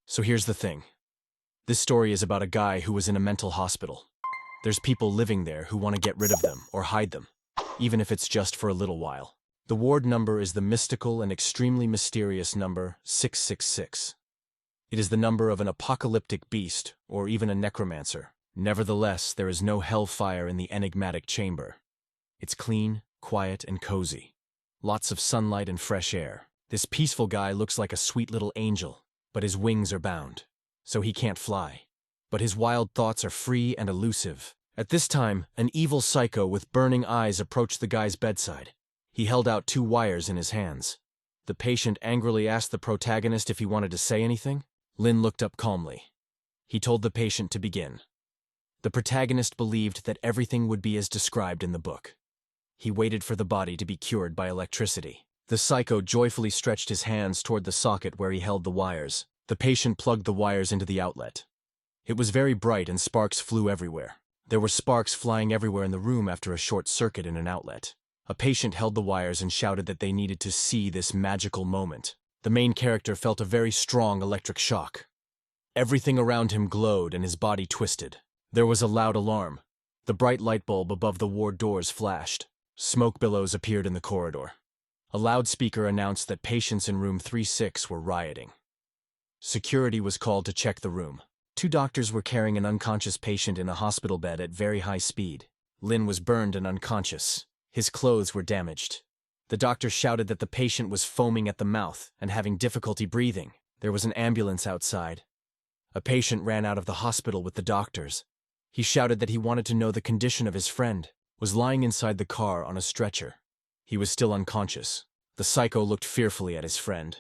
So here's the thing. This story is about a guy who was in a mental hospital. There's people living there who want to get rid of them or hide them, even if it's just for a little while. The ward number is the mystical and extremely mysterious number 666. It is the number of an apocalyptic beast or even a necromancer. Nevertheless, there is no hellfire in the enigmatic chamber. It's clean, quiet, and cozy. Lots of sunlight and fresh air. This peaceful guy looks like a sweet little angel, but his wings are bound, so he can't fly. But his wild thoughts are free and elusive. At this time, an evil psycho with burning eyes approached the guy's bedside. He held out 2 wires in his hands. The patient angrily asked the protagonist if he wanted to say anything. Lin looked up calmly. He told the patient to begin. The protagonist believed that everything would be as described in the book. He waited for the body to be cured by electricity. The psycho joyfully stretched his hands toward the socket where he held the wires. The patient plugged the wires into the outlet. It was very bright and sparks flew everywhere. There were sparks flying everywhere in the room after a short circuit in an outlet. A patient held the wires and shouted that they needed to see this magical moment. The main character felt a very strong electric shock. Everything around him glowed and his body twisted. There was a loud alarm. The bright light bulb above the ward doors flashed. Smoke billows appeared in the corridor. A loudspeaker announced that patients in room 36 were rioting. Security was called to check the room. 2 doctors were carrying an unconscious patient in a hospital bed at very high speed. Lin was burned and unconscious. His clothes were damaged. The doctor shouted that the patient was foaming at the mouth and having difficulty breathing. There was an ambulance outside. A patient ran out of the hospital with the doctors. He shouted that he wanted to know the condition of his friend, was lying inside the car on a stretcher. He was still unconscious. The psycho looked fearfully at his friend.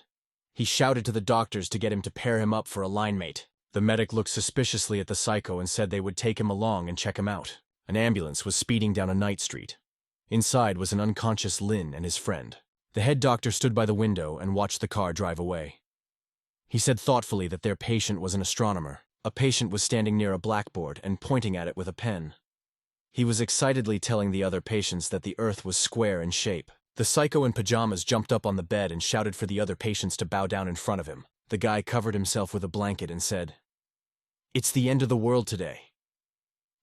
He shouted to the doctors to get him to pair him up for a line mate. The medic looked suspiciously at the psycho and said they would take him along and check him out. An ambulance was speeding down a night street. Inside was an unconscious Lin and his friend. The head doctor stood by the window and watched the car drive away. He said thoughtfully that their patient was an astronomer. A patient was standing near a blackboard and pointing at it with a pen. He was excitedly telling the other patients that the Earth was square in shape. The psycho in pajamas jumped up on the bed and shouted for the other patients to bow down in front of him. The guy covered himself with a blanket and said, "It's the end of the world today."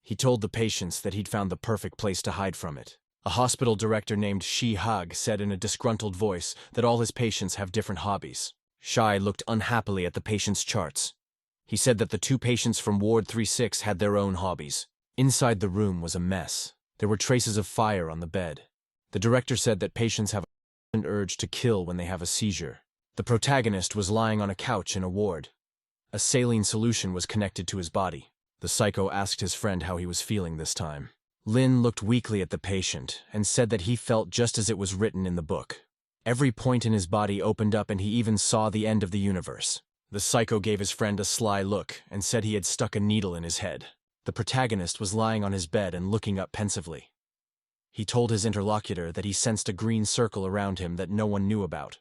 He told the patients that he'd found the perfect place to hide from it. A hospital director named Shi Hag said in a disgruntled voice that all his patients have different hobbies. Shai looked unhappily at the patients' charts. He said that the 2 patients from Ward 36 had their own hobbies. Inside the room was a mess. There were traces of fire on the bed. The director said that patients have an urge to kill when they have a seizure. The protagonist was lying on a couch in a ward. A saline solution was connected to his body. The psycho asked his friend how he was feeling this time. Lin looked weakly at the patient and said that he felt just as it was written in the book. Every point in his body opened up and he even saw the end of the universe. The psycho gave his friend a sly look and said he had stuck a needle in his head. The protagonist was lying on his bed and looking up pensively. He told his interlocutor that he sensed a green circle around him that no one knew about.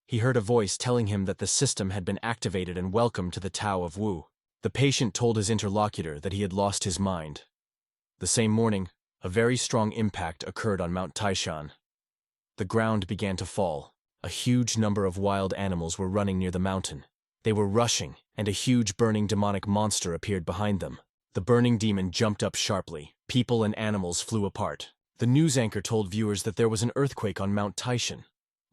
He heard a voice telling him that the system had been activated and welcome to the Tao of Wu. The patient told his interlocutor that he had lost his mind. The same morning, a very strong impact occurred on Mount Taishan. The ground began to fall. A huge number of wild animals were running near the mountain. They were rushing, and a huge burning demonic monster appeared behind them. The burning demon jumped up sharply. People and animals flew apart. The news anchor told viewers that there was an earthquake on Mount Taishan.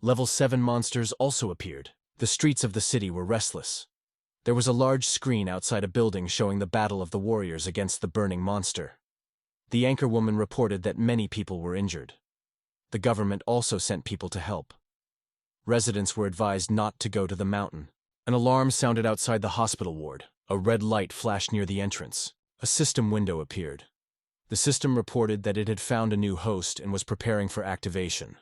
Level 7 monsters also appeared. The streets of the city were restless. There was a large screen outside a building showing the battle of the warriors against the burning monster. The anchorwoman reported that many people were injured. The government also sent people to help. Residents were advised not to go to the mountain. An alarm sounded outside the hospital ward. A red light flashed near the entrance. A system window appeared. The system reported that it had found a new host and was preparing for activation.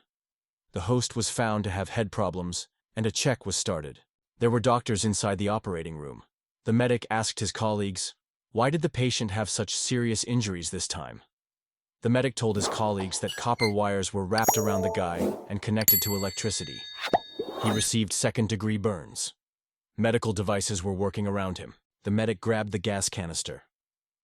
The host was found to have head problems, and a check was started. There were doctors inside the operating room. The medic asked his colleagues, "Why did the patient have such serious injuries this time?" The medic told his colleagues that copper wires were wrapped around the guy and connected to electricity. He received second-degree burns. Medical devices were working around him. The medic grabbed the gas canister.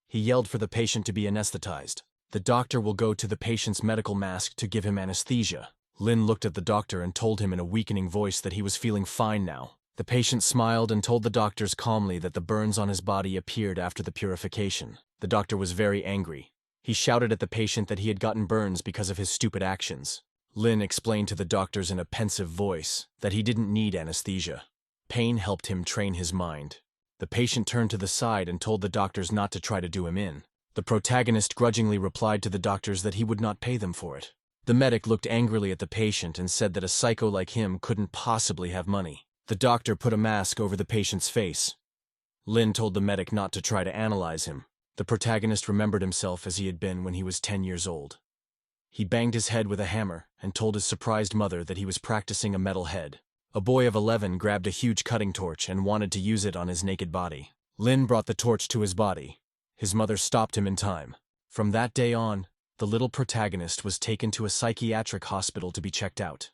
He yelled for the patient to be anesthetized. The doctor will go to the patient's medical mask to give him anesthesia. Lin looked at the doctor and told him in a weakening voice that he was feeling fine now. The patient smiled and told the doctors calmly that the burns on his body appeared after the purification. The doctor was very angry. He shouted at the patient that he had gotten burns because of his stupid actions. Lin explained to the doctors in a pensive voice that he didn't need anesthesia. Pain helped him train his mind. The patient turned to the side and told the doctors not to try to do him in. The protagonist grudgingly replied to the doctors that he would not pay them for it. The medic looked angrily at the patient and said that a psycho like him couldn't possibly have money. The doctor put a mask over the patient's face. Lin told the medic not to try to analyze him. The protagonist remembered himself as he had been when he was 10 years old. He banged his head with a hammer and told his surprised mother that he was practicing a metal head. A boy of 11 grabbed a huge cutting torch and wanted to use it on his naked body. Lin brought the torch to his body. His mother stopped him in time. From that day on, the little protagonist was taken to a psychiatric hospital to be checked out.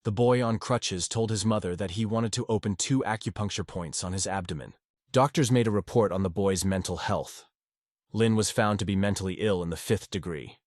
The boy on crutches told his mother that he wanted to open 2 acupuncture points on his abdomen. Doctors made a report on the boy's mental health. Lin was found to be mentally ill in the 5th degree.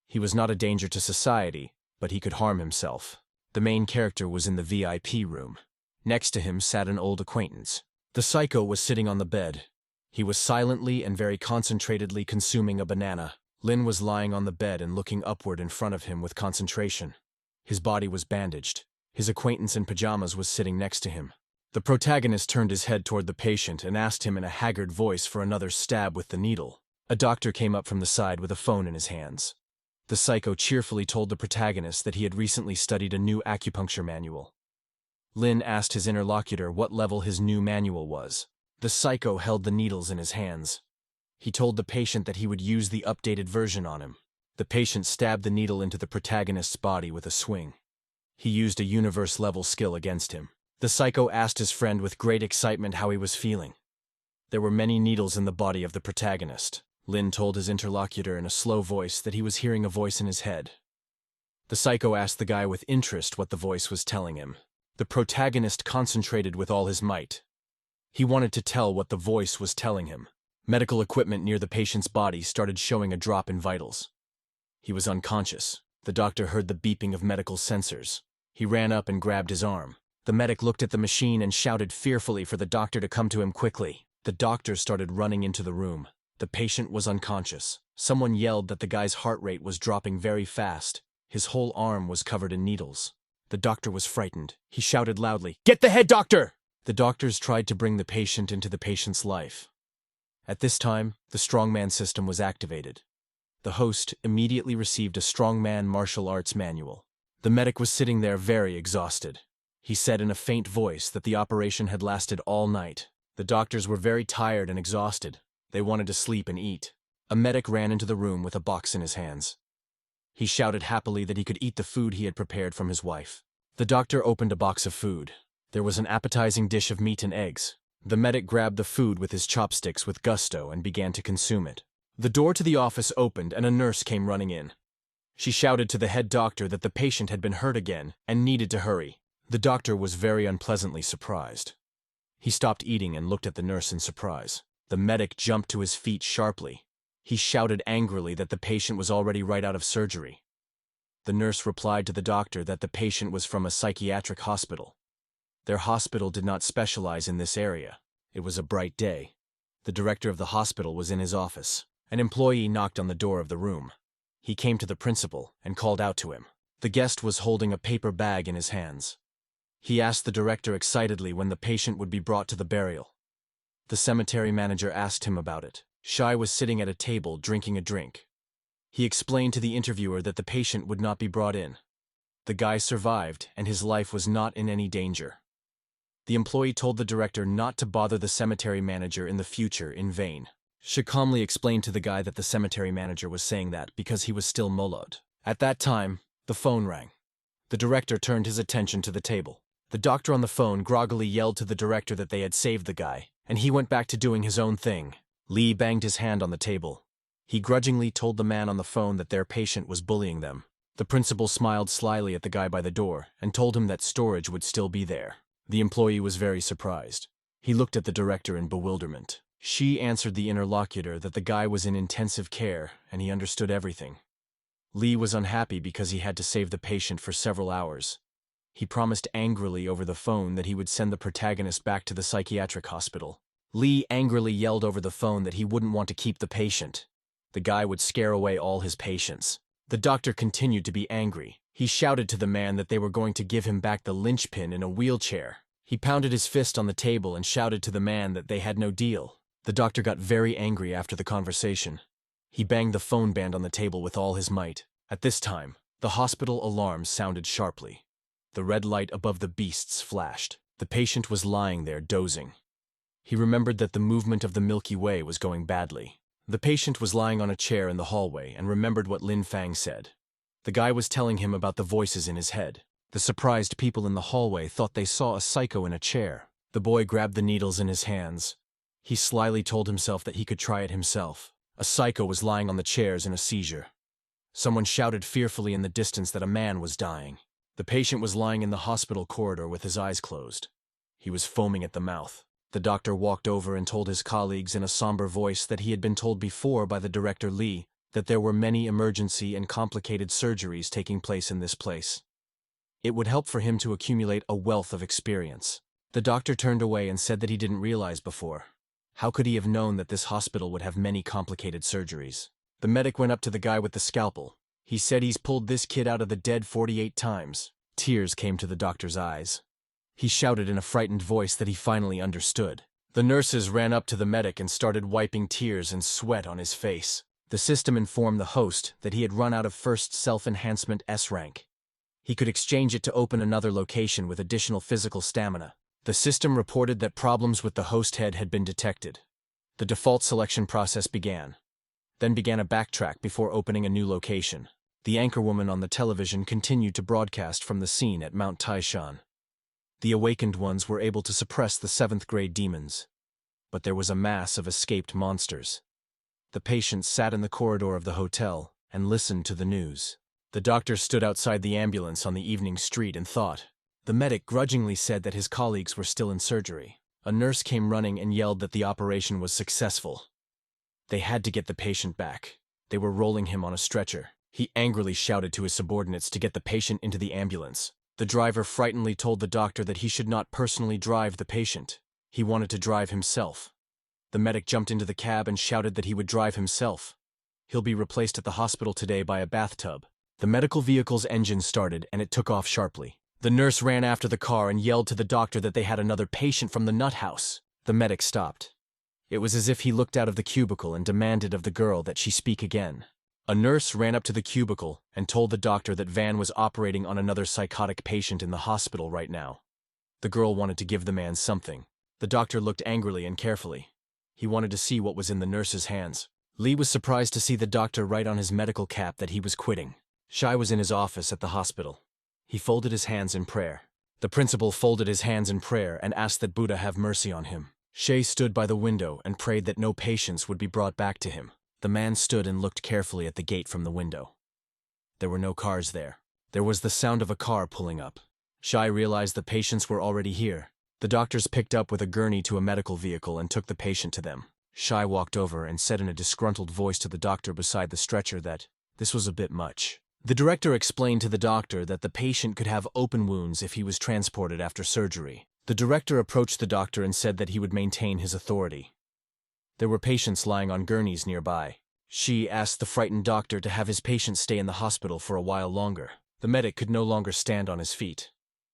He was not a danger to society, but he could harm himself. The main character was in the VIP room. Next to him sat an old acquaintance. The psycho was sitting on the bed. He was silently and very concentratedly consuming a banana. Lin was lying on the bed and looking upward in front of him with concentration. His body was bandaged. His acquaintance in pajamas was sitting next to him. The protagonist turned his head toward the patient and asked him in a haggard voice for another stab with the needle. A doctor came up from the side with a phone in his hands. The psycho cheerfully told the protagonist that he had recently studied a new acupuncture manual. Lin asked his interlocutor what level his new manual was. The psycho held the needles in his hands. He told the patient that he would use the updated version on him. The patient stabbed the needle into the protagonist's body with a swing. He used a universe-level skill against him. The psycho asked his friend with great excitement how he was feeling. There were many needles in the body of the protagonist. Lin told his interlocutor in a slow voice that he was hearing a voice in his head. The psycho asked the guy with interest what the voice was telling him. The protagonist concentrated with all his might. He wanted to tell what the voice was telling him. Medical equipment near the patient's body started showing a drop in vitals. He was unconscious. The doctor heard the beeping of medical sensors. He ran up and grabbed his arm. The medic looked at the machine and shouted fearfully for the doctor to come to him quickly. The doctor started running into the room. The patient was unconscious. Someone yelled that the guy's heart rate was dropping very fast. His whole arm was covered in needles. The doctor was frightened. He shouted loudly, "Get the head doctor!" The doctors tried to bring the patient into the patient's life. At this time, the strongman system was activated. The host immediately received a strongman martial arts manual. The medic was sitting there very exhausted. He said in a faint voice that the operation had lasted all night. The doctors were very tired and exhausted. They wanted to sleep and eat. A medic ran into the room with a box in his hands. He shouted happily that he could eat the food he had prepared from his wife. The doctor opened a box of food. There was an appetizing dish of meat and eggs. The medic grabbed the food with his chopsticks with gusto and began to consume it. The door to the office opened and a nurse came running in. She shouted to the head doctor that the patient had been hurt again and needed to hurry. The doctor was very unpleasantly surprised. He stopped eating and looked at the nurse in surprise. The medic jumped to his feet sharply. He shouted angrily that the patient was already right out of surgery. The nurse replied to the doctor that the patient was from a psychiatric hospital. Their hospital did not specialize in this area. It was a bright day. The director of the hospital was in his office. An employee knocked on the door of the room. He came to the principal and called out to him. The guest was holding a paper bag in his hands. He asked the director excitedly when the patient would be brought to the burial. The cemetery manager asked him about it. Shai was sitting at a table drinking a drink. He explained to the interviewer that the patient would not be brought in. The guy survived and his life was not in any danger. The employee told the director not to bother the cemetery manager in the future in vain. She calmly explained to the guy that the cemetery manager was saying that because he was still molod. At that time, the phone rang. The director turned his attention to the table. The doctor on the phone groggily yelled to the director that they had saved the guy, and he went back to doing his own thing. Lee banged his hand on the table. He grudgingly told the man on the phone that their patient was bullying them. The principal smiled slyly at the guy by the door and told him that storage would still be there. The employee was very surprised. He looked at the director in bewilderment. She answered the interlocutor that the guy was in intensive care and he understood everything. Lee was unhappy because he had to save the patient for several hours. He promised angrily over the phone that he would send the protagonist back to the psychiatric hospital. Lee angrily yelled over the phone that he wouldn't want to keep the patient. The guy would scare away all his patients. The doctor continued to be angry. He shouted to the man that they were going to give him back the linchpin in a wheelchair. He pounded his fist on the table and shouted to the man that they had no deal. The doctor got very angry after the conversation. He banged the phone band on the table with all his might. At this time, the hospital alarms sounded sharply. The red light above the beasts flashed. The patient was lying there dozing. He remembered that the movement of the Milky Way was going badly. The patient was lying on a chair in the hallway and remembered what Lin Fang said. The guy was telling him about the voices in his head. The surprised people in the hallway thought they saw a psycho in a chair. The boy grabbed the needles in his hands. He slyly told himself that he could try it himself. A psycho was lying on the chairs in a seizure. Someone shouted fearfully in the distance that a man was dying. The patient was lying in the hospital corridor with his eyes closed. He was foaming at the mouth. The doctor walked over and told his colleagues in a somber voice that he had been told before by the director Lee that there were many emergency and complicated surgeries taking place in this place. It would help for him to accumulate a wealth of experience. The doctor turned away and said that he didn't realize before. How could he have known that this hospital would have many complicated surgeries? The medic went up to the guy with the scalpel. He said he's pulled this kid out of the dead 48 times. Tears came to the doctor's eyes. He shouted in a frightened voice that he finally understood. The nurses ran up to the medic and started wiping tears and sweat on his face. The system informed the host that he had run out of first self-enhancement S rank. He could exchange it to open another location with additional physical stamina. The system reported that problems with the host head had been detected. The default selection process began. Then began a backtrack before opening a new location. The anchorwoman on the television continued to broadcast from the scene at Mount Taishan. The awakened ones were able to suppress the 7th grade demons. But there was a mass of escaped monsters. The patient sat in the corridor of the hotel and listened to the news. The doctor stood outside the ambulance on the evening street and thought. The medic grudgingly said that his colleagues were still in surgery. A nurse came running and yelled that the operation was successful. They had to get the patient back. They were rolling him on a stretcher. He angrily shouted to his subordinates to get the patient into the ambulance. The driver frightenedly told the doctor that he should not personally drive the patient. He wanted to drive himself. The medic jumped into the cab and shouted that he would drive himself. He'll be replaced at the hospital today by a bathtub. The medical vehicle's engine started and it took off sharply. The nurse ran after the car and yelled to the doctor that they had another patient from the nut house. The medic stopped. It was as if he looked out of the cubicle and demanded of the girl that she speak again. A nurse ran up to the cubicle and told the doctor that Van was operating on another psychotic patient in the hospital right now. The girl wanted to give the man something. The doctor looked angrily and carefully. He wanted to see what was in the nurse's hands. Lee was surprised to see the doctor write on his medical cap that he was quitting. Shai was in his office at the hospital. He folded his hands in prayer. The principal folded his hands in prayer and asked that Buddha have mercy on him. Shay stood by the window and prayed that no patients would be brought back to him. The man stood and looked carefully at the gate from the window. There were no cars there. There was the sound of a car pulling up. Shai realized the patients were already here. The doctors picked up with a gurney to a medical vehicle and took the patient to them. Shai walked over and said in a disgruntled voice to the doctor beside the stretcher that this was a bit much. The director explained to the doctor that the patient could have open wounds if he was transported after surgery. The director approached the doctor and said that he would maintain his authority. There were patients lying on gurneys nearby. She asked the frightened doctor to have his patient stay in the hospital for a while longer. The medic could no longer stand on his feet.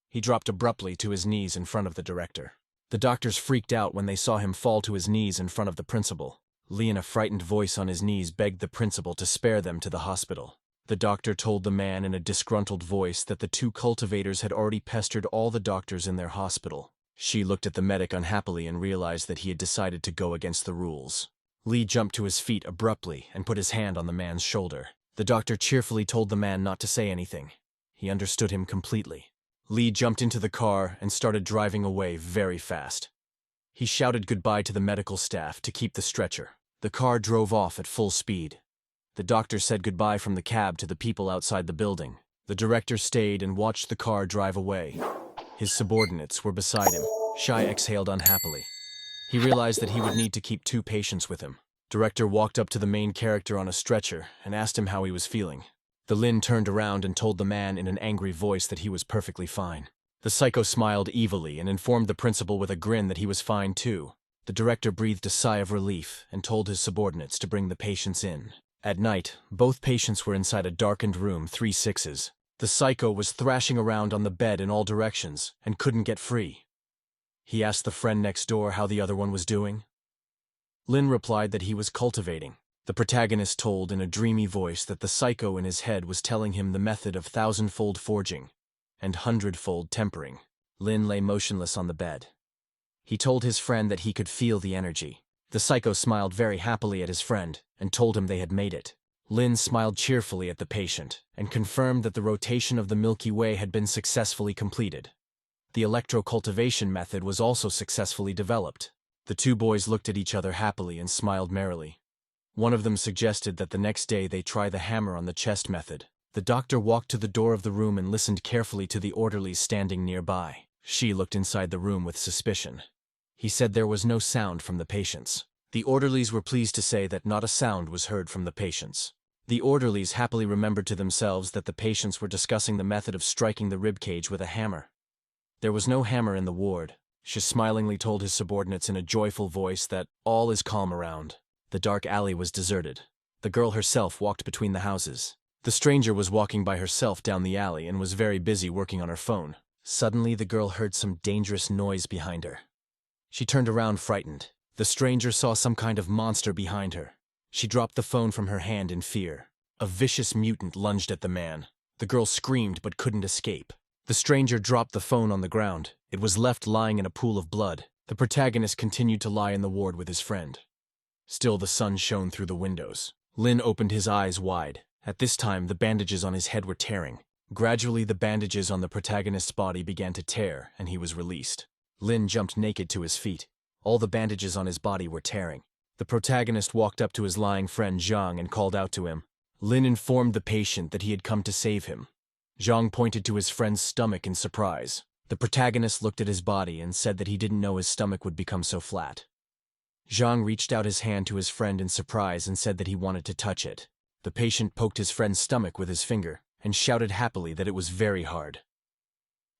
He dropped abruptly to his knees in front of the director. The doctors freaked out when they saw him fall to his knees in front of the principal. Lee, in a frightened voice on his knees, begged the principal to spare them to the hospital. The doctor told the man in a disgruntled voice that the two cultivators had already pestered all the doctors in their hospital. She looked at the medic unhappily and realized that he had decided to go against the rules. Lee jumped to his feet abruptly and put his hand on the man's shoulder. The doctor cheerfully told the man not to say anything. He understood him completely. Lee jumped into the car and started driving away very fast. He shouted goodbye to the medical staff to keep the stretcher. The car drove off at full speed. The doctor said goodbye from the cab to the people outside the building. The director stayed and watched the car drive away. His subordinates were beside him. Shai exhaled unhappily. He realized that he would need to keep two patients with him. Director walked up to the main character on a stretcher and asked him how he was feeling. The Lin turned around and told the man in an angry voice that he was perfectly fine. The psycho smiled evilly and informed the principal with a grin that he was fine too. The director breathed a sigh of relief and told his subordinates to bring the patients in. At night, both patients were inside a darkened room 3/6. The psycho was thrashing around on the bed in all directions and couldn't get free. He asked the friend next door how the other one was doing. Lin replied that he was cultivating. The protagonist told in a dreamy voice that the psycho in his head was telling him the method of thousandfold forging and hundredfold tempering. Lin lay motionless on the bed. He told his friend that he could feel the energy. The psycho smiled very happily at his friend and told him they had made it. Lin smiled cheerfully at the patient and confirmed that the rotation of the Milky Way had been successfully completed. The electro-cultivation method was also successfully developed. The two boys looked at each other happily and smiled merrily. One of them suggested that the next day they try the hammer on the chest method. The doctor walked to the door of the room and listened carefully to the orderlies standing nearby. She looked inside the room with suspicion. He said there was no sound from the patients. The orderlies were pleased to say that not a sound was heard from the patients. The orderlies happily remembered to themselves that the patients were discussing the method of striking the ribcage with a hammer. There was no hammer in the ward. She smilingly told his subordinates in a joyful voice that all is calm around. The dark alley was deserted. The girl herself walked between the houses. The stranger was walking by herself down the alley and was very busy working on her phone. Suddenly, the girl heard some dangerous noise behind her. She turned around frightened. The stranger saw some kind of monster behind her. She dropped the phone from her hand in fear. A vicious mutant lunged at the man. The girl screamed but couldn't escape. The stranger dropped the phone on the ground. It was left lying in a pool of blood. The protagonist continued to lie in the ward with his friend. Still, the sun shone through the windows. Lin opened his eyes wide. At this time, the bandages on his head were tearing. Gradually, the bandages on the protagonist's body began to tear, and he was released. Lin jumped naked to his feet. All the bandages on his body were tearing. The protagonist walked up to his lying friend Zhang and called out to him. Lin informed the patient that he had come to save him. Zhang pointed to his friend's stomach in surprise. The protagonist looked at his body and said that he didn't know his stomach would become so flat. Zhang reached out his hand to his friend in surprise and said that he wanted to touch it. The patient poked his friend's stomach with his finger and shouted happily that it was very hard.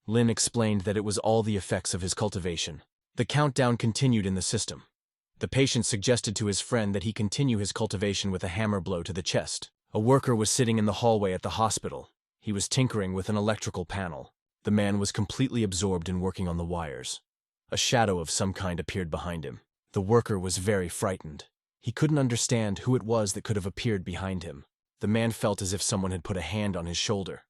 Lin explained that it was all the effects of his cultivation. The countdown continued in the system. The patient suggested to his friend that he continue his cultivation with a hammer blow to the chest. A worker was sitting in the hallway at the hospital. He was tinkering with an electrical panel. The man was completely absorbed in working on the wires. A shadow of some kind appeared behind him. The worker was very frightened. He couldn't understand who it was that could have appeared behind him. The man felt as if someone had put a hand on his shoulder.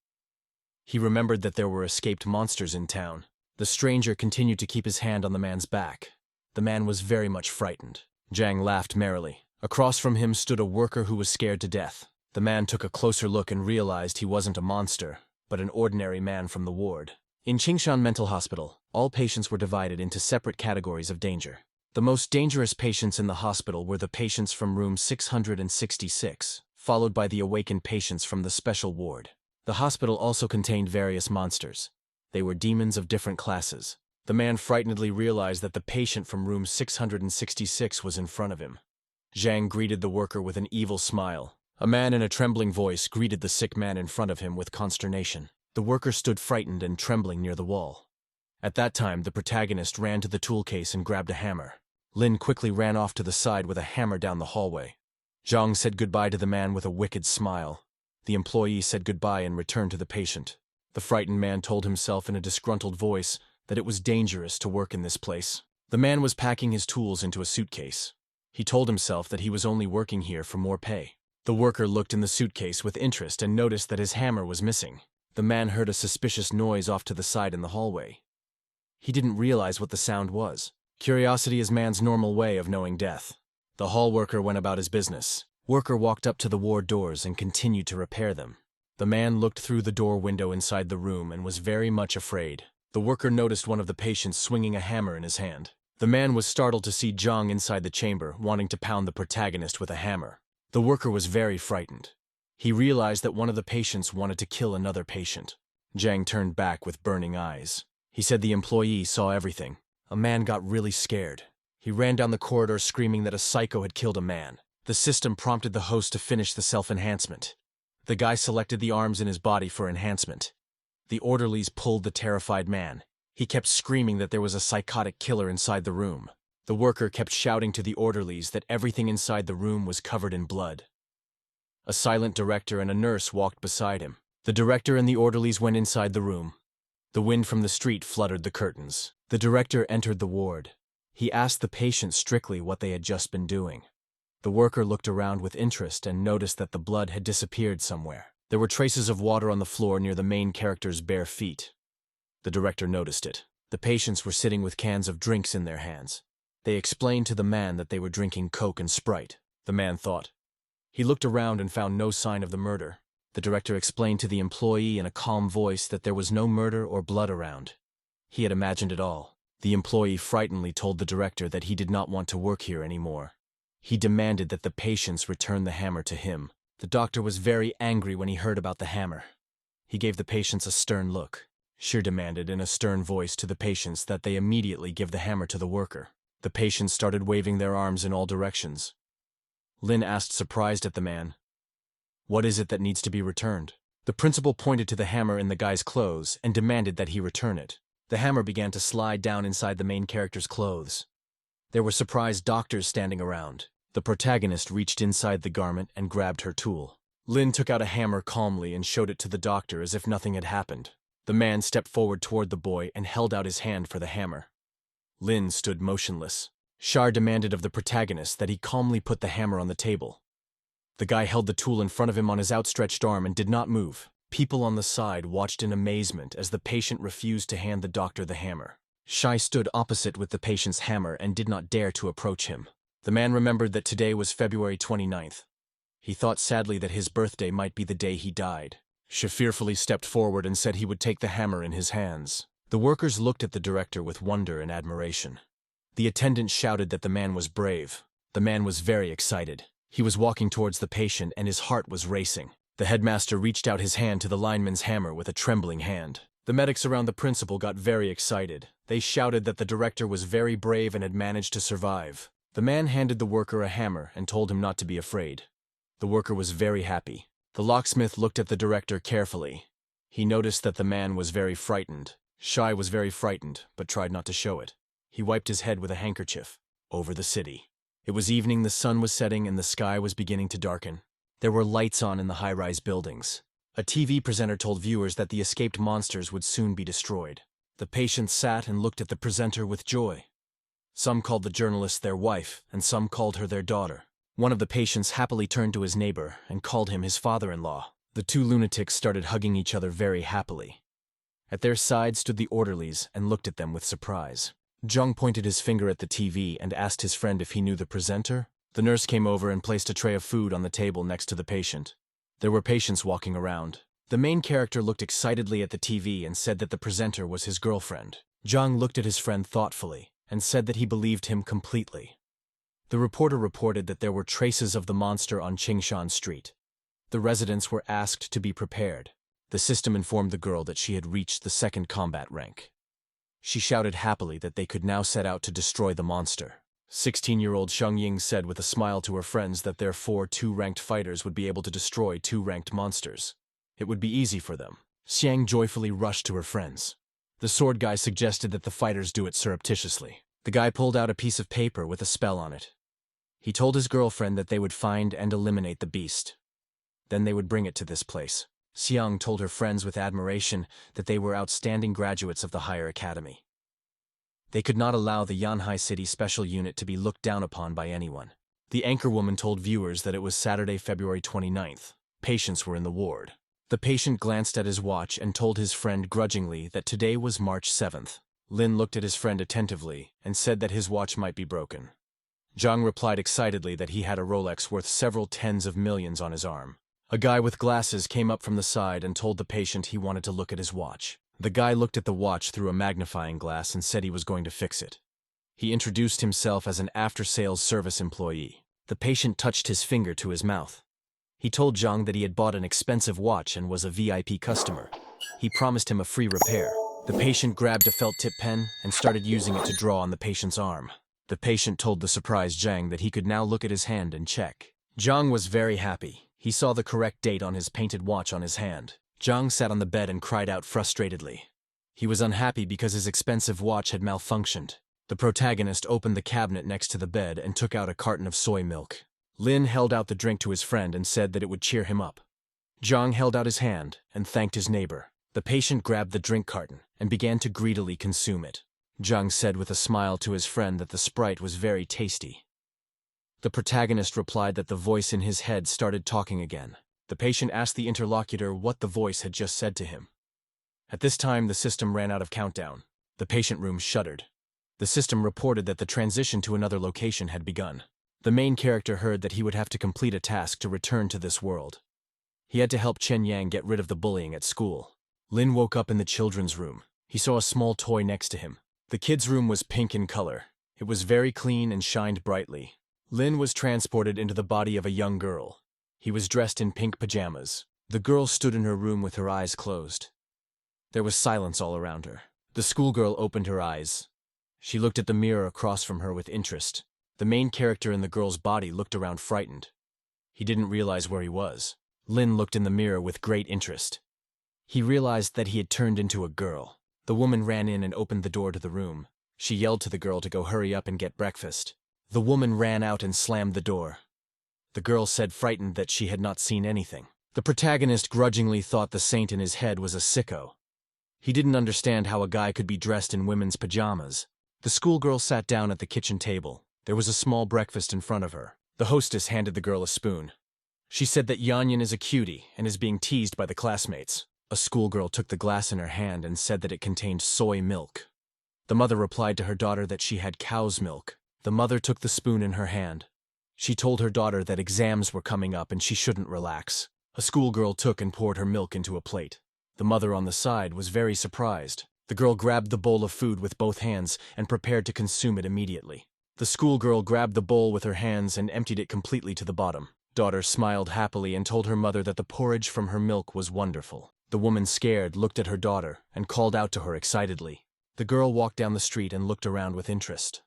He remembered that there were escaped monsters in town. The stranger continued to keep his hand on the man's back. The man was very much frightened. Zhang laughed merrily. Across from him stood a worker who was scared to death. The man took a closer look and realized he wasn't a monster, but an ordinary man from the ward. In Qingshan Mental Hospital, all patients were divided into separate categories of danger. The most dangerous patients in the hospital were the patients from room 666, followed by the awakened patients from the special ward. The hospital also contained various monsters. They were demons of different classes. The man frightenedly realized that the patient from room 666 was in front of him. Zhang greeted the worker with an evil smile. A man in a trembling voice greeted the sick man in front of him with consternation. The worker stood frightened and trembling near the wall. At that time, the protagonist ran to the tool case and grabbed a hammer. Lin quickly ran off to the side with a hammer down the hallway. Zhang said goodbye to the man with a wicked smile. The employee said goodbye and returned to the patient. The frightened man told himself in a disgruntled voice that it was dangerous to work in this place. The man was packing his tools into a suitcase. He told himself that he was only working here for more pay. The worker looked in the suitcase with interest and noticed that his hammer was missing. The man heard a suspicious noise off to the side in the hallway. He didn't realize what the sound was. Curiosity is man's normal way of knowing death. The hall worker went about his business. Worker walked up to the ward doors and continued to repair them. The man looked through the door window inside the room and was very much afraid. The worker noticed one of the patients swinging a hammer in his hand. The man was startled to see Zhang inside the chamber, wanting to pound the protagonist with a hammer. The worker was very frightened. He realized that one of the patients wanted to kill another patient. Zhang turned back with burning eyes. He said the employee saw everything. A man got really scared. He ran down the corridor screaming that a psycho had killed a man. The system prompted the host to finish the self-enhancement. The guy selected the arms in his body for enhancement. The orderlies pulled the terrified man. He kept screaming that there was a psychotic killer inside the room. The worker kept shouting to the orderlies that everything inside the room was covered in blood. A silent director and a nurse walked beside him. The director and the orderlies went inside the room. The wind from the street fluttered the curtains. The director entered the ward. He asked the patient strictly what they had just been doing. The worker looked around with interest and noticed that the blood had disappeared somewhere. There were traces of water on the floor near the main character's bare feet. The director noticed it. The patients were sitting with cans of drinks in their hands. They explained to the man that they were drinking Coke and Sprite. The man thought. He looked around and found no sign of the murder. The director explained to the employee in a calm voice that there was no murder or blood around. He had imagined it all. The employee frightenedly told the director that he did not want to work here anymore. He demanded that the patients return the hammer to him. The doctor was very angry when he heard about the hammer. He gave the patients a stern look. She demanded in a stern voice to the patients that they immediately give the hammer to the worker. The patients started waving their arms in all directions. Lin asked, surprised at the man, "What is it that needs to be returned?" The principal pointed to the hammer in the guy's clothes and demanded that he return it. The hammer began to slide down inside the main character's clothes. There were surprised doctors standing around. The protagonist reached inside the garment and grabbed her tool. Lin took out a hammer calmly and showed it to the doctor as if nothing had happened. The man stepped forward toward the boy and held out his hand for the hammer. Lin stood motionless. Shar demanded of the protagonist that he calmly put the hammer on the table. The guy held the tool in front of him on his outstretched arm and did not move. People on the side watched in amazement as the patient refused to hand the doctor the hammer. Shai stood opposite with the patient's hammer and did not dare to approach him. The man remembered that today was February 29th. He thought sadly that his birthday might be the day he died. She fearfully stepped forward and said he would take the hammer in his hands. The workers looked at the director with wonder and admiration. The attendant shouted that the man was brave. The man was very excited. He was walking towards the patient and his heart was racing. The headmaster reached out his hand to the lineman's hammer with a trembling hand. The medics around the principal got very excited. They shouted that the director was very brave and had managed to survive. The man handed the worker a hammer and told him not to be afraid. The worker was very happy. The locksmith looked at the director carefully. He noticed that the man was very frightened. Shai was very frightened, but tried not to show it. He wiped his head with a handkerchief. Over the city. It was evening, the sun was setting, and the sky was beginning to darken. There were lights on in the high-rise buildings. A TV presenter told viewers that the escaped monsters would soon be destroyed. The patients sat and looked at the presenter with joy. Some called the journalist their wife, and some called her their daughter. One of the patients happily turned to his neighbor and called him his father-in-law. The two lunatics started hugging each other very happily. At their side stood the orderlies and looked at them with surprise. Jung pointed his finger at the TV and asked his friend if he knew the presenter. The nurse came over and placed a tray of food on the table next to the patient. There were patients walking around. The main character looked excitedly at the TV and said that the presenter was his girlfriend. Jung looked at his friend thoughtfully and said that he believed him completely. The reporter reported that there were traces of the monster on Qingshan Street. The residents were asked to be prepared. The system informed the girl that she had reached the 2nd combat rank. She shouted happily that they could now set out to destroy the monster. 16-year-old Sheng Ying said with a smile to her friends that their 4 2-ranked fighters would be able to destroy 2-ranked monsters. It would be easy for them. Xiang joyfully rushed to her friends. The sword guy suggested that the fighters do it surreptitiously. The guy pulled out a piece of paper with a spell on it. He told his girlfriend that they would find and eliminate the beast. Then they would bring it to this place. Xiang told her friends with admiration that they were outstanding graduates of the higher academy. They could not allow the Yanhai City Special Unit to be looked down upon by anyone. The anchorwoman told viewers that it was Saturday, February 29th. Patients were in the ward. The patient glanced at his watch and told his friend grudgingly that today was March 7th. Lin looked at his friend attentively and said that his watch might be broken. Zhang replied excitedly that he had a Rolex worth several tens of millions on his arm. A guy with glasses came up from the side and told the patient he wanted to look at his watch. The guy looked at the watch through a magnifying glass and said he was going to fix it. He introduced himself as an after-sales service employee. The patient touched his finger to his mouth. He told Zhang that he had bought an expensive watch and was a VIP customer. He promised him a free repair. The patient grabbed a felt tip pen and started using it to draw on the patient's arm. The patient told the surprised Zhang that he could now look at his hand and check. Zhang was very happy. He saw the correct date on his painted watch on his hand. Zhang sat on the bed and cried out frustratedly. He was unhappy because his expensive watch had malfunctioned. The protagonist opened the cabinet next to the bed and took out a carton of soy milk. Lin held out the drink to his friend and said that it would cheer him up. Zhang held out his hand and thanked his neighbor. The patient grabbed the drink carton and began to greedily consume it. Zhang said with a smile to his friend that the Sprite was very tasty. The protagonist replied that the voice in his head started talking again. The patient asked the interlocutor what the voice had just said to him. At this time, the system ran out of countdown. The patient room shuddered. The system reported that the transition to another location had begun. The main character heard that he would have to complete a task to return to this world. He had to help Chen Yang get rid of the bullying at school. Lin woke up in the children's room. He saw a small toy next to him. The kid's room was pink in color. It was very clean and shined brightly. Lin was transported into the body of a young girl. He was dressed in pink pajamas. The girl stood in her room with her eyes closed. There was silence all around her. The schoolgirl opened her eyes. She looked at the mirror across from her with interest. The main character in the girl's body looked around frightened. He didn't realize where he was. Lin looked in the mirror with great interest. He realized that he had turned into a girl. The woman ran in and opened the door to the room. She yelled to the girl to go hurry up and get breakfast. The woman ran out and slammed the door. The girl said frightened that she had not seen anything. The protagonist grudgingly thought the saint in his head was a sicko. He didn't understand how a guy could be dressed in women's pajamas. The schoolgirl sat down at the kitchen table. There was a small breakfast in front of her. The hostess handed the girl a spoon. She said that Yanyan is a cutie and is being teased by the classmates. A schoolgirl took the glass in her hand and said that it contained soy milk. The mother replied to her daughter that she had cow's milk. The mother took the spoon in her hand. She told her daughter that exams were coming up and she shouldn't relax. A schoolgirl took and poured her milk into a plate. The mother on the side was very surprised. The girl grabbed the bowl of food with both hands and prepared to consume it immediately. The schoolgirl grabbed the bowl with her hands and emptied it completely to the bottom. Daughter smiled happily and told her mother that the porridge from her milk was wonderful. The woman, scared, looked at her daughter and called out to her excitedly. The girl walked down the street and looked around with interest.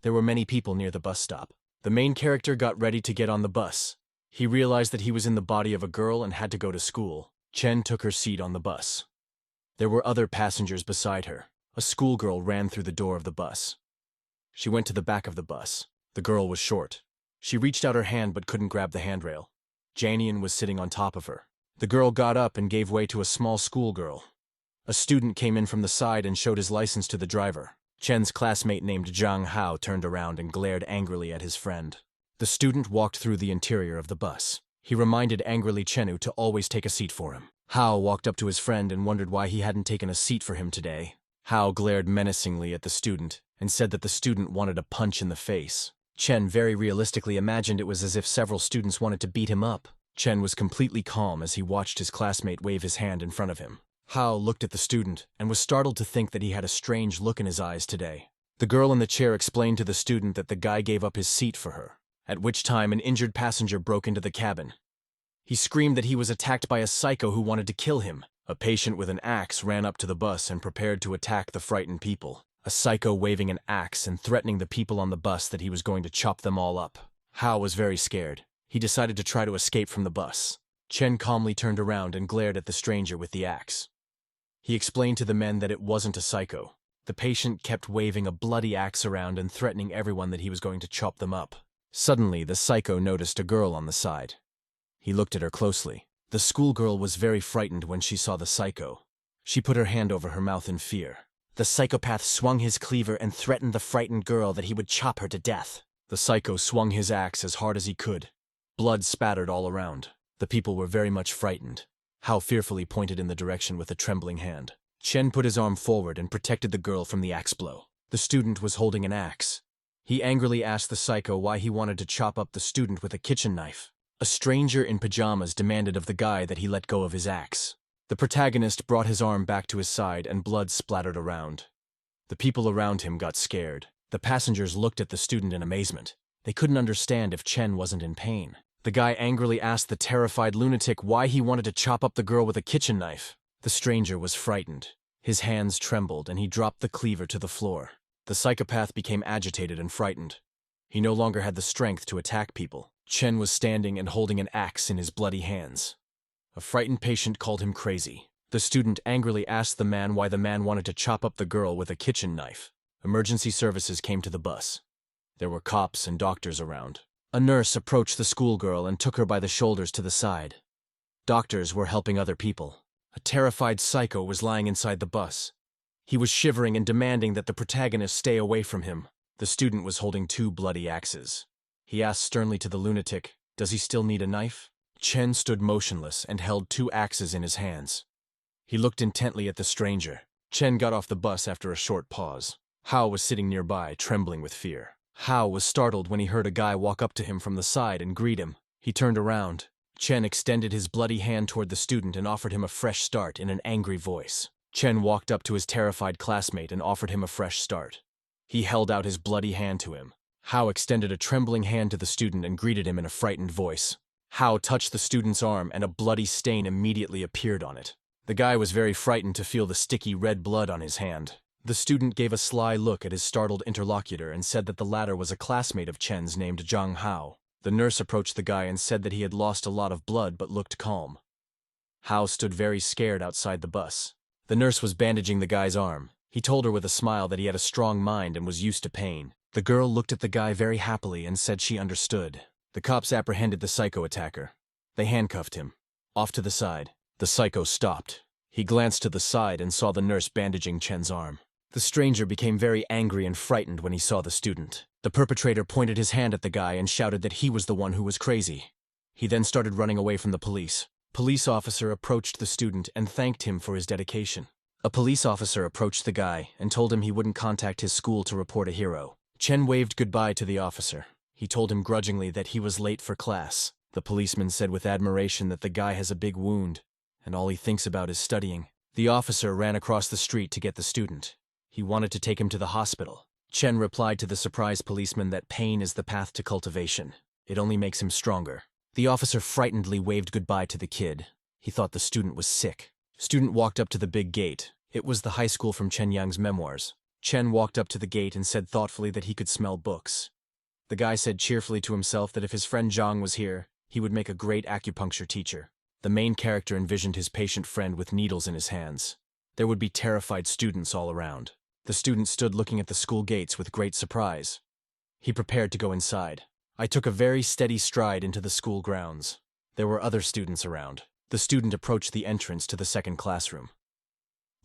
There were many people near the bus stop. The main character got ready to get on the bus. He realized that he was in the body of a girl and had to go to school. Chen took her seat on the bus. There were other passengers beside her. A schoolgirl ran through the door of the bus. She went to the back of the bus. The girl was short. She reached out her hand but couldn't grab the handrail. Janian was sitting on top of her. The girl got up and gave way to a small schoolgirl. A student came in from the side and showed his license to the driver. Chen's classmate named Zhang Hao turned around and glared angrily at his friend. The student walked through the interior of the bus. He reminded angrily Chenu to always take a seat for him. Hao walked up to his friend and wondered why he hadn't taken a seat for him today. Hao glared menacingly at the student and said that the student wanted a punch in the face. Chen very realistically imagined it was as if several students wanted to beat him up. Chen was completely calm as he watched his classmate wave his hand in front of him. Hao looked at the student and was startled to think that he had a strange look in his eyes today. The girl in the chair explained to the student that the guy gave up his seat for her, at which time an injured passenger broke into the cabin. He screamed that he was attacked by a psycho who wanted to kill him. A patient with an axe ran up to the bus and prepared to attack the frightened people. A psycho waving an axe and threatening the people on the bus that he was going to chop them all up. Hao was very scared. He decided to try to escape from the bus. Chen calmly turned around and glared at the stranger with the axe. He explained to the men that it wasn't a psycho. The patient kept waving a bloody axe around and threatening everyone that he was going to chop them up. Suddenly, the psycho noticed a girl on the side. He looked at her closely. The schoolgirl was very frightened when she saw the psycho. She put her hand over her mouth in fear. The psychopath swung his cleaver and threatened the frightened girl that he would chop her to death. The psycho swung his axe as hard as he could. Blood spattered all around. The people were very much frightened. Hao fearfully pointed in the direction with a trembling hand. Chen put his arm forward and protected the girl from the axe blow. The student was holding an axe. He angrily asked the psycho why he wanted to chop up the student with a kitchen knife. A stranger in pajamas demanded of the guy that he let go of his axe. The protagonist brought his arm back to his side and blood splattered around. The people around him got scared. The passengers looked at the student in amazement. They couldn't understand if Chen wasn't in pain. The guy angrily asked the terrified lunatic why he wanted to chop up the girl with a kitchen knife. The stranger was frightened. His hands trembled and he dropped the cleaver to the floor. The psychopath became agitated and frightened. He no longer had the strength to attack people. Chen was standing and holding an axe in his bloody hands. A frightened patient called him crazy. The student angrily asked the man why the man wanted to chop up the girl with a kitchen knife. Emergency services came to the bus. There were cops and doctors around. A nurse approached the schoolgirl and took her by the shoulders to the side. Doctors were helping other people. A terrified psycho was lying inside the bus. He was shivering and demanding that the protagonist stay away from him. The student was holding 2 bloody axes. He asked sternly to the lunatic, "Does he still need a knife?" Chen stood motionless and held 2 axes in his hands. He looked intently at the stranger. Chen got off the bus after a short pause. Hao was sitting nearby, trembling with fear. Hao was startled when he heard a guy walk up to him from the side and greet him. He turned around. Chen extended his bloody hand toward the student and offered him a fresh start in an angry voice. Chen walked up to his terrified classmate and offered him a fresh start. He held out his bloody hand to him. Hao extended a trembling hand to the student and greeted him in a frightened voice. Hao touched the student's arm and a bloody stain immediately appeared on it. The guy was very frightened to feel the sticky red blood on his hand. The student gave a sly look at his startled interlocutor and said that the latter was a classmate of Chen's named Zhang Hao. The nurse approached the guy and said that he had lost a lot of blood but looked calm. Hao stood very scared outside the bus. The nurse was bandaging the guy's arm. He told her with a smile that he had a strong mind and was used to pain. The girl looked at the guy very happily and said she understood. The cops apprehended the psycho attacker. They handcuffed him. Off to the side. The psycho stopped. He glanced to the side and saw the nurse bandaging Chen's arm. The stranger became very angry and frightened when he saw the student. The perpetrator pointed his hand at the guy and shouted that he was the one who was crazy. He then started running away from the police. Police officer approached the student and thanked him for his dedication. A police officer approached the guy and told him he wouldn't contact his school to report a hero. Chen waved goodbye to the officer. He told him grudgingly that he was late for class. The policeman said with admiration that the guy has a big wound, and all he thinks about is studying. The officer ran across the street to get the student. He wanted to take him to the hospital. Chen replied to the surprised policeman that pain is the path to cultivation. It only makes him stronger. The officer frightenedly waved goodbye to the kid. He thought the student was sick. Student walked up to the big gate. It was the high school from Chen Yang's memoirs. Chen walked up to the gate and said thoughtfully that he could smell books. The guy said cheerfully to himself that if his friend Zhang was here, he would make a great acupuncture teacher. The main character envisioned his patient friend with needles in his hands. There would be terrified students all around. The student stood looking at the school gates with great surprise. He prepared to go inside. I took a very steady stride into the school grounds. There were other students around. The student approached the entrance to the second classroom.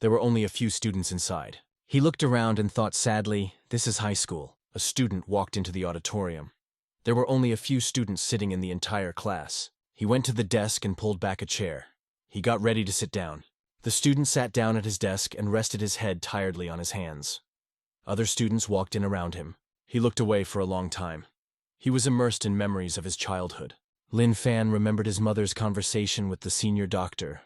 There were only a few students inside. He looked around and thought sadly, "This is high school." A student walked into the auditorium. There were only a few students sitting in the entire class. He went to the desk and pulled back a chair. He got ready to sit down. The student sat down at his desk and rested his head tiredly on his hands. Other students walked in around him. He looked away for a long time. He was immersed in memories of his childhood. Lin Fan remembered his mother's conversation with the senior doctor.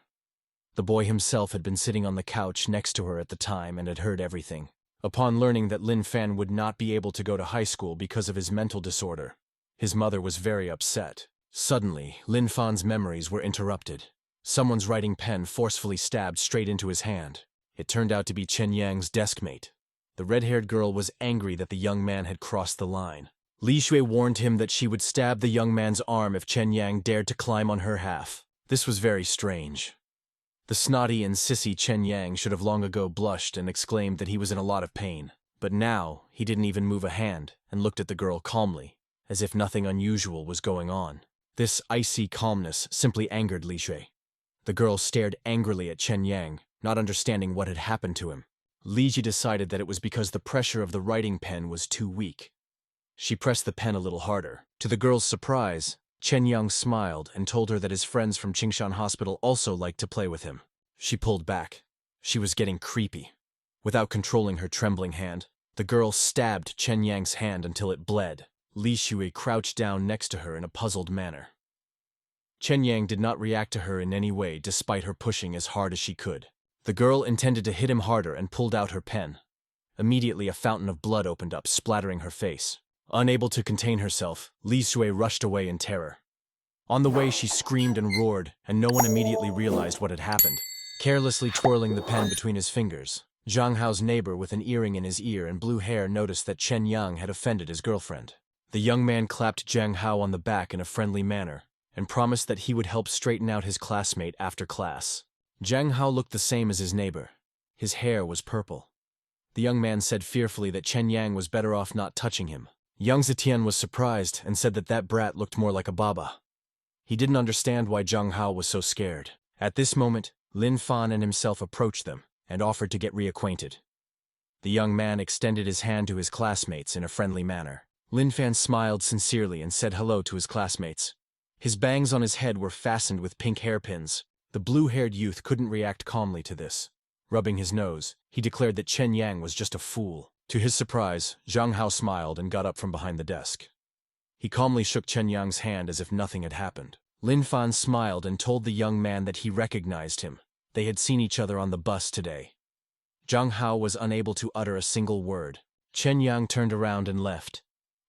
The boy himself had been sitting on the couch next to her at the time and had heard everything. Upon learning that Lin Fan would not be able to go to high school because of his mental disorder, his mother was very upset. Suddenly, Lin Fan's memories were interrupted. Someone's writing pen forcefully stabbed straight into his hand. It turned out to be Chen Yang's deskmate. The red-haired girl was angry that the young man had crossed the line. Li Shui warned him that she would stab the young man's arm if Chen Yang dared to climb on her half. This was very strange. The snotty and sissy Chen Yang should have long ago blushed and exclaimed that he was in a lot of pain. But now, he didn't even move a hand and looked at the girl calmly, as if nothing unusual was going on. This icy calmness simply angered Li Shui. The girl stared angrily at Chen Yang, not understanding what had happened to him. Li Ji decided that it was because the pressure of the writing pen was too weak. She pressed the pen a little harder. To the girl's surprise, Chen Yang smiled and told her that his friends from Qingshan Hospital also liked to play with him. She pulled back. She was getting creepy. Without controlling her trembling hand, the girl stabbed Chen Yang's hand until it bled. Li Shui crouched down next to her in a puzzled manner. Chen Yang did not react to her in any way despite her pushing as hard as she could. The girl intended to hit him harder and pulled out her pen. Immediately a fountain of blood opened up, splattering her face. Unable to contain herself, Li Shui rushed away in terror. On the way she screamed and roared, and no one immediately realized what had happened. Carelessly twirling the pen between his fingers, Zhang Hao's neighbor with an earring in his ear and blue hair noticed that Chen Yang had offended his girlfriend. The young man clapped Zhang Hao on the back in a friendly manner and promised that he would help straighten out his classmate after class. Zhang Hao looked the same as his neighbor. His hair was purple. The young man said fearfully that Chen Yang was better off not touching him. Yang Zetian was surprised and said that that brat looked more like a baba. He didn't understand why Zhang Hao was so scared. At this moment, Lin Fan and himself approached them and offered to get reacquainted. The young man extended his hand to his classmates in a friendly manner. Lin Fan smiled sincerely and said hello to his classmates. His bangs on his head were fastened with pink hairpins. The blue-haired youth couldn't react calmly to this. Rubbing his nose, he declared that Chen Yang was just a fool. To his surprise, Zhang Hao smiled and got up from behind the desk. He calmly shook Chen Yang's hand as if nothing had happened. Lin Fan smiled and told the young man that he recognized him. They had seen each other on the bus today. Zhang Hao was unable to utter a single word. Chen Yang turned around and left.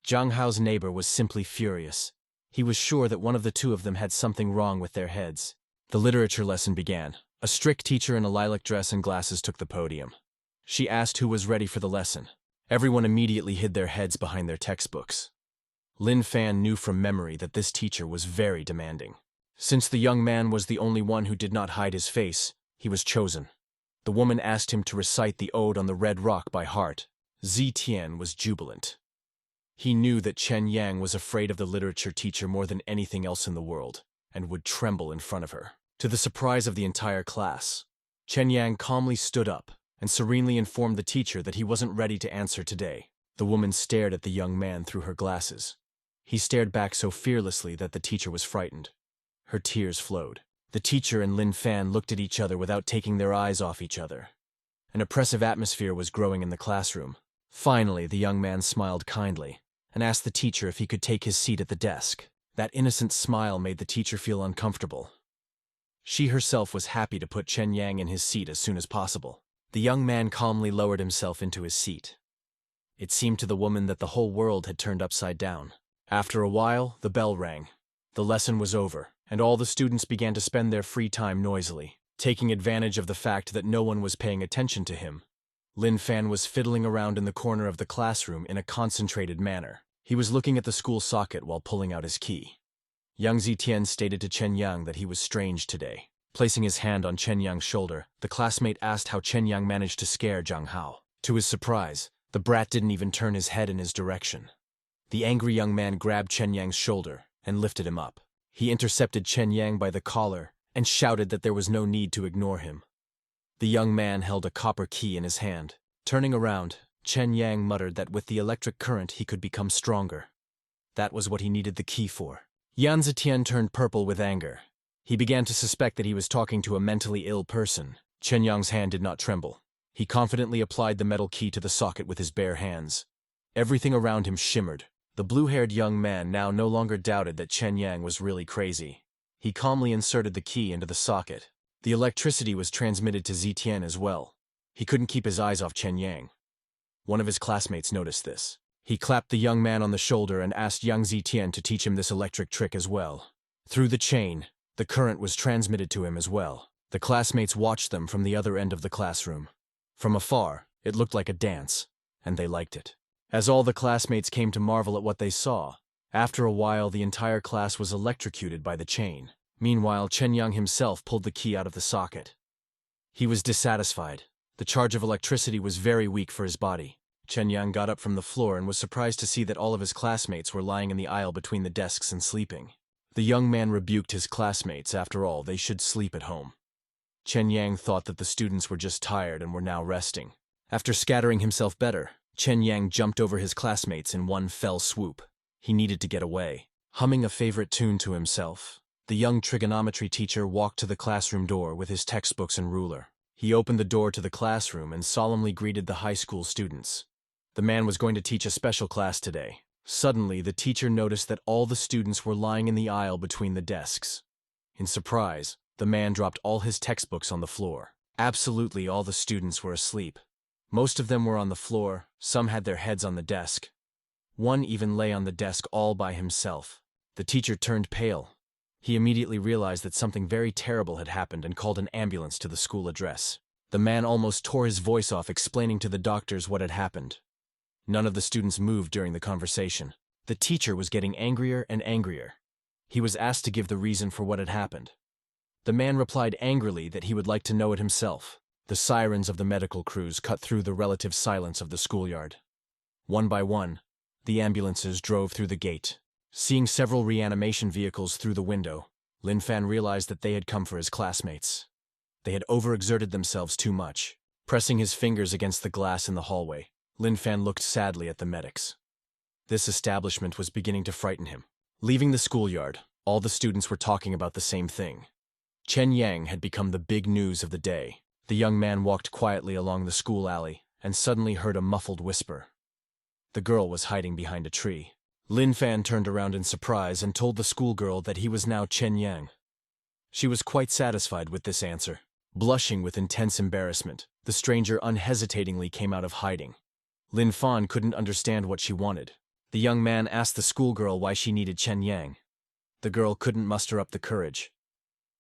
Zhang Hao's neighbor was simply furious. He was sure that one of the two of them had something wrong with their heads. The literature lesson began. A strict teacher in a lilac dress and glasses took the podium. She asked who was ready for the lesson. Everyone immediately hid their heads behind their textbooks. Lin Fan knew from memory that this teacher was very demanding. Since the young man was the only one who did not hide his face, he was chosen. The woman asked him to recite the Ode on the Red Rock by heart. Zetian was jubilant. He knew that Chen Yang was afraid of the literature teacher more than anything else in the world, and would tremble in front of her. To the surprise of the entire class, Chen Yang calmly stood up and serenely informed the teacher that he wasn't ready to answer today. The woman stared at the young man through her glasses. He stared back so fearlessly that the teacher was frightened. Her tears flowed. The teacher and Lin Fan looked at each other without taking their eyes off each other. An oppressive atmosphere was growing in the classroom. Finally, the young man smiled kindly and asked the teacher if he could take his seat at the desk. That innocent smile made the teacher feel uncomfortable. She herself was happy to put Chen Yang in his seat as soon as possible. The young man calmly lowered himself into his seat. It seemed to the woman that the whole world had turned upside down. After a while, the bell rang. The lesson was over, and all the students began to spend their free time noisily. Taking advantage of the fact that no one was paying attention to him, Lin Fan was fiddling around in the corner of the classroom in a concentrated manner. He was looking at the school socket while pulling out his key. Yang Zetian stated to Chen Yang that he was strange today. Placing his hand on Chen Yang's shoulder, the classmate asked how Chen Yang managed to scare Zhang Hao. To his surprise, the brat didn't even turn his head in his direction. The angry young man grabbed Chen Yang's shoulder and lifted him up. He intercepted Chen Yang by the collar and shouted that there was no need to ignore him. The young man held a copper key in his hand. Turning around, Chen Yang muttered that with the electric current he could become stronger. That was what he needed the key for. Yan Zetian turned purple with anger. He began to suspect that he was talking to a mentally ill person. Chen Yang's hand did not tremble. He confidently applied the metal key to the socket with his bare hands. Everything around him shimmered. The blue-haired young man now no longer doubted that Chen Yang was really crazy. He calmly inserted the key into the socket. The electricity was transmitted to Zetian as well. He couldn't keep his eyes off Chen Yang. One of his classmates noticed this. He clapped the young man on the shoulder and asked Yang Zetian to teach him this electric trick as well. Through the chain, the current was transmitted to him as well. The classmates watched them from the other end of the classroom. From afar, it looked like a dance, and they liked it. As all the classmates came to marvel at what they saw, after a while the entire class was electrocuted by the chain. Meanwhile, Chen Yang himself pulled the key out of the socket. He was dissatisfied. The charge of electricity was very weak for his body. Chen Yang got up from the floor and was surprised to see that all of his classmates were lying in the aisle between the desks and sleeping. The young man rebuked his classmates. After all, they should sleep at home. Chen Yang thought that the students were just tired and were now resting. After scattering himself better, Chen Yang jumped over his classmates in one fell swoop. He needed to get away. Humming a favorite tune to himself, the young trigonometry teacher walked to the classroom door with his textbooks and ruler. He opened the door to the classroom and solemnly greeted the high school students. The man was going to teach a special class today. Suddenly, the teacher noticed that all the students were lying in the aisle between the desks. In surprise, the man dropped all his textbooks on the floor. Absolutely all the students were asleep. Most of them were on the floor, some had their heads on the desk. One even lay on the desk all by himself. The teacher turned pale. He immediately realized that something very terrible had happened and called an ambulance to the school address. The man almost tore his voice off explaining to the doctors what had happened. None of the students moved during the conversation. The teacher was getting angrier and angrier. He was asked to give the reason for what had happened. The man replied angrily that he would like to know it himself. The sirens of the medical crews cut through the relative silence of the schoolyard. One by one, the ambulances drove through the gate. Seeing several reanimation vehicles through the window, Lin Fan realized that they had come for his classmates. They had overexerted themselves too much. Pressing his fingers against the glass in the hallway, Lin Fan looked sadly at the medics. This establishment was beginning to frighten him. Leaving the schoolyard, all the students were talking about the same thing. Chen Yang had become the big news of the day. The young man walked quietly along the school alley and suddenly heard a muffled whisper. The girl was hiding behind a tree. Lin Fan turned around in surprise and told the schoolgirl that he was now Chen Yang. She was quite satisfied with this answer. Blushing with intense embarrassment, the stranger unhesitatingly came out of hiding. Lin Fan couldn't understand what she wanted. The young man asked the schoolgirl why she needed Chen Yang. The girl couldn't muster up the courage.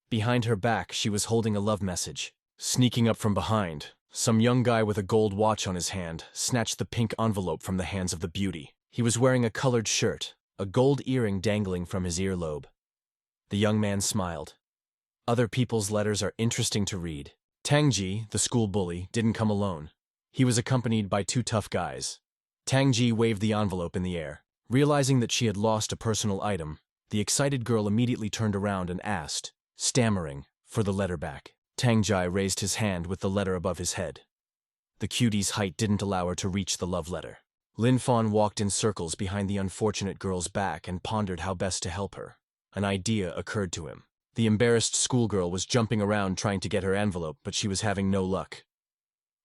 Behind her back, she was holding a love message. Sneaking up from behind, some young guy with a gold watch on his hand snatched the pink envelope from the hands of the beauty. He was wearing a colored shirt, a gold earring dangling from his earlobe. The young man smiled. Other people's letters are interesting to read. Tangji, the school bully, didn't come alone. He was accompanied by two tough guys. Tangji waved the envelope in the air. Realizing that she had lost a personal item, the excited girl immediately turned around and asked, stammering, for the letter back. Tangji raised his hand with the letter above his head. The cutie's height didn't allow her to reach the love letter. Lin Fan walked in circles behind the unfortunate girl's back and pondered how best to help her. An idea occurred to him. The embarrassed schoolgirl was jumping around trying to get her envelope, but she was having no luck.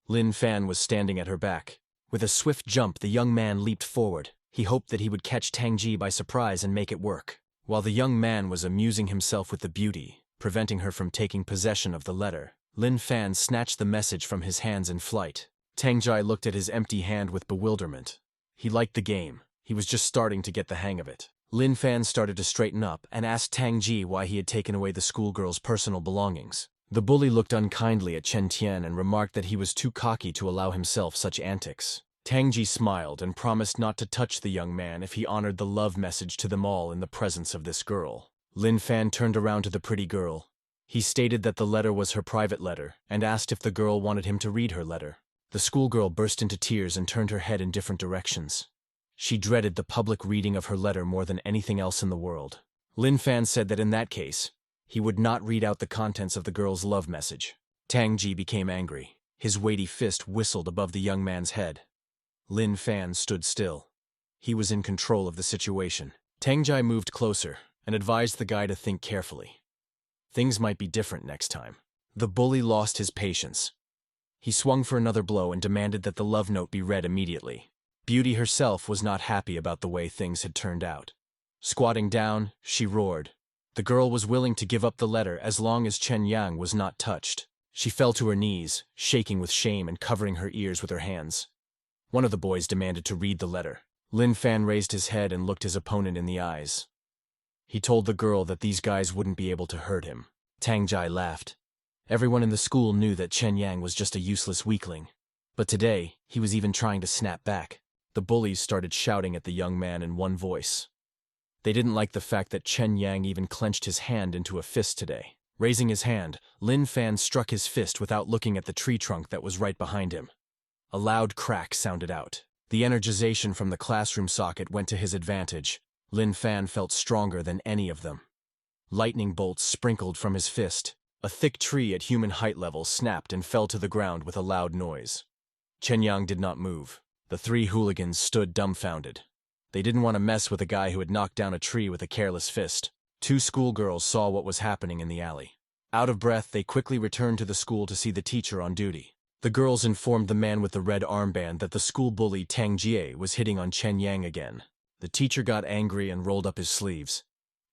Lin Fan was standing at her back. With a swift jump, the young man leaped forward. He hoped that he would catch Tangji by surprise and make it work. While the young man was amusing himself with the beauty, preventing her from taking possession of the letter, Lin Fan snatched the message from his hands in flight. Tangji looked at his empty hand with bewilderment. He liked the game. He was just starting to get the hang of it. Lin Fan started to straighten up and asked Tangji why he had taken away the schoolgirl's personal belongings. The bully looked unkindly at Chen Tian and remarked that he was too cocky to allow himself such antics. Tangji smiled and promised not to touch the young man if he honored the love message to them all in the presence of this girl. Lin Fan turned around to the pretty girl. He stated that the letter was her private letter and asked if the girl wanted him to read her letter. The schoolgirl burst into tears and turned her head in different directions. She dreaded the public reading of her letter more than anything else in the world. Lin Fan said that in that case, he would not read out the contents of the girl's love message. Tangji became angry. His weighty fist whistled above the young man's head. Lin Fan stood still. He was in control of the situation. Tangji moved closer and advised the guy to think carefully. Things might be different next time. The bully lost his patience. He swung for another blow and demanded that the love note be read immediately. Beauty herself was not happy about the way things had turned out. Squatting down, she roared. The girl was willing to give up the letter as long as Chen Yang was not touched. She fell to her knees, shaking with shame and covering her ears with her hands. One of the boys demanded to read the letter. Lin Fan raised his head and looked his opponent in the eyes. He told the girl that these guys wouldn't be able to hurt him. Tangji laughed. Everyone in the school knew that Chen Yang was just a useless weakling. But today, he was even trying to snap back. The bullies started shouting at the young man in one voice. They didn't like the fact that Chen Yang even clenched his hand into a fist today. Raising his hand, Lin Fan struck his fist without looking at the tree trunk that was right behind him. A loud crack sounded out. The energization from the classroom socket went to his advantage. Lin Fan felt stronger than any of them. Lightning bolts sprinkled from his fist. A thick tree at human height level snapped and fell to the ground with a loud noise. Chen Yang did not move. The three hooligans stood dumbfounded. They didn't want to mess with a guy who had knocked down a tree with a careless fist. Two schoolgirls saw what was happening in the alley. Out of breath, they quickly returned to the school to see the teacher on duty. The girls informed the man with the red armband that the school bully Tang Jie was hitting on Chen Yang again. The teacher got angry and rolled up his sleeves.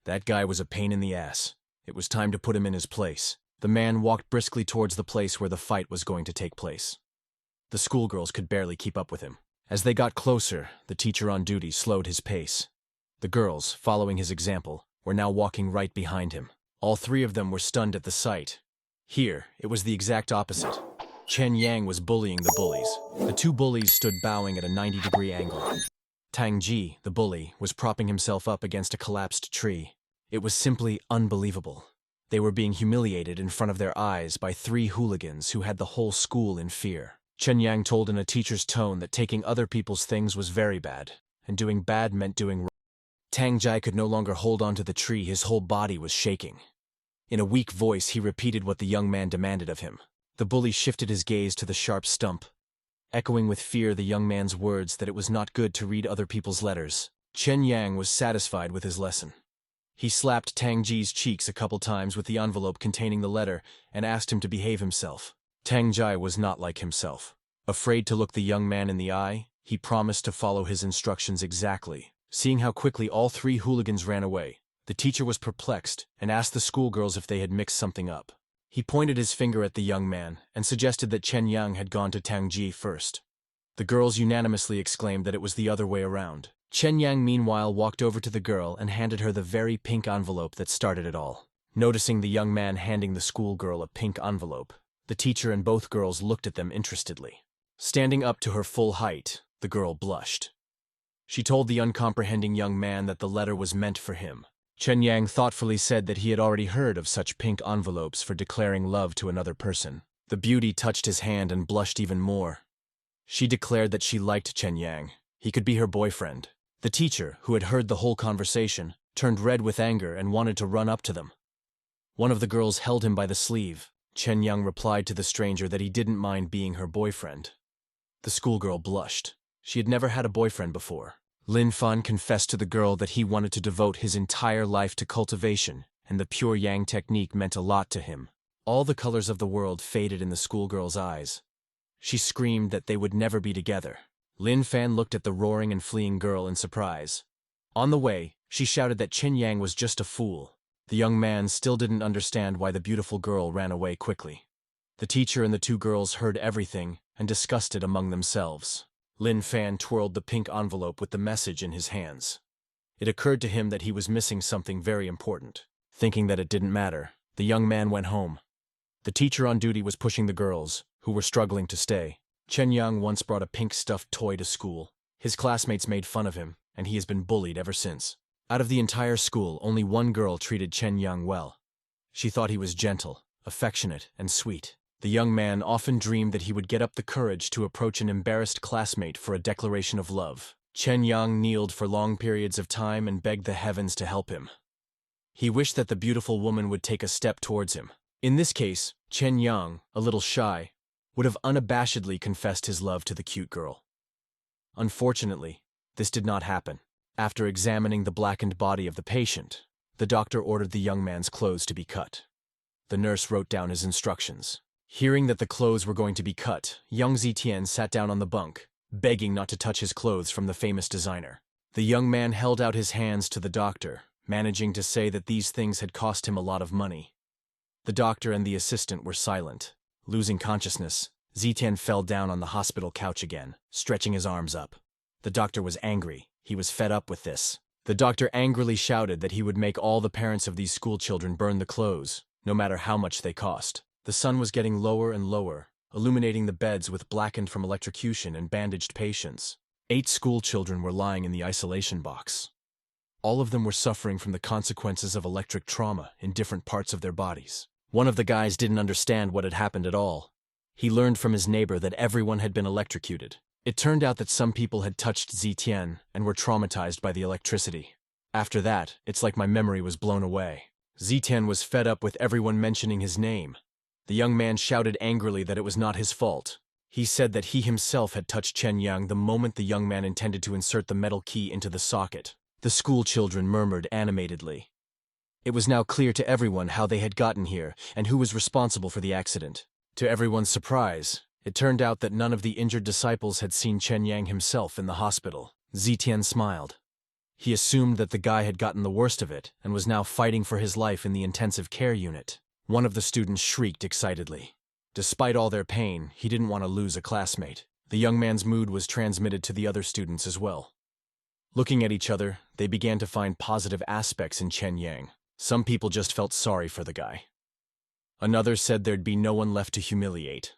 That guy was a pain in the ass. It was time to put him in his place. The man walked briskly towards the place where the fight was going to take place. The schoolgirls could barely keep up with him. As they got closer, the teacher on duty slowed his pace. The girls, following his example, were now walking right behind him. All three of them were stunned at the sight. Here, it was the exact opposite. Chen Yang was bullying the bullies. The two bullies stood bowing at a 90-degree angle. Tang Ji, the bully, was propping himself up against a collapsed tree. It was simply unbelievable. They were being humiliated in front of their eyes by 3 hooligans who had the whole school in fear. Chen Yang told in a teacher's tone that taking other people's things was very bad, and doing bad meant doing wrong. Tang Ji could no longer hold onto the tree, his whole body was shaking. In a weak voice, he repeated what the young man demanded of him. The bully shifted his gaze to the sharp stump, echoing with fear the young man's words that it was not good to read other people's letters. Chen Yang was satisfied with his lesson. He slapped Tang Ji's cheeks a couple times with the envelope containing the letter and asked him to behave himself. Tang Ji was not like himself. Afraid to look the young man in the eye, he promised to follow his instructions exactly. Seeing how quickly all 3 hooligans ran away, the teacher was perplexed and asked the schoolgirls if they had mixed something up. He pointed his finger at the young man and suggested that Chen Yang had gone to Tang Ji first. The girls unanimously exclaimed that it was the other way around. Chen Yang meanwhile walked over to the girl and handed her the very pink envelope that started it all. Noticing the young man handing the schoolgirl a pink envelope, the teacher and both girls looked at them interestedly. Standing up to her full height, the girl blushed. She told the uncomprehending young man that the letter was meant for him. Chen Yang thoughtfully said that he had already heard of such pink envelopes for declaring love to another person. The beauty touched his hand and blushed even more. She declared that she liked Chen Yang. He could be her boyfriend. The teacher, who had heard the whole conversation, turned red with anger and wanted to run up to them. One of the girls held him by the sleeve. Chen Yang replied to the stranger that he didn't mind being her boyfriend. The schoolgirl blushed. She had never had a boyfriend before. Lin Fan confessed to the girl that he wanted to devote his entire life to cultivation, and the pure yang technique meant a lot to him. All the colors of the world faded in the schoolgirl's eyes. She screamed that they would never be together. Lin Fan looked at the roaring and fleeing girl in surprise. On the way, she shouted that Chen Yang was just a fool. The young man still didn't understand why the beautiful girl ran away quickly. The teacher and the 2 girls heard everything and discussed it among themselves. Lin Fan twirled the pink envelope with the message in his hands. It occurred to him that he was missing something very important. Thinking that it didn't matter, the young man went home. The teacher on duty was pushing the girls, who were struggling to stay. Chen Yang once brought a pink stuffed toy to school. His classmates made fun of him, and he has been bullied ever since. Out of the entire school, only 1 girl treated Chen Yang well. She thought he was gentle, affectionate, and sweet. The young man often dreamed that he would get up the courage to approach an embarrassed classmate for a declaration of love. Chen Yang kneeled for long periods of time and begged the heavens to help him. He wished that the beautiful woman would take a step towards him. In this case, Chen Yang, a little shy, would have unabashedly confessed his love to the cute girl. Unfortunately, this did not happen. After examining the blackened body of the patient, the doctor ordered the young man's clothes to be cut. The nurse wrote down his instructions. Hearing that the clothes were going to be cut, young Zitian sat down on the bunk, begging not to touch his clothes from the famous designer. The young man held out his hands to the doctor, managing to say that these things had cost him a lot of money. The doctor and the assistant were silent. Losing consciousness, Zitian fell down on the hospital couch again, stretching his arms up. The doctor was angry. He was fed up with this. The doctor angrily shouted that he would make all the parents of these school children burn the clothes, no matter how much they cost. The sun was getting lower and lower, illuminating the beds with blackened from electrocution and bandaged patients. 8 school children were lying in the isolation box. All of them were suffering from the consequences of electric trauma in different parts of their bodies. One of the guys didn't understand what had happened at all. He learned from his neighbor that everyone had been electrocuted. It turned out that some people had touched Zitian and were traumatized by the electricity. After that, it's like my memory was blown away. Zitian was fed up with everyone mentioning his name. The young man shouted angrily that it was not his fault. He said that he himself had touched Chen Yang the moment the young man intended to insert the metal key into the socket. The school children murmured animatedly. It was now clear to everyone how they had gotten here and who was responsible for the accident. To everyone's surprise, it turned out that none of the injured disciples had seen Chen Yang himself in the hospital. Zitian smiled. He assumed that the guy had gotten the worst of it and was now fighting for his life in the intensive care unit. One of the students shrieked excitedly. Despite all their pain, he didn't want to lose a classmate. The young man's mood was transmitted to the other students as well. Looking at each other, they began to find positive aspects in Chen Yang. Some people just felt sorry for the guy. Another said there'd be no one left to humiliate.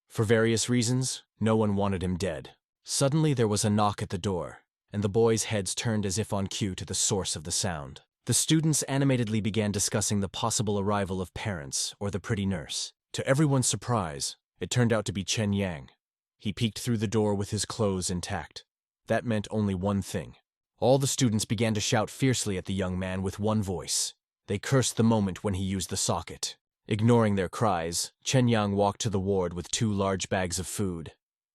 For various reasons, no one wanted him dead. Suddenly there was a knock at the door, and the boys' heads turned as if on cue to the source of the sound. The students animatedly began discussing the possible arrival of parents or the pretty nurse. To everyone's surprise, it turned out to be Chen Yang. He peeked through the door with his clothes intact. That meant only one thing. All the students began to shout fiercely at the young man with one voice. They cursed the moment when he used the socket. Ignoring their cries, Chen Yang walked to the ward with 2 large bags of food.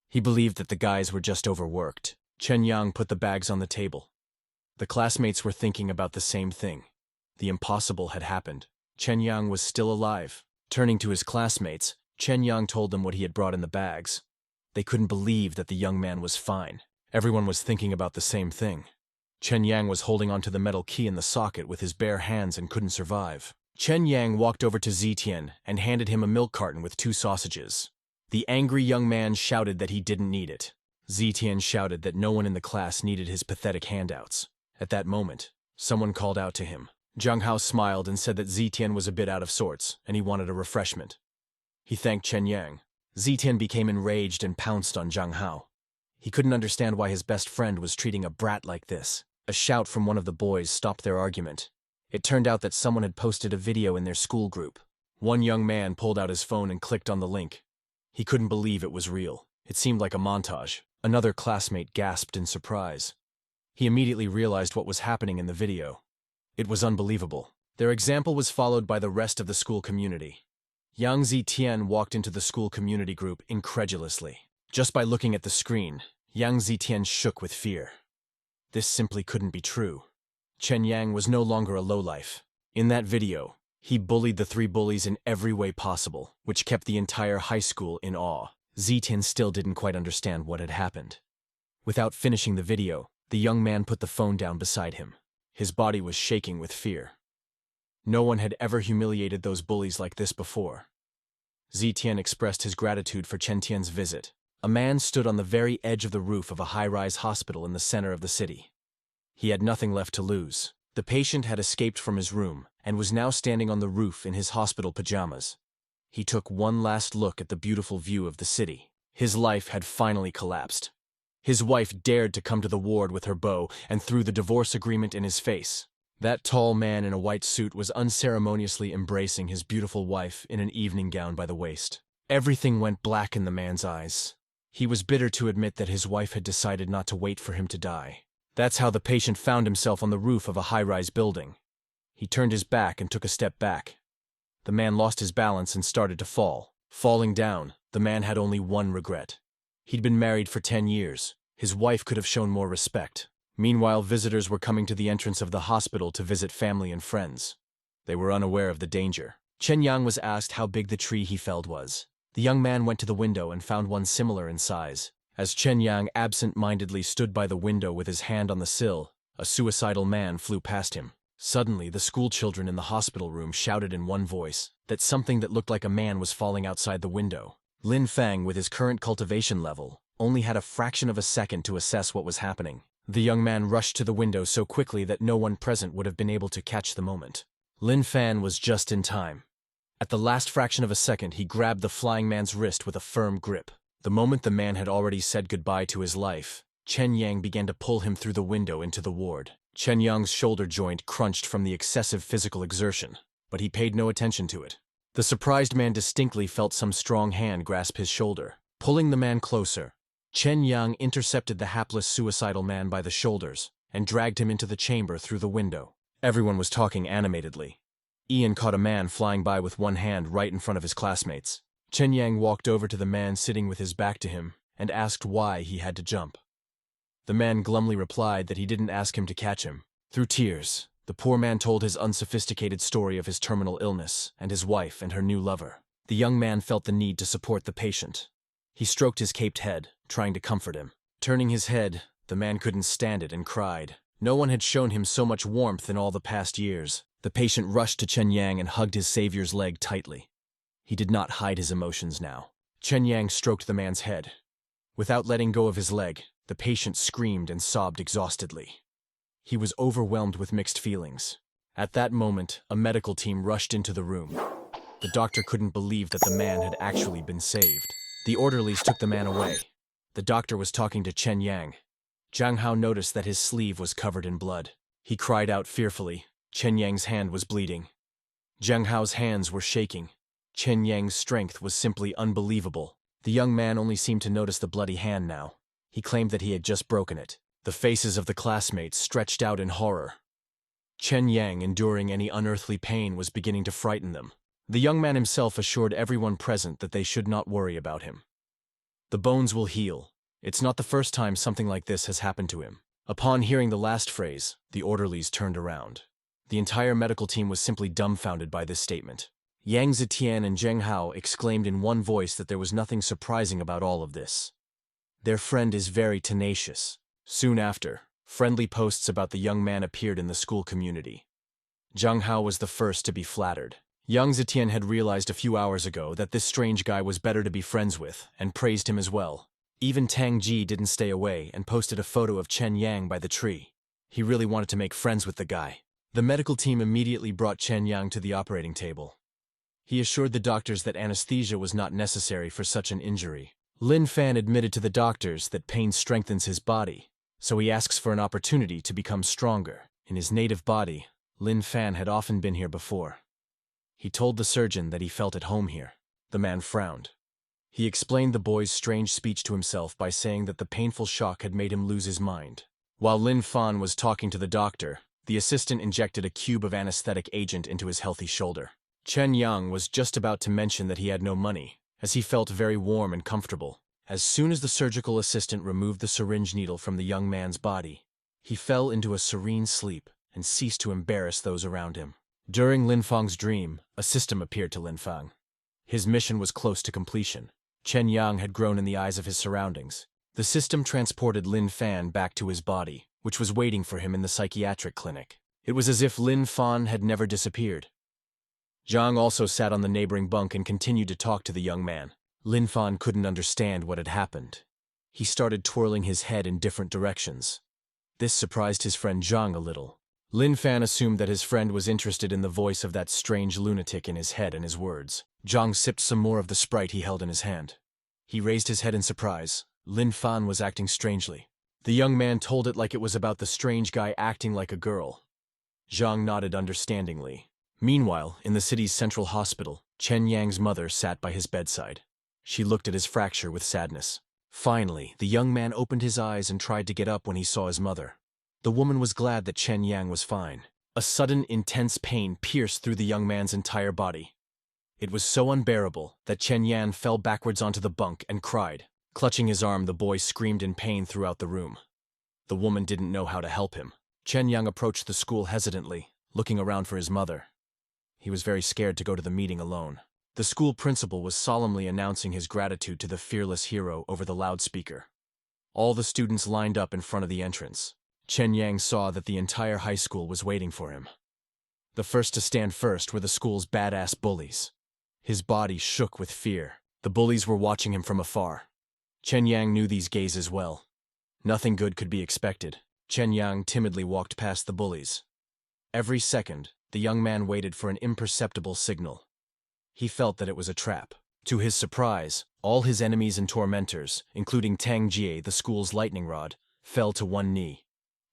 He believed that the guys were just overworked. Chen Yang put the bags on the table. The classmates were thinking about the same thing. The impossible had happened. Chen Yang was still alive. Turning to his classmates, Chen Yang told them what he had brought in the bags. They couldn't believe that the young man was fine. Everyone was thinking about the same thing. Chen Yang was holding onto the metal key in the socket with his bare hands and couldn't survive. Chen Yang walked over to Zitian and handed him a milk carton with 2 sausages. The angry young man shouted that he didn't need it. Zitian shouted that no one in the class needed his pathetic handouts. At that moment, someone called out to him. Zhang Hao smiled and said that Zitian was a bit out of sorts and he wanted a refreshment. He thanked Chen Yang. Zitian became enraged and pounced on Zhang Hao. He couldn't understand why his best friend was treating a brat like this. A shout from one of the boys stopped their argument. It turned out that someone had posted a video in their school group. One young man pulled out his phone and clicked on the link. He couldn't believe it was real. It seemed like a montage. Another classmate gasped in surprise. He immediately realized what was happening in the video. It was unbelievable. Their example was followed by the rest of the school community. Yang Zitian walked into the school community group incredulously. Just by looking at the screen, Yang Zitian shook with fear. This simply couldn't be true. Chen Yang was no longer a lowlife. In that video, he bullied the 3 bullies in every way possible, which kept the entire high school in awe. Zitian still didn't quite understand what had happened. Without finishing the video, the young man put the phone down beside him. His body was shaking with fear. No one had ever humiliated those bullies like this before. Zitian expressed his gratitude for Chen Tian's visit. A man stood on the very edge of the roof of a high-rise hospital in the center of the city. He had nothing left to lose. The patient had escaped from his room and was now standing on the roof in his hospital pajamas. He took one last look at the beautiful view of the city. His life had finally collapsed. His wife dared to come to the ward with her bow and threw the divorce agreement in his face. That tall man in a white suit was unceremoniously embracing his beautiful wife in an evening gown by the waist. Everything went black in the man's eyes. He was bitter to admit that his wife had decided not to wait for him to die. That's how the patient found himself on the roof of a high-rise building. He turned his back and took a step back. The man lost his balance and started to fall. Falling down, the man had only one regret. He'd been married for 10 years. His wife could have shown more respect. Meanwhile, visitors were coming to the entrance of the hospital to visit family and friends. They were unaware of the danger. Chen Yang was asked how big the tree he felled was. The young man went to the window and found one similar in size. As Chen Yang absent-mindedly stood by the window with his hand on the sill, a suicidal man flew past him. Suddenly, the school children in the hospital room shouted in one voice that something that looked like a man was falling outside the window. Lin Fang, with his current cultivation level, only had a fraction of a second to assess what was happening. The young man rushed to the window so quickly that no one present would have been able to catch the moment. Lin Fan was just in time. At the last fraction of a second, he grabbed the flying man's wrist with a firm grip. The moment the man had already said goodbye to his life, Chen Yang began to pull him through the window into the ward. Chen Yang's shoulder joint crunched from the excessive physical exertion, but he paid no attention to it. The surprised man distinctly felt some strong hand grasp his shoulder. Pulling the man closer, Chen Yang intercepted the hapless suicidal man by the shoulders and dragged him into the chamber through the window. Everyone was talking animatedly. Ian caught a man flying by with one hand right in front of his classmates. Chen Yang walked over to the man sitting with his back to him and asked why he had to jump. The man glumly replied that he didn't ask him to catch him. Through tears, the poor man told his unsophisticated story of his terminal illness and his wife and her new lover. The young man felt the need to support the patient. He stroked his caped head, trying to comfort him. Turning his head, the man couldn't stand it and cried. No one had shown him so much warmth in all the past years. The patient rushed to Chen Yang and hugged his savior's leg tightly. He did not hide his emotions now. Chen Yang stroked the man's head. Without letting go of his leg, the patient screamed and sobbed exhaustedly. He was overwhelmed with mixed feelings. At that moment, a medical team rushed into the room. The doctor couldn't believe that the man had actually been saved. The orderlies took the man away. The doctor was talking to Chen Yang. Zhang Hao noticed that his sleeve was covered in blood. He cried out fearfully. Chen Yang's hand was bleeding. Zhang Hao's hands were shaking. Chen Yang's strength was simply unbelievable. The young man only seemed to notice the bloody hand now. He claimed that he had just broken it. The faces of the classmates stretched out in horror. Chen Yang, enduring any unearthly pain, was beginning to frighten them. The young man himself assured everyone present that they should not worry about him. The bones will heal. It's not the first time something like this has happened to him. Upon hearing the last phrase, the orderlies turned around. The entire medical team was simply dumbfounded by this statement. Yang Zetian and Zheng Hao exclaimed in one voice that there was nothing surprising about all of this. Their friend is very tenacious. Soon after, friendly posts about the young man appeared in the school community. Zheng Hao was the first to be flattered. Yang Zetian had realized a few hours ago that this strange guy was better to be friends with, and praised him as well. Even Tang Ji didn't stay away and posted a photo of Chen Yang by the tree. He really wanted to make friends with the guy. The medical team immediately brought Chen Yang to the operating table. He assured the doctors that anesthesia was not necessary for such an injury. Lin Fan admitted to the doctors that pain strengthens his body, so he asks for an opportunity to become stronger. In his native body, Lin Fan had often been here before. He told the surgeon that he felt at home here. The man frowned. He explained the boy's strange speech to himself by saying that the painful shock had made him lose his mind. While Lin Fan was talking to the doctor, the assistant injected a cube of anesthetic agent into his healthy shoulder. Chen Yang was just about to mention that he had no money, as he felt very warm and comfortable. As soon as the surgical assistant removed the syringe needle from the young man's body, he fell into a serene sleep and ceased to embarrass those around him. During Lin Fang's dream, a system appeared to Lin Fang. His mission was close to completion. Chen Yang had grown in the eyes of his surroundings. The system transported Lin Fan back to his body, which was waiting for him in the psychiatric clinic. It was as if Lin Fan had never disappeared. Zhang also sat on the neighboring bunk and continued to talk to the young man. Lin Fan couldn't understand what had happened. He started twirling his head in different directions. This surprised his friend Zhang a little. Lin Fan assumed that his friend was interested in the voice of that strange lunatic in his head and his words. Zhang sipped some more of the Sprite he held in his hand. He raised his head in surprise. Lin Fan was acting strangely. The young man told it like it was about the strange guy acting like a girl. Zhang nodded understandingly. Meanwhile, in the city's central hospital, Chen Yang's mother sat by his bedside. She looked at his fracture with sadness. Finally, the young man opened his eyes and tried to get up when he saw his mother. The woman was glad that Chen Yang was fine. A sudden, intense pain pierced through the young man's entire body. It was so unbearable that Chen Yan fell backwards onto the bunk and cried. Clutching his arm, the boy screamed in pain throughout the room. The woman didn't know how to help him. Chen Yang approached the school hesitantly, looking around for his mother. He was very scared to go to the meeting alone. The school principal was solemnly announcing his gratitude to the fearless hero over the loudspeaker. All the students lined up in front of the entrance. Chen Yang saw that the entire high school was waiting for him. The first to stand first were the school's badass bullies. His body shook with fear. The bullies were watching him from afar. Chen Yang knew these gazes well. Nothing good could be expected. Chen Yang timidly walked past the bullies. Every second, the young man waited for an imperceptible signal. He felt that it was a trap. To his surprise, all his enemies and tormentors, including Tang Jie, the school's lightning rod, fell to one knee.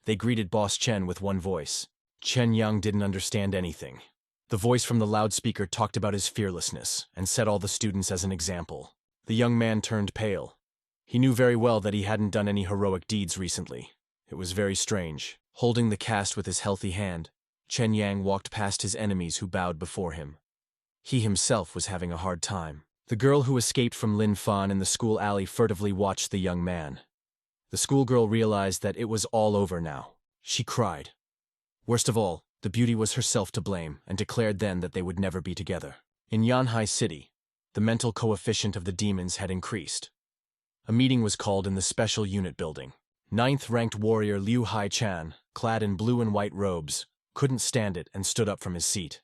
They greeted Boss Chen with one voice. Chen Yang didn't understand anything. The voice from the loudspeaker talked about his fearlessness and set all the students as an example. The young man turned pale. He knew very well that he hadn't done any heroic deeds recently. It was very strange. Holding the cast with his healthy hand, Chen Yang walked past his enemies who bowed before him. He himself was having a hard time. The girl who escaped from Lin Fan in the school alley furtively watched the young man. The schoolgirl realized that it was all over now. She cried. Worst of all, the beauty was herself to blame and declared then that they would never be together. In Yanhai City, the mental coefficient of the demons had increased. A meeting was called in the special unit building. 9th-ranked warrior Liu Hai-chan, clad in blue and white robes, couldn't stand it and stood up from his seat.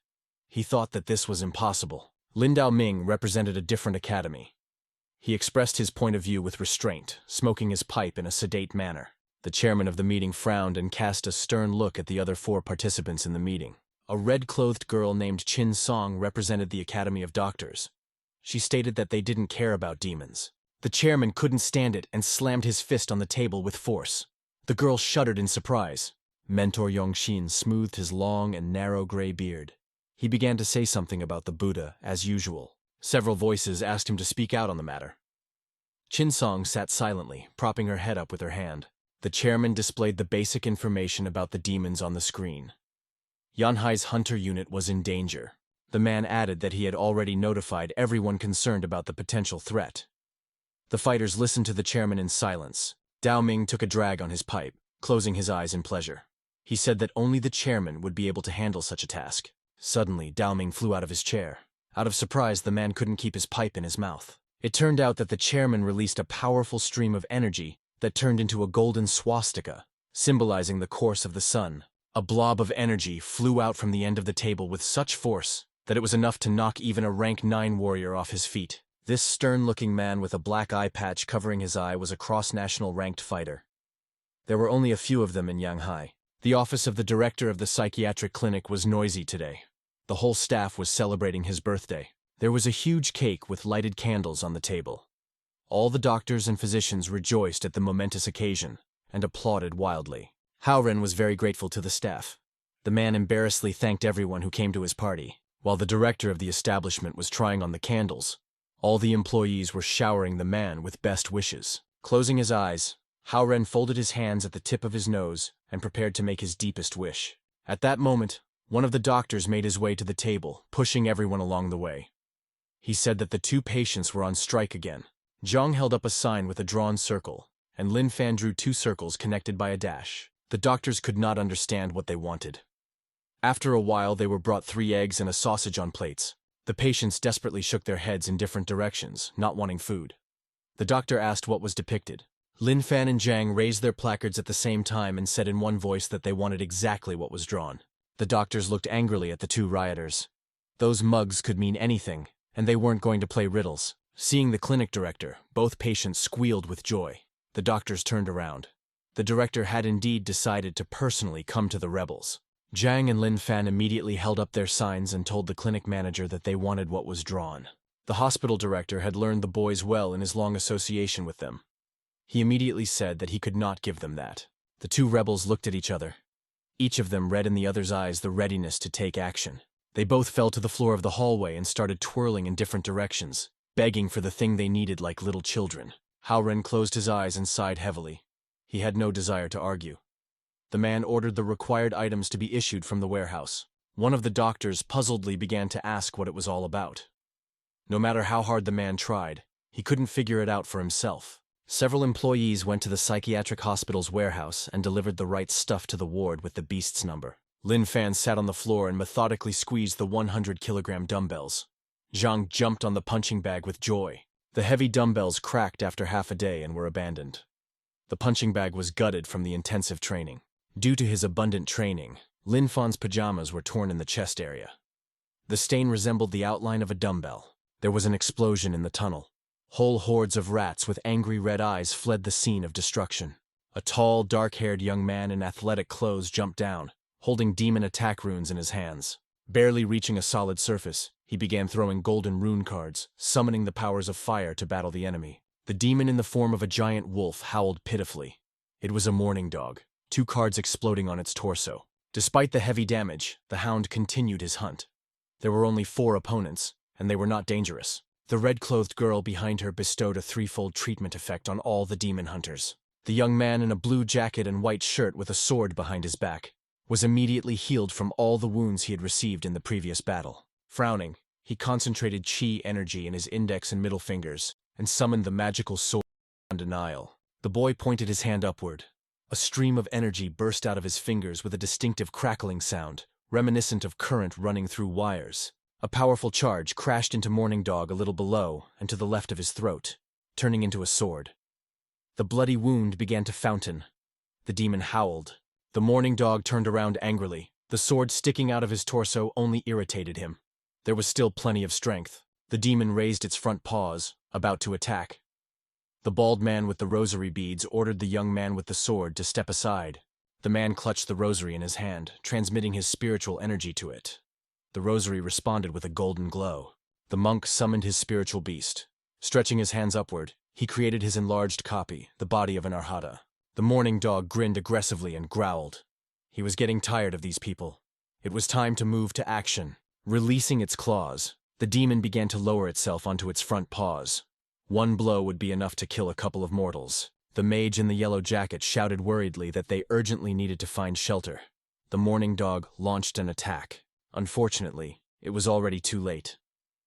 He thought that this was impossible. Lin Dao-ming represented a different academy. He expressed his point of view with restraint, smoking his pipe in a sedate manner. The chairman of the meeting frowned and cast a stern look at the other 4 participants in the meeting. A red-clothed girl named Qin Song represented the Academy of Doctors. She stated that they didn't care about demons. The chairman couldn't stand it and slammed his fist on the table with force. The girl shuddered in surprise. Mentor Yongshin smoothed his long and narrow gray beard. He began to say something about the Buddha, as usual. Several voices asked him to speak out on the matter. Chinsong sat silently, propping her head up with her hand. The chairman displayed the basic information about the demons on the screen. Yanhai's hunter unit was in danger. The man added that he had already notified everyone concerned about the potential threat. The fighters listened to the chairman in silence. Dao Ming took a drag on his pipe, closing his eyes in pleasure. He said that only the chairman would be able to handle such a task. Suddenly, Dao Ming flew out of his chair. Out of surprise, the man couldn't keep his pipe in his mouth. It turned out that the chairman released a powerful stream of energy that turned into a golden swastika, symbolizing the course of the sun. A blob of energy flew out from the end of the table with such force that it was enough to knock even a rank 9 warrior off his feet. This stern-looking man with a black eye patch covering his eye was a cross-national ranked fighter. There were only a few of them in Yanghai. The office of the director of the psychiatric clinic was noisy today. The whole staff was celebrating his birthday. There was a huge cake with lighted candles on the table. All the doctors and physicians rejoiced at the momentous occasion and applauded wildly. Haoren was very grateful to the staff. The man embarrassedly thanked everyone who came to his party. While the director of the establishment was trying on the candles, all the employees were showering the man with best wishes. Closing his eyes, Haoren folded his hands at the tip of his nose and prepared to make his deepest wish. At that moment, one of the doctors made his way to the table, pushing everyone along the way. He said that the 2 patients were on strike again. Zhang held up a sign with a drawn circle, and Lin Fan drew 2 circles connected by a dash. The doctors could not understand what they wanted. After a while, they were brought 3 eggs and a sausage on plates. The patients desperately shook their heads in different directions, not wanting food. The doctor asked what was depicted. Lin Fan and Zhang raised their placards at the same time and said in one voice that they wanted exactly what was drawn. The doctors looked angrily at the 2 rioters. Those mugs could mean anything, and they weren't going to play riddles. Seeing the clinic director, both patients squealed with joy. The doctors turned around. The director had indeed decided to personally come to the rebels. Zhang and Lin Fan immediately held up their signs and told the clinic manager that they wanted what was drawn. The hospital director had learned the boys well in his long association with them. He immediately said that he could not give them that. The 2 rebels looked at each other. Each of them read in the other's eyes the readiness to take action. They both fell to the floor of the hallway and started twirling in different directions, begging for the thing they needed like little children. Haoren closed his eyes and sighed heavily. He had no desire to argue. The man ordered the required items to be issued from the warehouse. One of the doctors puzzledly began to ask what it was all about. No matter how hard the man tried, he couldn't figure it out for himself. Several employees went to the psychiatric hospital's warehouse and delivered the right stuff to the ward with the beast's number. Lin Fan sat on the floor and methodically squeezed the 100-kilogram dumbbells. Zhang jumped on the punching bag with joy. The heavy dumbbells cracked after half a day and were abandoned. The punching bag was gutted from the intensive training. Due to his abundant training, Lin Fan's pajamas were torn in the chest area. The stain resembled the outline of a dumbbell. There was an explosion in the tunnel. Whole hordes of rats with angry red eyes fled the scene of destruction. A tall, dark-haired young man in athletic clothes jumped down, holding demon attack runes in his hands. Barely reaching a solid surface, he began throwing golden rune cards, summoning the powers of fire to battle the enemy. The demon in the form of a giant wolf howled pitifully. It was a mourning dog, 2 cards exploding on its torso. Despite the heavy damage, the hound continued his hunt. There were only 4 opponents, and they were not dangerous. The red-clothed girl behind her bestowed a 3-fold treatment effect on all the demon hunters. The young man in a blue jacket and white shirt with a sword behind his back was immediately healed from all the wounds he had received in the previous battle. Frowning, he concentrated chi energy in his index and middle fingers and summoned the magical sword beyond denial. The boy pointed his hand upward. A stream of energy burst out of his fingers with a distinctive crackling sound, reminiscent of current running through wires. A powerful charge crashed into Morning Dog a little below and to the left of his throat, turning into a sword. The bloody wound began to fountain. The demon howled. The Morning Dog turned around angrily. The sword sticking out of his torso only irritated him. There was still plenty of strength. The demon raised its front paws, about to attack. The bald man with the rosary beads ordered the young man with the sword to step aside. The man clutched the rosary in his hand, transmitting his spiritual energy to it. The rosary responded with a golden glow. The monk summoned his spiritual beast. Stretching his hands upward, he created his enlarged copy, the body of an arhata. The mourning dog grinned aggressively and growled. He was getting tired of these people. It was time to move to action. Releasing its claws, the demon began to lower itself onto its front paws. One blow would be enough to kill a couple of mortals. The mage in the yellow jacket shouted worriedly that they urgently needed to find shelter. The mourning dog launched an attack. Unfortunately, it was already too late.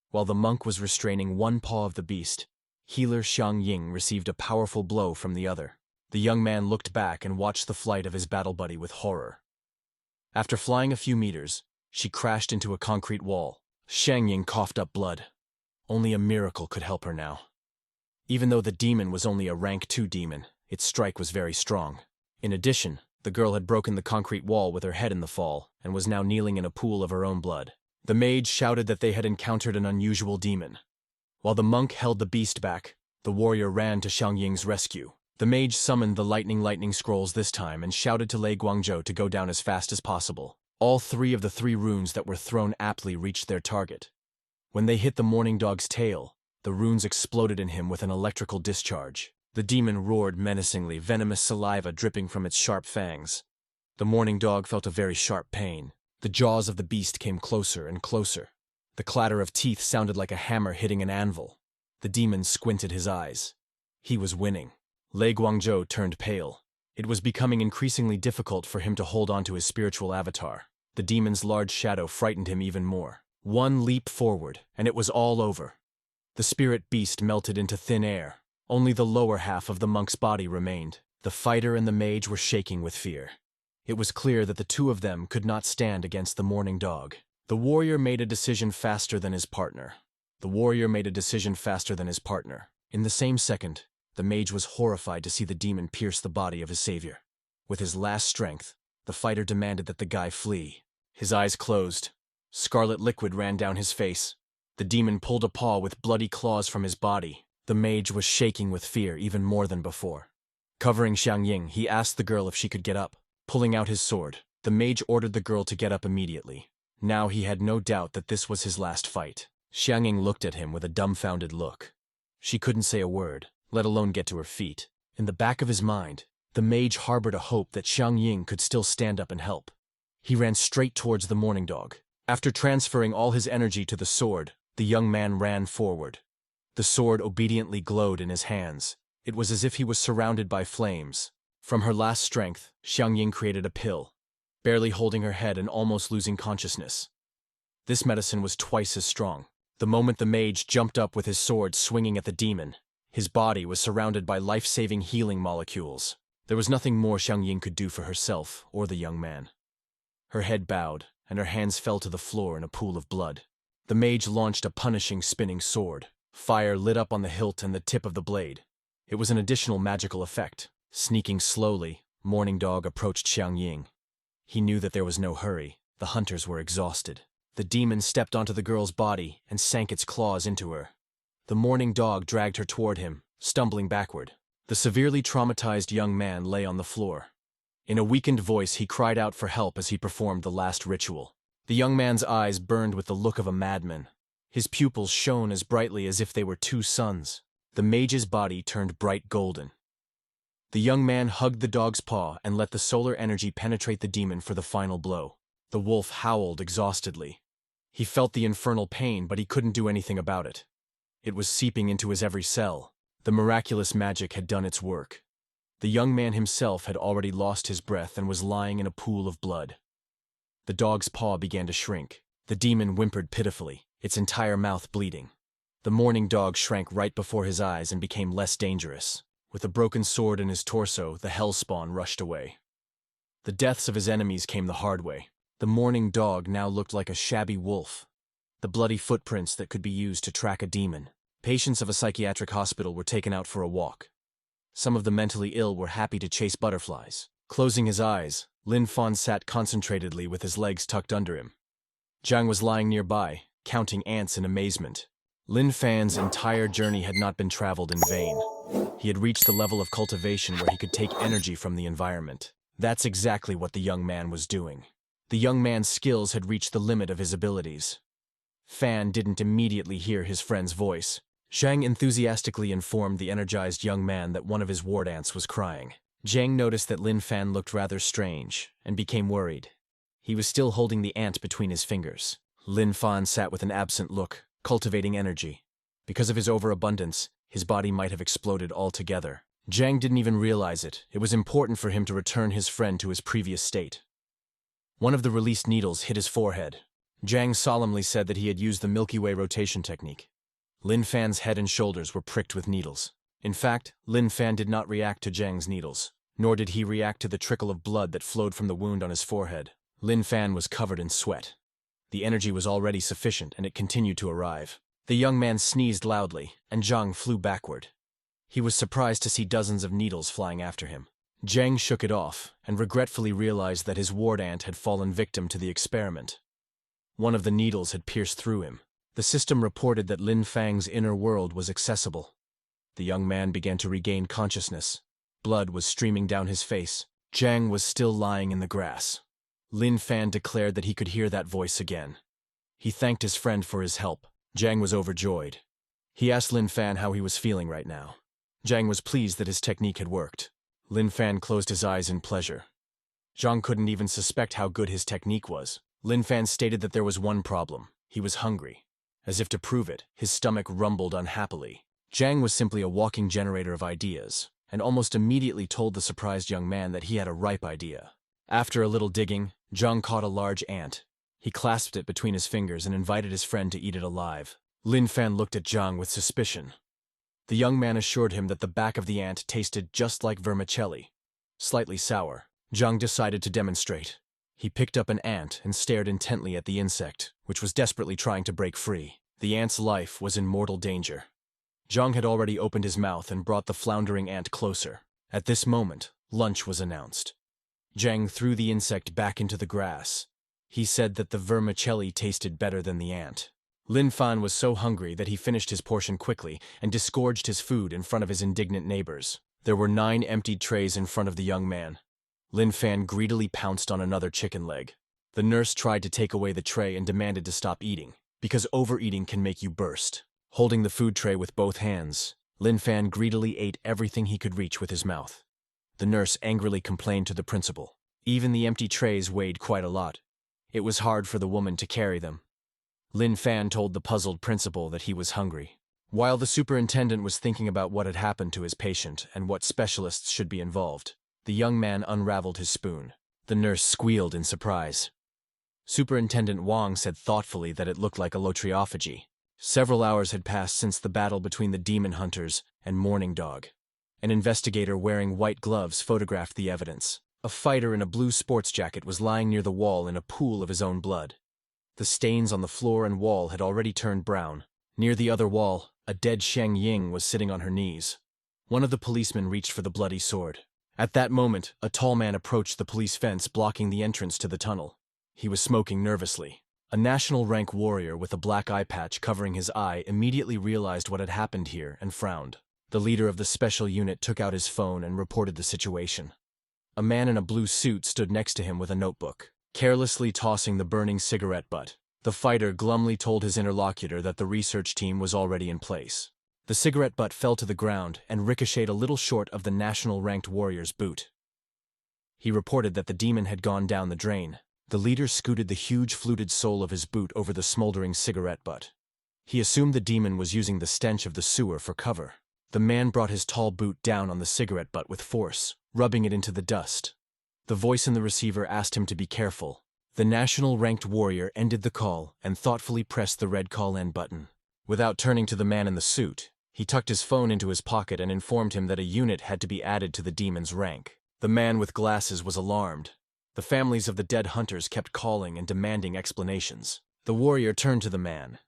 While the monk was restraining one paw of the beast, healer Xiang Ying received a powerful blow from the other. The young man looked back and watched the flight of his battle buddy with horror. After flying a few meters, she crashed into a concrete wall. Xiang Ying coughed up blood. Only a miracle could help her now. Even though the demon was only a rank 2 demon, its strike was very strong. In addition, the girl had broken the concrete wall with her head in the fall and was now kneeling in a pool of her own blood. The mage shouted that they had encountered an unusual demon. While the monk held the beast back, the warrior ran to Xiang Ying's rescue. The mage summoned the lightning scrolls this time and shouted to Lei Guangzhou to go down as fast as possible. All 3 of the 3 runes that were thrown aptly reached their target. When they hit the mourning dog's tail, the runes exploded in him with an electrical discharge. The demon roared menacingly, venomous saliva dripping from its sharp fangs. The mourning dog felt a very sharp pain. The jaws of the beast came closer and closer. The clatter of teeth sounded like a hammer hitting an anvil. The demon squinted his eyes. He was winning. Lei Guangzhou turned pale. It was becoming increasingly difficult for him to hold on to his spiritual avatar. The demon's large shadow frightened him even more. One leap forward, and it was all over. The spirit beast melted into thin air. Only the lower half of the monk's body remained. The fighter and the mage were shaking with fear. It was clear that the 2 of them could not stand against the mourning dog. The warrior made a decision faster than his partner. In the same second, the mage was horrified to see the demon pierce the body of his savior. With his last strength, the fighter demanded that the guy flee. His eyes closed. Scarlet liquid ran down his face. The demon pulled a paw with bloody claws from his body. The mage was shaking with fear even more than before. Covering Xiang Ying, he asked the girl if she could get up. Pulling out his sword, the mage ordered the girl to get up immediately. Now he had no doubt that this was his last fight. Xiang Ying looked at him with a dumbfounded look. She couldn't say a word, let alone get to her feet. In the back of his mind, the mage harbored a hope that Xiang Ying could still stand up and help. He ran straight towards the mourning dog. After transferring all his energy to the sword, the young man ran forward. The sword obediently glowed in his hands. It was as if he was surrounded by flames. From her last strength, Xiang Ying created a pill, barely holding her head and almost losing consciousness. This medicine was twice as strong. The moment the mage jumped up with his sword swinging at the demon, his body was surrounded by life-saving healing molecules. There was nothing more Xiang Ying could do for herself or the young man. Her head bowed, and her hands fell to the floor in a pool of blood. The mage launched a punishing spinning sword. Fire lit up on the hilt and the tip of the blade. It was an additional magical effect. Sneaking slowly, mourning dog approached Xiang Ying. He knew that there was no hurry. The hunters were exhausted. The demon stepped onto the girl's body and sank its claws into her. The mourning dog dragged her toward him, stumbling backward. The severely traumatized young man lay on the floor. In a weakened voice, he cried out for help as he performed the last ritual. The young man's eyes burned with the look of a madman. His pupils shone as brightly as if they were 2 suns. The mage's body turned bright golden. The young man hugged the dog's paw and let the solar energy penetrate the demon for the final blow. The wolf howled exhaustedly. He felt the infernal pain, but he couldn't do anything about it. It was seeping into his every cell. The miraculous magic had done its work. The young man himself had already lost his breath and was lying in a pool of blood. The dog's paw began to shrink. The demon whimpered pitifully, its entire mouth bleeding. The mourning dog shrank right before his eyes and became less dangerous. With a broken sword in his torso, the hellspawn rushed away. The deaths of his enemies came the hard way. The mourning dog now looked like a shabby wolf. The bloody footprints that could be used to track a demon. Patients of a psychiatric hospital were taken out for a walk. Some of the mentally ill were happy to chase butterflies. Closing his eyes, Lin Fan sat concentratedly with his legs tucked under him. Zhang was lying nearby, counting ants in amazement. Lin Fan's entire journey had not been traveled in vain. He had reached the level of cultivation where he could take energy from the environment. That's exactly what the young man was doing. The young man's skills had reached the limit of his abilities. Fan didn't immediately hear his friend's voice. Zhang enthusiastically informed the energized young man that one of his ward ants was crying. Jiang noticed that Lin Fan looked rather strange and became worried. He was still holding the ant between his fingers. Lin Fan sat with an absent look, cultivating energy. Because of his overabundance, his body might have exploded altogether. Jiang didn't even realize it. It was important for him to return his friend to his previous state. One of the released needles hit his forehead. Jiang solemnly said that he had used the Milky Way rotation technique. Lin Fan's head and shoulders were pricked with needles. In fact, Lin Fan did not react to Jiang's needles, nor did he react to the trickle of blood that flowed from the wound on his forehead. Lin Fan was covered in sweat. The energy was already sufficient, and it continued to arrive. The young man sneezed loudly, and Jiang flew backward. He was surprised to see dozens of needles flying after him. Jiang shook it off, and regretfully realized that his ward ant had fallen victim to the experiment. One of the needles had pierced through him. The system reported that Lin Fang's inner world was accessible. The young man began to regain consciousness. Blood was streaming down his face. Jiang was still lying in the grass. Lin Fan declared that he could hear that voice again. He thanked his friend for his help. Jiang was overjoyed. He asked Lin Fan how he was feeling right now. Jiang was pleased that his technique had worked. Lin Fan closed his eyes in pleasure. Jiang couldn't even suspect how good his technique was. Lin Fan stated that there was one problem. He was hungry. As if to prove it, his stomach rumbled unhappily. Jiang was simply a walking generator of ideas, and almost immediately told the surprised young man that he had a ripe idea. After a little digging, Jiang caught a large ant. He clasped it between his fingers and invited his friend to eat it alive. Lin Fan looked at Jiang with suspicion. The young man assured him that the back of the ant tasted just like vermicelli, slightly sour. Jiang decided to demonstrate. He picked up an ant and stared intently at the insect, which was desperately trying to break free. The ant's life was in mortal danger. Jiang had already opened his mouth and brought the floundering ant closer. At this moment, lunch was announced. Jiang threw the insect back into the grass. He said that the vermicelli tasted better than the ant. Lin Fan was so hungry that he finished his portion quickly and disgorged his food in front of his indignant neighbors. There were 9 emptied trays in front of the young man. Lin Fan greedily pounced on another chicken leg. The nurse tried to take away the tray and demanded to stop eating, because overeating can make you burst. Holding the food tray with both hands, Lin Fan greedily ate everything he could reach with his mouth. The nurse angrily complained to the principal. Even the empty trays weighed quite a lot. It was hard for the woman to carry them. Lin Fan told the puzzled principal that he was hungry. While the superintendent was thinking about what had happened to his patient and what specialists should be involved, the young man unraveled his spoon. The nurse squealed in surprise. Superintendent Wang said thoughtfully that it looked like a lotriophagy. Several hours had passed since the battle between the demon hunters and Morning Dog. An investigator wearing white gloves photographed the evidence. A fighter in a blue sports jacket was lying near the wall in a pool of his own blood. The stains on the floor and wall had already turned brown. Near the other wall, a dead Sheng Ying was sitting on her knees. One of the policemen reached for the bloody sword. At that moment, a tall man approached the police fence blocking the entrance to the tunnel. He was smoking nervously. A national rank warrior with a black eye patch covering his eye immediately realized what had happened here and frowned. The leader of the special unit took out his phone and reported the situation. A man in a blue suit stood next to him with a notebook, carelessly tossing the burning cigarette butt. The fighter glumly told his interlocutor that the research team was already in place. The cigarette butt fell to the ground and ricocheted a little short of the national ranked warrior's boot. He reported that the demon had gone down the drain. The leader scooted the huge fluted sole of his boot over the smoldering cigarette butt. He assumed the demon was using the stench of the sewer for cover. The man brought his tall boot down on the cigarette butt with force, rubbing it into the dust. The voice in the receiver asked him to be careful. The national ranked warrior ended the call and thoughtfully pressed the red call end button. Without turning to the man in the suit, he tucked his phone into his pocket and informed him that a unit had to be added to the demon's rank. The man with glasses was alarmed. The families of the dead hunters kept calling and demanding explanations. The warrior turned to the man.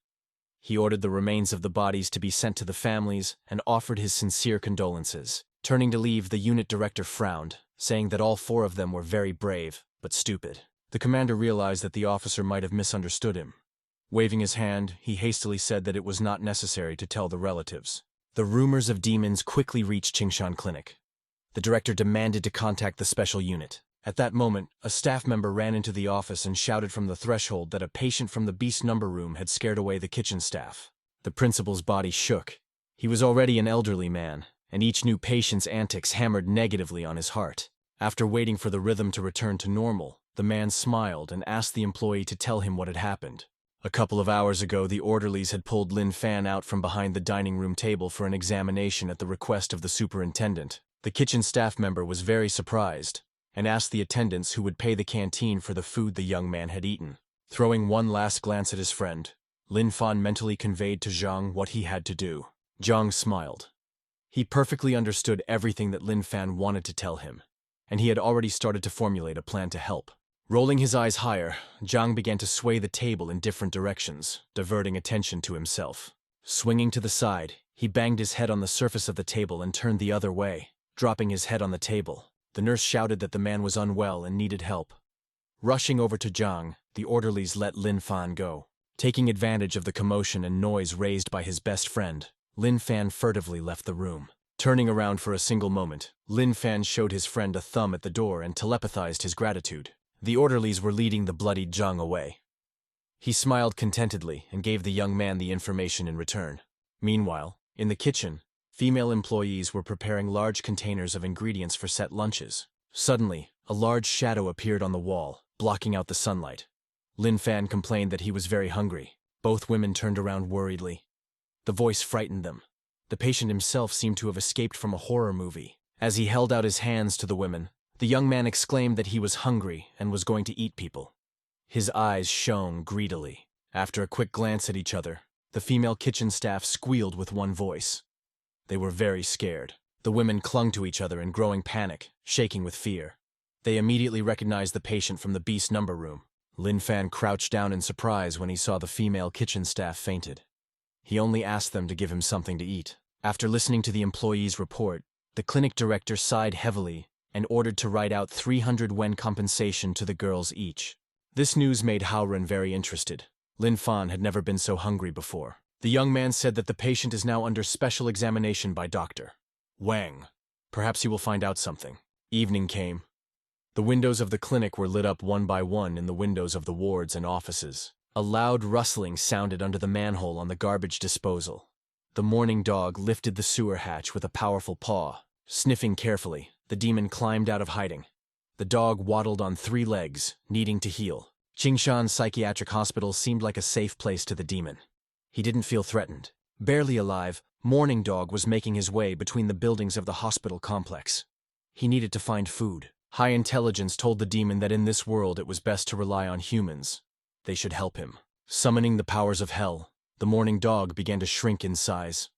He ordered the remains of the bodies to be sent to the families and offered his sincere condolences. Turning to leave, the unit director frowned, saying that all 4 of them were very brave, but stupid. The commander realized that the officer might have misunderstood him. Waving his hand, he hastily said that it was not necessary to tell the relatives. The rumors of demons quickly reached Qingshan Clinic. The director demanded to contact the special unit. At that moment, a staff member ran into the office and shouted from the threshold that a patient from the beast number room had scared away the kitchen staff. The principal's body shook. He was already an elderly man, and each new patient's antics hammered negatively on his heart. After waiting for the rhythm to return to normal, the man smiled and asked the employee to tell him what had happened. A couple of hours ago, the orderlies had pulled Lin Fan out from behind the dining room table for an examination at the request of the superintendent. The kitchen staff member was very surprised and asked the attendants who would pay the canteen for the food the young man had eaten. Throwing one last glance at his friend, Lin Fan mentally conveyed to Zhang what he had to do. Zhang smiled. He perfectly understood everything that Lin Fan wanted to tell him, and he had already started to formulate a plan to help. Rolling his eyes higher, Zhang began to sway the table in different directions, diverting attention to himself. Swinging to the side, he banged his head on the surface of the table and turned the other way, dropping his head on the table. The nurse shouted that the man was unwell and needed help. Rushing over to Zhang, the orderlies let Lin Fan go. Taking advantage of the commotion and noise raised by his best friend, Lin Fan furtively left the room. Turning around for a single moment, Lin Fan showed his friend a thumb at the door and telepathized his gratitude. The orderlies were leading the bloodied Zhang away. He smiled contentedly and gave the young man the information in return. Meanwhile, in the kitchen, female employees were preparing large containers of ingredients for set lunches. Suddenly, a large shadow appeared on the wall, blocking out the sunlight. Lin Fan complained that he was very hungry. Both women turned around worriedly. The voice frightened them. The patient himself seemed to have escaped from a horror movie. As he held out his hands to the women, the young man exclaimed that he was hungry and was going to eat people. His eyes shone greedily. After a quick glance at each other, the female kitchen staff squealed with one voice. They were very scared. The women clung to each other in growing panic, shaking with fear. They immediately recognized the patient from the beast number room. Lin Fan crouched down in surprise when he saw the female kitchen staff fainted. He only asked them to give him something to eat. After listening to the employee's report, the clinic director sighed heavily and ordered to write out 300 wen compensation to the girls each. This news made Haoren very interested. Lin Fan had never been so hungry before. The young man said that the patient is now under special examination by Dr. Wang. Perhaps he will find out something. Evening came. The windows of the clinic were lit up one by one in the windows of the wards and offices. A loud rustling sounded under the manhole on the garbage disposal. The mourning dog lifted the sewer hatch with a powerful paw. Sniffing carefully, the demon climbed out of hiding. The dog waddled on 3 legs, needing to heal. Qingshan Psychiatric Hospital seemed like a safe place to the demon. He didn't feel threatened. Barely alive, Mourning Dog was making his way between the buildings of the hospital complex. He needed to find food. High intelligence told the demon that in this world it was best to rely on humans. They should help him. Summoning the powers of hell, the Mourning Dog began to shrink in size.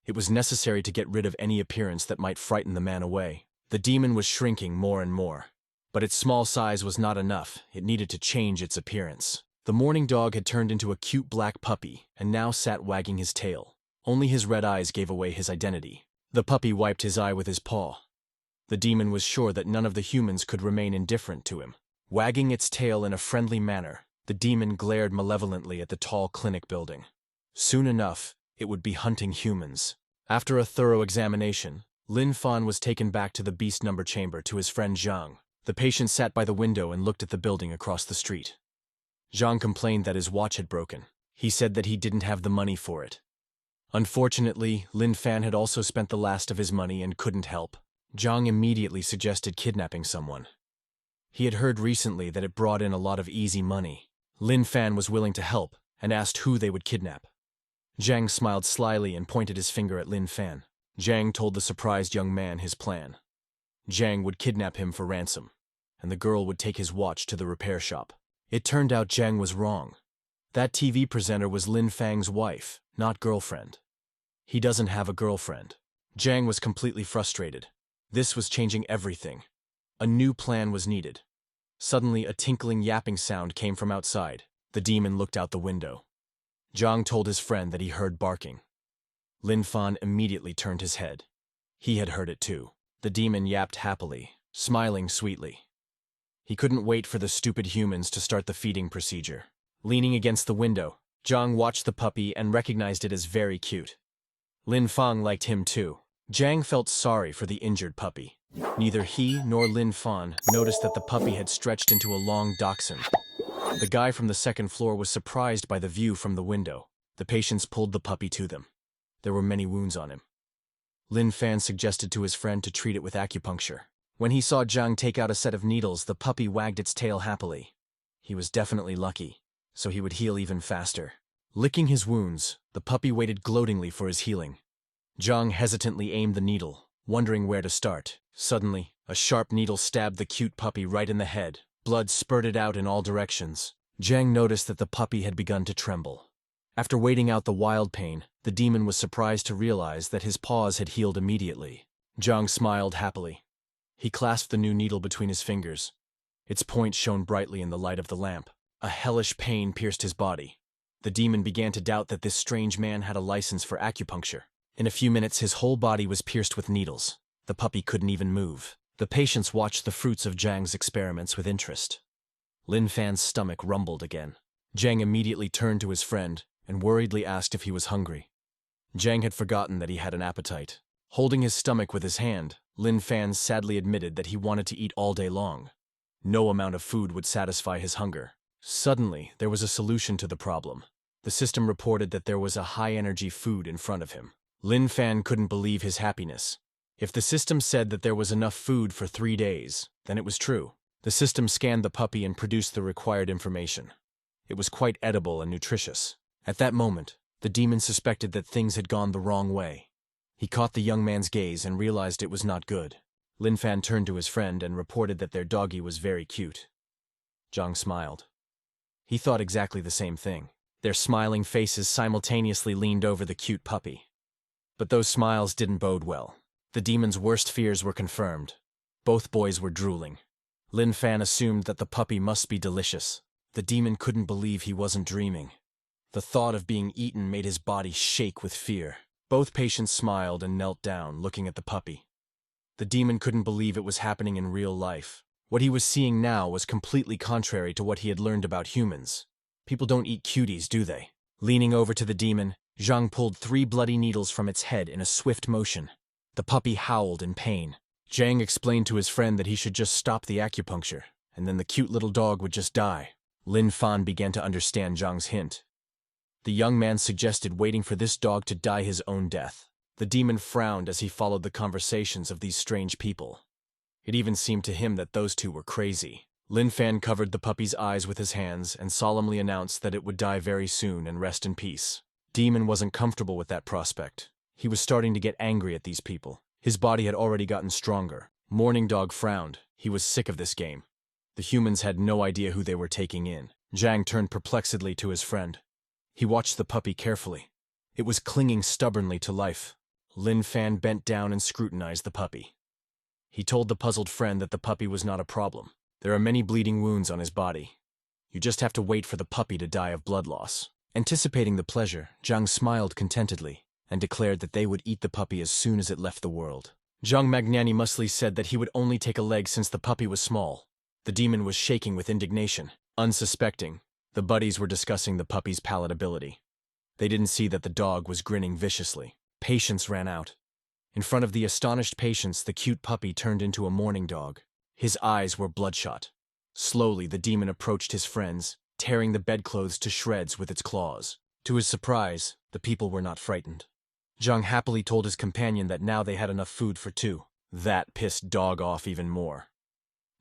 It was necessary to get rid of any appearance that might frighten the man away. The demon was shrinking more and more. But its small size was not enough. It needed to change its appearance. The Mourning Dog had turned into a cute black puppy and now sat wagging his tail. Only his red eyes gave away his identity. The puppy wiped his eye with his paw. The demon was sure that none of the humans could remain indifferent to him. Wagging its tail in a friendly manner, the demon glared malevolently at the tall clinic building. Soon enough, it would be hunting humans. After a thorough examination, Lin Fan was taken back to the beast number chamber to his friend Zhang. The patient sat by the window and looked at the building across the street. Zhang complained that his watch had broken. He said that he didn't have the money for it. Unfortunately, Lin Fan had also spent the last of his money and couldn't help. Zhang immediately suggested kidnapping someone. He had heard recently that it brought in a lot of easy money. Lin Fan was willing to help and asked who they would kidnap. Zhang smiled slyly and pointed his finger at Lin Fan. Zhang told the surprised young man his plan. Zhang would kidnap him for ransom, and the girl would take his watch to the repair shop. It turned out Zhang was wrong. That TV presenter was Lin Fang's wife, not girlfriend. He doesn't have a girlfriend. Zhang was completely frustrated. This was changing everything. A new plan was needed. Suddenly, a tinkling yapping sound came from outside. The demon looked out the window. Zhang told his friend that he heard barking. Lin Fan immediately turned his head. He had heard it too. The demon yapped happily, smiling sweetly. He couldn't wait for the stupid humans to start the feeding procedure. Leaning against the window, Zhang watched the puppy and recognized it as very cute. Lin Fan liked him too. Zhang felt sorry for the injured puppy. Neither he nor Lin Fan noticed that the puppy had stretched into a long dachshund. The guy from the second floor was surprised by the view from the window. The patients pulled the puppy to them. There were many wounds on him. Lin Fan suggested to his friend to treat it with acupuncture. When he saw Zhang take out a set of needles, the puppy wagged its tail happily. He was definitely lucky, so he would heal even faster. Licking his wounds, the puppy waited gloatingly for his healing. Zhang hesitantly aimed the needle, wondering where to start. Suddenly, a sharp needle stabbed the cute puppy right in the head. Blood spurted out in all directions. Zhang noticed that the puppy had begun to tremble. After waiting out the wild pain, the demon was surprised to realize that his paws had healed immediately. Zhang smiled happily. He clasped the new needle between his fingers. Its point shone brightly in the light of the lamp. A hellish pain pierced his body. The demon began to doubt that this strange man had a license for acupuncture. In a few minutes, his whole body was pierced with needles. The puppy couldn't even move. The patients watched the fruits of Zhang's experiments with interest. Lin Fan's stomach rumbled again. Zhang immediately turned to his friend and worriedly asked if he was hungry. Zhang had forgotten that he had an appetite. Holding his stomach with his hand, Lin Fan sadly admitted that he wanted to eat all day long. No amount of food would satisfy his hunger. Suddenly, there was a solution to the problem. The system reported that there was a high-energy food in front of him. Lin Fan couldn't believe his happiness. If the system said that there was enough food for 3 days, then it was true. The system scanned the puppy and produced the required information. It was quite edible and nutritious. At that moment, the demon suspected that things had gone the wrong way. He caught the young man's gaze and realized it was not good. Lin Fan turned to his friend and reported that their doggy was very cute. Zhang smiled. He thought exactly the same thing. Their smiling faces simultaneously leaned over the cute puppy. But those smiles didn't bode well. The demon's worst fears were confirmed. Both boys were drooling. Lin Fan assumed that the puppy must be delicious. The demon couldn't believe he wasn't dreaming. The thought of being eaten made his body shake with fear. Both patients smiled and knelt down, looking at the puppy. The demon couldn't believe it was happening in real life. What he was seeing now was completely contrary to what he had learned about humans. People don't eat cuties, do they? Leaning over to the demon, Zhang pulled 3 bloody needles from its head in a swift motion. The puppy howled in pain. Zhang explained to his friend that he should just stop the acupuncture, and then the cute little dog would just die. Lin Fan began to understand Zhang's hint. The young man suggested waiting for this dog to die his own death. The demon frowned as he followed the conversations of these strange people. It even seemed to him that those two were crazy. Lin Fan covered the puppy's eyes with his hands and solemnly announced that it would die very soon and rest in peace. Demon wasn't comfortable with that prospect. He was starting to get angry at these people. His body had already gotten stronger. Morning Dog frowned. He was sick of this game. The humans had no idea who they were taking in. Zhang turned perplexedly to his friend. He watched the puppy carefully. It was clinging stubbornly to life. Lin Fan bent down and scrutinized the puppy. He told the puzzled friend that the puppy was not a problem. There are many bleeding wounds on his body. You just have to wait for the puppy to die of blood loss. Anticipating the pleasure, Zhang smiled contentedly and declared that they would eat the puppy as soon as it left the world. Zhang magnanimously said that he would only take a leg since the puppy was small. The demon was shaking with indignation. Unsuspecting, the buddies were discussing the puppy's palatability. They didn't see that the dog was grinning viciously. Patience ran out. In front of the astonished patients, the cute puppy turned into a mourning dog. His eyes were bloodshot. Slowly, the demon approached his friends, tearing the bedclothes to shreds with its claws. To his surprise, the people were not frightened. Zhang happily told his companion that now they had enough food for 2. That pissed Dog off even more.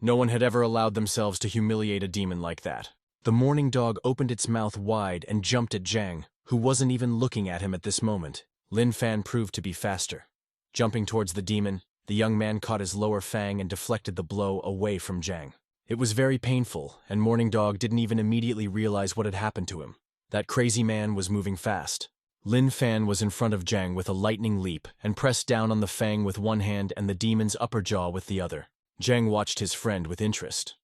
No one had ever allowed themselves to humiliate a demon like that. The mourning dog opened its mouth wide and jumped at Zhang, who wasn't even looking at him at this moment. Lin Fan proved to be faster. Jumping towards the demon, the young man caught his lower fang and deflected the blow away from Zhang. It was very painful, and Mourning Dog didn't even immediately realize what had happened to him. That crazy man was moving fast. Lin Fan was in front of Zhang with a lightning leap and pressed down on the fang with one hand and the demon's upper jaw with the other. Zhang watched his friend with interest.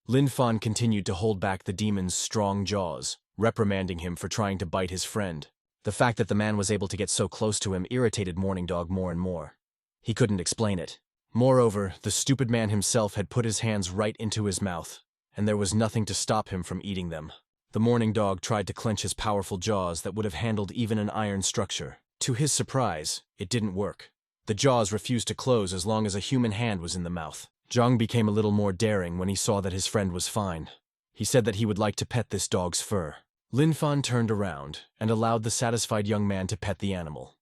Lin Fan continued to hold back the demon's strong jaws, reprimanding him for trying to bite his friend. The fact that the man was able to get so close to him irritated Mourning Dog more and more. He couldn't explain it. Moreover, the stupid man himself had put his hands right into his mouth, and there was nothing to stop him from eating them. The Mourning Dog tried to clench his powerful jaws that would have handled even an iron structure. To his surprise, it didn't work. The jaws refused to close as long as a human hand was in the mouth. Zhang became a little more daring when he saw that his friend was fine. He said that he would like to pet this dog's fur. Lin Fan turned around and allowed the satisfied young man to pet the animal.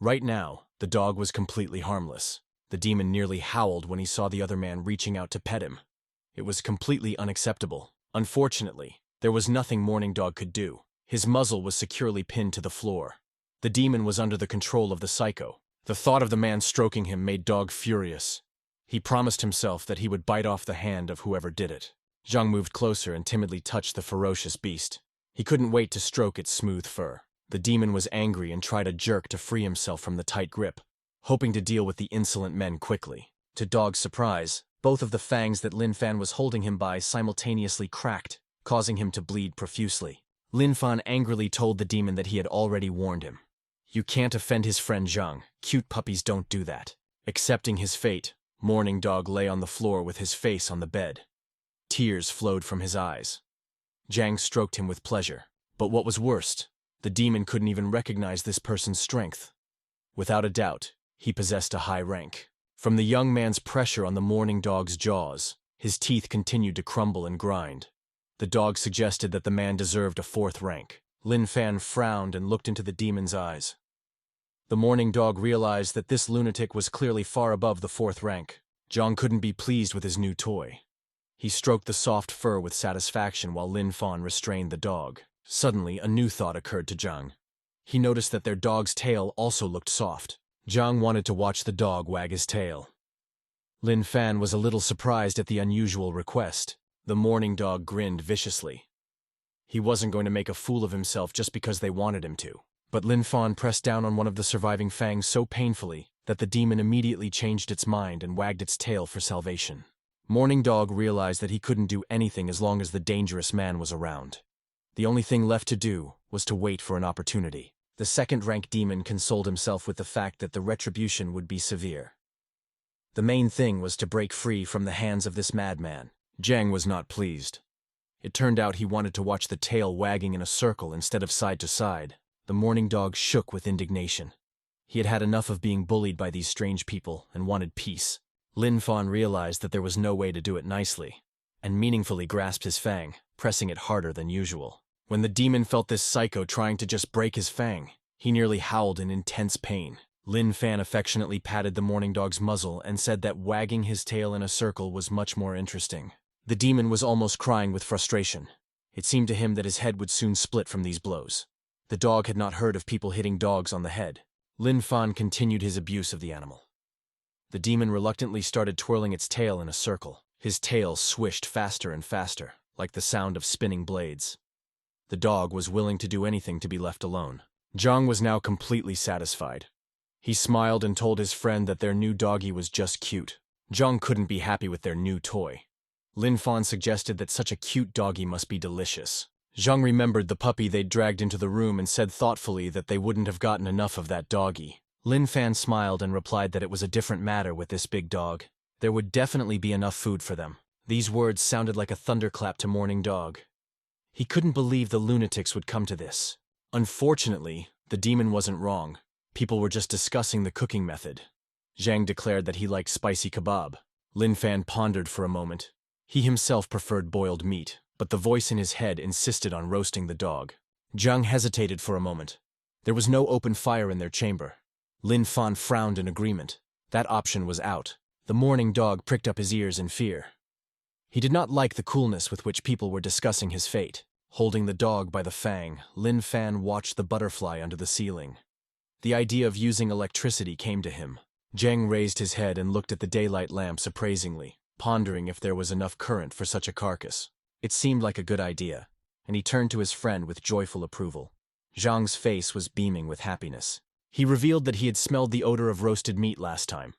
Right now, the dog was completely harmless. The demon nearly howled when he saw the other man reaching out to pet him. It was completely unacceptable. Unfortunately, there was nothing Morning Dog could do. His muzzle was securely pinned to the floor. The demon was under the control of the psycho. The thought of the man stroking him made Dog furious. He promised himself that he would bite off the hand of whoever did it. Zhang moved closer and timidly touched the ferocious beast. He couldn't wait to stroke its smooth fur. The demon was angry and tried a jerk to free himself from the tight grip, hoping to deal with the insolent men quickly. To Dog's surprise, both of the fangs that Lin Fan was holding him by simultaneously cracked, causing him to bleed profusely. Lin Fan angrily told the demon that he had already warned him. You can't offend his friend Zhang. Cute puppies don't do that. Accepting his fate, Morning Dog lay on the floor with his face on the bed. Tears flowed from his eyes. Zhang stroked him with pleasure. But what was worst, the demon couldn't even recognize this person's strength. Without a doubt, he possessed a high rank. From the young man's pressure on the Morning Dog's jaws, his teeth continued to crumble and grind. The dog suggested that the man deserved a 4th rank. Lin Fan frowned and looked into the demon's eyes. The Morning Dog realized that this lunatic was clearly far above the 4th rank. Zhang couldn't be pleased with his new toy. He stroked the soft fur with satisfaction while Lin Fan restrained the dog. Suddenly, a new thought occurred to Zhang. He noticed that their dog's tail also looked soft. Zhang wanted to watch the dog wag his tail. Lin Fan was a little surprised at the unusual request. The Morning Dog grinned viciously. He wasn't going to make a fool of himself just because they wanted him to. But Lin Fan pressed down on one of the surviving fangs so painfully that the demon immediately changed its mind and wagged its tail for salvation. Morning Dog realized that he couldn't do anything as long as the dangerous man was around. The only thing left to do was to wait for an opportunity. The 2nd-rank demon consoled himself with the fact that the retribution would be severe. The main thing was to break free from the hands of this madman. Zhang was not pleased. It turned out he wanted to watch the tail wagging in a circle instead of side to side. The Morning Dog shook with indignation. He had had enough of being bullied by these strange people and wanted peace. Lin Fan realized that there was no way to do it nicely, and meaningfully grasped his fang, pressing it harder than usual. When the demon felt this psycho trying to just break his fang, he nearly howled in intense pain. Lin Fan affectionately patted the Morning Dog's muzzle and said that wagging his tail in a circle was much more interesting. The demon was almost crying with frustration. It seemed to him that his head would soon split from these blows. The dog had not heard of people hitting dogs on the head. Lin Fan continued his abuse of the animal. The demon reluctantly started twirling its tail in a circle. His tail swished faster and faster, like the sound of spinning blades. The dog was willing to do anything to be left alone. Zhang was now completely satisfied. He smiled and told his friend that their new doggy was just cute. Zhang couldn't be happy with their new toy. Lin Fan suggested that such a cute doggy must be delicious. Zhang remembered the puppy they'd dragged into the room and said thoughtfully that they wouldn't have gotten enough of that doggy. Lin Fan smiled and replied that it was a different matter with this big dog. There would definitely be enough food for them. These words sounded like a thunderclap to Morning Dog. He couldn't believe the lunatics would come to this. Unfortunately, the demon wasn't wrong. People were just discussing the cooking method. Zhang declared that he liked spicy kebab. Lin Fan pondered for a moment. He himself preferred boiled meat, but the voice in his head insisted on roasting the dog. Zhang hesitated for a moment. There was no open fire in their chamber. Lin Fan frowned in agreement. That option was out. The Morning Dog pricked up his ears in fear. He did not like the coolness with which people were discussing his fate. Holding the dog by the fang, Lin Fan watched the butterfly under the ceiling. The idea of using electricity came to him. Zhang raised his head and looked at the daylight lamps appraisingly, pondering if there was enough current for such a carcass. It seemed like a good idea, and he turned to his friend with joyful approval. Zhang's face was beaming with happiness. He revealed that he had smelled the odor of roasted meat last time.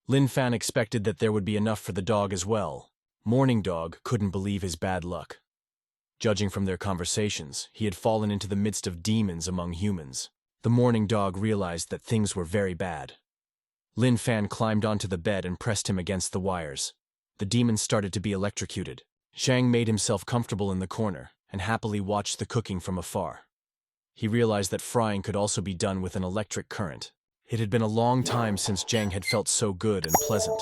Lin Fan expected that there would be enough for the dog as well. Morning Dog couldn't believe his bad luck. Judging from their conversations, he had fallen into the midst of demons among humans. The Morning Dog realized that things were very bad. Lin Fan climbed onto the bed and pressed him against the wires. The demon started to be electrocuted. Zhang made himself comfortable in the corner and happily watched the cooking from afar. He realized that frying could also be done with an electric current. It had been a long time since Zhang had felt so good and pleasant.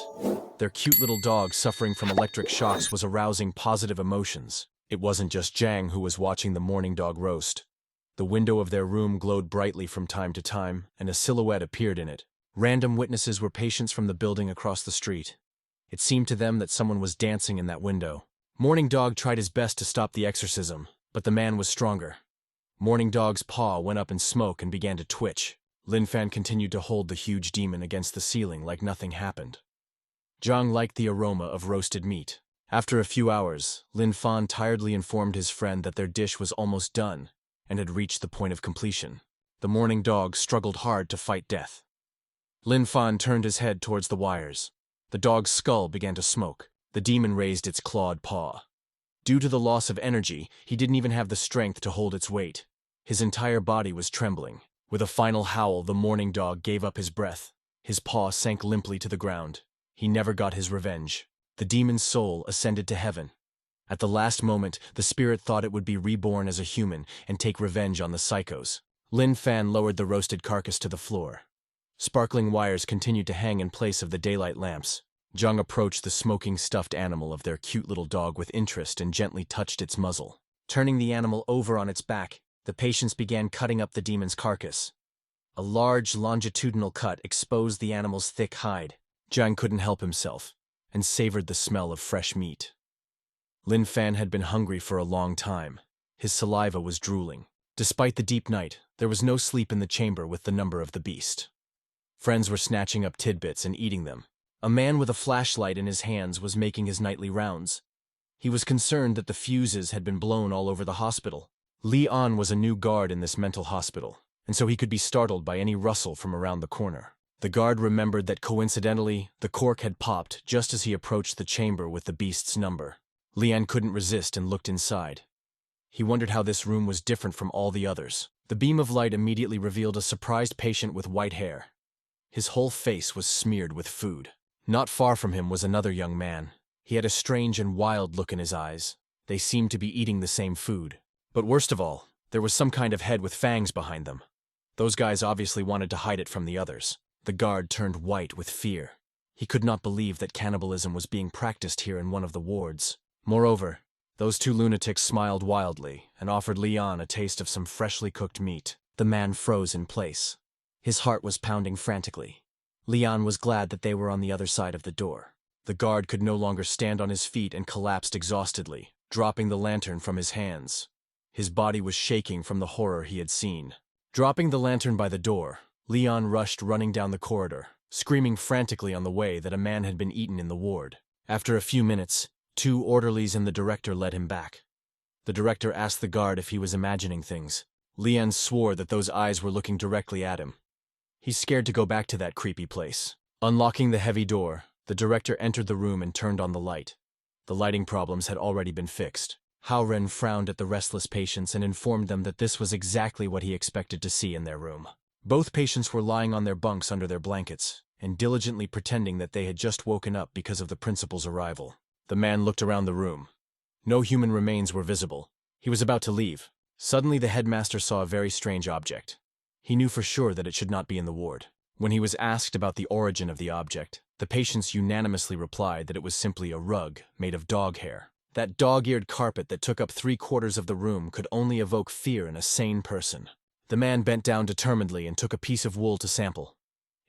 Their cute little dog suffering from electric shocks was arousing positive emotions. It wasn't just Zhang who was watching the Morning Dog roast. The window of their room glowed brightly from time to time, and a silhouette appeared in it. Random witnesses were patients from the building across the street. It seemed to them that someone was dancing in that window. Morning Dog tried his best to stop the exorcism, but the man was stronger. Morning Dog's paw went up in smoke and began to twitch. Lin Fan continued to hold the huge demon against the ceiling like nothing happened. Zhang liked the aroma of roasted meat. After a few hours, Lin Fan tiredly informed his friend that their dish was almost done and had reached the point of completion. The Morning Dog struggled hard to fight death. Lin Fan turned his head towards the wires. The dog's skull began to smoke. The demon raised its clawed paw. Due to the loss of energy, he didn't even have the strength to hold its weight. His entire body was trembling. With a final howl, the Morning Dog gave up his breath. His paw sank limply to the ground. He never got his revenge. The demon's soul ascended to heaven. At the last moment, the spirit thought it would be reborn as a human and take revenge on the psychos. Lin Fan lowered the roasted carcass to the floor. Sparkling wires continued to hang in place of the daylight lamps. Zhang approached the smoking stuffed animal of their cute little dog with interest and gently touched its muzzle. Turning the animal over on its back, the patients began cutting up the demon's carcass. A large longitudinal cut exposed the animal's thick hide. Zhang couldn't help himself and savored the smell of fresh meat. Lin Fan had been hungry for a long time. His saliva was drooling. Despite the deep night, there was no sleep in the chamber with the number of the beast. Friends were snatching up tidbits and eating them. A man with a flashlight in his hands was making his nightly rounds. He was concerned that the fuses had been blown all over the hospital. Li An was a new guard in this mental hospital, and so he could be startled by any rustle from around the corner. The guard remembered that coincidentally, the cork had popped just as he approached the chamber with the beast's number. Li An couldn't resist and looked inside. He wondered how this room was different from all the others. The beam of light immediately revealed a surprised patient with white hair. His whole face was smeared with food. Not far from him was another young man. He had a strange and wild look in his eyes. They seemed to be eating the same food. But worst of all, there was some kind of head with fangs behind them. Those guys obviously wanted to hide it from the others. The guard turned white with fear. He could not believe that cannibalism was being practiced here in one of the wards. Moreover, those two lunatics smiled wildly and offered Leon a taste of some freshly cooked meat. The man froze in place. His heart was pounding frantically. Leon was glad that they were on the other side of the door. The guard could no longer stand on his feet and collapsed exhaustedly, dropping the lantern from his hands. His body was shaking from the horror he had seen. Dropping the lantern by the door, Leon rushed running down the corridor, screaming frantically on the way that a man had been eaten in the ward. After a few minutes, 2 orderlies and the director led him back. The director asked the guard if he was imagining things. Leon swore that those eyes were looking directly at him. He's scared to go back to that creepy place. Unlocking the heavy door, the director entered the room and turned on the light. The lighting problems had already been fixed. Haoren frowned at the restless patients and informed them that this was exactly what he expected to see in their room. Both patients were lying on their bunks under their blankets and diligently pretending that they had just woken up because of the principal's arrival. The man looked around the room. No human remains were visible. He was about to leave. Suddenly the headmaster saw a very strange object. He knew for sure that it should not be in the ward. When he was asked about the origin of the object, the patients unanimously replied that it was simply a rug made of dog hair. That dog-eared carpet that took up 3/4 of the room could only evoke fear in a sane person. The man bent down determinedly and took a piece of wool to sample.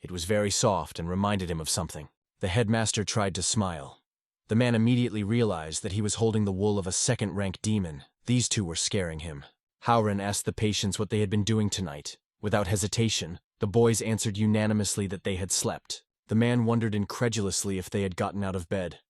It was very soft and reminded him of something. The headmaster tried to smile. The man immediately realized that he was holding the wool of a second-rank demon. These two were scaring him. Haoren asked the patients what they had been doing tonight. Without hesitation, the boys answered unanimously that they had slept. The man wondered incredulously if they had gotten out of bed.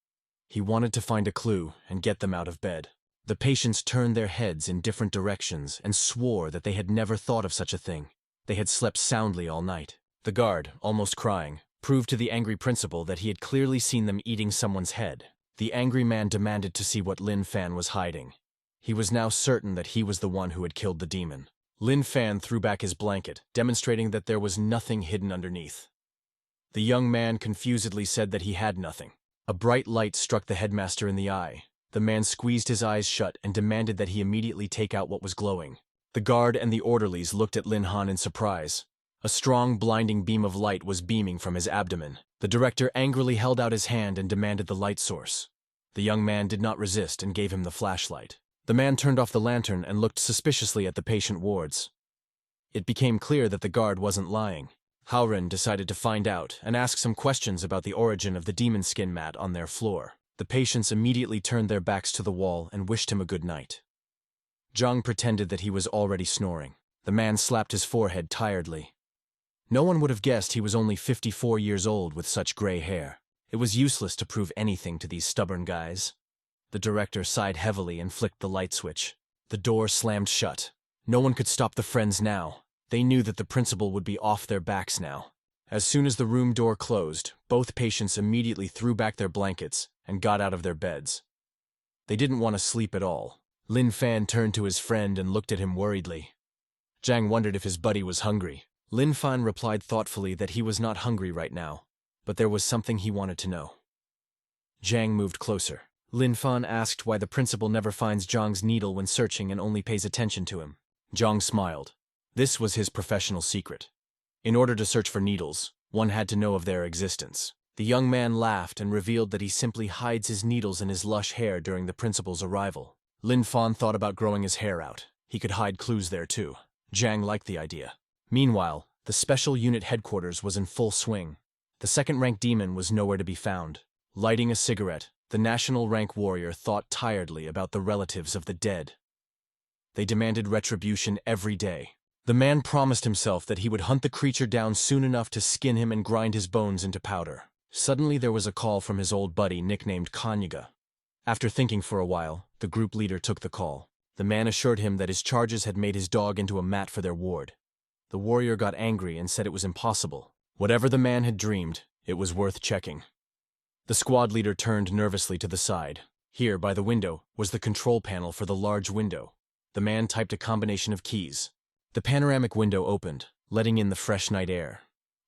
He wanted to find a clue and get them out of bed. The patients turned their heads in different directions and swore that they had never thought of such a thing. They had slept soundly all night. The guard, almost crying, proved to the angry principal that he had clearly seen them eating someone's head. The angry man demanded to see what Lin Fan was hiding. He was now certain that he was the one who had killed the demon. Lin Fan threw back his blanket, demonstrating that there was nothing hidden underneath. The young man confusedly said that he had nothing. A bright light struck the headmaster in the eye. The man squeezed his eyes shut and demanded that he immediately take out what was glowing. The guard and the orderlies looked at Lin Han in surprise. A strong, blinding beam of light was beaming from his abdomen. The director angrily held out his hand and demanded the light source. The young man did not resist and gave him the flashlight. The man turned off the lantern and looked suspiciously at the patient wards. It became clear that the guard wasn't lying. Howren decided to find out and ask some questions about the origin of the demon skin mat on their floor. The patients immediately turned their backs to the wall and wished him a good night. Zhang pretended that he was already snoring. The man slapped his forehead tiredly. No one would have guessed he was only 54 years old with such gray hair. It was useless to prove anything to these stubborn guys. The director sighed heavily and flicked the light switch. The door slammed shut. No one could stop the friends now. They knew that the principal would be off their backs now. As soon as the room door closed, both patients immediately threw back their blankets and got out of their beds. They didn't want to sleep at all. Lin Fan turned to his friend and looked at him worriedly. Zhang wondered if his buddy was hungry. Lin Fan replied thoughtfully that he was not hungry right now, but there was something he wanted to know. Zhang moved closer. Lin Fan asked why the principal never finds Zhang's needle when searching and only pays attention to him. Zhang smiled. This was his professional secret. In order to search for needles, one had to know of their existence. The young man laughed and revealed that he simply hides his needles in his lush hair during the principal's arrival. Lin Fan thought about growing his hair out. He could hide clues there too. Zhang liked the idea. Meanwhile, the special unit headquarters was in full swing. The second-rank demon was nowhere to be found. Lighting a cigarette, the national rank warrior thought tiredly about the relatives of the dead. They demanded retribution every day. The man promised himself that he would hunt the creature down soon enough to skin him and grind his bones into powder. Suddenly there was a call from his old buddy nicknamed Kanyaga. After thinking for a while, the group leader took the call. The man assured him that his charges had made his dog into a mat for their ward. The warrior got angry and said it was impossible. Whatever the man had dreamed, it was worth checking. The squad leader turned nervously to the side. Here, by the window, was the control panel for the large window. The man typed a combination of keys. The panoramic window opened, letting in the fresh night air.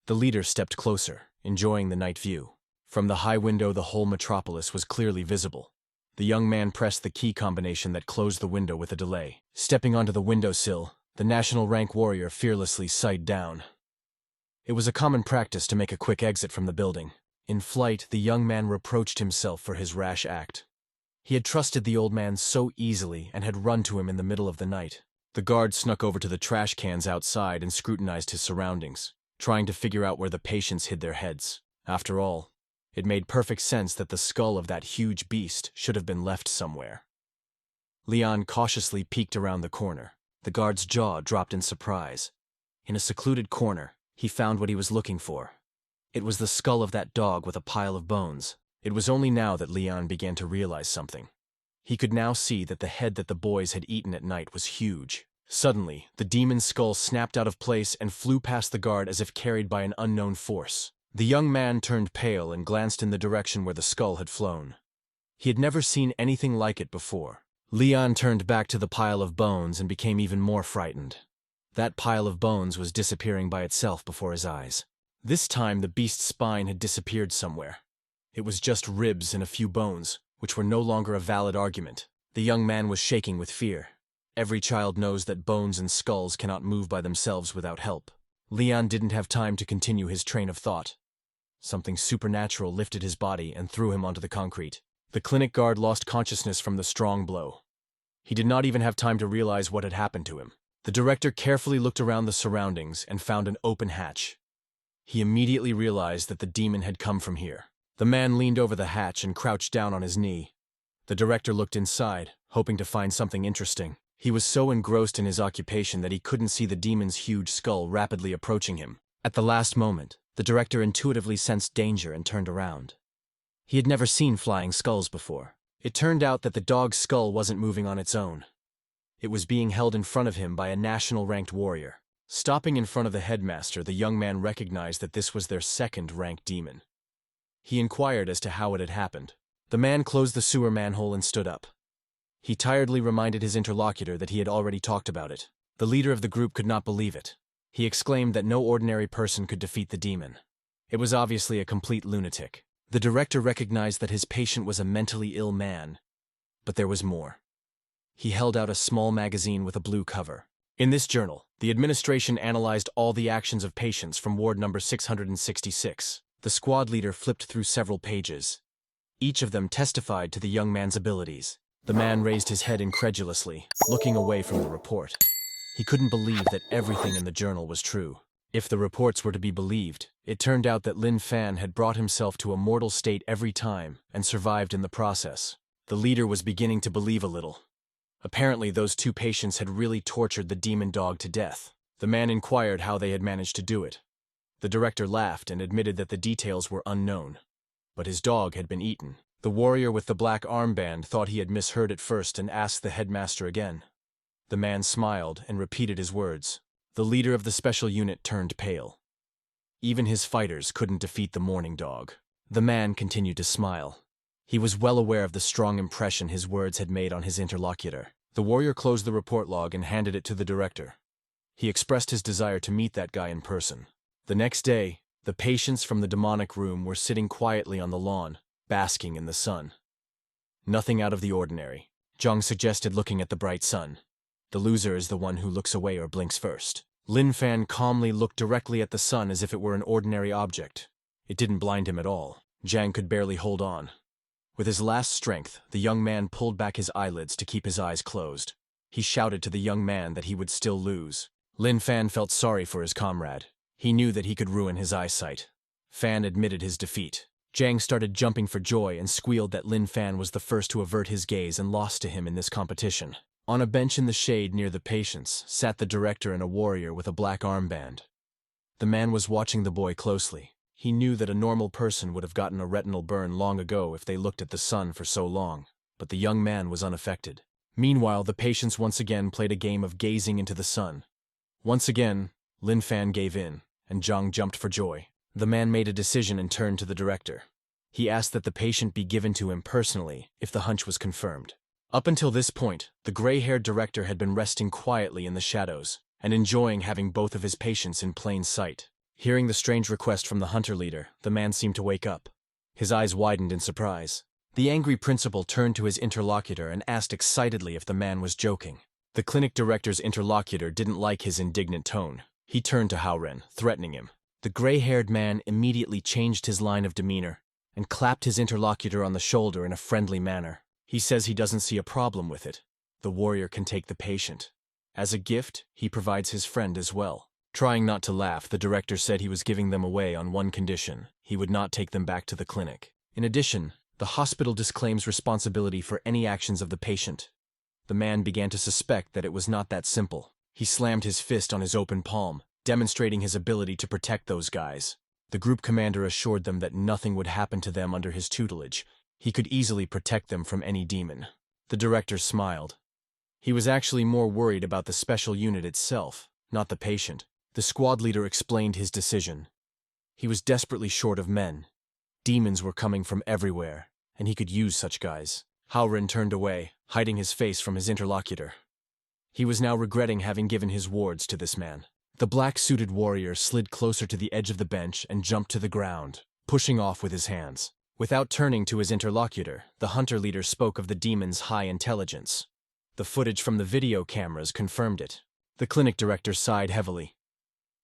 The leader stepped closer, enjoying the night view. From the high window, the whole metropolis was clearly visible. The young man pressed the key combination that closed the window with a delay. Stepping onto the windowsill, the national rank warrior fearlessly sighed down. It was a common practice to make a quick exit from the building. In flight, the young man reproached himself for his rash act. He had trusted the old man so easily and had run to him in the middle of the night. The guard snuck over to the trash cans outside and scrutinized his surroundings, trying to figure out where the patients hid their heads. After all, it made perfect sense that the skull of that huge beast should have been left somewhere. Leon cautiously peeked around the corner. The guard's jaw dropped in surprise. In a secluded corner, he found what he was looking for. It was the skull of that dog with a pile of bones. It was only now that Leon began to realize something. He could now see that the head that the boys had eaten at night was huge. Suddenly, the demon's skull snapped out of place and flew past the guard as if carried by an unknown force. The young man turned pale and glanced in the direction where the skull had flown. He had never seen anything like it before. Leon turned back to the pile of bones and became even more frightened. That pile of bones was disappearing by itself before his eyes. This time the beast's spine had disappeared somewhere. It was just ribs and a few bones, which were no longer a valid argument. The young man was shaking with fear. Every child knows that bones and skulls cannot move by themselves without help. Leon didn't have time to continue his train of thought. Something supernatural lifted his body and threw him onto the concrete. The clinic guard lost consciousness from the strong blow. He did not even have time to realize what had happened to him. The director carefully looked around the surroundings and found an open hatch. He immediately realized that the demon had come from here. The man leaned over the hatch and crouched down on his knee. The director looked inside, hoping to find something interesting. He was so engrossed in his occupation that he couldn't see the demon's huge skull rapidly approaching him. At the last moment, the director intuitively sensed danger and turned around. He had never seen flying skulls before. It turned out that the dog's skull wasn't moving on its own. It was being held in front of him by a national-ranked warrior. Stopping in front of the headmaster, the young man recognized that this was their second-ranked demon. He inquired as to how it had happened. The man closed the sewer manhole and stood up. He tiredly reminded his interlocutor that he had already talked about it. The leader of the group could not believe it. He exclaimed that no ordinary person could defeat the demon. It was obviously a complete lunatic. The director recognized that his patient was a mentally ill man. But there was more. He held out a small magazine with a blue cover. In this journal, the administration analyzed all the actions of patients from ward number 666. The squad leader flipped through several pages. Each of them testified to the young man's abilities. The man raised his head incredulously, looking away from the report. He couldn't believe that everything in the journal was true. If the reports were to be believed, it turned out that Lin Fan had brought himself to a mortal state every time and survived in the process. The leader was beginning to believe a little. Apparently, those two patients had really tortured the demon dog to death. The man inquired how they had managed to do it. The director laughed and admitted that the details were unknown. But his dog had been eaten. The warrior with the black armband thought he had misheard at first and asked the headmaster again. The man smiled and repeated his words. The leader of the special unit turned pale. Even his fighters couldn't defeat the morning dog. The man continued to smile. He was well aware of the strong impression his words had made on his interlocutor. The warrior closed the report log and handed it to the director. He expressed his desire to meet that guy in person. The next day, the patients from the demonic room were sitting quietly on the lawn, basking in the sun. Nothing out of the ordinary. Zhang suggested looking at the bright sun. The loser is the one who looks away or blinks first. Lin Fan calmly looked directly at the sun as if it were an ordinary object. It didn't blind him at all. Zhang could barely hold on. With his last strength, the young man pulled back his eyelids to keep his eyes closed. He shouted to the young man that he would still lose. Lin Fan felt sorry for his comrade. He knew that he could ruin his eyesight. Fan admitted his defeat. Zhang started jumping for joy and squealed that Lin Fan was the first to avert his gaze and lost to him in this competition. On a bench in the shade near the patients sat the director and a warrior with a black armband. The man was watching the boy closely. He knew that a normal person would have gotten a retinal burn long ago if they looked at the sun for so long, but the young man was unaffected. Meanwhile, the patients once again played a game of gazing into the sun. Once again, Lin Fan gave in, and Zhang jumped for joy. The man made a decision and turned to the director. He asked that the patient be given to him personally if the hunch was confirmed. Up until this point, the gray-haired director had been resting quietly in the shadows and enjoying having both of his patients in plain sight. Hearing the strange request from the hunter leader, the man seemed to wake up. His eyes widened in surprise. The angry principal turned to his interlocutor and asked excitedly if the man was joking. The clinic director's interlocutor didn't like his indignant tone. He turned to Haoren, threatening him. The gray-haired man immediately changed his line of demeanor and clapped his interlocutor on the shoulder in a friendly manner. He says he doesn't see a problem with it. The warrior can take the patient. As a gift, he provides his friend as well. Trying not to laugh, the director said he was giving them away on one condition. He would not take them back to the clinic. In addition, the hospital disclaims responsibility for any actions of the patient. The man began to suspect that it was not that simple. He slammed his fist on his open palm, demonstrating his ability to protect those guys. The group commander assured them that nothing would happen to them under his tutelage. He could easily protect them from any demon. The director smiled. He was actually more worried about the special unit itself, not the patient. The squad leader explained his decision. He was desperately short of men. Demons were coming from everywhere, and he could use such guys. Haoren turned away, hiding his face from his interlocutor. He was now regretting having given his wards to this man. The black-suited warrior slid closer to the edge of the bench and jumped to the ground, pushing off with his hands. Without turning to his interlocutor, the hunter leader spoke of the demon's high intelligence. The footage from the video cameras confirmed it. The clinic director sighed heavily.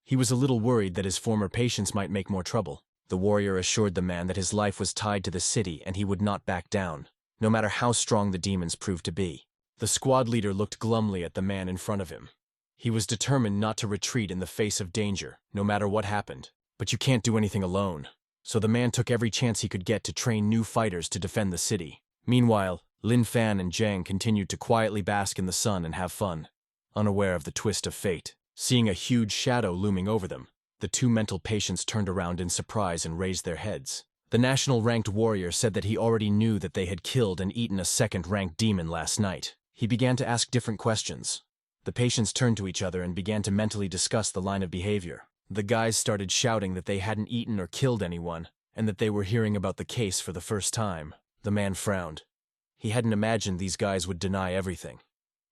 He was a little worried that his former patients might make more trouble. The warrior assured the man that his life was tied to the city and he would not back down, no matter how strong the demons proved to be. The squad leader looked glumly at the man in front of him. He was determined not to retreat in the face of danger, no matter what happened. But you can't do anything alone. So the man took every chance he could get to train new fighters to defend the city. Meanwhile, Lin Fan and Zhang continued to quietly bask in the sun and have fun, unaware of the twist of fate. Seeing a huge shadow looming over them, the two mental patients turned around in surprise and raised their heads. The national-ranked warrior said that he already knew that they had killed and eaten a second-ranked demon last night. He began to ask different questions. The patients turned to each other and began to mentally discuss the line of behavior. The guys started shouting that they hadn't eaten or killed anyone, and that they were hearing about the case for the first time. The man frowned. He hadn't imagined these guys would deny everything.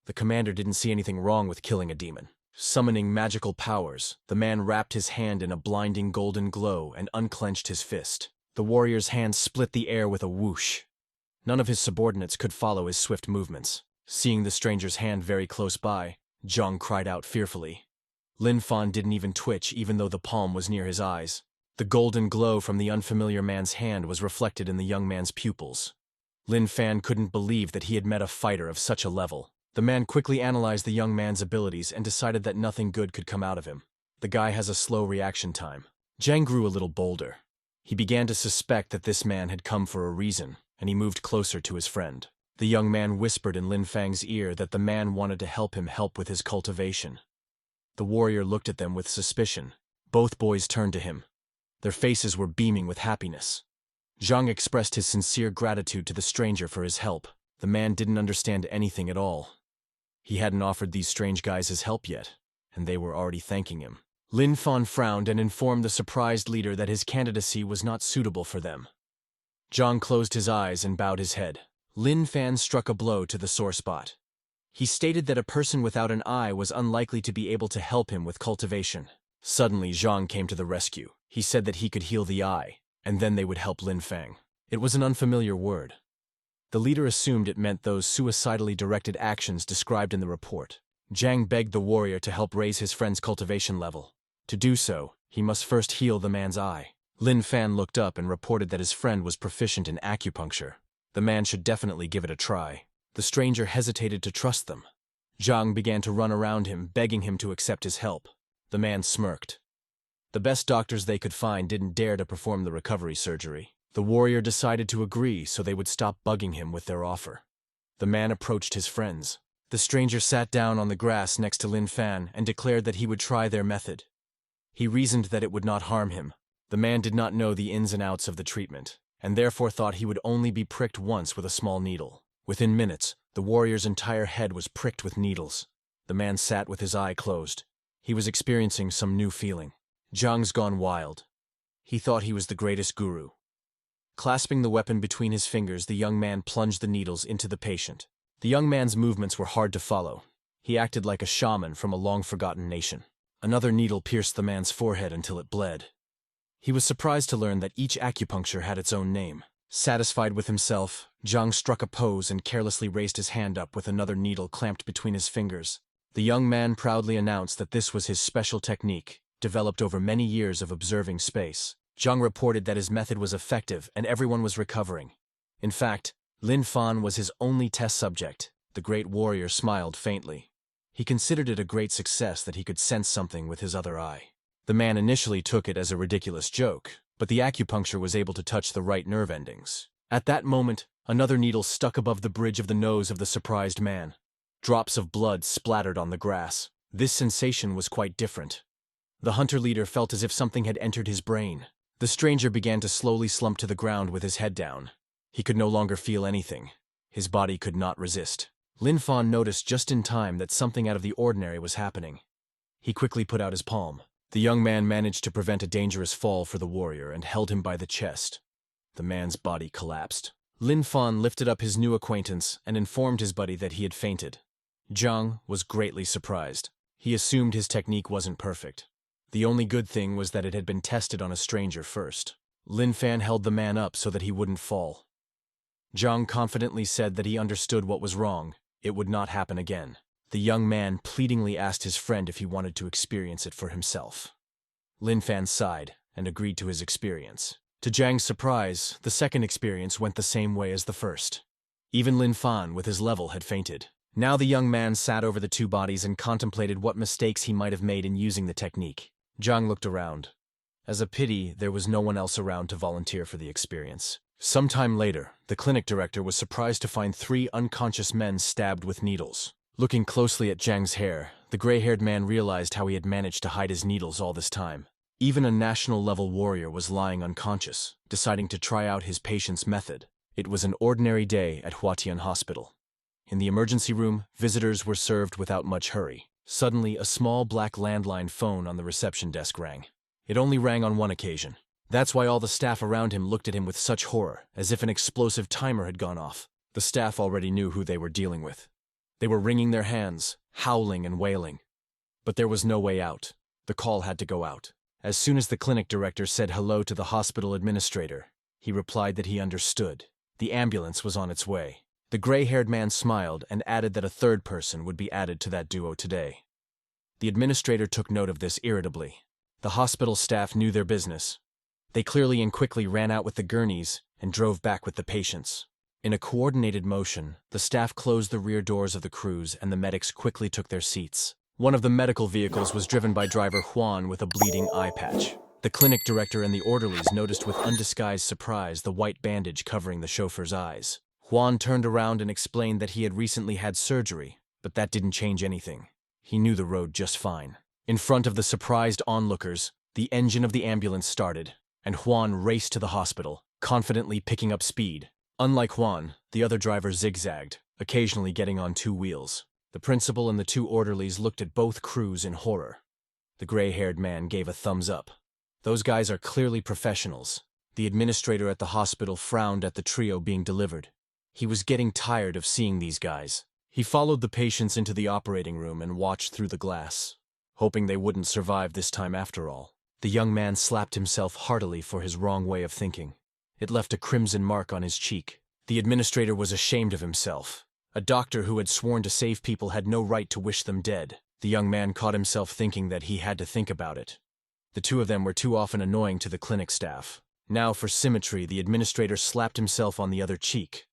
The commander didn't see anything wrong with killing a demon. Summoning magical powers, the man wrapped his hand in a blinding golden glow and unclenched his fist. The warrior's hand split the air with a whoosh. None of his subordinates could follow his swift movements. Seeing the stranger's hand very close by, Zhang cried out fearfully. Lin Fan didn't even twitch even though the palm was near his eyes. The golden glow from the unfamiliar man's hand was reflected in the young man's pupils. Lin Fan couldn't believe that he had met a fighter of such a level. The man quickly analyzed the young man's abilities and decided that nothing good could come out of him. The guy has a slow reaction time. Zhang grew a little bolder. He began to suspect that this man had come for a reason, and he moved closer to his friend. The young man whispered in Lin Fang's ear that the man wanted to help him with his cultivation. The warrior looked at them with suspicion. Both boys turned to him. Their faces were beaming with happiness. Zhang expressed his sincere gratitude to the stranger for his help. The man didn't understand anything at all. He hadn't offered these strange guys his help yet, and they were already thanking him. Lin Fan frowned and informed the surprised leader that his candidacy was not suitable for them. Zhang closed his eyes and bowed his head. Lin Fan struck a blow to the sore spot. He stated that a person without an eye was unlikely to be able to help him with cultivation. Suddenly, Zhang came to the rescue. He said that he could heal the eye, and then they would help Lin Fang. It was an unfamiliar word. The leader assumed it meant those suicidally directed actions described in the report. Zhang begged the warrior to help raise his friend's cultivation level. To do so, he must first heal the man's eye. Lin Fan looked up and reported that his friend was proficient in acupuncture. The man should definitely give it a try. The stranger hesitated to trust them. Zhang began to run around him, begging him to accept his help. The man smirked. The best doctors they could find didn't dare to perform the recovery surgery. The warrior decided to agree so they would stop bugging him with their offer. The man approached his friends. The stranger sat down on the grass next to Lin Fan and declared that he would try their method. He reasoned that it would not harm him. The man did not know the ins and outs of the treatment, and therefore thought he would only be pricked once with a small needle. Within minutes, the warrior's entire head was pricked with needles. The man sat with his eye closed. He was experiencing some new feeling. Zhang's gone wild. He thought he was the greatest guru. Clasping the weapon between his fingers, the young man plunged the needles into the patient. The young man's movements were hard to follow. He acted like a shaman from a long-forgotten nation. Another needle pierced the man's forehead until it bled. He was surprised to learn that each acupuncture had its own name. Satisfied with himself, Zhang struck a pose and carelessly raised his hand up with another needle clamped between his fingers. The young man proudly announced that this was his special technique, developed over many years of observing space. Zhang reported that his method was effective and everyone was recovering. In fact, Lin Fan was his only test subject. The great warrior smiled faintly. He considered it a great success that he could sense something with his other eye. The man initially took it as a ridiculous joke, but the acupuncture was able to touch the right nerve endings. At that moment, another needle stuck above the bridge of the nose of the surprised man. Drops of blood splattered on the grass. This sensation was quite different. The hunter leader felt as if something had entered his brain. The stranger began to slowly slump to the ground with his head down. He could no longer feel anything. His body could not resist. Lin Fan noticed just in time that something out of the ordinary was happening. He quickly put out his palm. The young man managed to prevent a dangerous fall for the warrior and held him by the chest. The man's body collapsed. Lin Fan lifted up his new acquaintance and informed his buddy that he had fainted. Zhang was greatly surprised. He assumed his technique wasn't perfect. The only good thing was that it had been tested on a stranger first. Lin Fan held the man up so that he wouldn't fall. Zhang confidently said that he understood what was wrong. It would not happen again. The young man pleadingly asked his friend if he wanted to experience it for himself. Lin Fan sighed and agreed to his experience. To Zhang's surprise, the second experience went the same way as the first. Even Lin Fan, with his level, had fainted. Now the young man sat over the two bodies and contemplated what mistakes he might have made in using the technique. Zhang looked around. As a pity, there was no one else around to volunteer for the experience. Sometime later, the clinic director was surprised to find 3 unconscious men stabbed with needles. Looking closely at Zhang's hair, the gray-haired man realized how he had managed to hide his needles all this time. Even a national-level warrior was lying unconscious, deciding to try out his patient's method. It was an ordinary day at Huatian Hospital. In the emergency room, visitors were served without much hurry. Suddenly, a small black landline phone on the reception desk rang. It only rang on one occasion. That's why all the staff around him looked at him with such horror, as if an explosive timer had gone off. The staff already knew who they were dealing with. They were wringing their hands, howling and wailing. But there was no way out. The call had to go out. As soon as the clinic director said hello to the hospital administrator, he replied that he understood. The ambulance was on its way. The gray-haired man smiled and added that a third person would be added to that duo today. The administrator took note of this irritably. The hospital staff knew their business. They clearly and quickly ran out with the gurneys and drove back with the patients. In a coordinated motion, the staff closed the rear doors of the cruise and the medics quickly took their seats. One of the medical vehicles was driven by driver Juan with a bleeding eye patch. The clinic director and the orderlies noticed with undisguised surprise the white bandage covering the chauffeur's eyes. Juan turned around and explained that he had recently had surgery, but that didn't change anything. He knew the road just fine. In front of the surprised onlookers, the engine of the ambulance started, and Juan raced to the hospital, confidently picking up speed. Unlike Juan, the other driver zigzagged, occasionally getting on two wheels. The principal and the two orderlies looked at both crews in horror. The gray-haired man gave a thumbs up. Those guys are clearly professionals. The administrator at the hospital frowned at the trio being delivered. He was getting tired of seeing these guys. He followed the patients into the operating room and watched through the glass, hoping they wouldn't survive this time after all. The young man slapped himself heartily for his wrong way of thinking. It left a crimson mark on his cheek. The administrator was ashamed of himself. A doctor who had sworn to save people had no right to wish them dead. The young man caught himself thinking that he had to think about it. The two of them were too often annoying to the clinic staff. Now, for symmetry, the administrator slapped himself on the other cheek.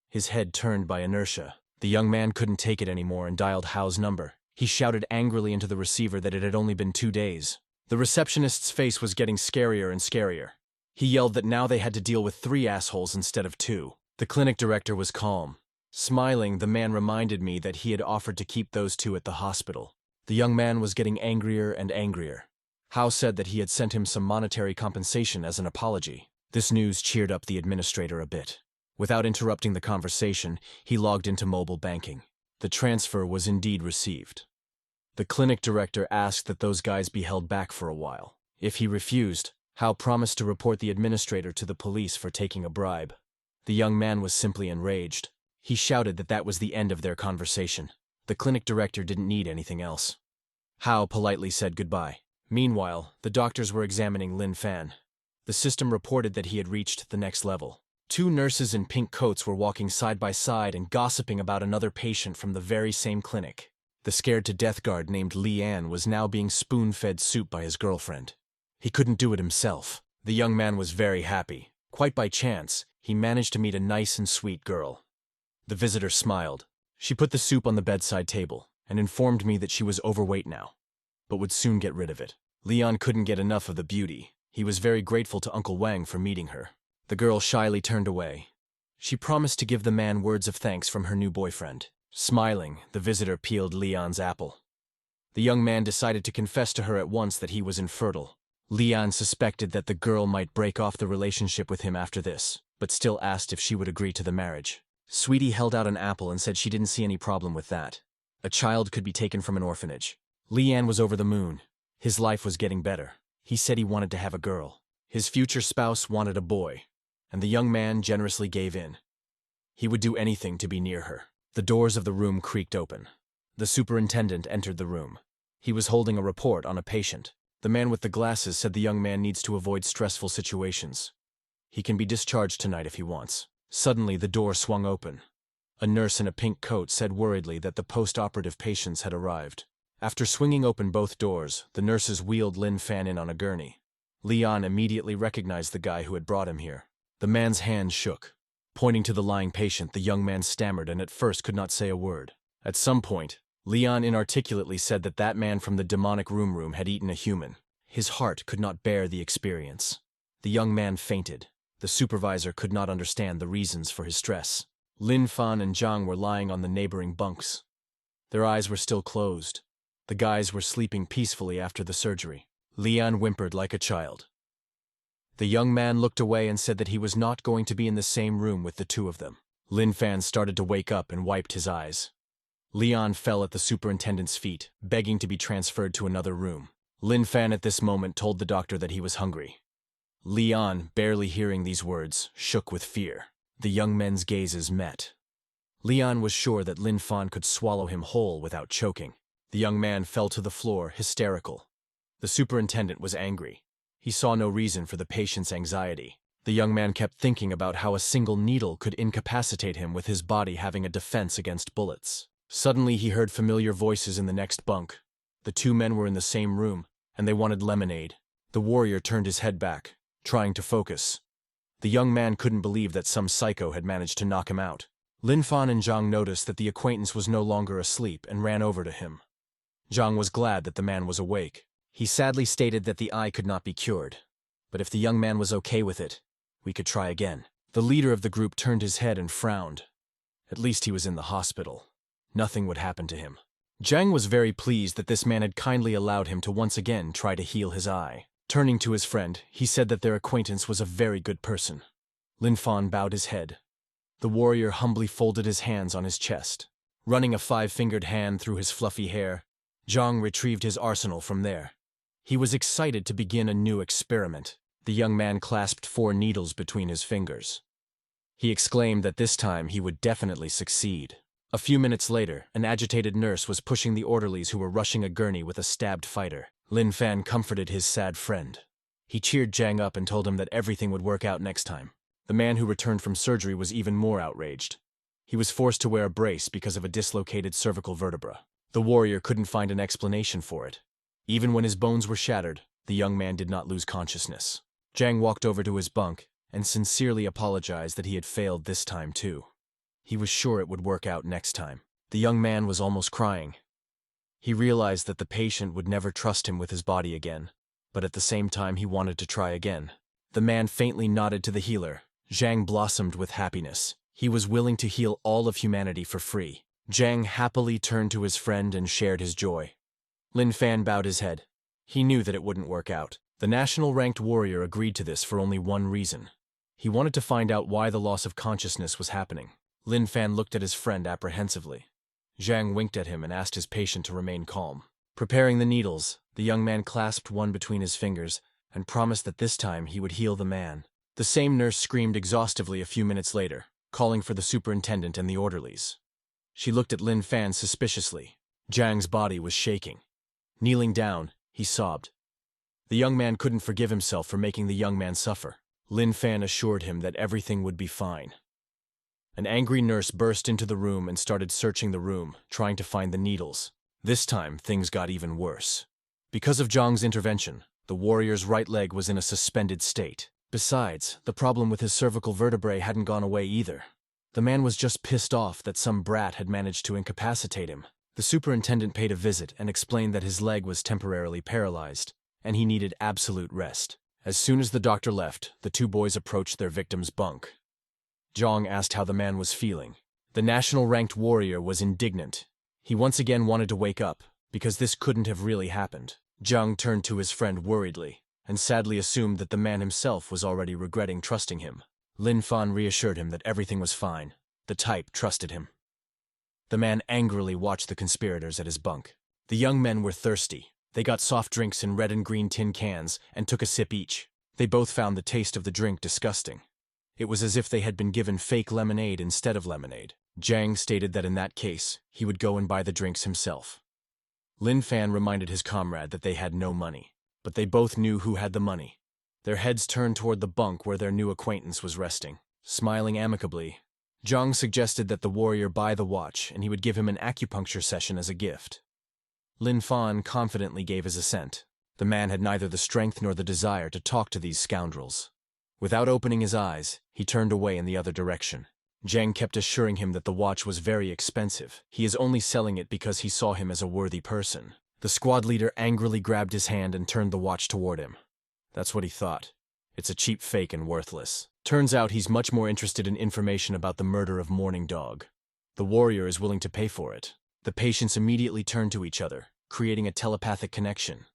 His head turned by inertia. The young man couldn't take it anymore and dialed Hao's number. He shouted angrily into the receiver that it had only been 2 days. The receptionist's face was getting scarier and scarier. He yelled that now they had to deal with 3 assholes instead of 2. The clinic director was calm. Smiling, the man reminded me that he had offered to keep those 2 at the hospital. The young man was getting angrier and angrier. Hao said that he had sent him some monetary compensation as an apology. This news cheered up the administrator a bit. Without interrupting the conversation, he logged into mobile banking. The transfer was indeed received. The clinic director asked that those guys be held back for a while. If he refused, Hao promised to report the administrator to the police for taking a bribe. The young man was simply enraged. He shouted that that was the end of their conversation. The clinic director didn't need anything else. Hao politely said goodbye. Meanwhile, the doctors were examining Lin Fan. The system reported that he had reached the next level. 2 nurses in pink coats were walking side by side and gossiping about another patient from the very same clinic. The scared-to-death guard named Li An was now being spoon-fed soup by his girlfriend. He couldn't do it himself. The young man was very happy. Quite by chance, he managed to meet a nice and sweet girl. The visitor smiled. She put the soup on the bedside table and informed me that she was overweight now, but would soon get rid of it. Leon couldn't get enough of the beauty. He was very grateful to Uncle Wang for meeting her. The girl shyly turned away. She promised to give the man words of thanks from her new boyfriend. Smiling, the visitor peeled Leon's apple. The young man decided to confess to her at once that he was infertile. Leon suspected that the girl might break off the relationship with him after this, but still asked if she would agree to the marriage. Sweetie held out an apple and said she didn't see any problem with that. A child could be taken from an orphanage. Leon was over the moon. His life was getting better. He said he wanted to have a girl. His future spouse wanted a boy, and the young man generously gave in. He would do anything to be near her. The doors of the room creaked open. The superintendent entered the room. He was holding a report on a patient. The man with the glasses said the young man needs to avoid stressful situations. He can be discharged tonight if he wants. Suddenly, the door swung open. A nurse in a pink coat said worriedly that the post-operative patients had arrived. After swinging open both doors, the nurses wheeled Lin Fan in on a gurney. Leon immediately recognized the guy who had brought him here. The man's hand shook. Pointing to the lying patient, the young man stammered and at first could not say a word. At some point, Leon inarticulately said that that man from the demonic room had eaten a human. His heart could not bear the experience. The young man fainted. The supervisor could not understand the reasons for his stress. Lin Fan and Zhang were lying on the neighboring bunks. Their eyes were still closed. The guys were sleeping peacefully after the surgery. Leon whimpered like a child. The young man looked away and said that he was not going to be in the same room with the two of them. Lin Fan started to wake up and wiped his eyes. Leon fell at the superintendent's feet, begging to be transferred to another room. Lin Fan at this moment told the doctor that he was hungry. Leon, barely hearing these words, shook with fear. The young men's gazes met. Leon was sure that Lin Fan could swallow him whole without choking. The young man fell to the floor, hysterical. The superintendent was angry. He saw no reason for the patient's anxiety. The young man kept thinking about how a single needle could incapacitate him with his body having a defense against bullets. Suddenly he heard familiar voices in the next bunk. The 2 men were in the same room, and they wanted lemonade. The warrior turned his head back, trying to focus. The young man couldn't believe that some psycho had managed to knock him out. Lin Fan and Zhang noticed that the acquaintance was no longer asleep and ran over to him. Zhang was glad that the man was awake. He sadly stated that the eye could not be cured, but if the young man was okay with it, we could try again. The leader of the group turned his head and frowned. At least he was in the hospital. Nothing would happen to him. Zhang was very pleased that this man had kindly allowed him to once again try to heal his eye. Turning to his friend, he said that their acquaintance was a very good person. Lin Fan bowed his head. The warrior humbly folded his hands on his chest. Running a 5-fingered hand through his fluffy hair, Zhang retrieved his arsenal from there. He was excited to begin a new experiment. The young man clasped 4 needles between his fingers. He exclaimed that this time he would definitely succeed. A few minutes later, an agitated nurse was pushing the orderlies who were rushing a gurney with a stabbed fighter. Lin Fan comforted his sad friend. He cheered Zhang up and told him that everything would work out next time. The man who returned from surgery was even more outraged. He was forced to wear a brace because of a dislocated cervical vertebra. The warrior couldn't find an explanation for it. Even when his bones were shattered, the young man did not lose consciousness. Zhang walked over to his bunk and sincerely apologized that he had failed this time too. He was sure it would work out next time. The young man was almost crying. He realized that the patient would never trust him with his body again, but at the same time he wanted to try again. The man faintly nodded to the healer. Zhang blossomed with happiness. He was willing to heal all of humanity for free. Zhang happily turned to his friend and shared his joy. Lin Fan bowed his head. He knew that it wouldn't work out. The national ranked warrior agreed to this for only one reason. He wanted to find out why the loss of consciousness was happening. Lin Fan looked at his friend apprehensively. Zhang winked at him and asked his patient to remain calm. Preparing the needles, the young man clasped one between his fingers and promised that this time he would heal the man. The same nurse screamed exhaustively a few minutes later, calling for the superintendent and the orderlies. She looked at Lin Fan suspiciously. Zhang's body was shaking. Kneeling down, he sobbed. The young man couldn't forgive himself for making the young man suffer. Lin Fan assured him that everything would be fine. An angry nurse burst into the room and started searching the room, trying to find the needles. This time, things got even worse. Because of Zhang's intervention, the warrior's right leg was in a suspended state. Besides, the problem with his cervical vertebrae hadn't gone away either. The man was just pissed off that some brat had managed to incapacitate him. The superintendent paid a visit and explained that his leg was temporarily paralyzed, and he needed absolute rest. As soon as the doctor left, the 2 boys approached their victim's bunk. Zhang asked how the man was feeling. The national-ranked warrior was indignant. He once again wanted to wake up, because this couldn't have really happened. Zhang turned to his friend worriedly, and sadly assumed that the man himself was already regretting trusting him. Lin Fan reassured him that everything was fine. The type trusted him. The man angrily watched the conspirators at his bunk. The young men were thirsty. They got soft drinks in red and green tin cans and took a sip each. They both found the taste of the drink disgusting. It was as if they had been given fake lemonade instead of lemonade. Zhang stated that in that case, he would go and buy the drinks himself. Lin Fan reminded his comrade that they had no money, but they both knew who had the money. Their heads turned toward the bunk where their new acquaintance was resting. Smiling amicably, Zhang suggested that the warrior buy the watch and he would give him an acupuncture session as a gift. Lin Fan confidently gave his assent. The man had neither the strength nor the desire to talk to these scoundrels. Without opening his eyes, he turned away in the other direction. Zhang kept assuring him that the watch was very expensive. He is only selling it because he saw him as a worthy person. The squad leader angrily grabbed his hand and turned the watch toward him. That's what he thought. It's a cheap fake and worthless. Turns out he's much more interested in information about the murder of Morning Dog. The warrior is willing to pay for it. The patients immediately turned to each other, creating a telepathic connection.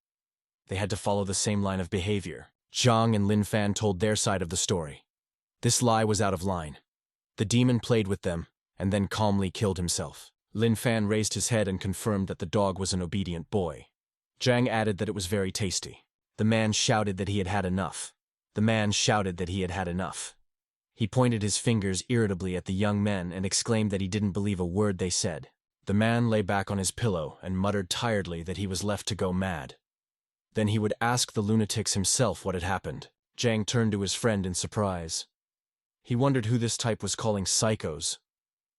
They had to follow the same line of behavior. Zhang and Lin Fan told their side of the story. This lie was out of line. The demon played with them, and then calmly killed himself. Lin Fan raised his head and confirmed that the dog was an obedient boy. Zhang added that it was very tasty. The man shouted that he had had enough. The man shouted that he had had enough. He pointed his fingers irritably at the young men and exclaimed that he didn't believe a word they said. The man lay back on his pillow and muttered tiredly that he was left to go mad. Then he would ask the lunatics himself what had happened. Zhang turned to his friend in surprise. He wondered who this type was calling psychos.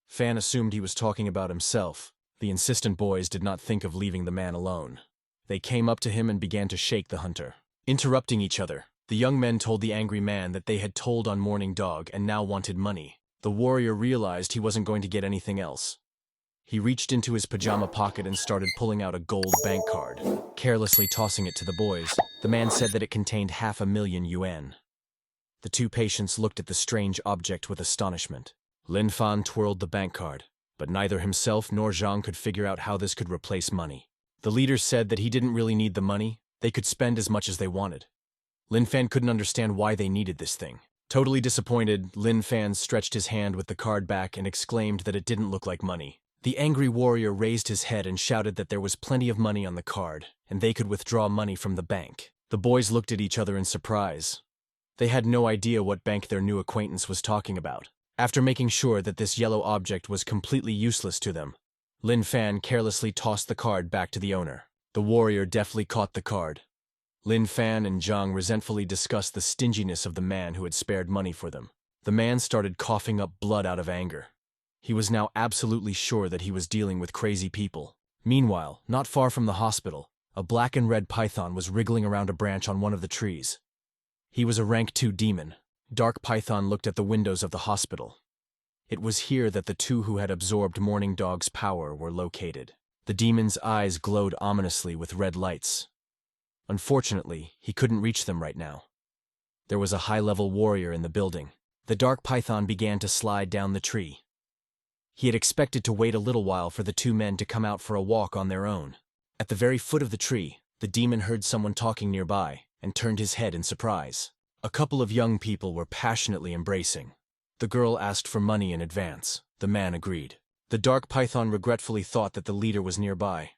Fan assumed he was talking about himself. The insistent boys did not think of leaving the man alone. They came up to him and began to shake the hunter. Interrupting each other, The young men told the angry man that they had told on Morning Dog and now wanted money. The warrior realized he wasn't going to get anything else. He reached into his pajama pocket and started pulling out a gold bank card, carelessly tossing it to the boys. The man said that it contained 500,000 yuan. The two patients looked at the strange object with astonishment. Lin Fan twirled the bank card, but neither himself nor Zhang could figure out how this could replace money. The leader said that he didn't really need the money. They could spend as much as they wanted. Lin Fan couldn't understand why they needed this thing. Totally disappointed, Lin Fan stretched his hand with the card back and exclaimed that it didn't look like money. The angry warrior raised his head and shouted that there was plenty of money on the card, and they could withdraw money from the bank. The boys looked at each other in surprise. They had no idea what bank their new acquaintance was talking about. After making sure that this yellow object was completely useless to them, Lin Fan carelessly tossed the card back to the owner. The warrior deftly caught the card. Lin Fan and Zhang resentfully discussed the stinginess of the man who had spared money for them. The man started coughing up blood out of anger. He was now absolutely sure that he was dealing with crazy people. Meanwhile, not far from the hospital, a black and red python was wriggling around a branch on one of the trees. He was a rank 2 demon. Dark Python looked at the windows of the hospital. It was here that the two who had absorbed Morning Dog's power were located. The demon's eyes glowed ominously with red lights. Unfortunately, he couldn't reach them right now. There was a high-level warrior in the building. The dark python began to slide down the tree. He had expected to wait a little while for the two men to come out for a walk on their own. At the very foot of the tree, the demon heard someone talking nearby and turned his head in surprise. A couple of young people were passionately embracing. The girl asked for money in advance. The man agreed. The dark python regretfully thought that the leader was nearby.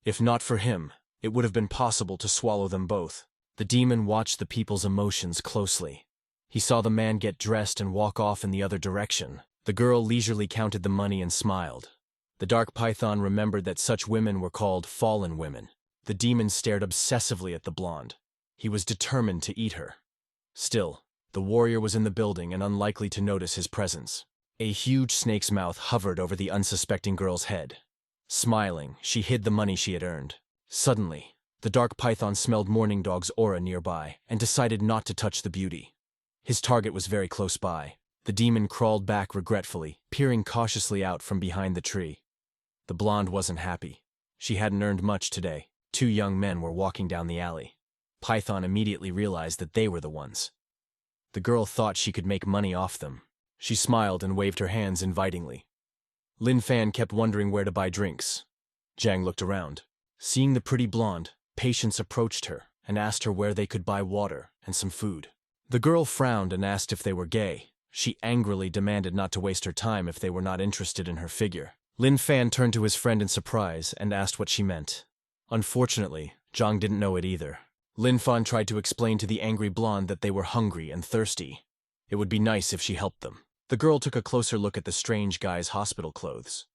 If not for him, it would have been possible to swallow them both. The demon watched the people's emotions closely. He saw the man get dressed and walk off in the other direction. The girl leisurely counted the money and smiled. The dark python remembered that such women were called fallen women. The demon stared obsessively at the blonde. He was determined to eat her. Still, the warrior was in the building and unlikely to notice his presence. A huge snake's mouth hovered over the unsuspecting girl's head. Smiling, she hid the money she had earned. Suddenly, the dark python smelled Morning Dog's aura nearby and decided not to touch the beauty. His target was very close by. The demon crawled back regretfully, peering cautiously out from behind the tree. The blonde wasn't happy. She hadn't earned much today. Two young men were walking down the alley. Python immediately realized that they were the ones. The girl thought she could make money off them. She smiled and waved her hands invitingly. Lin Fan kept wondering where to buy drinks. Zhang looked around. Seeing the pretty blonde, patients approached her and asked her where they could buy water and some food. The girl frowned and asked if they were gay. She angrily demanded not to waste her time if they were not interested in her figure. Lin Fan turned to his friend in surprise and asked what she meant. Unfortunately, Zhang didn't know it either. Lin Fan tried to explain to the angry blonde that they were hungry and thirsty. It would be nice if she helped them. The girl took a closer look at the strange guy's hospital clothes.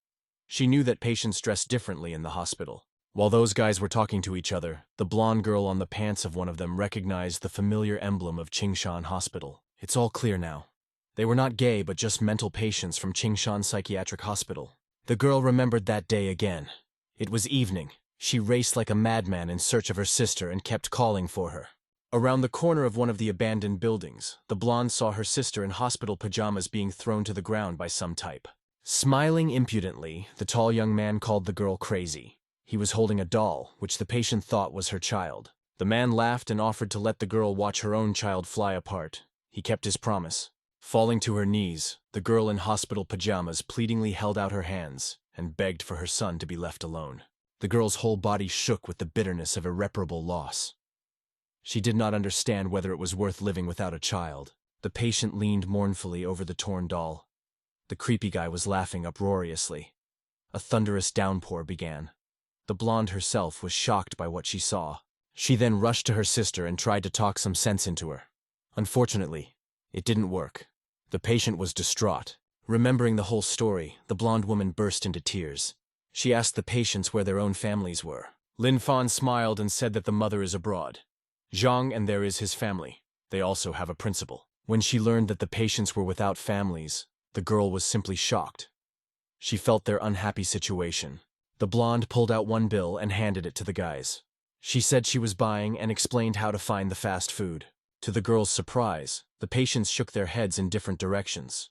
She knew that patients dressed differently in the hospital. While those guys were talking to each other, the blonde girl on the pants of one of them recognized the familiar emblem of Qingshan Hospital. It's all clear now. They were not gay but just mental patients from Qingshan Psychiatric Hospital. The girl remembered that day again. It was evening. She raced like a madman in search of her sister and kept calling for her. Around the corner of one of the abandoned buildings, the blonde saw her sister in hospital pajamas being thrown to the ground by some type. Smiling impudently, the tall young man called the girl crazy. He was holding a doll, which the patient thought was her child. The man laughed and offered to let the girl watch her own child fly apart. He kept his promise. Falling to her knees, the girl in hospital pajamas pleadingly held out her hands and begged for her son to be left alone. The girl's whole body shook with the bitterness of irreparable loss. She did not understand whether it was worth living without a child. The patient leaned mournfully over the torn doll. The creepy guy was laughing uproariously. A thunderous downpour began. The blonde herself was shocked by what she saw. She then rushed to her sister and tried to talk some sense into her. Unfortunately, it didn't work. The patient was distraught. Remembering the whole story, the blonde woman burst into tears. She asked the patients where their own families were. Lin Fan smiled and said that the mother is abroad. Zhang and there is his family. They also have a principal. When she learned that the patients were without families, the girl was simply shocked. She felt their unhappy situation. The blonde pulled out one bill and handed it to the guys. She said she was buying and explained how to find the fast food. To the girl's surprise, the patients shook their heads in different directions.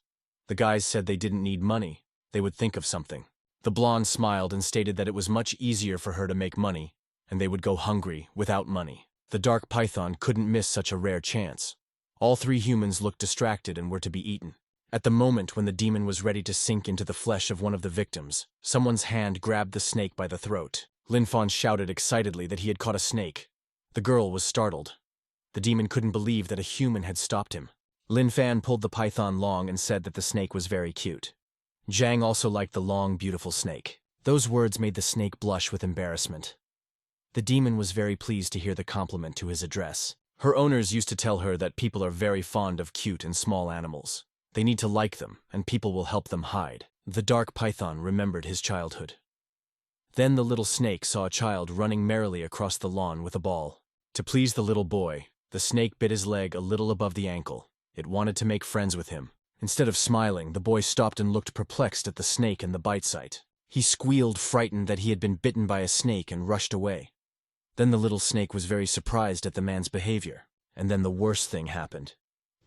The guys said they didn't need money, they would think of something. The blonde smiled and stated that it was much easier for her to make money, and they would go hungry without money. The dark python couldn't miss such a rare chance. All three humans looked distracted and were to be eaten. At the moment when the demon was ready to sink into the flesh of one of the victims, someone's hand grabbed the snake by the throat. Lin Fan shouted excitedly that he had caught a snake. The girl was startled. The demon couldn't believe that a human had stopped him. Lin Fan pulled the python long and said that the snake was very cute. Zhang also liked the long, beautiful snake. Those words made the snake blush with embarrassment. The demon was very pleased to hear the compliment to his address. Her owners used to tell her that people are very fond of cute and small animals. They need to like them, and people will help them hide. The dark python remembered his childhood. Then the little snake saw a child running merrily across the lawn with a ball. To please the little boy, the snake bit his leg a little above the ankle. It wanted to make friends with him. Instead of smiling, the boy stopped and looked perplexed at the snake and the bite site. He squealed, frightened that he had been bitten by a snake, and rushed away. Then the little snake was very surprised at the man's behavior. And then the worst thing happened.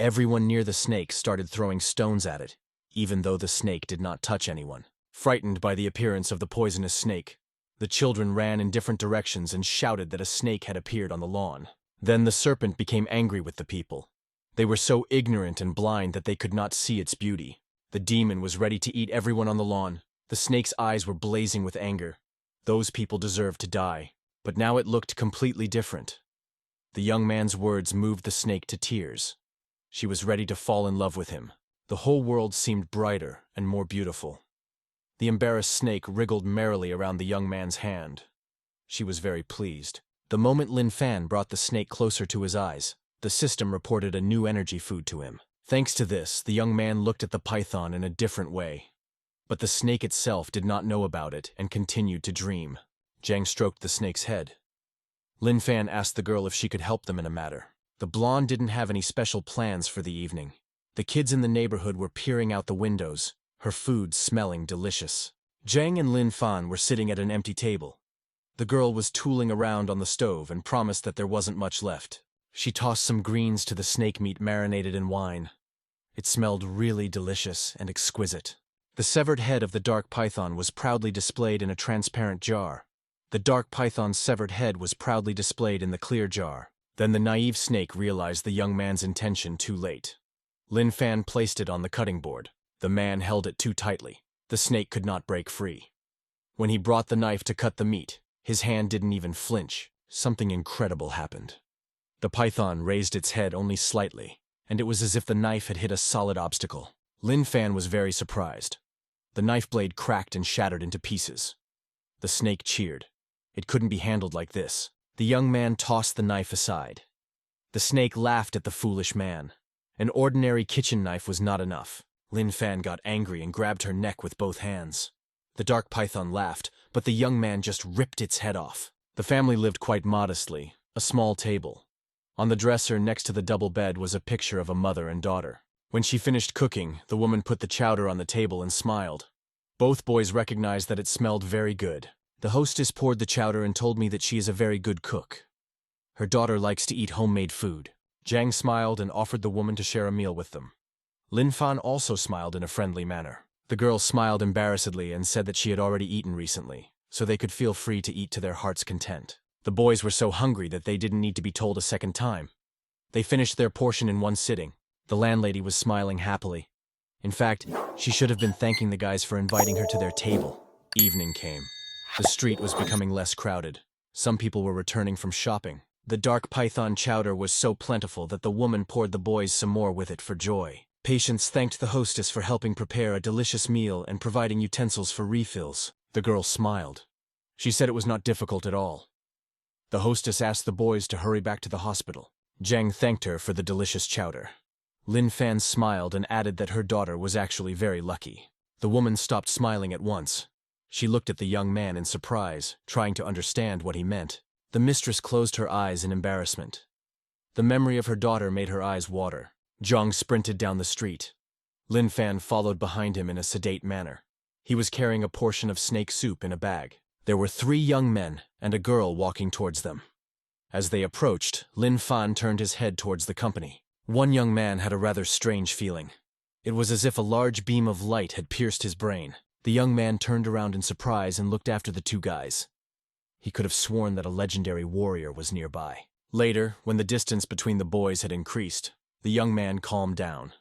Everyone near the snake started throwing stones at it, even though the snake did not touch anyone. Frightened by the appearance of the poisonous snake, the children ran in different directions and shouted that a snake had appeared on the lawn. Then the serpent became angry with the people. They were so ignorant and blind that they could not see its beauty. The demon was ready to eat everyone on the lawn. The snake's eyes were blazing with anger. Those people deserved to die. But now it looked completely different. The young man's words moved the snake to tears. She was ready to fall in love with him. The whole world seemed brighter and more beautiful. The embarrassed snake wriggled merrily around the young man's hand. She was very pleased. The moment Lin Fan brought the snake closer to his eyes, the system reported a new energy food to him. Thanks to this, the young man looked at the python in a different way. But the snake itself did not know about it and continued to dream. Zhang stroked the snake's head. Lin Fan asked the girl if she could help them in a matter. The blonde didn't have any special plans for the evening. The kids in the neighborhood were peering out the windows, her food smelling delicious. Zhang and Lin Fan were sitting at an empty table. The girl was tooling around on the stove and promised that there wasn't much left. She tossed some greens to the snake meat marinated in wine. It smelled really delicious and exquisite. The severed head of the dark python was proudly displayed in a transparent jar. The dark python's severed head was proudly displayed in the clear jar. Then the naive snake realized the young man's intention too late. Lin Fan placed it on the cutting board. The man held it too tightly. The snake could not break free. When he brought the knife to cut the meat, his hand didn't even flinch. Something incredible happened. The python raised its head only slightly, and it was as if the knife had hit a solid obstacle. Lin Fan was very surprised. The knife blade cracked and shattered into pieces. The snake cheered. It couldn't be handled like this. The young man tossed the knife aside. The snake laughed at the foolish man. An ordinary kitchen knife was not enough. Lin Fan got angry and grabbed her neck with both hands. The dark python laughed, but the young man just ripped its head off. The family lived quite modestly, a small table. On the dresser next to the double bed was a picture of a mother and daughter. When she finished cooking, the woman put the chowder on the table and smiled. Both boys recognized that it smelled very good. The hostess poured the chowder and told me that she is a very good cook. Her daughter likes to eat homemade food. Zhang smiled and offered the woman to share a meal with them. Lin Fan also smiled in a friendly manner. The girl smiled embarrassedly and said that she had already eaten recently, so they could feel free to eat to their heart's content. The boys were so hungry that they didn't need to be told a second time. They finished their portion in one sitting. The landlady was smiling happily. In fact, she should have been thanking the guys for inviting her to their table. Evening came. The street was becoming less crowded. Some people were returning from shopping. The dark python chowder was so plentiful that the woman poured the boys some more with it for joy. Patients thanked the hostess for helping prepare a delicious meal and providing utensils for refills. The girl smiled. She said it was not difficult at all. The hostess asked the boys to hurry back to the hospital. Zhang thanked her for the delicious chowder. Lin Fan smiled and added that her daughter was actually very lucky. The woman stopped smiling at once. She looked at the young man in surprise, trying to understand what he meant. The mistress closed her eyes in embarrassment. The memory of her daughter made her eyes water. Zhang sprinted down the street. Lin Fan followed behind him in a sedate manner. He was carrying a portion of snake soup in a bag. There were 3 young men and a girl walking towards them. As they approached, Lin Fan turned his head towards the company. One young man had a rather strange feeling. It was as if a large beam of light had pierced his brain. The young man turned around in surprise and looked after the two guys. He could have sworn that a legendary warrior was nearby. Later, when the distance between the boys had increased, the young man calmed down.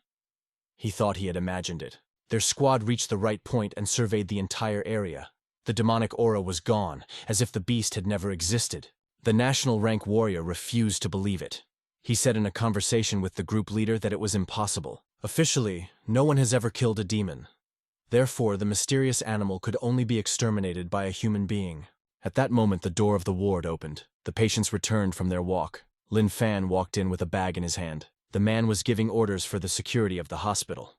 He thought he had imagined it. Their squad reached the right point and surveyed the entire area. The demonic aura was gone, as if the beast had never existed. The national rank warrior refused to believe it. He said in a conversation with the group leader that it was impossible. Officially, no one has ever killed a demon. Therefore, the mysterious animal could only be exterminated by a human being. At that moment, the door of the ward opened. The patients returned from their walk. Lin Fan walked in with a bag in his hand. The man was giving orders for the security of the hospital.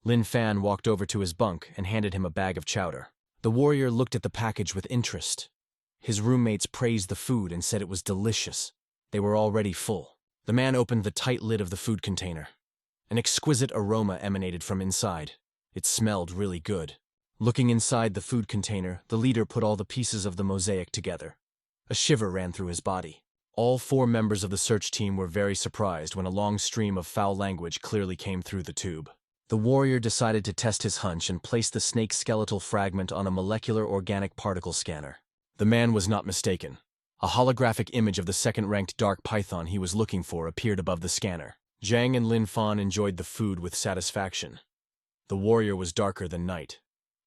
Lin Fan walked over to his bunk and handed him a bag of chowder. The warrior looked at the package with interest. His roommates praised the food and said it was delicious. They were already full. The man opened the tight lid of the food container. An exquisite aroma emanated from inside. It smelled really good. Looking inside the food container, the leader put all the pieces of the mosaic together. A shiver ran through his body. All 4 members of the search team were very surprised when a long stream of foul language clearly came through the tube. The warrior decided to test his hunch and placed the snake's skeletal fragment on a molecular organic particle scanner. The man was not mistaken. A holographic image of the second-ranked dark python he was looking for appeared above the scanner. Zhang and Lin Fan enjoyed the food with satisfaction. The warrior was darker than night.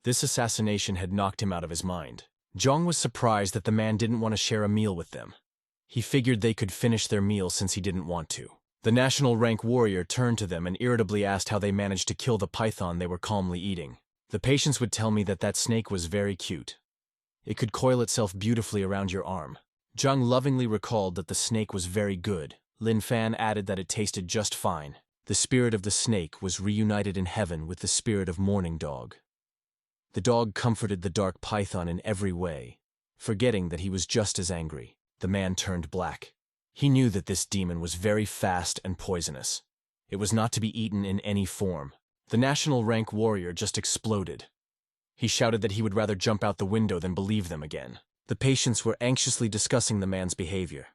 This assassination had knocked him out of his mind. Zhang was surprised that the man didn't want to share a meal with them. He figured they could finish their meal since he didn't want to. The national rank warrior turned to them and irritably asked how they managed to kill the python they were calmly eating. The patients would tell me that that snake was very cute. It could coil itself beautifully around your arm. Zhang lovingly recalled that the snake was very good. Lin Fan added that it tasted just fine. The spirit of the snake was reunited in heaven with the spirit of Morning Dog. The dog comforted the dark python in every way. Forgetting that he was just as angry, the man turned black. He knew that this demon was very fast and poisonous. It was not to be eaten in any form. The national rank warrior just exploded. He shouted that he would rather jump out the window than believe them again. The patients were anxiously discussing the man's behavior.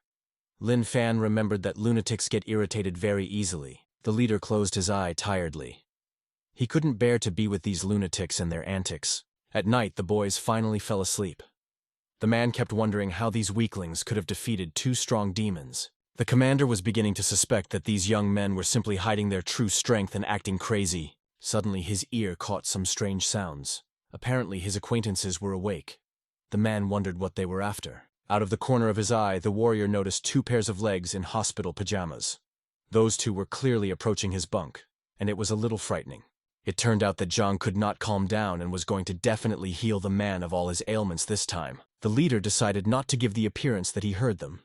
Lin Fan remembered that lunatics get irritated very easily. The leader closed his eye tiredly. He couldn't bear to be with these lunatics and their antics. At night, the boys finally fell asleep. The man kept wondering how these weaklings could have defeated 2 strong demons. The commander was beginning to suspect that these young men were simply hiding their true strength and acting crazy. Suddenly, his ear caught some strange sounds. Apparently, his acquaintances were awake. The man wondered what they were after. Out of the corner of his eye, the warrior noticed 2 pairs of legs in hospital pajamas. Those 2 were clearly approaching his bunk, and it was a little frightening. It turned out that Zhang could not calm down and was going to definitely heal the man of all his ailments this time. The leader decided not to give the appearance that he heard them.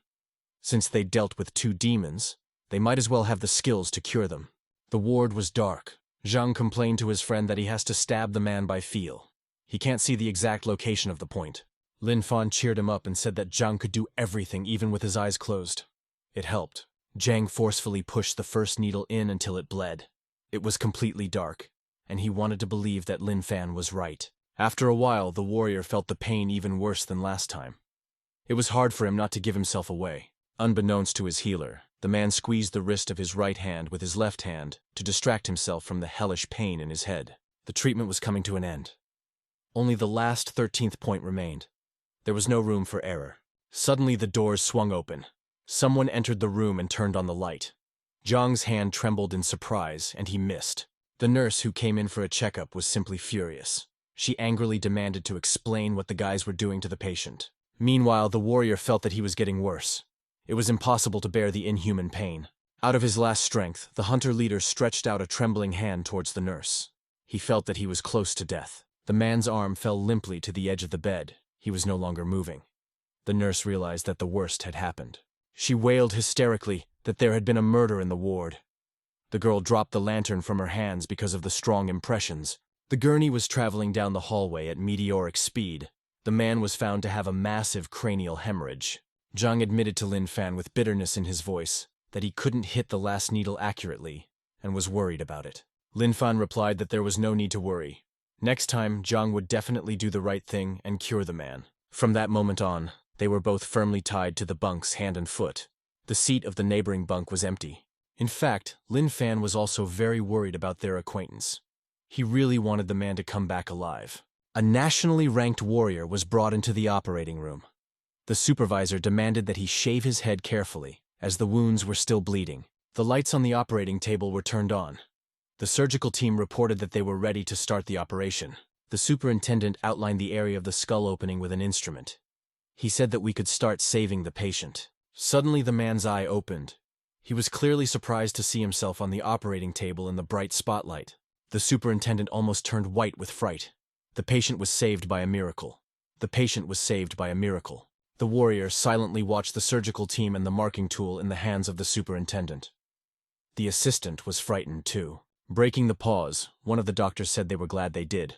Since they dealt with 2 demons, they might as well have the skills to cure them. The ward was dark. Zhang complained to his friend that he has to stab the man by feel. He can't see the exact location of the point. Lin Fan cheered him up and said that Zhang could do everything even with his eyes closed. It helped. Zhang forcefully pushed the first needle in until it bled. It was completely dark, and he wanted to believe that Lin Fan was right. After a while, the warrior felt the pain even worse than last time. It was hard for him not to give himself away. Unbeknownst to his healer, the man squeezed the wrist of his right hand with his left hand to distract himself from the hellish pain in his head. The treatment was coming to an end. Only the last 13th point remained. There was no room for error. Suddenly the doors swung open. Someone entered the room and turned on the light. Zhang's hand trembled in surprise, and he missed. The nurse who came in for a checkup was simply furious. She angrily demanded to explain what the guys were doing to the patient. Meanwhile, the warrior felt that he was getting worse. It was impossible to bear the inhuman pain. Out of his last strength, the hunter leader stretched out a trembling hand towards the nurse. He felt that he was close to death. The man's arm fell limply to the edge of the bed. He was no longer moving. The nurse realized that the worst had happened. She wailed hysterically that there had been a murder in the ward. The girl dropped the lantern from her hands because of the strong impressions. The gurney was traveling down the hallway at meteoric speed. The man was found to have a massive cranial hemorrhage. Zhang admitted to Lin Fan with bitterness in his voice that he couldn't hit the last needle accurately and was worried about it. Lin Fan replied that there was no need to worry. Next time, Zhang would definitely do the right thing and cure the man. From that moment on, they were both firmly tied to the bunks hand and foot. The seat of the neighboring bunk was empty. In fact, Lin Fan was also very worried about their acquaintance. He really wanted the man to come back alive. A nationally ranked warrior was brought into the operating room. The supervisor demanded that he shave his head carefully, as the wounds were still bleeding. The lights on the operating table were turned on. The surgical team reported that they were ready to start the operation. The superintendent outlined the area of the skull opening with an instrument. He said that we could start saving the patient. Suddenly the man's eye opened. He was clearly surprised to see himself on the operating table in the bright spotlight. The superintendent almost turned white with fright. The patient was saved by a miracle. The patient was saved by a miracle. The warrior silently watched the surgical team and the marking tool in the hands of the superintendent. The assistant was frightened too. Breaking the pause, one of the doctors said they were glad they did.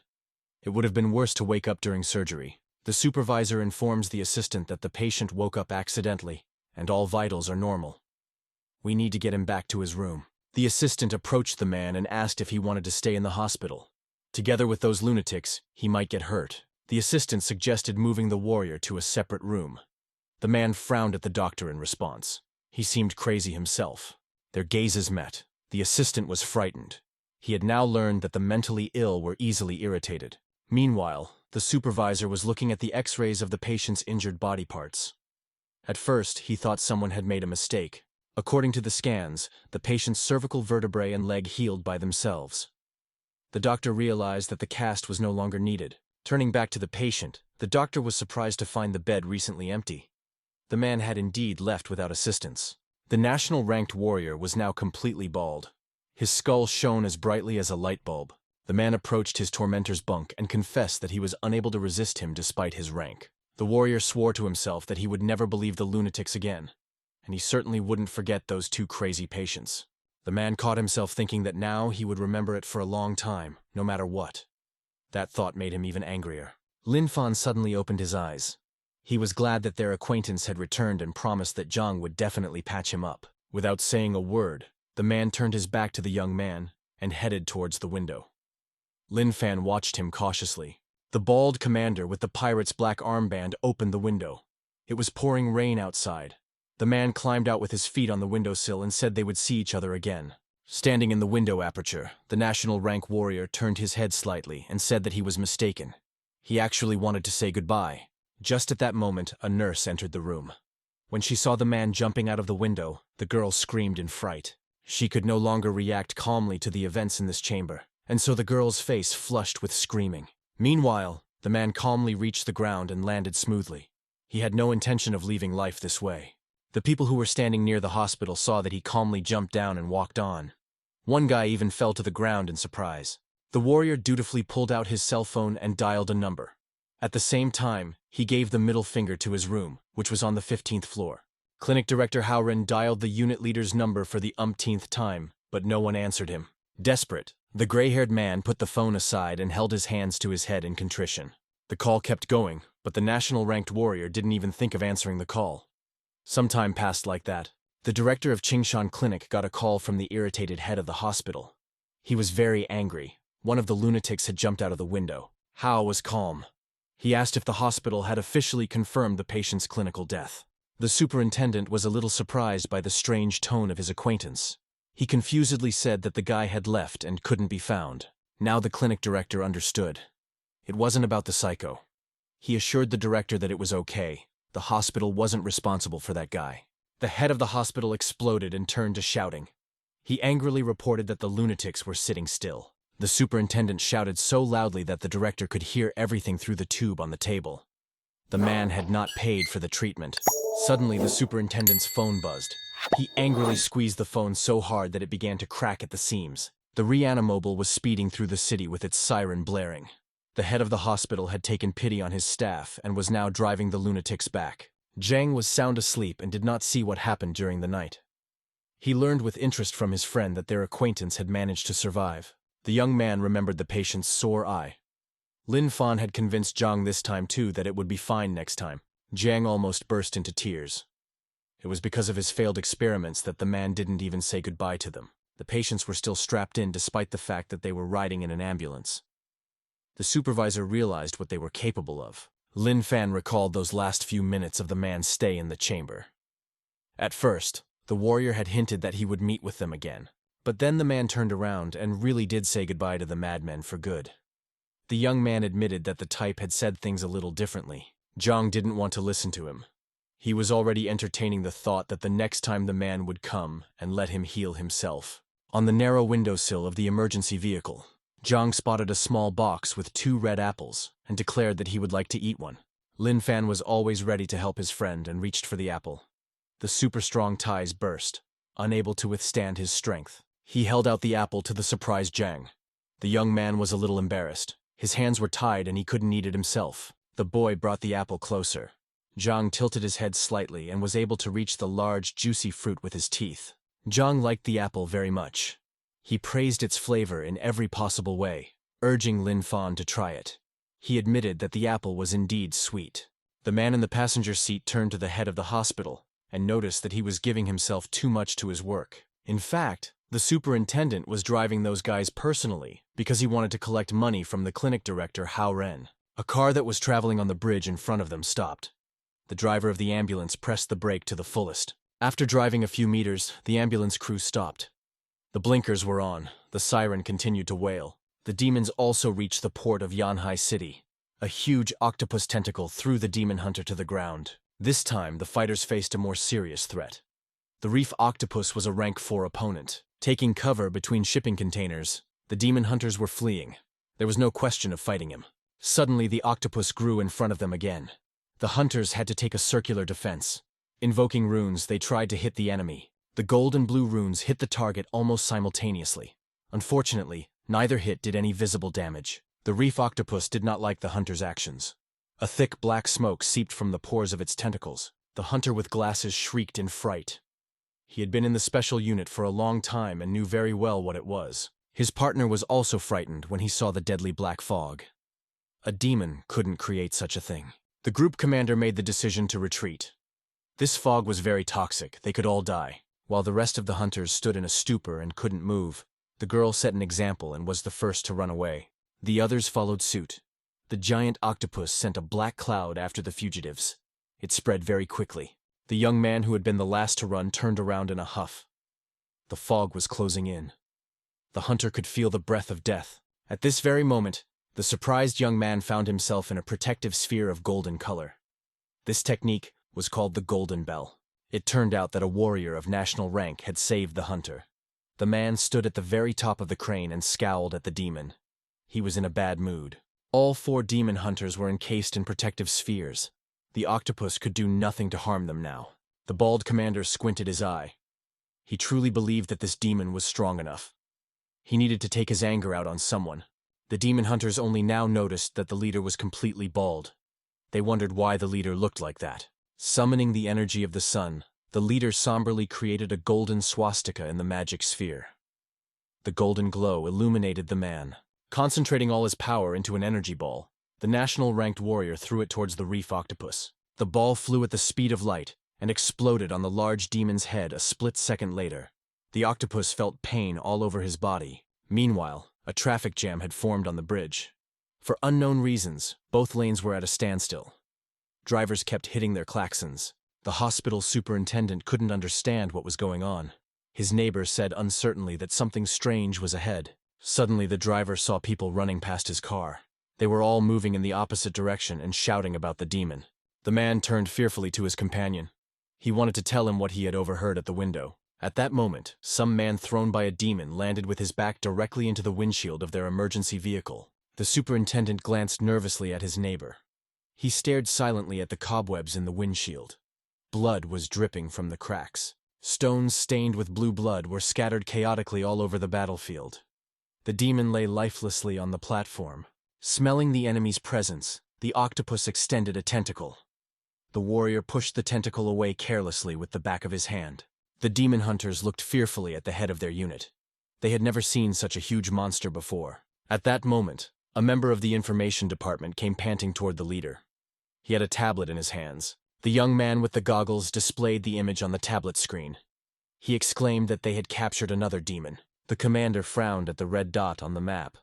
It would have been worse to wake up during surgery. The supervisor informs the assistant that the patient woke up accidentally, and all vitals are normal. We need to get him back to his room. The assistant approached the man and asked if he wanted to stay in the hospital. Together with those lunatics, he might get hurt. The assistant suggested moving the warrior to a separate room. The man frowned at the doctor in response. He seemed crazy himself. Their gazes met. The assistant was frightened. He had now learned that the mentally ill were easily irritated. Meanwhile, the supervisor was looking at the X-rays of the patient's injured body parts. At first, he thought someone had made a mistake. According to the scans, the patient's cervical vertebrae and leg healed by themselves. The doctor realized that the cast was no longer needed. Turning back to the patient, the doctor was surprised to find the bed recently empty. The man had indeed left without assistance. The national-ranked warrior was now completely bald. His skull shone as brightly as a light bulb. The man approached his tormentor's bunk and confessed that he was unable to resist him despite his rank. The warrior swore to himself that he would never believe the lunatics again, and he certainly wouldn't forget those two crazy patients. The man caught himself thinking that now he would remember it for a long time, no matter what. That thought made him even angrier. Lin Fan suddenly opened his eyes. He was glad that their acquaintance had returned and promised that Zhang would definitely patch him up. Without saying a word, the man turned his back to the young man and headed towards the window. Lin Fan watched him cautiously. The bald commander with the pirate's black armband opened the window. It was pouring rain outside. The man climbed out with his feet on the windowsill and said they would see each other again. Standing in the window aperture, the national rank warrior turned his head slightly and said that he was mistaken. He actually wanted to say goodbye. Just at that moment, a nurse entered the room. When she saw the man jumping out of the window, the girl screamed in fright. She could no longer react calmly to the events in this chamber, and so the girl's face flushed with screaming. Meanwhile, the man calmly reached the ground and landed smoothly. He had no intention of leaving life this way. The people who were standing near the hospital saw that he calmly jumped down and walked on. One guy even fell to the ground in surprise. The warrior dutifully pulled out his cell phone and dialed a number. At the same time, he gave the middle finger to his room, which was on the 15th floor. Clinic Director Howren dialed the unit leader's number for the umpteenth time, but no one answered him. Desperate, the gray-haired man put the phone aside and held his hands to his head in contrition. The call kept going, but the national-ranked warrior didn't even think of answering the call. Some time passed like that. The director of Qingshan Clinic got a call from the irritated head of the hospital. He was very angry. One of the lunatics had jumped out of the window. Hao was calm. He asked if the hospital had officially confirmed the patient's clinical death. The superintendent was a little surprised by the strange tone of his acquaintance. He confusedly said that the guy had left and couldn't be found. Now the clinic director understood. It wasn't about the psycho. He assured the director that it was okay. The hospital wasn't responsible for that guy. The head of the hospital exploded and turned to shouting. He angrily reported that the lunatics were sitting still. The superintendent shouted so loudly that the director could hear everything through the tube on the table. The man had not paid for the treatment. Suddenly, the superintendent's phone buzzed. He angrily squeezed the phone so hard that it began to crack at the seams. The reanimobile was speeding through the city with its siren blaring. The head of the hospital had taken pity on his staff and was now driving the lunatics back. Zhang was sound asleep and did not see what happened during the night. He learned with interest from his friend that their acquaintance had managed to survive. The young man remembered the patient's sore eye. Lin Fan had convinced Zhang this time too that it would be fine next time. Zhang almost burst into tears. It was because of his failed experiments that the man didn't even say goodbye to them. The patients were still strapped in despite the fact that they were riding in an ambulance. The supervisor realized what they were capable of. Lin Fan recalled those last few minutes of the man's stay in the chamber. At first, the warrior had hinted that he would meet with them again. But then the man turned around and really did say goodbye to the madmen for good. The young man admitted that the type had said things a little differently. Zhang didn't want to listen to him. He was already entertaining the thought that the next time the man would come and let him heal himself. On the narrow windowsill of the emergency vehicle, Zhang spotted a small box with 2 red apples and declared that he would like to eat one. Lin Fan was always ready to help his friend and reached for the apple. The super-strong ties burst, unable to withstand his strength. He held out the apple to the surprised Zhang. The young man was a little embarrassed. His hands were tied and he couldn't eat it himself. The boy brought the apple closer. Zhang tilted his head slightly and was able to reach the large, juicy fruit with his teeth. Zhang liked the apple very much. He praised its flavor in every possible way, urging Lin Fan to try it. He admitted that the apple was indeed sweet. The man in the passenger seat turned to the head of the hospital and noticed that he was giving himself too much to his work. In fact, the superintendent was driving those guys personally because he wanted to collect money from the clinic director Hao Ren. A car that was traveling on the bridge in front of them stopped. The driver of the ambulance pressed the brake to the fullest. After driving a few meters, the ambulance crew stopped. The blinkers were on. The siren continued to wail. The demons also reached the port of Yanhai City. A huge octopus tentacle threw the demon hunter to the ground. This time, the fighters faced a more serious threat. The reef octopus was a rank 4 opponent. Taking cover between shipping containers, the demon hunters were fleeing. There was no question of fighting him. Suddenly, the octopus grew in front of them again. The hunters had to take a circular defense. Invoking runes, they tried to hit the enemy. The gold and blue runes hit the target almost simultaneously. Unfortunately, neither hit did any visible damage. The reef octopus did not like the hunter's actions. A thick black smoke seeped from the pores of its tentacles. The hunter with glasses shrieked in fright. He had been in the special unit for a long time and knew very well what it was. His partner was also frightened when he saw the deadly black fog. A demon couldn't create such a thing. The group commander made the decision to retreat. This fog was very toxic, they could all die. While the rest of the hunters stood in a stupor and couldn't move, the girl set an example and was the first to run away. The others followed suit. The giant octopus sent a black cloud after the fugitives. It spread very quickly. The young man who had been the last to run turned around in a huff. The fog was closing in. The hunter could feel the breath of death. At this very moment, the surprised young man found himself in a protective sphere of golden color. This technique was called the Golden Bell. It turned out that a warrior of national rank had saved the hunter. The man stood at the very top of the crane and scowled at the demon. He was in a bad mood. All 4 demon hunters were encased in protective spheres. The octopus could do nothing to harm them now. The bald commander squinted his eye. He truly believed that this demon was strong enough. He needed to take his anger out on someone. The demon hunters only now noticed that the leader was completely bald. They wondered why the leader looked like that. Summoning the energy of the sun, the leader somberly created a golden swastika in the magic sphere. The golden glow illuminated the man. Concentrating all his power into an energy ball, the national-ranked warrior threw it towards the reef octopus. The ball flew at the speed of light and exploded on the large demon's head a split second later. The octopus felt pain all over his body. Meanwhile, a traffic jam had formed on the bridge. For unknown reasons, both lanes were at a standstill. Drivers kept hitting their klaxons. The hospital superintendent couldn't understand what was going on. His neighbor said uncertainly that something strange was ahead. Suddenly, the driver saw people running past his car. They were all moving in the opposite direction and shouting about the demon. The man turned fearfully to his companion. He wanted to tell him what he had overheard at the window. At that moment, some man thrown by a demon landed with his back directly into the windshield of their emergency vehicle. The superintendent glanced nervously at his neighbor. He stared silently at the cobwebs in the windshield. Blood was dripping from the cracks. Stones stained with blue blood were scattered chaotically all over the battlefield. The demon lay lifelessly on the platform. Smelling the enemy's presence, the octopus extended a tentacle. The warrior pushed the tentacle away carelessly with the back of his hand. The demon hunters looked fearfully at the head of their unit. They had never seen such a huge monster before. At that moment, a member of the information department came panting toward the leader. He had a tablet in his hands. The young man with the goggles displayed the image on the tablet screen. He exclaimed that they had captured another demon. The commander frowned at the red dot on the map.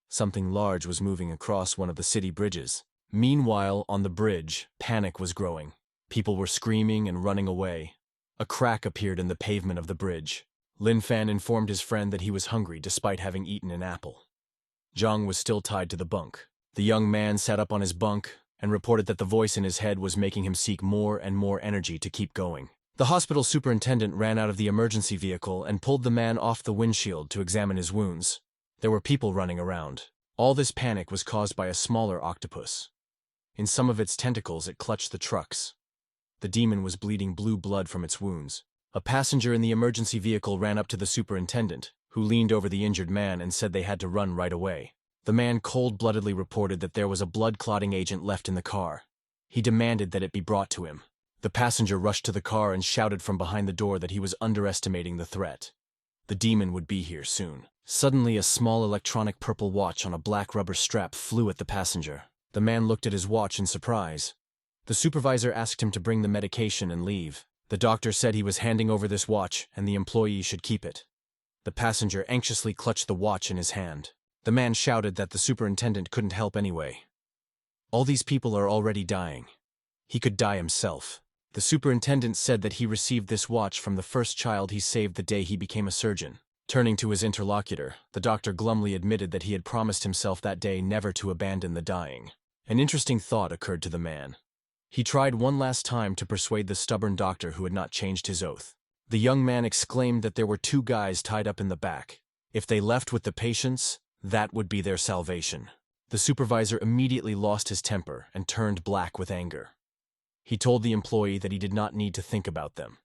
Something large was moving across one of the city bridges. Meanwhile, on the bridge, panic was growing. People were screaming and running away. A crack appeared in the pavement of the bridge. Lin Fan informed his friend that he was hungry despite having eaten an apple. Zhang was still tied to the bunk. The young man sat up on his bunk and reported that the voice in his head was making him seek more and more energy to keep going. The hospital superintendent ran out of the emergency vehicle and pulled the man off the windshield to examine his wounds. There were people running around. All this panic was caused by a smaller octopus. In some of its tentacles, it clutched the trucks. The demon was bleeding blue blood from its wounds. A passenger in the emergency vehicle ran up to the superintendent, who leaned over the injured man and said they had to run right away. The man cold-bloodedly reported that there was a blood-clotting agent left in the car. He demanded that it be brought to him. The passenger rushed to the car and shouted from behind the door that he was underestimating the threat. The demon would be here soon. Suddenly, a small electronic purple watch on a black rubber strap flew at the passenger. The man looked at his watch in surprise. The supervisor asked him to bring the medication and leave. The doctor said he was handing over this watch and the employee should keep it. The passenger anxiously clutched the watch in his hand. The man shouted that the superintendent couldn't help anyway. All these people are already dying. He could die himself. The superintendent said that he received this watch from the first child he saved the day he became a surgeon. Turning to his interlocutor, the doctor glumly admitted that he had promised himself that day never to abandon the dying. An interesting thought occurred to the man. He tried one last time to persuade the stubborn doctor who had not changed his oath. The young man exclaimed that there were 2 guys tied up in the back. If they left with the patients, that would be their salvation. The supervisor immediately lost his temper and turned black with anger. He told the employee that he did not need to think about them.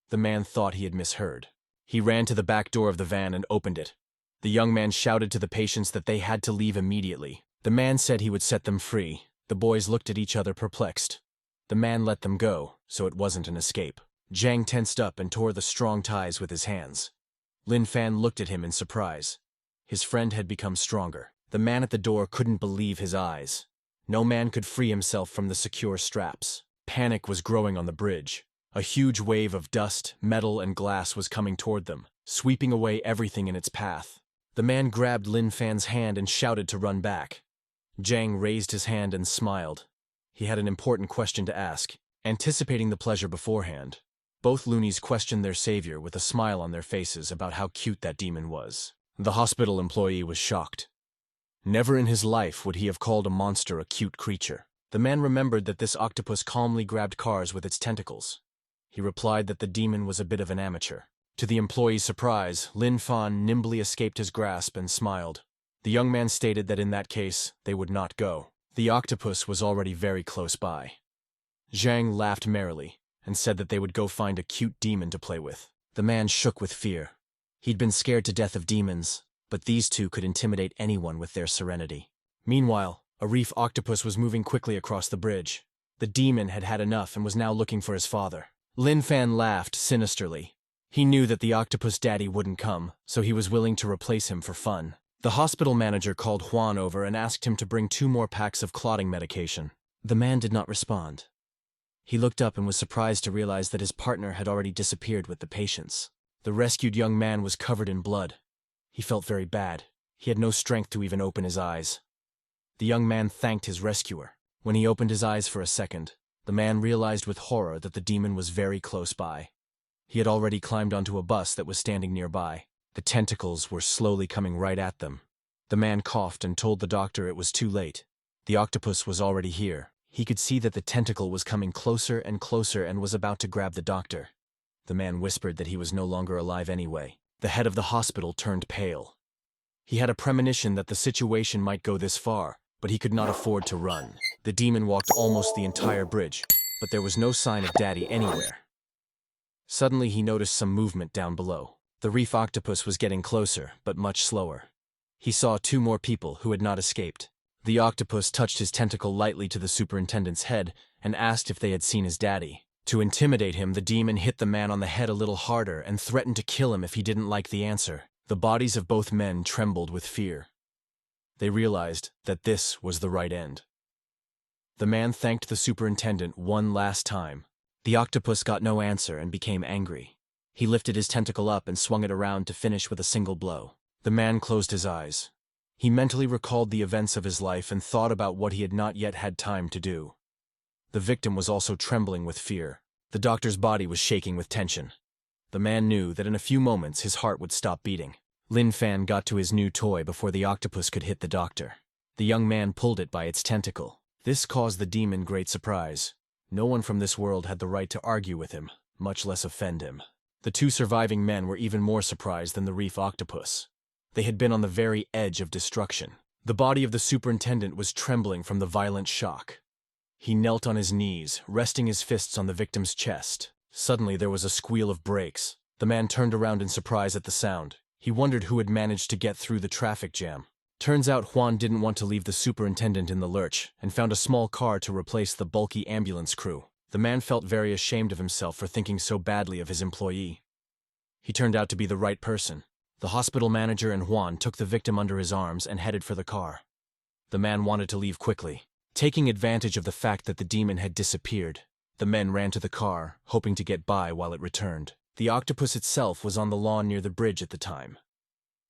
The man thought he had misheard. He ran to the back door of the van and opened it. The young man shouted to the patients that they had to leave immediately. The man said he would set them free. The boys looked at each other perplexed. The man let them go, so it wasn't an escape. Zhang tensed up and tore the strong ties with his hands. Lin Fan looked at him in surprise. His friend had become stronger. The man at the door couldn't believe his eyes. No man could free himself from the secure straps. Panic was growing on the bridge. A huge wave of dust, metal, and glass was coming toward them, sweeping away everything in its path. The man grabbed Lin Fan's hand and shouted to run back. Zhang raised his hand and smiled. He had an important question to ask, anticipating the pleasure beforehand. Both loonies questioned their savior with a smile on their faces about how cute that demon was. The hospital employee was shocked. Never in his life would he have called a monster a cute creature. The man remembered that this octopus calmly grabbed cars with its tentacles. He replied that the demon was a bit of an amateur. To the employee's surprise, Lin Fan nimbly escaped his grasp and smiled. The young man stated that in that case, they would not go. The octopus was already very close by. Zhang laughed merrily and said that they would go find a cute demon to play with. The man shook with fear. He'd been scared to death of demons, but these 2 could intimidate anyone with their serenity. Meanwhile, a reef octopus was moving quickly across the bridge. The demon had had enough and was now looking for his father. Lin Fan laughed sinisterly. He knew that the octopus daddy wouldn't come, so he was willing to replace him for fun. The hospital manager called Juan over and asked him to bring 2 more packs of clotting medication. The man did not respond. He looked up and was surprised to realize that his partner had already disappeared with the patients. The rescued young man was covered in blood. He felt very bad. He had no strength to even open his eyes. The young man thanked his rescuer. When he opened his eyes for a second, the man realized with horror that the demon was very close by. He had already climbed onto a bus that was standing nearby. The tentacles were slowly coming right at them. The man coughed and told the doctor it was too late. The octopus was already here. He could see that the tentacle was coming closer and closer and was about to grab the doctor. The man whispered that he was no longer alive anyway. The head of the hospital turned pale. He had a premonition that the situation might go this far, but he could not afford to run. The demon walked almost the entire bridge, but there was no sign of Daddy anywhere. Suddenly he noticed some movement down below. The reef octopus was getting closer, but much slower. He saw 2 more people who had not escaped. The octopus touched his tentacle lightly to the superintendent's head and asked if they had seen his daddy. To intimidate him, the demon hit the man on the head a little harder and threatened to kill him if he didn't like the answer. The bodies of both men trembled with fear. They realized that this was the right end. The man thanked the superintendent one last time. The octopus got no answer and became angry. He lifted his tentacle up and swung it around to finish with a single blow. The man closed his eyes. He mentally recalled the events of his life and thought about what he had not yet had time to do. The victim was also trembling with fear. The doctor's body was shaking with tension. The man knew that in a few moments his heart would stop beating. Lin Fan got to his new toy before the octopus could hit the doctor. The young man pulled it by its tentacle. This caused the demon great surprise. No one from this world had the right to argue with him, much less offend him. The two surviving men were even more surprised than the reef octopus. They had been on the very edge of destruction. The body of the superintendent was trembling from the violent shock. He knelt on his knees, resting his fists on the victim's chest. Suddenly there was a squeal of brakes. The man turned around in surprise at the sound. He wondered who had managed to get through the traffic jam. Turns out Juan didn't want to leave the superintendent in the lurch and found a small car to replace the bulky ambulance crew. The man felt very ashamed of himself for thinking so badly of his employee. He turned out to be the right person. The hospital manager and Juan took the victim under his arms and headed for the car. The man wanted to leave quickly. Taking advantage of the fact that the demon had disappeared, the men ran to the car, hoping to get by while it returned. The octopus itself was on the lawn near the bridge at the time.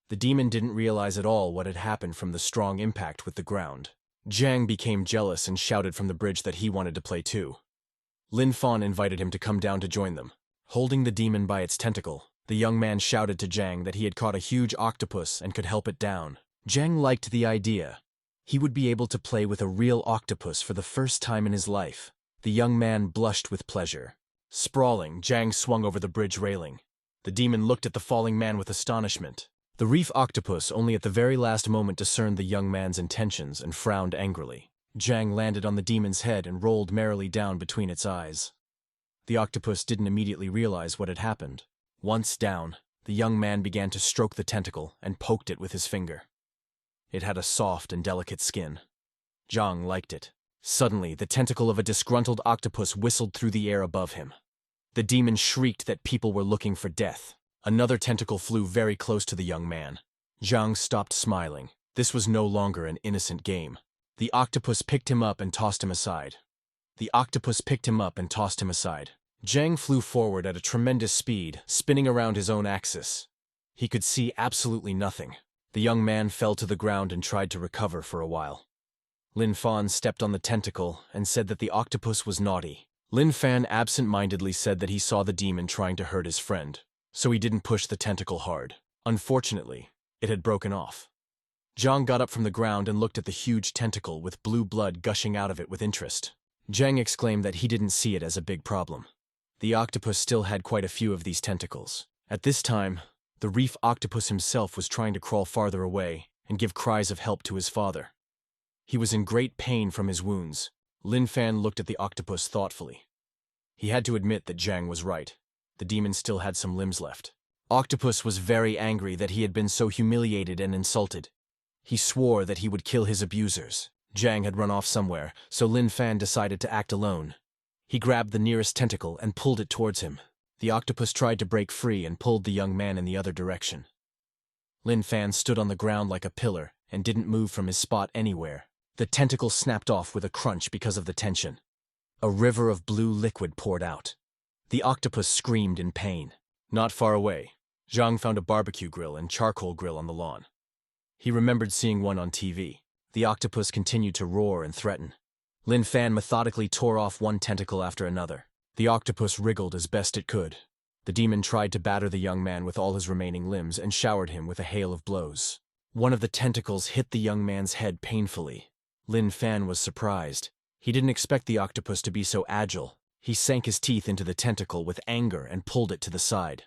The demon didn't realize at all what had happened from the strong impact with the ground. Jang became jealous and shouted from the bridge that he wanted to play too. Lin Fan invited him to come down to join them. Holding the demon by its tentacle, the young man shouted to Jang that he had caught a huge octopus and could help it down. Jang liked the idea. He would be able to play with a real octopus for the first time in his life. The young man blushed with pleasure. Sprawling, Jang swung over the bridge railing. The demon looked at the falling man with astonishment. The reef octopus only at the very last moment discerned the young man's intentions and frowned angrily. Jang landed on the demon's head and rolled merrily down between its eyes. The octopus didn't immediately realize what had happened. Once down, the young man began to stroke the tentacle and poked it with his finger. It had a soft and delicate skin. Jang liked it. Suddenly, the tentacle of a disgruntled octopus whistled through the air above him. The demon shrieked that people were looking for death. Another tentacle flew very close to the young man. Jang stopped smiling. This was no longer an innocent game. The octopus picked him up and tossed him aside. Jang flew forward at a tremendous speed, spinning around his own axis. He could see absolutely nothing. The young man fell to the ground and tried to recover for a while. Lin Fan stepped on the tentacle and said that the octopus was naughty. Lin Fan absent-mindedly said that he saw the demon trying to hurt his friend, so he didn't push the tentacle hard. Unfortunately, it had broken off. Jang got up from the ground and looked at the huge tentacle with blue blood gushing out of it with interest. Jang exclaimed that he didn't see it as a big problem. The octopus still had quite a few of these tentacles. At this time, the reef octopus himself was trying to crawl farther away and give cries of help to his father. He was in great pain from his wounds. Lin Fan looked at the octopus thoughtfully. He had to admit that Jang was right. The demon still had some limbs left. Octopus was very angry that he had been so humiliated and insulted. He swore that he would kill his abusers. Jang had run off somewhere, so Lin Fan decided to act alone. He grabbed the nearest tentacle and pulled it towards him. The octopus tried to break free and pulled the young man in the other direction. Lin Fan stood on the ground like a pillar and didn't move from his spot anywhere. The tentacle snapped off with a crunch because of the tension. A river of blue liquid poured out. The octopus screamed in pain. Not far away, Zhang found a barbecue grill and charcoal grill on the lawn. He remembered seeing one on TV. The octopus continued to roar and threaten. Lin Fan methodically tore off one tentacle after another. The octopus wriggled as best it could. The demon tried to batter the young man with all his remaining limbs and showered him with a hail of blows. One of the tentacles hit the young man's head painfully. Lin Fan was surprised. He didn't expect the octopus to be so agile. He sank his teeth into the tentacle with anger and pulled it to the side.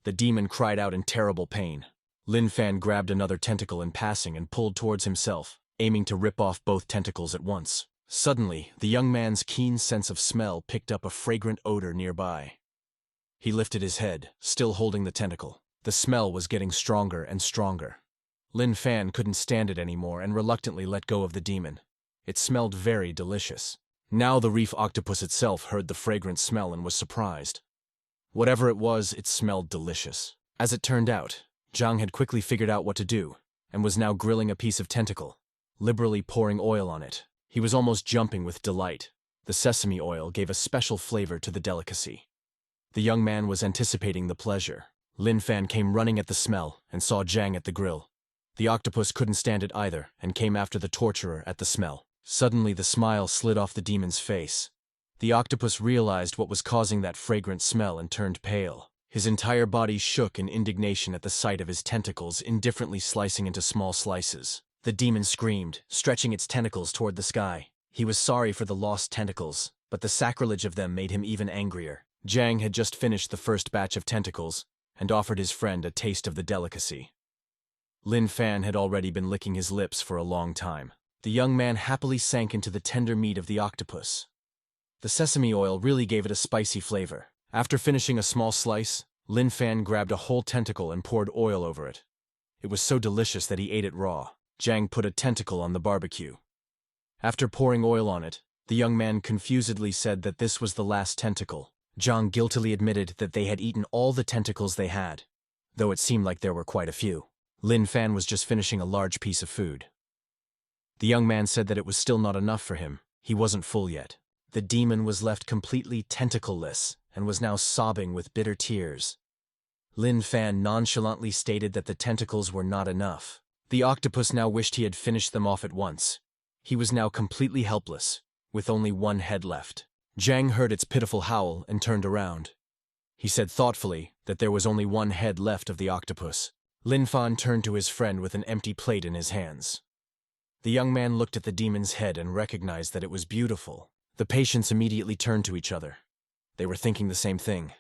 The demon cried out in terrible pain. Lin Fan grabbed another tentacle in passing and pulled towards himself, aiming to rip off both tentacles at once. Suddenly, the young man's keen sense of smell picked up a fragrant odor nearby. He lifted his head, still holding the tentacle. The smell was getting stronger and stronger. Lin Fan couldn't stand it anymore and reluctantly let go of the demon. It smelled very delicious. Now the reef octopus itself heard the fragrant smell and was surprised. Whatever it was, it smelled delicious. As it turned out, Zhang had quickly figured out what to do, and was now grilling a piece of tentacle, liberally pouring oil on it. He was almost jumping with delight. The sesame oil gave a special flavor to the delicacy. The young man was anticipating the pleasure. Lin Fan came running at the smell and saw Zhang at the grill. The octopus couldn't stand it either and came after the torturer at the smell. Suddenly the smile slid off the demon's face. The octopus realized what was causing that fragrant smell and turned pale. His entire body shook in indignation at the sight of his tentacles indifferently slicing into small slices. The demon screamed, stretching its tentacles toward the sky. He was sorry for the lost tentacles, but the sacrilege of them made him even angrier. Jang had just finished the first batch of tentacles and offered his friend a taste of the delicacy. Lin Fan had already been licking his lips for a long time. The young man happily sank into the tender meat of the octopus. The sesame oil really gave it a spicy flavor. After finishing a small slice, Lin Fan grabbed a whole tentacle and poured oil over it. It was so delicious that he ate it raw. Jang put a tentacle on the barbecue. After pouring oil on it, the young man confusedly said that this was the last tentacle. Jang guiltily admitted that they had eaten all the tentacles they had, though it seemed like there were quite a few. Lin Fan was just finishing a large piece of food. The young man said that it was still not enough for him. He wasn't full yet. The demon was left completely tentacleless and was now sobbing with bitter tears. Lin Fan nonchalantly stated that the tentacles were not enough. The octopus now wished he had finished them off at once. He was now completely helpless, with only one head left. Jang heard its pitiful howl and turned around. He said thoughtfully that there was only one head left of the octopus. Lin Fan turned to his friend with an empty plate in his hands. The young man looked at the demon's head and recognized that it was beautiful. The patients immediately turned to each other. They were thinking the same thing.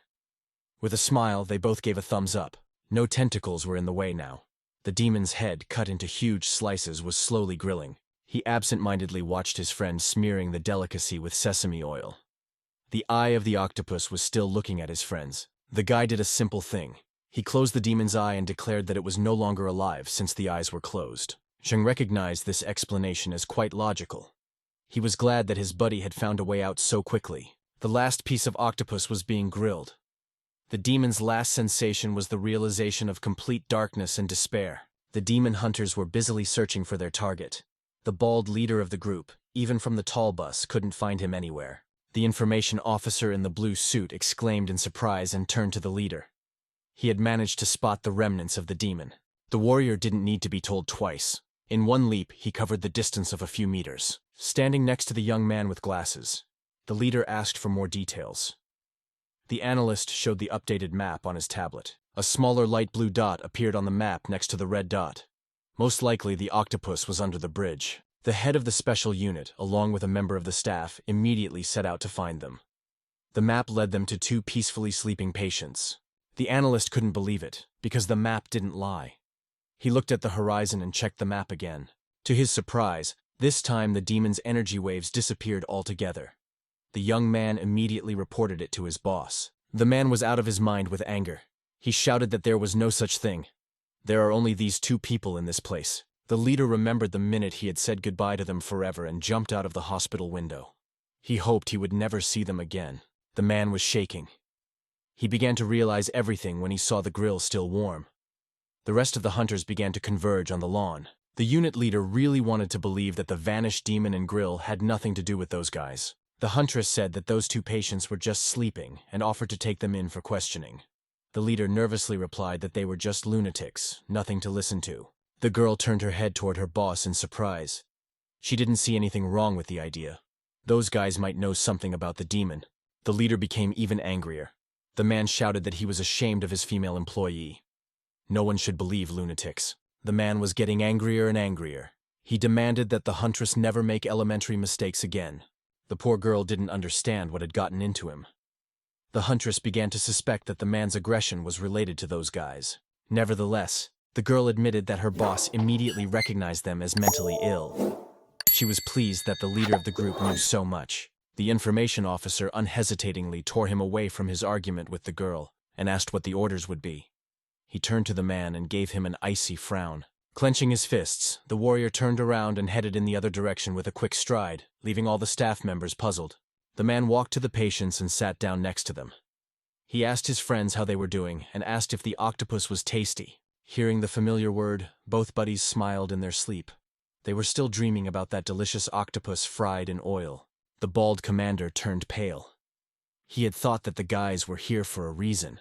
With a smile, they both gave a thumbs up. No tentacles were in the way now. The demon's head, cut into huge slices, was slowly grilling. He absent-mindedly watched his friend smearing the delicacy with sesame oil. The eye of the octopus was still looking at his friends. The guy did a simple thing. He closed the demon's eye and declared that it was no longer alive since the eyes were closed. Zheng recognized this explanation as quite logical. He was glad that his buddy had found a way out so quickly. The last piece of octopus was being grilled. The demon's last sensation was the realization of complete darkness and despair. The demon hunters were busily searching for their target. The bald leader of the group, even from the tall bus, couldn't find him anywhere. The information officer in the blue suit exclaimed in surprise and turned to the leader. He had managed to spot the remnants of the demon. The warrior didn't need to be told twice. In one leap, he covered the distance of a few meters. Standing next to the young man with glasses, the leader asked for more details. The analyst showed the updated map on his tablet. A smaller light blue dot appeared on the map next to the red dot. Most likely, the octopus was under the bridge. The head of the special unit, along with a member of the staff, immediately set out to find them. The map led them to two peacefully sleeping patients. The analyst couldn't believe it, because the map didn't lie. He looked at the horizon and checked the map again. To his surprise, this time the demon's energy waves disappeared altogether. The young man immediately reported it to his boss. The man was out of his mind with anger. He shouted that there was no such thing. There are only these two people in this place. The leader remembered the minute he had said goodbye to them forever and jumped out of the hospital window. He hoped he would never see them again. The man was shaking. He began to realize everything when he saw the grill still warm. The rest of the hunters began to converge on the lawn. The unit leader really wanted to believe that the vanished demon and grill had nothing to do with those guys. The huntress said that those two patients were just sleeping and offered to take them in for questioning. The leader nervously replied that they were just lunatics, nothing to listen to. The girl turned her head toward her boss in surprise. She didn't see anything wrong with the idea. Those guys might know something about the demon. The leader became even angrier. The man shouted that he was ashamed of his female employee. No one should believe lunatics. The man was getting angrier and angrier. He demanded that the huntress never make elementary mistakes again. The poor girl didn't understand what had gotten into him. The huntress began to suspect that the man's aggression was related to those guys. Nevertheless, the girl admitted that her boss immediately recognized them as mentally ill. She was pleased that the leader of the group knew so much. The information officer unhesitatingly tore him away from his argument with the girl and asked what the orders would be. He turned to the man and gave him an icy frown. Clenching his fists, the warrior turned around and headed in the other direction with a quick stride, leaving all the staff members puzzled. The man walked to the patients and sat down next to them. He asked his friends how they were doing and asked if the octopus was tasty. Hearing the familiar word, both buddies smiled in their sleep. They were still dreaming about that delicious octopus fried in oil. The bald commander turned pale. He had thought that the guys were here for a reason.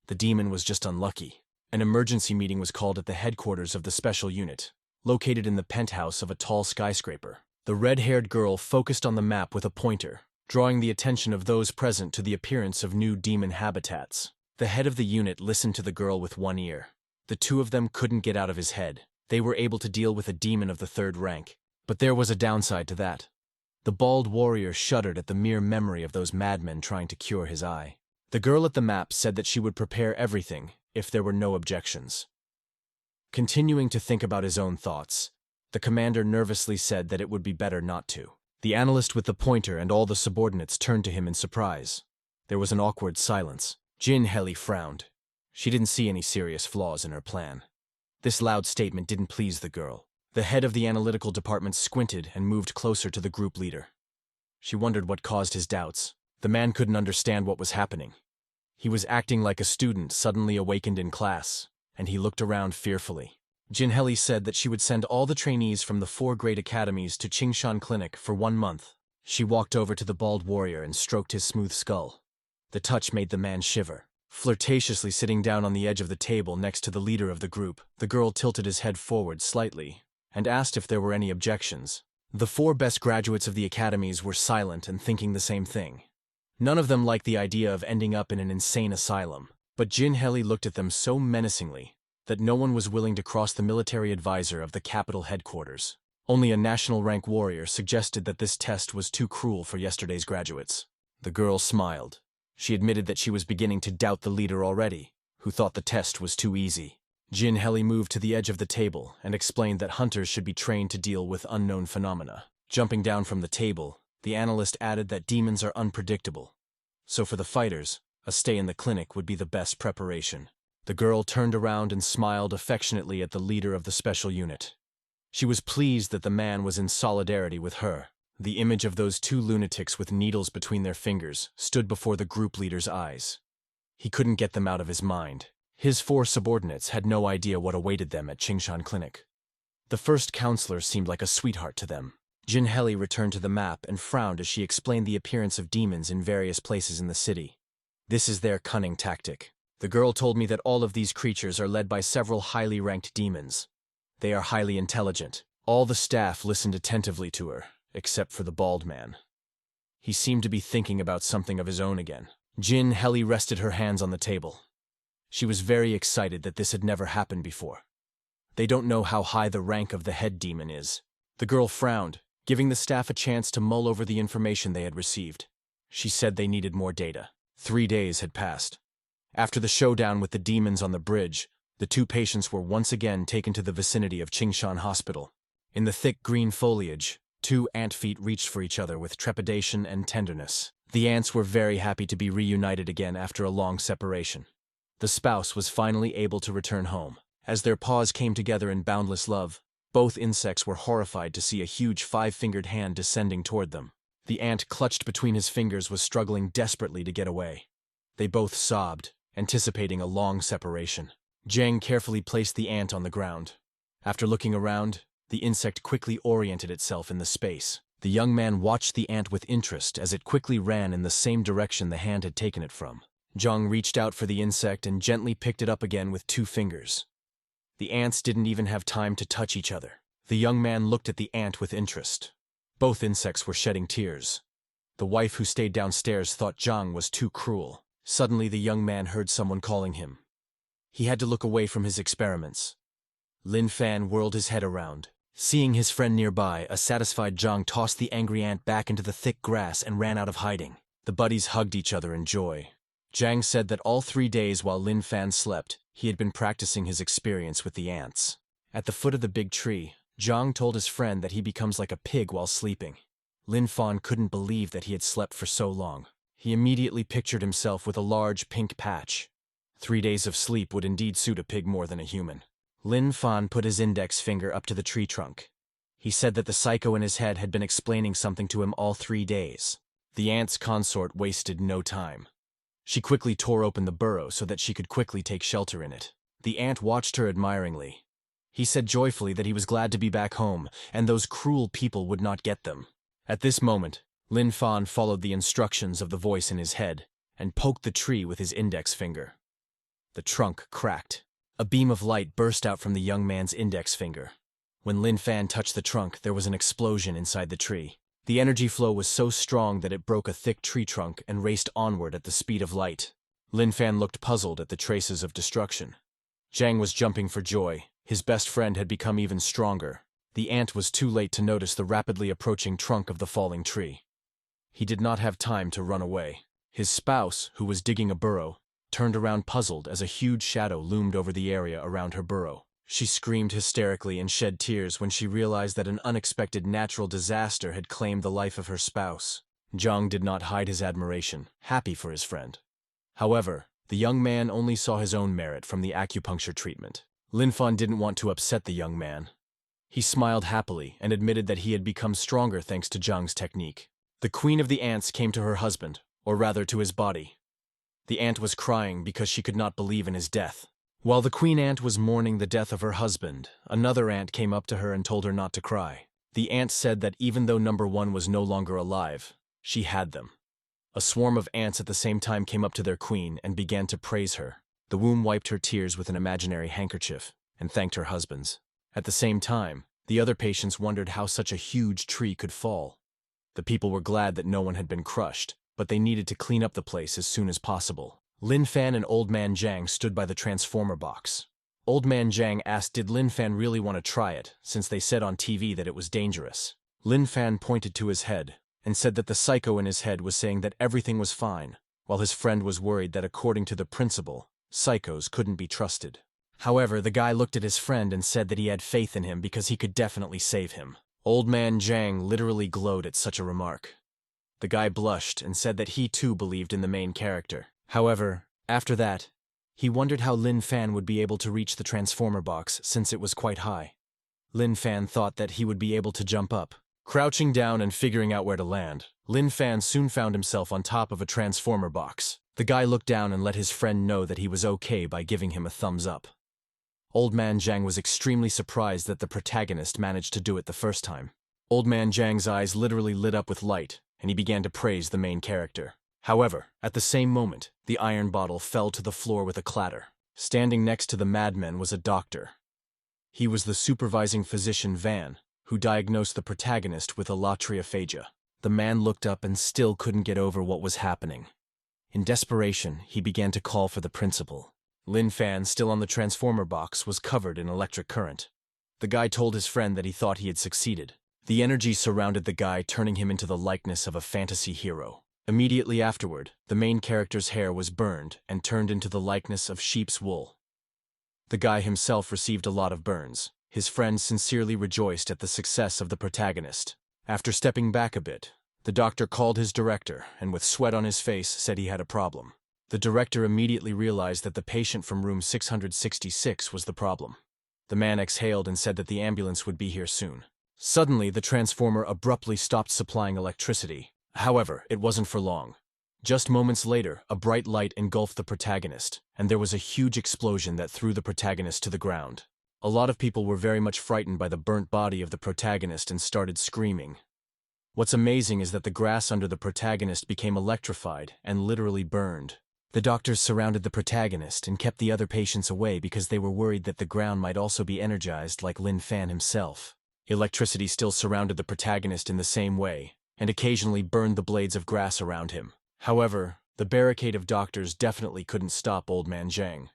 The demon was just unlucky. An emergency meeting was called at the headquarters of the special unit, located in the penthouse of a tall skyscraper. The red-haired girl focused on the map with a pointer. drawing the attention of those present to the appearance of new demon habitats. The head of the unit listened to the girl with one ear. The two of them couldn't get out of his head. They were able to deal with a demon of the third rank. But there was a downside to that. The bald warrior shuddered at the mere memory of those madmen trying to cure his eye. The girl at the map said that she would prepare everything if there were no objections. Continuing to think about his own thoughts, the commander nervously said that it would be better not to. The analyst with the pointer and all the subordinates turned to him in surprise. There was an awkward silence. Shannel frowned. She didn't see any serious flaws in her plan. This loud statement didn't please the girl. The head of the analytical department squinted and moved closer to the group leader. She wondered what caused his doubts. The man couldn't understand what was happening. He was acting like a student suddenly awakened in class, and he looked around fearfully. Shannel said that she would send all the trainees from the 4 great academies to Qingshan Clinic for 1 month. She walked over to the bald warrior and stroked his smooth skull. The touch made the man shiver. Flirtatiously sitting down on the edge of the table next to the leader of the group, the girl tilted his head forward slightly and asked if there were any objections. The 4 best graduates of the academies were silent and thinking the same thing. None of them liked the idea of ending up in an insane asylum, but Shannel looked at them so menacingly that no one was willing to cross the military advisor of the capital headquarters. Only a national rank warrior suggested that this test was too cruel for yesterday's graduates. The girl smiled. She admitted that she was beginning to doubt the leader already, who thought the test was too easy. Shannel moved to the edge of the table and explained that hunters should be trained to deal with unknown phenomena. Jumping down from the table, the analyst added that demons are unpredictable. So for the fighters, a stay in the clinic would be the best preparation. The girl turned around and smiled affectionately at the leader of the special unit. She was pleased that the man was in solidarity with her. The image of those 2 lunatics with needles between their fingers stood before the group leader's eyes. He couldn't get them out of his mind. His 4 subordinates had no idea what awaited them at Qingshan Clinic. The first counselor seemed like a sweetheart to them. Shannel returned to the map and frowned as she explained the appearance of demons in various places in the city. This is their cunning tactic. The girl told me that all of these creatures are led by several highly ranked demons. They are highly intelligent. All the staff listened attentively to her, except for the bald man. He seemed to be thinking about something of his own again. Shannel rested her hands on the table. She was very excited that this had never happened before. They don't know how high the rank of the head demon is. The girl frowned, giving the staff a chance to mull over the information they had received. She said they needed more data. 3 days had passed. After the showdown with the demons on the bridge, the 2 patients were once again taken to the vicinity of Qingshan Hospital. In the thick green foliage, 2 ant feet reached for each other with trepidation and tenderness. The ants were very happy to be reunited again after a long separation. The spouse was finally able to return home. As their paws came together in boundless love, both insects were horrified to see a huge 5-fingered hand descending toward them. The ant clutched between his fingers was struggling desperately to get away. They both sobbed, anticipating a long separation. Zhang carefully placed the ant on the ground. After looking around, the insect quickly oriented itself in the space. The young man watched the ant with interest as it quickly ran in the same direction the hand had taken it from. Zhang reached out for the insect and gently picked it up again with 2 fingers. The ants didn't even have time to touch each other. The young man looked at the ant with interest. Both insects were shedding tears. The wife who stayed downstairs thought Zhang was too cruel. Suddenly the young man heard someone calling him. He had to look away from his experiments. Lin Fan whirled his head around. Seeing his friend nearby, a satisfied Zhang tossed the angry ant back into the thick grass and ran out of hiding. The buddies hugged each other in joy. Zhang said that all 3 days while Lin Fan slept, he had been practicing his experience with the ants. At the foot of the big tree, Zhang told his friend that he becomes like a pig while sleeping. Lin Fan couldn't believe that he had slept for so long. He immediately pictured himself with a large pink patch. 3 days of sleep would indeed suit a pig more than a human. Lin Fan put his index finger up to the tree trunk. He said that the psycho in his head had been explaining something to him all 3 days. The ant's consort wasted no time. She quickly tore open the burrow so that she could quickly take shelter in it. The ant watched her admiringly. He said joyfully that he was glad to be back home, and those cruel people would not get them. At this moment, Lin Fan followed the instructions of the voice in his head and poked the tree with his index finger. The trunk cracked. A beam of light burst out from the young man's index finger. When Lin Fan touched the trunk, there was an explosion inside the tree. The energy flow was so strong that it broke a thick tree trunk and raced onward at the speed of light. Lin Fan looked puzzled at the traces of destruction. Zhang was jumping for joy. His best friend had become even stronger. The ant was too late to notice the rapidly approaching trunk of the falling tree. He did not have time to run away. His spouse, who was digging a burrow, turned around puzzled as a huge shadow loomed over the area around her burrow. She screamed hysterically and shed tears when she realized that an unexpected natural disaster had claimed the life of her spouse. Zhang did not hide his admiration, happy for his friend. However, the young man only saw his own merit from the acupuncture treatment. Lin Fan didn't want to upset the young man. He smiled happily and admitted that he had become stronger thanks to Zhang's technique. The queen of the ants came to her husband, or rather to his body. The ant was crying because she could not believe in his death. While the queen ant was mourning the death of her husband, another ant came up to her and told her not to cry. The ant said that even though number one was no longer alive, she had them. A swarm of ants at the same time came up to their queen and began to praise her. The womb wiped her tears with an imaginary handkerchief and thanked her husbands. At the same time, the other patients wondered how such a huge tree could fall. The people were glad that no one had been crushed, but they needed to clean up the place as soon as possible. Lin Fan and Old Man Zhang stood by the transformer box. Old Man Zhang asked did Lin Fan really want to try it, since they said on TV that it was dangerous. Lin Fan pointed to his head and said that the psycho in his head was saying that everything was fine, while his friend was worried that according to the principle, psychos couldn't be trusted. However, the guy looked at his friend and said that he had faith in him because he could definitely save him. Old Man Zhang literally glowed at such a remark. The guy blushed and said that he too believed in the main character. However, after that, he wondered how Lin Fan would be able to reach the transformer box since it was quite high. Lin Fan thought that he would be able to jump up. Crouching down and figuring out where to land, Lin Fan soon found himself on top of a transformer box. The guy looked down and let his friend know that he was okay by giving him a thumbs up. Old Man Zhang was extremely surprised that the protagonist managed to do it the first time. Old Man Zhang's eyes literally lit up with light, and he began to praise the main character. However, at the same moment, the iron bottle fell to the floor with a clatter. Standing next to the madman was a doctor. He was the supervising physician Van, who diagnosed the protagonist with alatriophagia. The man looked up and still couldn't get over what was happening. In desperation, he began to call for the principal. Lin Fan, still on the transformer box, was covered in electric current. The guy told his friend that he thought he had succeeded. The energy surrounded the guy, turning him into the likeness of a fantasy hero. Immediately afterward, the main character's hair was burned and turned into the likeness of sheep's wool. The guy himself received a lot of burns. His friend sincerely rejoiced at the success of the protagonist. After stepping back a bit, the doctor called his director and with sweat on his face said he had a problem. The director immediately realized that the patient from room 666 was the problem. The man exhaled and said that the ambulance would be here soon. Suddenly, the transformer abruptly stopped supplying electricity. However, it wasn't for long. Just moments later, a bright light engulfed the protagonist, and there was a huge explosion that threw the protagonist to the ground. A lot of people were very much frightened by the burnt body of the protagonist and started screaming. What's amazing is that the grass under the protagonist became electrified and literally burned. The doctors surrounded the protagonist and kept the other patients away because they were worried that the ground might also be energized like Lin Fan himself. Electricity still surrounded the protagonist in the same way, and occasionally burned the blades of grass around him. However, the barricade of doctors definitely couldn't stop Old Man Zhang.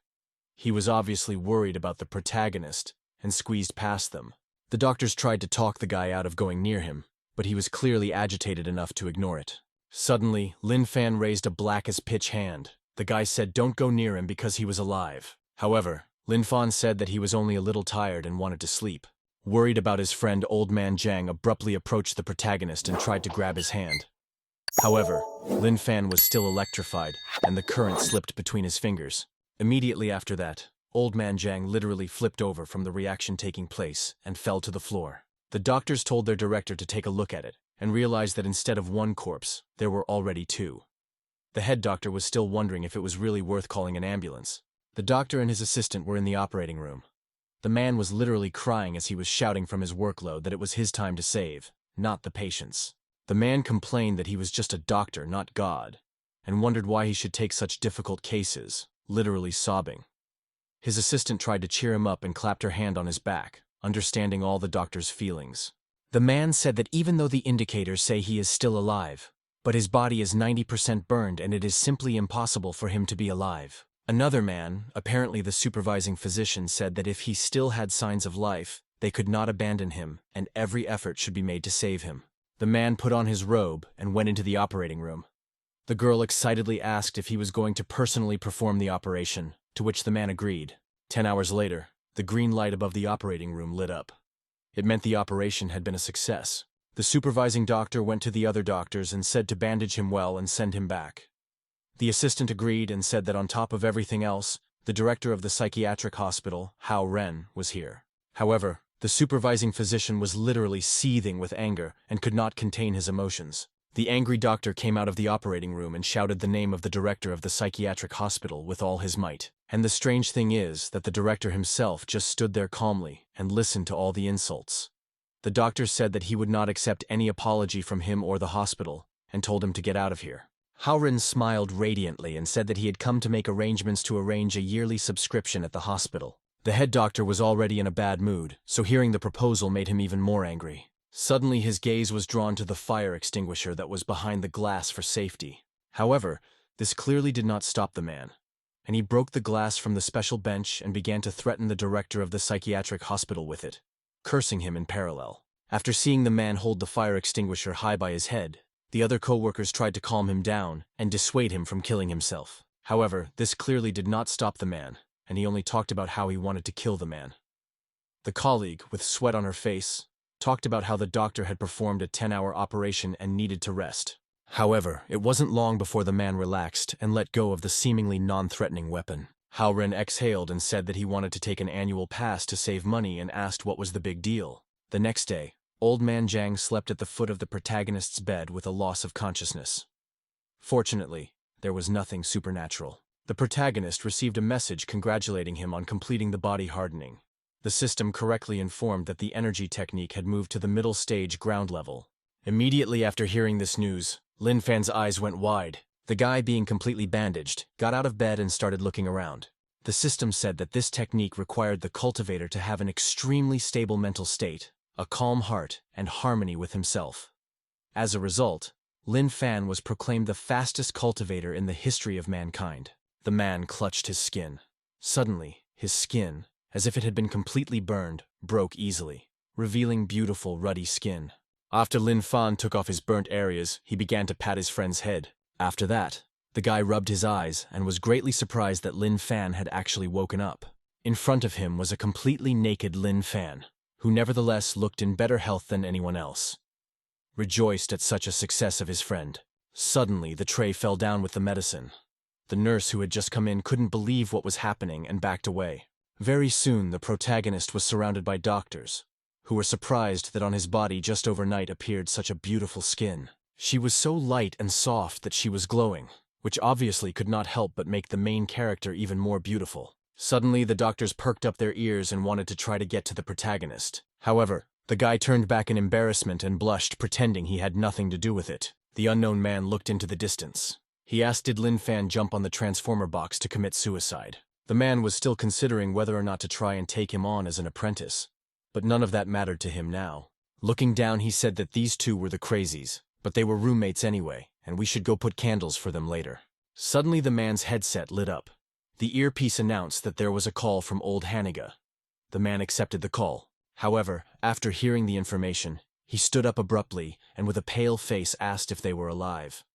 He was obviously worried about the protagonist and squeezed past them. The doctors tried to talk the guy out of going near him, but he was clearly agitated enough to ignore it. Suddenly, Lin Fan raised a black-as-pitch hand. The guy said don't go near him because he was alive. However, Lin Fan said that he was only a little tired and wanted to sleep. Worried about his friend, Old Man Zhang abruptly approached the protagonist and tried to grab his hand. However, Lin Fan was still electrified, and the current slipped between his fingers. Immediately after that, Old Man Zhang literally flipped over from the reaction taking place and fell to the floor. The doctors told their director to take a look at it, and realized that instead of one corpse, there were already two. The head doctor was still wondering if it was really worth calling an ambulance. The doctor and his assistant were in the operating room. The man was literally crying as he was shouting from his workload that it was his time to save, not the patients. The man complained that he was just a doctor, not God, and wondered why he should take such difficult cases, literally sobbing. His assistant tried to cheer him up and clapped her hand on his back, understanding all the doctor's feelings. The man said that even though the indicators say he is still alive, but his body is 90% burned and it is simply impossible for him to be alive. Another man, apparently the supervising physician, said that if he still had signs of life, they could not abandon him and every effort should be made to save him. The man put on his robe and went into the operating room. The girl excitedly asked if he was going to personally perform the operation, to which the man agreed. 10 hours later, the green light above the operating room lit up. It meant the operation had been a success. The supervising doctor went to the other doctors and said to bandage him well and send him back. The assistant agreed and said that on top of everything else, the director of the psychiatric hospital, Hao Ren, was here. However, the supervising physician was literally seething with anger and could not contain his emotions. The angry doctor came out of the operating room and shouted the name of the director of the psychiatric hospital with all his might. And the strange thing is that the director himself just stood there calmly and listened to all the insults. The doctor said that he would not accept any apology from him or the hospital and told him to get out of here. Haoren smiled radiantly and said that he had come to make arrangements to arrange a yearly subscription at the hospital. The head doctor was already in a bad mood, so hearing the proposal made him even more angry. Suddenly his gaze was drawn to the fire extinguisher that was behind the glass for safety. However, this clearly did not stop the man, and he broke the glass from the special bench and began to threaten the director of the psychiatric hospital with it, cursing him in parallel. After seeing the man hold the fire extinguisher high by his head, the other co-workers tried to calm him down and dissuade him from killing himself. However, this clearly did not stop the man, and he only talked about how he wanted to kill the man. The colleague, with sweat on her face, talked about how the doctor had performed a 10-hour operation and needed to rest. However, it wasn't long before the man relaxed and let go of the seemingly non-threatening weapon. Haoren exhaled and said that he wanted to take an annual pass to save money and asked what was the big deal. The next day, Old Man Jiang slept at the foot of the protagonist's bed with a loss of consciousness. Fortunately, there was nothing supernatural. The protagonist received a message congratulating him on completing the body hardening. The system correctly informed that the energy technique had moved to the middle stage ground level. Immediately after hearing this news, Lin Fan's eyes went wide. The guy, being completely bandaged, got out of bed and started looking around. The system said that this technique required the cultivator to have an extremely stable mental state, a calm heart, and harmony with himself. As a result, Lin Fan was proclaimed the fastest cultivator in the history of mankind. The man clutched his skin. Suddenly, his skin, as if it had been completely burned, broke easily, revealing beautiful ruddy skin. After Lin Fan took off his burnt areas, he began to pat his friend's head. After that, the guy rubbed his eyes and was greatly surprised that Lin Fan had actually woken up. In front of him was a completely naked Lin Fan, who nevertheless looked in better health than anyone else. Rejoiced at such a success of his friend, suddenly the tray fell down with the medicine. The nurse who had just come in couldn't believe what was happening and backed away. Very soon the protagonist was surrounded by doctors, who were surprised that on his body just overnight appeared such a beautiful skin. She was so light and soft that she was glowing, which obviously could not help but make the main character even more beautiful. Suddenly the doctors perked up their ears and wanted to try to get to the protagonist. However, the guy turned back in embarrassment and blushed, pretending he had nothing to do with it. The unknown man looked into the distance. He asked did Lin Fan jump on the transformer box to commit suicide. The man was still considering whether or not to try and take him on as an apprentice, but none of that mattered to him now. Looking down, he said that these two were the crazies, but they were roommates anyway, and we should go put candles for them later. Suddenly the man's headset lit up. The earpiece announced that there was a call from old Haniga. The man accepted the call. However, after hearing the information, he stood up abruptly and with a pale face asked if they were alive.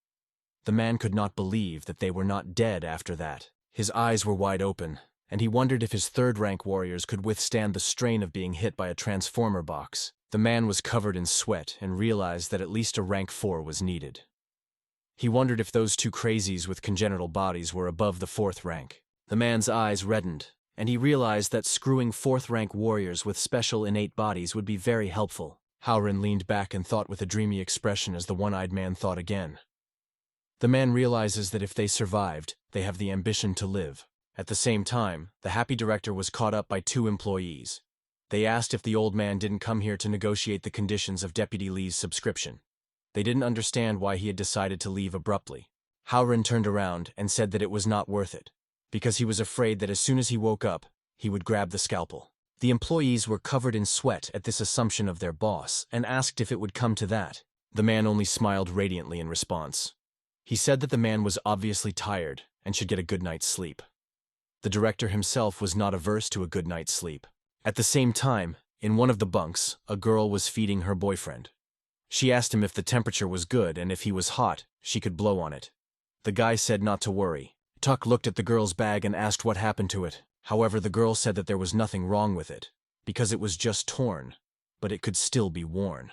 The man could not believe that they were not dead after that. His eyes were wide open, and he wondered if his third-rank warriors could withstand the strain of being hit by a transformer box. The man was covered in sweat and realized that at least a rank 4 was needed. He wondered if those two crazies with congenital bodies were above the 4th rank. The man's eyes reddened, and he realized that screwing 4th-rank warriors with special innate bodies would be very helpful. Haoren leaned back and thought with a dreamy expression as the one-eyed man thought again. The man realizes that if they survived, they have the ambition to live. At the same time, the happy director was caught up by two employees. They asked if the old man didn't come here to negotiate the conditions of Deputy Lee's subscription. They didn't understand why he had decided to leave abruptly. Haoren turned around and said that it was not worth it, because he was afraid that as soon as he woke up, he would grab the scalpel. The employees were covered in sweat at this assumption of their boss and asked if it would come to that. The man only smiled radiantly in response. He said that the man was obviously tired and should get a good night's sleep. The director himself was not averse to a good night's sleep. At the same time, in one of the bunks, a girl was feeding her boyfriend. She asked him if the temperature was good and if he was hot, she could blow on it. The guy said not to worry. Tuck looked at the girl's bag and asked what happened to it. However, the girl said that there was nothing wrong with it, because it was just torn, but it could still be worn.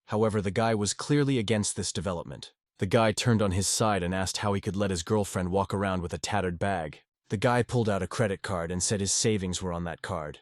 However, the guy was clearly against this development. The guy turned on his side and asked how he could let his girlfriend walk around with a tattered bag. The guy pulled out a credit card and said his savings were on that card.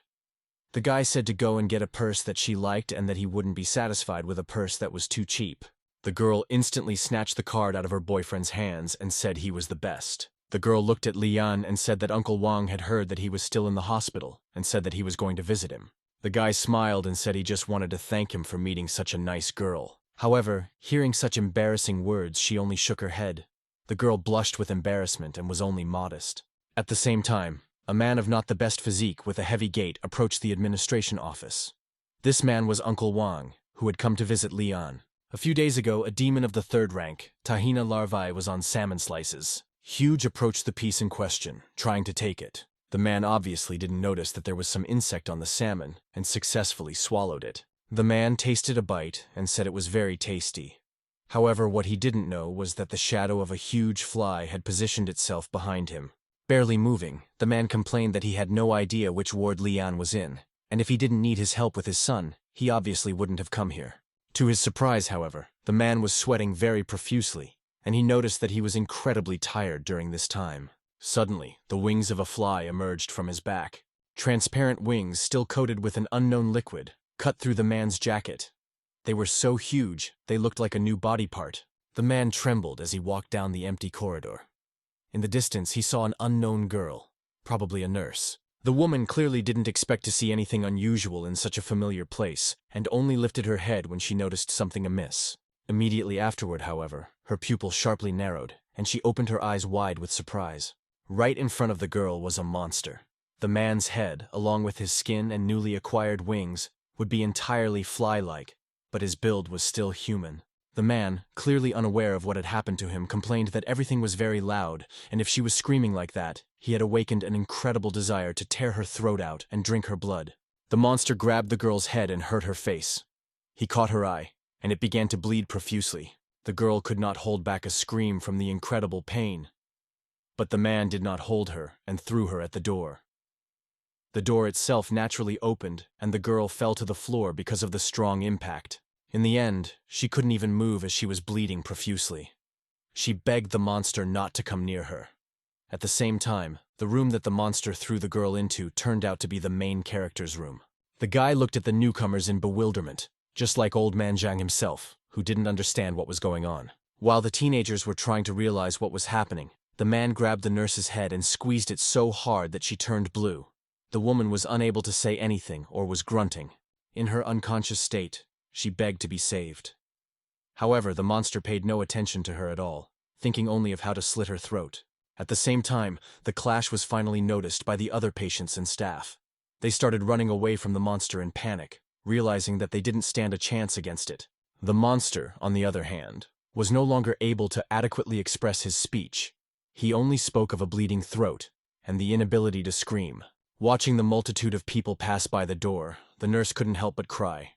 The guy said to go and get a purse that she liked and that he wouldn't be satisfied with a purse that was too cheap. The girl instantly snatched the card out of her boyfriend's hands and said he was the best. The girl looked at Lian and said that Uncle Wang had heard that he was still in the hospital and said that he was going to visit him. The guy smiled and said he just wanted to thank him for meeting such a nice girl. However, hearing such embarrassing words, she only shook her head. The girl blushed with embarrassment and was only modest. At the same time, a man of not the best physique with a heavy gait approached the administration office. This man was Uncle Wang, who had come to visit Lian. A few days ago, a demon of the third rank, Tahina larvae, was on salmon slices. Huge approached the piece in question, trying to take it. The man obviously didn't notice that there was some insect on the salmon and successfully swallowed it. The man tasted a bite and said it was very tasty. However, what he didn't know was that the shadow of a huge fly had positioned itself behind him. Barely moving, the man complained that he had no idea which ward Lian was in, and if he didn't need his help with his son, he obviously wouldn't have come here. To his surprise, however, the man was sweating very profusely, and he noticed that he was incredibly tired during this time. Suddenly, the wings of a fly emerged from his back. Transparent wings, still coated with an unknown liquid, cut through the man's jacket. They were so huge, they looked like a new body part. The man trembled as he walked down the empty corridor. In the distance, he saw an unknown girl, probably a nurse. The woman clearly didn't expect to see anything unusual in such a familiar place, and only lifted her head when she noticed something amiss. Immediately afterward, however, her pupil sharply narrowed, and she opened her eyes wide with surprise. Right in front of the girl was a monster. The man's head, along with his skin and newly acquired wings, would be entirely fly-like, but his build was still human. The man, clearly unaware of what had happened to him, complained that everything was very loud, and if she was screaming like that, he had awakened an incredible desire to tear her throat out and drink her blood. The monster grabbed the girl's head and hurt her face. He caught her eye, and it began to bleed profusely. The girl could not hold back a scream from the incredible pain. But the man did not hold her and threw her at the door. The door itself naturally opened, and the girl fell to the floor because of the strong impact. In the end, she couldn't even move as she was bleeding profusely. She begged the monster not to come near her. At the same time, the room that the monster threw the girl into turned out to be the main character's room. The guy looked at the newcomers in bewilderment, just like Old Man Zhang himself, who didn't understand what was going on. While the teenagers were trying to realize what was happening, the man grabbed the nurse's head and squeezed it so hard that she turned blue. The woman was unable to say anything or was grunting. In her unconscious state, she begged to be saved. However, the monster paid no attention to her at all, thinking only of how to slit her throat. At the same time, the clash was finally noticed by the other patients and staff. They started running away from the monster in panic, realizing that they didn't stand a chance against it. The monster, on the other hand, was no longer able to adequately express his speech. He only spoke of a bleeding throat and the inability to scream. Watching the multitude of people pass by the door, the nurse couldn't help but cry.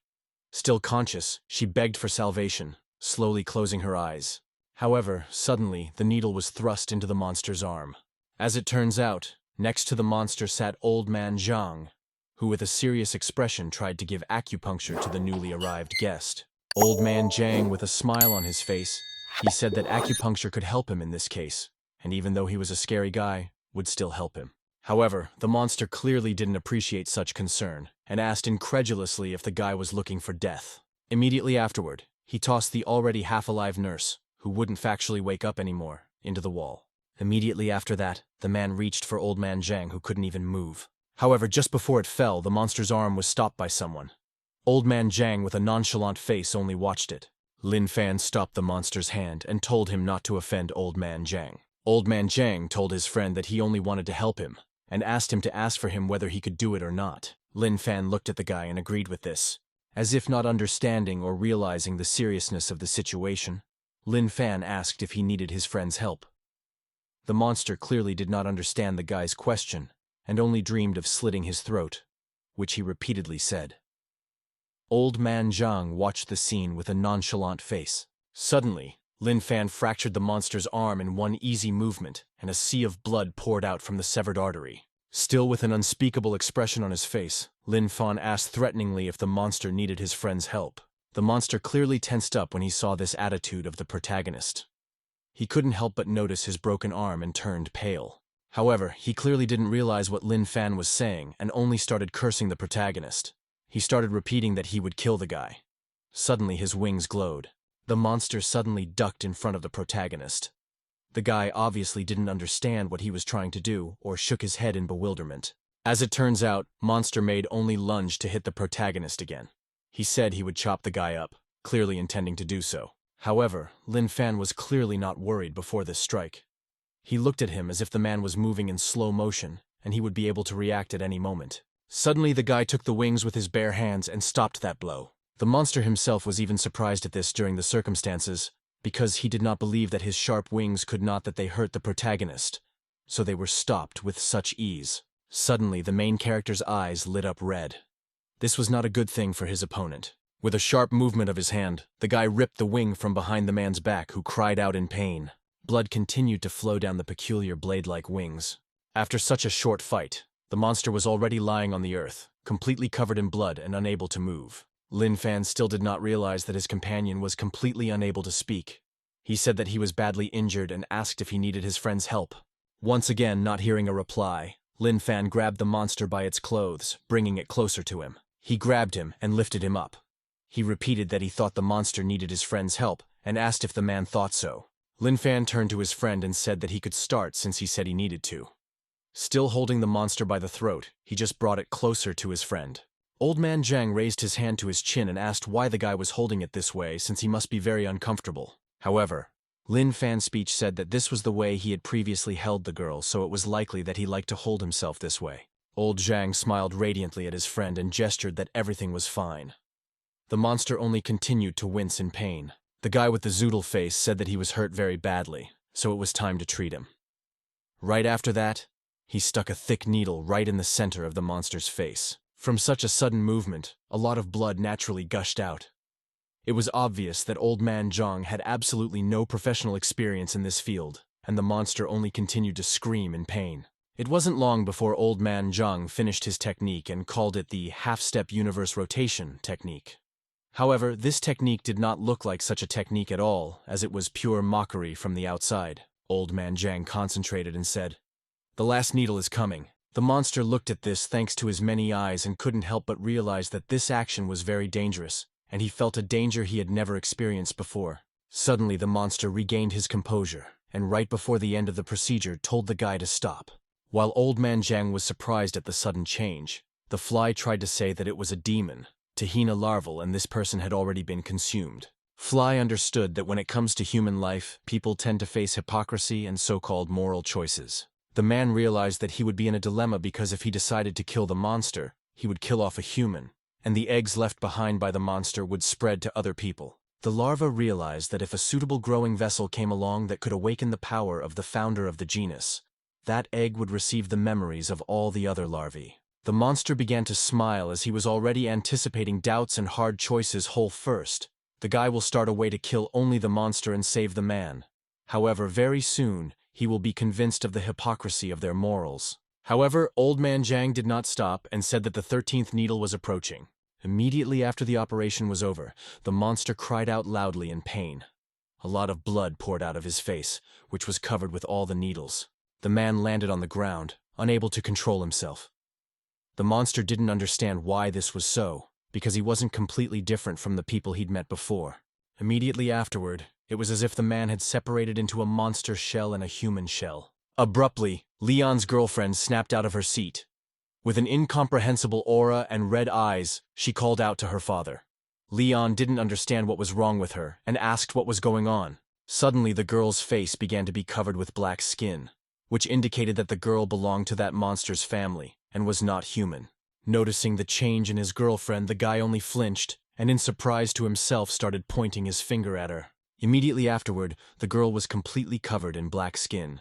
Still conscious, she begged for salvation, slowly closing her eyes. However, suddenly, the needle was thrust into the monster's arm. As it turns out, next to the monster sat Old Man Zhang, who with a serious expression tried to give acupuncture to the newly arrived guest. Old Man Zhang, with a smile on his face, he said that acupuncture could help him in this case, and even though he was a scary guy, would still help him. However, the monster clearly didn't appreciate such concern, and asked incredulously if the guy was looking for death. Immediately afterward, he tossed the already half-alive nurse, who wouldn't factually wake up anymore, into the wall. Immediately after that, the man reached for Old Man Zhang, who couldn't even move. However, just before it fell, the monster's arm was stopped by someone. Old Man Zhang, with a nonchalant face, only watched it. Lin Fan stopped the monster's hand and told him not to offend Old Man Zhang. Old Man Zhang told his friend that he only wanted to help him, and asked him to ask for him whether he could do it or not. Lin Fan looked at the guy and agreed with this. As if not understanding or realizing the seriousness of the situation, Lin Fan asked if he needed his friend's help. The monster clearly did not understand the guy's question and only dreamed of slitting his throat, which he repeatedly said. Old man Zhang watched the scene with a nonchalant face. Suddenly, Lin Fan fractured the monster's arm in one easy movement, and a sea of blood poured out from the severed artery. Still with an unspeakable expression on his face, Lin Fan asked threateningly if the monster needed his friend's help. The monster clearly tensed up when he saw this attitude of the protagonist. He couldn't help but notice his broken arm and turned pale. However, he clearly didn't realize what Lin Fan was saying and only started cursing the protagonist. He started repeating that he would kill the guy. Suddenly his wings glowed. The monster suddenly ducked in front of the protagonist. The guy obviously didn't understand what he was trying to do or shook his head in bewilderment. As it turns out, Monster made only lunge to hit the protagonist again. He said he would chop the guy up, clearly intending to do so. However, Lin Fan was clearly not worried before this strike. He looked at him as if the man was moving in slow motion and he would be able to react at any moment. Suddenly the guy took the wings with his bare hands and stopped that blow. The monster himself was even surprised at this during the circumstances, because he did not believe that his sharp wings could not that they hurt the protagonist, so they were stopped with such ease. Suddenly the main character's eyes lit up red. This was not a good thing for his opponent. With a sharp movement of his hand, the guy ripped the wing from behind the man's back, who cried out in pain. Blood continued to flow down the peculiar blade-like wings. After such a short fight, the monster was already lying on the earth, completely covered in blood and unable to move. Lin Fan still did not realize that his companion was completely unable to speak. He said that he was badly injured and asked if he needed his friend's help. Once again, not hearing a reply, Lin Fan grabbed the monster by its clothes, bringing it closer to him. He grabbed him and lifted him up. He repeated that he thought the monster needed his friend's help and asked if the man thought so. Lin Fan turned to his friend and said that he could start since he said he needed to. Still holding the monster by the throat, he just brought it closer to his friend. Old man Zhang raised his hand to his chin and asked why the guy was holding it this way, since he must be very uncomfortable. However, Lin Fan's speech said that this was the way he had previously held the girl, so it was likely that he liked to hold himself this way. Old Zhang smiled radiantly at his friend and gestured that everything was fine. The monster only continued to wince in pain. The guy with the zoodle face said that he was hurt very badly, so it was time to treat him. Right after that, he stuck a thick needle right in the center of the monster's face. From such a sudden movement, a lot of blood naturally gushed out. It was obvious that Old Man Zhang had absolutely no professional experience in this field, and the monster only continued to scream in pain. It wasn't long before Old Man Zhang finished his technique and called it the half-step universe rotation technique. However, this technique did not look like such a technique at all, as it was pure mockery from the outside. Old Man Zhang concentrated and said, "The last needle is coming." The monster looked at this thanks to his many eyes and couldn't help but realize that this action was very dangerous, and he felt a danger he had never experienced before. Suddenly the monster regained his composure, and right before the end of the procedure told the guy to stop. While Old Man Zhang was surprised at the sudden change, the fly tried to say that it was a demon, Tahina larval, and this person had already been consumed. Fly understood that when it comes to human life, people tend to face hypocrisy and so-called moral choices. The man realized that he would be in a dilemma because if he decided to kill the monster, he would kill off a human, and the eggs left behind by the monster would spread to other people. The larva realized that if a suitable growing vessel came along that could awaken the power of the founder of the genus, that egg would receive the memories of all the other larvae. The monster began to smile as he was already anticipating doubts and hard choices. Whole first, the guy will start a way to kill only the monster and save the man. However, very soon, he will be convinced of the hypocrisy of their morals. However, Old Man Zhang did not stop and said that the 13th needle was approaching. Immediately after the operation was over, the monster cried out loudly in pain. A lot of blood poured out of his face, which was covered with all the needles. The man landed on the ground, unable to control himself. The monster didn't understand why this was so, because he wasn't completely different from the people he'd met before. Immediately afterward, it was as if the man had separated into a monster shell and a human shell. Abruptly, Leon's girlfriend snapped out of her seat. With an incomprehensible aura and red eyes, she called out to her father. Leon didn't understand what was wrong with her and asked what was going on. Suddenly, the girl's face began to be covered with black skin, which indicated that the girl belonged to that monster's family and was not human. Noticing the change in his girlfriend, the guy only flinched, and in surprise to himself started pointing his finger at her. Immediately afterward, the girl was completely covered in black skin.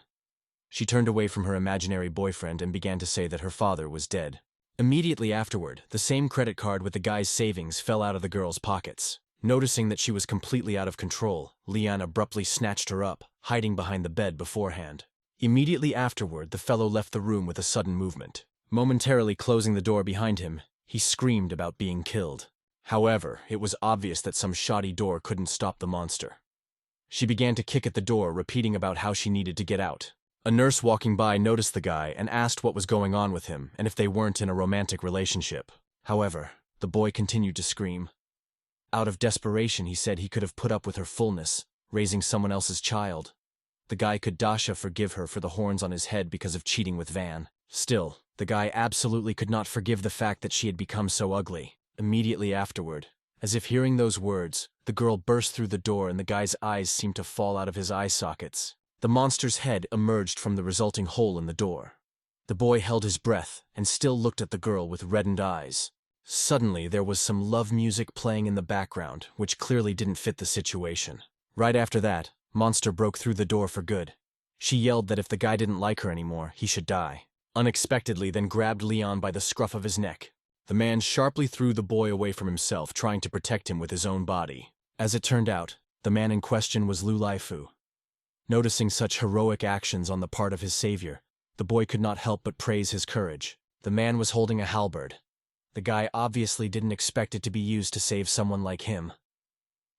She turned away from her imaginary boyfriend and began to say that her father was dead. Immediately afterward, the same credit card with the guy's savings fell out of the girl's pockets. Noticing that she was completely out of control, Leon abruptly snatched her up, hiding behind the bed beforehand. Immediately afterward, the fellow left the room with a sudden movement. Momentarily closing the door behind him, he screamed about being killed. However, it was obvious that some shoddy door couldn't stop the monster. She began to kick at the door, repeating about how she needed to get out. A nurse walking by noticed the guy and asked what was going on with him and if they weren't in a romantic relationship. However, the boy continued to scream. Out of desperation, he said he could have put up with her fullness, raising someone else's child. The guy could Dasha forgive her for the horns on his head because of cheating with Van. Still, the guy absolutely could not forgive the fact that she had become so ugly. Immediately afterward, as if hearing those words, the girl burst through the door and the guy's eyes seemed to fall out of his eye sockets. The monster's head emerged from the resulting hole in the door. The boy held his breath and still looked at the girl with reddened eyes. Suddenly, there was some love music playing in the background, which clearly didn't fit the situation. Right after that, Monster broke through the door for good. She yelled that if the guy didn't like her anymore, he should die. Unexpectedly, then grabbed Leon by the scruff of his neck. The man sharply threw the boy away from himself, trying to protect him with his own body. As it turned out, the man in question was Lu Laifu. Noticing such heroic actions on the part of his savior, the boy could not help but praise his courage. The man was holding a halberd. The guy obviously didn't expect it to be used to save someone like him.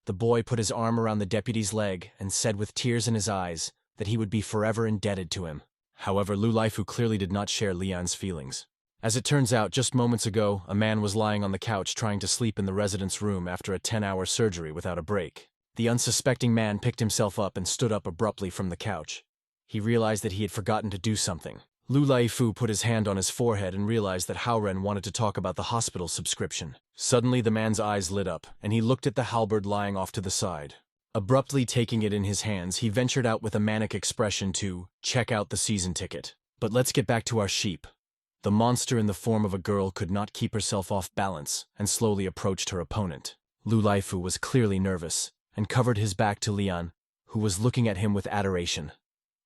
The boy put his arm around the deputy's leg and said with tears in his eyes that he would be forever indebted to him. However, Lu Laifu clearly did not share Leon's feelings. As it turns out, just moments ago, a man was lying on the couch trying to sleep in the resident's room after a 10-hour surgery without a break. The unsuspecting man picked himself up and stood up abruptly from the couch. He realized that he had forgotten to do something. Lu Laifu put his hand on his forehead and realized that Haoren wanted to talk about the hospital subscription. Suddenly, the man's eyes lit up, and he looked at the halberd lying off to the side. Abruptly taking it in his hands, he ventured out with a manic expression to check out the season ticket. But let's get back to our sheep. The monster in the form of a girl could not keep herself off balance and slowly approached her opponent. Lu Laifu was clearly nervous and covered his back to Leon, who was looking at him with adoration.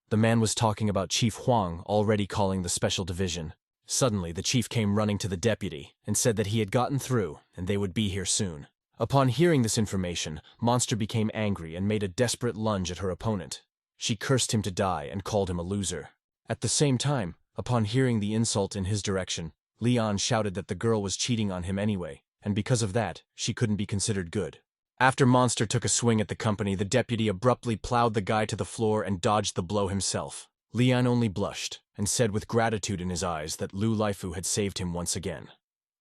The man was talking about Chief Huang already calling the special division. Suddenly, the chief came running to the deputy and said that he had gotten through and they would be here soon. Upon hearing this information, Monster became angry and made a desperate lunge at her opponent. She cursed him to die and called him a loser. At the same time, upon hearing the insult in his direction, Leon shouted that the girl was cheating on him anyway, and because of that, she couldn't be considered good. After Monster took a swing at the company, the deputy abruptly plowed the guy to the floor and dodged the blow himself. Leon only blushed and said with gratitude in his eyes that Lu Laifu had saved him once again.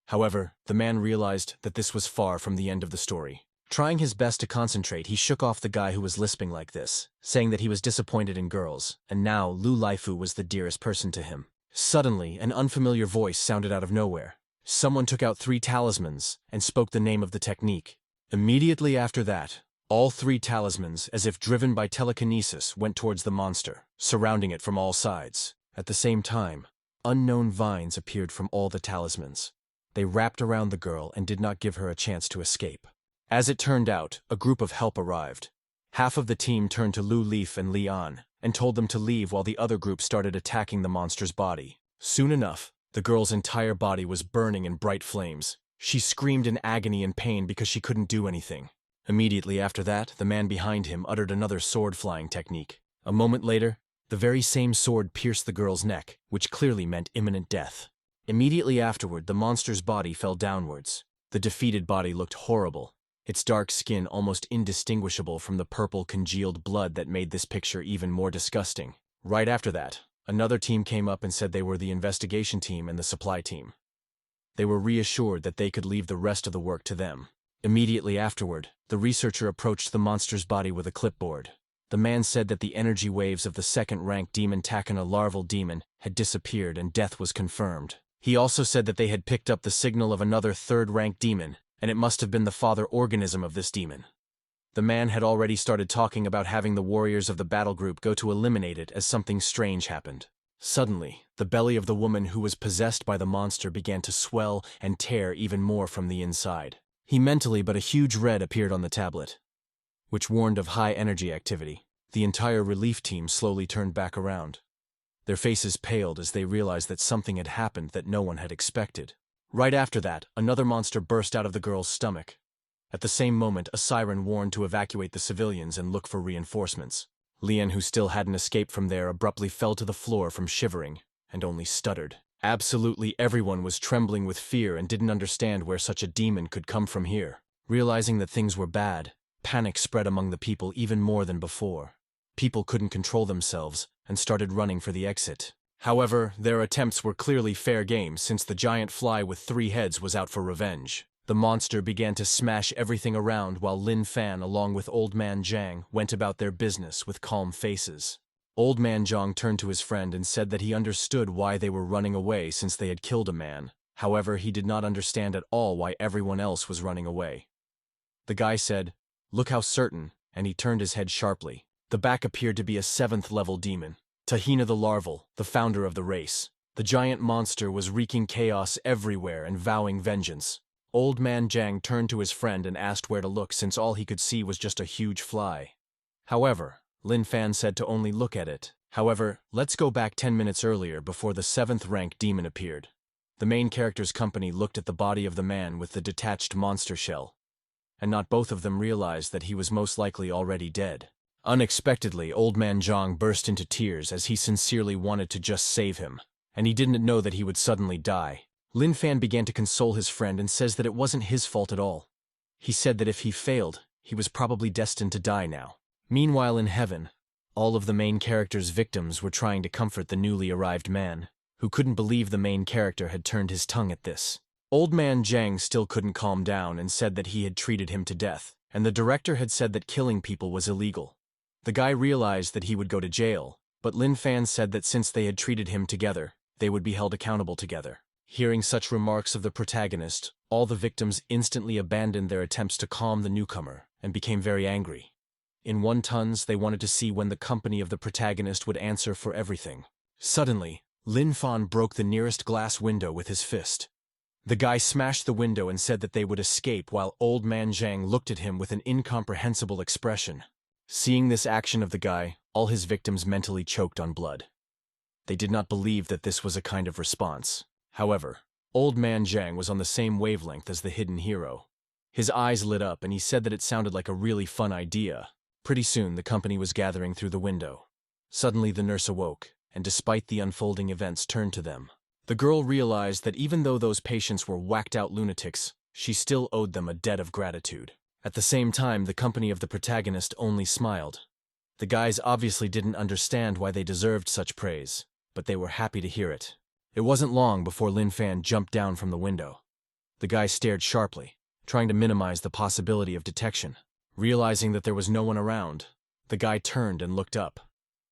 However, the man realized that this was far from the end of the story. Trying his best to concentrate, he shook off the guy who was lisping like this, saying that he was disappointed in girls, and now Lu Laifu was the dearest person to him. Suddenly, an unfamiliar voice sounded out of nowhere. Someone took out 3 talismans and spoke the name of the technique. Immediately after that, all 3 talismans, as if driven by telekinesis, went towards the monster, surrounding it from all sides. At the same time, unknown vines appeared from all the talismans. They wrapped around the girl and did not give her a chance to escape. As it turned out, a group of help arrived. Half of the team turned to Lu Leaf and Leon and told them to leave while the other group started attacking the monster's body. Soon enough, the girl's entire body was burning in bright flames. She screamed in agony and pain because she couldn't do anything. Immediately after that, the man behind him uttered another sword-flying technique. A moment later, the very same sword pierced the girl's neck, which clearly meant imminent death. Immediately afterward, the monster's body fell downwards. The defeated body looked horrible, its dark skin almost indistinguishable from the purple congealed blood that made this picture even more disgusting. Right after that, another team came up and said they were the investigation team and the supply team. They were reassured that they could leave the rest of the work to them. Immediately afterward, the researcher approached the monster's body with a clipboard. The man said that the energy waves of the second-rank demon Takana larval demon had disappeared and death was confirmed. He also said that they had picked up the signal of another third-rank demon, and it must have been the father organism of this demon. The man had already started talking about having the warriors of the battle group go to eliminate it as something strange happened. Suddenly, the belly of the woman who was possessed by the monster began to swell and tear even more from the inside. He mentally, but a huge red appeared on the tablet, which warned of high energy activity. The entire relief team slowly turned back around. Their faces paled as they realized that something had happened that no one had expected. Right after that, another monster burst out of the girl's stomach. At the same moment, a siren warned to evacuate the civilians and look for reinforcements. Lian, who still hadn't escaped from there, abruptly fell to the floor from shivering, and only stuttered. Absolutely everyone was trembling with fear and didn't understand where such a demon could come from here. Realizing that things were bad, panic spread among the people even more than before. People couldn't control themselves and started running for the exit. However, their attempts were clearly fair game since the giant fly with 3 heads was out for revenge. The monster began to smash everything around while Lin Fan along with Old Man Zhang went about their business with calm faces. Old Man Zhang turned to his friend and said that he understood why they were running away since they had killed a man. However, he did not understand at all why everyone else was running away. The guy said, "Look how certain," and he turned his head sharply. The back appeared to be a 7th-level demon, Tahina the Larval, the founder of the race. The giant monster was wreaking chaos everywhere and vowing vengeance. Old Man Zhang turned to his friend and asked where to look since all he could see was just a huge fly. However, Lin Fan said to only look at it. However, let's go back 10 minutes earlier before the 7th-rank demon appeared. The main character's company looked at the body of the man with the detached monster shell, and not both of them realized that he was most likely already dead. Unexpectedly, Old Man Zhang burst into tears as he sincerely wanted to just save him, and he didn't know that he would suddenly die. Lin Fan began to console his friend and says that it wasn't his fault at all. He said that if he failed, he was probably destined to die now. Meanwhile in heaven, all of the main character's victims were trying to comfort the newly arrived man, who couldn't believe the main character had turned his tongue at this. Old Man Zhang still couldn't calm down and said that he had treated him to death, and the director had said that killing people was illegal. The guy realized that he would go to jail, but Lin Fan said that since they had treated him together, they would be held accountable together. Hearing such remarks of the protagonist, all the victims instantly abandoned their attempts to calm the newcomer and became very angry. In one tons, they wanted to see when the company of the protagonist would answer for everything. Suddenly, Lin Fan broke the nearest glass window with his fist. The guy smashed the window and said that they would escape while Old Man Zhang looked at him with an incomprehensible expression. Seeing this action of the guy, all his victims mentally choked on blood. They did not believe that this was a kind of response. However, Old Man Zhang was on the same wavelength as the hidden hero. His eyes lit up and he said that it sounded like a really fun idea. Pretty soon, the company was gathering through the window. Suddenly, the nurse awoke, and despite the unfolding events, turned to them. The girl realized that even though those patients were whacked-out lunatics, she still owed them a debt of gratitude. At the same time, the company of the protagonist only smiled. The guys obviously didn't understand why they deserved such praise, but they were happy to hear it. It wasn't long before Lin Fan jumped down from the window. The guy stared sharply, trying to minimize the possibility of detection. Realizing that there was no one around, the guy turned and looked up.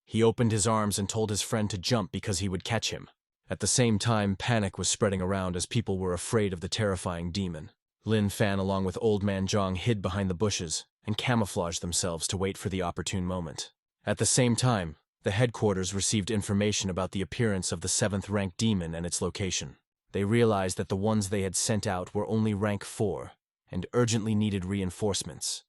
He opened his arms and told his friend to jump because he would catch him. At the same time, panic was spreading around as people were afraid of the terrifying demon. Lin Fan along with Old Man Zhang hid behind the bushes and camouflaged themselves to wait for the opportune moment. At the same time, the headquarters received information about the appearance of the 7th-rank demon and its location. They realized that the ones they had sent out were only rank 4 and urgently needed reinforcements.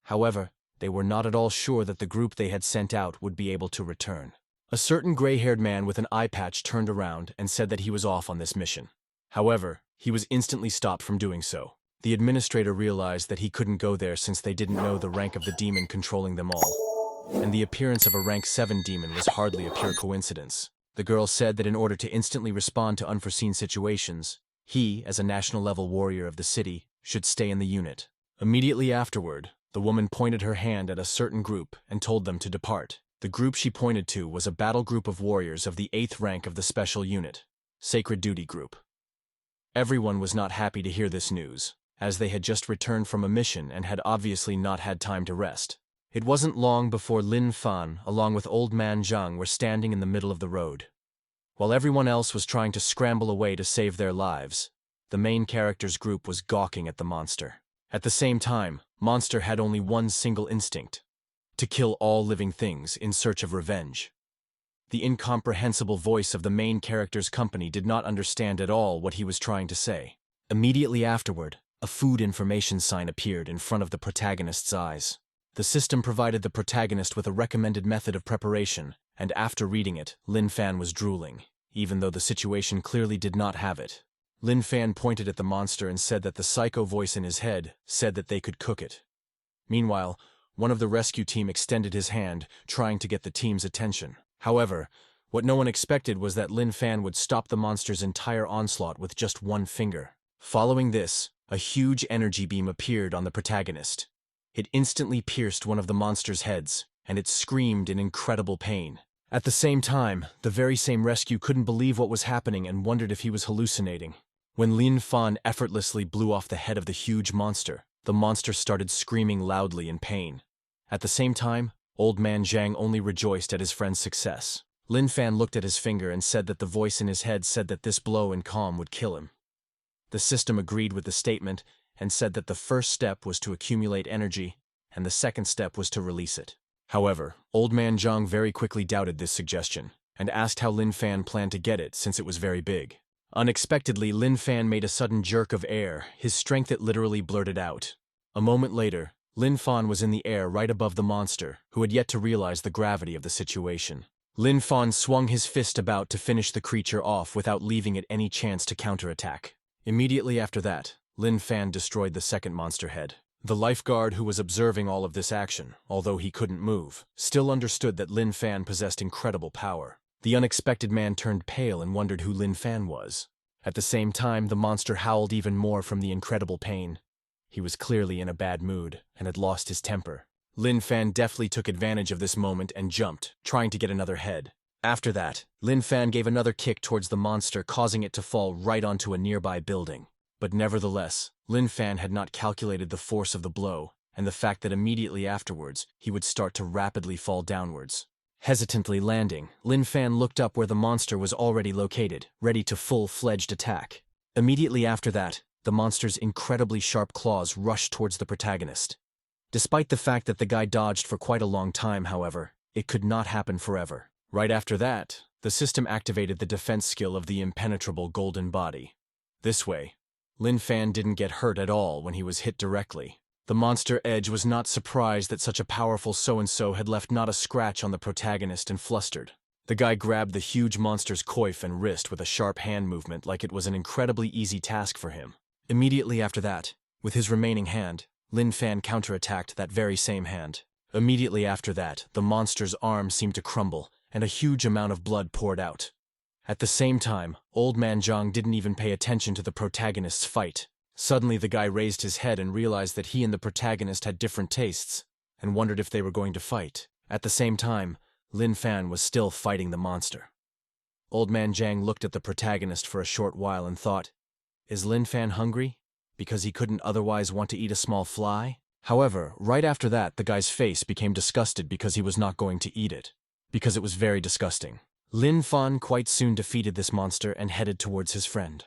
However, they were not at all sure that the group they had sent out would be able to return. A certain gray-haired man with an eye patch turned around and said that he was off on this mission. However, he was instantly stopped from doing so. The administrator realized that he couldn't go there since they didn't know the rank of the demon controlling them all, and the appearance of a rank 7 demon was hardly a pure coincidence. The girl said that in order to instantly respond to unforeseen situations, he, as a national-level warrior of the city, should stay in the unit. Immediately afterward, the woman pointed her hand at a certain group and told them to depart. The group she pointed to was a battle group of warriors of the 8th rank of the special unit, Sacred Duty Group. Everyone was not happy to hear this news, as they had just returned from a mission and had obviously not had time to rest. It wasn't long before Lin Fan, along with Old Man Zhang, were standing in the middle of the road. While everyone else was trying to scramble away to save their lives, the main character's group was gawking at the monster. At the same time, Monster had only one single instinct: to kill all living things in search of revenge. The incomprehensible voice of the main character's company did not understand at all what he was trying to say. Immediately afterward, a food information sign appeared in front of the protagonist's eyes. The system provided the protagonist with a recommended method of preparation, and after reading it, Lin Fan was drooling, even though the situation clearly did not have it. Lin Fan pointed at the monster and said that the psycho voice in his head said that they could cook it. Meanwhile, one of the rescue team extended his hand, trying to get the team's attention. However, what no one expected was that Lin Fan would stop the monster's entire onslaught with just one finger. Following this, a huge energy beam appeared on the protagonist. It instantly pierced one of the monster's heads, and it screamed in incredible pain. At the same time, the very same rescue couldn't believe what was happening and wondered if he was hallucinating. When Lin Fan effortlessly blew off the head of the huge monster, the monster started screaming loudly in pain. At the same time, Old Man Zhang only rejoiced at his friend's success. Lin Fan looked at his finger and said that the voice in his head said that this blow in calm would kill him. The system agreed with the statement and said that the first step was to accumulate energy, and the second step was to release it. However, Old Man Zhang very quickly doubted this suggestion, and asked how Lin Fan planned to get it since it was very big. Unexpectedly, Lin Fan made a sudden jerk of air, his strength it literally blurted out. A moment later, Lin Fan was in the air right above the monster, who had yet to realize the gravity of the situation. Lin Fan swung his fist about to finish the creature off without leaving it any chance to counterattack. Immediately after that, Lin Fan destroyed the second monster head. The lifeguard who was observing all of this action, although he couldn't move, still understood that Lin Fan possessed incredible power. The unexpected man turned pale and wondered who Lin Fan was. At the same time, the monster howled even more from the incredible pain. He was clearly in a bad mood and had lost his temper. Lin Fan deftly took advantage of this moment and jumped, trying to get another head. After that, Lin Fan gave another kick towards the monster, causing it to fall right onto a nearby building. But nevertheless, Lin Fan had not calculated the force of the blow, and the fact that immediately afterwards, he would start to rapidly fall downwards. Hesitantly landing, Lin Fan looked up where the monster was already located, ready to full-fledged attack. Immediately after that, the monster's incredibly sharp claws rushed towards the protagonist. Despite the fact that the guy dodged for quite a long time, however, it could not happen forever. Right after that, the system activated the defense skill of the impenetrable golden body. This way, Lin Fan didn't get hurt at all when he was hit directly. The monster Edge was not surprised that such a powerful so-and-so had left not a scratch on the protagonist and flustered. The guy grabbed the huge monster's coif and wrist with a sharp hand movement like it was an incredibly easy task for him. Immediately after that, with his remaining hand, Lin Fan counterattacked that very same hand. Immediately after that, the monster's arm seemed to crumble, and a huge amount of blood poured out. At the same time, Old Man Zhang didn't even pay attention to the protagonist's fight. Suddenly the guy raised his head and realized that he and the protagonist had different tastes, and wondered if they were going to fight. At the same time, Lin Fan was still fighting the monster. Old Man Zhang looked at the protagonist for a short while and thought, "Is Lin Fan hungry? Because he couldn't otherwise want to eat a small fly?" However, right after that, the guy's face became disgusted because he was not going to eat it. Because it was very disgusting. Lin Fan quite soon defeated this monster and headed towards his friend.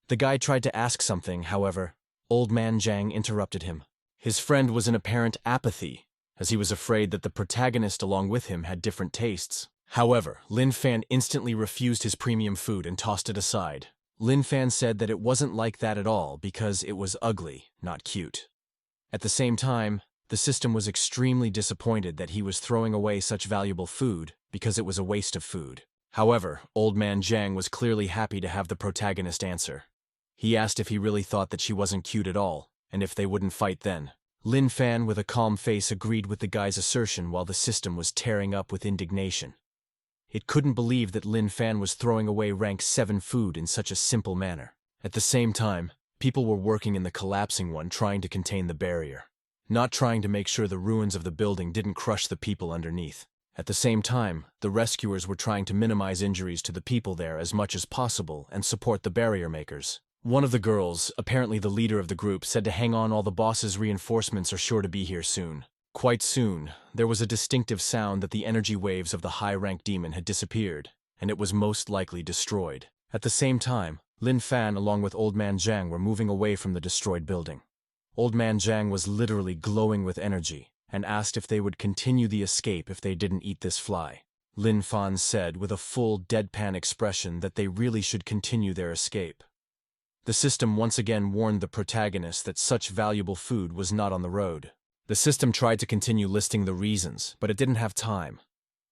The guy tried to ask something, however, Old Man Zhang interrupted him. His friend was in apparent apathy, as he was afraid that the protagonist along with him had different tastes. However, Lin Fan instantly refused his premium food and tossed it aside. Lin Fan said that it wasn't like that at all because it was ugly, not cute. At the same time, the system was extremely disappointed that he was throwing away such valuable food because it was a waste of food. However, Old Man Zhang was clearly happy to have the protagonist answer. He asked if he really thought that she wasn't cute at all, and if they wouldn't fight then. Lin Fan with a calm face agreed with the guy's assertion while the system was tearing up with indignation. It couldn't believe that Lin Fan was throwing away rank 7 food in such a simple manner. At the same time, people were working in the collapsing one trying to contain the barrier, not trying to make sure the ruins of the building didn't crush the people underneath. At the same time, the rescuers were trying to minimize injuries to the people there as much as possible and support the barrier makers. One of the girls, apparently the leader of the group, said to hang on, all the boss's reinforcements are sure to be here soon. Quite soon, there was a distinctive sound that the energy waves of the high-rank demon had disappeared, and it was most likely destroyed. At the same time, Lin Fan along with Old Man Zhang were moving away from the destroyed building. Old Man Zhang was literally glowing with energy, and asked if they would continue the escape if they didn't eat this fly. Lin Fan said with a full deadpan expression that they really should continue their escape. The system once again warned the protagonist that such valuable food was not on the road. The system tried to continue listing the reasons, but it didn't have time.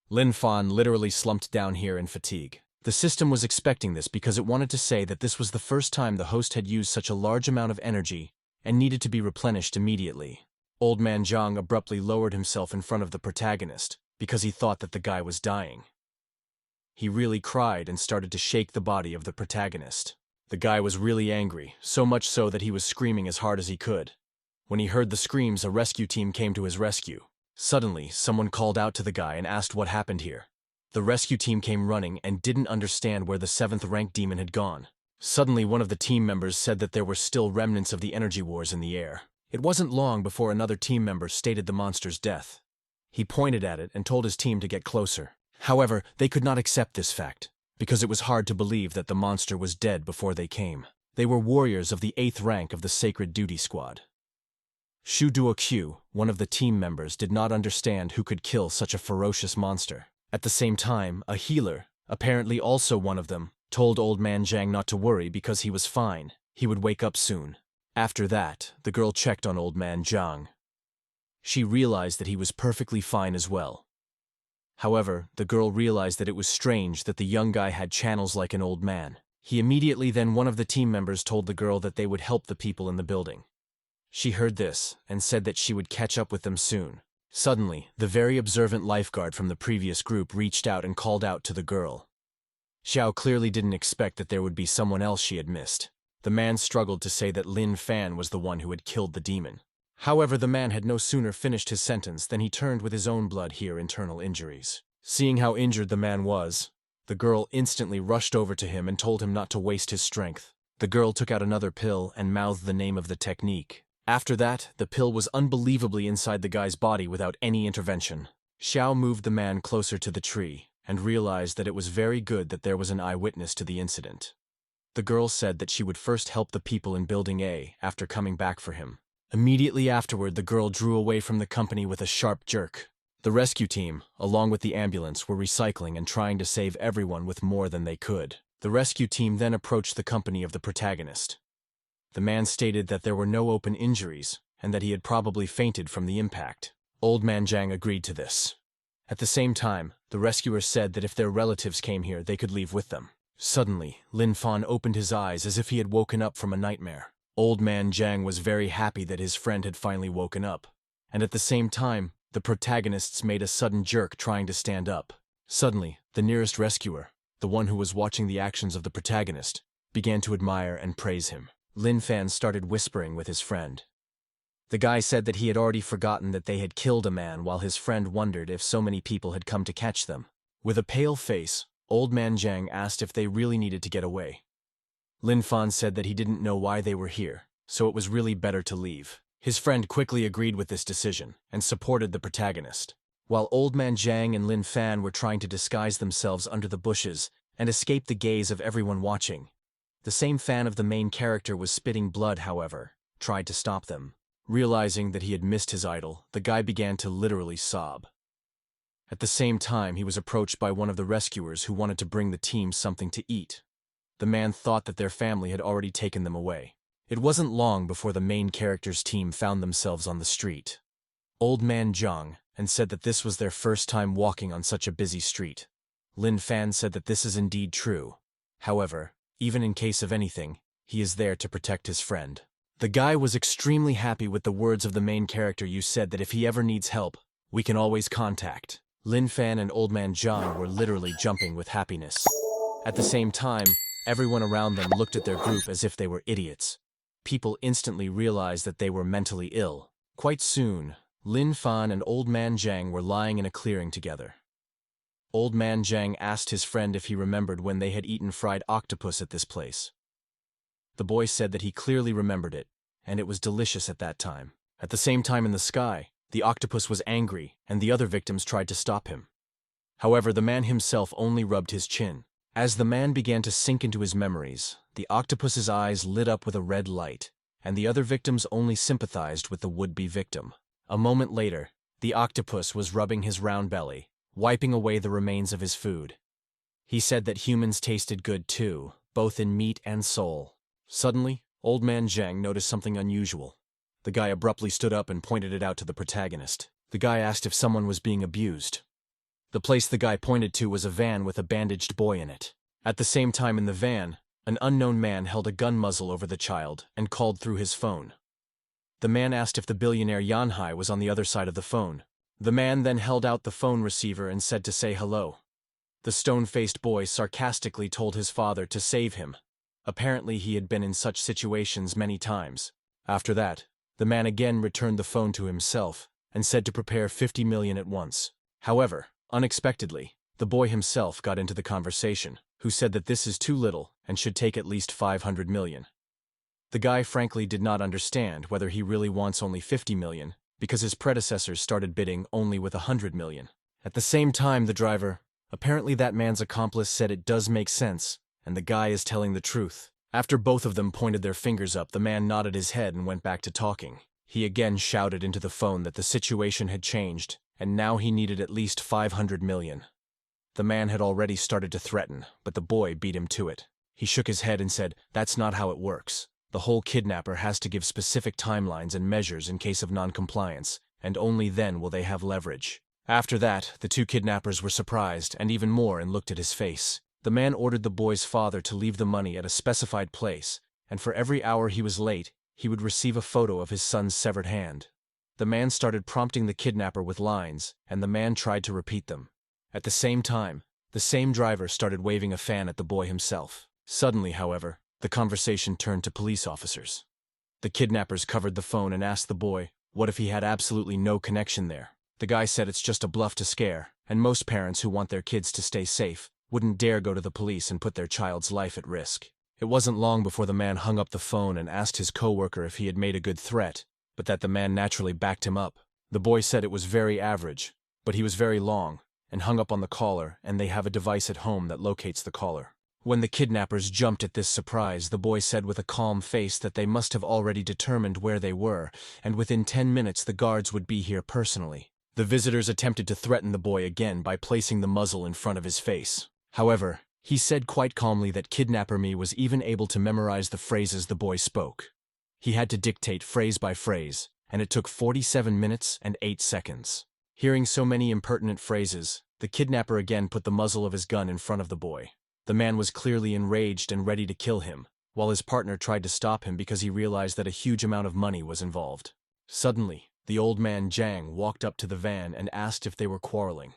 Lin Fan literally slumped down here in fatigue. The system was expecting this because it wanted to say that this was the first time the host had used such a large amount of energy and needed to be replenished immediately. Old Man Zhang abruptly lowered himself in front of the protagonist because he thought that the guy was dying. He really cried and started to shake the body of the protagonist. The guy was really angry, so much so that he was screaming as hard as he could. When he heard the screams, a rescue team came to his rescue. Suddenly, someone called out to the guy and asked what happened here. The rescue team came running and didn't understand where the 7th rank demon had gone. Suddenly, one of the team members said that there were still remnants of the energy wars in the air. It wasn't long before another team member stated the monster's death. He pointed at it and told his team to get closer. However, they could not accept this fact, because it was hard to believe that the monster was dead before they came. They were warriors of the 8th rank of the Sacred Duty Squad. Shu Duokyu, one of the team members, did not understand who could kill such a ferocious monster. At the same time, a healer, apparently also one of them, told Old Man Zhang not to worry because he was fine. He would wake up soon. After that, the girl checked on Old Man Zhang. She realized that he was perfectly fine as well. However, the girl realized that it was strange that the young guy had channels like an old man. Then one of the team members told the girl that they would help the people in the building. She heard this and said that she would catch up with them soon. Suddenly, the very observant lifeguard from the previous group reached out and called out to the girl. Xiao clearly didn't expect that there would be someone else she had missed. The man struggled to say that Lin Fan was the one who had killed the demon. However, the man had no sooner finished his sentence than he turned with his own blood here internal injuries. Seeing how injured the man was, the girl instantly rushed over to him and told him not to waste his strength. The girl took out another pill and mouthed the name of the technique. After that, the pill was unbelievably inside the guy's body without any intervention. Xiao moved the man closer to the tree and realized that it was very good that there was an eyewitness to the incident. The girl said that she would first help the people in Building A after coming back for him. Immediately afterward, the girl drew away from the company with a sharp jerk. The rescue team, along with the ambulance, were recycling and trying to save everyone with more than they could. The rescue team then approached the company of the protagonist. The man stated that there were no open injuries and that he had probably fainted from the impact. Old Man Zhang agreed to this. At the same time, the rescuers said that if their relatives came here, they could leave with them. Suddenly, Lin Fan opened his eyes as if he had woken up from a nightmare. Old Man Zhang was very happy that his friend had finally woken up, and at the same time, the protagonists made a sudden jerk trying to stand up. Suddenly, the nearest rescuer, the one who was watching the actions of the protagonist, began to admire and praise him. Lin Fan started whispering with his friend. The guy said that he had already forgotten that they had killed a man while his friend wondered if so many people had come to catch them. With a pale face, Old Man Zhang asked if they really needed to get away. Lin Fan said that he didn't know why they were here, so it was really better to leave. His friend quickly agreed with this decision and supported the protagonist. While Old Man Zhang and Lin Fan were trying to disguise themselves under the bushes and escape the gaze of everyone watching, the same fan of the main character was spitting blood, however, tried to stop them. Realizing that he had missed his idol, the guy began to literally sob. At the same time, he was approached by one of the rescuers who wanted to bring the team something to eat. The man thought that their family had already taken them away. It wasn't long before the main character's team found themselves on the street. Old Man Zhang and said that this was their first time walking on such a busy street. Lin Fan said that this is indeed true. However, even in case of anything, he is there to protect his friend. The guy was extremely happy with the words of the main character. You said that if he ever needs help, we can always contact. Lin Fan and Old Man Zhang were literally jumping with happiness. At the same time, everyone around them looked at their group as if they were idiots. People instantly realized that they were mentally ill. Quite soon, Lin Fan and Old Man Zhang were lying in a clearing together. Old Man Zhang asked his friend if he remembered when they had eaten fried octopus at this place. The boy said that he clearly remembered it, and it was delicious at that time. At the same time in the sky, the octopus was angry, and the other victims tried to stop him. However, the man himself only rubbed his chin. As the man began to sink into his memories, the octopus's eyes lit up with a red light, and the other victims only sympathized with the would-be victim. A moment later, the octopus was rubbing his round belly, wiping away the remains of his food. He said that humans tasted good too, both in meat and soul. Suddenly, Old Man Zhang noticed something unusual. The guy abruptly stood up and pointed it out to the protagonist. The guy asked if someone was being abused. The place the guy pointed to was a van with a bandaged boy in it. At the same time in the van, an unknown man held a gun muzzle over the child and called through his phone. The man asked if the billionaire Yanhai was on the other side of the phone. The man then held out the phone receiver and said to say hello. The stone-faced boy sarcastically told his father to save him. Apparently he had been in such situations many times. After that, the man again returned the phone to himself and said to prepare 50 million at once. However, unexpectedly, the boy himself got into the conversation, who said that this is too little and should take at least 500 million. The guy frankly did not understand whether he really wants only 50 million, because his predecessors started bidding only with 100 million. At the same time, the driver, apparently that man's accomplice, said it does make sense, and the guy is telling the truth. After both of them pointed their fingers up, the man nodded his head and went back to talking. He again shouted into the phone that the situation had changed, and now he needed at least 500 million. The man had already started to threaten, but the boy beat him to it. He shook his head and said, "That's not how it works. The whole kidnapper has to give specific timelines and measures in case of non-compliance, and only then will they have leverage." After that, the two kidnappers were surprised, and even more, and looked at his face. The man ordered the boy's father to leave the money at a specified place, and for every hour he was late, he would receive a photo of his son's severed hand. The man started prompting the kidnapper with lines, and the man tried to repeat them. At the same time, the same driver started waving a fan at the boy himself. Suddenly, however, the conversation turned to police officers. The kidnappers covered the phone and asked the boy what if he had absolutely no connection there. The guy said it's just a bluff to scare, and most parents who want their kids to stay safe wouldn't dare go to the police and put their child's life at risk. It wasn't long before the man hung up the phone and asked his coworker if he had made a good threat, but that the man naturally backed him up. The boy said it was very average, but he was very long, and hung up on the caller, and they have a device at home that locates the caller. When the kidnappers jumped at this surprise, the boy said with a calm face that they must have already determined where they were, and within 10 minutes the guards would be here personally. The visitors attempted to threaten the boy again by placing the muzzle in front of his face. However, he said quite calmly that Kidnapper Me was even able to memorize the phrases the boy spoke. He had to dictate phrase by phrase, and it took 47 minutes and 8 seconds. Hearing so many impertinent phrases, the kidnapper again put the muzzle of his gun in front of the boy. The man was clearly enraged and ready to kill him, while his partner tried to stop him because he realized that a huge amount of money was involved. Suddenly, the old man Zhang walked up to the van and asked if they were quarreling.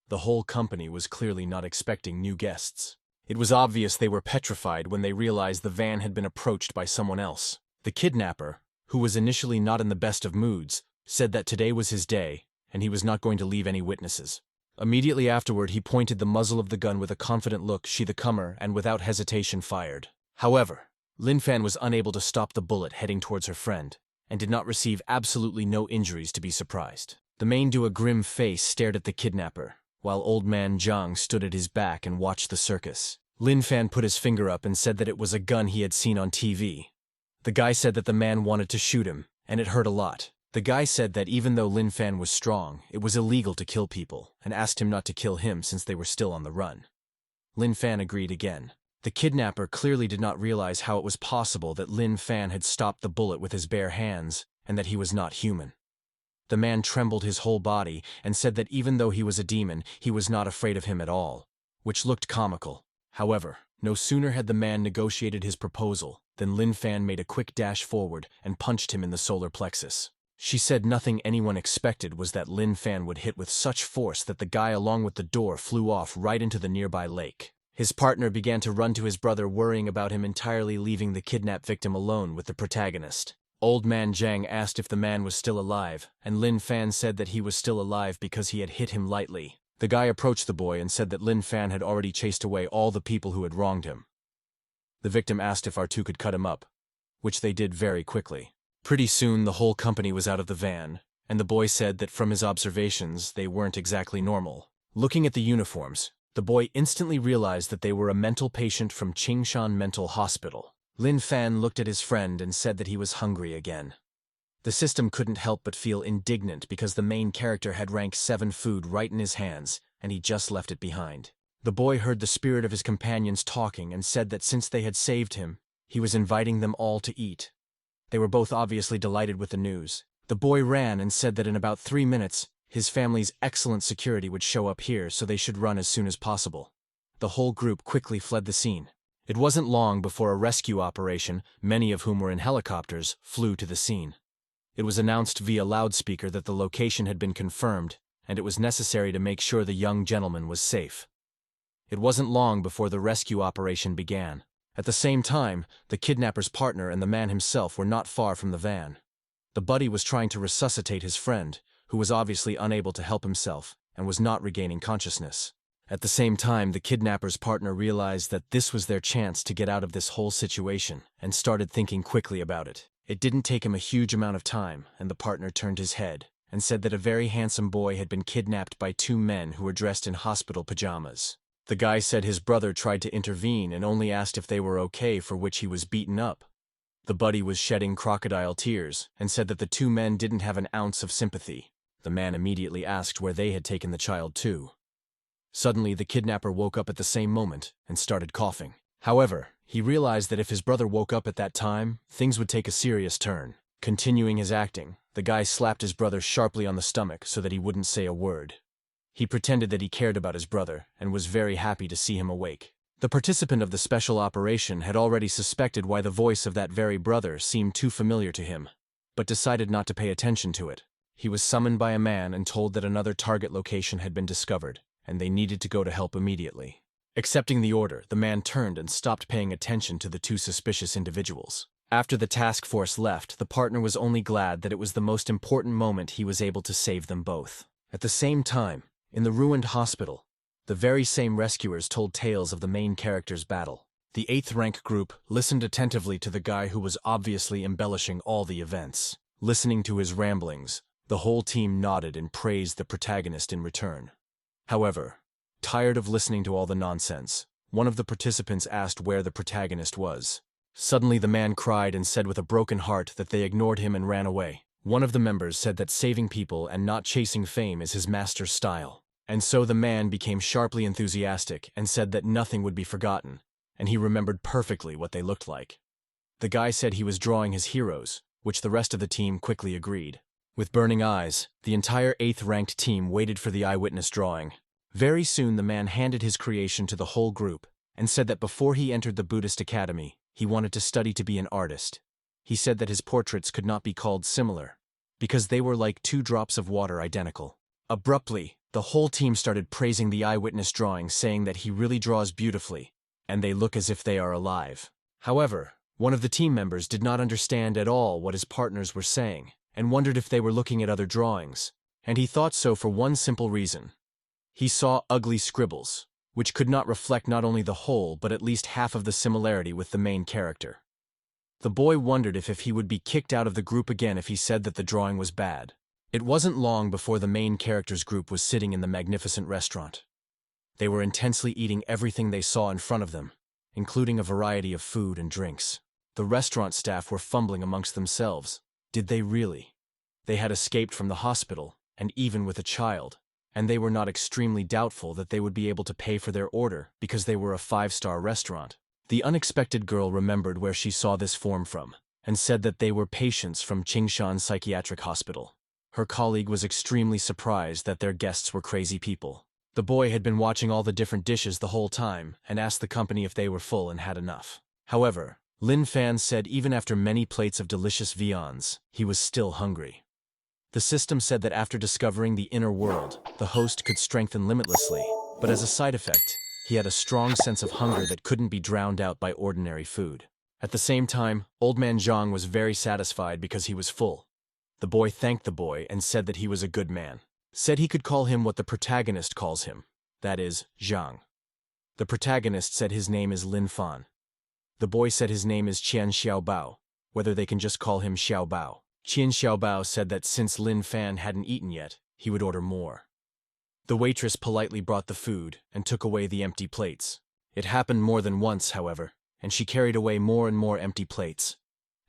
The whole company was clearly not expecting new guests. It was obvious they were petrified when they realized the van had been approached by someone else. The kidnapper, who was initially not in the best of moods, said that today was his day, and he was not going to leave any witnesses. Immediately afterward, he pointed the muzzle of the gun with a confident look, "She the comer," and without hesitation fired. However, Lin Fan was unable to stop the bullet heading towards her friend, and did not receive absolutely no injuries to be surprised. The main a grim face stared at the kidnapper, while old man Zhang stood at his back and watched the circus. Lin Fan put his finger up and said that it was a gun he had seen on TV. The guy said that the man wanted to shoot him, and it hurt a lot. The guy said that even though Lin Fan was strong, it was illegal to kill people, and asked him not to kill him since they were still on the run. Lin Fan agreed again. The kidnapper clearly did not realize how it was possible that Lin Fan had stopped the bullet with his bare hands, and that he was not human. The man trembled his whole body and said that even though he was a demon, he was not afraid of him at all, which looked comical. However, no sooner had the man negotiated his proposal than Lin Fan made a quick dash forward and punched him in the solar plexus. She said nothing anyone expected was that Lin Fan would hit with such force that the guy along with the door flew off right into the nearby lake. His partner began to run to his brother, worrying about him entirely, leaving the kidnapped victim alone with the protagonist. Old man Zhang asked if the man was still alive, and Lin Fan said that he was still alive because he had hit him lightly. The guy approached the boy and said that Lin Fan had already chased away all the people who had wronged him. The victim asked if R2 could cut him up, which they did very quickly. Pretty soon the whole company was out of the van, and the boy said that from his observations they weren't exactly normal. Looking at the uniforms, the boy instantly realized that they were a mental patient from Qingshan Mental Hospital. Lin Fan looked at his friend and said that he was hungry again. The system couldn't help but feel indignant because the main character had rank 7 food right in his hands, and he just left it behind. The boy heard the spirit of his companions talking and said that since they had saved him, he was inviting them all to eat. They were both obviously delighted with the news. The boy ran and said that in about 3 minutes, his family's excellent security would show up here, so they should run as soon as possible. The whole group quickly fled the scene. It wasn't long before a rescue operation, many of whom were in helicopters, flew to the scene. It was announced via loudspeaker that the location had been confirmed, and it was necessary to make sure the young gentleman was safe. It wasn't long before the rescue operation began. At the same time, the kidnapper's partner and the man himself were not far from the van. The buddy was trying to resuscitate his friend, who was obviously unable to help himself and was not regaining consciousness. At the same time, the kidnapper's partner realized that this was their chance to get out of this whole situation and started thinking quickly about it. It didn't take him a huge amount of time, and the partner turned his head and said that a very handsome boy had been kidnapped by 2 men who were dressed in hospital pajamas. The guy said his brother tried to intervene and only asked if they were okay, for which he was beaten up. The buddy was shedding crocodile tears and said that the 2 men didn't have an ounce of sympathy. The man immediately asked where they had taken the child to. Suddenly, the kidnapper woke up at the same moment and started coughing. However, he realized that if his brother woke up at that time, things would take a serious turn. Continuing his acting, the guy slapped his brother sharply on the stomach so that he wouldn't say a word. He pretended that he cared about his brother and was very happy to see him awake. The participant of the special operation had already suspected why the voice of that very brother seemed too familiar to him, but decided not to pay attention to it. He was summoned by a man and told that another target location had been discovered, and they needed to go to help immediately. Accepting the order, the man turned and stopped paying attention to the 2 suspicious individuals. After the task force left, the partner was only glad that it was the most important moment he was able to save them both. At the same time, in the ruined hospital, the very same rescuers told tales of the main character's battle. The 8th rank group listened attentively to the guy who was obviously embellishing all the events. Listening to his ramblings, the whole team nodded and praised the protagonist in return. However, tired of listening to all the nonsense, one of the participants asked where the protagonist was. Suddenly the man cried and said with a broken heart that they ignored him and ran away. One of the members said that saving people and not chasing fame is his master's style. And so the man became sharply enthusiastic and said that nothing would be forgotten, and he remembered perfectly what they looked like. The guy said he was drawing his heroes, which the rest of the team quickly agreed. With burning eyes, the entire 8th ranked team waited for the eyewitness drawing. Very soon the man handed his creation to the whole group and said that before he entered the Buddhist academy, he wanted to study to be an artist. He said that his portraits could not be called similar, because they were like 2 drops of water identical. Abruptly, the whole team started praising the eyewitness drawing, saying that he really draws beautifully, and they look as if they are alive. However, one of the team members did not understand at all what his partners were saying, and wondered if they were looking at other drawings, and he thought so for one simple reason. He saw ugly scribbles, which could not reflect not only the whole but at least half of the similarity with the main character. The boy wondered if he would be kicked out of the group again if he said that the drawing was bad. It wasn't long before the main character's group was sitting in the magnificent restaurant. They were intensely eating everything they saw in front of them, including a variety of food and drinks. The restaurant staff were fumbling amongst themselves. Did they really? They had escaped from the hospital, and even with a child, and they were not extremely doubtful that they would be able to pay for their order because they were a 5-star restaurant. The unexpected girl remembered where she saw this form from, and said that they were patients from Qingshan Psychiatric Hospital. Her colleague was extremely surprised that their guests were crazy people. The boy had been watching all the different dishes the whole time and asked the company if they were full and had enough. However, Lin Fan said even after many plates of delicious viands, he was still hungry. The system said that after discovering the inner world, the host could strengthen limitlessly, but as a side effect, he had a strong sense of hunger that couldn't be drowned out by ordinary food. At the same time, Old Man Zhang was very satisfied because he was full. The boy thanked the boy and said that he was a good man. Said he could call him what the protagonist calls him, that is, Zhang. The protagonist said his name is Lin Fan. The boy said his name is Qian Xiaobao, whether they can just call him Xiaobao. Qian Xiaobao said that since Lin Fan hadn't eaten yet, he would order more. The waitress politely brought the food and took away the empty plates. It happened more than once, however, and she carried away more and more empty plates,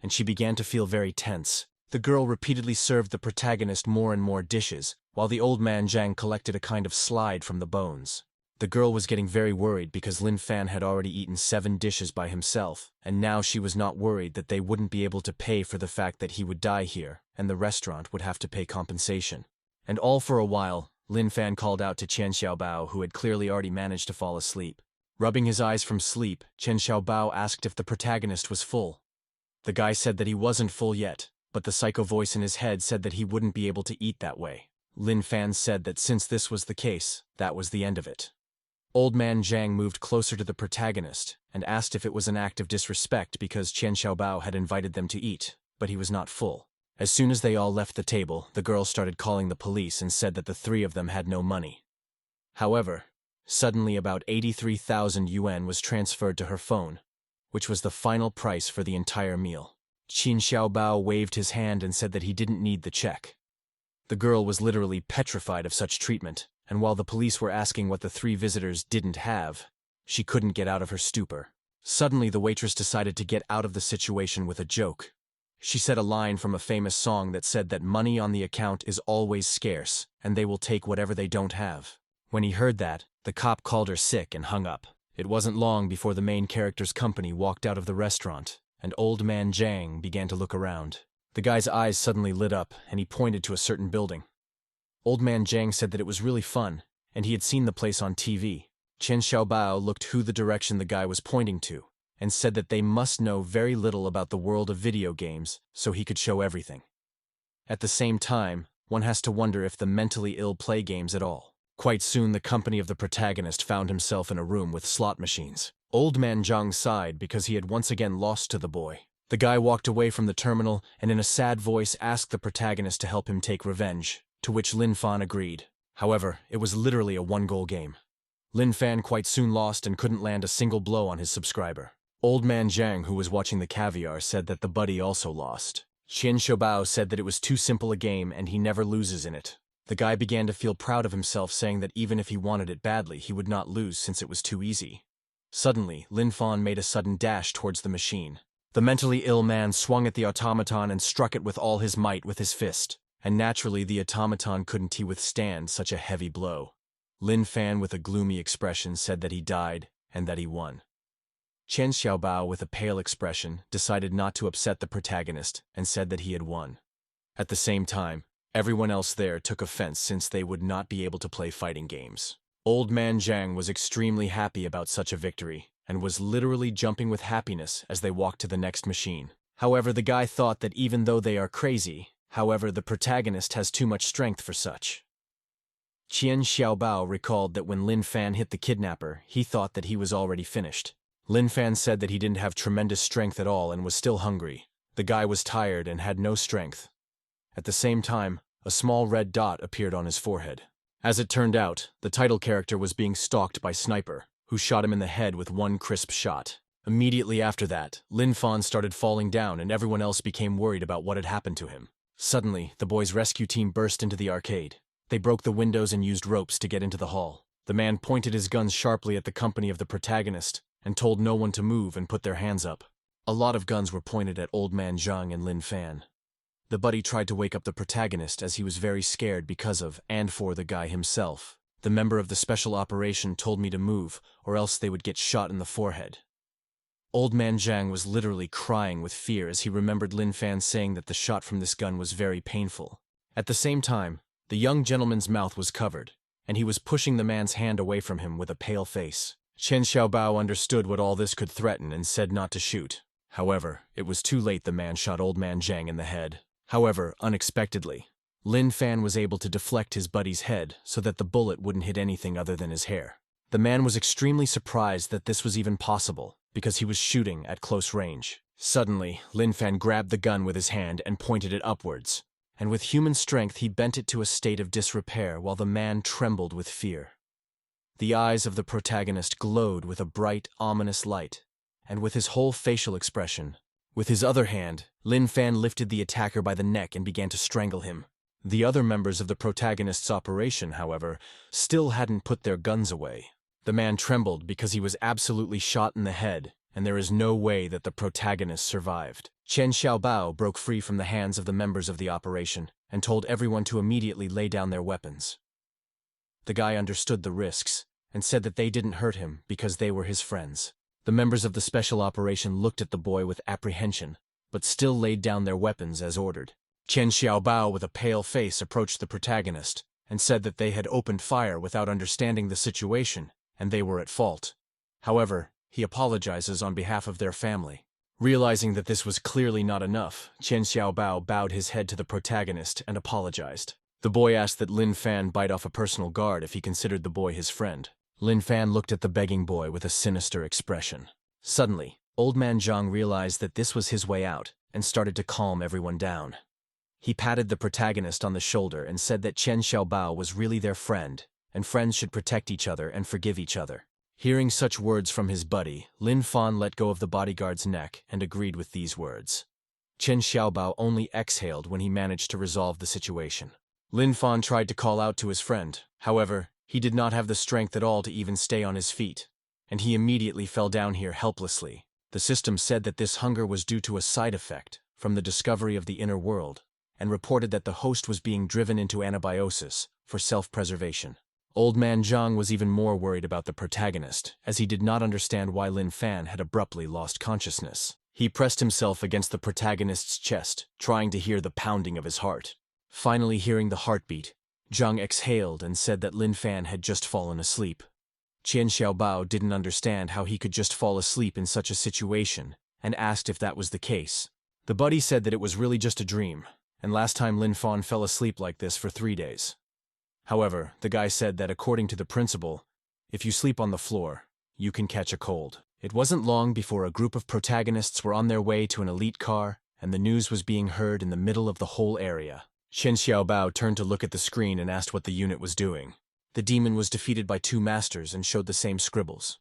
and she began to feel very tense, The girl repeatedly served the protagonist more and more dishes, while the old man Zhang collected a kind of slide from the bones. The girl was getting very worried because Lin Fan had already eaten 7 dishes by himself, and now she was not worried that they wouldn't be able to pay for the fact that he would die here, and the restaurant would have to pay compensation. And all for a while, Lin Fan called out to Chen Xiaobao, who had clearly already managed to fall asleep. Rubbing his eyes from sleep, Chen Xiaobao asked if the protagonist was full. The guy said that he wasn't full yet, but the psycho voice in his head said that he wouldn't be able to eat that way. Lin Fan said that since this was the case, that was the end of it. Old man Zhang moved closer to the protagonist and asked if it was an act of disrespect because Chen Xiaobao had invited them to eat, but he was not full. As soon as they all left the table, the girl started calling the police and said that the 3 of them had no money. However, suddenly about 83,000 yuan was transferred to her phone, which was the final price for the entire meal. Qin Xiaobao waved his hand and said that he didn't need the check. The girl was literally petrified of such treatment, and while the police were asking what the 3 visitors didn't have, she couldn't get out of her stupor. Suddenly the waitress decided to get out of the situation with a joke. She said a line from a famous song that said that money on the account is always scarce, and they will take whatever they don't have. When he heard that, the cop called her sick and hung up. It wasn't long before the main character's company walked out of the restaurant, and old man Zhang began to look around. The guy's eyes suddenly lit up, and he pointed to a certain building. Old man Zhang said that it was really fun, and he had seen the place on TV. Chen Xiaobao looked who the direction the guy was pointing to, and said that they must know very little about the world of video games, so he could show everything. At the same time, one has to wonder if the mentally ill play games at all. Quite soon the company of the protagonist found himself in a room with slot machines. Old man Zhang sighed because he had once again lost to the boy. The guy walked away from the terminal and in a sad voice asked the protagonist to help him take revenge, to which Lin Fan agreed. However, it was literally a 1-goal game. Lin Fan quite soon lost and couldn't land a single blow on his subscriber. Old man Zhang, who was watching the caviar, said that the buddy also lost. Qian Shoubao said that it was too simple a game and he never loses in it. The guy began to feel proud of himself, saying that even if he wanted it badly, he would not lose since it was too easy. Suddenly, Lin Fan made a sudden dash towards the machine. The mentally ill man swung at the automaton and struck it with all his might with his fist, and naturally the automaton couldn't withstand such a heavy blow. Lin Fan, with a gloomy expression, said that he died and that he won. Chen Xiaobao, with a pale expression, decided not to upset the protagonist and said that he had won. At the same time, everyone else there took offense since they would not be able to play fighting games. Old man Zhang was extremely happy about such a victory, and was literally jumping with happiness as they walked to the next machine. However, the guy thought that even though they are crazy, the protagonist has too much strength for such. Qian Xiaobao recalled that when Lin Fan hit the kidnapper, he thought that he was already finished. Lin Fan said that he didn't have tremendous strength at all and was still hungry. The guy was tired and had no strength. At the same time, a small red dot appeared on his forehead. As it turned out, the title character was being stalked by Sniper, who shot him in the head with 1 crisp shot. Immediately after that, Lin Fan started falling down and everyone else became worried about what had happened to him. Suddenly, the boys' rescue team burst into the arcade. They broke the windows and used ropes to get into the hall. The man pointed his guns sharply at the company of the protagonist and told no one to move and put their hands up. A lot of guns were pointed at Old Man Zhang and Lin Fan. The buddy tried to wake up the protagonist as he was very scared because of and for the guy himself. The member of the special operation told me to move, or else they would get shot in the forehead. Old Man Zhang was literally crying with fear as he remembered Lin Fan saying that the shot from this gun was very painful. At the same time, the young gentleman's mouth was covered, and he was pushing the man's hand away from him with a pale face. Chen Xiaobao understood what all this could threaten and said not to shoot. However, it was too late. The man shot Old Man Zhang in the head. However, unexpectedly, Lin Fan was able to deflect his buddy's head so that the bullet wouldn't hit anything other than his hair. The man was extremely surprised that this was even possible, because he was shooting at close range. Suddenly, Lin Fan grabbed the gun with his hand and pointed it upwards, and with human strength he bent it to a state of disrepair while the man trembled with fear. The eyes of the protagonist glowed with a bright, ominous light, and with his whole facial expression. With his other hand, Lin Fan lifted the attacker by the neck and began to strangle him. The other members of the protagonist's operation, however, still hadn't put their guns away. The man trembled because he was absolutely shot in the head, and there is no way that the protagonist survived. Chen Xiaobao broke free from the hands of the members of the operation and told everyone to immediately lay down their weapons. The guy understood the risks and said that they didn't hurt him because they were his friends. The members of the special operation looked at the boy with apprehension, but still laid down their weapons as ordered. Chen Xiaobao, with a pale face, approached the protagonist and said that they had opened fire without understanding the situation and they were at fault. However, he apologizes on behalf of their family. Realizing that this was clearly not enough, Chen Xiaobao bowed his head to the protagonist and apologized. The boy asked that Lin Fan bite off a personal guard if he considered the boy his friend. Lin Fan looked at the begging boy with a sinister expression. Suddenly, Old Man Zhang realized that this was his way out and started to calm everyone down. He patted the protagonist on the shoulder and said that Chen Xiaobao was really their friend, and friends should protect each other and forgive each other. Hearing such words from his buddy, Lin Fan let go of the bodyguard's neck and agreed with these words. Chen Xiaobao only exhaled when he managed to resolve the situation. Lin Fan tried to call out to his friend. However, he did not have the strength at all to even stay on his feet, and he immediately fell down here helplessly. The system said that this hunger was due to a side effect from the discovery of the inner world, and reported that the host was being driven into anabiosis for self-preservation. Old Man Zhang was even more worried about the protagonist, as he did not understand why Lin Fan had abruptly lost consciousness. He pressed himself against the protagonist's chest, trying to hear the pounding of his heart. Finally hearing the heartbeat, Zhang exhaled and said that Lin Fan had just fallen asleep. Chen Xiaobao didn't understand how he could just fall asleep in such a situation, and asked if that was the case. The buddy said that it was really just a dream, and last time Lin Fan fell asleep like this for 3 days. However, the guy said that according to the principle, if you sleep on the floor, you can catch a cold. It wasn't long before a group of protagonists were on their way to an elite car, and the news was being heard in the middle of the whole area. Chen Xiaobao turned to look at the screen and asked what the unit was doing. The demon was defeated by 2 masters and showed the same scribbles.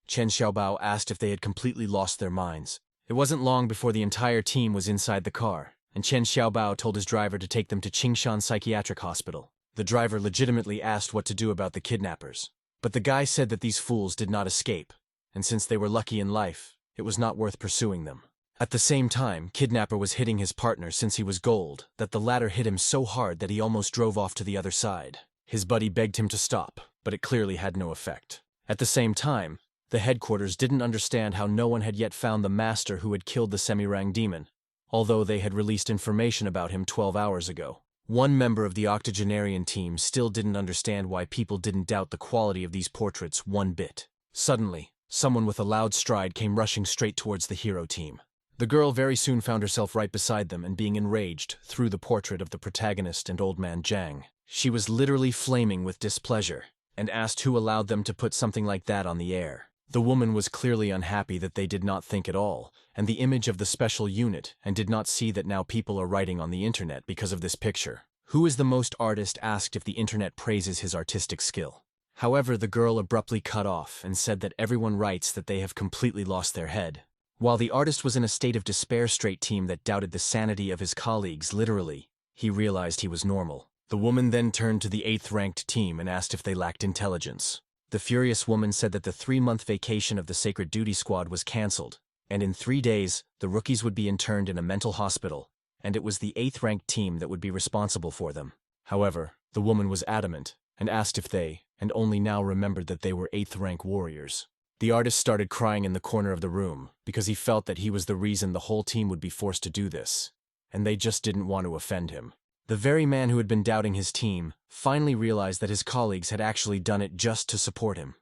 Chen Xiaobao asked if they had completely lost their minds. It wasn't long before the entire team was inside the car, and Chen Xiaobao told his driver to take them to Qingshan Psychiatric Hospital. The driver legitimately asked what to do about the kidnappers, but the guy said that these fools did not escape, and since they were lucky in life, it was not worth pursuing them. At the same time, Kidnapper was hitting his partner since he was gold, that the latter hit him so hard that he almost drove off to the other side. His buddy begged him to stop, but it clearly had no effect. At the same time, the headquarters didn't understand how no one had yet found the master who had killed the Semirang demon, although they had released information about him 12 hours ago. One member of the octogenarian team still didn't understand why people didn't doubt the quality of these portraits one bit. Suddenly, someone with a loud stride came rushing straight towards the hero team. The girl very soon found herself right beside them and being enraged through the portrait of the protagonist and Old Man Zhang. She was literally flaming with displeasure, and asked who allowed them to put something like that on the air. The woman was clearly unhappy that they did not think at all, and the image of the special unit, and did not see that now people are writing on the internet because of this picture. Who is the most artist asked if the internet praises his artistic skill. However, the girl abruptly cut off and said that everyone writes that they have completely lost their head. While the artist was in a state of despair, straight team that doubted the sanity of his colleagues literally, he realized he was normal. The woman then turned to the 8th-ranked team and asked if they lacked intelligence. The furious woman said that the 3-month vacation of the Sacred Duty Squad was cancelled, and in 3 days, the rookies would be interned in a mental hospital, and it was the 8th-ranked team that would be responsible for them. However, the woman was adamant, and asked if they, and only now remembered that they were 8th-rank warriors. The artist started crying in the corner of the room, because he felt that he was the reason the whole team would be forced to do this, and they just didn't want to offend him. The very man who had been doubting his team finally realized that his colleagues had actually done it just to support him.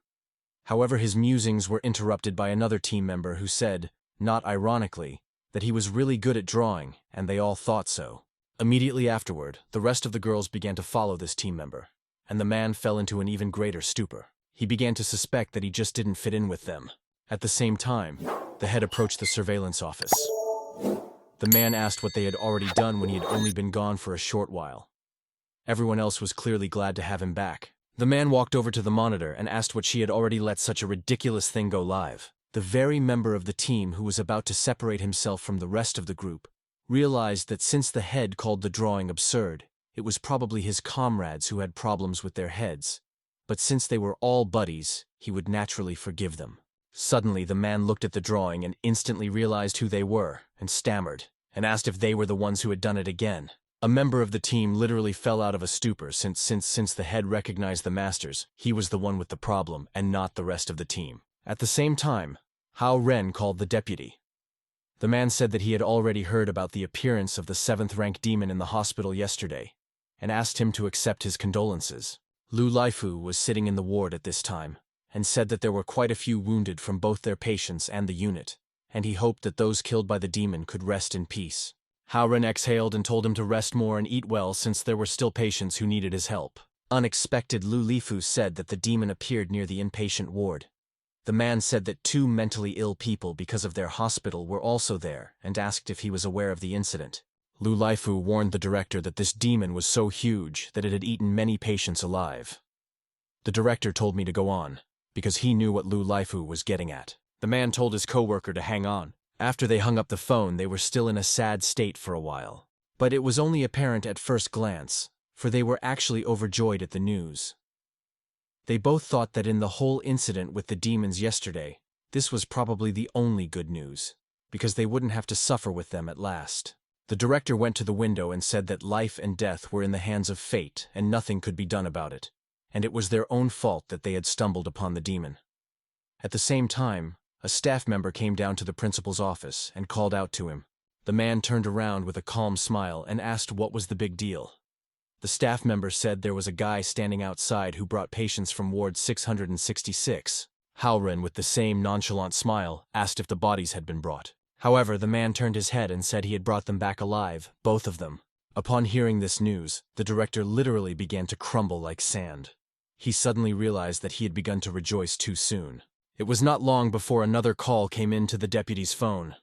However, his musings were interrupted by another team member who said, not ironically, that he was really good at drawing, and they all thought so. Immediately afterward, the rest of the girls began to follow this team member, and the man fell into an even greater stupor. He began to suspect that he just didn't fit in with them. At the same time, the head approached the surveillance office. The man asked what they had already done when he had only been gone for a short while. Everyone else was clearly glad to have him back. The man walked over to the monitor and asked what she had already let such a ridiculous thing go live. The very member of the team who was about to separate himself from the rest of the group realized that since the head called the drawing absurd, it was probably his comrades who had problems with their heads. But since they were all buddies, he would naturally forgive them. Suddenly, the man looked at the drawing and instantly realized who they were, and stammered, and asked if they were the ones who had done it again. A member of the team literally fell out of a stupor since the head recognized the masters. He was the one with the problem, and not the rest of the team. At the same time, Hao Ren called the deputy. The man said that he had already heard about the appearance of the 7th-rank demon in the hospital yesterday, and asked him to accept his condolences. Lu Laifu was sitting in the ward at this time, and said that there were quite a few wounded from both their patients and the unit, and he hoped that those killed by the demon could rest in peace. Hao Ren exhaled and told him to rest more and eat well since there were still patients who needed his help. Unexpected, Lu Lifu said that the demon appeared near the inpatient ward. The man said that 2 mentally ill people because of their hospital were also there and asked if he was aware of the incident. Lu Lifu warned the director that this demon was so huge that it had eaten many patients alive. The director told me to go on, because he knew what Lu Lifu was getting at. The man told his coworker to hang on. After they hung up the phone, they were still in a sad state for a while. But it was only apparent at first glance, for they were actually overjoyed at the news. They both thought that in the whole incident with the demons yesterday, this was probably the only good news, because they wouldn't have to suffer with them at last. The director went to the window and said that life and death were in the hands of fate and nothing could be done about it, and it was their own fault that they had stumbled upon the demon. At the same time, a staff member came down to the principal's office and called out to him. The man turned around with a calm smile and asked what was the big deal. The staff member said there was a guy standing outside who brought patients from ward 666. Hao Ren, with the same nonchalant smile, asked if the bodies had been brought. However, the man turned his head and said he had brought them back alive, both of them. Upon hearing this news, the director literally began to crumble like sand. He suddenly realized that he had begun to rejoice too soon. It was not long before another call came in to the deputy's phone.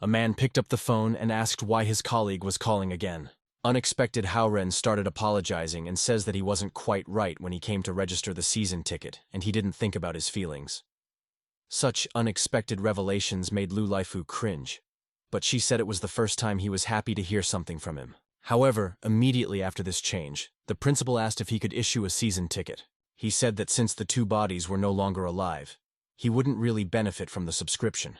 A man picked up the phone and asked why his colleague was calling again. Unexpected, Hao Ren started apologizing and says that he wasn't quite right when he came to register the season ticket, and he didn't think about his feelings. Such unexpected revelations made Lu Laifu cringe, but she said it was the first time he was happy to hear something from him. However, immediately after this change, the principal asked if he could issue a season ticket. He said that since the 2 bodies were no longer alive, he wouldn't really benefit from the subscription.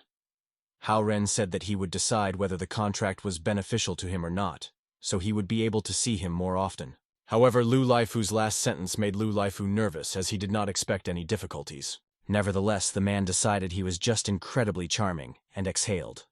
Hao Ren said that he would decide whether the contract was beneficial to him or not, so he would be able to see him more often. However, Lu Laifu's last sentence made Lu Laifu nervous as he did not expect any difficulties. Nevertheless, the man decided he was just incredibly charming and exhaled.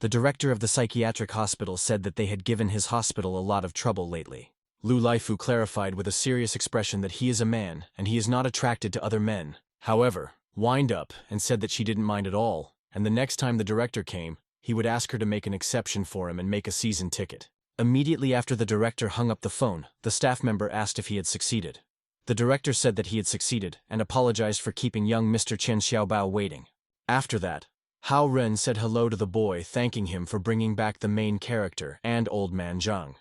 The director of the psychiatric hospital said that they had given his hospital a lot of trouble lately. Lu Laifu clarified with a serious expression that he is a man and he is not attracted to other men. However, wind up and said that she didn't mind at all, and the next time the director came, he would ask her to make an exception for him and make a season ticket. Immediately after the director hung up the phone, the staff member asked if he had succeeded. The director said that he had succeeded and apologized for keeping young Mr. Chen Xiaobao waiting. After that, Hao Ren said hello to the boy, thanking him for bringing back the main character and Old Man Zhang.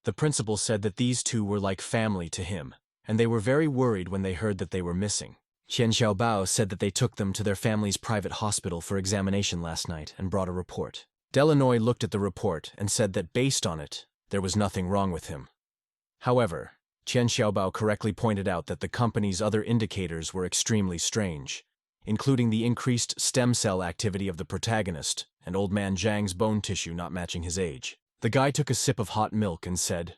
The principal said that these 2 were like family to him, and they were very worried when they heard that they were missing. Chen Xiaobao said that they took them to their family's private hospital for examination last night and brought a report. Delanoy looked at the report and said that based on it, there was nothing wrong with him. However, Chen Xiaobao correctly pointed out that the company's other indicators were extremely strange, including the increased stem cell activity of the protagonist and Old Man Zhang's bone tissue not matching his age. The guy took a sip of hot milk and said,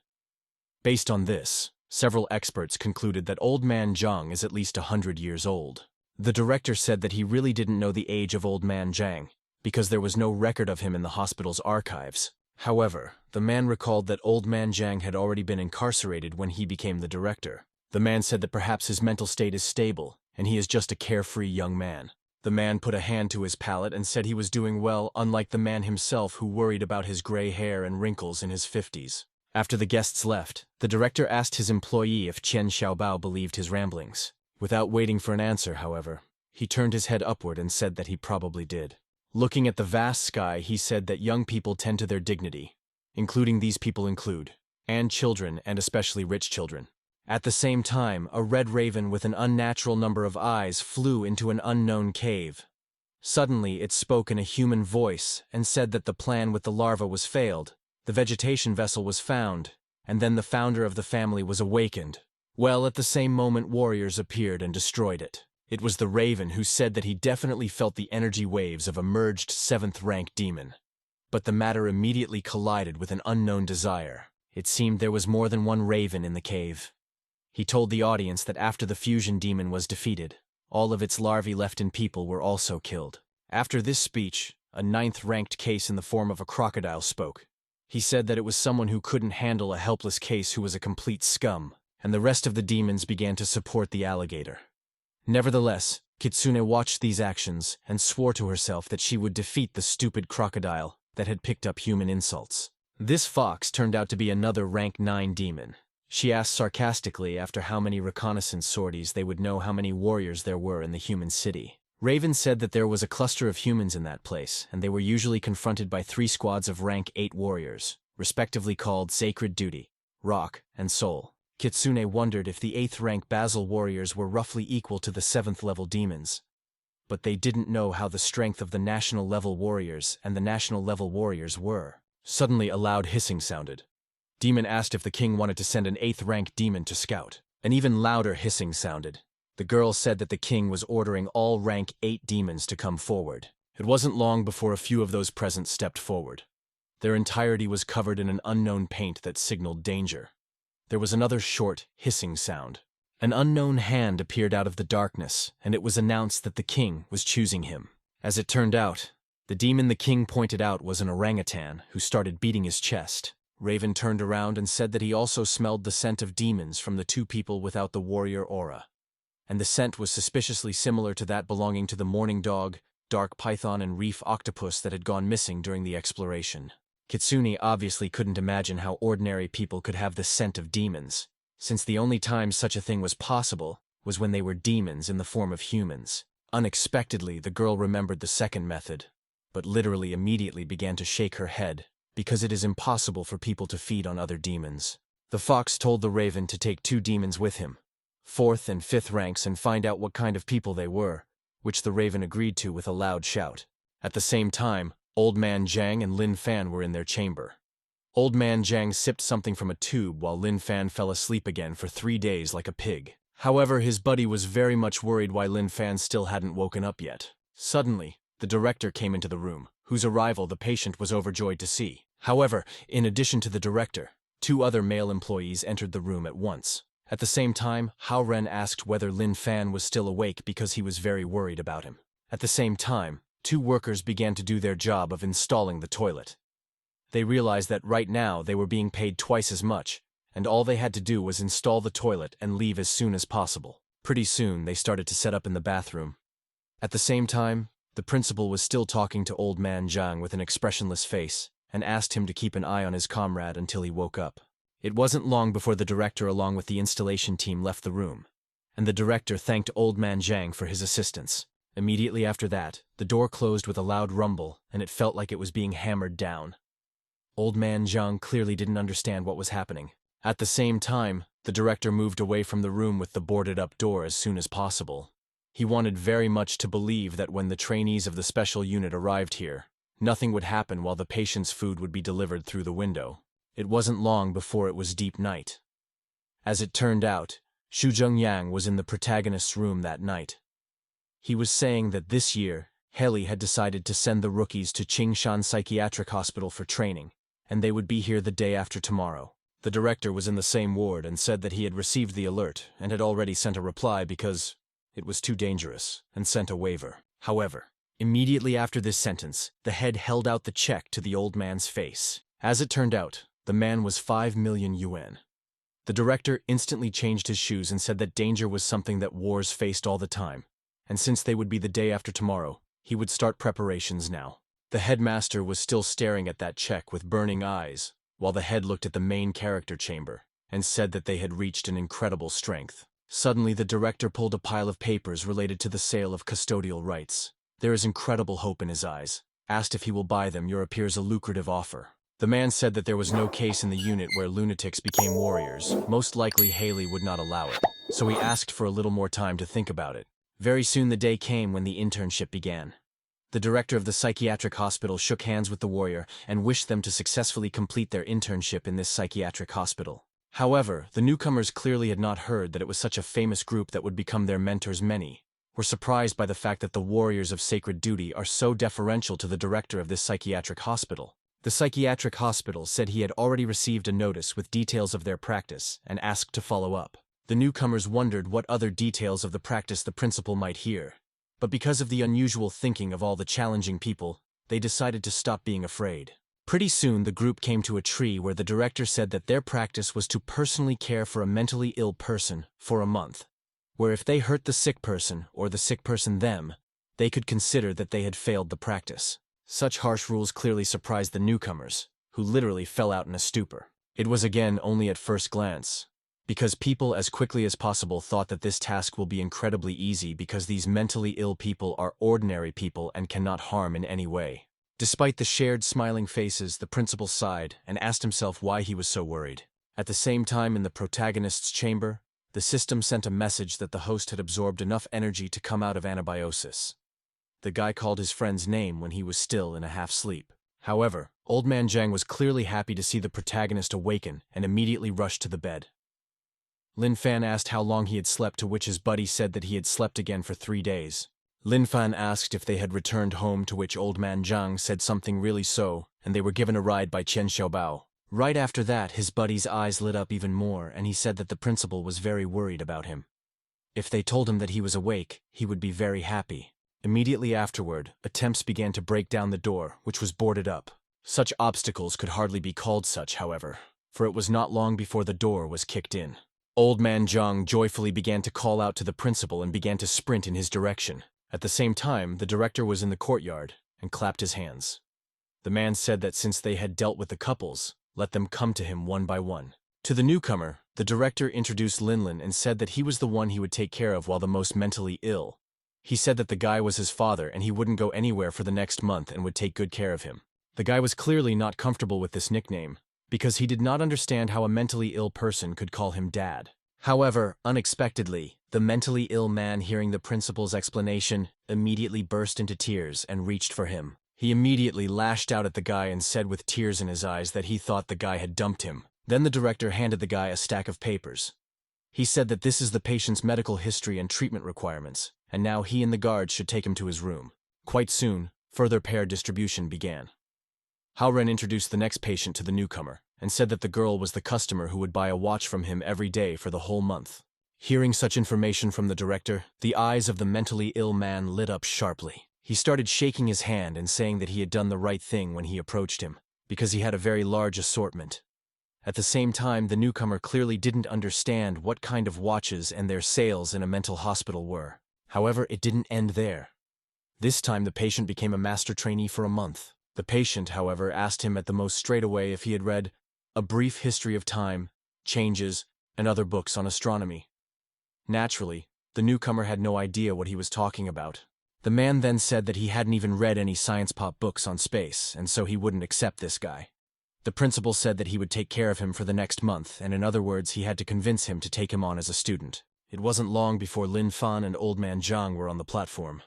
based on this, several experts concluded that Old Man Zhang is at least 100 years old. The director said that he really didn't know the age of Old Man Zhang, because there was no record of him in the hospital's archives. However, the man recalled that Old Man Zhang had already been incarcerated when he became the director. The man said that perhaps his mental state is stable, and he is just a carefree young man. The man put a hand to his palate and said he was doing well, unlike the man himself who worried about his gray hair and wrinkles in his 50s. After the guests left, the director asked his employee if Chen Xiaobao believed his ramblings. Without waiting for an answer, however, he turned his head upward and said that he probably did. Looking at the vast sky, he said that young people tend to their dignity, including these people include, and children, and especially rich children. At the same time, a red raven with an unnatural number of eyes flew into an unknown cave. Suddenly, it spoke in a human voice and said that the plan with the larva was failed, the vegetation vessel was found, and then the founder of the family was awakened. Well, at the same moment, warriors appeared and destroyed it. It was the Raven who said that he definitely felt the energy waves of a merged 7th-rank demon. But the matter immediately collided with an unknown desire. It seemed there was more than one Raven in the cave. He told the audience that after the fusion demon was defeated, all of its larvae left in people were also killed. After this speech, a 9th-ranked case in the form of a crocodile spoke. He said that it was someone who couldn't handle a helpless case who was a complete scum, and the rest of the demons began to support the alligator. Nevertheless, Kitsune watched these actions and swore to herself that she would defeat the stupid crocodile that had picked up human insults. This fox turned out to be another rank 9 demon. She asked sarcastically after how many reconnaissance sorties they would know how many warriors there were in the human city. Raven said that there was a cluster of humans in that place, and they were usually confronted by 3 squads of rank 8 warriors, respectively called Sacred Duty, Rock, and Soul. Kitsune wondered if the 8th-rank Basil warriors were roughly equal to the 7th-level demons. But they didn't know how the strength of the national-level warriors and the national-level warriors were. Suddenly a loud hissing sounded. Demon asked if the king wanted to send an 8th-rank demon to scout. An even louder hissing sounded. The girl said that the king was ordering all rank 8 demons to come forward. It wasn't long before a few of those present stepped forward. Their entirety was covered in an unknown paint that signaled danger. There was another short, hissing sound. An unknown hand appeared out of the darkness, and it was announced that the king was choosing him. As it turned out, the demon the king pointed out was an orangutan who started beating his chest. Raven turned around and said that he also smelled the scent of demons from the 2 people without the warrior aura. And the scent was suspiciously similar to that belonging to the morning dog, dark python, and reef octopus that had gone missing during the exploration. Kitsune obviously couldn't imagine how ordinary people could have the scent of demons, since the only time such a thing was possible was when they were demons in the form of humans. Unexpectedly, the girl remembered the second method, but literally immediately began to shake her head, because it is impossible for people to feed on other demons. The fox told the Raven to take 2 demons with him, 4th and 5th ranks, and find out what kind of people they were, which the Raven agreed to with a loud shout. At the same time, Old Man Jiang and Lin Fan were in their chamber. Old Man Jiang sipped something from a tube while Lin Fan fell asleep again for 3 days like a pig. However, his buddy was very much worried why Lin Fan still hadn't woken up yet. Suddenly, the director came into the room, whose arrival the patient was overjoyed to see. However, in addition to the director, 2 other male employees entered the room at once. At the same time, Hao Ren asked whether Lin Fan was still awake because he was very worried about him. At the same time, 2 workers began to do their job of installing the toilet. They realized that right now they were being paid twice as much, and all they had to do was install the toilet and leave as soon as possible. Pretty soon, they started to set up in the bathroom. At the same time, the principal was still talking to Old Man Jiang with an expressionless face, and asked him to keep an eye on his comrade until he woke up. It wasn't long before the director along with the installation team left the room, and the director thanked Old Man Jiang for his assistance. Immediately after that, the door closed with a loud rumble, and it felt like it was being hammered down. Old Man Jiang clearly didn't understand what was happening. At the same time, the director moved away from the room with the boarded-up door as soon as possible. He wanted very much to believe that when the trainees of the special unit arrived here, nothing would happen while the patient's food would be delivered through the window. It wasn't long before it was deep night. As it turned out, Xu Zhengyang was in the protagonist's room that night. He was saying that this year, Heli had decided to send the rookies to Qingshan Psychiatric Hospital for training, and they would be here the day after tomorrow. The director was in the same ward and said that he had received the alert and had already sent a reply because it was too dangerous, and sent a waiver. However, immediately after this sentence, the head held out the check to the old man's face. As it turned out, the man was 5 million yuan. The director instantly changed his shoes and said that danger was something that wars faced all the time, and since they would be the day after tomorrow, he would start preparations now. The headmaster was still staring at that check with burning eyes, while the head looked at the main character chamber, and said that they had reached an incredible strength. Suddenly, the director pulled a pile of papers related to the sale of custodial rights. There is incredible hope in his eyes. Asked if he will buy them, appears a lucrative offer. The man said that there was no case in the unit where lunatics became warriors. Most likely Haley would not allow it, so he asked for a little more time to think about it. Very soon the day came when the internship began. The director of the psychiatric hospital shook hands with the warrior and wished them to successfully complete their internship in this psychiatric hospital. However, the newcomers clearly had not heard that it was such a famous group that would become their mentors. Many were surprised by the fact that the warriors of sacred duty are so deferential to the director of this psychiatric hospital. The psychiatric hospital said he had already received a notice with details of their practice and asked to follow up. The newcomers wondered what other details of the practice the principal might hear. But because of the unusual thinking of all the challenging people, they decided to stop being afraid. Pretty soon the group came to a tree where the director said that their practice was to personally care for a mentally ill person for a month, where if they hurt the sick person or the sick person them, they could consider that they had failed the practice. Such harsh rules clearly surprised the newcomers, who literally fell out in a stupor. It was again only at first glance, because people as quickly as possible thought that this task will be incredibly easy because these mentally ill people are ordinary people and cannot harm in any way. Despite the shared smiling faces, the principal sighed and asked himself why he was so worried. At the same time, in the protagonist's chamber, the system sent a message that the host had absorbed enough energy to come out of anabiosis. The guy called his friend's name when he was still in a half-sleep. However, Old Man Jang was clearly happy to see the protagonist awaken and immediately rushed to the bed. Lin Fan asked how long he had slept, to which his buddy said that he had slept again for 3 days. Lin Fan asked if they had returned home, to which Old Man Zhang said something really so, and they were given a ride by Qian Xiaobao. Right after that, his buddy's eyes lit up even more, and he said that the principal was very worried about him. If they told him that he was awake, he would be very happy. Immediately afterward, attempts began to break down the door, which was boarded up. Such obstacles could hardly be called such, however, for it was not long before the door was kicked in. Old Man Zhang joyfully began to call out to the principal and began to sprint in his direction. At the same time, the director was in the courtyard and clapped his hands. The man said that since they had dealt with the couples, let them come to him one by one. To the newcomer, the director introduced Linlin and said that he was the one he would take care of while the most mentally ill. He said that the guy was his father and he wouldn't go anywhere for the next month and would take good care of him. The guy was clearly not comfortable with this nickname, because he did not understand how a mentally ill person could call him dad. However, unexpectedly, the mentally ill man, hearing the principal's explanation, immediately burst into tears and reached for him. He immediately lashed out at the guy and said with tears in his eyes that he thought the guy had dumped him. Then the director handed the guy a stack of papers. He said that this is the patient's medical history and treatment requirements, and now he and the guards should take him to his room. Quite soon, further pair distribution began. Hao Ren introduced the next patient to the newcomer, and said that the girl was the customer who would buy a watch from him every day for the whole month. Hearing such information from the director, the eyes of the mentally ill man lit up sharply. He started shaking his hand and saying that he had done the right thing when he approached him, because he had a very large assortment. At the same time, the newcomer clearly didn't understand what kind of watches and their sales in a mental hospital were. However, it didn't end there. This time the patient became a master trainee for a month. The patient, however, asked him at the most straight away if he had read A Brief History of Time, Changes, and other books on astronomy. Naturally, the newcomer had no idea what he was talking about. The man then said that he hadn't even read any science pop books on space, and so he wouldn't accept this guy. The principal said that he would take care of him for the next month, and in other words, he had to convince him to take him on as a student. It wasn't long before Lin Fan and Old Man Zhang were on the platform.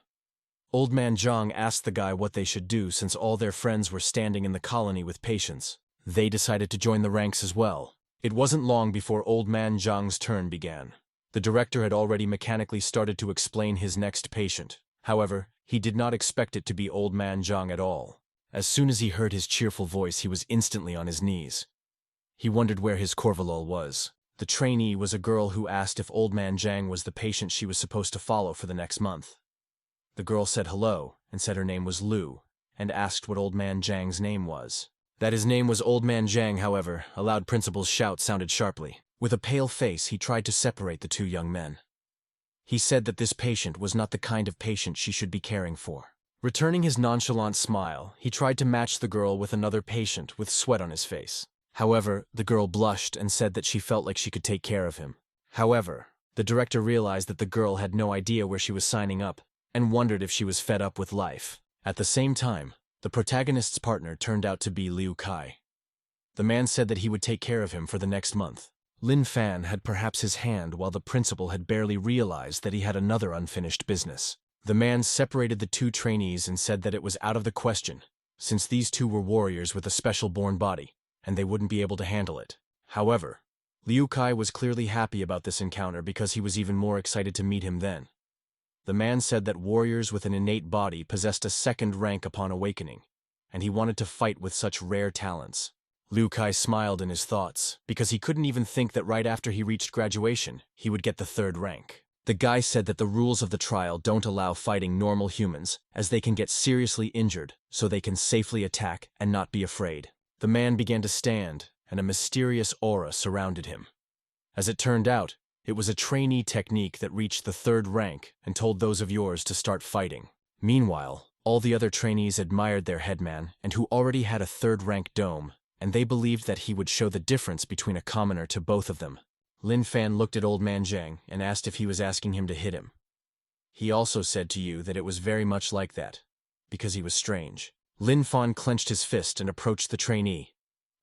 Old Man Zhang asked the guy what they should do since all their friends were standing in the colony with patients. They decided to join the ranks as well. It wasn't long before Old Man Zhang's turn began. The director had already mechanically started to explain his next patient. However, he did not expect it to be Old Man Zhang at all. As soon as he heard his cheerful voice, he was instantly on his knees. He wondered where his Corvalol was. The trainee was a girl who asked if Old Man Zhang was the patient she was supposed to follow for the next month. The girl said hello, and said her name was Lu, and asked what Old Man Zhang's name was. That his name was Old Man Zhang, however, a loud principal's shout sounded sharply. With a pale face, he tried to separate the two young men. He said that this patient was not the kind of patient she should be caring for. Returning his nonchalant smile, he tried to match the girl with another patient with sweat on his face. However, the girl blushed and said that she felt like she could take care of him. However, the director realized that the girl had no idea where she was signing up, and wondered if she was fed up with life. At the same time, the protagonist's partner turned out to be Liu Kai. The man said that he would take care of him for the next month. Lin Fan had perhaps his hand, while the principal had barely realized that he had another unfinished business. The man separated the two trainees and said that it was out of the question, since these two were warriors with a special born body, and they wouldn't be able to handle it. However, Liu Kai was clearly happy about this encounter because he was even more excited to meet him then. The man said that warriors with an innate body possessed a second rank upon awakening, and he wanted to fight with such rare talents. Liu Kai smiled in his thoughts, because he couldn't even think that right after he reached graduation, he would get the third rank. The guy said that the rules of the trial don't allow fighting normal humans, as they can get seriously injured, so they can safely attack and not be afraid. The man began to stand, and a mysterious aura surrounded him. As it turned out, it was a trainee technique that reached the third rank and told those of yours to start fighting. Meanwhile, all the other trainees admired their headman, and who already had a third-rank dome, and they believed that he would show the difference between a commoner to both of them. Lin Fan looked at Old Man Zhang and asked if he was asking him to hit him. He also said to you that it was very much like that, because he was strange. Lin Fan clenched his fist and approached the trainee.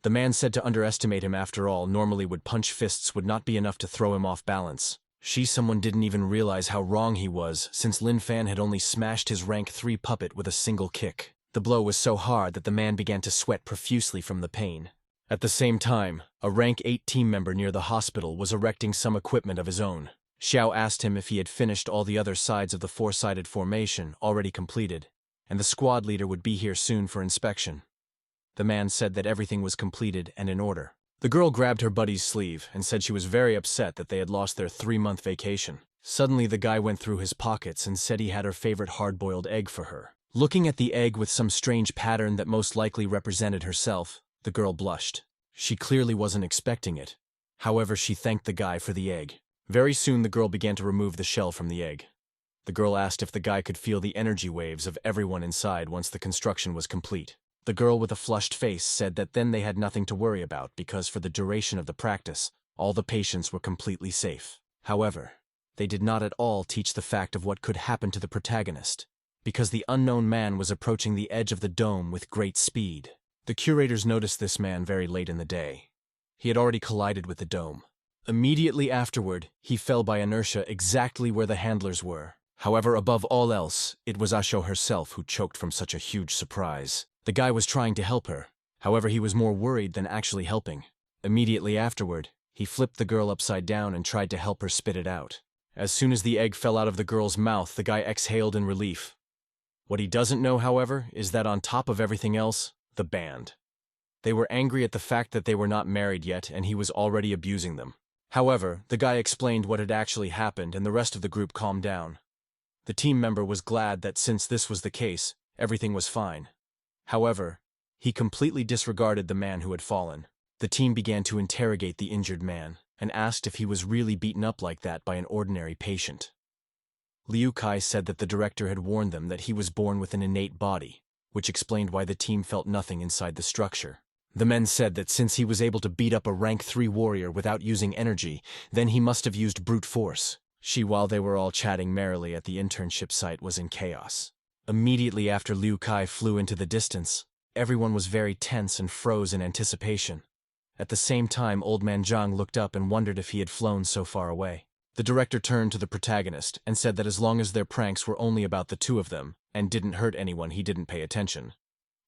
The man said to underestimate him after all normally would punch fists would not be enough to throw him off balance. Someone didn't even realize how wrong he was, since Lin Fan had only smashed his rank 3 puppet with a single kick. The blow was so hard that the man began to sweat profusely from the pain. At the same time, a rank 8 team member near the hospital was erecting some equipment of his own. Xiao asked him if he had finished all the other sides of the 4-sided formation already completed, and the squad leader would be here soon for inspection. The man said that everything was completed and in order. The girl grabbed her buddy's sleeve and said she was very upset that they had lost their 3-month vacation. Suddenly the guy went through his pockets and said he had her favorite hard-boiled egg for her. Looking at the egg with some strange pattern that most likely represented herself, the girl blushed. She clearly wasn't expecting it. However, she thanked the guy for the egg. Very soon the girl began to remove the shell from the egg. The girl asked if the guy could feel the energy waves of everyone inside once the construction was complete. The girl with a flushed face said that then they had nothing to worry about because for the duration of the practice, all the patients were completely safe. However, they did not at all teach the fact of what could happen to the protagonist, because the unknown man was approaching the edge of the dome with great speed. The curators noticed this man very late in the day. He had already collided with the dome. Immediately afterward, he fell by inertia exactly where the handlers were. However, above all else, it was Asho herself who choked from such a huge surprise. The guy was trying to help her. However, he was more worried than actually helping. Immediately afterward, he flipped the girl upside down and tried to help her spit it out. As soon as the egg fell out of the girl's mouth, the guy exhaled in relief. What he doesn't know, however, is that on top of everything else, the band. They were angry at the fact that they were not married yet and he was already abusing them. However, the guy explained what had actually happened and the rest of the group calmed down. The team member was glad that since this was the case, everything was fine. However, he completely disregarded the man who had fallen. The team began to interrogate the injured man and asked if he was really beaten up like that by an ordinary patient. Liu Kai said that the director had warned them that he was born with an innate body, which explained why the team felt nothing inside the structure. The men said that since he was able to beat up a rank 3 warrior without using energy, then he must have used brute force. While they were all chatting merrily at the internship site, was in chaos. Immediately after Liu Kai flew into the distance, everyone was very tense and froze in anticipation. At the same time, Old Man Zhang looked up and wondered if he had flown so far away. The director turned to the protagonist and said that as long as their pranks were only about the two of them and didn't hurt anyone, he didn't pay attention.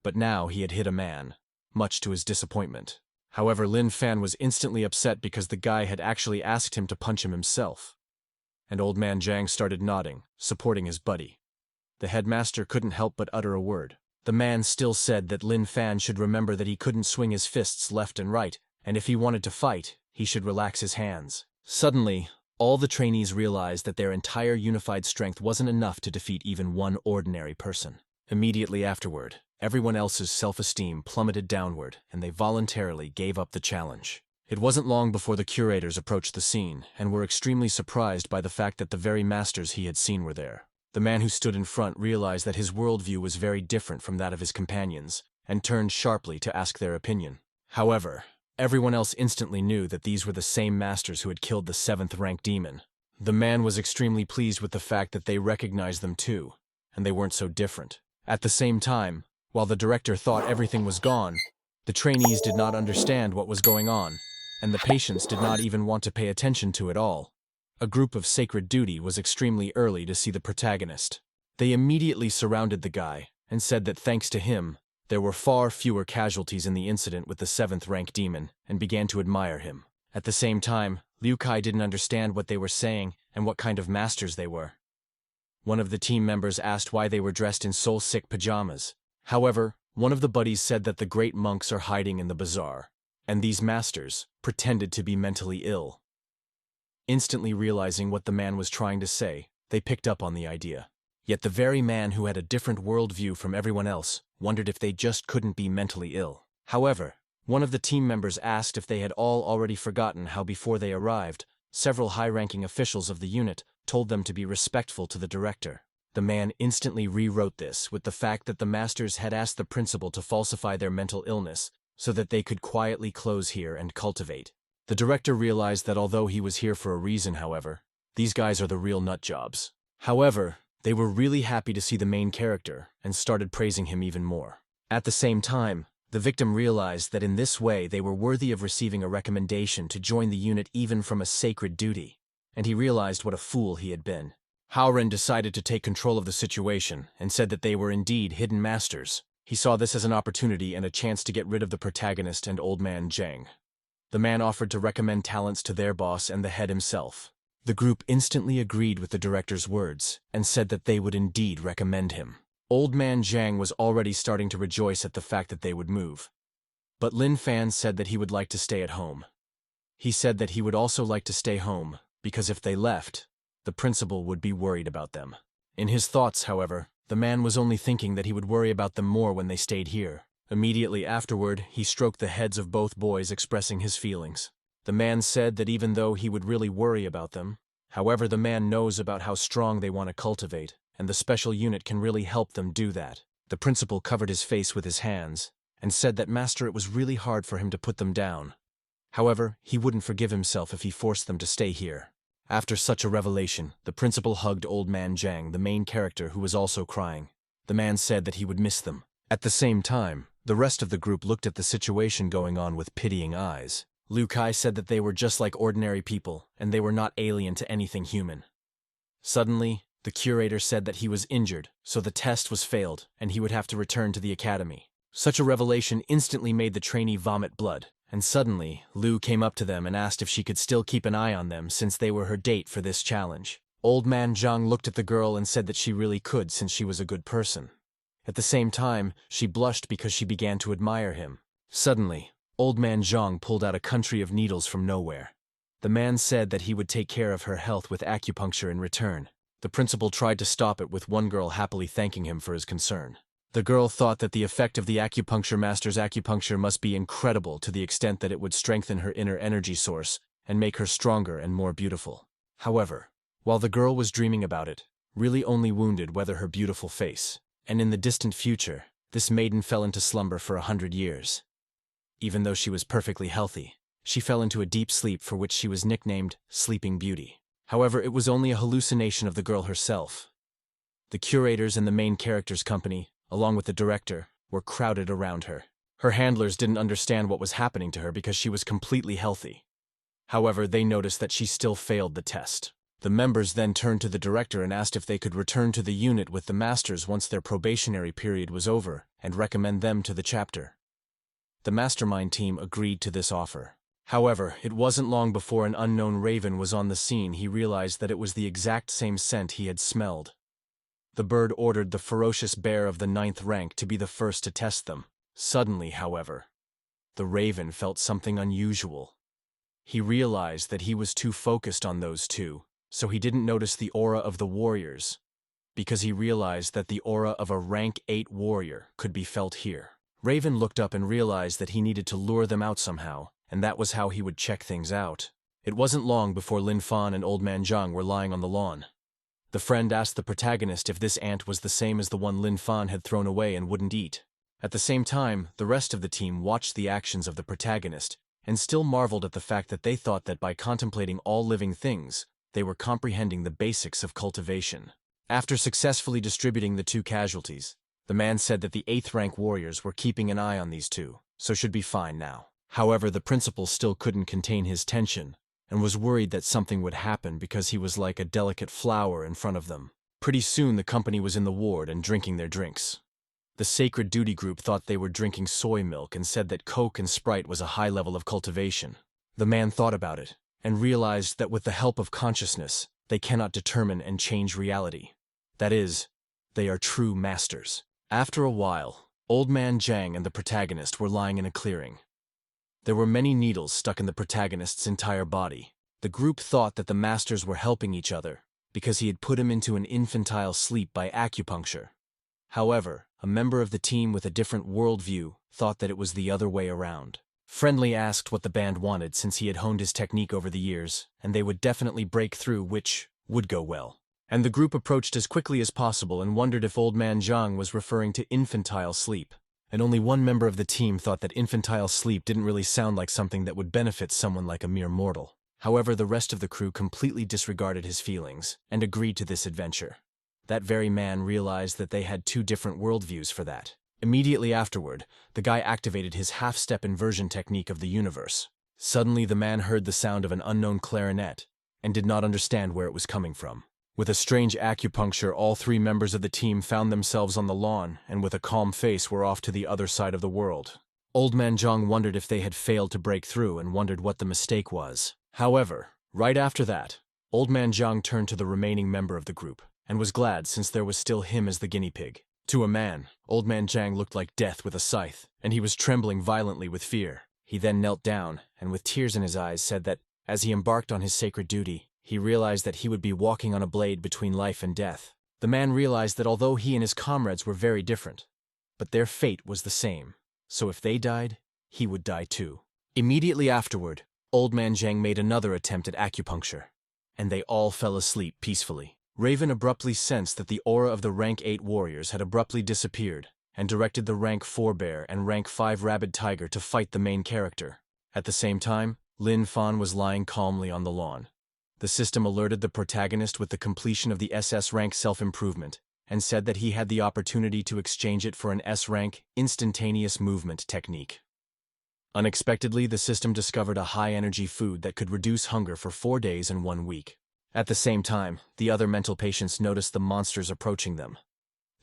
But now he had hit a man, much to his disappointment. However, Lin Fan was instantly upset because the guy had actually asked him to punch him himself. And Old Man Zhang started nodding, supporting his buddy. The headmaster couldn't help but utter a word. The man still said that Lin Fan should remember that he couldn't swing his fists left and right, and if he wanted to fight, he should relax his hands. Suddenly, all the trainees realized that their entire unified strength wasn't enough to defeat even one ordinary person. Immediately afterward, everyone else's self-esteem plummeted downward, and they voluntarily gave up the challenge. It wasn't long before the curators approached the scene, and were extremely surprised by the fact that the very masters he had seen were there. The man who stood in front realized that his worldview was very different from that of his companions, and turned sharply to ask their opinion. However, everyone else instantly knew that these were the same masters who had killed the 7th-rank demon. The man was extremely pleased with the fact that they recognized them too, and they weren't so different. At the same time, while the director thought everything was gone, the trainees did not understand what was going on, and the patients did not even want to pay attention to it all. A group of Sacred Duty was extremely early to see the protagonist. They immediately surrounded the guy and said that thanks to him, there were far fewer casualties in the incident with the 7th-rank demon, and began to admire him. At the same time, Liu Kai didn't understand what they were saying and what kind of masters they were. One of the team members asked why they were dressed in soul-sick pajamas. However, one of the buddies said that the great monks are hiding in the bazaar, and these masters pretended to be mentally ill. Instantly realizing what the man was trying to say, they picked up on the idea. Yet the very man who had a different worldview from everyone else wondered if they just couldn't be mentally ill. However, one of the team members asked if they had all already forgotten how before they arrived, several high-ranking officials of the unit told them to be respectful to the director. The man instantly rewrote this with the fact that the masters had asked the principal to falsify their mental illness so that they could quietly close here and cultivate. The director realized that although he was here for a reason, however, these guys are the real nutjobs. However, they were really happy to see the main character and started praising him even more. At the same time, the victim realized that in this way they were worthy of receiving a recommendation to join the unit even from a sacred duty, and he realized what a fool he had been. Howren decided to take control of the situation and said that they were indeed hidden masters. He saw this as an opportunity and a chance to get rid of the protagonist and Old Man Zhang. The man offered to recommend talents to their boss and the head himself. The group instantly agreed with the director's words and said that they would indeed recommend him. Old Man Zhang was already starting to rejoice at the fact that they would move. But Lin Fan said that he would like to stay at home. He said that he would also like to stay home because if they left, the principal would be worried about them. In his thoughts, however, the man was only thinking that he would worry about them more when they stayed here. Immediately afterward, he stroked the heads of both boys, expressing his feelings. The man said that even though he would really worry about them, however, the man knows about how strong they want to cultivate, and the special unit can really help them do that. The principal covered his face with his hands and said that Master, it was really hard for him to put them down. However, he wouldn't forgive himself if he forced them to stay here. After such a revelation, the principal hugged Old Man Zhang, the main character, who was also crying. The man said that he would miss them. At the same time, the rest of the group looked at the situation going on with pitying eyes. Liu Kai said that they were just like ordinary people, and they were not alien to anything human. Suddenly, the curator said that he was injured, so the test was failed, and he would have to return to the academy. Such a revelation instantly made the trainee vomit blood, and suddenly, Liu came up to them and asked if she could still keep an eye on them since they were her date for this challenge. Old Man Zhang looked at the girl and said that she really could since she was a good person. At the same time, she blushed because she began to admire him. Suddenly, Old Man Zhang pulled out a country of needles from nowhere. The man said that he would take care of her health with acupuncture in return. The principal tried to stop it with one girl happily thanking him for his concern. The girl thought that the effect of the acupuncture master's acupuncture must be incredible to the extent that it would strengthen her inner energy source and make her stronger and more beautiful. However, while the girl was dreaming about it, really only wounded whether her beautiful face, and in the distant future, this maiden fell into slumber for 100 years. Even though she was perfectly healthy, she fell into a deep sleep for which she was nicknamed Sleeping Beauty. However, it was only a hallucination of the girl herself. The curators and the main character's company, along with the director, were crowded around her. Her handlers didn't understand what was happening to her because she was completely healthy. However, they noticed that she still failed the test. The members then turned to the director and asked if they could return to the unit with the masters once their probationary period was over and recommend them to the chapter. The mastermind team agreed to this offer. However, it wasn't long before an unknown raven was on the scene. He realized that it was the exact same scent he had smelled. The bird ordered the ferocious bear of the 9th rank to be the first to test them. Suddenly, however, the raven felt something unusual. He realized that he was too focused on those two, so he didn't notice the aura of the warriors, because he realized that the aura of a rank 8 warrior could be felt here. Raven looked up and realized that he needed to lure them out somehow, and that was how he would check things out. It wasn't long before Lin Fan and Old Man Zhang were lying on the lawn. The friend asked the protagonist if this ant was the same as the one Lin Fan had thrown away and wouldn't eat. At the same time, the rest of the team watched the actions of the protagonist and still marveled at the fact that they thought that by contemplating all living things, they were comprehending the basics of cultivation. After successfully distributing the 2 casualties, the man said that the 8th rank warriors were keeping an eye on these 2, so should be fine now. However, the principal still couldn't contain his tension and was worried that something would happen because he was like a delicate flower in front of them. Pretty soon the company was in the ward and drinking their drinks. The Sacred Duty group thought they were drinking soy milk and said that Coke and Sprite was a high level of cultivation. The man thought about it and realized that with the help of consciousness, they cannot determine and change reality. That is, they are true masters. After a while, Old Man Jang and the protagonist were lying in a clearing. There were many needles stuck in the protagonist's entire body. The group thought that the masters were helping each other because he had put him into an infantile sleep by acupuncture. However, a member of the team with a different worldview thought that it was the other way around. Friendly asked what the band wanted since he had honed his technique over the years, and they would definitely break through, which would go well. And the group approached as quickly as possible and wondered if Old Man Zhang was referring to infantile sleep. And only one member of the team thought that infantile sleep didn't really sound like something that would benefit someone like a mere mortal. However, the rest of the crew completely disregarded his feelings and agreed to this adventure. That very man realized that they had two different worldviews for that. Immediately afterward, the guy activated his half-step inversion technique of the universe. Suddenly, the man heard the sound of an unknown clarinet and did not understand where it was coming from. With a strange acupuncture, all three members of the team found themselves on the lawn and with a calm face were off to the other side of the world. Old Man Zhang wondered if they had failed to break through and wondered what the mistake was. However, right after that, Old Man Zhang turned to the remaining member of the group and was glad since there was still him as the guinea pig. To a man, Old Man Zhang looked like death with a scythe, and he was trembling violently with fear. He then knelt down and with tears in his eyes said that, as he embarked on his sacred duty, he realized that he would be walking on a blade between life and death. The man realized that although he and his comrades were very different, but their fate was the same. So if they died, he would die too. Immediately afterward, Old Man Zhang made another attempt at acupuncture, and they all fell asleep peacefully. Raven abruptly sensed that the aura of the rank 8 warriors had abruptly disappeared and directed the rank 4 bear and rank 5 rabid tiger to fight the main character. At the same time, Lin Fan was lying calmly on the lawn. The system alerted the protagonist with the completion of the SS rank self-improvement and said that he had the opportunity to exchange it for an S rank instantaneous movement technique. Unexpectedly, the system discovered a high-energy food that could reduce hunger for 4 days and 1 week. At the same time, the other mental patients noticed the monsters approaching them.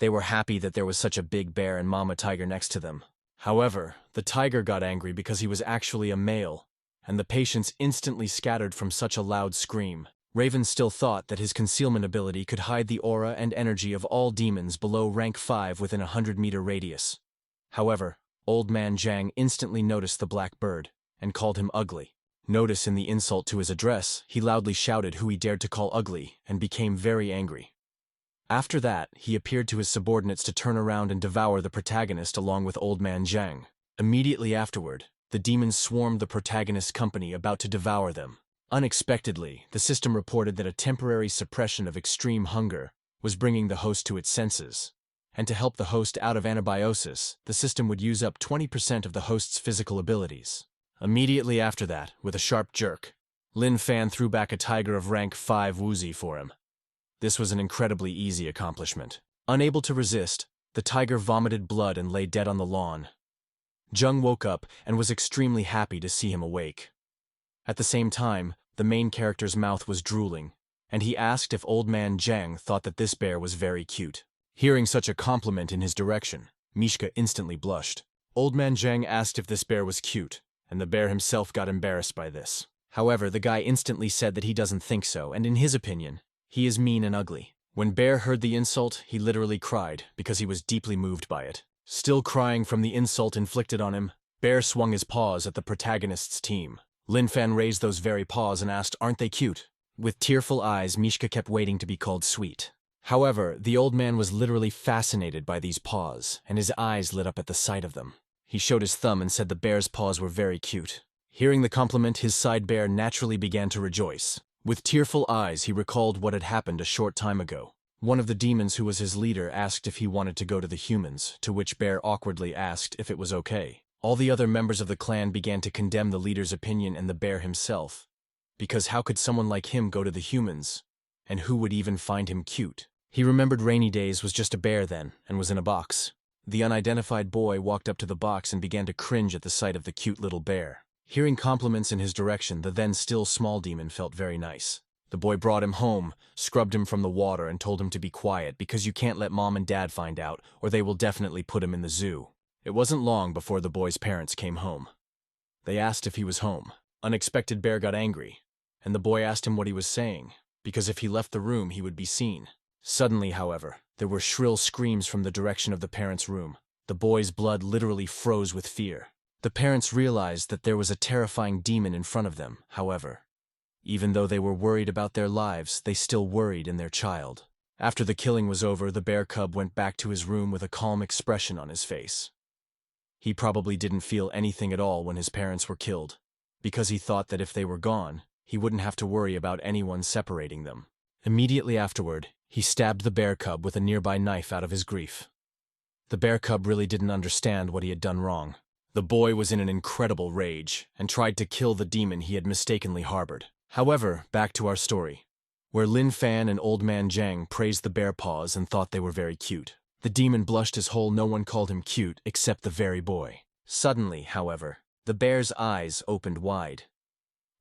They were happy that there was such a big bear and mama tiger next to them. However, the tiger got angry because he was actually a male, and the patients instantly scattered from such a loud scream. Raven still thought that his concealment ability could hide the aura and energy of all demons below rank 5 within a 100-meter radius. However, Old Man Zhang instantly noticed the black bird and called him ugly. Notice in the insult to his address, he loudly shouted who he dared to call ugly and became very angry. After that, he appeared to his subordinates to turn around and devour the protagonist along with Old Man Zhang. Immediately afterward, the demons swarmed the protagonist's company about to devour them. Unexpectedly, the system reported that a temporary suppression of extreme hunger was bringing the host to its senses. And to help the host out of anabiosis, the system would use up 20% of the host's physical abilities. Immediately after that, with a sharp jerk, Lin Fan threw back a tiger of rank 5 woozy for him. This was an incredibly easy accomplishment. Unable to resist, the tiger vomited blood and lay dead on the lawn. Jung woke up and was extremely happy to see him awake. At the same time, the main character's mouth was drooling, and he asked if Old Man Zhang thought that this bear was very cute. Hearing such a compliment in his direction, Mishka instantly blushed. Old Man Zhang asked if this bear was cute, and the bear himself got embarrassed by this. However, the guy instantly said that he doesn't think so, and in his opinion, he is mean and ugly. When Bear heard the insult, he literally cried because he was deeply moved by it. Still crying from the insult inflicted on him, Bear swung his paws at the protagonist's team. Lin Fan raised those very paws and asked, "Aren't they cute?" With tearful eyes, Mishka kept waiting to be called sweet. However, the old man was literally fascinated by these paws, and his eyes lit up at the sight of them. He showed his thumb and said the bear's paws were very cute. Hearing the compliment, his side bear naturally began to rejoice. With tearful eyes, he recalled what had happened a short time ago. One of the demons who was his leader asked if he wanted to go to the humans, to which Bear awkwardly asked if it was okay. All the other members of the clan began to condemn the leader's opinion and the bear himself, because how could someone like him go to the humans, and who would even find him cute? He remembered Rainy Days was just a bear then, and was in a box. The unidentified boy walked up to the box and began to cringe at the sight of the cute little bear. Hearing compliments in his direction, the then still small demon felt very nice. The boy brought him home, scrubbed him from the water, and told him to be quiet because you can't let mom and dad find out, or they will definitely put him in the zoo. It wasn't long before the boy's parents came home. They asked if he was home. Unexpected Bear got angry, and the boy asked him what he was saying, because if he left the room he would be seen. Suddenly, however, there were shrill screams from the direction of the parents' room. The boy's blood literally froze with fear. The parents realized that there was a terrifying demon in front of them, however. Even though they were worried about their lives, they still worried in their child. After the killing was over, the bear cub went back to his room with a calm expression on his face. He probably didn't feel anything at all when his parents were killed, because he thought that if they were gone, he wouldn't have to worry about anyone separating them. Immediately afterward, he stabbed the bear cub with a nearby knife out of his grief. The bear cub really didn't understand what he had done wrong. The boy was in an incredible rage and tried to kill the demon he had mistakenly harbored. However, back to our story, where Lin Fan and Old Man Zhang praised the bear paws and thought they were very cute. The demon blushed his whole no one called him cute except the very boy. Suddenly, however, the bear's eyes opened wide.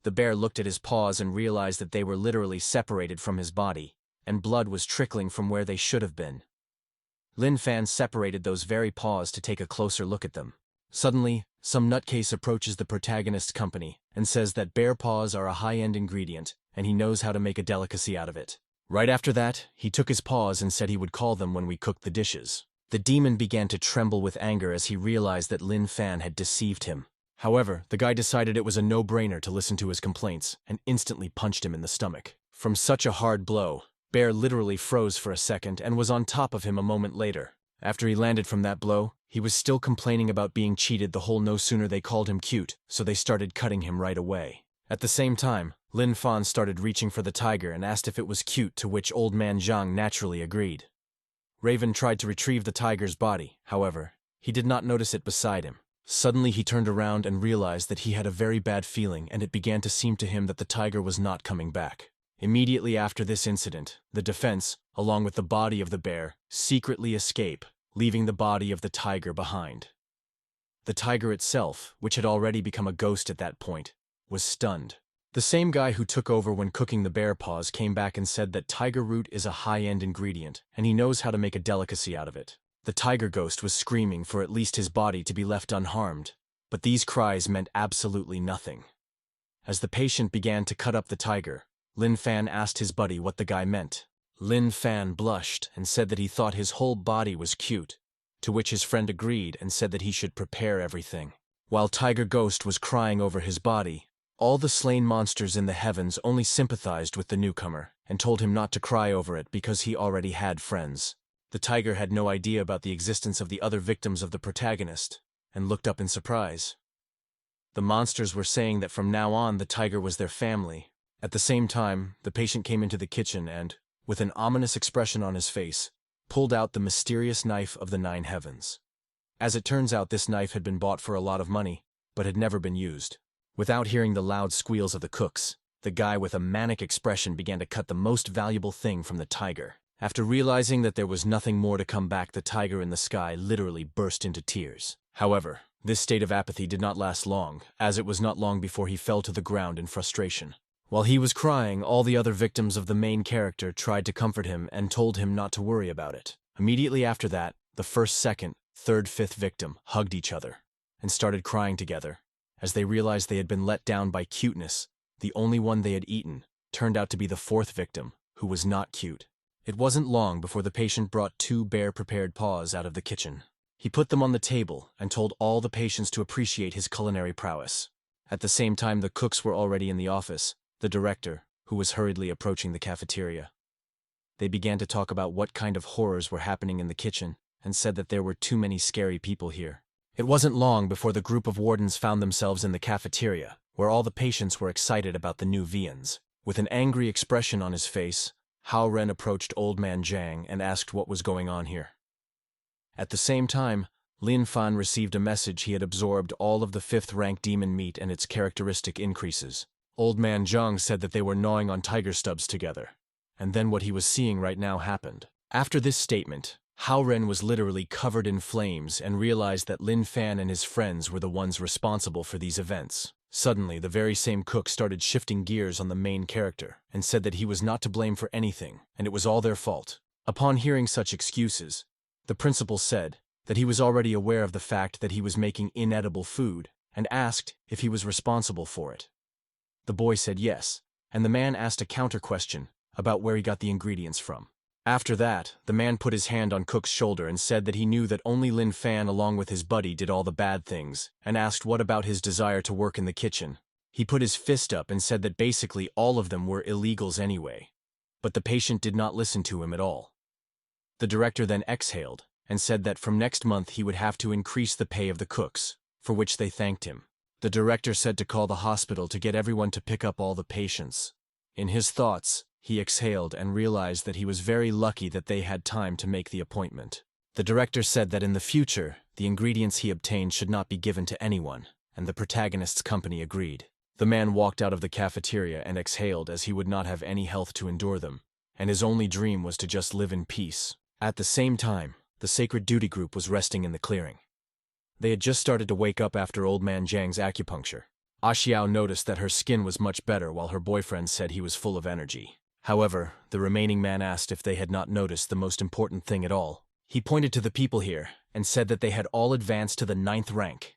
The bear looked at his paws and realized that they were literally separated from his body, and blood was trickling from where they should have been. Lin Fan separated those very paws to take a closer look at them. Suddenly, some nutcase approaches the protagonist's company and says that bear paws are a high-end ingredient, and he knows how to make a delicacy out of it. Right after that, he took his paws and said he would call them when we cooked the dishes. The demon began to tremble with anger as he realized that Lin Fan had deceived him. However, the guy decided it was a no-brainer to listen to his complaints and instantly punched him in the stomach. From such a hard blow, Bear literally froze for a second and was on top of him a moment later. After he landed from that blow, he was still complaining about being cheated the whole no sooner they called him cute, so they started cutting him right away. At the same time, Lin Fan started reaching for the tiger and asked if it was cute, to which Old Man Zhang naturally agreed. Raven tried to retrieve the tiger's body, however, he did not notice it beside him. Suddenly he turned around and realized that he had a very bad feeling, and it began to seem to him that the tiger was not coming back. Immediately after this incident, the defense, along with the body of the bear, secretly escape, leaving the body of the tiger behind. The tiger itself, which had already become a ghost at that point, was stunned. The same guy who took over when cooking the bear paws came back and said that tiger root is a high-end ingredient, and he knows how to make a delicacy out of it. The tiger ghost was screaming for at least his body to be left unharmed, but these cries meant absolutely nothing. As the patient began to cut up the tiger, Lin Fan asked his buddy what the guy meant. Lin Fan blushed and said that he thought his whole body was cute, to which his friend agreed and said that he should prepare everything. While Tiger Ghost was crying over his body, all the slain monsters in the heavens only sympathized with the newcomer and told him not to cry over it because he already had friends. The tiger had no idea about the existence of the other victims of the protagonist and looked up in surprise. The monsters were saying that from now on the tiger was their family. At the same time, the patient came into the kitchen and, with an ominous expression on his face, pulled out the mysterious knife of the 9 heavens. As it turns out, this knife had been bought for a lot of money, but had never been used. Without hearing the loud squeals of the cooks, the guy with a manic expression began to cut the most valuable thing from the tiger. After realizing that there was nothing more to come back, the tiger in the sky literally burst into tears. However, this state of apathy did not last long, as it was not long before he fell to the ground in frustration. While he was crying, all the other victims of the main character tried to comfort him and told him not to worry about it. Immediately after that, the first, second, third, fifth victim hugged each other and started crying together, as they realized they had been let down by cuteness. The only one they had eaten turned out to be the 4th victim, who was not cute. It wasn't long before the patient brought 2 bear-prepared paws out of the kitchen. He put them on the table and told all the patients to appreciate his culinary prowess. At the same time, the cooks were already in the office, the director, who was hurriedly approaching the cafeteria. They began to talk about what kind of horrors were happening in the kitchen and said that there were too many scary people here. It wasn't long before the group of wardens found themselves in the cafeteria, where all the patients were excited about the new viands. With an angry expression on his face, Hao Ren approached Old Man Zhang and asked what was going on here. At the same time, Lin Fan received a message he had absorbed all of the 5th-rank demon meat and its characteristic increases. Old Man Zhang said that they were gnawing on tiger stubs together, and then what he was seeing right now happened. After this statement, Hao Ren was literally covered in flames and realized that Lin Fan and his friends were the ones responsible for these events. Suddenly, the very same cook started shifting gears on the main character and said that he was not to blame for anything, and it was all their fault. Upon hearing such excuses, the principal said that he was already aware of the fact that he was making inedible food and asked if he was responsible for it. The boy said yes, and the man asked a counter question about where he got the ingredients from. After that, the man put his hand on Cook's shoulder and said that he knew that only Lin Fan along with his buddy did all the bad things, and asked what about his desire to work in the kitchen. He put his fist up and said that basically all of them were illegals anyway. But the patient did not listen to him at all. The director then exhaled and said that from next month he would have to increase the pay of the cooks, for which they thanked him. The director said to call the hospital to get everyone to pick up all the patients. In his thoughts, he exhaled and realized that he was very lucky that they had time to make the appointment. The director said that in the future, the ingredients he obtained should not be given to anyone, and the protagonist's company agreed. The man walked out of the cafeteria and exhaled as he would not have any health to endure them, and his only dream was to just live in peace. At the same time, the Sacred Duty group was resting in the clearing. They had just started to wake up after Old Man Zhang's acupuncture. Xiao noticed that her skin was much better while her boyfriend said he was full of energy. However, the remaining man asked if they had not noticed the most important thing at all. He pointed to the people here and said that they had all advanced to the 9th rank.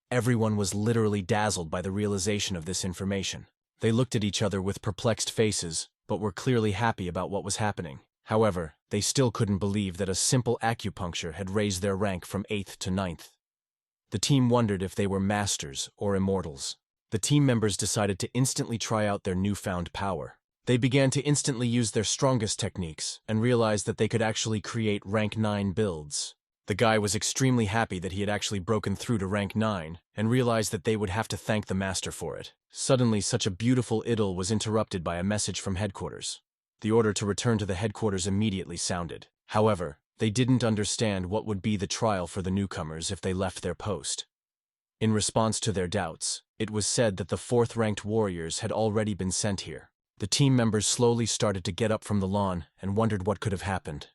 Everyone was literally dazzled by the realization of this information. They looked at each other with perplexed faces, but were clearly happy about what was happening. However, they still couldn't believe that a simple acupuncture had raised their rank from 8th to 9th. The team wondered if they were masters or immortals. The team members decided to instantly try out their newfound power. They began to instantly use their strongest techniques and realized that they could actually create rank 9 builds. The guy was extremely happy that he had actually broken through to rank 9 and realized that they would have to thank the master for it. Suddenly, such a beautiful idyll was interrupted by a message from headquarters. The order to return to the headquarters immediately sounded. However, they didn't understand what would be the trial for the newcomers if they left their post. In response to their doubts, it was said that the 4th-ranked warriors had already been sent here. The team members slowly started to get up from the lawn and wondered what could have happened.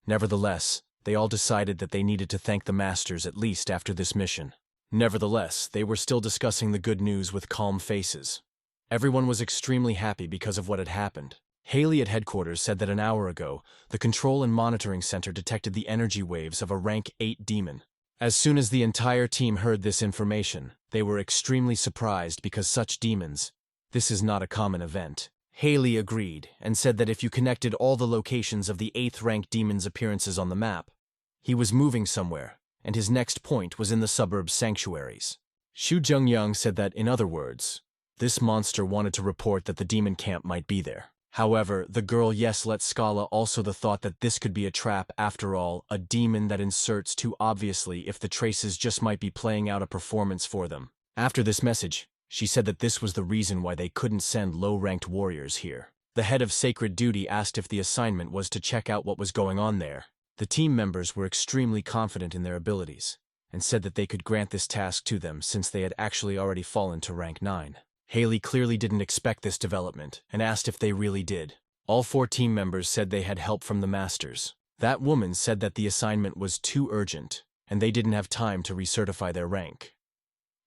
Nevertheless, they all decided that they needed to thank the masters at least after this mission. Nevertheless, they were still discussing the good news with calm faces. Everyone was extremely happy because of what had happened. Haley at headquarters said that an hour ago, the control and monitoring center detected the energy waves of a rank 8 demon. As soon as the entire team heard this information, they were extremely surprised because such demons, this is not a common event. Haley agreed and said that if you connected all the locations of the 8th-ranked demon's appearances on the map, he was moving somewhere, and his next point was in the suburb's sanctuaries. Xu Zhengyang said that, in other words, this monster wanted to report that the demon camp might be there. However, the girl let Scala also the thought that this could be a trap after all, a demon that inserts too obviously if the traces just might be playing out a performance for them. After this message, she said that this was the reason why they couldn't send low-ranked warriors here. The head of Sacred Duty asked if the assignment was to check out what was going on there. The team members were extremely confident in their abilities, and said that they could grant this task to them since they had actually already fallen to rank 9. Haley clearly didn't expect this development, and asked if they really did. All 4 team members said they had help from the masters. That woman said that the assignment was too urgent, and they didn't have time to recertify their rank.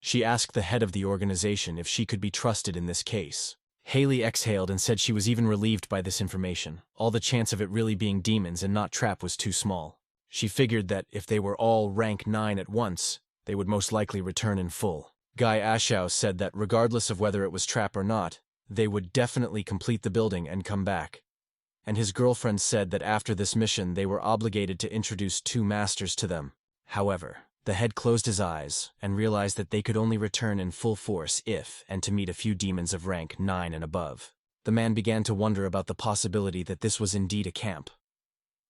She asked the head of the organization if she could be trusted in this case. Haley exhaled and said she was even relieved by this information. All the chance of it really being demons and not trap was too small. She figured that if they were all rank 9 at once, they would most likely return in full. Guy Ashao said that regardless of whether it was trap or not, they would definitely complete the building and come back. And his girlfriend said that after this mission they were obligated to introduce 2 masters to them. However, the head closed his eyes and realized that they could only return in full force if and to meet a few demons of rank 9 and above. The man began to wonder about the possibility that this was indeed a camp.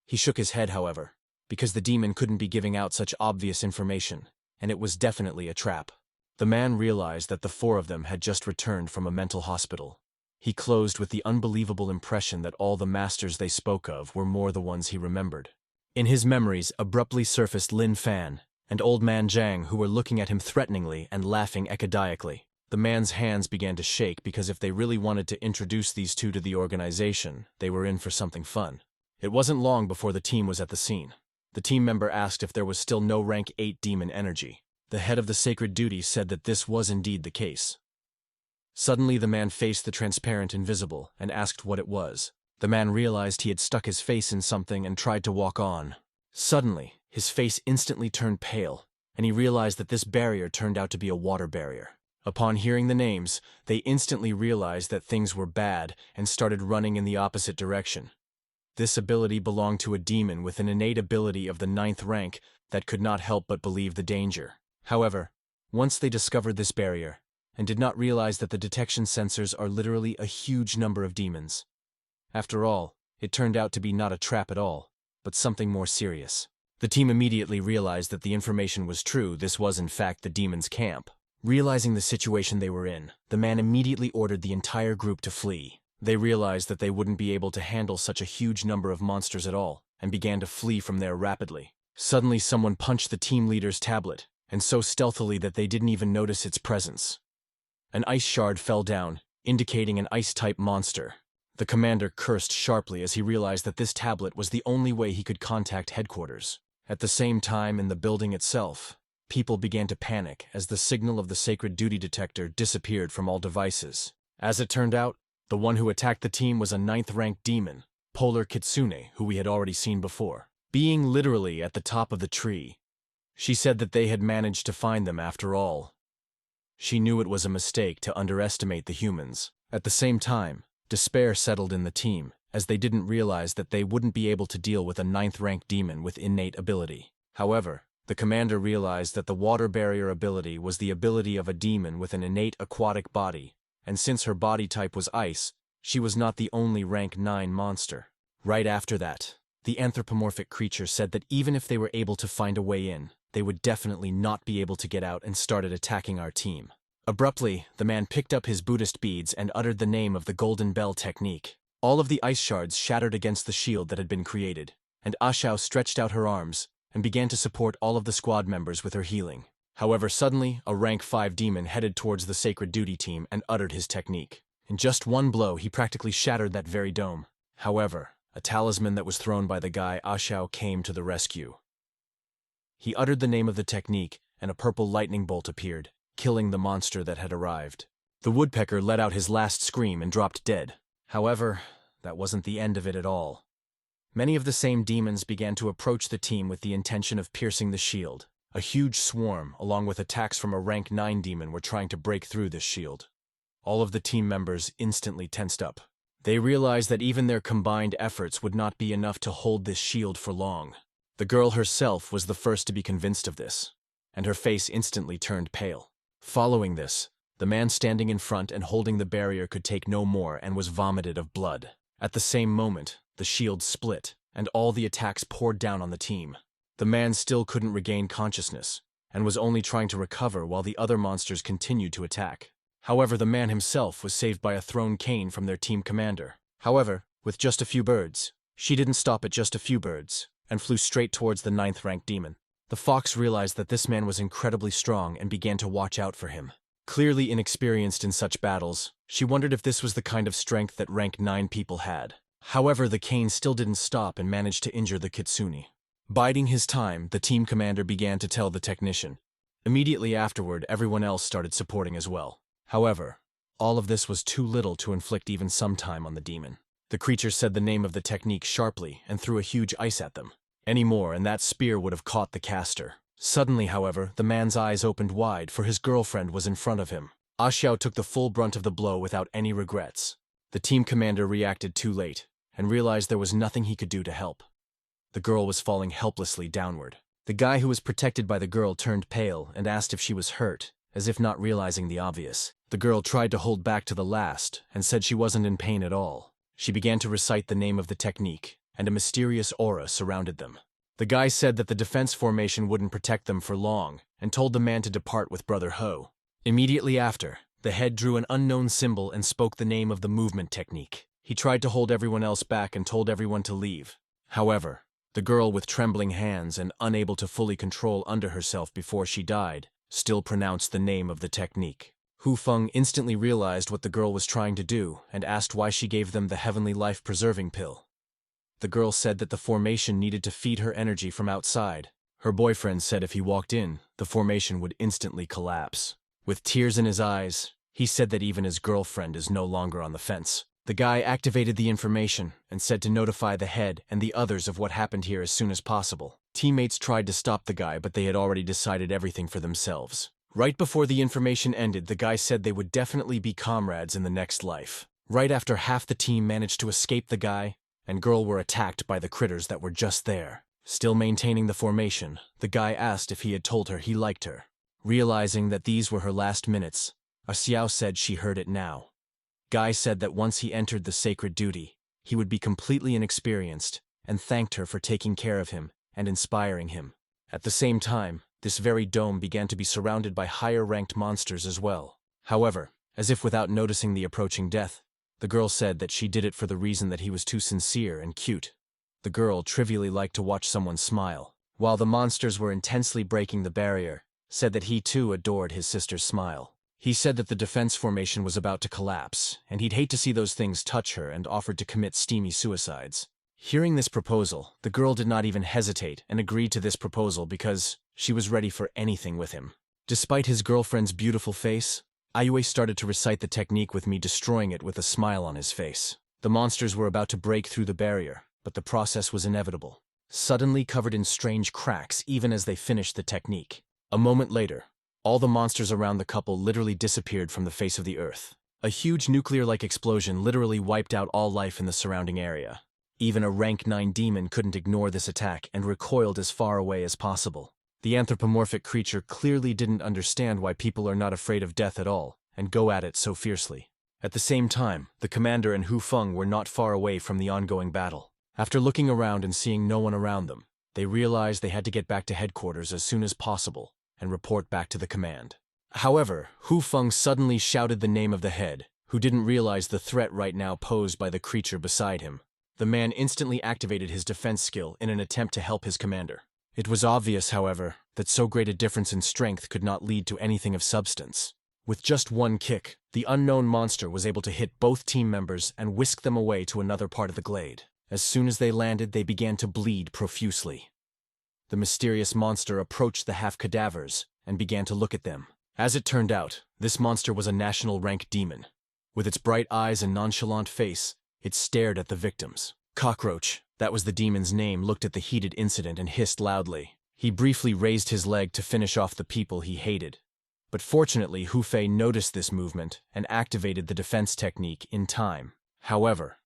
He shook his head, however, because the demon couldn't be giving out such obvious information, and it was definitely a trap. The man realized that the 4 of them had just returned from a mental hospital. He closed with the unbelievable impression that all the masters they spoke of were more the ones he remembered. In his memories abruptly surfaced Lin Fan and Old Man Zhang, who were looking at him threateningly and laughing ecodiacally. The man's hands began to shake because if they really wanted to introduce these 2 to the organization, they were in for something fun. It wasn't long before the team was at the scene. The team member asked if there was still no rank 8 demon energy. The head of the Sacred Duty said that this was indeed the case. Suddenly the man faced the transparent invisible and asked what it was. The man realized he had stuck his face in something and tried to walk on. Suddenly, his face instantly turned pale, and he realized that this barrier turned out to be a water barrier. Upon hearing the names, they instantly realized that things were bad and started running in the opposite direction. This ability belonged to a demon with an innate ability of the 9th rank that could not help but believe the danger. However, once they discovered this barrier, and did not realize that the detection sensors are literally a huge number of demons. After all, it turned out to be not a trap at all, but something more serious. The team immediately realized that the information was true. This was in fact the demon's camp. Realizing the situation they were in, the man immediately ordered the entire group to flee. They realized that they wouldn't be able to handle such a huge number of monsters at all, and began to flee from there rapidly. Suddenly someone punched the team leader's tablet, and so stealthily that they didn't even notice its presence. An ice shard fell down, indicating an ice-type monster. The commander cursed sharply as he realized that this tablet was the only way he could contact headquarters. At the same time, in the building itself, people began to panic as the signal of the sacred duty detector disappeared from all devices. As it turned out, the one who attacked the team was a 9th-ranked demon, Polar Kitsune, who we had already seen before. Being literally at the top of the tree, she said that they had managed to find them after all. She knew it was a mistake to underestimate the humans. At the same time, despair settled in the team, as they didn't realize that they wouldn't be able to deal with a 9th-ranked demon with innate ability. However, the commander realized that the water barrier ability was the ability of a demon with an innate aquatic body, and since her body type was ice, she was not the only rank 9 monster. Right after that, the anthropomorphic creature said that even if they were able to find a way in, they would definitely not be able to get out and started attacking our team. Abruptly, the man picked up his Buddhist beads and uttered the name of the Golden Bell technique. All of the ice shards shattered against the shield that had been created, and Ashao stretched out her arms and began to support all of the squad members with her healing. However, suddenly, a rank 5 demon headed towards the Sacred Duty team and uttered his technique. In just one blow, he practically shattered that very dome. However, a talisman that was thrown by the guy Ashao came to the rescue. He uttered the name of the technique, and a purple lightning bolt appeared, killing the monster that had arrived. The woodpecker let out his last scream and dropped dead. However, that wasn't the end of it at all. Many of the same demons began to approach the team with the intention of piercing the shield. A huge swarm, along with attacks from a rank 9 demon, were trying to break through this shield. All of the team members instantly tensed up. They realized that even their combined efforts would not be enough to hold this shield for long. The girl herself was the first to be convinced of this, and her face instantly turned pale. Following this, the man standing in front and holding the barrier could take no more and was vomited of blood. At the same moment, the shield split, and all the attacks poured down on the team. The man still couldn't regain consciousness, and was only trying to recover while the other monsters continued to attack. However, the man himself was saved by a thrown cane from their team commander. However, with just a few birds, she didn't stop at just a few birds, and flew straight towards the 9th-ranked demon. The fox realized that this man was incredibly strong and began to watch out for him. Clearly inexperienced in such battles, she wondered if this was the kind of strength that rank 9 people had. However, the cane still didn't stop and managed to injure the kitsune. Biding his time, the team commander began to tell the technician. Immediately afterward, everyone else started supporting as well. However, all of this was too little to inflict even some time on the demon. The creature said the name of the technique sharply and threw a huge ice at them. Any more and that spear would have caught the caster. Suddenly, however, the man's eyes opened wide, for his girlfriend was in front of him. Ashao took the full brunt of the blow without any regrets. The team commander reacted too late, and realized there was nothing he could do to help. The girl was falling helplessly downward. The guy who was protected by the girl turned pale and asked if she was hurt, as if not realizing the obvious. The girl tried to hold back to the last, and said she wasn't in pain at all. She began to recite the name of the technique, and a mysterious aura surrounded them. The guy said that the defense formation wouldn't protect them for long, and told the man to depart with Brother Ho. Immediately after, the head drew an unknown symbol and spoke the name of the movement technique. He tried to hold everyone else back and told everyone to leave. However, the girl with trembling hands and unable to fully control under herself before she died, still pronounced the name of the technique. Hu Feng instantly realized what the girl was trying to do and asked why she gave them the heavenly life-preserving pill. The girl said that the formation needed to feed her energy from outside. Her boyfriend said if he walked in, the formation would instantly collapse. With tears in his eyes, he said that even his girlfriend is no longer on the fence. The guy activated the information and said to notify the head and the others of what happened here as soon as possible. Teammates tried to stop the guy, but they had already decided everything for themselves. Right before the information ended, the guy said they would definitely be comrades in the next life. Right after half the team managed to escape the guy, and girl were attacked by the critters that were just there. Still maintaining the formation, the guy asked if he had told her he liked her. Realizing that these were her last minutes, Xiao said she heard it now. Guy said that once he entered the sacred duty, he would be completely inexperienced, and thanked her for taking care of him and inspiring him. At the same time, this very dome began to be surrounded by higher-ranked monsters as well. However, as if without noticing the approaching death, the girl said that she did it for the reason that he was too sincere and cute. The girl trivially liked to watch someone smile, while the monsters were intensely breaking the barrier, said that he too adored his sister's smile. He said that the defense formation was about to collapse, and he'd hate to see those things touch her, and offered to commit steamy suicides. Hearing this proposal, the girl did not even hesitate and agreed to this proposal because she was ready for anything with him. Despite his girlfriend's beautiful face, Ayue started to recite the technique with me destroying it with a smile on his face. The monsters were about to break through the barrier, but the process was inevitable. Suddenly covered in strange cracks even as they finished the technique. A moment later, all the monsters around the couple literally disappeared from the face of the earth. A huge nuclear-like explosion literally wiped out all life in the surrounding area. Even a rank 9 demon couldn't ignore this attack and recoiled as far away as possible. The anthropomorphic creature clearly didn't understand why people are not afraid of death at all, and go at it so fiercely. At the same time, the commander and Hu Feng were not far away from the ongoing battle. After looking around and seeing no one around them, they realized they had to get back to headquarters as soon as possible and report back to the command. However, Hu Feng suddenly shouted the name of the head, who didn't realize the threat right now posed by the creature beside him. The man instantly activated his defense skill in an attempt to help his commander. It was obvious, however, that so great a difference in strength could not lead to anything of substance. With just one kick, the unknown monster was able to hit both team members and whisk them away to another part of the glade. As soon as they landed, they began to bleed profusely. The mysterious monster approached the half-cadavers and began to look at them. As it turned out, this monster was a national rank demon. With its bright eyes and nonchalant face, it stared at the victims. Cockroach, that was the demon's name, looked at the heated incident and hissed loudly. He briefly raised his leg to finish off the people he hated. But fortunately, Hu Fei noticed this movement and activated the defense technique in time. However,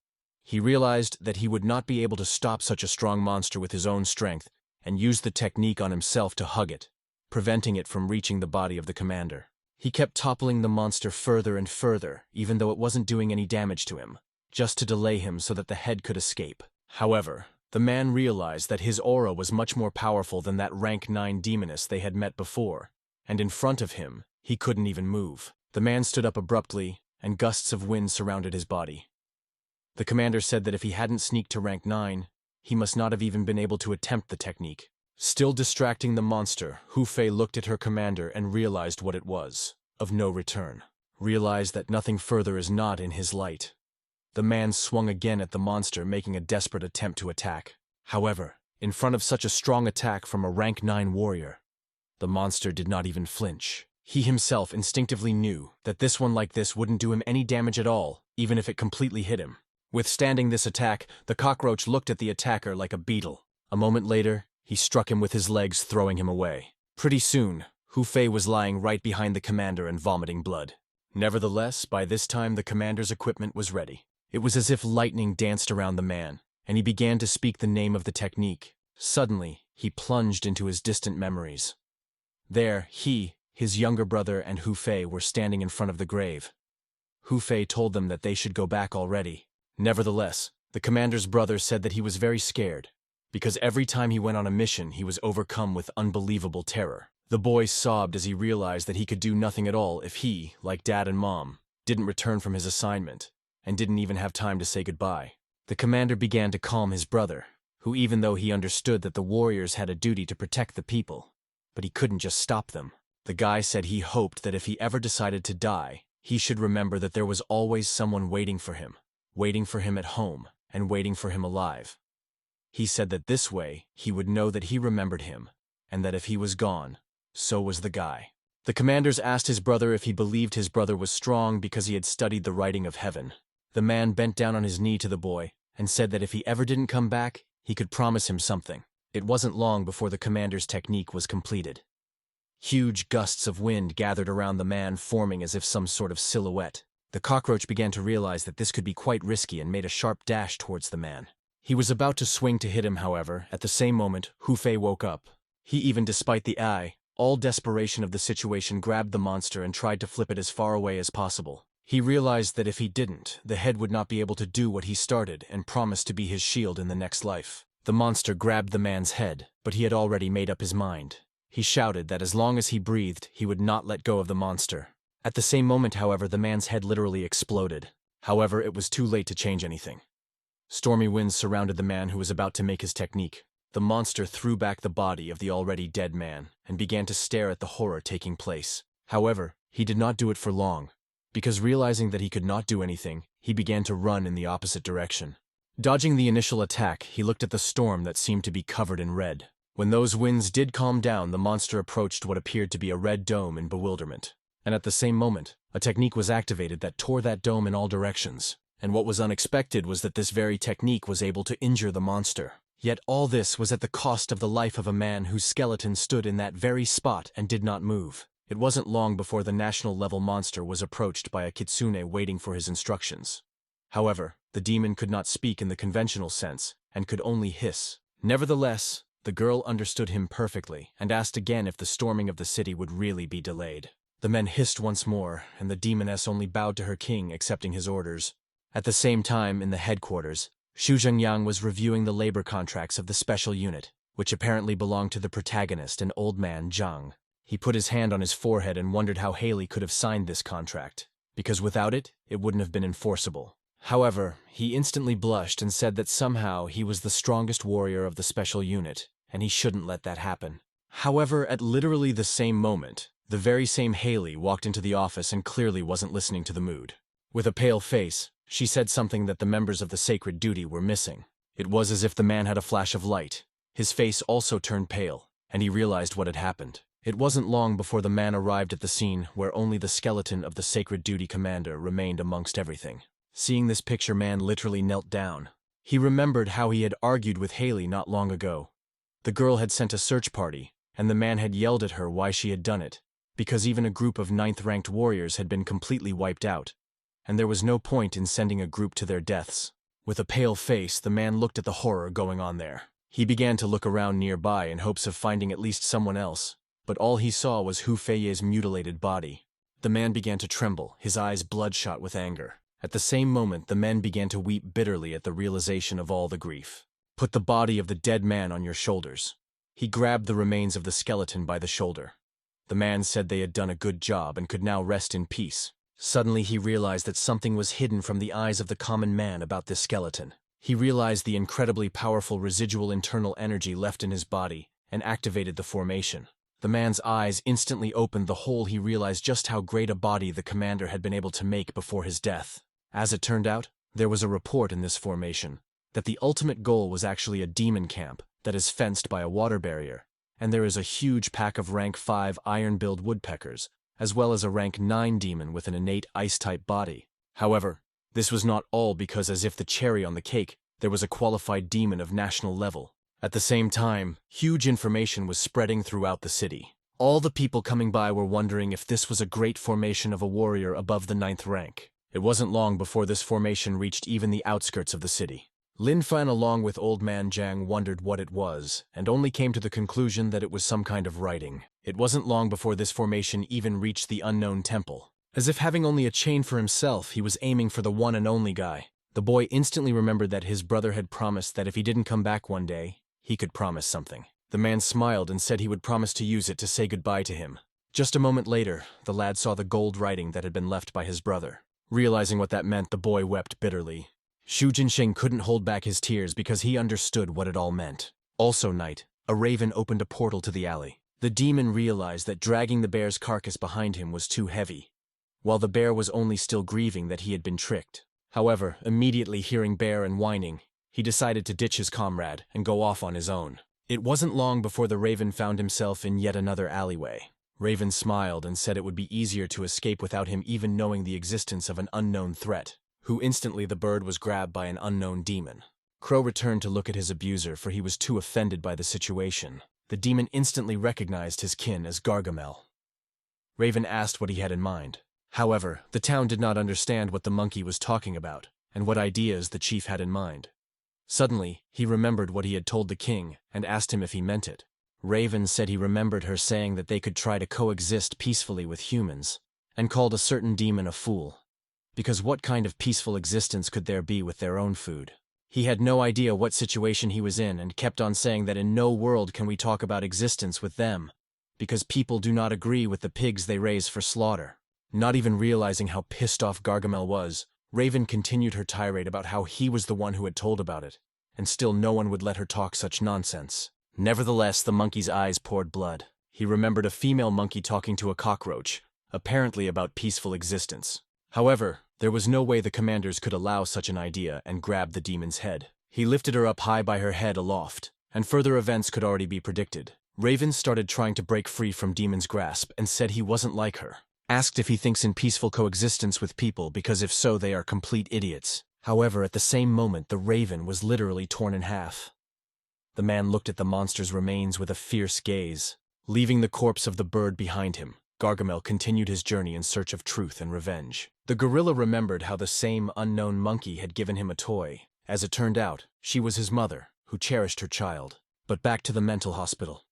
he realized that he would not be able to stop such a strong monster with his own strength and used the technique on himself to hug it, preventing it from reaching the body of the commander. He kept toppling the monster further and further, even though it wasn't doing any damage to him, just to delay him so that the head could escape. However, the man realized that his aura was much more powerful than that rank 9 demoness they had met before, and in front of him, he couldn't even move. The man stood up abruptly, and gusts of wind surrounded his body. The commander said that if he hadn't sneaked to rank 9, he must not have even been able to attempt the technique. Still distracting the monster, Hu Fei looked at her commander and realized what it was. Of no return. Realized that nothing further is not in his light. The man swung again at the monster, making a desperate attempt to attack. However, in front of such a strong attack from a rank 9 warrior, the monster did not even flinch. He himself instinctively knew that this one like this wouldn't do him any damage at all, even if it completely hit him. Withstanding this attack, the cockroach looked at the attacker like a beetle. A moment later, he struck him with his legs, throwing him away. Pretty soon, Hu Fei was lying right behind the commander and vomiting blood. Nevertheless, by this time the commander's equipment was ready. It was as if lightning danced around the man, and he began to speak the name of the technique. Suddenly, he plunged into his distant memories. There, he, his younger brother, and Hu Fei were standing in front of the grave. Hu Fei told them that they should go back already. Nevertheless, the commander's brother said that he was very scared, because every time he went on a mission he was overcome with unbelievable terror. The boy sobbed as he realized that he could do nothing at all if he, like Dad and Mom, didn't return from his assignment, and didn't even have time to say goodbye. The commander began to calm his brother, who, even though he understood that the warriors had a duty to protect the people, but he couldn't just stop them. The guy said he hoped that if he ever decided to die, he should remember that there was always someone waiting for him at home, and waiting for him alive. He said that this way he would know that he remembered him, and that if he was gone, so was the guy. The commanders asked his brother if he believed his brother was strong because he had studied the writing of heaven. The man bent down on his knee to the boy and said that if he ever didn't come back, he could promise him something. It wasn't long before the commander's technique was completed. Huge gusts of wind gathered around the man, forming as if some sort of silhouette. The cockroach began to realize that this could be quite risky and made a sharp dash towards the man. He was about to swing to hit him, however. At the same moment, Hu Fei woke up. He, even despite the all desperation of the situation, grabbed the monster and tried to flip it as far away as possible. He realized that if he didn't, the head would not be able to do what he started and promised to be his shield in the next life. The monster grabbed the man's head, but he had already made up his mind. He shouted that as long as he breathed, he would not let go of the monster. At the same moment, however, the man's head literally exploded. However, it was too late to change anything. Stormy winds surrounded the man who was about to make his technique. The monster threw back the body of the already dead man and began to stare at the horror taking place. However, he did not do it for long, because realizing that he could not do anything, he began to run in the opposite direction. Dodging the initial attack, he looked at the storm that seemed to be covered in red. When those winds did calm down, the monster approached what appeared to be a red dome in bewilderment. And at the same moment, a technique was activated that tore that dome in all directions. And what was unexpected was that this very technique was able to injure the monster. Yet all this was at the cost of the life of a man whose skeleton stood in that very spot and did not move. It wasn't long before the national-level monster was approached by a kitsune waiting for his instructions. However, the demon could not speak in the conventional sense and could only hiss. Nevertheless, the girl understood him perfectly and asked again if the storming of the city would really be delayed. The men hissed once more, and the demoness only bowed to her king, accepting his orders. At the same time, in the headquarters, Xu Zhengyang was reviewing the labor contracts of the special unit, which apparently belonged to the protagonist, an old man, Zhang. He put his hand on his forehead and wondered how Haley could have signed this contract, because without it, it wouldn't have been enforceable. However, he instantly blushed and said that somehow he was the strongest warrior of the special unit, and he shouldn't let that happen. However, at literally the same moment, the very same Haley walked into the office and clearly wasn't listening to the mood. With a pale face, she said something that the members of the sacred duty were missing. It was as if the man had a flash of light. His face also turned pale, and he realized what had happened. It wasn't long before the man arrived at the scene where only the skeleton of the sacred duty commander remained amongst everything. Seeing this picture, man literally knelt down. He remembered how he had argued with Haley not long ago. The girl had sent a search party, and the man had yelled at her why she had done it, because even a group of 9th-ranked warriors had been completely wiped out, and there was no point in sending a group to their deaths. With a pale face, the man looked at the horror going on there. He began to look around nearby in hopes of finding at least someone else, but all he saw was Hu Fei's mutilated body. The man began to tremble, his eyes bloodshot with anger. At the same moment, the men began to weep bitterly at the realization of all the grief. Put the body of the dead man on your shoulders. He grabbed the remains of the skeleton by the shoulder. The man said they had done a good job and could now rest in peace. Suddenly he realized that something was hidden from the eyes of the common man about this skeleton. He realized the incredibly powerful residual internal energy left in his body and activated the formation. The man's eyes instantly opened the hole. He realized just how great a body the commander had been able to make before his death. As it turned out, there was a report in this formation that the ultimate goal was actually a demon camp that is fenced by a water barrier, and there is a huge pack of rank 5 iron-billed woodpeckers, as well as a rank 9 demon with an innate ice-type body. However, this was not all, because as if the cherry on the cake, there was a qualified demon of national level. At the same time, huge information was spreading throughout the city. All the people coming by were wondering if this was a great formation of a warrior above the 9th rank. It wasn't long before this formation reached even the outskirts of the city. Lin Fan along with old man Zhang wondered what it was, and only came to the conclusion that it was some kind of writing. It wasn't long before this formation even reached the unknown temple. As if having only a chain for himself, he was aiming for the one and only guy. The boy instantly remembered that his brother had promised that if he didn't come back one day, he could promise something. The man smiled and said he would promise to use it to say goodbye to him. Just a moment later, the lad saw the gold writing that had been left by his brother. Realizing what that meant, the boy wept bitterly. Xu Jinxing couldn't hold back his tears because he understood what it all meant. Also night, a raven opened a portal to the alley. The demon realized that dragging the bear's carcass behind him was too heavy, while the bear was only still grieving that he had been tricked. However, immediately hearing bear and whining, he decided to ditch his comrade and go off on his own. It wasn't long before the raven found himself in yet another alleyway. Raven smiled and said it would be easier to escape without him even knowing the existence of an unknown threat. Who instantly the bird was grabbed by an unknown demon. Crow returned to look at his abuser, for he was too offended by the situation. The demon instantly recognized his kin as Gargamel. Raven asked what he had in mind. However, the town did not understand what the monkey was talking about, and what ideas the chief had in mind. Suddenly, he remembered what he had told the king and asked him if he meant it. Raven said he remembered her saying that they could try to coexist peacefully with humans, and called a certain demon a fool. Because what kind of peaceful existence could there be with their own food? He had no idea what situation he was in and kept on saying that in no world can we talk about existence with them, because people do not agree with the pigs they raise for slaughter. Not even realizing how pissed off Gargamel was, Raven continued her tirade about how he was the one who had told about it, and still no one would let her talk such nonsense. Nevertheless, the monkey's eyes poured blood. He remembered a female monkey talking to a cockroach, apparently about peaceful existence. However, there was no way the commanders could allow such an idea and grabbed the demon's head. He lifted her up high by her head aloft, and further events could already be predicted. Raven started trying to break free from Demon's grasp and said he wasn't like her. Asked if he thinks in peaceful coexistence with people because if so they are complete idiots. However, at the same moment the Raven was literally torn in half. The man looked at the monster's remains with a fierce gaze. Leaving the corpse of the bird behind him, Gargamel continued his journey in search of truth and revenge. The gorilla remembered how the same unknown monkey had given him a toy. As it turned out, she was his mother, who cherished her child. But back to the mental hospital.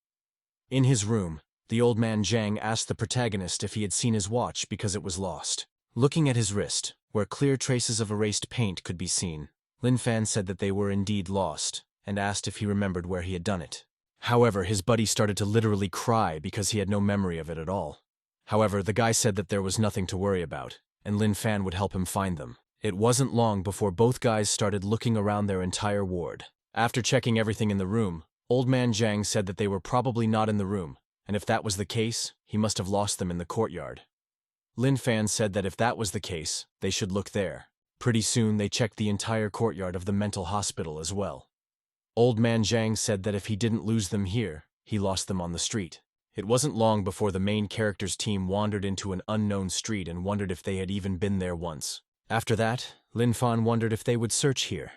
In his room, the old man Zhang asked the protagonist if he had seen his watch because it was lost. Looking at his wrist, where clear traces of erased paint could be seen, Lin Fan said that they were indeed lost, and asked if he remembered where he had done it. However, his buddy started to literally cry because he had no memory of it at all. However, the guy said that there was nothing to worry about, and Lin Fan would help him find them. It wasn't long before both guys started looking around their entire ward. After checking everything in the room, Old Man Zhang said that they were probably not in the room, and if that was the case, he must have lost them in the courtyard. Lin Fan said that if that was the case, they should look there. Pretty soon they checked the entire courtyard of the mental hospital as well. Old Man Zhang said that if he didn't lose them here, he lost them on the street. It wasn't long before the main character's team wandered into an unknown street and wondered if they had even been there once. After that, Lin Fan wondered if they would search here.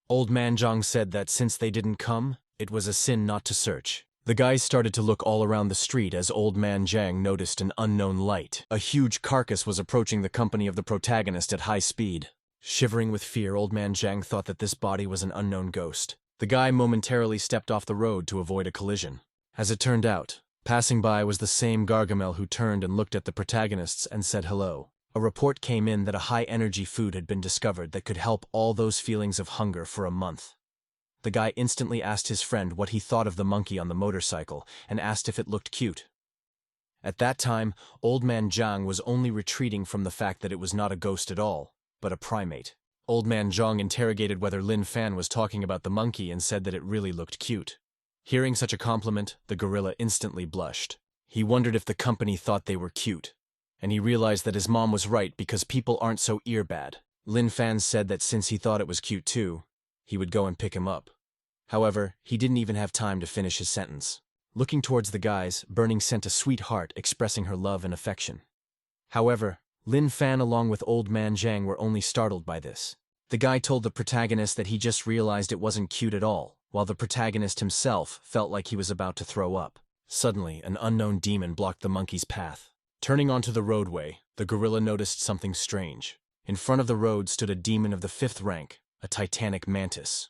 Old Man Zhang said that since they didn't come, it was a sin not to search. The guys started to look all around the street as Old Man Zhang noticed an unknown light. A huge carcass was approaching the company of the protagonist at high speed. Shivering with fear, Old Man Zhang thought that this body was an unknown ghost. The guy momentarily stepped off the road to avoid a collision. As it turned out, passing by was the same Gargamel who turned and looked at the protagonists and said hello. A report came in that a high-energy food had been discovered that could help all those feelings of hunger for a month. The guy instantly asked his friend what he thought of the monkey on the motorcycle and asked if it looked cute. At that time, Old Man Zhang was only retreating from the fact that it was not a ghost at all, but a primate. Old Man Zhang interrogated whether Lin Fan was talking about the monkey and said that it really looked cute. Hearing such a compliment, the gorilla instantly blushed. He wondered if the company thought they were cute, and he realized that his mom was right because people aren't so ear-bad. Lin Fan said that since he thought it was cute too, he would go and pick him up. However, he didn't even have time to finish his sentence. Looking towards the guys, Burning sent a sweet heart expressing her love and affection. However, Lin Fan along with Old Man Zhang were only startled by this. The guy told the protagonist that he just realized it wasn't cute at all, while the protagonist himself felt like he was about to throw up. Suddenly, an unknown demon blocked the monkey's path. Turning onto the roadway, the gorilla noticed something strange. In front of the road stood a demon of the 5th rank, a titanic mantis.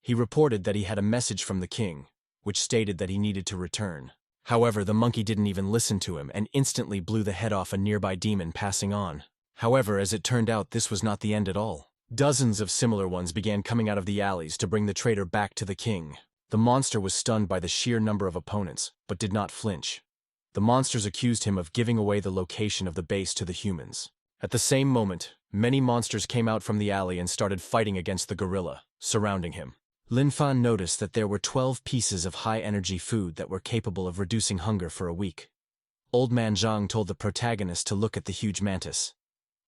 He reported that he had a message from the king, which stated that he needed to return. However, the monkey didn't even listen to him and instantly blew the head off a nearby demon passing on. However, as it turned out, this was not the end at all. Dozens of similar ones began coming out of the alleys to bring the traitor back to the king. The monster was stunned by the sheer number of opponents, but did not flinch. The monsters accused him of giving away the location of the base to the humans. At the same moment, many monsters came out from the alley and started fighting against the gorilla, surrounding him. Lin Fan noticed that there were 12 pieces of high-energy food that were capable of reducing hunger for a week. Old Man Zhang told the protagonist to look at the huge mantis,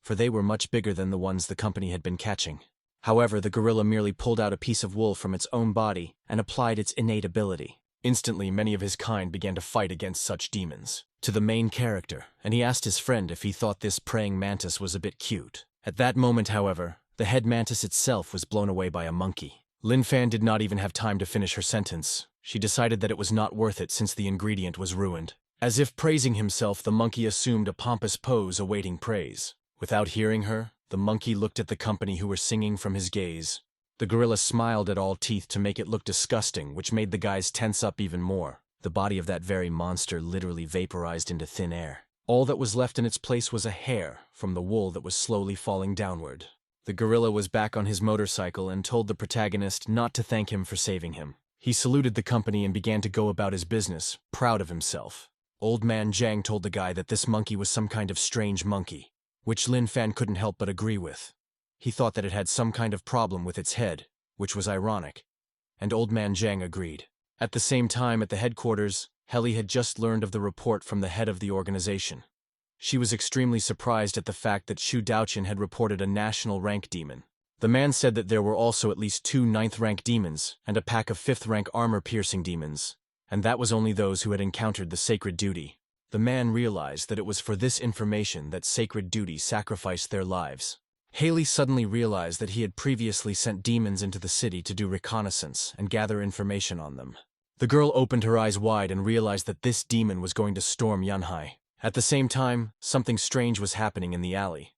for they were much bigger than the ones the company had been catching. However, the gorilla merely pulled out a piece of wool from its own body and applied its innate ability. Instantly, many of his kind began to fight against such demons. To the main character, and he asked his friend if he thought this praying mantis was a bit cute. At that moment, however, the head mantis itself was blown away by a monkey. Lin Fan did not even have time to finish her sentence. She decided that it was not worth it since the ingredient was ruined. As if praising himself, the monkey assumed a pompous pose awaiting praise. Without hearing her, the monkey looked at the company who were singing from his gaze. The gorilla smiled at all teeth to make it look disgusting, which made the guys tense up even more. The body of that very monster literally vaporized into thin air. All that was left in its place was a hair from the wool that was slowly falling downward. The gorilla was back on his motorcycle and told the protagonist not to thank him for saving him. He saluted the company and began to go about his business, proud of himself. Old Man Zhang told the guy that this monkey was some kind of strange monkey, which Lin Fan couldn't help but agree with. He thought that it had some kind of problem with its head, which was ironic, and Old Man Zhang agreed. At the same time, at the headquarters, Helly had just learned of the report from the head of the organization. She was extremely surprised at the fact that Shu Daoqian had reported a national rank demon. The man said that there were also at least 2 9th-rank demons and a pack of 5th-rank armor-piercing demons, and that was only those who had encountered the sacred duty. The man realized that it was for this information that sacred duty sacrificed their lives. Haley suddenly realized that he had previously sent demons into the city to do reconnaissance and gather information on them. The girl opened her eyes wide and realized that this demon was going to storm Yanhai. At the same time, something strange was happening in the alley.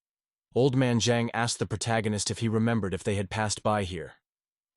Old Man Zhang asked the protagonist if he remembered if they had passed by here.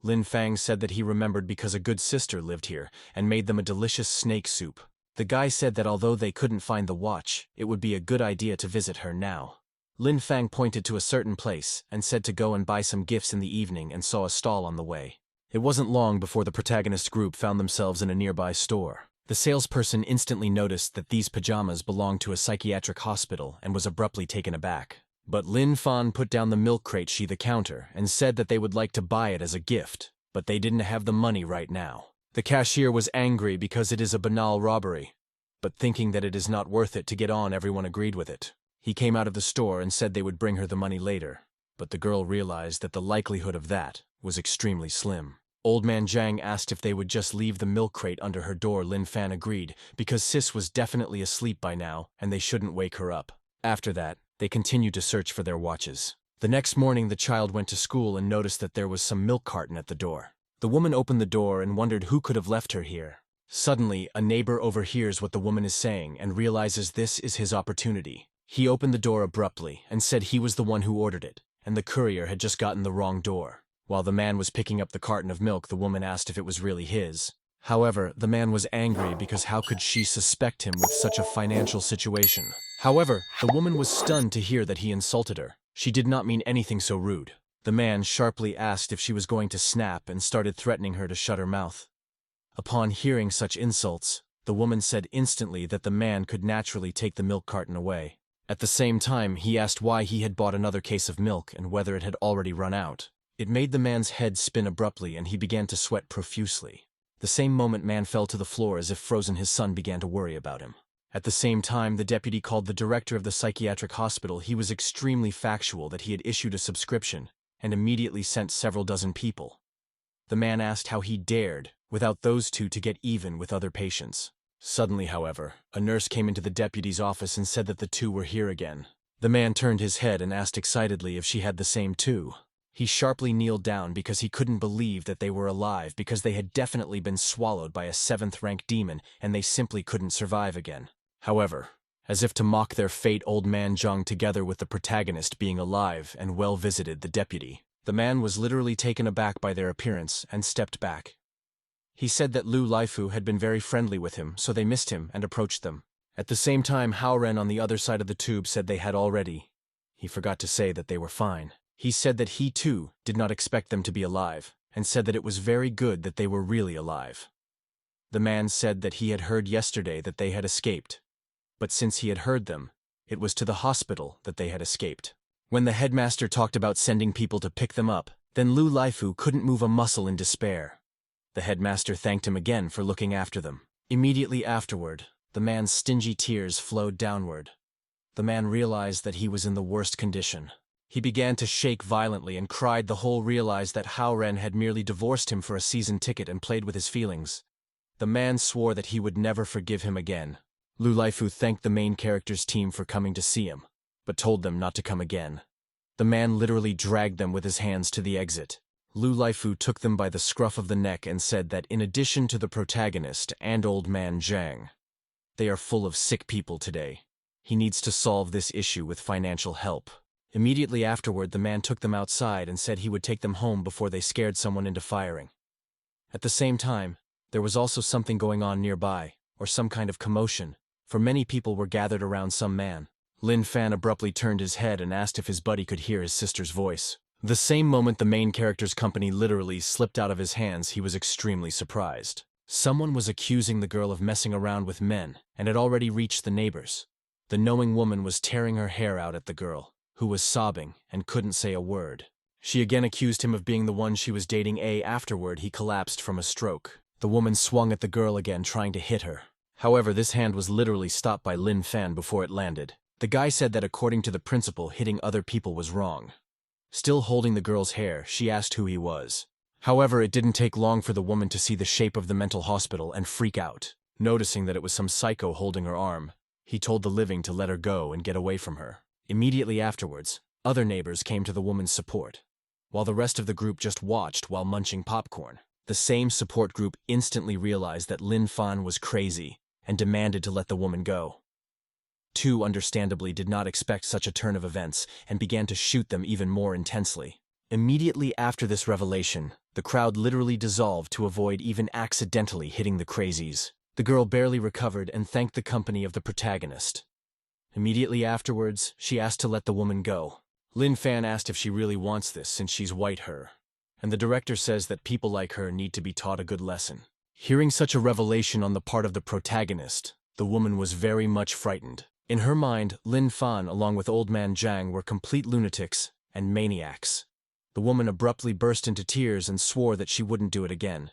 Lin Fang said that he remembered because a good sister lived here and made them a delicious snake soup. The guy said that although they couldn't find the watch, it would be a good idea to visit her now. Lin Fang pointed to a certain place and said to go and buy some gifts in the evening and saw a stall on the way. It wasn't long before the protagonist group found themselves in a nearby store. The salesperson instantly noticed that these pajamas belonged to a psychiatric hospital and was abruptly taken aback. But Lin Fan put down the milk crate she the counter and said that they would like to buy it as a gift, but they didn't have the money right now. The cashier was angry because it is a banal robbery, but thinking that it is not worth it to get on, everyone agreed with it. He came out of the store and said they would bring her the money later, but the girl realized that the likelihood of that was extremely slim. Old Man Zhang asked if they would just leave the milk crate under her door. Lin Fan agreed, because Sis was definitely asleep by now and they shouldn't wake her up. After that, they continued to search for their watches. The next morning, the child went to school and noticed that there was some milk carton at the door. The woman opened the door and wondered who could have left her here. Suddenly, a neighbor overhears what the woman is saying and realizes this is his opportunity. He opened the door abruptly and said he was the one who ordered it, and the courier had just gotten the wrong door. While the man was picking up the carton of milk, the woman asked if it was really his. However, the man was angry because how could she suspect him with such a financial situation? However, the woman was stunned to hear that he insulted her. She did not mean anything so rude. The man sharply asked if she was going to snap and started threatening her to shut her mouth. Upon hearing such insults, the woman said instantly that the man could naturally take the milk carton away. At the same time, he asked why he had bought another case of milk and whether it had already run out. It made the man's head spin abruptly and he began to sweat profusely. The same moment, man fell to the floor as if frozen. His son began to worry about him. At the same time, the deputy called the director of the psychiatric hospital. He was extremely factual that he had issued a subscription and immediately sent several dozen people. The man asked how he dared, without those two, to get even with other patients. Suddenly, however, a nurse came into the deputy's office and said that the two were here again. The man turned his head and asked excitedly if she had the same too. He sharply kneeled down because he couldn't believe that they were alive, because they had definitely been swallowed by a 7th-rank demon and they simply couldn't survive again. However, as if to mock their fate, Old Man Zhang, together with the protagonist being alive and well, visited the deputy. The man was literally taken aback by their appearance and stepped back. He said that Lu Laifu had been very friendly with him, so they missed him and approached them. At the same time, Hao Ren on the other side of the tube said they had already. He forgot to say that they were fine. He said that he too did not expect them to be alive, and said that it was very good that they were really alive. The man said that he had heard yesterday that they had escaped, but since he had heard them, it was to the hospital that they had escaped. When the headmaster talked about sending people to pick them up, then Lu Laifu couldn't move a muscle in despair. The headmaster thanked him again for looking after them. Immediately afterward, the man's stingy tears flowed downward. The man realized that he was in the worst condition. He began to shake violently and cried. The whole realized that Hao Ren had merely divorced him for a season ticket and played with his feelings. The man swore that he would never forgive him again. Lu Laifu thanked the main character's team for coming to see him, but told them not to come again. The man literally dragged them with his hands to the exit. Lu Laifu took them by the scruff of the neck and said that in addition to the protagonist and Old Man Zhang, they are full of sick people today. He needs to solve this issue with financial help. Immediately afterward, the man took them outside and said he would take them home before they scared someone into firing. At the same time, there was also something going on nearby, or some kind of commotion, for many people were gathered around some man. Lin Fan abruptly turned his head and asked if his buddy could hear his sister's voice. The same moment the main character's company literally slipped out of his hands, he was extremely surprised. Someone was accusing the girl of messing around with men, and had already reached the neighbors. The knowing woman was tearing her hair out at the girl, who was sobbing and couldn't say a word. She again accused him of being the one she was dating. Afterward, he collapsed from a stroke. The woman swung at the girl again, trying to hit her. However, this hand was literally stopped by Lin Fan before it landed. The guy said that according to the principal, hitting other people was wrong. Still holding the girl's hair, she asked who he was. However, it didn't take long for the woman to see the shape of the mental hospital and freak out. Noticing that it was some psycho holding her arm, he told the living to let her go and get away from her. Immediately afterwards, other neighbors came to the woman's support, while the rest of the group just watched while munching popcorn. The same support group instantly realized that Lin Fan was crazy and demanded to let the woman go. Two understandably did not expect such a turn of events and began to shoot them even more intensely. Immediately after this revelation, the crowd literally dissolved to avoid even accidentally hitting the crazies. The girl barely recovered and thanked the company of the protagonist. Immediately afterwards, she asked to let the woman go. Lin Fan asked if she really wants this since she's white her, and the director says that people like her need to be taught a good lesson. Hearing such a revelation on the part of the protagonist, the woman was very much frightened. In her mind, Lin Fan along with Old Man Zhang were complete lunatics and maniacs. The woman abruptly burst into tears and swore that she wouldn't do it again.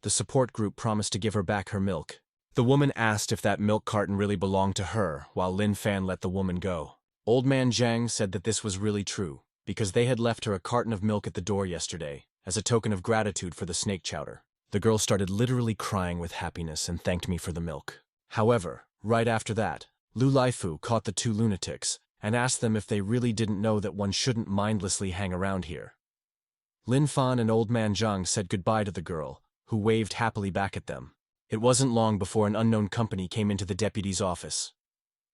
The support group promised to give her back her milk. The woman asked if that milk carton really belonged to her, while Lin Fan let the woman go. Old Man Zhang said that this was really true, because they had left her a carton of milk at the door yesterday, as a token of gratitude for the snake chowder. The girl started literally crying with happiness and thanked me for the milk. However, right after that, Lu Laifu caught the two lunatics and asked them if they really didn't know that one shouldn't mindlessly hang around here. Lin Fan and Old Man Zhang said goodbye to the girl, who waved happily back at them. It wasn't long before an unknown company came into the deputy's office.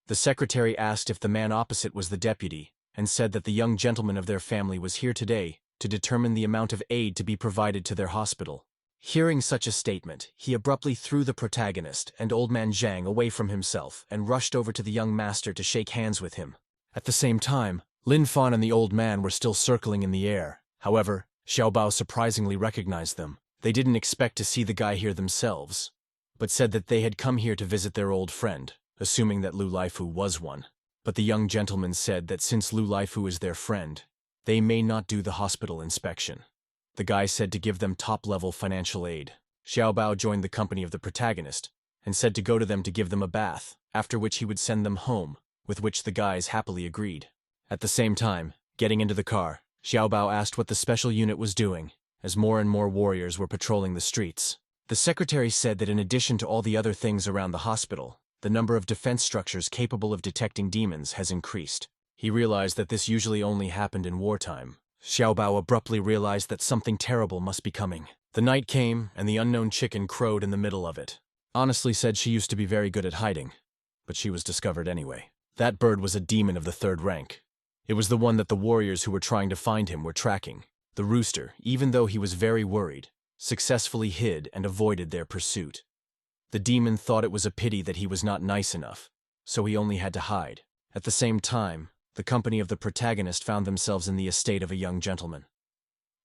The secretary asked if the man opposite was the deputy, and said that the young gentleman of their family was here today to determine the amount of aid to be provided to their hospital. Hearing such a statement, he abruptly threw the protagonist and Old Man Zhang away from himself and rushed over to the young master to shake hands with him. At the same time, Lin Fan and the old man were still circling in the air. However, Xiaobao surprisingly recognized them. They didn't expect to see the guy here themselves, but said that they had come here to visit their old friend, assuming that Lu Laifu was one. But the young gentleman said that since Lu Laifu is their friend, they may not do the hospital inspection. The guy said to give them top-level financial aid. Xiaobao joined the company of the protagonist and said to go to them to give them a bath, after which he would send them home, with which the guys happily agreed. At the same time, getting into the car, Xiaobao asked what the special unit was doing, as more and more warriors were patrolling the streets. The secretary said that in addition to all the other things around the hospital, the number of defense structures capable of detecting demons has increased. He realized that this usually only happened in wartime. Xiaobao abruptly realized that something terrible must be coming. The night came, and the unknown chicken crowed in the middle of it. Honestly said she used to be very good at hiding, but she was discovered anyway. That bird was a demon of the third rank. It was the one that the warriors who were trying to find him were tracking. The rooster, even though he was very worried, successfully hid and avoided their pursuit. The demon thought it was a pity that he was not nice enough, so he only had to hide. At the same time, the company of the protagonist found themselves in the estate of a young gentleman.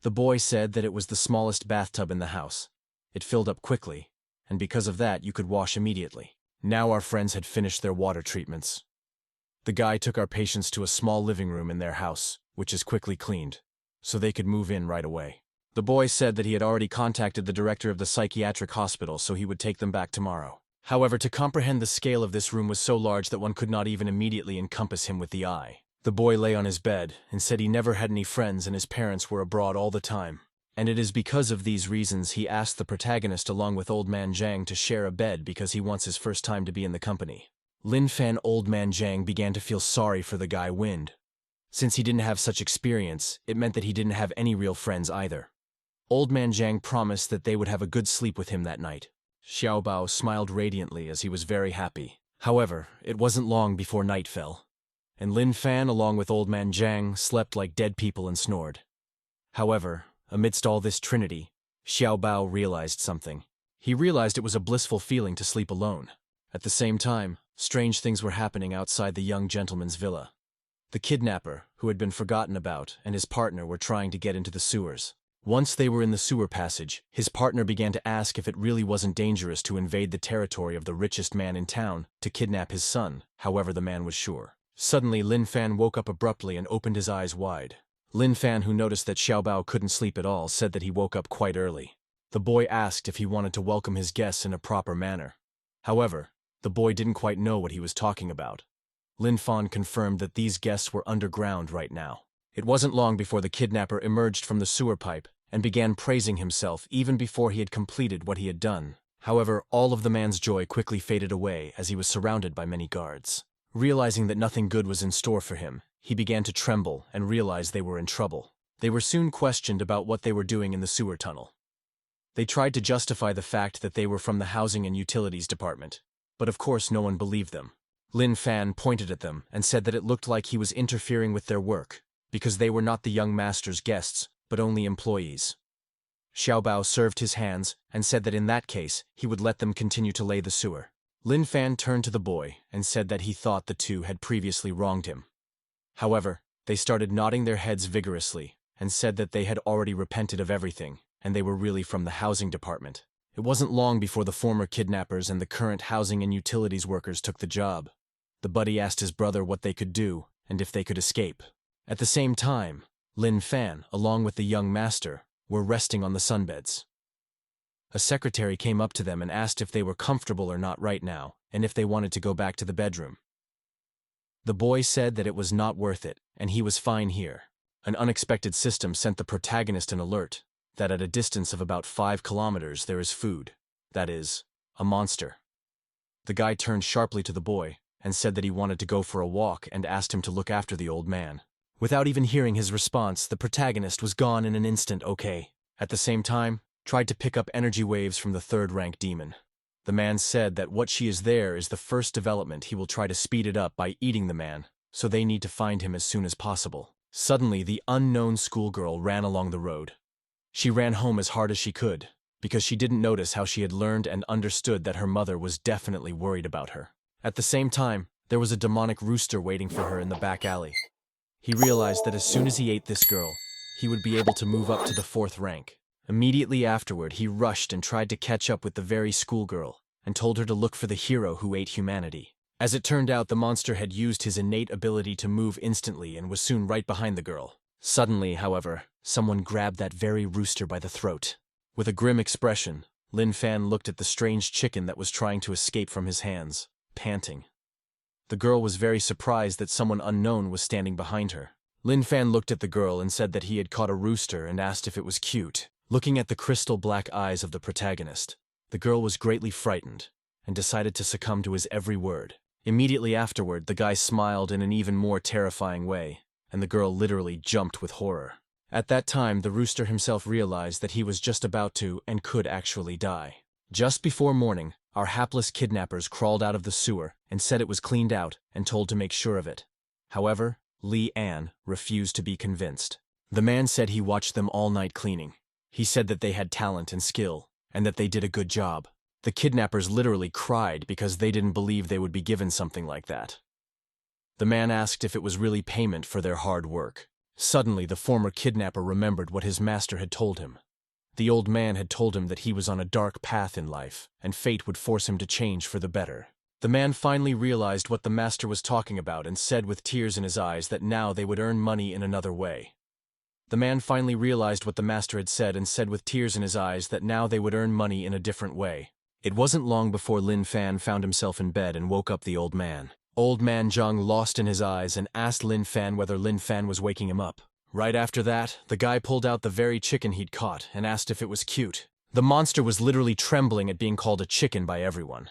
The boy said that it was the smallest bathtub in the house. It filled up quickly, and because of that you could wash immediately. Now our friends had finished their water treatments. The guy took our patients to a small living room in their house, which is quickly cleaned, so they could move in right away. The boy said that he had already contacted the director of the psychiatric hospital, so he would take them back tomorrow. However, to comprehend the scale of this room was so large that one could not even immediately encompass him with the eye. The boy lay on his bed and said he never had any friends and his parents were abroad all the time. And it is because of these reasons he asked the protagonist along with Old Man Zhang to share a bed because he wants his first time to be in the company. Lin Fan Old Man Zhang began to feel sorry for the guy Wind. Since he didn't have such experience, it meant that he didn't have any real friends either. Old Man Zhang promised that they would have a good sleep with him that night. Xiaobao smiled radiantly as he was very happy. However, it wasn't long before night fell. and Lin Fan, along with Old Man Zhang, slept like dead people and snored. However, amidst all this trinity, Xiao Bao realized something. He realized it was a blissful feeling to sleep alone. At the same time, strange things were happening outside the young gentleman's villa. The kidnapper, who had been forgotten about, and his partner were trying to get into the sewers. Once they were in the sewer passage, his partner began to ask if it really wasn't dangerous to invade the territory of the richest man in town to kidnap his son. However, the man was sure. Suddenly, Lin Fan woke up abruptly and opened his eyes wide. Lin Fan, who noticed that Xiao Bao couldn't sleep at all, said that he woke up quite early. The boy asked if he wanted to welcome his guests in a proper manner. However, the boy didn't quite know what he was talking about. Lin Fan confirmed that these guests were underground right now. It wasn't long before the kidnapper emerged from the sewer pipe and began praising himself even before he had completed what he had done. However, all of the man's joy quickly faded away as he was surrounded by many guards. Realizing that nothing good was in store for him, he began to tremble and realized they were in trouble. They were soon questioned about what they were doing in the sewer tunnel. They tried to justify the fact that they were from the Housing and Utilities Department, but of course no one believed them. Lin Fan pointed at them and said that it looked like he was interfering with their work, because they were not the young master's guests, but only employees. Xiao Bao served his hands and said that in that case, he would let them continue to lay the sewer. Lin Fan turned to the boy and said that he thought the two had previously wronged him. However, they started nodding their heads vigorously and said that they had already repented of everything, and they were really from the housing department. It wasn't long before the former kidnappers and the current housing and utilities workers took the job. The buddy asked his brother what they could do and if they could escape. At the same time, Lin Fan, along with the young master, were resting on the sunbeds. A secretary came up to them and asked if they were comfortable or not right now, and if they wanted to go back to the bedroom. The boy said that it was not worth it, and he was fine here. An unexpected system sent the protagonist an alert that at a distance of about 5 kilometers there is food. That is, a monster. The guy turned sharply to the boy and said that he wanted to go for a walk and asked him to look after the old man. Without even hearing his response, the protagonist was gone in an instant. At the same time, tried to pick up energy waves from the third-rank demon. The man said that what she is there is the first development. He will try to speed it up by eating the man, so they need to find him as soon as possible. Suddenly, the unknown schoolgirl ran along the road. She ran home as hard as she could, because she didn't notice how she had learned and understood that her mother was definitely worried about her. At the same time, there was a demonic rooster waiting for her in the back alley. He realized that as soon as he ate this girl, he would be able to move up to the 4th rank. Immediately afterward, he rushed and tried to catch up with the very schoolgirl and told her to look for the hero who ate humanity. As it turned out, the monster had used his innate ability to move instantly and was soon right behind the girl. Suddenly, however, someone grabbed that very rooster by the throat. With a grim expression, Lin Fan looked at the strange chicken that was trying to escape from his hands, panting. The girl was very surprised that someone unknown was standing behind her. Lin Fan looked at the girl and said that he had caught a rooster and asked if it was cute. Looking at the crystal black eyes of the protagonist, the girl was greatly frightened and decided to succumb to his every word. Immediately afterward, the guy smiled in an even more terrifying way, and the girl literally jumped with horror. At that time, the rooster himself realized that he was just about to and could actually die. Just before morning, our hapless kidnappers crawled out of the sewer and said it was cleaned out and told to make sure of it. However, Li An refused to be convinced. The man said he watched them all night cleaning. He said that they had talent and skill, and that they did a good job. The kidnappers literally cried because they didn't believe they would be given something like that. The man asked if it was really payment for their hard work. Suddenly, the former kidnapper remembered what his master had told him. The old man had told him that he was on a dark path in life, and fate would force him to change for the better. The man finally realized what the master was talking about and said with tears in his eyes that now they would earn money in another way. The man finally realized what the master had said and said with tears in his eyes that now they would earn money in a different way. It wasn't long before Lin Fan found himself in bed and woke up the old man. Old man Zhang lost in his eyes and asked Lin Fan whether Lin Fan was waking him up. Right after that, the guy pulled out the very chicken he'd caught and asked if it was cute. The monster was literally trembling at being called a chicken by everyone.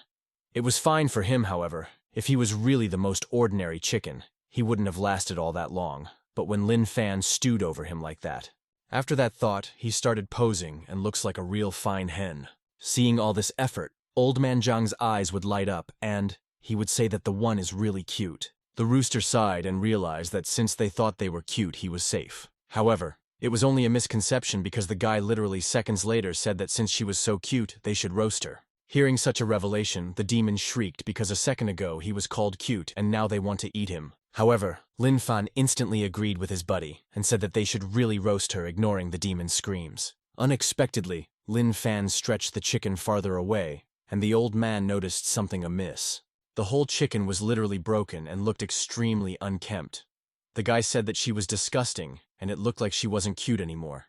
It was fine for him, however. If he was really the most ordinary chicken, he wouldn't have lasted all that long. But when Lin Fan stewed over him like that. After that thought, he started posing and looks like a real fine hen. Seeing all this effort, Old Man Zhang's eyes would light up and he would say that the one is really cute. The rooster sighed and realized that since they thought they were cute, he was safe. However, it was only a misconception because the guy literally seconds later said that since she was so cute, they should roast her. Hearing such a revelation, the demon shrieked because a second ago he was called cute and now they want to eat him. However, Lin Fan instantly agreed with his buddy and said that they should really roast her, ignoring the demon's screams. Unexpectedly, Lin Fan stretched the chicken farther away, and the old man noticed something amiss. The whole chicken was literally broken and looked extremely unkempt. The guy said that she was disgusting, and it looked like she wasn't cute anymore.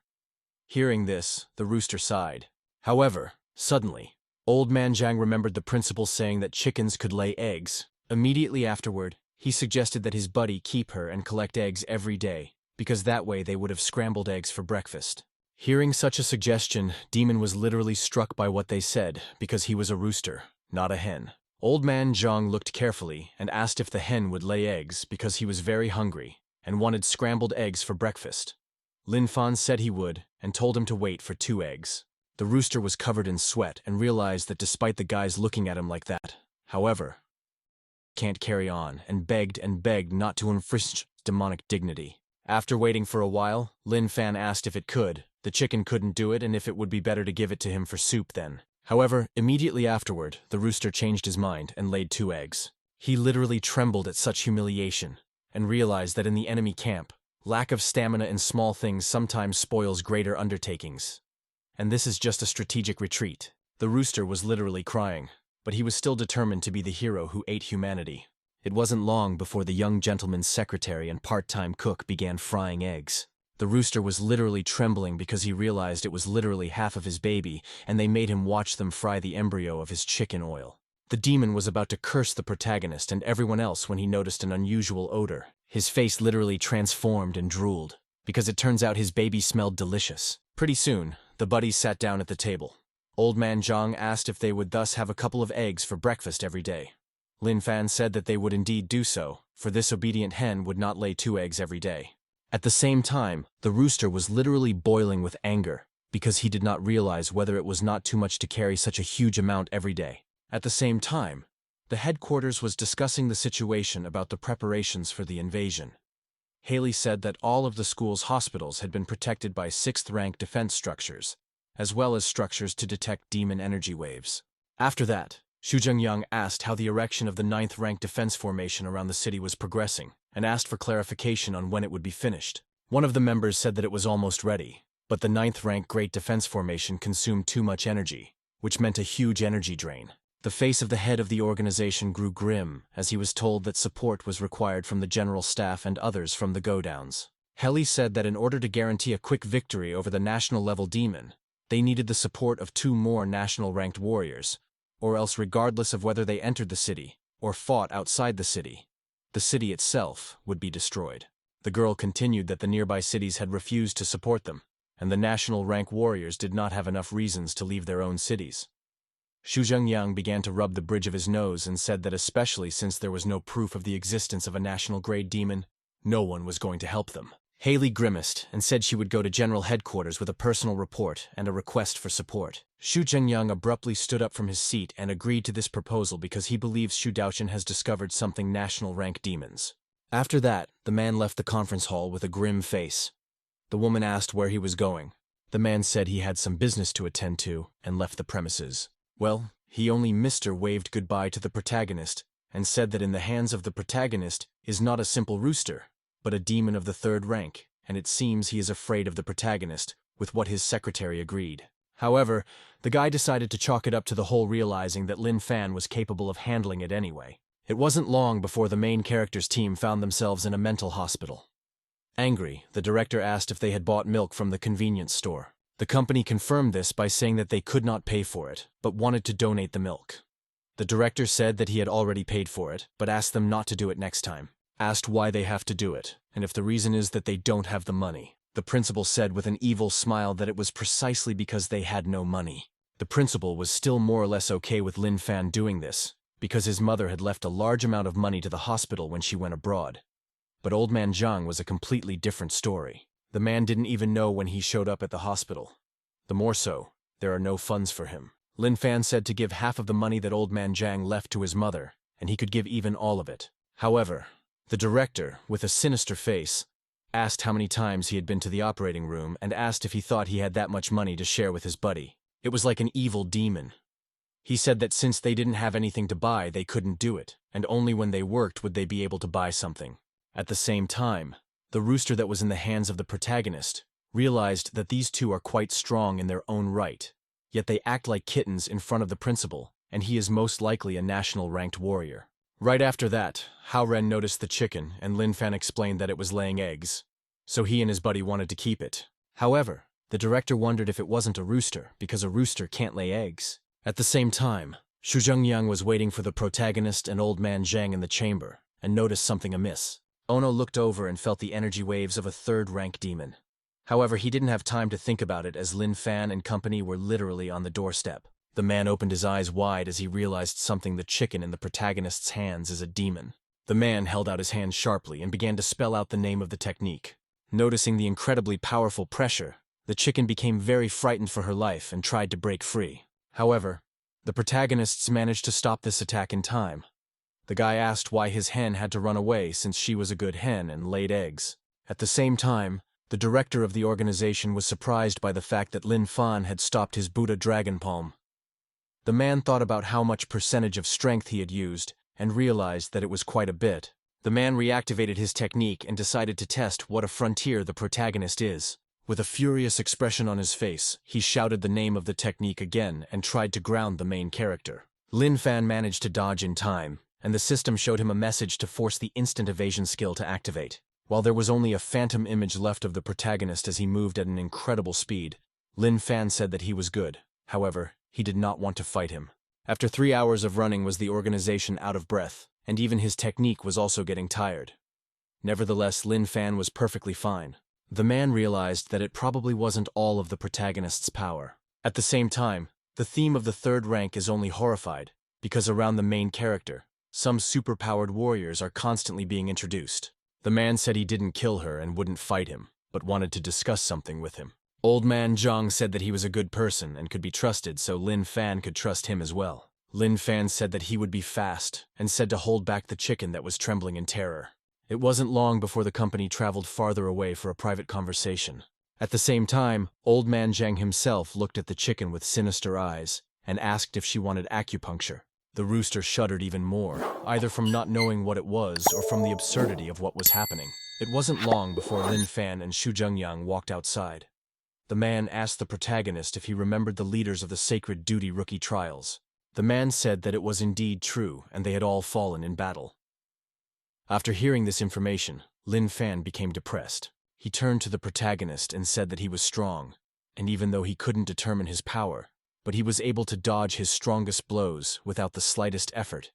Hearing this, the rooster sighed. However, suddenly, Old Man Zhang remembered the principal saying that chickens could lay eggs. Immediately afterward, he suggested that his buddy keep her and collect eggs every day, because that way they would have scrambled eggs for breakfast. Hearing such a suggestion, Demon was literally struck by what they said, because he was a rooster, not a hen. Old Man Zhang looked carefully and asked if the hen would lay eggs because he was very hungry and wanted scrambled eggs for breakfast. Lin Fan said he would and told him to wait for 2 eggs. The rooster was covered in sweat and realized that despite the guys looking at him like that, however, can't carry on and begged not to infringe demonic dignity. After waiting for a while, Lin Fan asked if it could. The chicken couldn't do it and if it would be better to give it to him for soup then. However, immediately afterward, the rooster changed his mind and laid 2 eggs. He literally trembled at such humiliation and realized that in the enemy camp, lack of stamina in small things sometimes spoils greater undertakings. And this is just a strategic retreat. The rooster was literally crying, but he was still determined to be the hero who ate humanity. It wasn't long before the young gentleman's secretary and part-time cook began frying eggs. The rooster was literally trembling because he realized it was literally half of his baby, and they made him watch them fry the embryo of his chicken oil. The demon was about to curse the protagonist and everyone else when he noticed an unusual odor. His face literally transformed and drooled, because it turns out his baby smelled delicious. Pretty soon, the buddies sat down at the table. Old Man Zhang asked if they would thus have a couple of eggs for breakfast every day. Lin Fan said that they would indeed do so, for this obedient hen would not lay 2 eggs every day. At the same time, the rooster was literally boiling with anger, because he did not realize whether it was not too much to carry such a huge amount every day. At the same time, the headquarters was discussing the situation about the preparations for the invasion. Haley said that all of the school's hospitals had been protected by 6th-rank defense structures, as well as structures to detect demon energy waves. After that, Xu Zhengyang asked how the erection of the 9th-rank defense formation around the city was progressing, and asked for clarification on when it would be finished. One of the members said that it was almost ready, but the 9th-rank Great Defense Formation consumed too much energy, which meant a huge energy drain. The face of the head of the organization grew grim as he was told that support was required from the general staff and others from the go-downs. Helly said that in order to guarantee a quick victory over the national-level demon, they needed the support of 2 more national-ranked warriors, or else regardless of whether they entered the city or fought outside the city itself would be destroyed. The girl continued that the nearby cities had refused to support them, and the national-rank warriors did not have enough reasons to leave their own cities. Xu Zhengyang began to rub the bridge of his nose and said that especially since there was no proof of the existence of a national-grade demon, no one was going to help them. Haley grimaced and said she would go to General Headquarters with a personal report and a request for support. Xu Zhengyang abruptly stood up from his seat and agreed to this proposal because he believes Xu Daochen has discovered something national-rank demons. After that, the man left the conference hall with a grim face. The woman asked where he was going. The man said he had some business to attend to and left the premises. Well, he only waved goodbye to the protagonist and said that in the hands of the protagonist is not a simple rooster, but a demon of the 3rd rank, and it seems he is afraid of the protagonist, with what his secretary agreed. However, the guy decided to chalk it up to the whole realizing that Lin Fan was capable of handling it anyway. It wasn't long before the main character's team found themselves in a mental hospital. Angry, the director asked if they had bought milk from the convenience store. The company confirmed this by saying that they could not pay for it, but wanted to donate the milk. The director said that he had already paid for it, but asked them not to do it next time. Asked why they have to do it, and if the reason is that they don't have the money. The principal said with an evil smile that it was precisely because they had no money. The principal was still more or less okay with Lin Fan doing this, because his mother had left a large amount of money to the hospital when she went abroad. But Old Man Zhang was a completely different story. The man didn't even know when he showed up at the hospital. The more so, there are no funds for him. Lin Fan said to give half of the money that Old Man Zhang left to his mother, and he could give even all of it. However, The director, with a sinister face, asked how many times he had been to the operating room and asked if he thought he had that much money to share with his buddy. It was like an evil demon. He said that since they didn't have anything to buy, they couldn't do it, and only when they worked would they be able to buy something. At the same time, the rooster that was in the hands of the protagonist realized that these two are quite strong in their own right, yet they act like kittens in front of the principal, and he is most likely a national-ranked warrior. Right after that, Hao Ren noticed the chicken, and Lin Fan explained that it was laying eggs, so he and his buddy wanted to keep it. However, the director wondered if it wasn't a rooster, because a rooster can't lay eggs. At the same time, Xu Zhengyang was waiting for the protagonist and Old Man Zhang in the chamber, and noticed something amiss. Ono looked over and felt the energy waves of a third-rank demon. However, he didn't have time to think about it as Lin Fan and company were literally on the doorstep. The man opened his eyes wide as he realized something. The chicken in the protagonist's hands is a demon. The man held out his hand sharply and began to spell out the name of the technique. Noticing the incredibly powerful pressure, the chicken became very frightened for her life and tried to break free. However, the protagonists managed to stop this attack in time. The guy asked why his hen had to run away since she was a good hen and laid eggs. At the same time, the director of the organization was surprised by the fact that Lin Fan had stopped his Buddha Dragon Palm. The man thought about how much percentage of strength he had used and realized that it was quite a bit. The man reactivated his technique and decided to test what a frontier the protagonist is. With a furious expression on his face, he shouted the name of the technique again and tried to ground the main character. Lin Fan managed to dodge in time, and the system showed him a message to force the instant evasion skill to activate. While there was only a phantom image left of the protagonist as he moved at an incredible speed, Lin Fan said that he was good. However, he did not want to fight him. After 3 hours of running was the organization out of breath, and even his technique was also getting tired. Nevertheless, Lin Fan was perfectly fine. The man realized that it probably wasn't all of the protagonist's power. At the same time, the theme of the third rank is only horrified, because around the main character, some superpowered warriors are constantly being introduced. The man said he didn't kill her and wouldn't fight him, but wanted to discuss something with him. Old Man Zhang said that he was a good person and could be trusted, so Lin Fan could trust him as well. Lin Fan said that he would be fast, and said to hold back the chicken that was trembling in terror. It wasn't long before the company traveled farther away for a private conversation. At the same time, Old Man Zhang himself looked at the chicken with sinister eyes, and asked if she wanted acupuncture. The rooster shuddered even more, either from not knowing what it was or from the absurdity of what was happening. It wasn't long before Lin Fan and Xu Zhengyang walked outside. The man asked the protagonist if he remembered the leaders of the Sacred Duty rookie trials. The man said that it was indeed true, and they had all fallen in battle. After hearing this information, Lin Fan became depressed. He turned to the protagonist and said that he was strong, and even though he couldn't determine his power, but he was able to dodge his strongest blows without the slightest effort,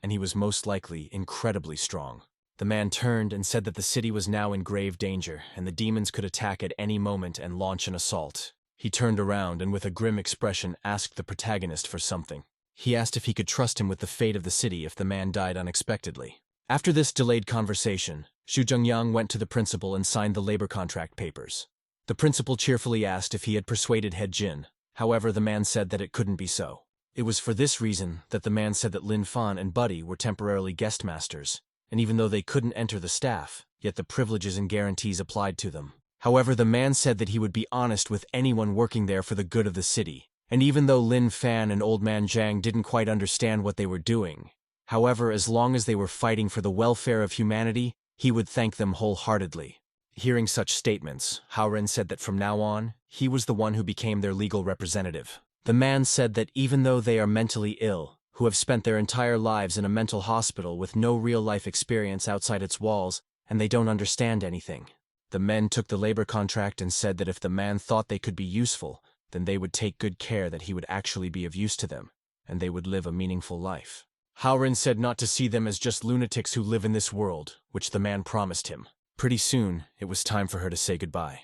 and he was most likely incredibly strong. The man turned and said that the city was now in grave danger, and the demons could attack at any moment and launch an assault. He turned around and with a grim expression asked the protagonist for something. He asked if he could trust him with the fate of the city if the man died unexpectedly. After this delayed conversation, Xu Zhengyang went to the principal and signed the labor contract papers. The principal cheerfully asked if he had persuaded Head Jin. However, the man said that it couldn't be so. It was for this reason that the man said that Lin Fan and Buddy were temporarily guest masters, and even though they couldn't enter the staff, yet the privileges and guarantees applied to them. However, the man said that he would be honest with anyone working there for the good of the city, and even though Lin Fan and Old Man Zhang didn't quite understand what they were doing, however, as long as they were fighting for the welfare of humanity, he would thank them wholeheartedly. Hearing such statements, Hao Ren said that from now on, he was the one who became their legal representative. The man said that even though they are mentally ill, who have spent their entire lives in a mental hospital with no real-life experience outside its walls, and they don't understand anything. The men took the labor contract and said that if the man thought they could be useful, then they would take good care that he would actually be of use to them, and they would live a meaningful life. Hao Ren said not to see them as just lunatics who live in this world, which the man promised him. Pretty soon, it was time for her to say goodbye.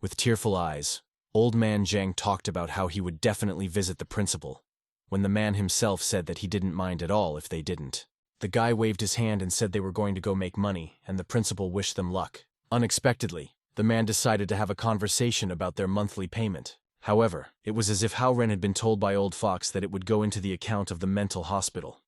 With tearful eyes, Old Man Zhang talked about how he would definitely visit the principal, when the man himself said that he didn't mind at all if they didn't. The guy waved his hand and said they were going to go make money, and the principal wished them luck. Unexpectedly, the man decided to have a conversation about their monthly payment. However, it was as if Hao Ren had been told by Old Fox that it would go into the account of the mental hospital.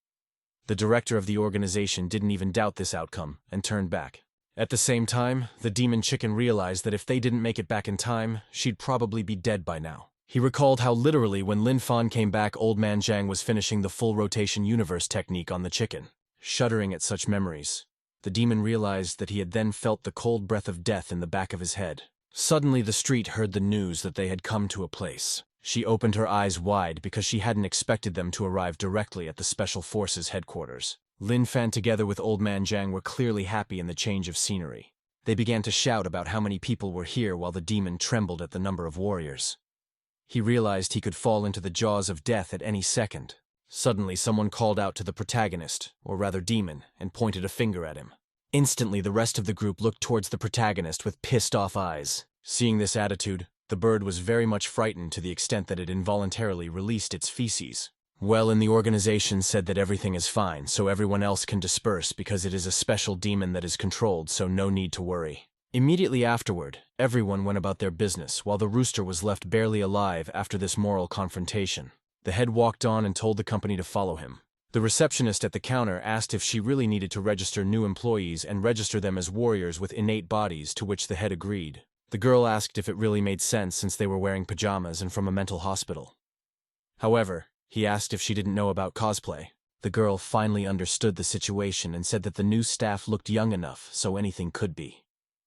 The director of the organization didn't even doubt this outcome and turned back. At the same time, the demon chicken realized that if they didn't make it back in time, she'd probably be dead by now. He recalled how literally when Lin Fan came back, Old Man Zhang was finishing the full rotation universe technique on the chicken. Shuddering at such memories, the demon realized that he had then felt the cold breath of death in the back of his head. Suddenly the street heard the news that they had come to a place. She opened her eyes wide because she hadn't expected them to arrive directly at the Special Forces headquarters. Lin Fan together with Old Man Zhang were clearly happy in the change of scenery. They began to shout about how many people were here while the demon trembled at the number of warriors. He realized he could fall into the jaws of death at any second. Suddenly someone called out to the protagonist, or rather demon, and pointed a finger at him. Instantly the rest of the group looked towards the protagonist with pissed-off eyes. Seeing this attitude, the bird was very much frightened to the extent that it involuntarily released its feces. Well, in the organization said that everything is fine, so everyone else can disperse because it is a special demon that is controlled, so no need to worry. Immediately afterward, everyone went about their business, while the rooster was left barely alive after this moral confrontation. The head walked on and told the company to follow him. The receptionist at the counter asked if she really needed to register new employees and register them as warriors with innate bodies, to which the head agreed. The girl asked if it really made sense since they were wearing pajamas and from a mental hospital. However, he asked if she didn't know about cosplay. The girl finally understood the situation and said that the new staff looked young enough so anything could be.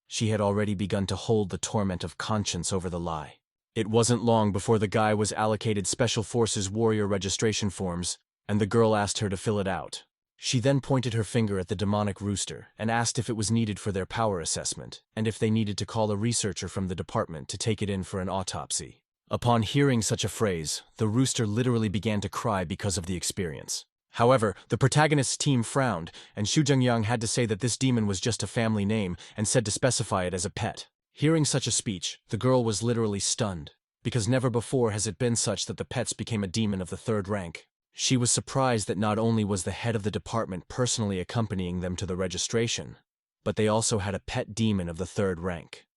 She had already begun to hold the torment of conscience over the lie. It wasn't long before the guy was allocated Special Forces warrior registration forms, and the girl asked her to fill it out. She then pointed her finger at the demonic rooster and asked if it was needed for their power assessment, and if they needed to call a researcher from the department to take it in for an autopsy. Upon hearing such a phrase, the rooster literally began to cry because of the experience. However, the protagonist's team frowned, and Xu Zhengyang had to say that this demon was just a family name and said to specify it as a pet. Hearing such a speech, the girl was literally stunned, because never before has it been such that the pets became a demon of the third rank. She was surprised that not only was the head of the department personally accompanying them to the registration, but they also had a pet demon of the third rank.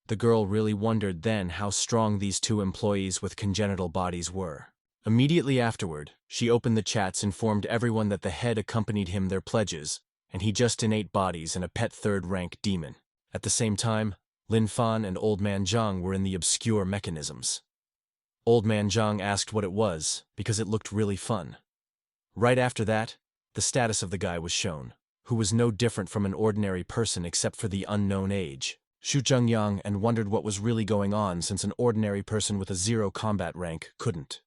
The girl really wondered then how strong these two employees with congenital bodies were. Immediately afterward, she opened the chats, informed everyone that the head accompanied him their pledges, and he just innate bodies and a pet third-rank demon. At the same time, Lin Fan and Old Man Zhang were in the obscure mechanisms. Old Man Zhang asked what it was, because it looked really fun. Right after that, the status of the guy was shown, who was no different from an ordinary person except for the unknown age. Xu Zhengyang and wondered what was really going on since an ordinary person with a 0 combat rank couldn't.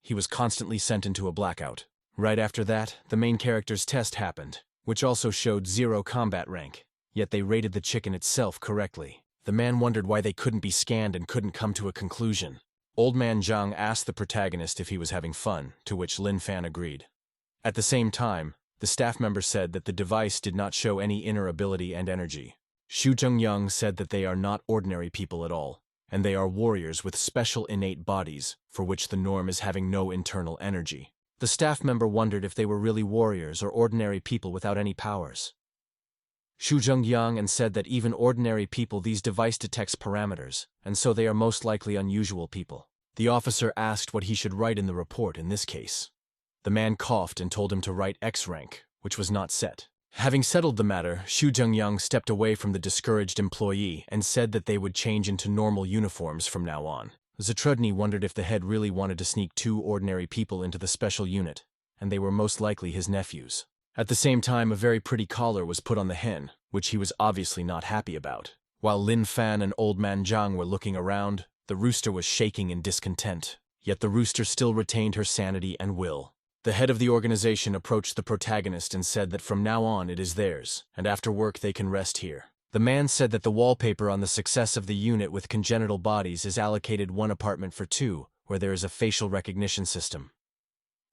He was constantly sent into a blackout. Right after that, the main character's test happened, which also showed 0 combat rank, yet they rated the chicken itself correctly. The man wondered why they couldn't be scanned and couldn't come to a conclusion. Old Man Zhang asked the protagonist if he was having fun, to which Lin Fan agreed. At the same time, the staff member said that the device did not show any inner ability and energy. Xu Zhengyang said that they are not ordinary people at all, and they are warriors with special innate bodies, for which the norm is having no internal energy. The staff member wondered if they were really warriors or ordinary people without any powers. Xu Zhengyang and said that even ordinary people, these device detects parameters, and so they are most likely unusual people. The officer asked what he should write in the report in this case. The man coughed and told him to write X rank, which was not set. Having settled the matter, Xu Zhengyang stepped away from the discouraged employee and said that they would change into normal uniforms from now on. Zatrudny wondered if the head really wanted to sneak 2 ordinary people into the special unit, and they were most likely his nephews. At the same time, a very pretty collar was put on the hen, which he was obviously not happy about. While Lin Fan and Old Man Zhang were looking around, the rooster was shaking in discontent. Yet the rooster still retained her sanity and will. The head of the organization approached the protagonist and said that from now on it is theirs, and after work they can rest here. The man said that the wallpaper on the success of the unit with congenital bodies is allocated 1 apartment for 2, where there is a facial recognition system.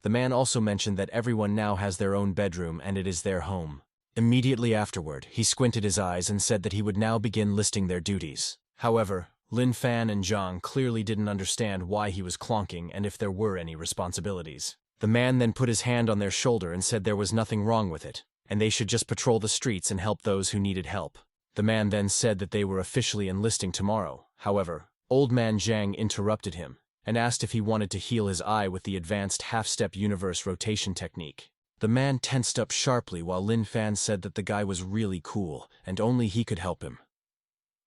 The man also mentioned that everyone now has their own bedroom and it is their home. Immediately afterward, he squinted his eyes and said that he would now begin listing their duties. However, Lin Fan and Zhang clearly didn't understand why he was clonking and if there were any responsibilities. The man then put his hand on their shoulder and said there was nothing wrong with it, and they should just patrol the streets and help those who needed help. The man then said that they were officially enlisting tomorrow. However, Old Man Zhang interrupted him and asked if he wanted to heal his eye with the advanced half-step universe rotation technique. The man tensed up sharply while Lin Fan said that the guy was really cool and only he could help him.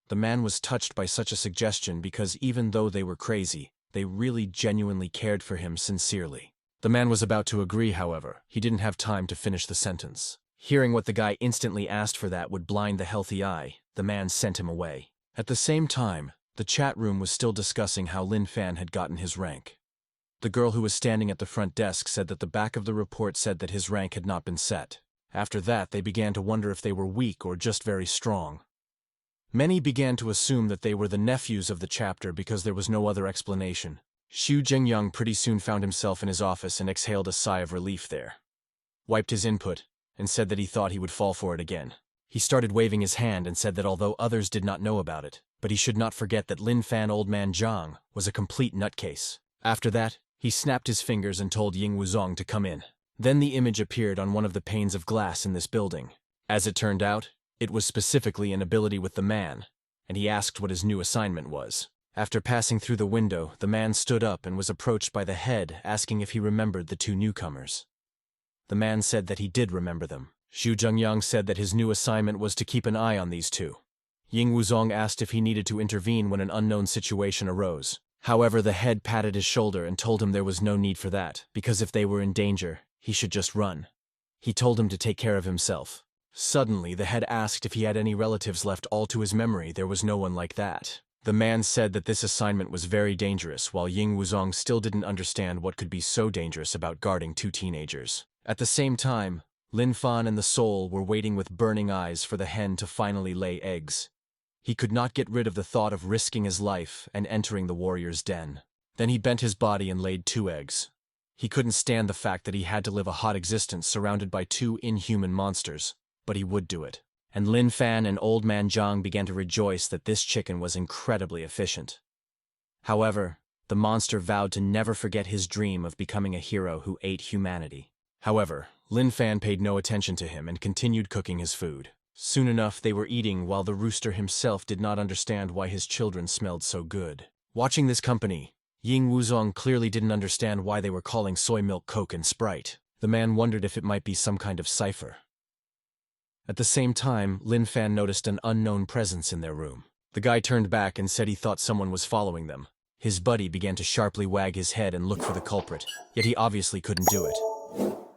The man was touched by such a suggestion because even though they were crazy, they really genuinely cared for him sincerely. The man was about to agree, however. He didn't have time to finish the sentence. Hearing what the guy instantly asked for that would blind the healthy eye, the man sent him away. At the same time, the chat room was still discussing how Lin Fan had gotten his rank. The girl who was standing at the front desk said that the back of the report said that his rank had not been set. After that, they began to wonder if they were weak or just very strong. Many began to assume that they were the nephews of the chapter because there was no other explanation. Xu Jingyang pretty soon found himself in his office and exhaled a sigh of relief there. Wiped his input, and said that he thought he would fall for it again. He started waving his hand and said that although others did not know about it, but he should not forget that Lin Fan Old Man Zhang was a complete nutcase. After that, he snapped his fingers and told Ying Wuzong to come in. Then the image appeared on one of the panes of glass in this building. As it turned out, it was specifically an ability with the man, and he asked what his new assignment was. After passing through the window, the man stood up and was approached by the head asking if he remembered the two newcomers. The man said that he did remember them. Xu Jingyang said that his new assignment was to keep an eye on these two. Ying Wuzong asked if he needed to intervene when an unknown situation arose. However, the head patted his shoulder and told him there was no need for that, because if they were in danger, he should just run. He told him to take care of himself. Suddenly, the head asked if he had any relatives left. All to his memory, there was no one like that. The man said that this assignment was very dangerous, while Ying Wuzong still didn't understand what could be so dangerous about guarding two teenagers. At the same time, Lin Fan and the soul were waiting with burning eyes for the hen to finally lay eggs. He could not get rid of the thought of risking his life and entering the warrior's den. Then he bent his body and laid 2 eggs. He couldn't stand the fact that he had to live a hot existence surrounded by 2 inhuman monsters, but he would do it. And Lin Fan and Old Man Zhang began to rejoice that this chicken was incredibly efficient. However, the monster vowed to never forget his dream of becoming a hero who ate humanity. However, Lin Fan paid no attention to him and continued cooking his food. Soon enough, they were eating while the rooster himself did not understand why his children smelled so good. Watching this company, Ying Wuzong clearly didn't understand why they were calling soy milk Coke and Sprite. The man wondered if it might be some kind of cipher. At the same time, Lin Fan noticed an unknown presence in their room. The guy turned back and said he thought someone was following them. His buddy began to sharply wag his head and look for the culprit, yet he obviously couldn't do it.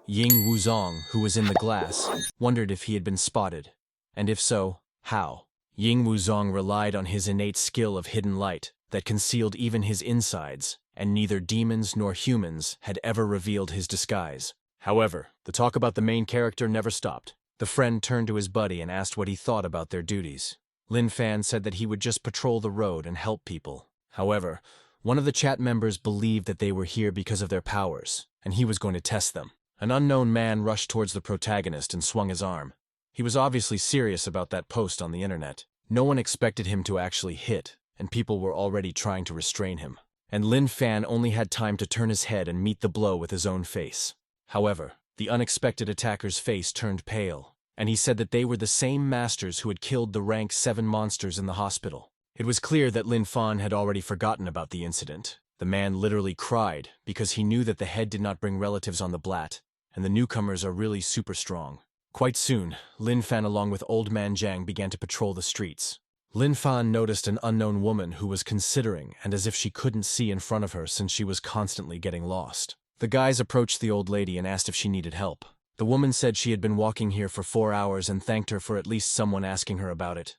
Ying Wuzong, who was in the glass, wondered if he had been spotted, and if so, how. Ying Wuzong relied on his innate skill of hidden light that concealed even his insides, and neither demons nor humans had ever revealed his disguise. However, the talk about the main character never stopped. The friend turned to his buddy and asked what he thought about their duties. Lin Fan said that he would just patrol the road and help people. However, one of the chat members believed that they were here because of their powers, and he was going to test them. An unknown man rushed towards the protagonist and swung his arm. He was obviously serious about that post on the internet. No one expected him to actually hit, and people were already trying to restrain him. And Lin Fan only had time to turn his head and meet the blow with his own face. However, the unexpected attacker's face turned pale, and he said that they were the same masters who had killed the rank 7 monsters in the hospital. It was clear that Lin Fan had already forgotten about the incident. The man literally cried because he knew that the head did not bring relatives on the blat, and the newcomers are really super strong. Quite soon, Lin Fan along with Old Man Zhang began to patrol the streets. Lin Fan noticed an unknown woman who was considering and as if she couldn't see in front of her since she was constantly getting lost. The guys approached the old lady and asked if she needed help. The woman said she had been walking here for 4 hours and thanked her for at least someone asking her about it.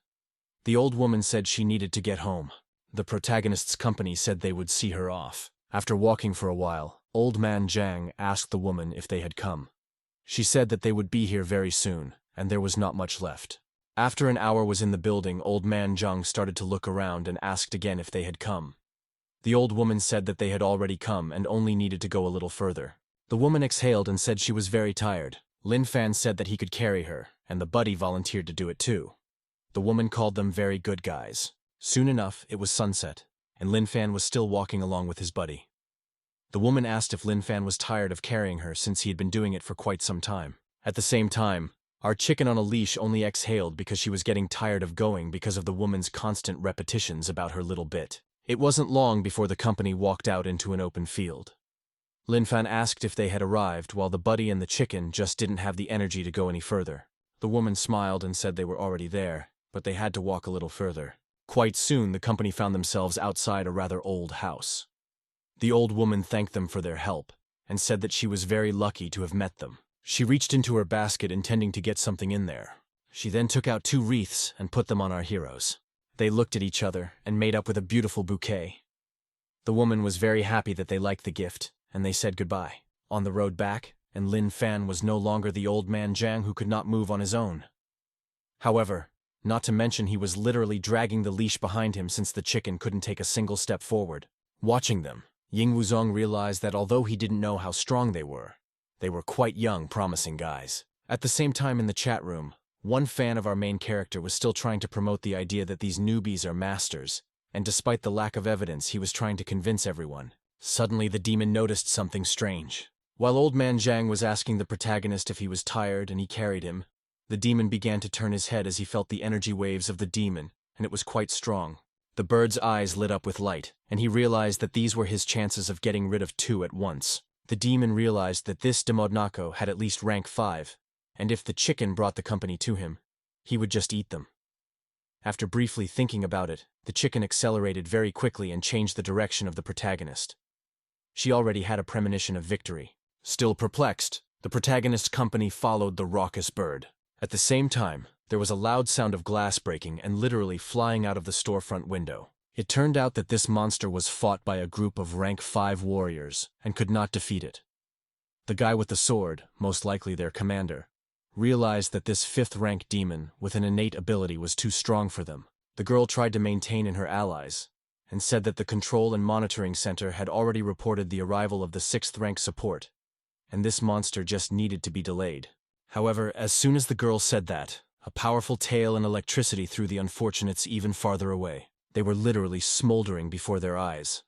The old woman said she needed to get home. The protagonist's company said they would see her off. After walking for a while, Old Man Zhang asked the woman if they had come. She said that they would be here very soon, and there was not much left. After an hour was in the building, Old Man Zhang started to look around and asked again if they had come. The old woman said that they had already come and only needed to go a little further. The woman exhaled and said she was very tired. Lin Fan said that he could carry her, and the buddy volunteered to do it too. The woman called them very good guys. Soon enough, it was sunset, and Lin Fan was still walking along with his buddy. The woman asked if Lin Fan was tired of carrying her since he had been doing it for quite some time. At the same time, our chicken on a leash only exhaled because she was getting tired of going because of the woman's constant repetitions about her little bit. It wasn't long before the company walked out into an open field. Lin Fan asked if they had arrived, while the buddy and the chicken just didn't have the energy to go any further. The woman smiled and said they were already there, but they had to walk a little further. Quite soon, the company found themselves outside a rather old house. The old woman thanked them for their help, and said that she was very lucky to have met them. She reached into her basket intending to get something in there. She then took out 2 wreaths and put them on our heroes. They looked at each other and made up with a beautiful bouquet. The woman was very happy that they liked the gift, and they said goodbye. On the road back, and Lin Fan was no longer the old man Jiang who could not move on his own. However, not to mention he was literally dragging the leash behind him since the chicken couldn't take a single step forward. Watching them, Ying Wuzong realized that although he didn't know how strong they were quite young, promising guys. At the same time in the chat room, one fan of our main character was still trying to promote the idea that these newbies are masters, and despite the lack of evidence, he was trying to convince everyone. Suddenly the demon noticed something strange. While old man Jiang was asking the protagonist if he was tired and he carried him, the demon began to turn his head as he felt the energy waves of the demon, and it was quite strong. The bird's eyes lit up with light, and he realized that these were his chances of getting rid of 2 at once. The demon realized that this Demodnako had at least rank 5, and if the chicken brought the company to him, he would just eat them. After briefly thinking about it, the chicken accelerated very quickly and changed the direction of the protagonist. She already had a premonition of victory. Still perplexed, the protagonist's company followed the raucous bird. At the same time, there was a loud sound of glass breaking and literally flying out of the storefront window. It turned out that this monster was fought by a group of rank 5 warriors and could not defeat it. The guy with the sword, most likely their commander, realized that this 5th rank demon with an innate ability was too strong for them. The girl tried to maintain in her allies, and said that the control and monitoring center had already reported the arrival of the 6th rank support, and this monster just needed to be delayed. However, as soon as the girl said that, a powerful tail and electricity threw the unfortunates even farther away. They were literally smoldering before their eyes.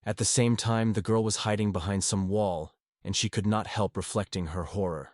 At the same time, the girl was hiding behind some wall, and she could not help reflecting her horror.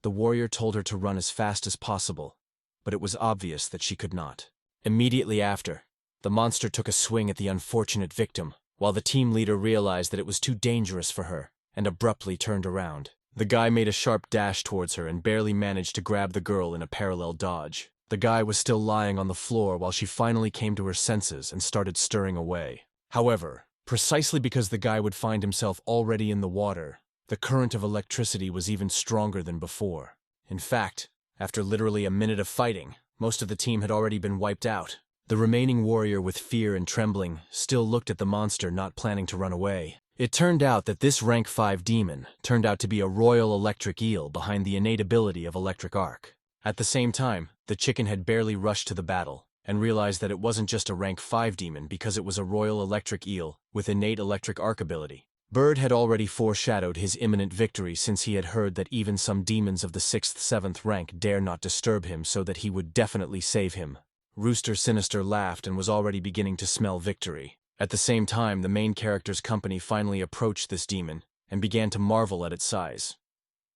The warrior told her to run as fast as possible, but it was obvious that she could not. Immediately after, the monster took a swing at the unfortunate victim, while the team leader realized that it was too dangerous for her, and abruptly turned around. The guy made a sharp dash towards her and barely managed to grab the girl in a parallel dodge. The guy was still lying on the floor while she finally came to her senses and started stirring away. However, precisely because the guy would find himself already in the water, the current of electricity was even stronger than before. In fact, after literally a minute of fighting, most of the team had already been wiped out. The remaining warrior, with fear and trembling, still looked at the monster, not planning to run away. It turned out that this rank 5 demon turned out to be a royal electric eel behind the innate ability of electric arc. At the same time, the chicken had barely rushed to the battle, and realized that it wasn't just a rank 5 demon because it was a royal electric eel with innate electric arc ability. Bird had already foreshadowed his imminent victory since he had heard that even some demons of the 6th, 7th rank dare not disturb him, so that he would definitely save him. Rooster Sinister laughed and was already beginning to smell victory. At the same time, the main character's company finally approached this demon and began to marvel at its size.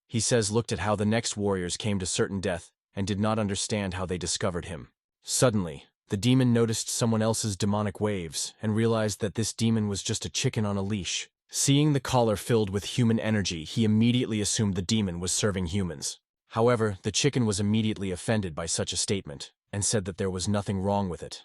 He says looked at how the next warriors came to certain death and did not understand how they discovered him. Suddenly, the demon noticed someone else's demonic waves and realized that this demon was just a chicken on a leash. Seeing the collar filled with human energy, he immediately assumed the demon was serving humans. However, the chicken was immediately offended by such a statement and said that there was nothing wrong with it.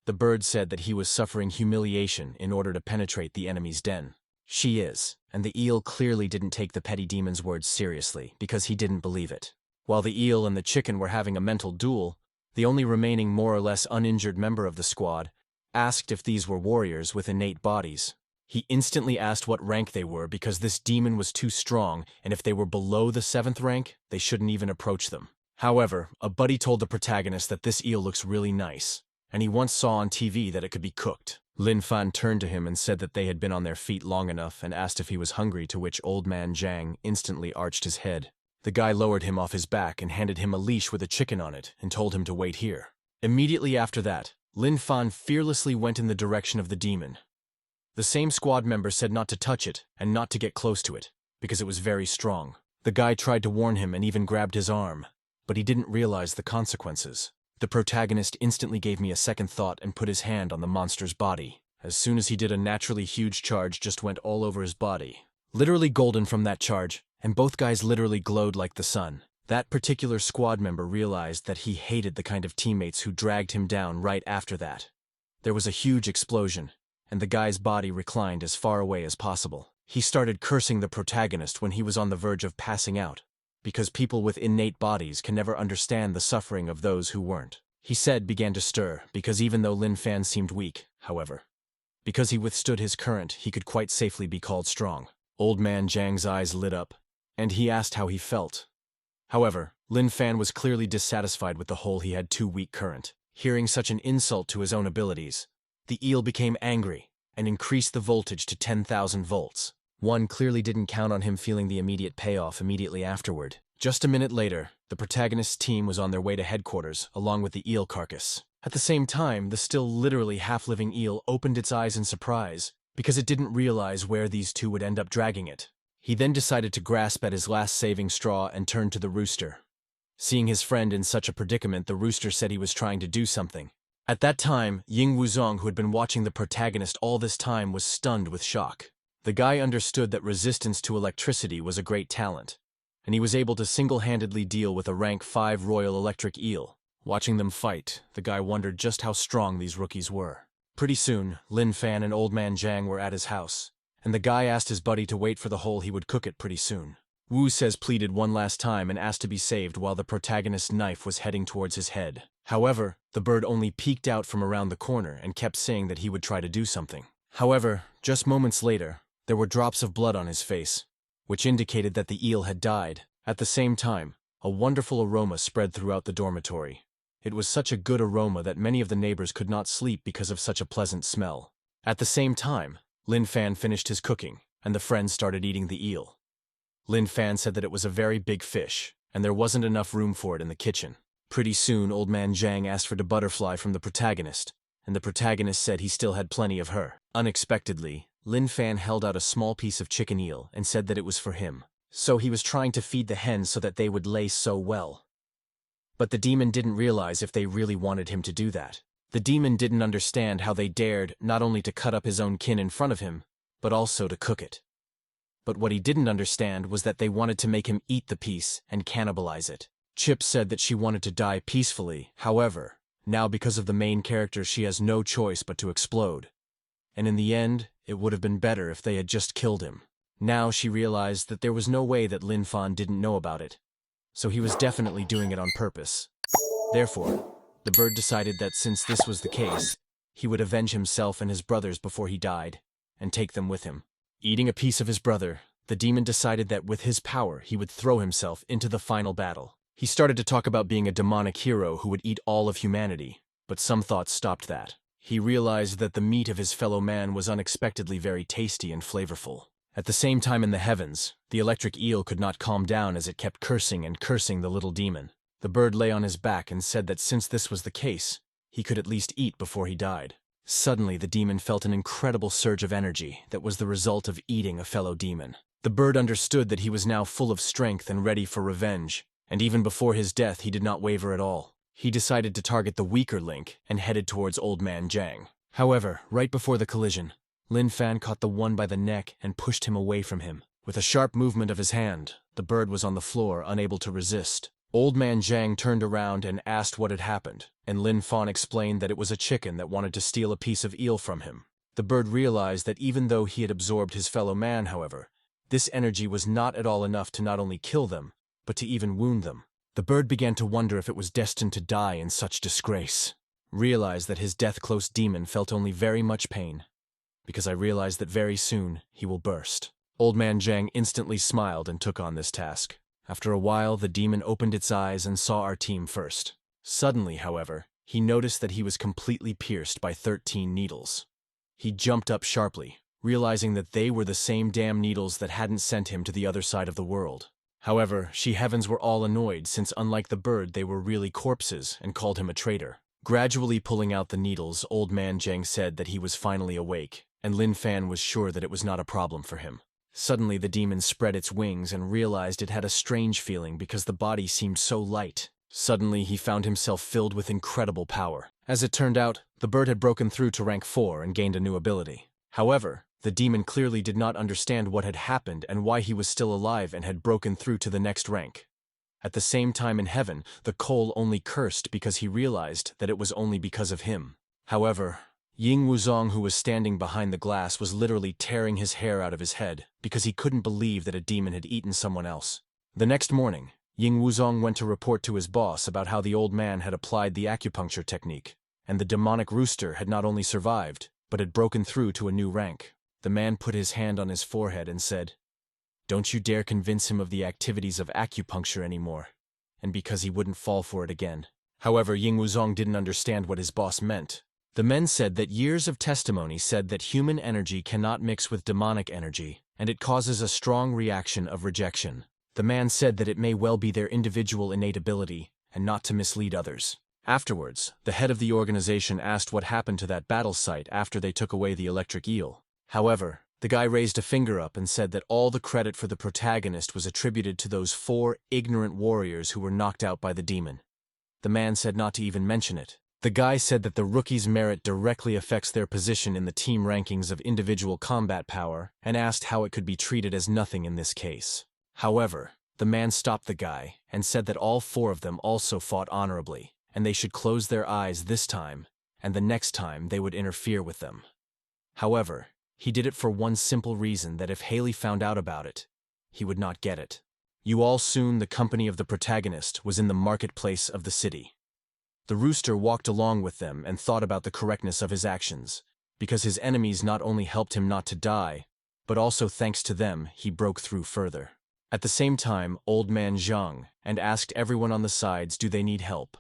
The bird said that he was suffering humiliation in order to penetrate the enemy's den. She is, and the eel clearly didn't take the petty demon's words seriously because he didn't believe it. While the eel and the chicken were having a mental duel, the only remaining more or less uninjured member of the squad asked if these were warriors with innate bodies. He instantly asked what rank they were because this demon was too strong, and if they were below the 7th rank, they shouldn't even approach them. However, a buddy told the protagonist that this eel looks really nice, and he once saw on TV that it could be cooked. Lin Fan turned to him and said that they had been on their feet long enough and asked if he was hungry, to which old man Jiang instantly arched his head. The guy lowered him off his back and handed him a leash with a chicken on it and told him to wait here. Immediately after that, Lin Fan fearlessly went in the direction of the demon. The same squad member said not to touch it and not to get close to it, because it was very strong. The guy tried to warn him and even grabbed his arm, but he didn't realize the consequences. The protagonist instantly gave me a second thought and put his hand on the monster's body. As soon as he did, a naturally huge charge just went all over his body. Literally golden from that charge, and both guys literally glowed like the sun. That particular squad member realized that he hated the kind of teammates who dragged him down right after that. There was a huge explosion, and the guy's body reclined as far away as possible. He started cursing the protagonist when he was on the verge of passing out, because people with innate bodies can never understand the suffering of those who weren't. He said began to stir, because even though Lin Fan seemed weak, however, because he withstood his current, he could quite safely be called strong. Old man Zhang's eyes lit up, and he asked how he felt. However, Lin Fan was clearly dissatisfied with the whole he had too weak current. Hearing such an insult to his own abilities, the eel became angry and increased the voltage to 10,000 volts. One clearly didn't count on him feeling the immediate payoff immediately afterward. Just a minute later, the protagonist's team was on their way to headquarters, along with the eel carcass. At the same time, the still literally half-living eel opened its eyes in surprise, because it didn't realize where these two would end up dragging it. He then decided to grasp at his last saving straw and turned to the rooster. Seeing his friend in such a predicament, the rooster said he was trying to do something. At that time, Ying Wuzong, who had been watching the protagonist all this time, was stunned with shock. The guy understood that resistance to electricity was a great talent, and he was able to single-handedly deal with a rank 5 Royal Electric Eel. Watching them fight, the guy wondered just how strong these rookies were. Pretty soon, Lin Fan and Old Man Zhang were at his house, and the guy asked his buddy to wait for the hole. He would cook it pretty soon. Wu says pleaded one last time and asked to be saved while the protagonist's knife was heading towards his head. However, the bird only peeked out from around the corner and kept saying that he would try to do something. However, just moments later, there were drops of blood on his face, which indicated that the eel had died. At the same time, a wonderful aroma spread throughout the dormitory. It was such a good aroma that many of the neighbors could not sleep because of such a pleasant smell. At the same time, Lin Fan finished his cooking, and the friends started eating the eel. Lin Fan said that it was a very big fish, and there wasn't enough room for it in the kitchen. Pretty soon, Old Man Zhang asked for the butterfly from the protagonist, and the protagonist said he still had plenty of her. Unexpectedly, Lin Fan held out a small piece of chicken eel and said that it was for him. So he was trying to feed the hens so that they would lay so well. But the demon didn't realize if they really wanted him to do that. The demon didn't understand how they dared not only to cut up his own kin in front of him, but also to cook it. But what he didn't understand was that they wanted to make him eat the piece and cannibalize it. Chip said that she wanted to die peacefully. However, now because of the main character, she has no choice but to explode. And in the end, it would have been better if they had just killed him. Now she realized that there was no way that Lin Fan didn't know about it, so he was definitely doing it on purpose. Therefore, the bird decided that since this was the case, he would avenge himself and his brothers before he died, and take them with him. Eating a piece of his brother, the demon decided that with his power he would throw himself into the final battle. He started to talk about being a demonic hero who would eat all of humanity, but some thoughts stopped that. He realized that the meat of his fellow man was unexpectedly very tasty and flavorful. At the same time in the heavens, the electric eel could not calm down as it kept cursing and cursing the little demon. The bird lay on his back and said that since this was the case, he could at least eat before he died. Suddenly, the demon felt an incredible surge of energy that was the result of eating a fellow demon. The bird understood that he was now full of strength and ready for revenge, and even before his death he did not waver at all. He decided to target the weaker link and headed towards Old Man Zhang. However, right before the collision, Lin Fan caught the one by the neck and pushed him away from him. With a sharp movement of his hand, the bird was on the floor, unable to resist. Old Man Zhang turned around and asked what had happened, and Lin Fan explained that it was a chicken that wanted to steal a piece of eel from him. The bird realized that even though he had absorbed his fellow man, however, this energy was not at all enough to not only kill them, but to even wound them. The bird began to wonder if it was destined to die in such disgrace. Realized that his death-close demon felt only very much pain, because I realized that very soon he will burst. Old Man Zhang instantly smiled and took on this task. After a while, the demon opened its eyes and saw our team first. Suddenly, however, he noticed that he was completely pierced by 13 needles. He jumped up sharply, realizing that they were the same damn needles that hadn't sent him to the other side of the world. However, she heavens were all annoyed since unlike the bird they were really corpses and called him a traitor. Gradually pulling out the needles, Old Man Zhang said that he was finally awake, and Lin Fan was sure that it was not a problem for him. Suddenly the demon spread its wings and realized it had a strange feeling because the body seemed so light. Suddenly he found himself filled with incredible power. As it turned out, the bird had broken through to rank 4 and gained a new ability. However, The demon clearly did not understand what had happened and why he was still alive and had broken through to the next rank. At the same time in heaven, the Cole only cursed because he realized that it was only because of him. However, Ying Wuzong, who was standing behind the glass, was literally tearing his hair out of his head because he couldn't believe that a demon had eaten someone else. The next morning, Ying Wuzong went to report to his boss about how the old man had applied the acupuncture technique, and the demonic rooster had not only survived, but had broken through to a new rank. The man put his hand on his forehead and said, "Don't you dare convince him of the activities of acupuncture anymore," and because he wouldn't fall for it again. However, Ying Wuzong didn't understand what his boss meant. The men said that years of testimony said that human energy cannot mix with demonic energy, and it causes a strong reaction of rejection. The man said that it may well be their individual innate ability, and not to mislead others. Afterwards, the head of the organization asked what happened to that battle site after they took away the electric eel. However, the guy raised a finger up and said that all the credit for the protagonist was attributed to those 4 ignorant warriors who were knocked out by the demon. The man said not to even mention it. The guy said that the rookie's merit directly affects their position in the team rankings of individual combat power and asked how it could be treated as nothing in this case. However, the man stopped the guy and said that all 4 of them also fought honorably, and they should close their eyes this time, and the next time they would interfere with them. However, he did it for one simple reason, that if Haley found out about it, he would not get it. You all soon the company of the protagonist was in the marketplace of the city. The rooster walked along with them and thought about the correctness of his actions, because his enemies not only helped him not to die, but also thanks to them he broke through further. At the same time, Old Man Zhang and asked everyone on the sides do they need help.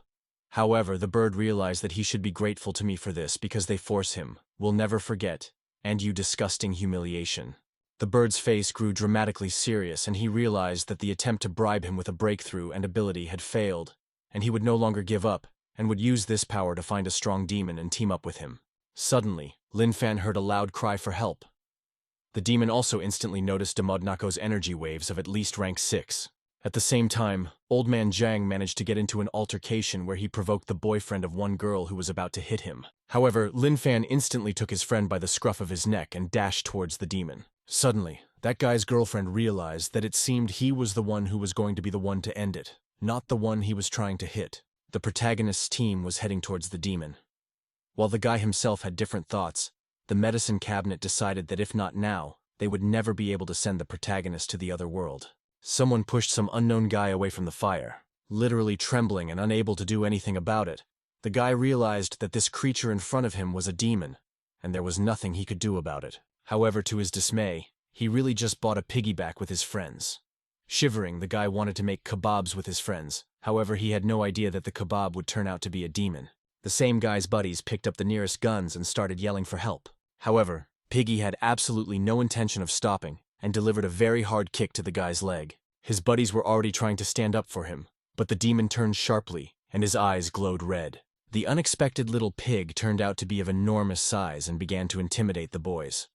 However, the bird realized that he should be grateful to me for this because they force him, will never forget, and you disgusting humiliation. The bird's face grew dramatically serious and he realized that the attempt to bribe him with a breakthrough and ability had failed, and he would no longer give up, and would use this power to find a strong demon and team up with him. Suddenly, Lin Fan heard a loud cry for help. The demon also instantly noticed Demodnako's energy waves of at least rank 6. At the same time, Old Man Zhang managed to get into an altercation where he provoked the boyfriend of one girl who was about to hit him. However, Lin Fan instantly took his friend by the scruff of his neck and dashed towards the demon. Suddenly, that guy's girlfriend realized that it seemed he was the one who was going to be the one to end it, not the one he was trying to hit. The protagonist's team was heading towards the demon. While the guy himself had different thoughts, the medicine cabinet decided that if not now, they would never be able to send the protagonist to the other world. Someone pushed some unknown guy away from the fire. Literally trembling and unable to do anything about it, the guy realized that this creature in front of him was a demon, and there was nothing he could do about it. However, to his dismay, he really just bought a piggyback with his friends. Shivering, the guy wanted to make kebabs with his friends. However, he had no idea that the kebab would turn out to be a demon. The same guy's buddies picked up the nearest guns and started yelling for help. However, Piggy had absolutely no intention of stopping and delivered a very hard kick to the guy's leg. His buddies were already trying to stand up for him, but the demon turned sharply and his eyes glowed red. The unexpected little pig turned out to be of enormous size and began to intimidate the boys.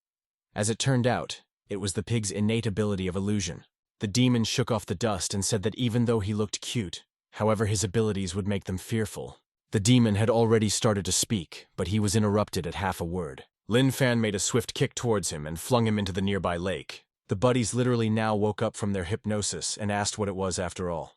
As it turned out, it was the pig's innate ability of illusion. The demon shook off the dust and said that even though he looked cute, however, his abilities would make them fearful. The demon had already started to speak, but he was interrupted at half a word. Lin Fan made a swift kick towards him and flung him into the nearby lake. The buddies literally now woke up from their hypnosis and asked what it was after all.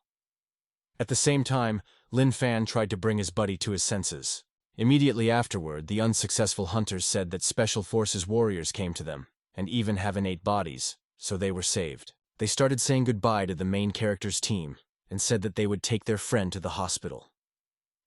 At the same time, Lin Fan tried to bring his buddy to his senses. Immediately afterward, the unsuccessful hunters said that Special Forces warriors came to them, and even have innate bodies, so they were saved. They started saying goodbye to the main character's team, and said that they would take their friend to the hospital.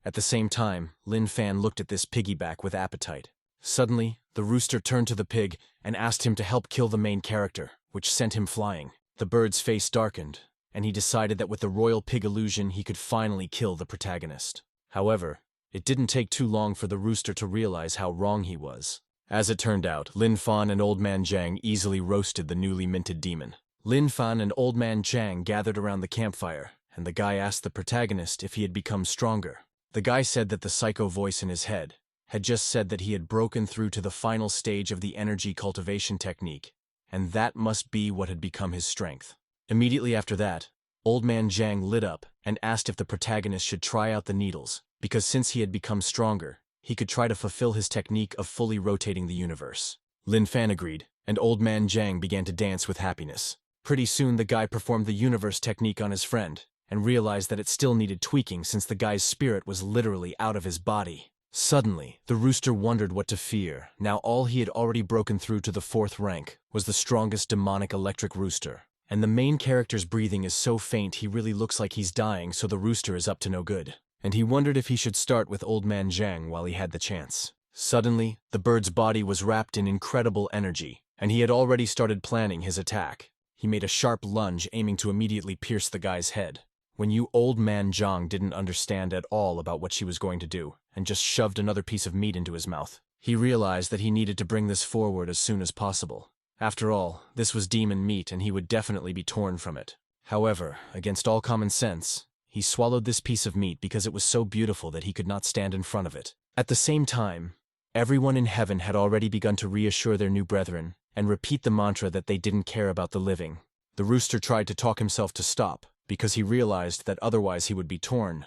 At the same time, Lin Fan looked at this piggyback with appetite. Suddenly, the rooster turned to the pig and asked him to help kill the main character, which sent him flying. The bird's face darkened, and he decided that with the royal pig illusion he could finally kill the protagonist. However, it didn't take too long for the rooster to realize how wrong he was. As it turned out, Lin Fan and Old Man Zhang easily roasted the newly minted demon. Lin Fan and Old Man Zhang gathered around the campfire, and the guy asked the protagonist if he had become stronger. The guy said that the psycho voice in his head had just said that he had broken through to the final stage of the energy cultivation technique, and that must be what had become his strength. Immediately after that, Old Man Zhang lit up and asked if the protagonist should try out the needles, because since he had become stronger, he could try to fulfill his technique of fully rotating the universe. Lin Fan agreed, and Old Man Jang began to dance with happiness. Pretty soon the guy performed the universe technique on his friend, and realized that it still needed tweaking since the guy's spirit was literally out of his body. Suddenly, the rooster wondered what to fear. Now all he had already broken through to the 4th rank was the strongest demonic electric rooster. And the main character's breathing is so faint he really looks like he's dying, so the rooster is up to no good. And he wondered if he should start with Old Man Jang while he had the chance. Suddenly, the bird's body was wrapped in incredible energy, and he had already started planning his attack. He made a sharp lunge, aiming to immediately pierce the guy's head. When Old Man Jang didn't understand at all about what she was going to do, and just shoved another piece of meat into his mouth, he realized that he needed to bring this forward as soon as possible. After all, this was demon meat and he would definitely be torn from it. However, against all common sense, he swallowed this piece of meat because it was so beautiful that he could not stand in front of it. At the same time, everyone in heaven had already begun to reassure their new brethren and repeat the mantra that they didn't care about the living. The rooster tried to talk himself to stop because he realized that otherwise he would be torn,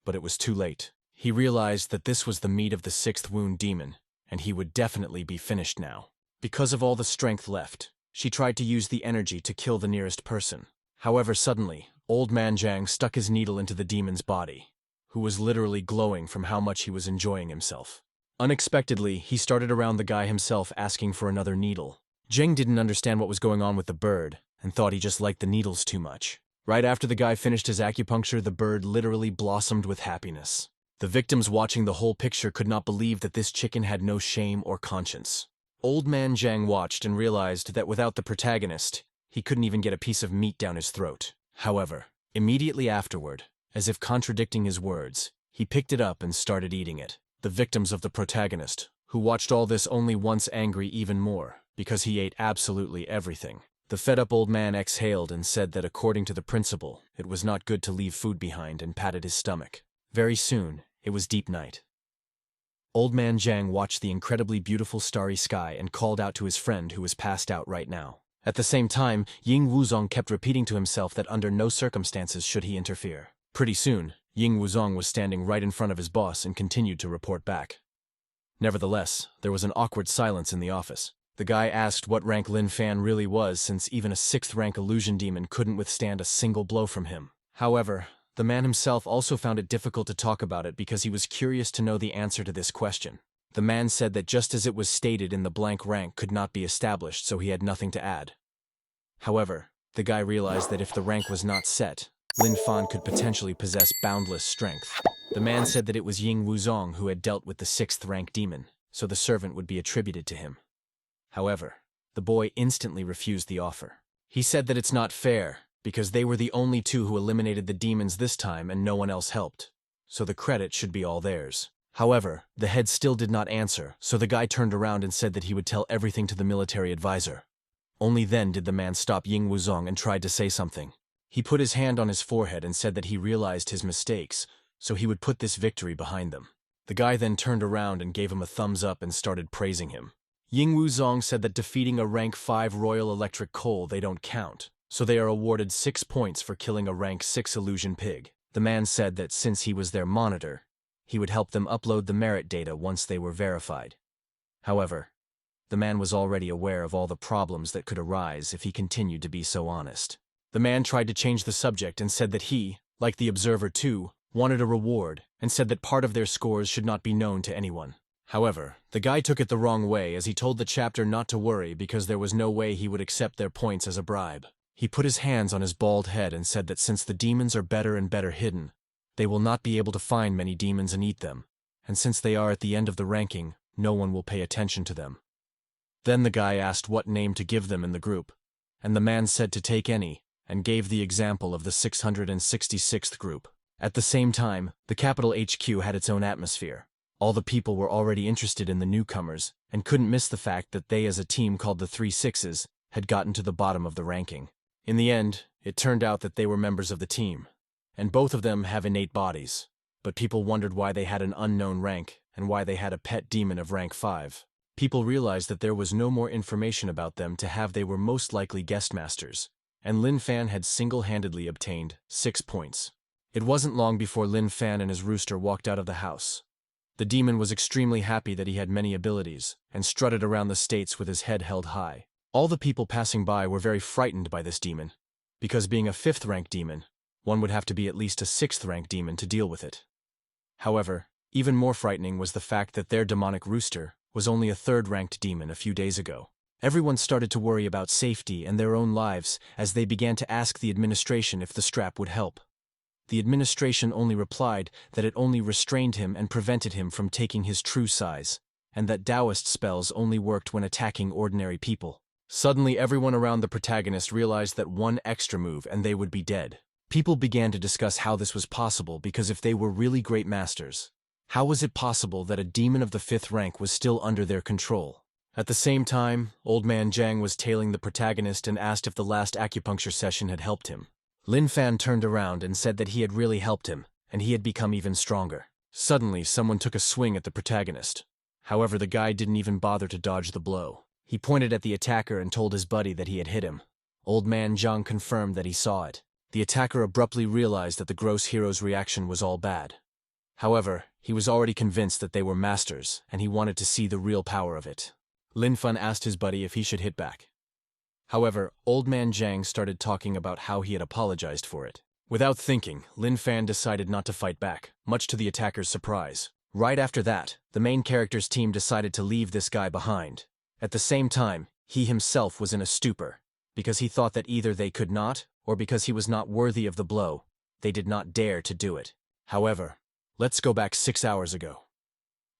but it was too late. He realized that this was the meat of the 6th wound demon, and he would definitely be finished now. Because of all the strength left, she tried to use the energy to kill the nearest person. However, suddenly, Old Man Jang stuck his needle into the demon's body, who was literally glowing from how much he was enjoying himself. Unexpectedly, he started around the guy himself asking for another needle. Jang didn't understand what was going on with the bird and thought he just liked the needles too much. Right after the guy finished his acupuncture, the bird literally blossomed with happiness. The victims watching the whole picture could not believe that this chicken had no shame or conscience. Old Man Jang watched and realized that without the protagonist, he couldn't even get a piece of meat down his throat. However, immediately afterward, as if contradicting his words, he picked it up and started eating it. The victims of the protagonist, who watched all this only once angry even more, because he ate absolutely everything. The fed-up old man exhaled and said that according to the principle, it was not good to leave food behind, and patted his stomach. Very soon, it was deep night. Old Man Jang watched the incredibly beautiful starry sky and called out to his friend who was passed out right now. At the same time, Ying Wuzong kept repeating to himself that under no circumstances should he interfere. Pretty soon, Ying Wuzong was standing right in front of his boss and continued to report back. Nevertheless, there was an awkward silence in the office. The guy asked what rank Lin Fan really was, since even a 6th rank illusion demon couldn't withstand a single blow from him. However, the man himself also found it difficult to talk about it because he was curious to know the answer to this question. The man said that just as it was stated in the blank rank could not be established, so he had nothing to add. However, the guy realized that if the rank was not set, Lin Fan could potentially possess boundless strength. The man said that it was Ying Wuzong who had dealt with the 6th rank demon, so the servant would be attributed to him. However, the boy instantly refused the offer. He said that it's not fair, because they were the only two who eliminated the demons this time and no one else helped, so the credit should be all theirs. However, the head still did not answer, so the guy turned around and said that he would tell everything to the military advisor. Only then did the man stop Ying Wuzong and tried to say something. He put his hand on his forehead and said that he realized his mistakes, so he would put this victory behind them. The guy then turned around and gave him a thumbs up and started praising him. Ying Wuzong said that defeating a rank 5 Royal Electric Coal they don't count, so they are awarded 6 points for killing a rank 6 illusion pig. The man said that since he was their monitor, he would help them upload the merit data once they were verified. However, the man was already aware of all the problems that could arise if he continued to be so honest. The man tried to change the subject and said that he, like the observer too, wanted a reward, and said that part of their scores should not be known to anyone. However, the guy took it the wrong way as he told the chapter not to worry because there was no way he would accept their points as a bribe. He put his hands on his bald head and said that since the demons are better and better hidden, they will not be able to find many demons and eat them, and since they are at the end of the ranking, no one will pay attention to them. Then the guy asked what name to give them in the group, and the man said to take any, and gave the example of the 666th group. At the same time, the capital HQ had its own atmosphere. All the people were already interested in the newcomers, and couldn't miss the fact that they as a team called the 3 Sixes had gotten to the bottom of the ranking. In the end, it turned out that they were members of the team, and both of them have innate bodies, but people wondered why they had an unknown rank and why they had a pet demon of rank 5. People realized that there was no more information about them to have they were most likely guest masters, and Lin Fan had single-handedly obtained 6 points. It wasn't long before Lin Fan and his rooster walked out of the house. The demon was extremely happy that he had many abilities, and strutted around the states with his head held high. All the people passing by were very frightened by this demon, because being a 5th-rank demon, one would have to be at least a 6th-rank demon to deal with it. However, even more frightening was the fact that their demonic rooster was only a 3rd-ranked demon a few days ago. Everyone started to worry about safety and their own lives as they began to ask the administration if the strap would help. The administration only replied that it only restrained him and prevented him from taking his true size, and that Taoist spells only worked when attacking ordinary people. Suddenly, everyone around the protagonist realized that one extra move and they would be dead. People began to discuss how this was possible because if they were really great masters, how was it possible that a demon of the 5th rank was still under their control? At the same time, Old Man Jang was tailing the protagonist and asked if the last acupuncture session had helped him. Lin Fan turned around and said that he had really helped him, and he had become even stronger. Suddenly, someone took a swing at the protagonist. However, the guy didn't even bother to dodge the blow. He pointed at the attacker and told his buddy that he had hit him. Old Man Zhang confirmed that he saw it. The attacker abruptly realized that the gross hero's reaction was all bad. However, he was already convinced that they were masters, and he wanted to see the real power of it. Lin Fan asked his buddy if he should hit back. However, Old Man Zhang started talking about how he had apologized for it. Without thinking, Lin Fan decided not to fight back, much to the attacker's surprise. Right after that, the main character's team decided to leave this guy behind. At the same time, he himself was in a stupor, because he thought that either they could not, or because he was not worthy of the blow, they did not dare to do it. However, let's go back 6 hours ago.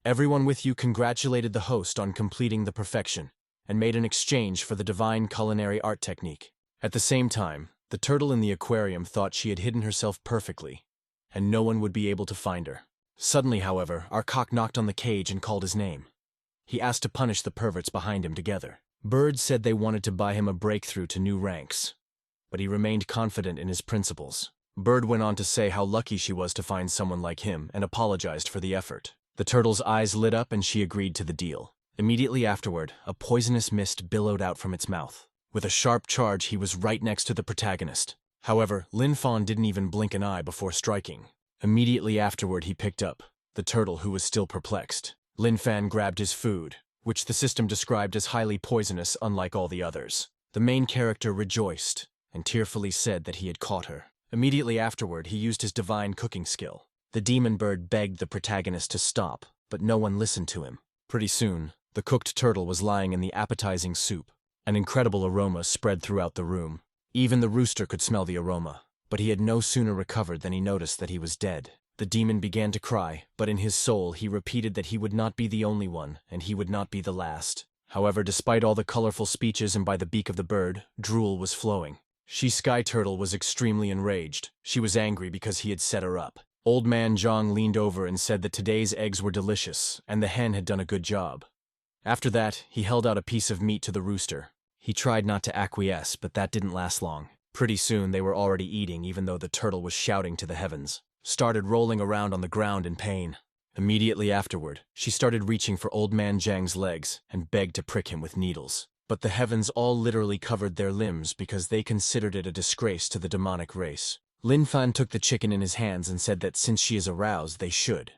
Everyone with you congratulated the host on completing the perfection, and made an exchange for the divine culinary art technique. At the same time, the turtle in the aquarium thought she had hidden herself perfectly, and no one would be able to find her. Suddenly, however, our cock knocked on the cage and called his name. He asked to punish the perverts behind him together. Bird said they wanted to buy him a breakthrough to new ranks, but he remained confident in his principles. Bird went on to say how lucky she was to find someone like him and apologized for the effort. The turtle's eyes lit up and she agreed to the deal. Immediately afterward, a poisonous mist billowed out from its mouth. With a sharp charge, he was right next to the protagonist. However, Lin Fan didn't even blink an eye before striking. Immediately afterward, he picked up the turtle, who was still perplexed. Lin Fan grabbed his food, which the system described as highly poisonous, unlike all the others. The main character rejoiced and tearfully said that he had caught her. Immediately afterward, he used his divine cooking skill. The demon bird begged the protagonist to stop, but no one listened to him. Pretty soon, the cooked turtle was lying in the appetizing soup. An incredible aroma spread throughout the room. Even the rooster could smell the aroma, but he had no sooner recovered than he noticed that he was dead. The demon began to cry, but in his soul he repeated that he would not be the only one, and he would not be the last. However, despite all the colorful speeches and by the beak of the bird, drool was flowing. She Sky Turtle was extremely enraged. She was angry because he had set her up. Old Man Zhang leaned over and said that today's eggs were delicious, and the hen had done a good job. After that, he held out a piece of meat to the rooster. He tried not to acquiesce, but that didn't last long. Pretty soon they were already eating, even though the turtle was shouting to the heavens. Started rolling around on the ground in pain. Immediately afterward, she started reaching for Old Man Zhang's legs and begged to prick him with needles. But the heavens all literally covered their limbs because they considered it a disgrace to the demonic race. Lin Fan took the chicken in his hands and said that since she is aroused, they should.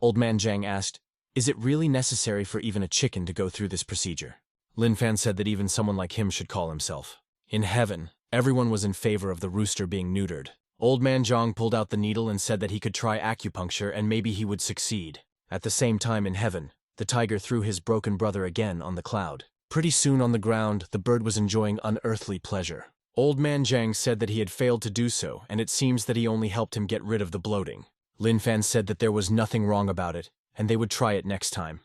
Old Man Zhang asked, "Is it really necessary for even a chicken to go through this procedure?" Lin Fan said that even someone like him should call himself. In heaven, everyone was in favor of the rooster being neutered. Old Man Zhang pulled out the needle and said that he could try acupuncture and maybe he would succeed. At the same time in heaven, the tiger threw his broken brother again on the cloud. Pretty soon on the ground, the bird was enjoying unearthly pleasure. Old Man Zhang said that he had failed to do so, and it seems that he only helped him get rid of the bloating. Lin Fan said that there was nothing wrong about it, and they would try it next time.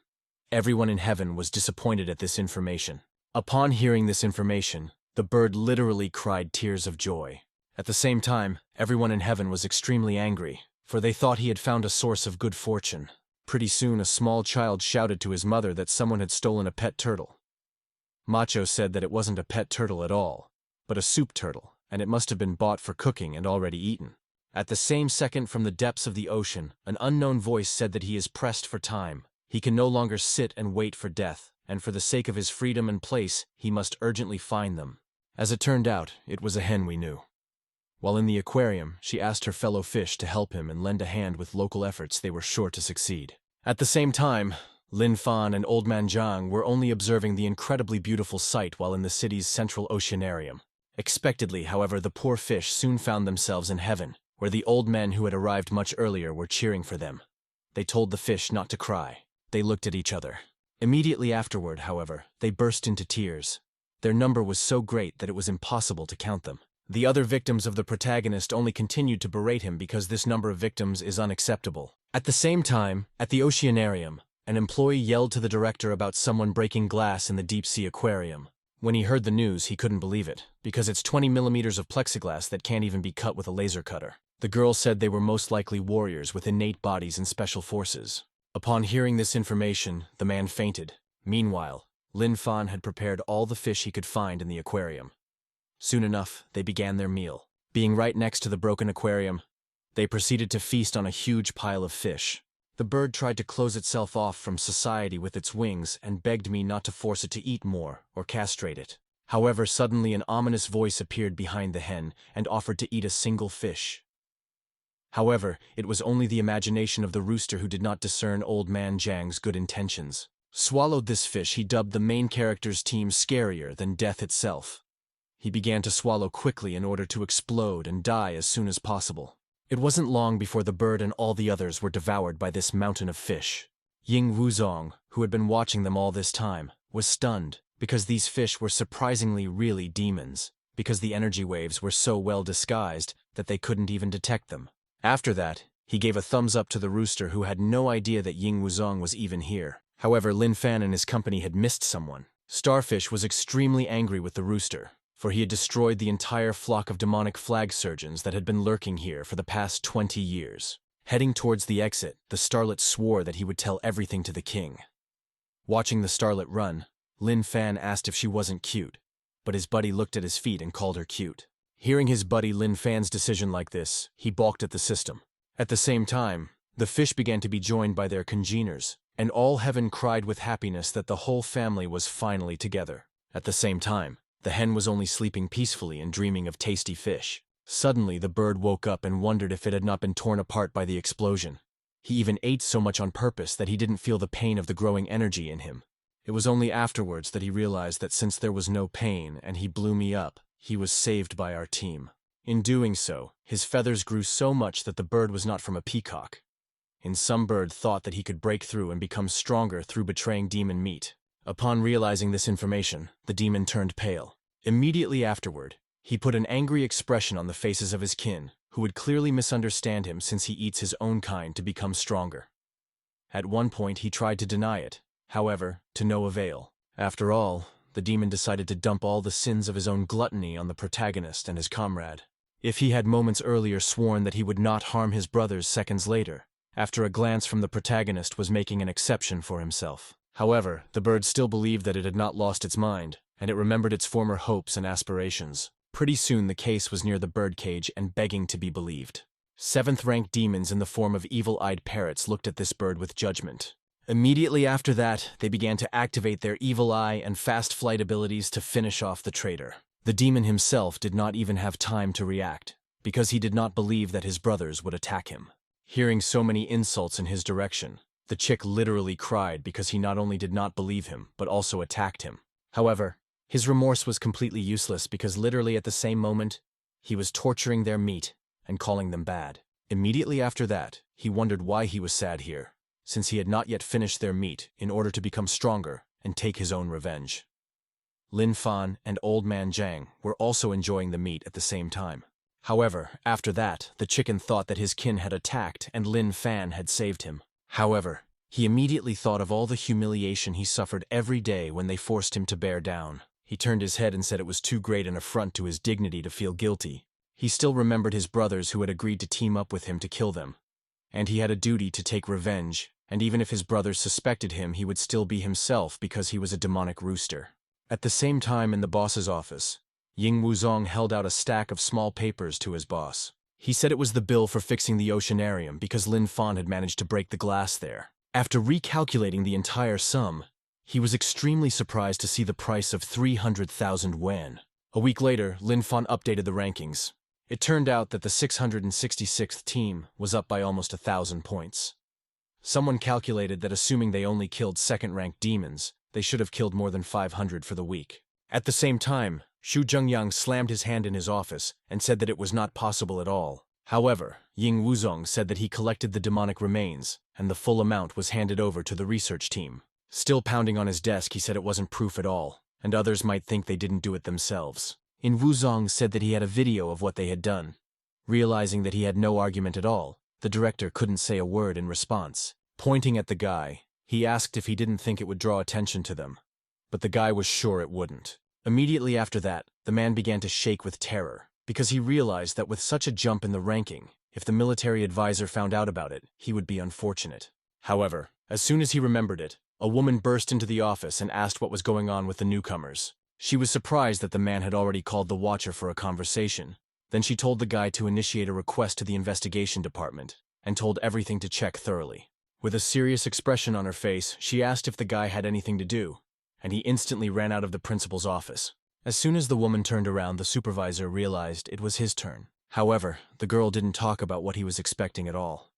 Everyone in heaven was disappointed at this information. Upon hearing this information, the bird literally cried tears of joy. At the same time, everyone in heaven was extremely angry, for they thought he had found a source of good fortune. Pretty soon a small child shouted to his mother that someone had stolen a pet turtle. Macho said that it wasn't a pet turtle at all, but a soup turtle, and it must have been bought for cooking and already eaten. At the same second, from the depths of the ocean, an unknown voice said that he is pressed for time. He can no longer sit and wait for death, and for the sake of his freedom and place, he must urgently find them. As it turned out, it was a hen we knew. While in the aquarium, she asked her fellow fish to help him and lend a hand with local efforts they were sure to succeed. At the same time, Lin Fan and Old Man Zhang were only observing the incredibly beautiful sight while in the city's central oceanarium. Expectedly, however, the poor fish soon found themselves in heaven, where the old men who had arrived much earlier were cheering for them. They told the fish not to cry. They looked at each other. Immediately afterward, however, they burst into tears. Their number was so great that it was impossible to count them. The other victims of the protagonist only continued to berate him because this number of victims is unacceptable. At the same time, at the oceanarium, an employee yelled to the director about someone breaking glass in the deep-sea aquarium. When he heard the news, he couldn't believe it, because it's 20 millimeters of plexiglass that can't even be cut with a laser cutter. The girl said they were most likely warriors with innate bodies and special forces. Upon hearing this information, the man fainted. Meanwhile, Lin Fan had prepared all the fish he could find in the aquarium. Soon enough, they began their meal. Being right next to the broken aquarium, they proceeded to feast on a huge pile of fish. The bird tried to close itself off from society with its wings and begged me not to force it to eat more or castrate it. However, suddenly an ominous voice appeared behind the hen and offered to eat a single fish. However, it was only the imagination of the rooster who did not discern Old Man Zhang's good intentions. Swallowed this fish he dubbed the main character's team scarier than death itself. He began to swallow quickly in order to explode and die as soon as possible. It wasn't long before the bird and all the others were devoured by this mountain of fish. Ying Wuzong, who had been watching them all this time, was stunned, because these fish were surprisingly really demons, because the energy waves were so well disguised that they couldn't even detect them. After that, he gave a thumbs up to the rooster who had no idea that Ying Wuzong was even here. However, Lin Fan and his company had missed someone. Starfish was extremely angry with the rooster, for he had destroyed the entire flock of demonic flag surgeons that had been lurking here for the past 20 years. Heading towards the exit, the starlet swore that he would tell everything to the king. Watching the starlet run, Lin Fan asked if she wasn't cute, but his buddy looked at his feet and called her cute. Hearing his buddy Lin Fan's decision like this, he balked at the system. At the same time, the fish began to be joined by their congeners, and all heaven cried with happiness that the whole family was finally together. At the same time, the hen was only sleeping peacefully and dreaming of tasty fish. Suddenly, the bird woke up and wondered if it had not been torn apart by the explosion. He even ate so much on purpose that he didn't feel the pain of the growing energy in him. It was only afterwards that he realized that since there was no pain and he blew me up, he was saved by our team. In doing so, his feathers grew so much that the bird was not from a peacock. And some bird thought that he could break through and become stronger through betraying demon meat. Upon realizing this information, the demon turned pale. Immediately afterward, he put an angry expression on the faces of his kin, who would clearly misunderstand him since he eats his own kind to become stronger. At one point he tried to deny it, however, to no avail. After all, the demon decided to dump all the sins of his own gluttony on the protagonist and his comrade. If he had moments earlier sworn that he would not harm his brothers seconds later, after a glance from the protagonist was making an exception for himself. However, the bird still believed that it had not lost its mind, and it remembered its former hopes and aspirations. Pretty soon the case was near the birdcage and begging to be believed. Seventh-rank demons in the form of evil-eyed parrots looked at this bird with judgment. Immediately after that, they began to activate their evil eye and fast flight abilities to finish off the traitor. The demon himself did not even have time to react, because he did not believe that his brothers would attack him. Hearing so many insults in his direction, the chick literally cried because he not only did not believe him, but also attacked him. However, his remorse was completely useless because literally at the same moment, he was torturing their meat and calling them bad. Immediately after that, he wondered why he was sad here, since he had not yet finished their meat in order to become stronger and take his own revenge. Lin Fan and Old Man Zhang were also enjoying the meat at the same time. However, after that, the chicken thought that his kin had attacked and Lin Fan had saved him. However, he immediately thought of all the humiliation he suffered every day when they forced him to bear down. He turned his head and said it was too great an affront to his dignity to feel guilty. He still remembered his brothers who had agreed to team up with him to kill them. And he had a duty to take revenge, and even if his brothers suspected him, he would still be himself because he was a demonic rooster. At the same time in the boss's office, Ying Wuzong held out a stack of small papers to his boss. He said it was the bill for fixing the oceanarium because Lin Fan had managed to break the glass there. After recalculating the entire sum, he was extremely surprised to see the price of 300,000 yuan. A week later, Lin Fan updated the rankings. It turned out that the 666th team was up by almost 1,000 points. Someone calculated that assuming they only killed second-ranked demons, they should have killed more than 500 for the week. At the same time, Xu Zhengyang slammed his hand in his office and said that it was not possible at all. However, Ying Wuzong said that he collected the demonic remains, and the full amount was handed over to the research team. Still pounding on his desk, he said it wasn't proof at all, and others might think they didn't do it themselves. Yin Wuzong said that he had a video of what they had done. Realizing that he had no argument at all, the director couldn't say a word in response. Pointing at the guy, he asked if he didn't think it would draw attention to them. But the guy was sure it wouldn't. Immediately after that, the man began to shake with terror, because he realized that with such a jump in the ranking, if the military advisor found out about it, he would be unfortunate. However, as soon as he remembered it, a woman burst into the office and asked what was going on with the newcomers. She was surprised that the man had already called the Watcher for a conversation. Then she told the guy to initiate a request to the investigation department, and told everything to check thoroughly. With a serious expression on her face, she asked if the guy had anything to do, and he instantly ran out of the principal's office. As soon as the woman turned around, the supervisor realized it was his turn. However, the girl didn't talk about what he was expecting at all.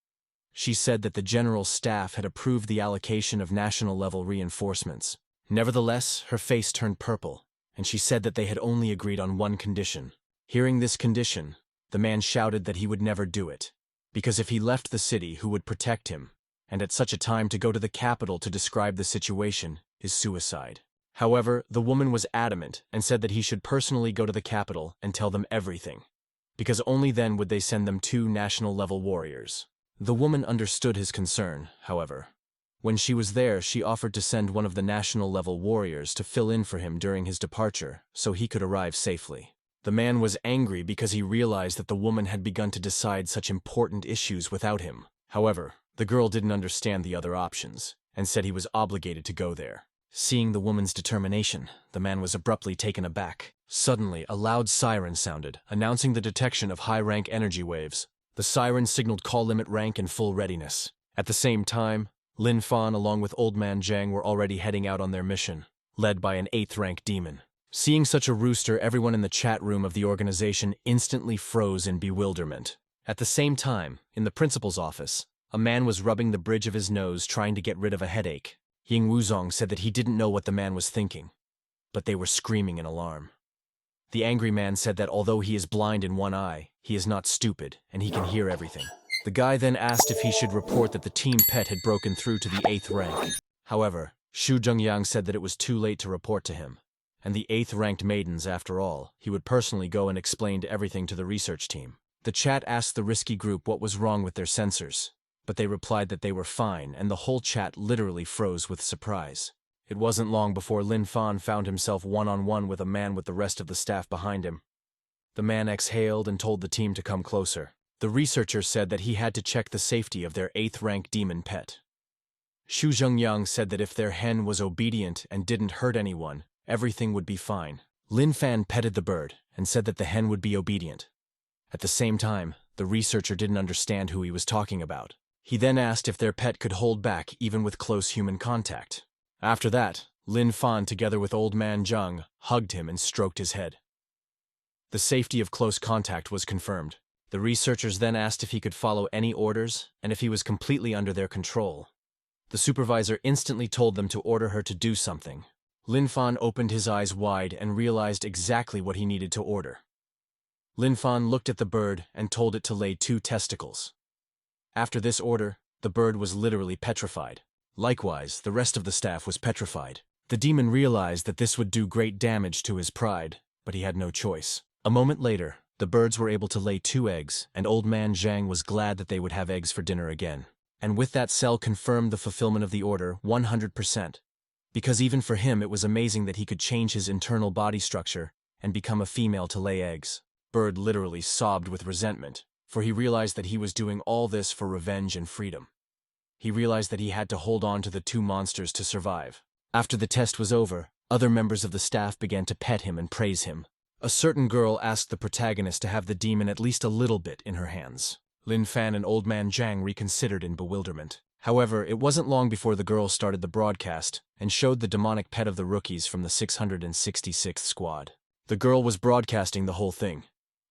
She said that the general staff had approved the allocation of national-level reinforcements. Nevertheless, her face turned purple, and she said that they had only agreed on one condition. Hearing this condition, the man shouted that he would never do it, because if he left the city, who would protect him? And at such a time to go to the capital to describe the situation is suicide. However, the woman was adamant and said that he should personally go to the capital and tell them everything, because only then would they send them 2 national-level warriors. The woman understood his concern, however. When she was there, she offered to send one of the national-level warriors to fill in for him during his departure so he could arrive safely. The man was angry because he realized that the woman had begun to decide such important issues without him. However, the girl didn't understand the other options, and said he was obligated to go there. Seeing the woman's determination, the man was abruptly taken aback. Suddenly, a loud siren sounded, announcing the detection of high-rank energy waves. The siren signaled call limit rank in full readiness. At the same time, Lin Fan along with Old Man Zhang were already heading out on their mission, led by an 8th-rank demon. Seeing such a rooster, everyone in the chat room of the organization instantly froze in bewilderment. At the same time, in the principal's office, a man was rubbing the bridge of his nose trying to get rid of a headache. Ying Wuzong said that he didn't know what the man was thinking, but they were screaming in alarm. The angry man said that although he is blind in one eye, he is not stupid, and he can hear everything. The guy then asked if he should report that the team pet had broken through to the 8th rank. However, Xu Zhengyang said that it was too late to report to him, and the 8th-ranked maidens, after all, he would personally go and explain everything to the research team. The chat asked the risky group what was wrong with their sensors, but they replied that they were fine, and the whole chat literally froze with surprise. It wasn't long before Lin Fan found himself one-on-one with a man with the rest of the staff behind him. The man exhaled and told the team to come closer. The researcher said that he had to check the safety of their 8th-rank demon pet. Xu Zhengyang said that if their hen was obedient and didn't hurt anyone, everything would be fine. Lin Fan petted the bird and said that the hen would be obedient. At the same time, the researcher didn't understand who he was talking about. He then asked if their pet could hold back even with close human contact. After that, Lin Fan together with Old Man Zhang hugged him and stroked his head. The safety of close contact was confirmed. The researchers then asked if he could follow any orders and if he was completely under their control. The supervisor instantly told them to order her to do something. Lin Fan opened his eyes wide and realized exactly what he needed to order. Lin Fan looked at the bird and told it to lay 2 testicles. After this order, the bird was literally petrified. Likewise, the rest of the staff was petrified. The demon realized that this would do great damage to his pride, but he had no choice. A moment later, the birds were able to lay 2 eggs, and Old Man Zhang was glad that they would have eggs for dinner again. And with that, Cell confirmed the fulfillment of the order 100%. Because even for him it was amazing that he could change his internal body structure and become a female to lay eggs. Bird literally sobbed with resentment, for he realized that he was doing all this for revenge and freedom. He realized that he had to hold on to the 2 monsters to survive. After the test was over, other members of the staff began to pet him and praise him. A certain girl asked the protagonist to have the demon at least a little bit in her hands. Lin Fan and Old Man Zhang reconsidered in bewilderment. However, it wasn't long before the girl started the broadcast and showed the demonic pet of the rookies from the 666th squad. The girl was broadcasting the whole thing.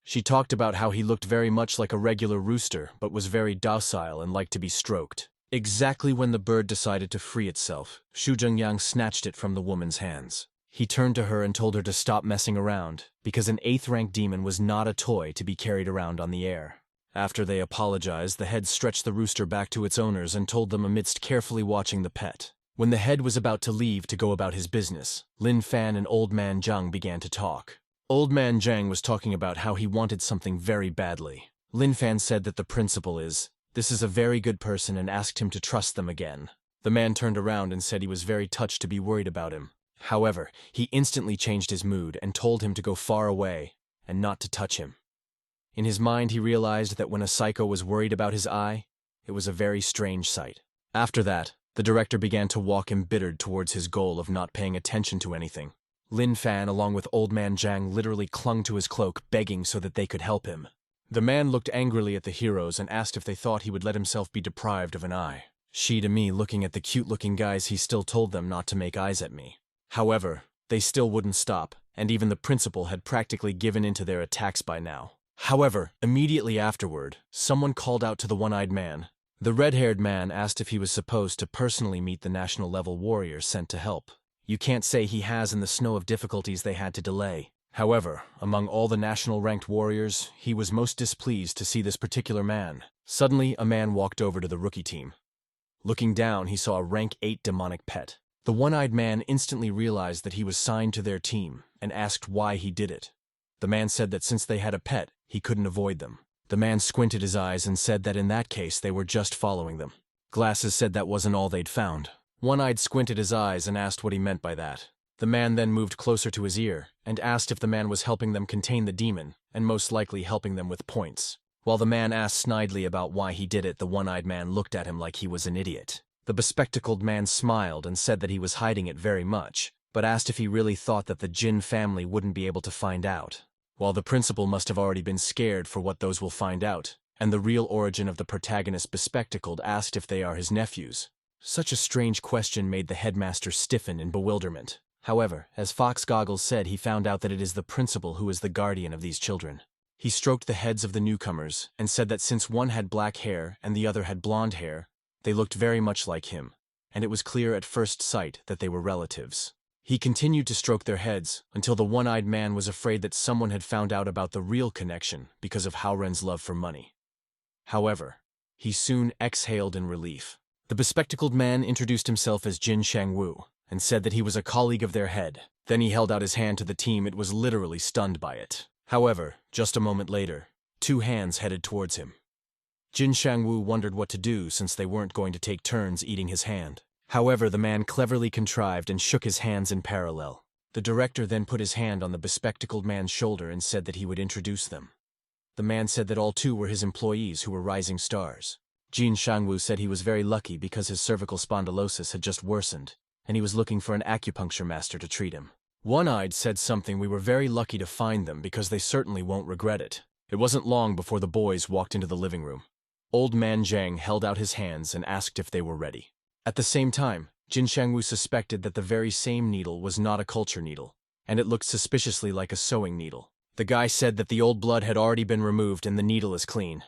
She talked about how he looked very much like a regular rooster but was very docile and liked to be stroked. Exactly when the bird decided to free itself, Xu Zhengyang snatched it from the woman's hands. He turned to her and told her to stop messing around, because an 8th-rank demon was not a toy to be carried around on the air. After they apologized, the head stretched the rooster back to its owners and told them amidst carefully watching the pet. When the head was about to leave to go about his business, Lin Fan and Old Man Zhang began to talk. Old Man Zhang was talking about how he wanted something very badly. Lin Fan said that the principal this is a very good person and asked him to trust them again. The man turned around and said he was very touched to be worried about him. However, he instantly changed his mood and told him to go far away and not to touch him. In his mind, he realized that when a psycho was worried about his eye, it was a very strange sight. After that, the director began to walk embittered towards his goal of not paying attention to anything. Lin Fan, along with Old Man Zhang, literally clung to his cloak, begging so that they could help him. The man looked angrily at the heroes and asked if they thought he would let himself be deprived of an eye. She to me, looking at the cute-looking guys, he still told them not to make eyes at me. However, they still wouldn't stop, and even the principal had practically given in to their attacks by now. However, immediately afterward, someone called out to the one-eyed man. The red-haired man asked if he was supposed to personally meet the national-level warrior sent to help. You can't say he has in the snow of difficulties they had to delay. However, among all the national-ranked warriors, he was most displeased to see this particular man. Suddenly, a man walked over to the rookie team. Looking down, he saw a rank 8 demonic pet. The one-eyed man instantly realized that he was signed to their team and asked why he did it. The man said that since they had a pet, he couldn't avoid them. The man squinted his eyes and said that in that case they were just following them. Glasses said that wasn't all they'd found. One-eyed squinted his eyes and asked what he meant by that. The man then moved closer to his ear and asked if the man was helping them contain the demon and most likely helping them with points. While the man asked snidely about why he did it, the one-eyed man looked at him like he was an idiot. The bespectacled man smiled and said that he was hiding it very much, but asked if he really thought that the Jin family wouldn't be able to find out. While the principal must have already been scared for what those will find out, and the real origin of the protagonist bespectacled asked if they are his nephews. Such a strange question made the headmaster stiffen in bewilderment. However, as Fox Goggles said, he found out that it is the principal who is the guardian of these children. He stroked the heads of the newcomers and said that since one had black hair and the other had blonde hair, they looked very much like him, and it was clear at first sight that they were relatives. He continued to stroke their heads until the one-eyed man was afraid that someone had found out about the real connection because of Haoren's love for money. However, he soon exhaled in relief. The bespectacled man introduced himself as Jin Shangwu and said that he was a colleague of their head. Then he held out his hand to the team. It was literally stunned by it. However, just a moment later, 2 hands headed towards him. Jin Shangwu wondered what to do since they weren't going to take turns eating his hand. However, the man cleverly contrived and shook his hands in parallel. The director then put his hand on the bespectacled man's shoulder and said that he would introduce them. The man said that all 2 were his employees who were rising stars. Jin Shangwu said he was very lucky because his cervical spondylosis had just worsened, and he was looking for an acupuncture master to treat him. One-eyed said something, we were very lucky to find them because they certainly won't regret it. It wasn't long before the boys walked into the living room. Old Man Zhang held out his hands and asked if they were ready. At the same time, Jin Shangwu suspected that the very same needle was not a culture needle, and it looked suspiciously like a sewing needle. The guy said that the old blood had already been removed and the needle is clean.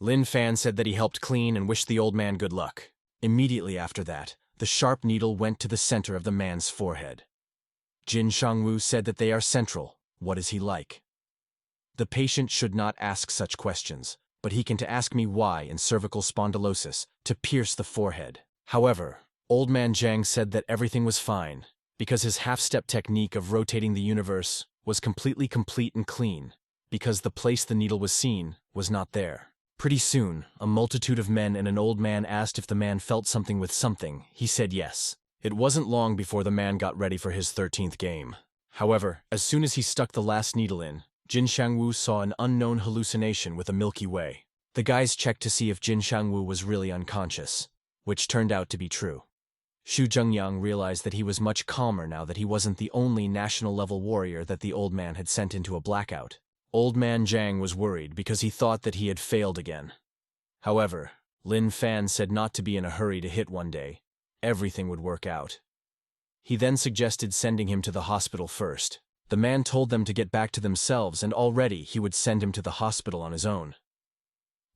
Lin Fan said that he helped clean and wished the old man good luck. Immediately after that, the sharp needle went to the center of the man's forehead. Jin Shangwu said that they are central. What is he like? The patient should not ask such questions, but he can to ask me why in cervical spondylosis to pierce the forehead. However, Old Man Zhang said that everything was fine, because his half-step technique of rotating the universe was completely complete and clean, because the place the needle was seen was not there. Pretty soon, a multitude of men and an old man asked if the man felt something with something. He said yes. It wasn't long before the man got ready for his 13th game. However, as soon as he stuck the last needle in, Jin Shangwu saw an unknown hallucination with a Milky Way. The guys checked to see if Jin Shangwu was really unconscious, which turned out to be true. Xu Zhengyang realized that he was much calmer now that he wasn't the only national-level warrior that the old man had sent into a blackout. Old Man Zhang was worried because he thought that he had failed again. However, Lin Fan said not to be in a hurry to hit one day. Everything would work out. He then suggested sending him to the hospital first. The man told them to get back to themselves and already he would send him to the hospital on his own.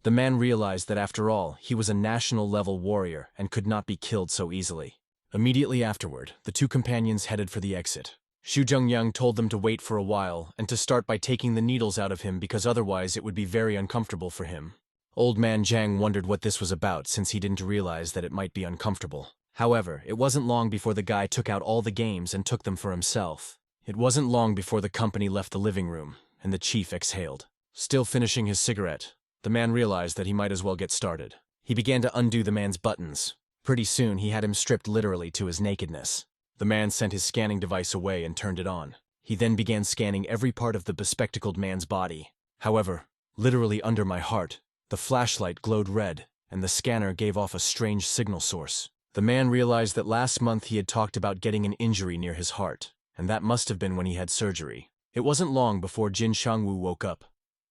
The man realized that after all, he was a national-level warrior and could not be killed so easily. Immediately afterward, the two companions headed for the exit. Xu Zhengyang told them to wait for a while and to start by taking the needles out of him because otherwise it would be very uncomfortable for him. Old man Zhang wondered what this was about since he didn't realize that it might be uncomfortable. However, it wasn't long before the guy took out all the games and took them for himself. It wasn't long before the company left the living room, and the chief exhaled. Still finishing his cigarette, the man realized that he might as well get started. He began to undo the man's buttons. Pretty soon, he had him stripped literally to his nakedness. The man sent his scanning device away and turned it on. He then began scanning every part of the bespectacled man's body. However, literally under my heart, the flashlight glowed red, and the scanner gave off a strange signal source. The man realized that last month he had talked about getting an injury near his heart, and that must have been when he had surgery. It wasn't long before Jin Shangwu woke up.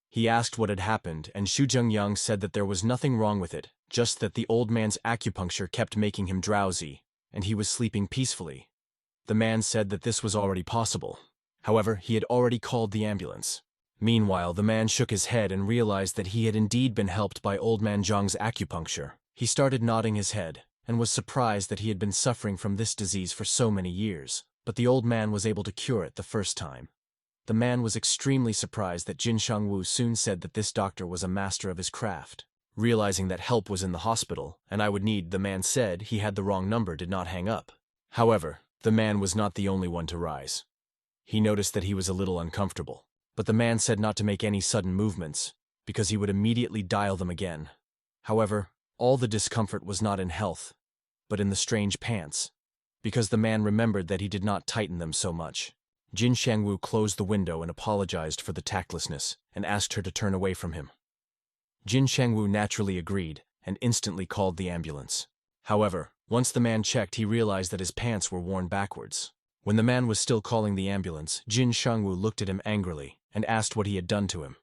He asked what had happened, and Xu Zhengyang said that there was nothing wrong with it, just that the old man's acupuncture kept making him drowsy, and he was sleeping peacefully. The man said that this was already possible. However, he had already called the ambulance. Meanwhile, the man shook his head and realized that he had indeed been helped by old man Zhang's acupuncture. He started nodding his head, and was surprised that he had been suffering from this disease for so many years, but the old man was able to cure it the first time. The man was extremely surprised that Jin Shangwu soon said that this doctor was a master of his craft. Realizing that help was in the hospital, and I would need, the man said he had the wrong number, did not hang up. However, the man was not the only one to rise. He noticed that he was a little uncomfortable, but the man said not to make any sudden movements, because he would immediately dial them again. However, all the discomfort was not in health, but in the strange pants, because the man remembered that he did not tighten them so much. Jin Shangwu closed the window and apologized for the tactlessness, and asked her to turn away from him. Jin Shangwu naturally agreed, and instantly called the ambulance. However, once the man checked, he realized that his pants were worn backwards. When the man was still calling the ambulance, Jin Shangwu looked at him angrily, and asked what he had done to him.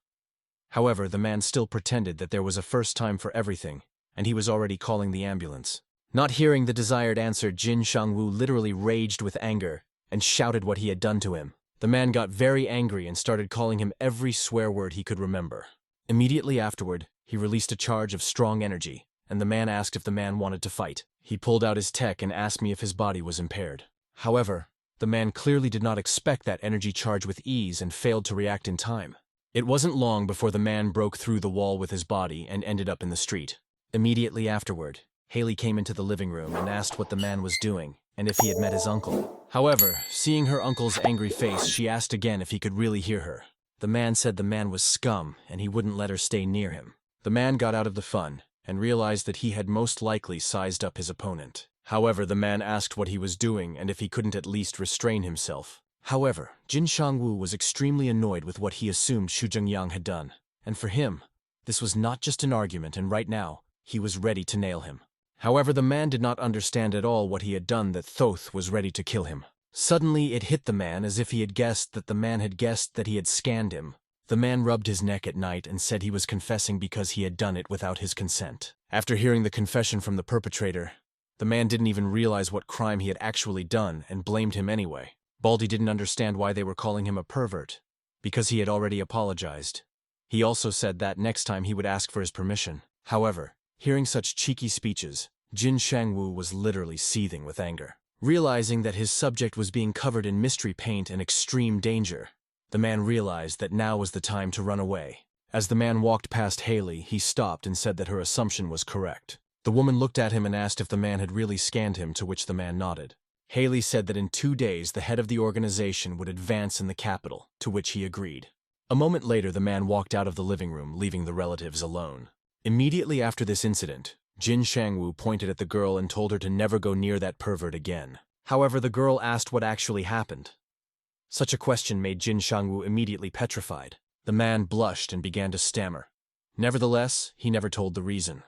However, the man still pretended that there was a first time for everything, and he was already calling the ambulance. Not hearing the desired answer, Jin Shangwu literally raged with anger, and shouted what he had done to him. The man got very angry and started calling him every swear word he could remember. Immediately afterward, he released a charge of strong energy, and the man asked if the man wanted to fight. He pulled out his tech and asked me if his body was impaired. However, the man clearly did not expect that energy charge with ease and failed to react in time. It wasn't long before the man broke through the wall with his body and ended up in the street. Immediately afterward, Haley came into the living room and asked what the man was doing and if he had met his uncle. However, seeing her uncle's angry face, she asked again if he could really hear her. The man said the man was scum and he wouldn't let her stay near him. The man got out of the fun and realized that he had most likely sized up his opponent. However, the man asked what he was doing and if he couldn't at least restrain himself. However, Jin Shangwu was extremely annoyed with what he assumed Xu Zhengyang had done, and for him, this was not just an argument, and right now, he was ready to nail him. However, the man did not understand at all what he had done, that Thoth was ready to kill him. Suddenly, it hit the man as if he had guessed that the man had guessed that he had scanned him. The man rubbed his neck at night and said he was confessing because he had done it without his consent. After hearing the confession from the perpetrator, the man didn't even realize what crime he had actually done and blamed him anyway. Baldy didn't understand why they were calling him a pervert, because he had already apologized. He also said that next time he would ask for his permission. However, hearing such cheeky speeches, Jin Shangwu was literally seething with anger. Realizing that his subject was being covered in mystery paint and extreme danger, the man realized that now was the time to run away. As the man walked past Haley, he stopped and said that her assumption was correct. The woman looked at him and asked if the man had really scanned him, to which the man nodded. Haley said that in 2 days the head of the organization would advance in the capital, to which he agreed. A moment later, the man walked out of the living room, leaving the relatives alone. Immediately after this incident, Jin Shangwu pointed at the girl and told her to never go near that pervert again. However, the girl asked what actually happened. Such a question made Jin Shangwu immediately petrified. The man blushed and began to stammer. Nevertheless, he never told the reason.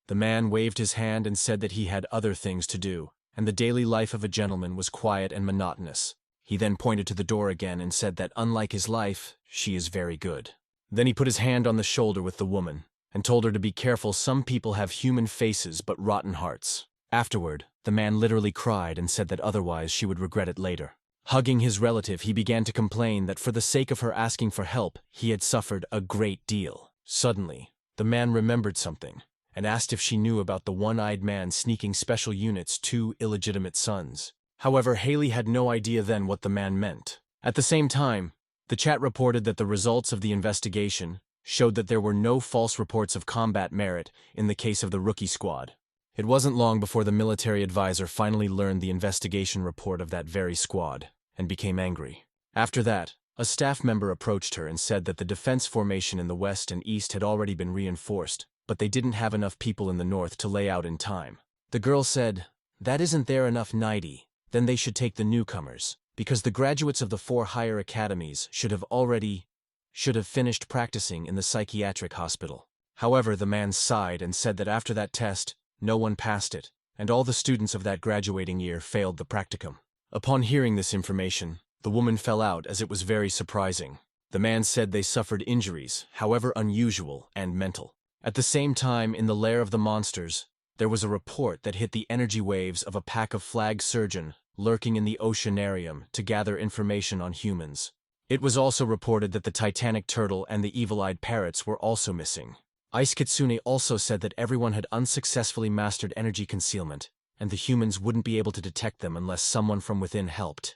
The man waved his hand and said that he had other things to do, and the daily life of a gentleman was quiet and monotonous. He then pointed to the door again and said that unlike his life, she is very good. Then he put his hand on the shoulder with the woman, and told her to be careful. Some people have human faces but rotten hearts. Afterward, the man literally cried and said that otherwise she would regret it later. Hugging his relative, he began to complain that for the sake of her asking for help, he had suffered a great deal. Suddenly, the man remembered something and asked if she knew about the one-eyed man sneaking special units' two illegitimate sons. However, Haley had no idea then what the man meant. At the same time, the chat reported that the results of the investigation showed that there were no false reports of combat merit in the case of the rookie squad. It wasn't long before the military advisor finally learned the investigation report of that very squad and became angry. After that, a staff member approached her and said that the defense formation in the west and east had already been reinforced, but they didn't have enough people in the north to lay out in time. The girl said, "That isn't there enough 90, then they should take the newcomers, because the graduates of the 4 higher academies should have finished practicing in the psychiatric hospital." However, the man sighed and said that after that test, no one passed it, and all the students of that graduating year failed the practicum. Upon hearing this information, the woman fell out as it was very surprising. The man said they suffered injuries, however unusual and mental. At the same time, in the lair of the monsters, there was a report that hit the energy waves of a pack of flag surgeon lurking in the oceanarium to gather information on humans. It was also reported that the Titanic turtle and the evil-eyed parrots were also missing. Ice Kitsune also said that everyone had unsuccessfully mastered energy concealment, and the humans wouldn't be able to detect them unless someone from within helped.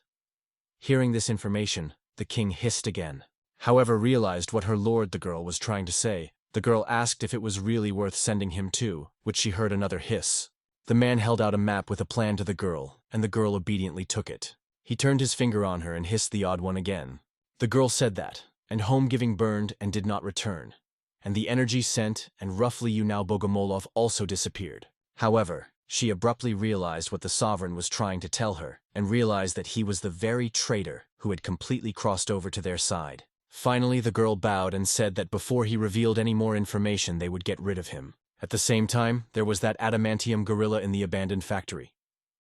Hearing this information, the king hissed again. However, realized what her lord the girl was trying to say. The girl asked if it was really worth sending him to, which she heard another hiss. The man held out a map with a plan to the girl, and the girl obediently took it. He turned his finger on her and hissed the odd one again. The girl said that, and home giving burned and did not return. And the energy sent and roughly Yunao Bogomolov also disappeared. However, she abruptly realized what the sovereign was trying to tell her, and realized that he was the very traitor who had completely crossed over to their side. Finally, the girl bowed and said that before he revealed any more information they would get rid of him. At the same time, there was that adamantium gorilla in the abandoned factory.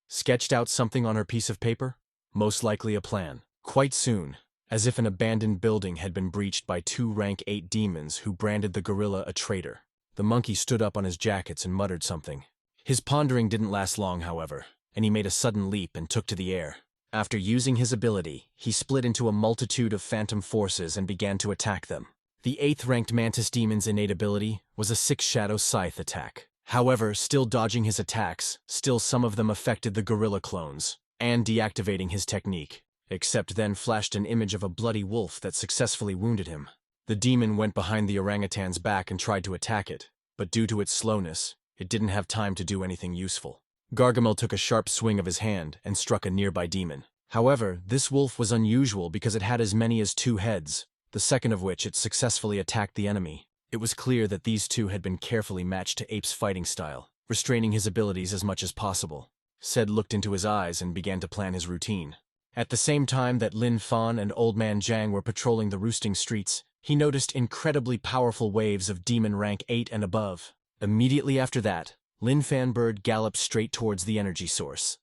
Sketched out something on her piece of paper? Most likely a plan. Quite soon, as if an abandoned building had been breached by 2 rank 8 demons who branded the gorilla a traitor. The monkey stood up on his jackets and muttered something. His pondering didn't last long, however, and he made a sudden leap and took to the air. After using his ability, he split into a multitude of phantom forces and began to attack them. The 8th-ranked Mantis Demon's innate ability was a 6-Shadow Scythe attack. However, still dodging his attacks, still some of them affected the gorilla clones, and deactivating his technique, except then flashed an image of a bloody wolf that successfully wounded him. The demon went behind the orangutan's back and tried to attack it, but due to its slowness, it didn't have time to do anything useful. Gargamel took a sharp swing of his hand and struck a nearby demon. However, this wolf was unusual because it had as many as 2 heads, the second of which it successfully attacked the enemy. It was clear that these two had been carefully matched to Ape's fighting style, restraining his abilities as much as possible. Ced looked into his eyes and began to plan his routine. At the same time that Lin Fan and Old Man Zhang were patrolling the roosting streets, he noticed incredibly powerful waves of demon rank 8 and above. Immediately after that, Lin Fan Bird galloped straight towards the energy source.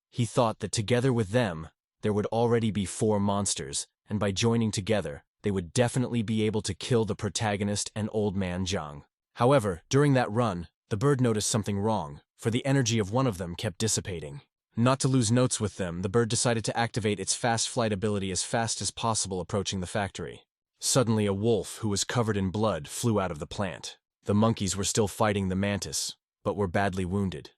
He thought that together with them, there would already be 4 monsters, and by joining together, they would definitely be able to kill the protagonist and Old Man Zhang. However, during that run, the bird noticed something wrong, for the energy of one of them kept dissipating. Not to lose notes with them, the bird decided to activate its fast flight ability as fast as possible approaching the factory. Suddenly, a wolf who was covered in blood flew out of the plant. The monkeys were still fighting the mantis, but were badly wounded.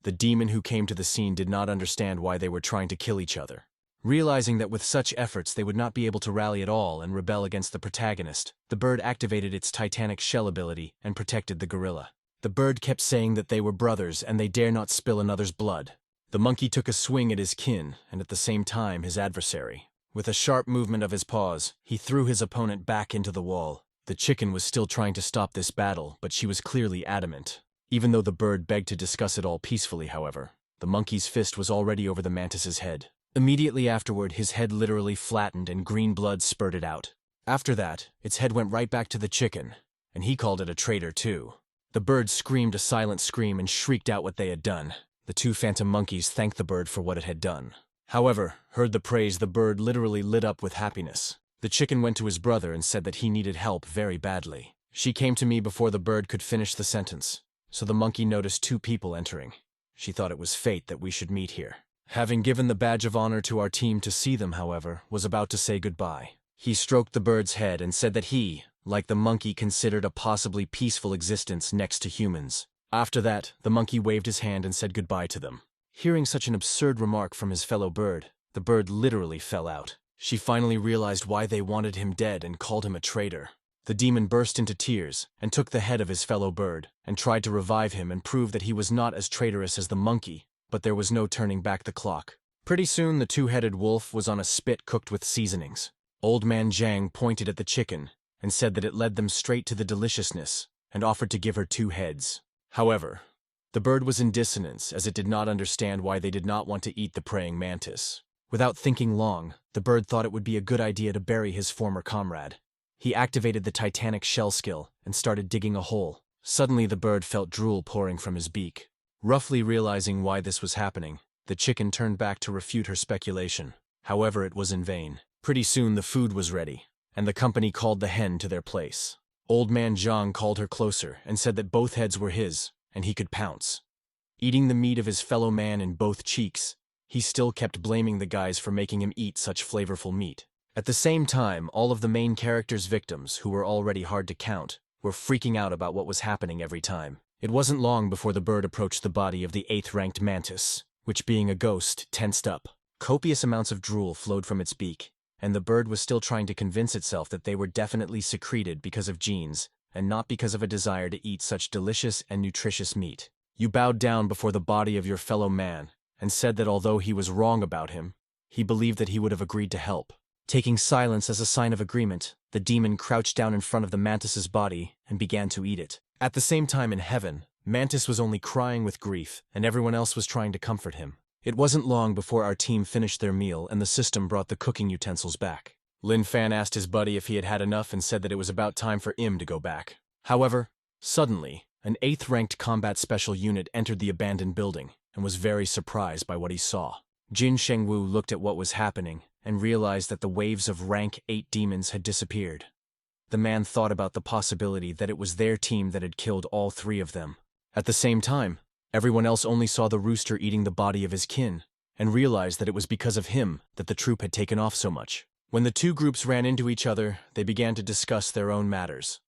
The demon who came to the scene did not understand why they were trying to kill each other. Realizing that with such efforts they would not be able to rally at all and rebel against the protagonist, the bird activated its titanic shell ability and protected the gorilla. The bird kept saying that they were brothers and they dare not spill another's blood. The monkey took a swing at his kin and at the same time his adversary. With a sharp movement of his paws, he threw his opponent back into the wall. The chicken was still trying to stop this battle, but she was clearly adamant. Even though the bird begged to discuss it all peacefully, however, the monkey's fist was already over the mantis's head. Immediately afterward, his head literally flattened and green blood spurted out. After that, its head went right back to the chicken, and he called it a traitor too. The bird screamed a silent scream and shrieked out what they had done. The 2 phantom monkeys thanked the bird for what it had done. However, heard the praise, the bird literally lit up with happiness. The chicken went to his brother and said that he needed help very badly. She came to me before the bird could finish the sentence, so the monkey noticed 2 people entering. She thought it was fate that we should meet here. Having given the badge of honor to our team to see them, however, was about to say goodbye. He stroked the bird's head and said that he, like the monkey considered a possibly peaceful existence next to humans. After that, the monkey waved his hand and said goodbye to them. Hearing such an absurd remark from his fellow bird, the bird literally fell out. She finally realized why they wanted him dead and called him a traitor. The demon burst into tears and took the head of his fellow bird and tried to revive him and prove that he was not as traitorous as the monkey, but there was no turning back the clock. Pretty soon the two-headed wolf was on a spit cooked with seasonings. Old Man Zhang pointed at the chicken and said that it led them straight to the deliciousness and offered to give her 2 heads. However, the bird was in dissonance as it did not understand why they did not want to eat the praying mantis. Without thinking long, the bird thought it would be a good idea to bury his former comrade. He activated the Titanic shell skill and started digging a hole. Suddenly the bird felt drool pouring from his beak. Roughly realizing why this was happening, the chicken turned back to refute her speculation. However, it was in vain. Pretty soon the food was ready, and the company called the hen to their place. Old Man Zhang called her closer and said that both heads were his, and he could pounce. Eating the meat of his fellow man in both cheeks, he still kept blaming the guys for making him eat such flavorful meat. At the same time, all of the main characters' victims, who were already hard to count, were freaking out about what was happening every time. It wasn't long before the bird approached the body of the 8th-ranked mantis, which, being a ghost, tensed up. Copious amounts of drool flowed from its beak, and the bird was still trying to convince itself that they were definitely secreted because of genes, and not because of a desire to eat such delicious and nutritious meat. You bowed down before the body of your fellow man, and said that although he was wrong about him, he believed that he would have agreed to help. Taking silence as a sign of agreement, the demon crouched down in front of the mantis's body and began to eat it. At the same time in heaven, Mantis was only crying with grief, and everyone else was trying to comfort him. It wasn't long before our team finished their meal and the system brought the cooking utensils back. Lin Fan asked his buddy if he had had enough and said that it was about time for him to go back. However, suddenly, an 8th-ranked combat special unit entered the abandoned building and was very surprised by what he saw. Jin Shengwu looked at what was happening and realized that the waves of rank 8 demons had disappeared. The man thought about the possibility that it was their team that had killed all 3 of them. At the same time, everyone else only saw the rooster eating the body of his kin, and realized that it was because of him that the troop had taken off so much. When the 2 groups ran into each other, they began to discuss their own matters.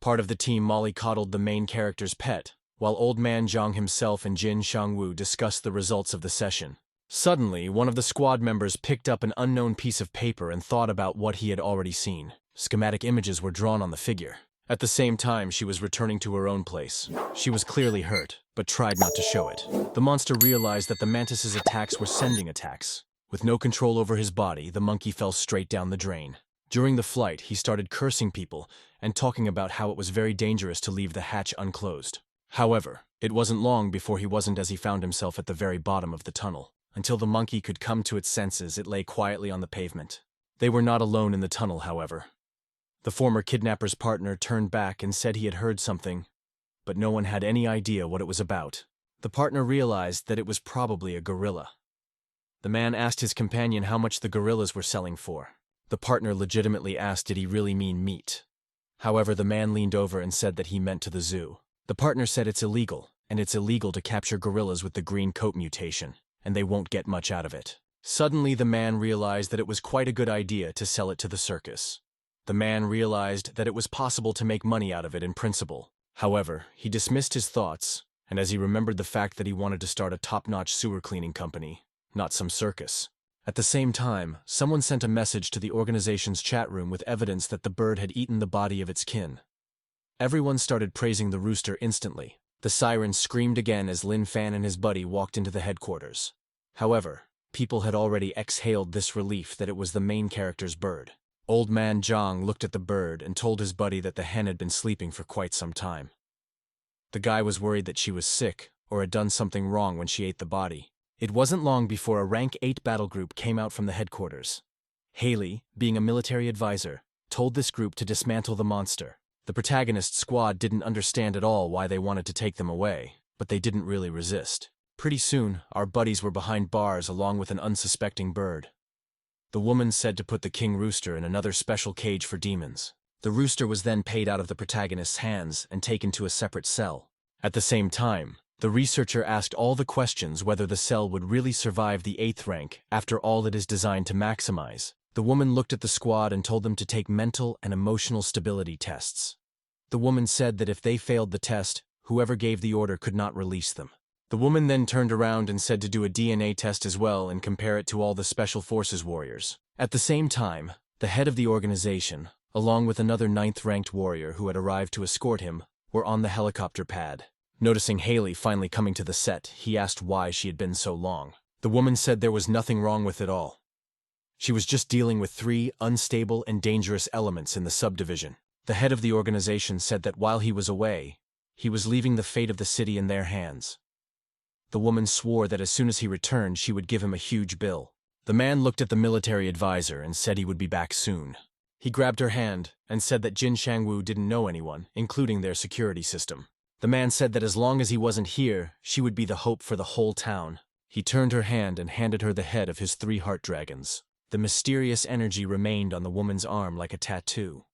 Part of the team mollycoddled the main character's pet, while Old Man Zhang himself and Jin Shangwu discussed the results of the session. Suddenly, one of the squad members picked up an unknown piece of paper and thought about what he had already seen. Schematic images were drawn on the figure. At the same time, she was returning to her own place. She was clearly hurt, but tried not to show it. The monster realized that the mantis's attacks were sending attacks. With no control over his body, the monkey fell straight down the drain. During the flight, he started cursing people and talking about how it was very dangerous to leave the hatch unclosed. However, it wasn't long before he wasn't as he found himself at the very bottom of the tunnel. Until the monkey could come to its senses, it lay quietly on the pavement. They were not alone in the tunnel, however. The former kidnapper's partner turned back and said he had heard something, but no one had any idea what it was about. The partner realized that it was probably a gorilla. The man asked his companion how much the gorillas were selling for. The partner legitimately asked did he really mean meat. However, the man leaned over and said that he meant to the zoo. The partner said it's illegal, and it's illegal to capture gorillas with the green coat mutation, and they won't get much out of it. Suddenly, the man realized that it was quite a good idea to sell it to the circus. The man realized that it was possible to make money out of it in principle. However, he dismissed his thoughts, and as he remembered the fact that he wanted to start a top-notch sewer cleaning company, not some circus. At the same time, someone sent a message to the organization's chat room with evidence that the bird had eaten the body of its kin. Everyone started praising the rooster instantly. The siren screamed again as Lin Fan and his buddy walked into the headquarters. However, people had already exhaled this relief that it was the main character's bird. Old Man Zhang looked at the bird and told his buddy that the hen had been sleeping for quite some time. The guy was worried that she was sick or had done something wrong when she ate the body. It wasn't long before a rank 8 battle group came out from the headquarters. Haley, being a military advisor, told this group to dismantle the monster. The protagonist's squad didn't understand at all why they wanted to take them away, but they didn't really resist. Pretty soon, our buddies were behind bars along with an unsuspecting bird. The woman said to put the king rooster in another special cage for demons. The rooster was then paid out of the protagonist's hands and taken to a separate cell. At the same time, the researcher asked all the questions whether the cell would really survive the 8th rank after all it is designed to maximize. The woman looked at the squad and told them to take mental and emotional stability tests. The woman said that if they failed the test, whoever gave the order could not release them. The woman then turned around and said to do a DNA test as well and compare it to all the Special Forces warriors. At the same time, the head of the organization, along with another 9th-ranked warrior who had arrived to escort him, were on the helicopter pad. Noticing Haley finally coming to the set, he asked why she had been so long. The woman said there was nothing wrong with it all. She was just dealing with 3 unstable and dangerous elements in the subdivision. The head of the organization said that while he was away, he was leaving the fate of the city in their hands. The woman swore that as soon as he returned, she would give him a huge bill. The man looked at the military advisor and said he would be back soon. He grabbed her hand and said that Jin Shangwu didn't know anyone, including their security system. The man said that as long as he wasn't here, she would be the hope for the whole town. He turned her hand and handed her the head of his 3 heart dragons. The mysterious energy remained on the woman's arm like a tattoo.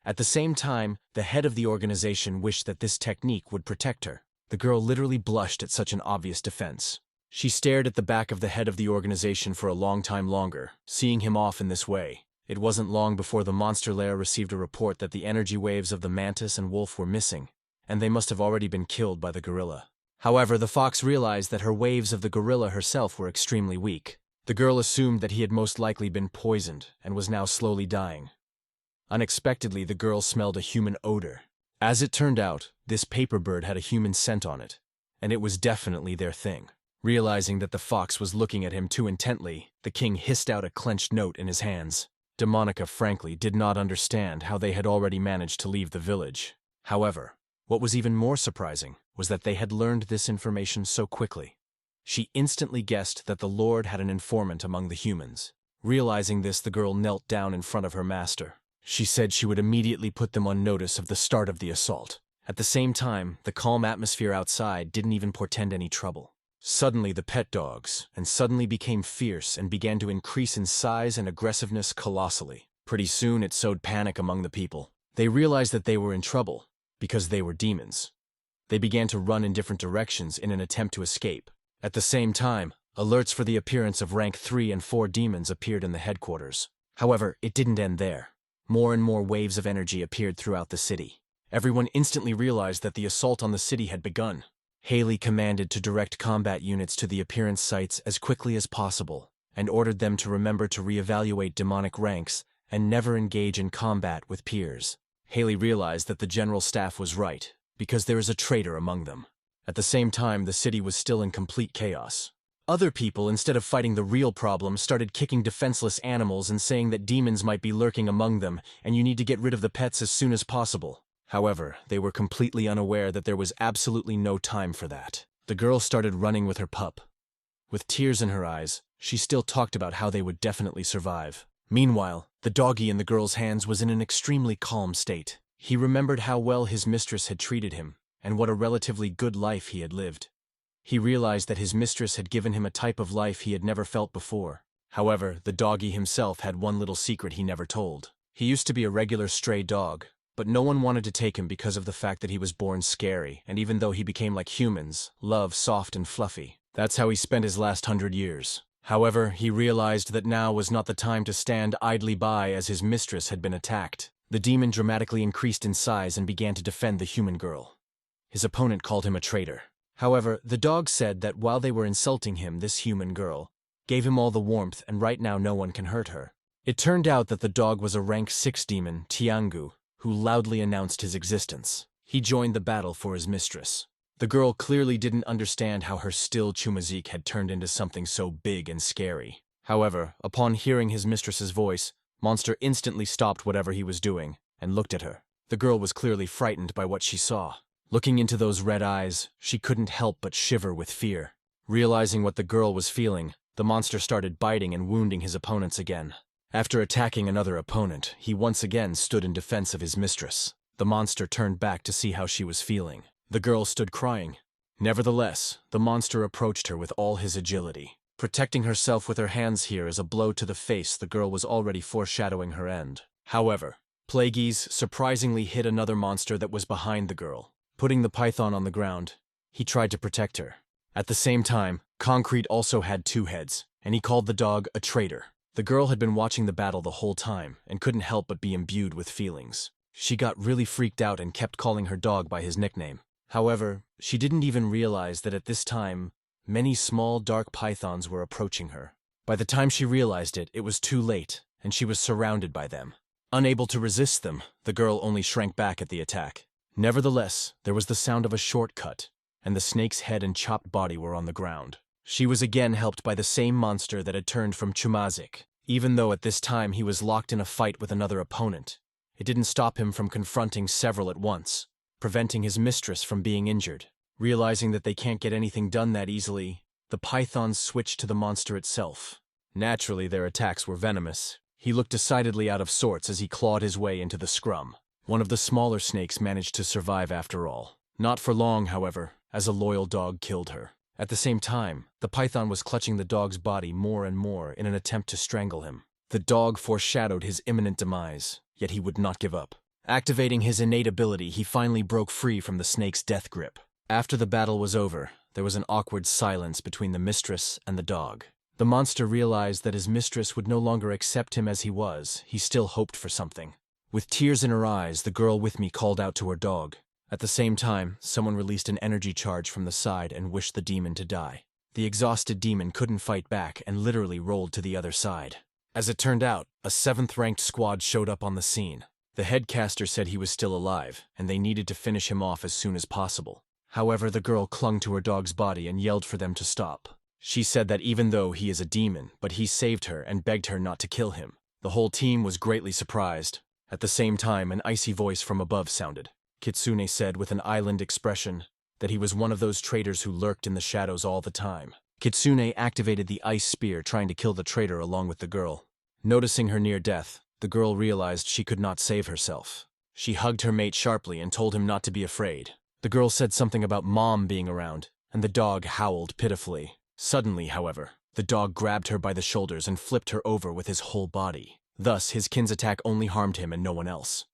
At the same time, the head of the organization wished that this technique would protect her. The girl literally blushed at such an obvious defense. She stared at the back of the head of the organization for a long time longer, seeing him off in this way. It wasn't long before the monster lair received a report that the energy waves of the mantis and wolf were missing, and they must have already been killed by the gorilla. However, the fox realized that her waves of the gorilla herself were extremely weak. The girl assumed that he had most likely been poisoned and was now slowly dying. Unexpectedly, the girl smelled a human odor. As it turned out, this paper bird had a human scent on it, and it was definitely their thing. Realizing that the fox was looking at him too intently, the king hissed out a clenched note in his hands. Demonica frankly did not understand how they had already managed to leave the village. However, what was even more surprising was that they had learned this information so quickly. She instantly guessed that the Lord had an informant among the humans. Realizing this, the girl knelt down in front of her master. She said she would immediately put them on notice of the start of the assault. At the same time, the calm atmosphere outside didn't even portend any trouble. Suddenly, the pet dogs suddenly became fierce and began to increase in size and aggressiveness colossally. Pretty soon, it sowed panic among the people. They realized that they were in trouble because they were demons. They began to run in different directions in an attempt to escape. At the same time, alerts for the appearance of rank 3 and 4 demons appeared in the headquarters. However, it didn't end there. More and more waves of energy appeared throughout the city. Everyone instantly realized that the assault on the city had begun. Haley commanded to direct combat units to the appearance sites as quickly as possible, and ordered them to remember to reevaluate demonic ranks and never engage in combat with peers. Haley realized that the general staff was right, because there is a traitor among them. At the same time, the city was still in complete chaos. Other people, instead of fighting the real problem, started kicking defenseless animals and saying that demons might be lurking among them, and you need to get rid of the pets as soon as possible. However, they were completely unaware that there was absolutely no time for that. The girl started running with her pup. With tears in her eyes, she still talked about how they would definitely survive. Meanwhile, the doggy in the girl's hands was in an extremely calm state. He remembered how well his mistress had treated him, and what a relatively good life he had lived. He realized that his mistress had given him a type of life he had never felt before. However, the doggy himself had one little secret he never told. He used to be a regular stray dog, but no one wanted to take him because of the fact that he was born scary, and even though he became like humans, love soft and fluffy. That's how he spent his last 100 years. However, he realized that now was not the time to stand idly by as his mistress had been attacked. The demon dramatically increased in size and began to defend the human girl. His opponent called him a traitor. However, the dog said that while they were insulting him, this human girl gave him all the warmth, and right now no one can hurt her. It turned out that the dog was a rank 6 demon, Tiangu, who loudly announced his existence. He joined the battle for his mistress. The girl clearly didn't understand how her still Chumazik had turned into something so big and scary. However, upon hearing his mistress's voice, Monster instantly stopped whatever he was doing and looked at her. The girl was clearly frightened by what she saw. Looking into those red eyes, she couldn't help but shiver with fear. Realizing what the girl was feeling, the monster started biting and wounding his opponents again. After attacking another opponent, he once again stood in defense of his mistress. The monster turned back to see how she was feeling. The girl stood crying. Nevertheless, the monster approached her with all his agility. Protecting herself with her hands here as a blow to the face, the girl was already foreshadowing her end. However, Plagueis surprisingly hit another monster that was behind the girl. Putting the python on the ground, he tried to protect her. At the same time, Concrete also had 2 heads, and he called the dog a traitor. The girl had been watching the battle the whole time and couldn't help but be imbued with feelings. She got really freaked out and kept calling her dog by his nickname. However, she didn't even realize that at this time, many small dark pythons were approaching her. By the time she realized it, it was too late, and she was surrounded by them. Unable to resist them, the girl only shrank back at the attack. Nevertheless, there was the sound of a shortcut, and the snake's head and chopped body were on the ground. She was again helped by the same monster that had turned from Chumazik. Even though at this time he was locked in a fight with another opponent, it didn't stop him from confronting several at once, preventing his mistress from being injured. Realizing that they can't get anything done that easily, the pythons switched to the monster itself. Naturally, their attacks were venomous. He looked decidedly out of sorts as he clawed his way into the scrum. One of the smaller snakes managed to survive after all. Not for long, however, as a loyal dog killed her. At the same time, the python was clutching the dog's body more and more in an attempt to strangle him. The dog foreshadowed his imminent demise, yet he would not give up. Activating his innate ability, he finally broke free from the snake's death grip. After the battle was over, there was an awkward silence between the mistress and the dog. The monster realized that his mistress would no longer accept him as he was. He still hoped for something. With tears in her eyes, the girl with me called out to her dog. At the same time, someone released an energy charge from the side and wished the demon to die. The exhausted demon couldn't fight back and literally rolled to the other side. As it turned out, a 7th-ranked squad showed up on the scene. The headcaster said he was still alive, and they needed to finish him off as soon as possible. However, the girl clung to her dog's body and yelled for them to stop. She said that even though he is a demon, but he saved her and begged her not to kill him. The whole team was greatly surprised. At the same time, an icy voice from above sounded. Kitsune said with an island expression that he was one of those traitors who lurked in the shadows all the time. Kitsune activated the ice spear, trying to kill the traitor along with the girl. Noticing her near death, the girl realized she could not save herself. She hugged her mate sharply and told him not to be afraid. The girl said something about Mom being around, and the dog howled pitifully. Suddenly, however, the dog grabbed her by the shoulders and flipped her over with his whole body. Thus, his kin's attack only harmed him and no one else.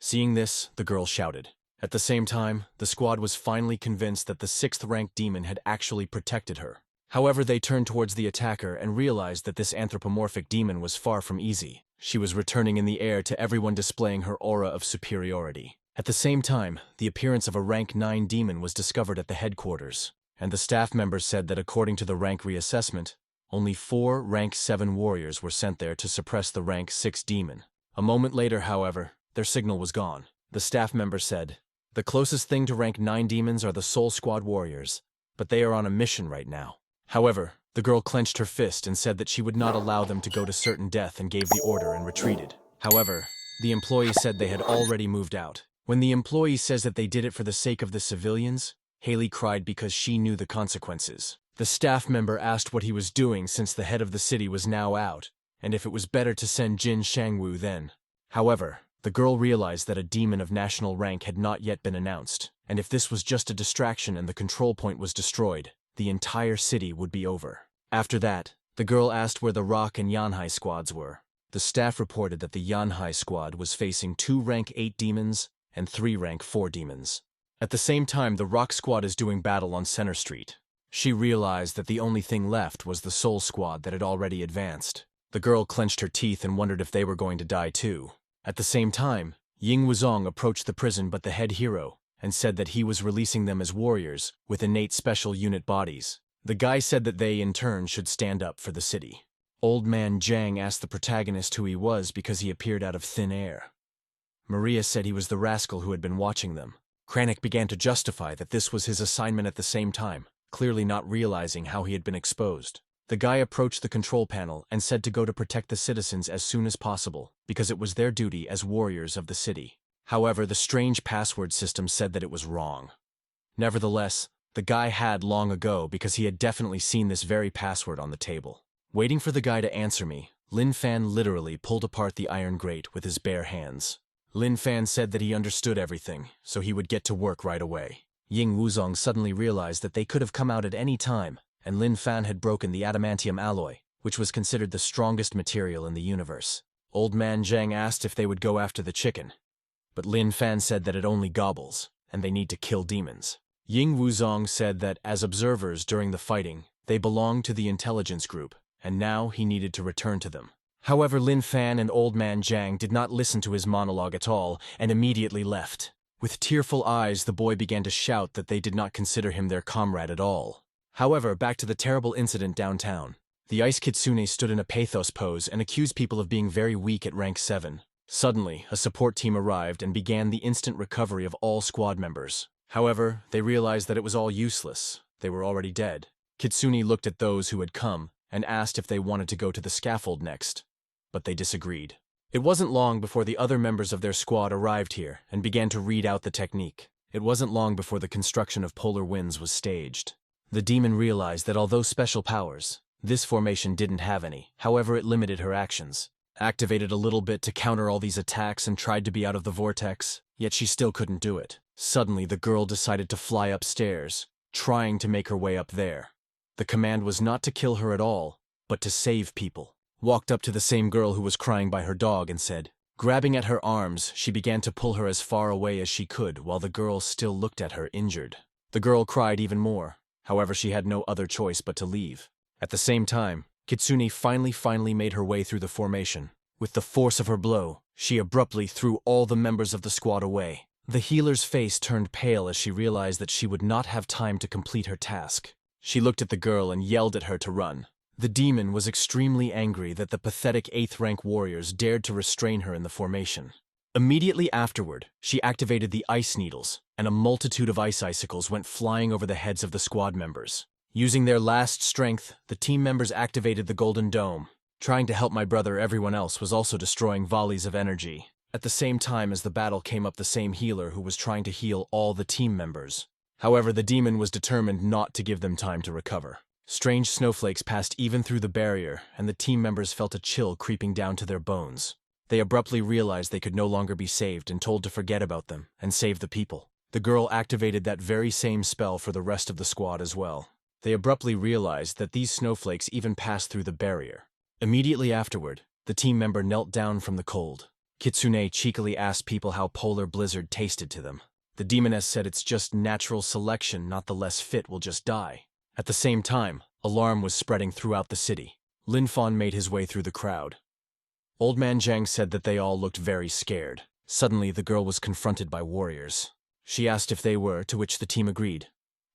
Seeing this, the girl shouted. At the same time, the squad was finally convinced that the 6th-ranked demon had actually protected her. However, they turned towards the attacker and realized that this anthropomorphic demon was far from easy. She was returning in the air to everyone, displaying her aura of superiority. At the same time, the appearance of a rank 9 demon was discovered at the headquarters, and the staff members said that according to the rank reassessment, only 4 rank 7 warriors were sent there to suppress the rank 6 demon. A moment later, however, their signal was gone. The staff member said, "The closest thing to rank 9 demons are the Soul Squad warriors, but they are on a mission right now." However, the girl clenched her fist and said that she would not allow them to go to certain death and gave the order and retreated. However, the employee said they had already moved out. When the employee says that they did it for the sake of the civilians, Haley cried because she knew the consequences. The staff member asked what he was doing since the head of the city was now out, and if it was better to send Jin Shangwu then. However, the girl realized that a demon of national rank had not yet been announced, and if this was just a distraction and the control point was destroyed, the entire city would be over. After that, the girl asked where the Rock and Yanhai squads were. The staff reported that the Yanhai squad was facing 2 rank 8 demons and 3 rank 4 demons. At the same time, the Rock squad is doing battle on Center Street. She realized that the only thing left was the Soul squad that had already advanced. The girl clenched her teeth and wondered if they were going to die too. At the same time, Ying Wuzong approached the prison but the head hero and said that he was releasing them as warriors with innate special unit bodies. The guy said that they, in turn, should stand up for the city. Old Man Zhang asked the protagonist who he was because he appeared out of thin air. Maria said he was the rascal who had been watching them. Kranich began to justify that this was his assignment at the same time, clearly not realizing how he had been exposed. The guy approached the control panel and said to go to protect the citizens as soon as possible, because it was their duty as warriors of the city. However, the strange password system said that it was wrong. Nevertheless, the guy had long ago because he had definitely seen this very password on the table. Waiting for the guy to answer me, Lin Fan literally pulled apart the iron grate with his bare hands. Lin Fan said that he understood everything, so he would get to work right away. Ying Wuzong suddenly realized that they could have come out at any time, and Lin Fan had broken the adamantium alloy, which was considered the strongest material in the universe. Old Man Zhang asked if they would go after the chicken, but Lin Fan said that it only gobbles, and they need to kill demons. Ying Wuzong said that as observers during the fighting, they belonged to the intelligence group, and now he needed to return to them. However, Lin Fan and Old Man Jiang did not listen to his monologue at all and immediately left. With tearful eyes, the boy began to shout that they did not consider him their comrade at all. However, back to the terrible incident downtown. The Ice Kitsune stood in a pathos pose and accused people of being very weak at rank 7. Suddenly, a support team arrived and began the instant recovery of all squad members. However, they realized that it was all useless. They were already dead. Kitsune looked at those who had come and asked if they wanted to go to the scaffold next, but they disagreed. It wasn't long before the other members of their squad arrived here and began to read out the technique. It wasn't long before the construction of polar winds was staged. The demon realized that although special powers, this formation didn't have any. However, it limited her actions. Activated a little bit to counter all these attacks and tried to be out of the vortex, yet she still couldn't do it. Suddenly, the girl decided to fly upstairs, trying to make her way up there. The command was not to kill her at all, but to save people. Walked up to the same girl who was crying by her dog and said, grabbing at her arms, she began to pull her as far away as she could while the girl still looked at her injured. The girl cried even more. However, she had no other choice but to leave. At the same time, Kitsune finally made her way through the formation. With the force of her blow, she abruptly threw all the members of the squad away. The healer's face turned pale as she realized that she would not have time to complete her task. She looked at the girl and yelled at her to run. The demon was extremely angry that the pathetic 8th rank warriors dared to restrain her in the formation. Immediately afterward, she activated the ice needles, and a multitude of ice icicles went flying over the heads of the squad members. Using their last strength, the team members activated the Golden Dome. Trying to help my brother, everyone else was also destroying volleys of energy. At the same time as the battle came up, the same healer who was trying to heal all the team members. However, the demon was determined not to give them time to recover. Strange snowflakes passed even through the barrier, and the team members felt a chill creeping down to their bones. They abruptly realized they could no longer be saved and told to forget about them and save the people. The girl activated that very same spell for the rest of the squad as well. They abruptly realized that these snowflakes even passed through the barrier. Immediately afterward, the team member knelt down from the cold. Kitsune cheekily asked people how polar blizzard tasted to them. The demoness said it's just natural selection, not the less fit will just die. At the same time, alarm was spreading throughout the city. Lin Fan made his way through the crowd. Old Man Jiang said that they all looked very scared. Suddenly, the girl was confronted by warriors. She asked if they were, to which the team agreed.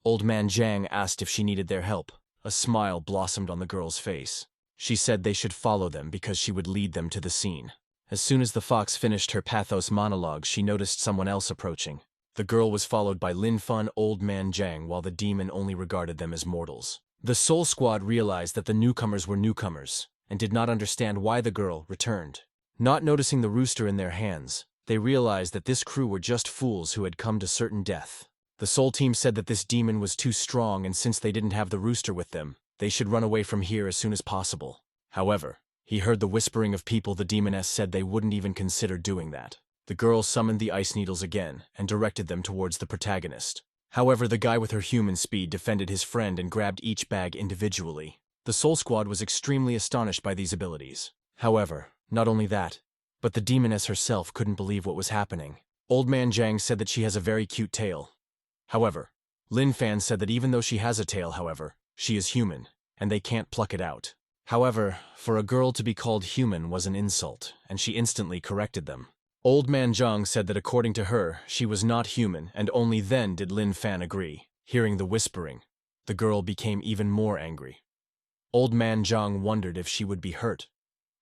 Old Man Jiang asked if she needed their help. A smile blossomed on the girl's face. She said they should follow them because she would lead them to the scene. As soon as the fox finished her pathos monologue, she noticed someone else approaching. The girl was followed by Lin Fan, Old Man Jiang, while the demon only regarded them as mortals. The Soul Squad realized that the newcomers were newcomers, and did not understand why the girl returned. Not noticing the rooster in their hands, they realized that this crew were just fools who had come to certain death. The Soul Team said that this demon was too strong, and since they didn't have the rooster with them, they should run away from here as soon as possible. However, he heard the whispering of people. The demoness said they wouldn't even consider doing that. The girl summoned the ice needles again and directed them towards the protagonist. However, the guy with her human speed defended his friend and grabbed each bag individually. The Soul Squad was extremely astonished by these abilities. However, not only that, but the demoness herself couldn't believe what was happening. Old Man Jiang said that she has a very cute tail. However, Lin Fan said that even though she has a tail, however, she is human, and they can't pluck it out. However, for a girl to be called human was an insult, and she instantly corrected them. Old Man Jiang said that according to her, she was not human, and only then did Lin Fan agree. Hearing the whispering, the girl became even more angry. Old Man Jiang wondered if she would be hurt,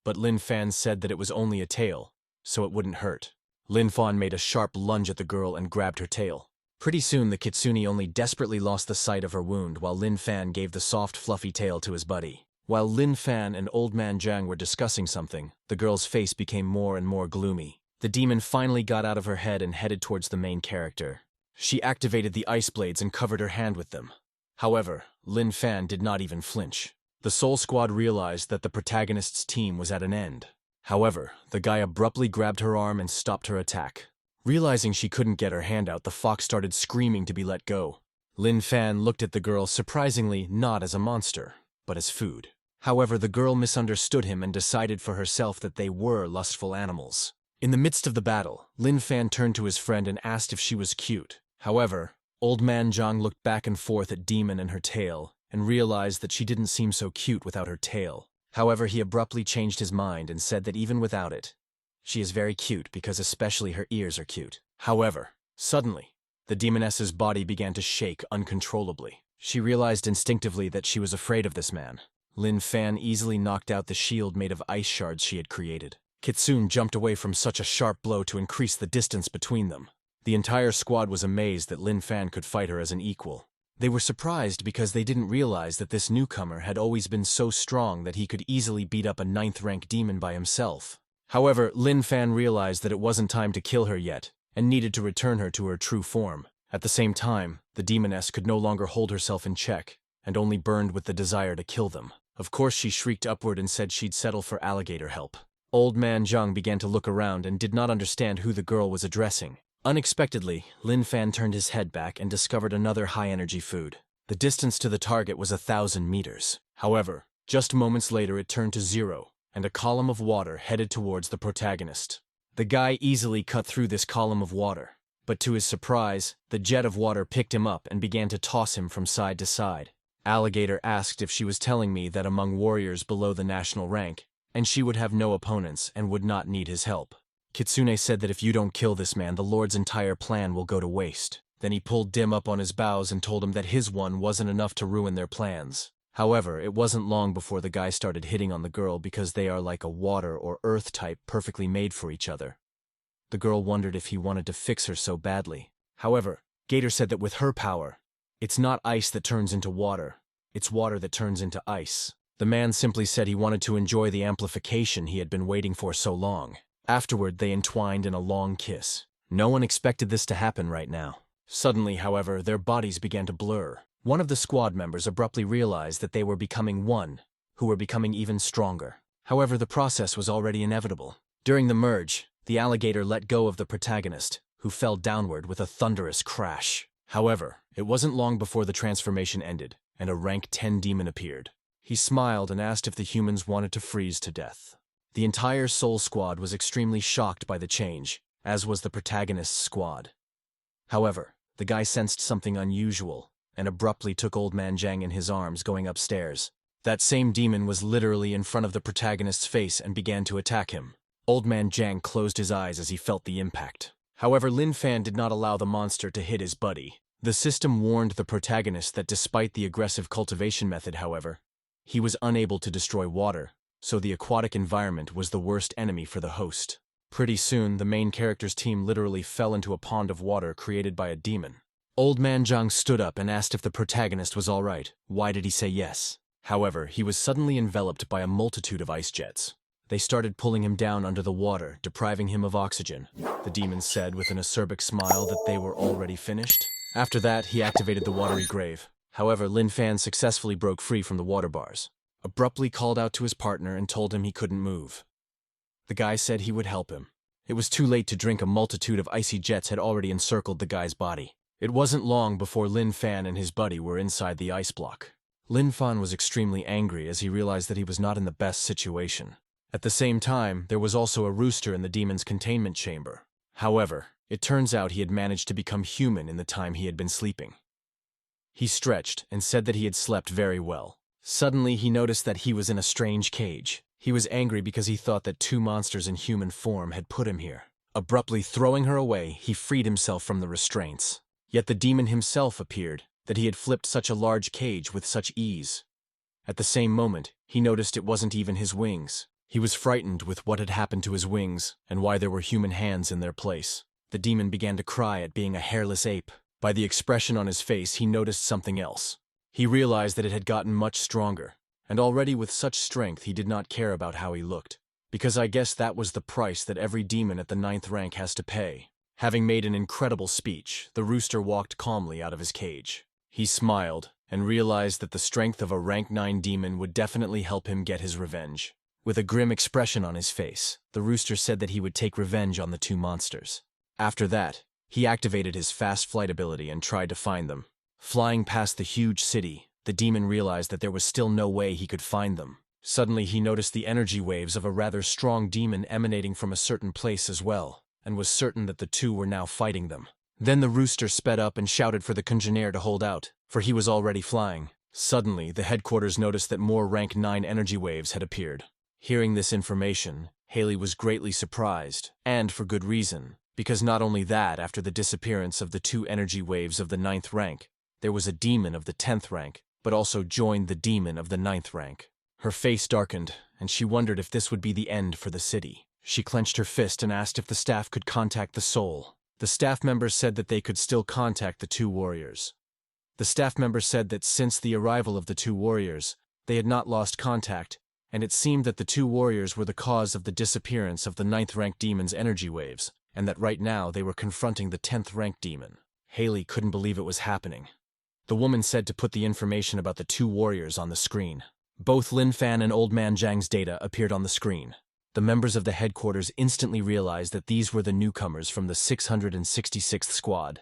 but Lin Fan said that it was only a tail, so it wouldn't hurt. Lin Fan made a sharp lunge at the girl and grabbed her tail. Pretty soon, the kitsune only desperately lost the sight of her wound while Lin Fan gave the soft, fluffy tail to his buddy. While Lin Fan and Old Man Jiang were discussing something, the girl's face became more and more gloomy. The demon finally got out of her head and headed towards the main character. She activated the ice blades and covered her hand with them. However, Lin Fan did not even flinch. The Soul Squad realized that the protagonist's team was at an end. However, the guy abruptly grabbed her arm and stopped her attack. Realizing she couldn't get her hand out, the fox started screaming to be let go. Lin Fan looked at the girl surprisingly not as a monster, but as food. However, the girl misunderstood him and decided for herself that they were lustful animals. In the midst of the battle, Lin Fan turned to his friend and asked if she was cute. However, Old Man Jiang looked back and forth at Demon and her tail, and realized that she didn't seem so cute without her tail. However, he abruptly changed his mind and said that even without it, she is very cute because especially her ears are cute. However, suddenly, the demoness's body began to shake uncontrollably. She realized instinctively that she was afraid of this man. Lin Fan easily knocked out the shield made of ice shards she had created. Kitsune jumped away from such a sharp blow to increase the distance between them. The entire squad was amazed that Lin Fan could fight her as an equal. They were surprised because they didn't realize that this newcomer had always been so strong that he could easily beat up a 9th-rank demon by himself. However, Lin Fan realized that it wasn't time to kill her yet, and needed to return her to her true form. At the same time, the demoness could no longer hold herself in check, and only burned with the desire to kill them. Of course, she shrieked upward and said she'd settle for alligator help. Old man Zhang began to look around and did not understand who the girl was addressing. Unexpectedly, Lin Fan turned his head back and discovered another high-energy food. The distance to the target was 1,000 meters. However, just moments later it turned to 0, and a column of water headed towards the protagonist. The guy easily cut through this column of water, but to his surprise, the jet of water picked him up and began to toss him from side to side. Alligator asked if she was telling me that among warriors below the national rank, and she would have no opponents and would not need his help. Kitsune said that if you don't kill this man, the Lord's entire plan will go to waste. Then he pulled Dim up on his bows and told him that his one wasn't enough to ruin their plans. However, it wasn't long before the guy started hitting on the girl because they are like a water or earth type perfectly made for each other. The girl wondered if he wanted to fix her so badly. However, Gator said that with her power, it's not ice that turns into water, it's water that turns into ice. The man simply said he wanted to enjoy the amplification he had been waiting for so long. Afterward, they entwined in a long kiss. No one expected this to happen right now. Suddenly, however, their bodies began to blur. One of the squad members abruptly realized that they were becoming one, who were becoming even stronger. However, the process was already inevitable. During the merge, the alligator let go of the protagonist, who fell downward with a thunderous crash. However, it wasn't long before the transformation ended, and a rank 10 demon appeared. He smiled and asked if the humans wanted to freeze to death. The entire Soul Squad was extremely shocked by the change, as was the protagonist's squad. However, the guy sensed something unusual, and abruptly took Old Man Zhang in his arms going upstairs. That same demon was literally in front of the protagonist's face and began to attack him. Old Man Zhang closed his eyes as he felt the impact. However, Lin Fan did not allow the monster to hit his buddy. The system warned the protagonist that despite the aggressive cultivation method, however, he was unable to destroy water, so the aquatic environment was the worst enemy for the host. Pretty soon, the main character's team literally fell into a pond of water created by a demon. Old Man Zhang stood up and asked if the protagonist was all right. Why did he say yes? However, he was suddenly enveloped by a multitude of ice jets. They started pulling him down under the water, depriving him of oxygen. The demon said with an acerbic smile that they were already finished. After that, he activated the watery grave. However, Lin Fan successfully broke free from the water bars, abruptly called out to his partner and told him he couldn't move. The guy said he would help him. It was too late to drink. A multitude of icy jets had already encircled the guy's body. It wasn't long before Lin Fan and his buddy were inside the ice block. Lin Fan was extremely angry as he realized that he was not in the best situation. At the same time, there was also a rooster in the demon's containment chamber. However, it turns out he had managed to become human in the time he had been sleeping. He stretched and said that he had slept very well. Suddenly, he noticed that he was in a strange cage. He was angry because he thought that 2 monsters in human form had put him here. Abruptly throwing her away, he freed himself from the restraints. Yet the demon himself appeared, that he had flipped such a large cage with such ease. At the same moment, he noticed it wasn't even his wings. He was frightened with what had happened to his wings and why there were human hands in their place. The demon began to cry at being a hairless ape. By the expression on his face, he noticed something else. He realized that it had gotten much stronger, and already with such strength he did not care about how he looked, because I guess that was the price that every demon at the 9th rank has to pay. Having made an incredible speech, the rooster walked calmly out of his cage. He smiled and realized that the strength of a rank 9 demon would definitely help him get his revenge. With a grim expression on his face, the rooster said that he would take revenge on the 2 monsters. After that, he activated his fast flight ability and tried to find them. Flying past the huge city, the demon realized that there was still no way he could find them. Suddenly, he noticed the energy waves of a rather strong demon emanating from a certain place as well, and was certain that the 2 were now fighting them. Then the rooster sped up and shouted for the congener to hold out, for he was already flying. Suddenly, the headquarters noticed that more rank 9 energy waves had appeared. Hearing this information, Haley was greatly surprised, and for good reason, because not only that, after the disappearance of the 2 energy waves of the 9th rank, there was a demon of the 10th rank, but also joined the demon of the 9th rank. Her face darkened, and she wondered if this would be the end for the city. She clenched her fist and asked if the staff could contact the soul. The staff members said that they could still contact the 2 warriors. The staff members said that since the arrival of the 2 warriors, they had not lost contact, and it seemed that the 2 warriors were the cause of the disappearance of the 9th rank demon's energy waves, and that right now they were confronting the 10th rank demon. Haley couldn't believe it was happening. The woman said to put the information about the 2 warriors on the screen. Both Lin Fan and Old Man Zhang's data appeared on the screen. The members of the headquarters instantly realized that these were the newcomers from the 666th squad.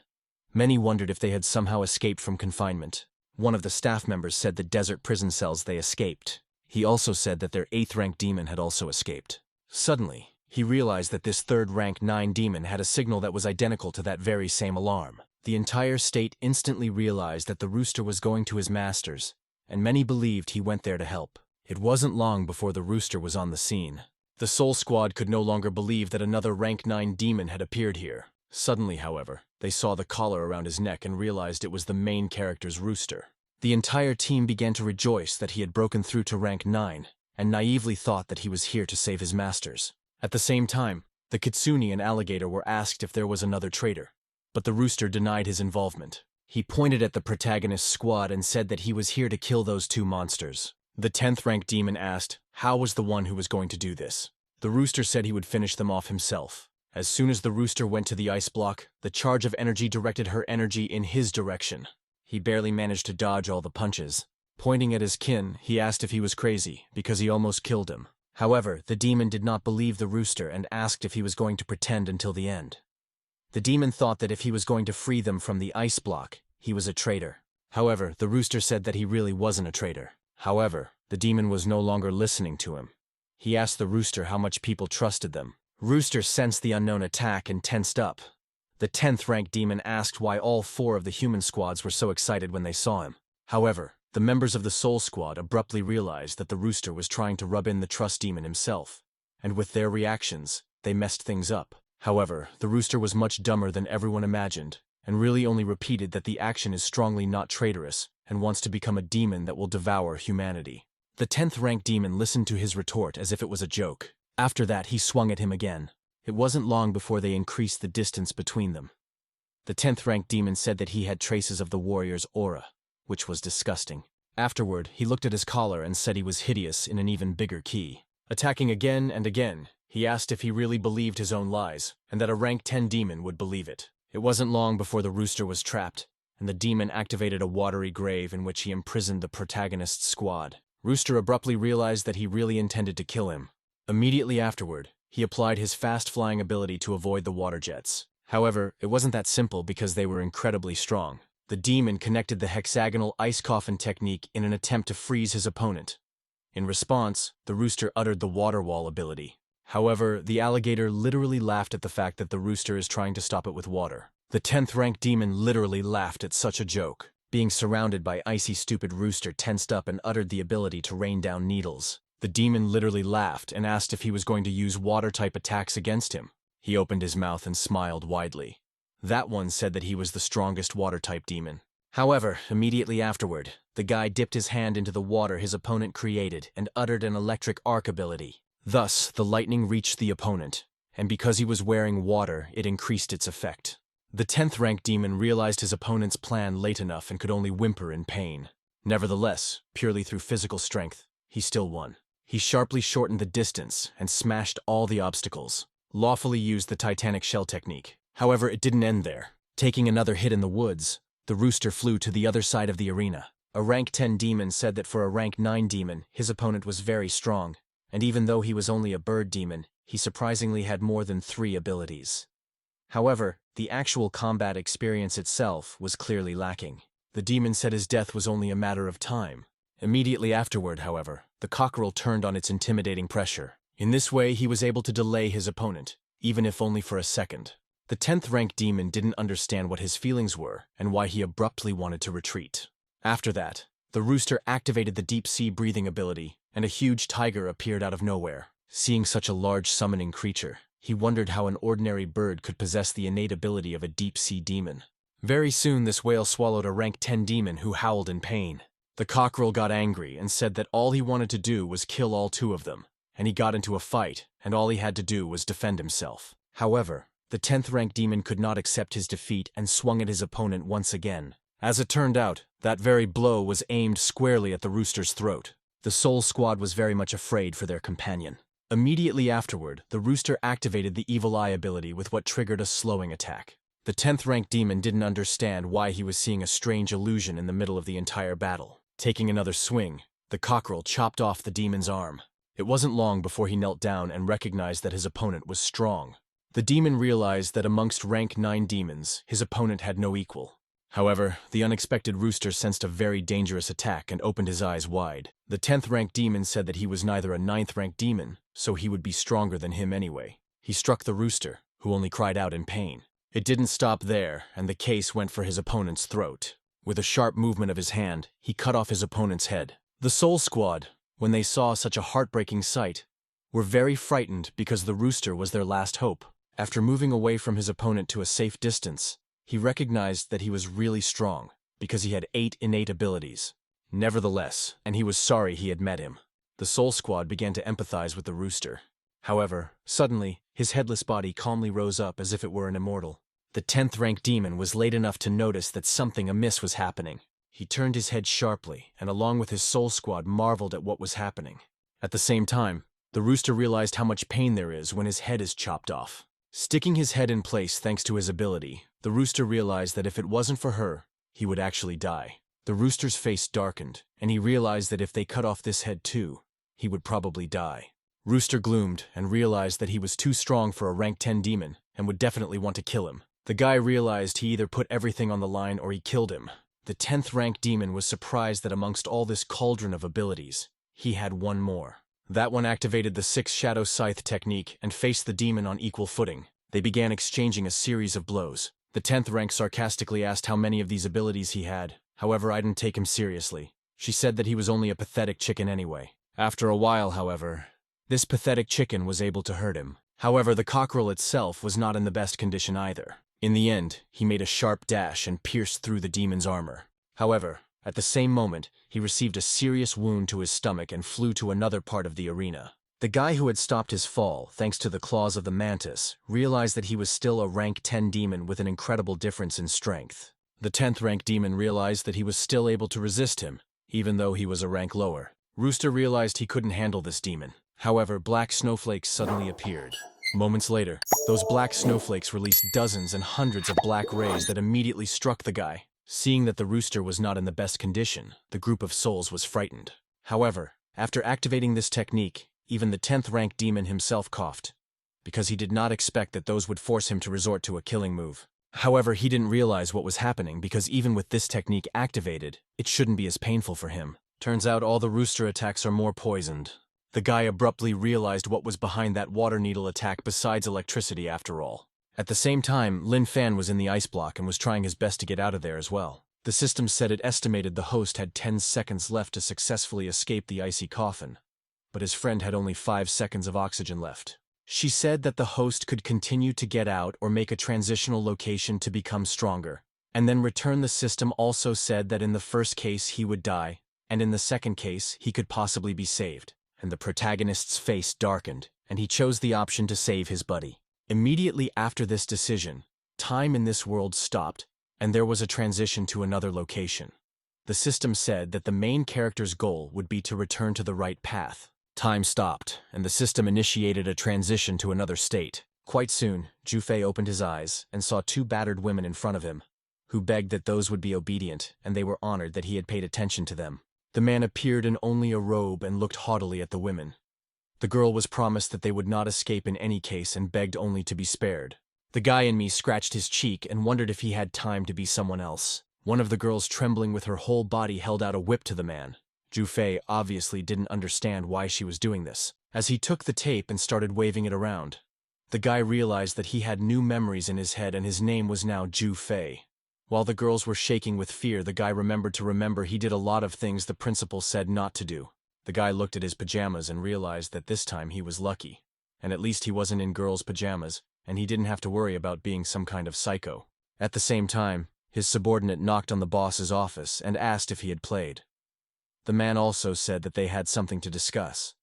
Many wondered if they had somehow escaped from confinement. One of the staff members said the desert prison cells they escaped. He also said that their 8th rank demon had also escaped. Suddenly, he realized that this 3rd rank 9 demon had a signal that was identical to that very same alarm. The entire state instantly realized that the rooster was going to his masters, and many believed he went there to help. It wasn't long before the rooster was on the scene. The Soul Squad could no longer believe that another rank 9 demon had appeared here. Suddenly, however, they saw the collar around his neck and realized it was the main character's rooster. The entire team began to rejoice that he had broken through to rank 9, and naively thought that he was here to save his masters. At the same time, the Kitsune and Alligator were asked if there was another traitor, but the rooster denied his involvement. He pointed at the protagonist's squad and said that he was here to kill those 2 monsters. The 10th rank demon asked, how was the one who was going to do this? The rooster said he would finish them off himself. As soon as the rooster went to the ice block, the charge of energy directed her energy in his direction. He barely managed to dodge all the punches. Pointing at his kin, he asked if he was crazy, because he almost killed him. However, the demon did not believe the rooster and asked if he was going to pretend until the end. The demon thought that if he was going to free them from the ice block, he was a traitor. However, the rooster said that he really wasn't a traitor. However, the demon was no longer listening to him. He asked the rooster how much people trusted them. Rooster sensed the unknown attack and tensed up. The 10th rank demon asked why all 4 of the human squads were so excited when they saw him. However, the members of the Soul Squad abruptly realized that the rooster was trying to rub in the trust demon himself, and with their reactions, they messed things up. However, the rooster was much dumber than everyone imagined, and really only repeated that the action is strongly not traitorous and wants to become a demon that will devour humanity. The 10th rank demon listened to his retort as if it was a joke. After that, he swung at him again. It wasn't long before they increased the distance between them. The 10th rank demon said that he had traces of the warrior's aura, which was disgusting. Afterward, he looked at his collar and said he was hideous in an even bigger key. Attacking again and again, he asked if he really believed his own lies, and that a rank 10 demon would believe it. It wasn't long before the rooster was trapped, and the demon activated a watery grave in which he imprisoned the protagonist's squad. Rooster abruptly realized that he really intended to kill him. Immediately afterward, he applied his fast-flying ability to avoid the water jets. However, it wasn't that simple because they were incredibly strong. The demon connected the hexagonal ice coffin technique in an attempt to freeze his opponent. In response, the rooster uttered the water wall ability. However, the alligator literally laughed at the fact that the rooster is trying to stop it with water. The 10th rank demon literally laughed at such a joke. Being surrounded by icy stupid rooster tensed up and uttered the ability to rain down needles. The demon literally laughed and asked if he was going to use water-type attacks against him. He opened his mouth and smiled widely. That one said that he was the strongest water-type demon. However, immediately afterward, the guy dipped his hand into the water his opponent created and uttered an electric arc ability. Thus, the lightning reached the opponent, and because he was wearing water, it increased its effect. The 10th rank demon realized his opponent's plan late enough and could only whimper in pain. Nevertheless, purely through physical strength, he still won. He sharply shortened the distance and smashed all the obstacles. Lawfully used the Titanic shell technique. However, it didn't end there. Taking another hit in the woods, the rooster flew to the other side of the arena. A rank 10 demon said that for a rank 9 demon, his opponent was very strong, and even though he was only a bird demon, he surprisingly had more than 3 abilities. However, the actual combat experience itself was clearly lacking. The demon said his death was only a matter of time. Immediately afterward, however, the cockerel turned on its intimidating pressure. In this way, he was able to delay his opponent, even if only for a second. The 10th rank demon didn't understand what his feelings were and why he abruptly wanted to retreat. After that, The rooster activated the deep-sea breathing ability, and a huge tiger appeared out of nowhere. Seeing such a large summoning creature, he wondered how an ordinary bird could possess the innate ability of a deep-sea demon. Very soon this whale swallowed a rank 10 demon who howled in pain. The cockerel got angry and said that all he wanted to do was kill all 2 of them, and he got into a fight, and all he had to do was defend himself. However, the 10th rank demon could not accept his defeat and swung at his opponent once again. As it turned out, that very blow was aimed squarely at the rooster's throat. The Soul Squad was very much afraid for their companion. Immediately afterward, the rooster activated the Evil Eye ability with what triggered a slowing attack. The 10th rank demon didn't understand why he was seeing a strange illusion in the middle of the entire battle. Taking another swing, the cockerel chopped off the demon's arm. It wasn't long before he knelt down and recognized that his opponent was strong. The demon realized that amongst rank 9 demons, his opponent had no equal. However, the unexpected rooster sensed a very dangerous attack and opened his eyes wide. The 10th rank demon said that he was neither a 9th rank demon, so he would be stronger than him anyway. He struck the rooster, who only cried out in pain. It didn't stop there, and the case went for his opponent's throat. With a sharp movement of his hand, he cut off his opponent's head. The Soul Squad, when they saw such a heartbreaking sight, were very frightened because the rooster was their last hope. After moving away from his opponent to a safe distance, he recognized that he was really strong, because he had 8 innate abilities. Nevertheless, and he was sorry he had met him, the Soul Squad began to empathize with the rooster. However, suddenly, his headless body calmly rose up as if it were an immortal. The 10th rank demon was late enough to notice that something amiss was happening. He turned his head sharply, and along with his Soul Squad marveled at what was happening. At the same time, the rooster realized how much pain there is when his head is chopped off. Sticking his head in place thanks to his ability, the rooster realized that if it wasn't for her, he would actually die. The rooster's face darkened, and he realized that if they cut off this head too, he would probably die. Rooster gloomed and realized that he was too strong for a rank 10 demon and would definitely want to kill him. The guy realized he either put everything on the line or he killed him. The 10th rank demon was surprised that amongst all this cauldron of abilities, he had one more. That one activated the 6 Shadow Scythe technique and faced the demon on equal footing. They began exchanging a series of blows. The 10th rank sarcastically asked how many of these abilities he had. However, I didn't take him seriously. She said that he was only a pathetic chicken anyway. After a while, however, this pathetic chicken was able to hurt him. However, the cockerel itself was not in the best condition either. In the end, he made a sharp dash and pierced through the demon's armor. However, at the same moment, he received a serious wound to his stomach and flew to another part of the arena. The guy who had stopped his fall, thanks to the claws of the mantis, realized that he was still a rank 10 demon with an incredible difference in strength. The 10th rank demon realized that he was still able to resist him, even though he was a rank lower. Rooster realized he couldn't handle this demon. However, black snowflakes suddenly appeared. Moments later, those black snowflakes released dozens and hundreds of black rays that immediately struck the guy. Seeing that the rooster was not in the best condition, the group of souls was frightened. However, after activating this technique, even the 10th rank demon himself coughed, because he did not expect that those would force him to resort to a killing move. However, he didn't realize what was happening because even with this technique activated, it shouldn't be as painful for him. Turns out all the rooster attacks are more poisoned. The guy abruptly realized what was behind that water needle attack besides electricity after all. At the same time, Lin Fan was in the ice block and was trying his best to get out of there as well. The system said it estimated the host had 10 seconds left to successfully escape the icy coffin, but his friend had only 5 seconds of oxygen left. She said that the host could continue to get out or make a transitional location to become stronger, and then return. The system also said that in the first case he would die, and in the second case he could possibly be saved. And the protagonist's face darkened, and he chose the option to save his buddy. Immediately after this decision, time in this world stopped, and there was a transition to another location. The system said that the main character's goal would be to return to the right path. Time stopped, and the system initiated a transition to another state. Quite soon, Jufei opened his eyes and saw 2 battered women in front of him, who begged that those would be obedient, and they were honored that he had paid attention to them. The man appeared in only a robe and looked haughtily at the women. The girl was promised that they would not escape in any case and begged only to be spared. The guy in me scratched his cheek and wondered if he had time to be someone else. One of the girls, trembling with her whole body, held out a whip to the man. Jufei obviously didn't understand why she was doing this. As he took the tape and started waving it around, the guy realized that he had new memories in his head and his name was now Jufei. While the girls were shaking with fear, the guy remembered he did a lot of things the principal said not to do. The guy looked at his pajamas and realized that this time he was lucky. And at least he wasn't in girls' pajamas, and he didn't have to worry about being some kind of psycho. At the same time, his subordinate knocked on the boss's office and asked if he had played. The man also said that they had something to discuss.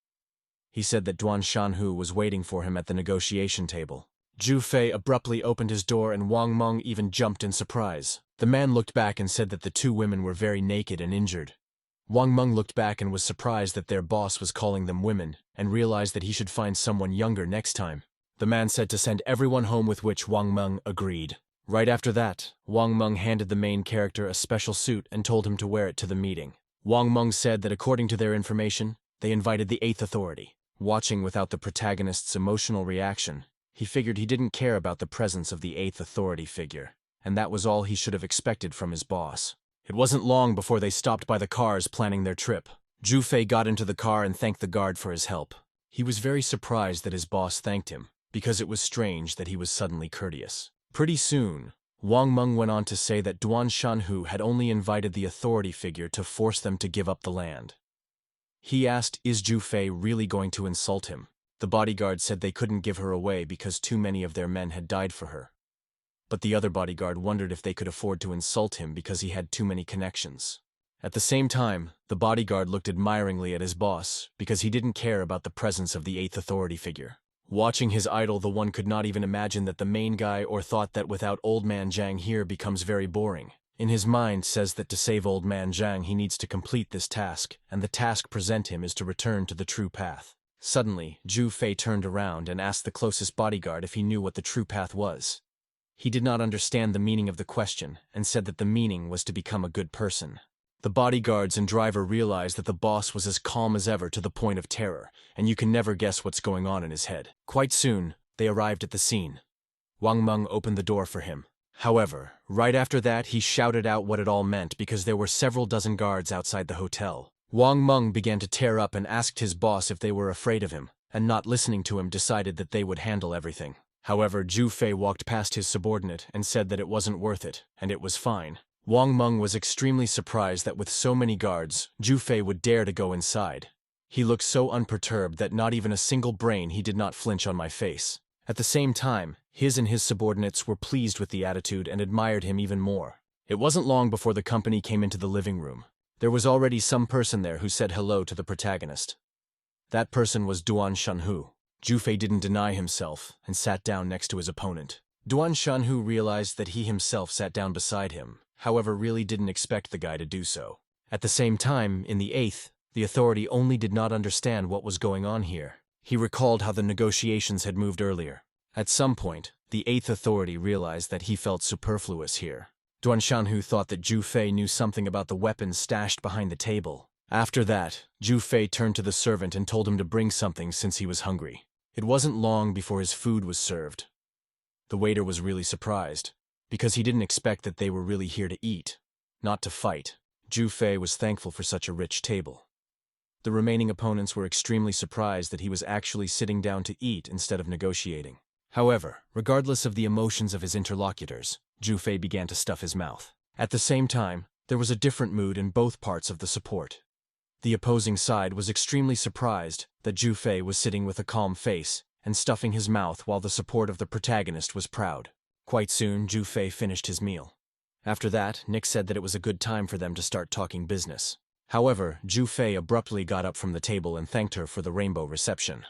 He said that Duan Shanhu was waiting for him at the negotiation table. Zhu Fei abruptly opened his door and Wang Meng even jumped in surprise. The man looked back and said that the two women were very naked and injured. Wang Meng looked back and was surprised that their boss was calling them women, and realized that he should find someone younger next time. The man said to send everyone home, with which Wang Meng agreed. Right after that, Wang Meng handed the main character a special suit and told him to wear it to the meeting. Wang Meng said that according to their information, they invited the Eighth Authority. Watching without the protagonist's emotional reaction, he figured he didn't care about the presence of the Eighth Authority figure, and that was all he should have expected from his boss. It wasn't long before they stopped by the cars planning their trip. Zhu Fei got into the car and thanked the guard for his help. He was very surprised that his boss thanked him, because it was strange that he was suddenly courteous. Pretty soon, Wang Meng went on to say that Duan Shanhu had only invited the authority figure to force them to give up the land. He asked, is Zhu Fei really going to insult him? The bodyguard said they couldn't give her away because too many of their men had died for her. But the other bodyguard wondered if they could afford to insult him because he had too many connections. At the same time, the bodyguard looked admiringly at his boss because he didn't care about the presence of the Eighth Authority figure. Watching his idol, the one could not even imagine that the main guy or thought that without Old Man Zhang here becomes very boring. In his mind says that to save Old Man Zhang he needs to complete this task, and the task present him is to return to the true path. Suddenly, Zhu Fei turned around and asked the closest bodyguard if he knew what the true path was. He did not understand the meaning of the question and said that the meaning was to become a good person. The bodyguards and driver realized that the boss was as calm as ever to the point of terror, and you can never guess what's going on in his head. Quite soon, they arrived at the scene. Wang Meng opened the door for him. However, right after that he shouted out what it all meant because there were several dozen guards outside the hotel. Wang Meng began to tear up and asked his boss if they were afraid of him, and not listening to him decided that they would handle everything. However, Zhu Fei walked past his subordinate and said that it wasn't worth it, and it was fine. Wang Meng was extremely surprised that with so many guards, Zhu Fei would dare to go inside. He looked so unperturbed that not even a single brain he did not flinch on my face. At the same time, his and his subordinates were pleased with the attitude and admired him even more. It wasn't long before the company came into the living room. There was already some person there who said hello to the protagonist. That person was Duan Shanhu. Zhu Fei didn't deny himself and sat down next to his opponent. Duan Shanhu realized that he himself sat down beside him, however really didn't expect the guy to do so. At the same time, in the Eighth, the authority only did not understand what was going on here. He recalled how the negotiations had moved earlier. At some point, the Eighth Authority realized that he felt superfluous here. Duan Shanhu thought that Zhu Fei knew something about the weapons stashed behind the table. After that, Zhu Fei turned to the servant and told him to bring something since he was hungry. It wasn't long before his food was served. The waiter was really surprised, because he didn't expect that they were really here to eat, not to fight. Zhu Fei was thankful for such a rich table. The remaining opponents were extremely surprised that he was actually sitting down to eat instead of negotiating. However, regardless of the emotions of his interlocutors, Zhu Fei began to stuff his mouth. At the same time, there was a different mood in both parts of the support. The opposing side was extremely surprised that Zhu Fei was sitting with a calm face and stuffing his mouth while the support of the protagonist was proud. Quite soon, Zhu Fei finished his meal. After that, Nick said that it was a good time for them to start talking business. However, Zhu Fei abruptly got up from the table and thanked her for the rainbow reception.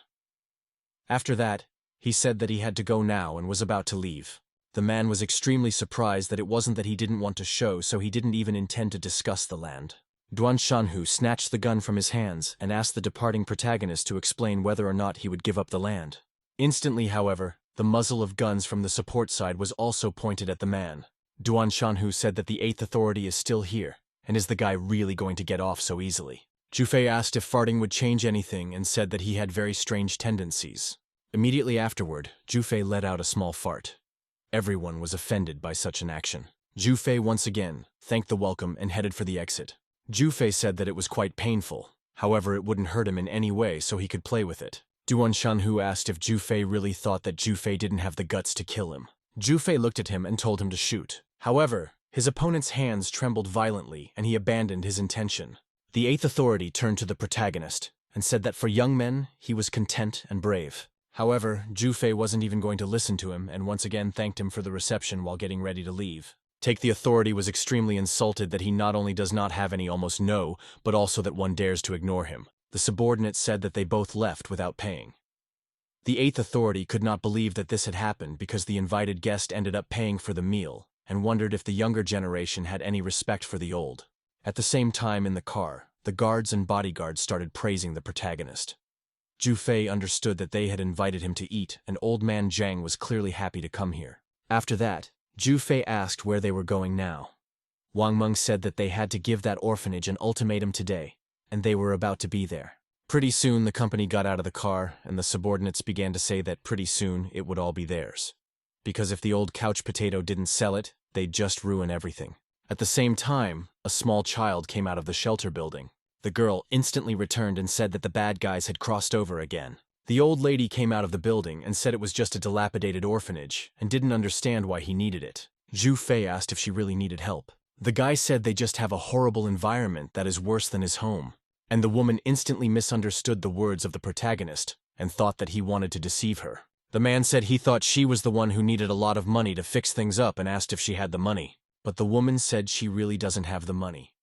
After that, he said that he had to go now and was about to leave. The man was extremely surprised that it wasn't that he didn't want to show, so he didn't even intend to discuss the land. Duan Shanhu snatched the gun from his hands and asked the departing protagonist to explain whether or not he would give up the land. Instantly, however, the muzzle of guns from the support side was also pointed at the man. Duan Shanhu said that the Eighth Authority is still here, and is the guy really going to get off so easily? Zhu Fei asked if farting would change anything and said that he had very strange tendencies. Immediately afterward, Zhu Fei let out a small fart. Everyone was offended by such an action. Zhu Fei once again thanked the welcome and headed for the exit. Zhu Fei said that it was quite painful, however it wouldn't hurt him in any way so he could play with it. Duan Shanhu asked if Zhu Fei really thought that Zhu Fei didn't have the guts to kill him. Zhu Fei looked at him and told him to shoot. However, His opponent's hands trembled violently and he abandoned his intention. The eighth authority turned to the protagonist and said that for young men, he was content and brave. However, Jufei wasn't even going to listen to him and once again thanked him for the reception while getting ready to leave. Take the authority was extremely insulted that he not only does not have any almost no, but also that one dares to ignore him. The subordinate said that they both left without paying. The eighth authority could not believe that this had happened because the invited guest ended up paying for the meal and wondered if the younger generation had any respect for the old. At the same time in the car, the guards and bodyguards started praising the protagonist. Jufei understood that they had invited him to eat and old man Zhang was clearly happy to come here. After that, Jufei asked where they were going now. Wang Meng said that they had to give that orphanage an ultimatum today, and they were about to be there. Pretty soon the company got out of the car and the subordinates began to say that pretty soon it would all be theirs. Because if the old couch potato didn't sell it, they'd just ruin everything. At the same time, a small child came out of the shelter building. The girl instantly returned and said that the bad guys had crossed over again. The old lady came out of the building and said it was just a dilapidated orphanage and didn't understand why he needed it. Jufei asked if she really needed help. The guy said they just have a horrible environment that is worse than his home. And the woman instantly misunderstood the words of the protagonist and thought that he wanted to deceive her. The man said he thought she was the one who needed a lot of money to fix things up and asked if she had the money. But the woman said she really doesn't have the money.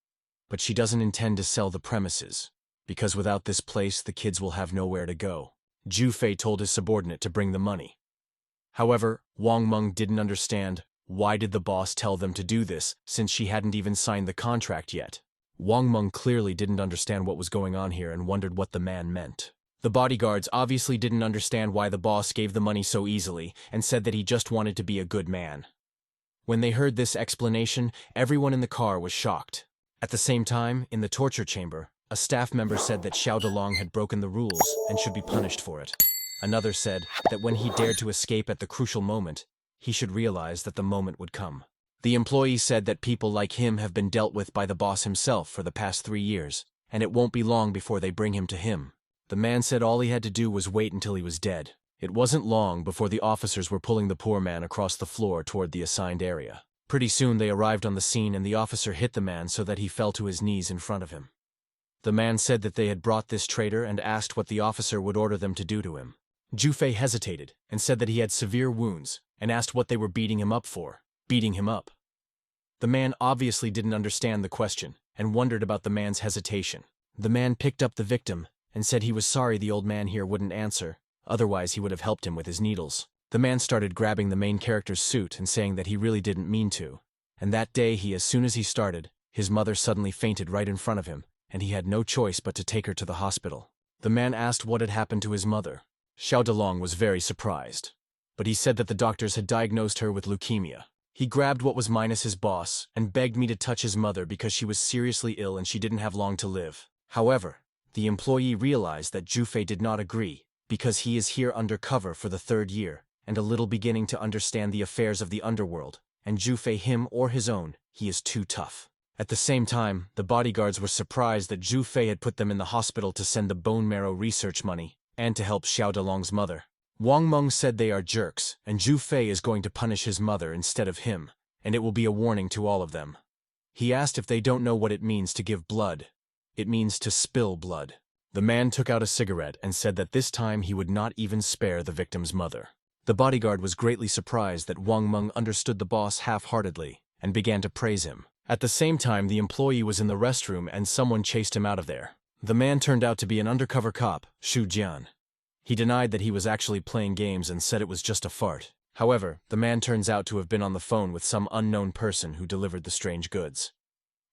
But she doesn't intend to sell the premises, because without this place the kids will have nowhere to go. Jufei told his subordinate to bring the money. However, Wang Meng didn't understand why did the boss tell them to do this since she hadn't even signed the contract yet. Wang Meng clearly didn't understand what was going on here and wondered what the man meant. The bodyguards obviously didn't understand why the boss gave the money so easily and said that he just wanted to be a good man. When they heard this explanation, everyone in the car was shocked. At the same time, in the torture chamber, a staff member said that Xiao Delong had broken the rules and should be punished for it. Another said that when he dared to escape at the crucial moment, he should realize that the moment would come. The employee said that people like him have been dealt with by the boss himself for the past 3 years, and it won't be long before they bring him to him. The man said all he had to do was wait until he was dead. It wasn't long before the officers were pulling the poor man across the floor toward the assigned area. Pretty soon they arrived on the scene and the officer hit the man so that he fell to his knees in front of him. The man said that they had brought this traitor and asked what the officer would order them to do to him. Jufei hesitated and said that he had severe wounds and asked what they were beating him up for. Beating him up. The man obviously didn't understand the question and wondered about the man's hesitation. The man picked up the victim and said he was sorry the old man here wouldn't answer, otherwise he would have helped him with his needles. The man started grabbing the main character's suit and saying that he really didn't mean to. And that day as soon as he started, his mother suddenly fainted right in front of him, and he had no choice but to take her to the hospital. The man asked what had happened to his mother. Xiao Delong was very surprised, but he said that the doctors had diagnosed her with leukemia. He grabbed what was minus his boss and begged me to touch his mother because she was seriously ill and she didn't have long to live. However, the employee realized that Jufei did not agree because he is here undercover for the 3rd year and a little beginning to understand the affairs of the underworld, and Jufei him or his own, he is too tough. At the same time, the bodyguards were surprised that Jufei had put them in the hospital to send the bone marrow research money and to help Xiao Delong's mother. Wang Meng said they are jerks, and Jufei is going to punish his mother instead of him, and it will be a warning to all of them. He asked if they don't know what it means to give blood. It means to spill blood. The man took out a cigarette and said that this time he would not even spare the victim's mother. The bodyguard was greatly surprised that Wang Meng understood the boss half-heartedly and began to praise him. At the same time, the employee was in the restroom and someone chased him out of there. The man turned out to be an undercover cop, Xu Jian. He denied that he was actually playing games and said it was just a fart. However, the man turns out to have been on the phone with some unknown person who delivered the strange goods.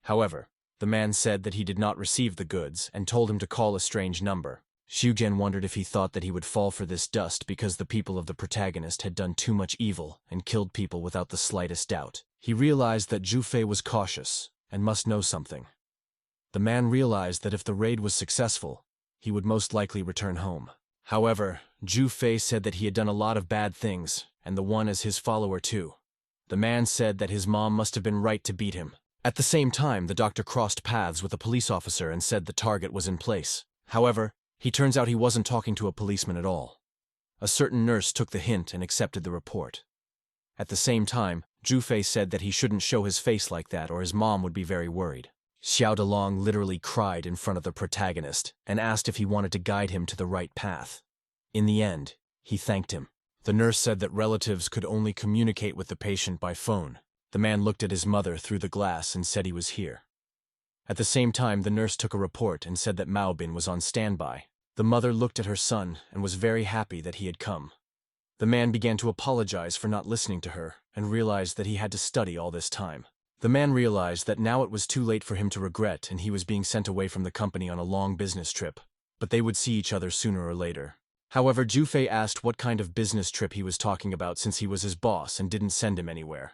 However, the man said that he did not receive the goods and told him to call a strange number. Xu Jian wondered if he thought that he would fall for this dust because the people of the protagonist had done too much evil and killed people without the slightest doubt. He realized that Jufei was cautious and must know something. The man realized that if the raid was successful, he would most likely return home. However, Jufei said that he had done a lot of bad things, and the one as his follower too. The man said that his mom must have been right to beat him. At the same time, the doctor crossed paths with a police officer and said the target was in place. However, he turns out he wasn't talking to a policeman at all. A certain nurse took the hint and accepted the report. At the same time, Zhu said that he shouldn't show his face like that or his mom would be very worried. Xiao Delong literally cried in front of the protagonist and asked if he wanted to guide him to the right path. In the end, he thanked him. The nurse said that relatives could only communicate with the patient by phone. The man looked at his mother through the glass and said he was here. At the same time, the nurse took a report and said that Mao Bin was on standby. The mother looked at her son and was very happy that he had come. The man began to apologize for not listening to her and realized that he had to study all this time. The man realized that now it was too late for him to regret and he was being sent away from the company on a long business trip, but they would see each other sooner or later. However, Zhu asked what kind of business trip he was talking about since he was his boss and didn't send him anywhere.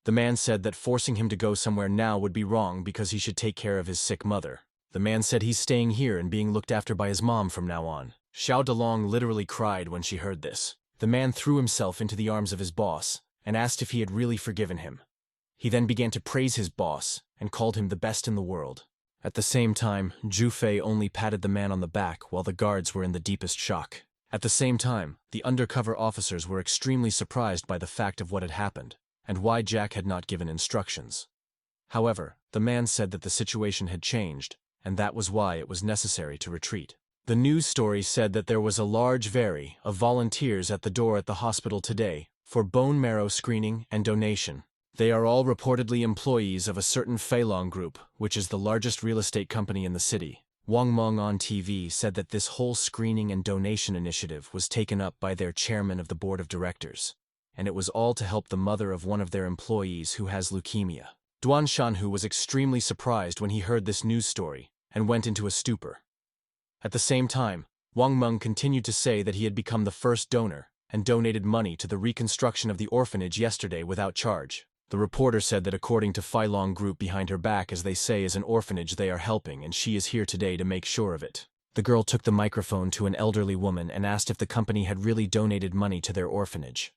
The man said that forcing him to go somewhere now would be wrong because he should take care of his sick mother. The man said he's staying here and being looked after by his mom from now on. Xiao Delong literally cried when she heard this. The man threw himself into the arms of his boss and asked if he had really forgiven him. He then began to praise his boss and called him the best in the world. At the same time, Zhu only patted the man on the back while the guards were in the deepest shock. At the same time, the undercover officers were extremely surprised by the fact of what had happened and why Jack had not given instructions. However, the man said that the situation had changed and that was why it was necessary to retreat. The news story said that there was a large array of volunteers at the door at the hospital today for bone marrow screening and donation. They are all reportedly employees of a certain Feilong Group, which is the largest real estate company in the city. Wang Meng on TV said that this whole screening and donation initiative was taken up by their chairman of the board of directors, and it was all to help the mother of one of their employees who has leukemia. Duan Shanhu was extremely surprised when he heard this news story and went into a stupor. At the same time, Wang Meng continued to say that he had become the first donor and donated money to the reconstruction of the orphanage yesterday without charge. The reporter said that according to Feilong Group behind her back, as they say, is an orphanage they are helping and she is here today to make sure of it. The girl took the microphone to an elderly woman and asked if the company had really donated money to their orphanage.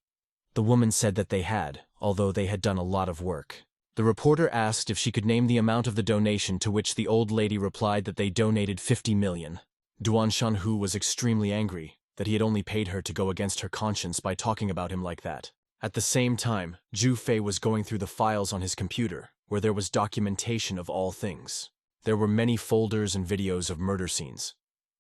The woman said that they had, although they had done a lot of work. The reporter asked if she could name the amount of the donation, to which the old lady replied that they donated 50 million. Duan Shanhu was extremely angry that he had only paid her to go against her conscience by talking about him like that. At the same time, Zhu was going through the files on his computer, where there was documentation of all things. There were many folders and videos of murder scenes.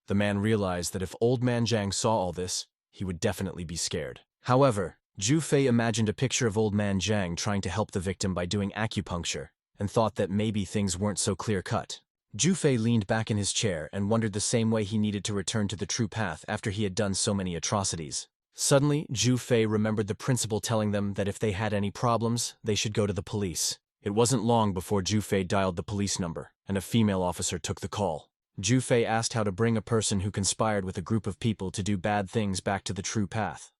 The man realized that if Old Man Zhang saw all this, he would definitely be scared. However, Zhu imagined a picture of Old Man Zhang trying to help the victim by doing acupuncture, and thought that maybe things weren't so clear-cut. Zhu leaned back in his chair and wondered the same way he needed to return to the true path after he had done so many atrocities. Suddenly, Zhu remembered the principal telling them that if they had any problems, they should go to the police. It wasn't long before Zhu dialed the police number, and a female officer took the call. Zhu asked how to bring a person who conspired with a group of people to do bad things back to the true path.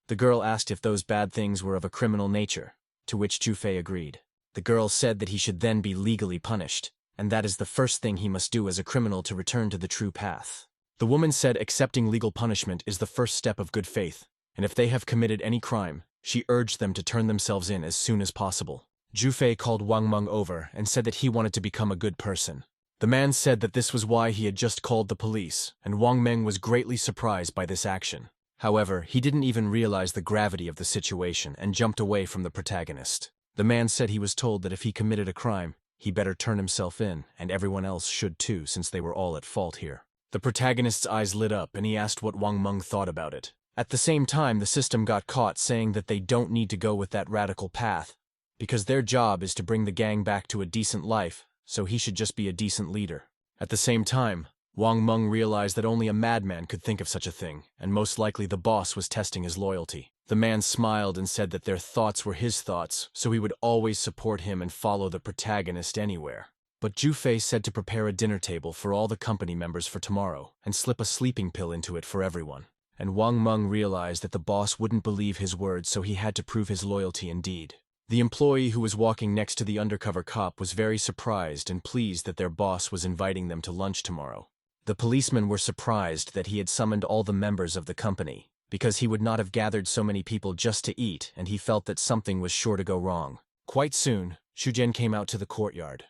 The girl asked if those bad things were of a criminal nature, to which Zhu agreed. The girl said that he should then be legally punished, and that is the first thing he must do as a criminal to return to the true path. The woman said accepting legal punishment is the first step of good faith, and if they have committed any crime, she urged them to turn themselves in as soon as possible. Zhu called Wang Meng over and said that he wanted to become a good person. The man said that this was why he had just called the police, and Wang Meng was greatly surprised by this action. However, he didn't even realize the gravity of the situation and jumped away from the protagonist. The man said he was told that if he committed a crime, he better turn himself in, and everyone else should too, since they were all at fault here. The protagonist's eyes lit up and he asked what Wang Meng thought about it. At the same time, the system got caught saying that they don't need to go with that radical path, because their job is to bring the gang back to a decent life, so he should just be a decent leader. At the same time, Wang Meng realized that only a madman could think of such a thing, and most likely the boss was testing his loyalty. The man smiled and said that their thoughts were his thoughts, so he would always support him and follow the protagonist anywhere. But Zhu said to prepare a dinner table for all the company members for tomorrow, and slip a sleeping pill into it for everyone. And Wang Meng realized that the boss wouldn't believe his words, so he had to prove his loyalty indeed. The employee who was walking next to the undercover cop was very surprised and pleased that their boss was inviting them to lunch tomorrow. The policemen were surprised that he had summoned all the members of the company, because he would not have gathered so many people just to eat, and he felt that something was sure to go wrong. Quite soon, Shujian came out to the courtyard.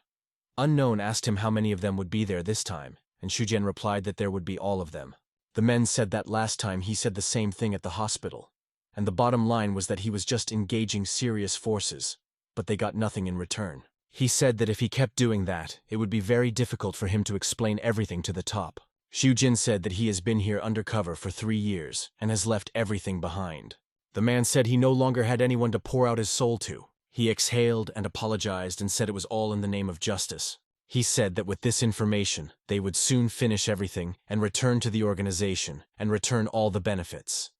Unknown asked him how many of them would be there this time, and Shujian replied that there would be all of them. The men said that last time he said the same thing at the hospital, and the bottom line was that he was just engaging serious forces, but they got nothing in return. He said that if he kept doing that, it would be very difficult for him to explain everything to the top. Xiujin said that he has been here undercover for 3 years and has left everything behind. The man said he no longer had anyone to pour out his soul to. He exhaled and apologized and said it was all in the name of justice. He said that with this information, they would soon finish everything and return to the organization and return all the benefits.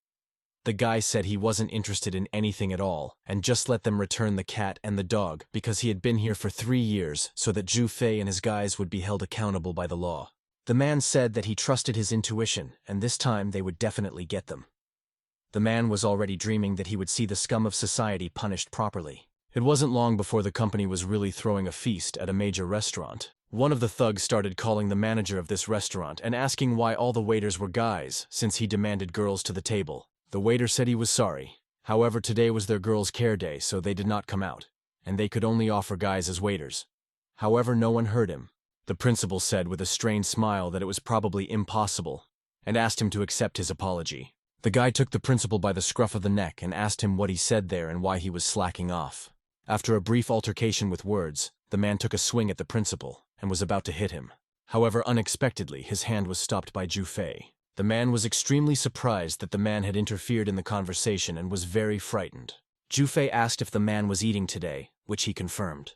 The guy said he wasn't interested in anything at all and just let them return the cat and the dog because he had been here for 3 years so that Zhu Fei and his guys would be held accountable by the law. The man said that he trusted his intuition and this time they would definitely get them. The man was already dreaming that he would see the scum of society punished properly. It wasn't long before the company was really throwing a feast at a major restaurant. One of the thugs started calling the manager of this restaurant and asking why all the waiters were guys since he demanded girls to the table. The waiter said he was sorry. However, today was their girls' care day, so they did not come out, and they could only offer guys as waiters. However, no one heard him. The principal said with a strained smile that it was probably impossible, and asked him to accept his apology. The guy took the principal by the scruff of the neck and asked him what he said there and why he was slacking off. After a brief altercation with words, the man took a swing at the principal and was about to hit him. However, unexpectedly, his hand was stopped by Zhu Fei. The man was extremely surprised that the man had interfered in the conversation and was very frightened. Zhu Fei asked if the man was eating today, which he confirmed.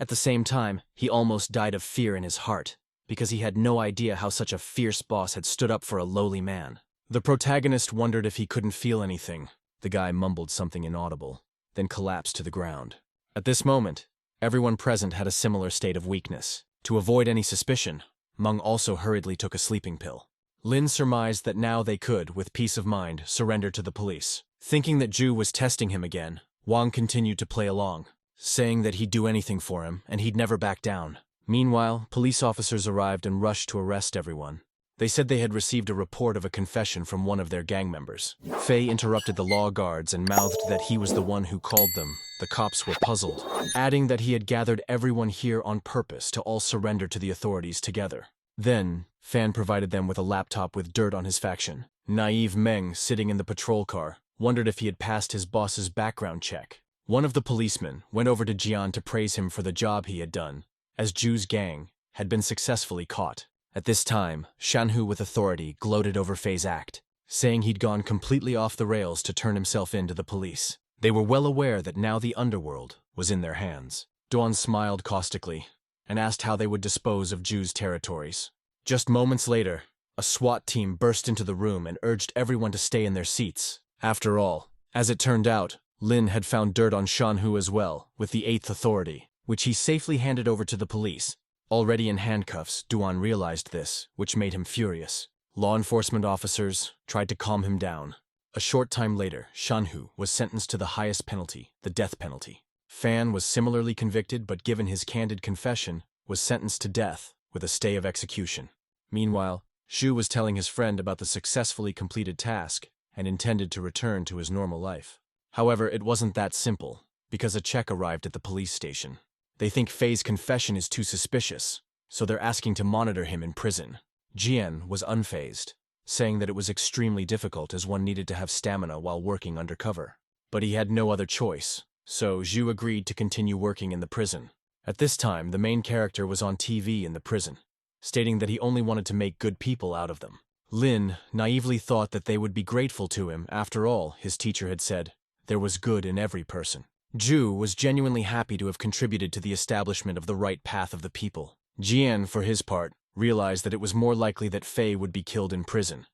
At the same time, he almost died of fear in his heart, because he had no idea how such a fierce boss had stood up for a lowly man. The protagonist wondered if he couldn't feel anything. The guy mumbled something inaudible, then collapsed to the ground. At this moment, everyone present had a similar state of weakness. To avoid any suspicion, Meng also hurriedly took a sleeping pill. Lin surmised that now they could, with peace of mind, surrender to the police. Thinking that Zhu was testing him again, Wang continued to play along, saying that he'd do anything for him and he'd never back down. Meanwhile, police officers arrived and rushed to arrest everyone. They said they had received a report of a confession from one of their gang members. Fei interrupted the law guards and mouthed that he was the one who called them. The cops were puzzled, adding that he had gathered everyone here on purpose to all surrender to the authorities together. Then, Fan provided them with a laptop with dirt on his faction. Naive Meng, sitting in the patrol car, wondered if he had passed his boss's background check. One of the policemen went over to Jian to praise him for the job he had done, as Zhu's gang had been successfully caught. At this time, Shanhu with authority gloated over Fei's act, saying he'd gone completely off the rails to turn himself in to the police. They were well aware that now the underworld was in their hands. Duan smiled caustically and asked how they would dispose of Zhu's territories. Just moments later, a SWAT team burst into the room and urged everyone to stay in their seats. After all, as it turned out, Lin had found dirt on Shanhu as well, with the 8th authority, which he safely handed over to the police. Already in handcuffs, Duan realized this, which made him furious. Law enforcement officers tried to calm him down. A short time later, Shanhu was sentenced to the highest penalty, the death penalty. Fan was similarly convicted, but given his candid confession, was sentenced to death with a stay of execution. Meanwhile, Zhu was telling his friend about the successfully completed task and intended to return to his normal life. However, it wasn't that simple, because a check arrived at the police station. They think Fei's confession is too suspicious, so they're asking to monitor him in prison. Jian was unfazed, saying that it was extremely difficult as one needed to have stamina while working undercover. But he had no other choice, so Zhu agreed to continue working in the prison. At this time, the main character was on TV in the prison, stating that he only wanted to make good people out of them. Lin naively thought that they would be grateful to him. After all, his teacher had said, there was good in every person. Zhu was genuinely happy to have contributed to the establishment of the right path of the people. Jian, for his part, realized that it was more likely that Fei would be killed in prison,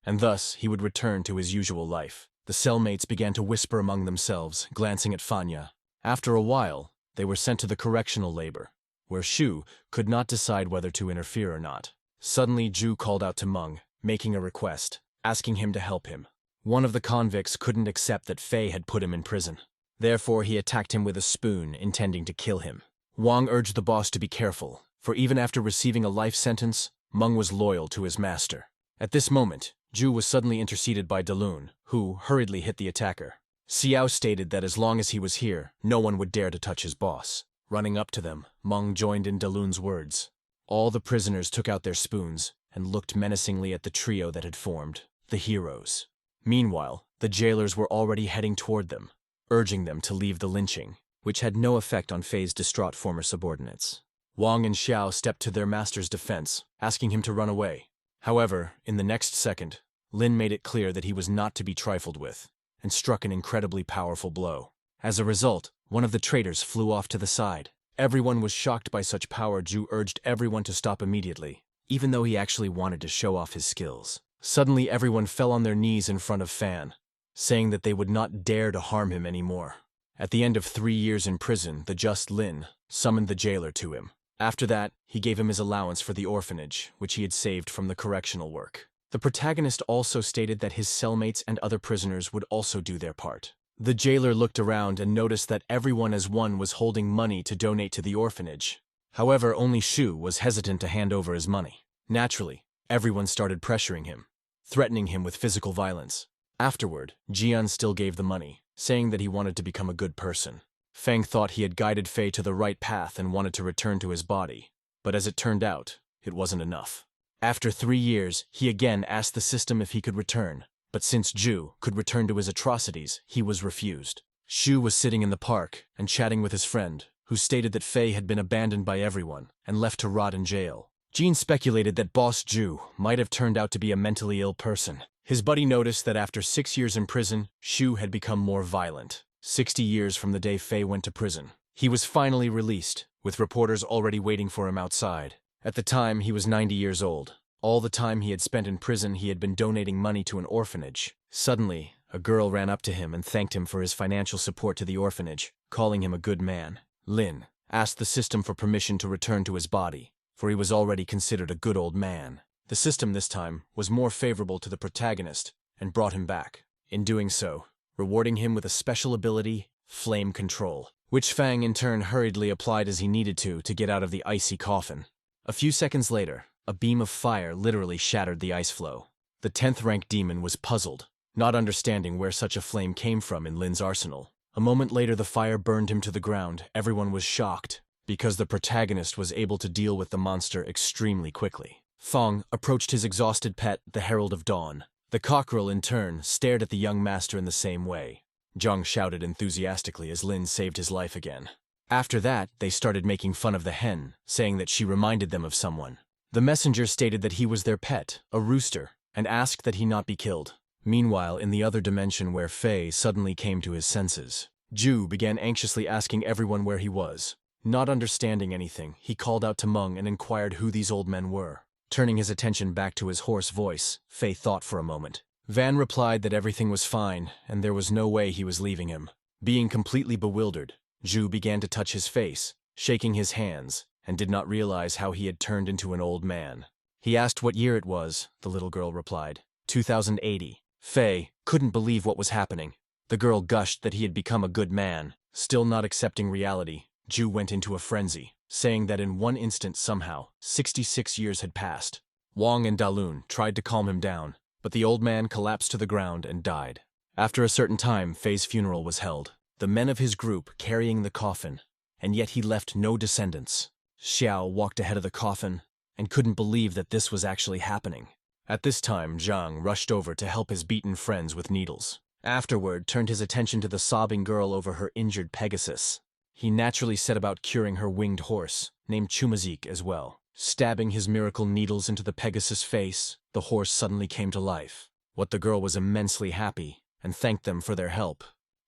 and thus he would return to his usual life. The cellmates began to whisper among themselves, glancing at Fanya. After a while, they were sent to the correctional labor, where Shu could not decide whether to interfere or not. Suddenly, Zhu called out to Meng, making a request, asking him to help him. One of the convicts couldn't accept that Fei had put him in prison. Therefore, he attacked him with a spoon, intending to kill him. Wang urged the boss to be careful, for even after receiving a life sentence, Meng was loyal to his master. At this moment, Zhu was suddenly interceded by Dalun, who hurriedly hit the attacker. Xiao stated that as long as he was here, no one would dare to touch his boss. Running up to them, Meng joined in Dalun's words. All the prisoners took out their spoons and looked menacingly at the trio that had formed, the heroes. Meanwhile, The jailers were already heading toward them, urging them to leave the lynching, which had no effect on Fei's distraught former subordinates. Wang and Xiao stepped to their master's defense, asking him to run away. However, in the next second, Lin made it clear that he was not to be trifled with, and struck an incredibly powerful blow. As a result, one of the traitors flew off to the side. Everyone was shocked by such power. Zhu urged everyone to stop immediately, even though he actually wanted to show off his skills. Suddenly everyone fell on their knees in front of Fan, saying that they would not dare to harm him anymore. At the end of 3 years in prison, the just Lin summoned the jailer to him. After that, he gave him his allowance for the orphanage, which he had saved from the correctional work. The protagonist also stated that his cellmates and other prisoners would also do their part. The jailer looked around and noticed that everyone as one was holding money to donate to the orphanage. However, only Shu was hesitant to hand over his money. Naturally, everyone started pressuring him, threatening him with physical violence. Afterward, Jian still gave the money, saying that he wanted to become a good person. Feng thought he had guided Fei to the right path and wanted to return to his body, but as it turned out, it wasn't enough. After 3 years, he again asked the system if he could return, but since Zhu could return to his atrocities, he was refused. Shu was sitting in the park and chatting with his friend, who stated that Fei had been abandoned by everyone and left to rot in jail. Jean speculated that Boss Zhu might have turned out to be a mentally ill person. His buddy noticed that after 6 years in prison, Shu had become more violent. 60 years from the day Fei went to prison. He was finally released, with reporters already waiting for him outside. At the time, he was 90 years old. All the time he had spent in prison, he had been donating money to an orphanage. Suddenly, a girl ran up to him and thanked him for his financial support to the orphanage, calling him a good man. Lin asked the system for permission to return to his body, for he was already considered a good old man. The system this time was more favorable to the protagonist and brought him back. In doing so, rewarding him with a special ability, Flame Control, which Fang in turn hurriedly applied as he needed to get out of the icy coffin. A few seconds later, a beam of fire literally shattered the ice floe. The 10th rank demon was puzzled, not understanding where such a flame came from in Lin's arsenal. A moment later the fire burned him to the ground. Everyone was shocked, because the protagonist was able to deal with the monster extremely quickly. Fong approached his exhausted pet, the Herald of Dawn. The cockerel, in turn, stared at the young master in the same way. Zhang shouted enthusiastically as Lin saved his life again. After that, they started making fun of the hen, saying that she reminded them of someone. The messenger stated that he was their pet, a rooster, and asked that he not be killed. Meanwhile, in the other dimension where Fei suddenly came to his senses, Zhu began anxiously asking everyone where he was. Not understanding anything, he called out to Meng and inquired who these old men were. Turning his attention back to his hoarse voice, Fei thought for a moment. Van replied that everything was fine, and there was no way he was leaving him. Being completely bewildered, Zhu began to touch his face, shaking his hands, and did not realize how he had turned into an old man. He asked what year it was, the little girl replied. 2080. Fei couldn't believe what was happening. The girl gushed that he had become a good man. Still not accepting reality, Zhu went into a frenzy, saying that in one instant somehow, 66 years had passed. Wang and Dalun tried to calm him down, but the old man collapsed to the ground and died. After a certain time, Fei's funeral was held, the men of his group carrying the coffin, and yet he left no descendants. Xiao walked ahead of the coffin and couldn't believe that this was actually happening. At this time, Zhang rushed over to help his beaten friends with needles. Afterward, turned his attention to the sobbing girl over her injured Pegasus. He naturally set about curing her winged horse, named Chumazik, as well. Stabbing his miracle needles into the Pegasus' face, the horse suddenly came to life. What the girl was immensely happy, and thanked them for their help.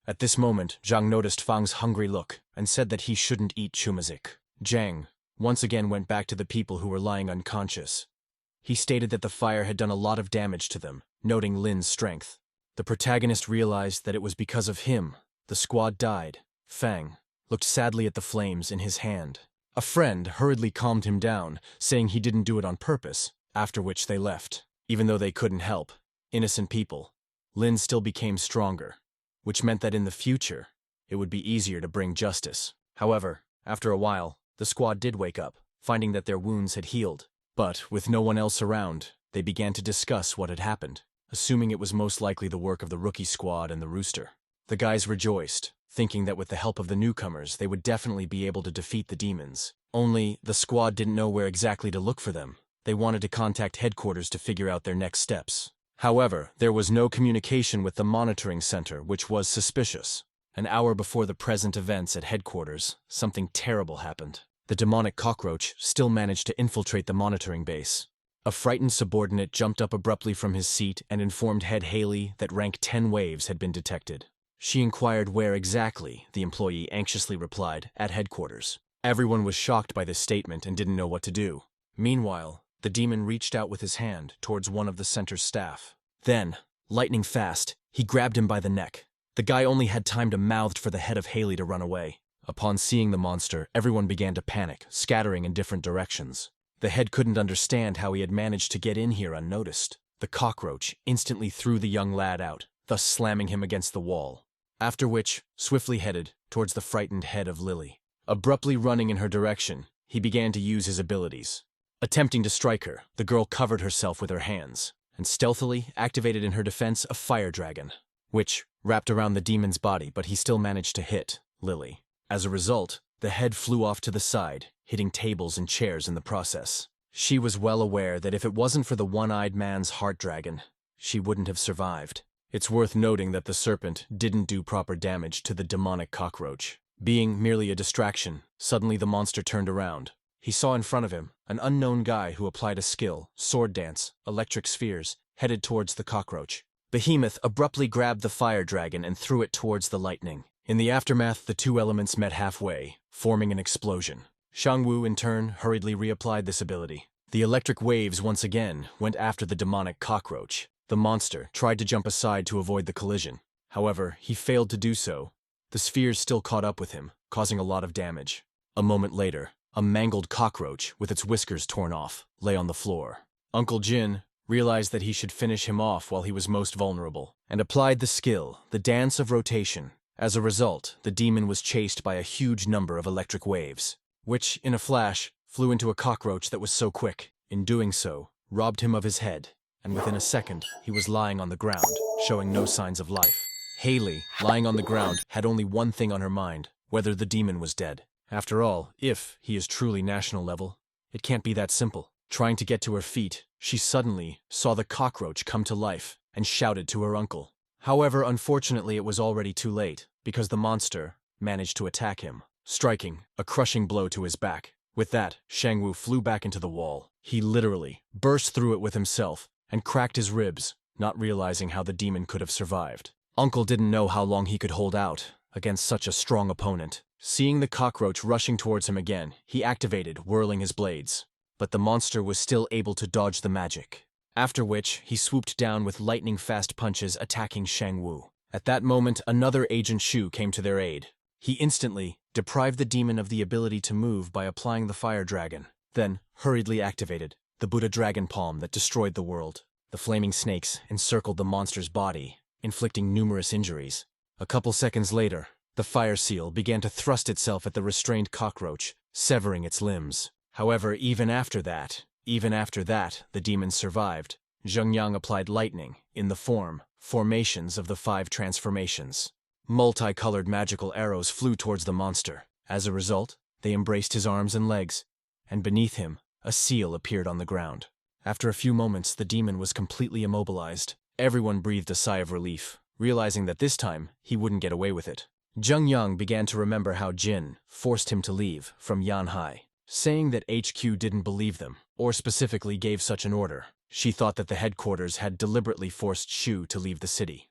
At this moment, Zhang noticed Fang's hungry look, and said that he shouldn't eat Chumazik. Zhang once again went back to the people who were lying unconscious. He stated that the fire had done a lot of damage to them, noting Lin's strength. The protagonist realized that it was because of him the squad died. Fang looked sadly at the flames in his hand. A friend hurriedly calmed him down, saying he didn't do it on purpose, after which they left. Even though they couldn't help innocent people, Lin still became stronger, which meant that in the future, it would be easier to bring justice. However, after a while, the squad did wake up, finding that their wounds had healed. But, with no one else around, they began to discuss what had happened, assuming it was most likely the work of the rookie squad and the rooster. The guys rejoiced, thinking that with the help of the newcomers, they would definitely be able to defeat the demons. Only, the squad didn't know where exactly to look for them. They wanted to contact headquarters to figure out their next steps. However, there was no communication with the monitoring center, which was suspicious. An hour before the present events at headquarters, something terrible happened. The demonic cockroach still managed to infiltrate the monitoring base. A frightened subordinate jumped up abruptly from his seat and informed Head Haley that rank 10 waves had been detected. She inquired where exactly, the employee anxiously replied, at headquarters. Everyone was shocked by this statement and didn't know what to do. Meanwhile, the demon reached out with his hand towards one of the center's staff. Then, lightning fast, he grabbed him by the neck. The guy only had time to mouth for the head of Haley to run away. Upon seeing the monster, everyone began to panic, scattering in different directions. The head couldn't understand how he had managed to get in here unnoticed. The cockroach instantly threw the young lad out, thus slamming him against the wall. After which, swiftly headed towards the frightened head of Lily. Abruptly running in her direction, he began to use his abilities. Attempting to strike her, the girl covered herself with her hands, and stealthily activated in her defense a fire dragon, which wrapped around the demon's body, but he still managed to hit Lily. As a result, the head flew off to the side, hitting tables and chairs in the process. She was well aware that if it wasn't for the one-eyed man's heart dragon, she wouldn't have survived. It's worth noting that the serpent didn't do proper damage to the demonic cockroach. Being merely a distraction, suddenly the monster turned around. He saw in front of him an unknown guy who applied a skill, sword dance, electric spheres, headed towards the cockroach. Behemoth abruptly grabbed the fire dragon and threw it towards the lightning. In the aftermath, the two elements met halfway, forming an explosion. Shangwu, in turn, hurriedly reapplied this ability. The electric waves once again went after the demonic cockroach. The monster tried to jump aside to avoid the collision. However, he failed to do so. The spheres still caught up with him, causing a lot of damage. A moment later, a mangled cockroach, with its whiskers torn off, lay on the floor. Uncle Jin realized that he should finish him off while he was most vulnerable, and applied the skill, the dance of rotation. As a result, the demon was chased by a huge number of electric waves, which, in a flash, flew into a cockroach that was so quick. In doing so, robbed him of his head, and within a second, he was lying on the ground, showing no signs of life. Haley, lying on the ground, had only one thing on her mind: whether the demon was dead. After all, if he is truly national level, it can't be that simple. Trying to get to her feet, she suddenly saw the cockroach come to life and shouted to her uncle. However, unfortunately, it was already too late, because the monster managed to attack him, striking a crushing blow to his back. With that, Shangwu flew back into the wall. He literally burst through it with himself and cracked his ribs, not realizing how the demon could have survived. Uncle didn't know how long he could hold out against such a strong opponent. Seeing the cockroach rushing towards him again, he activated, whirling his blades. But the monster was still able to dodge the magic. After which, he swooped down with lightning-fast punches attacking Shangwu. At that moment, another Agent Shu came to their aid. He instantly deprived the demon of the ability to move by applying the fire dragon, then hurriedly activated the Buddha dragon palm that destroyed the world. The flaming snakes encircled the monster's body, inflicting numerous injuries. A couple seconds later, the fire seal began to thrust itself at the restrained cockroach, severing its limbs. However, even after that, the demon survived. Zhengyang applied lightning in the formations of the 5 transformations. Multicolored magical arrows flew towards the monster. As a result, they embraced his arms and legs, and beneath him, a seal appeared on the ground. After a few moments, the demon was completely immobilized. Everyone breathed a sigh of relief, realizing that this time, he wouldn't get away with it. Zhengyang began to remember how Jin forced him to leave from Yanhai, saying that HQ didn't believe them, or specifically gave such an order. She thought that the headquarters had deliberately forced Shu to leave the city.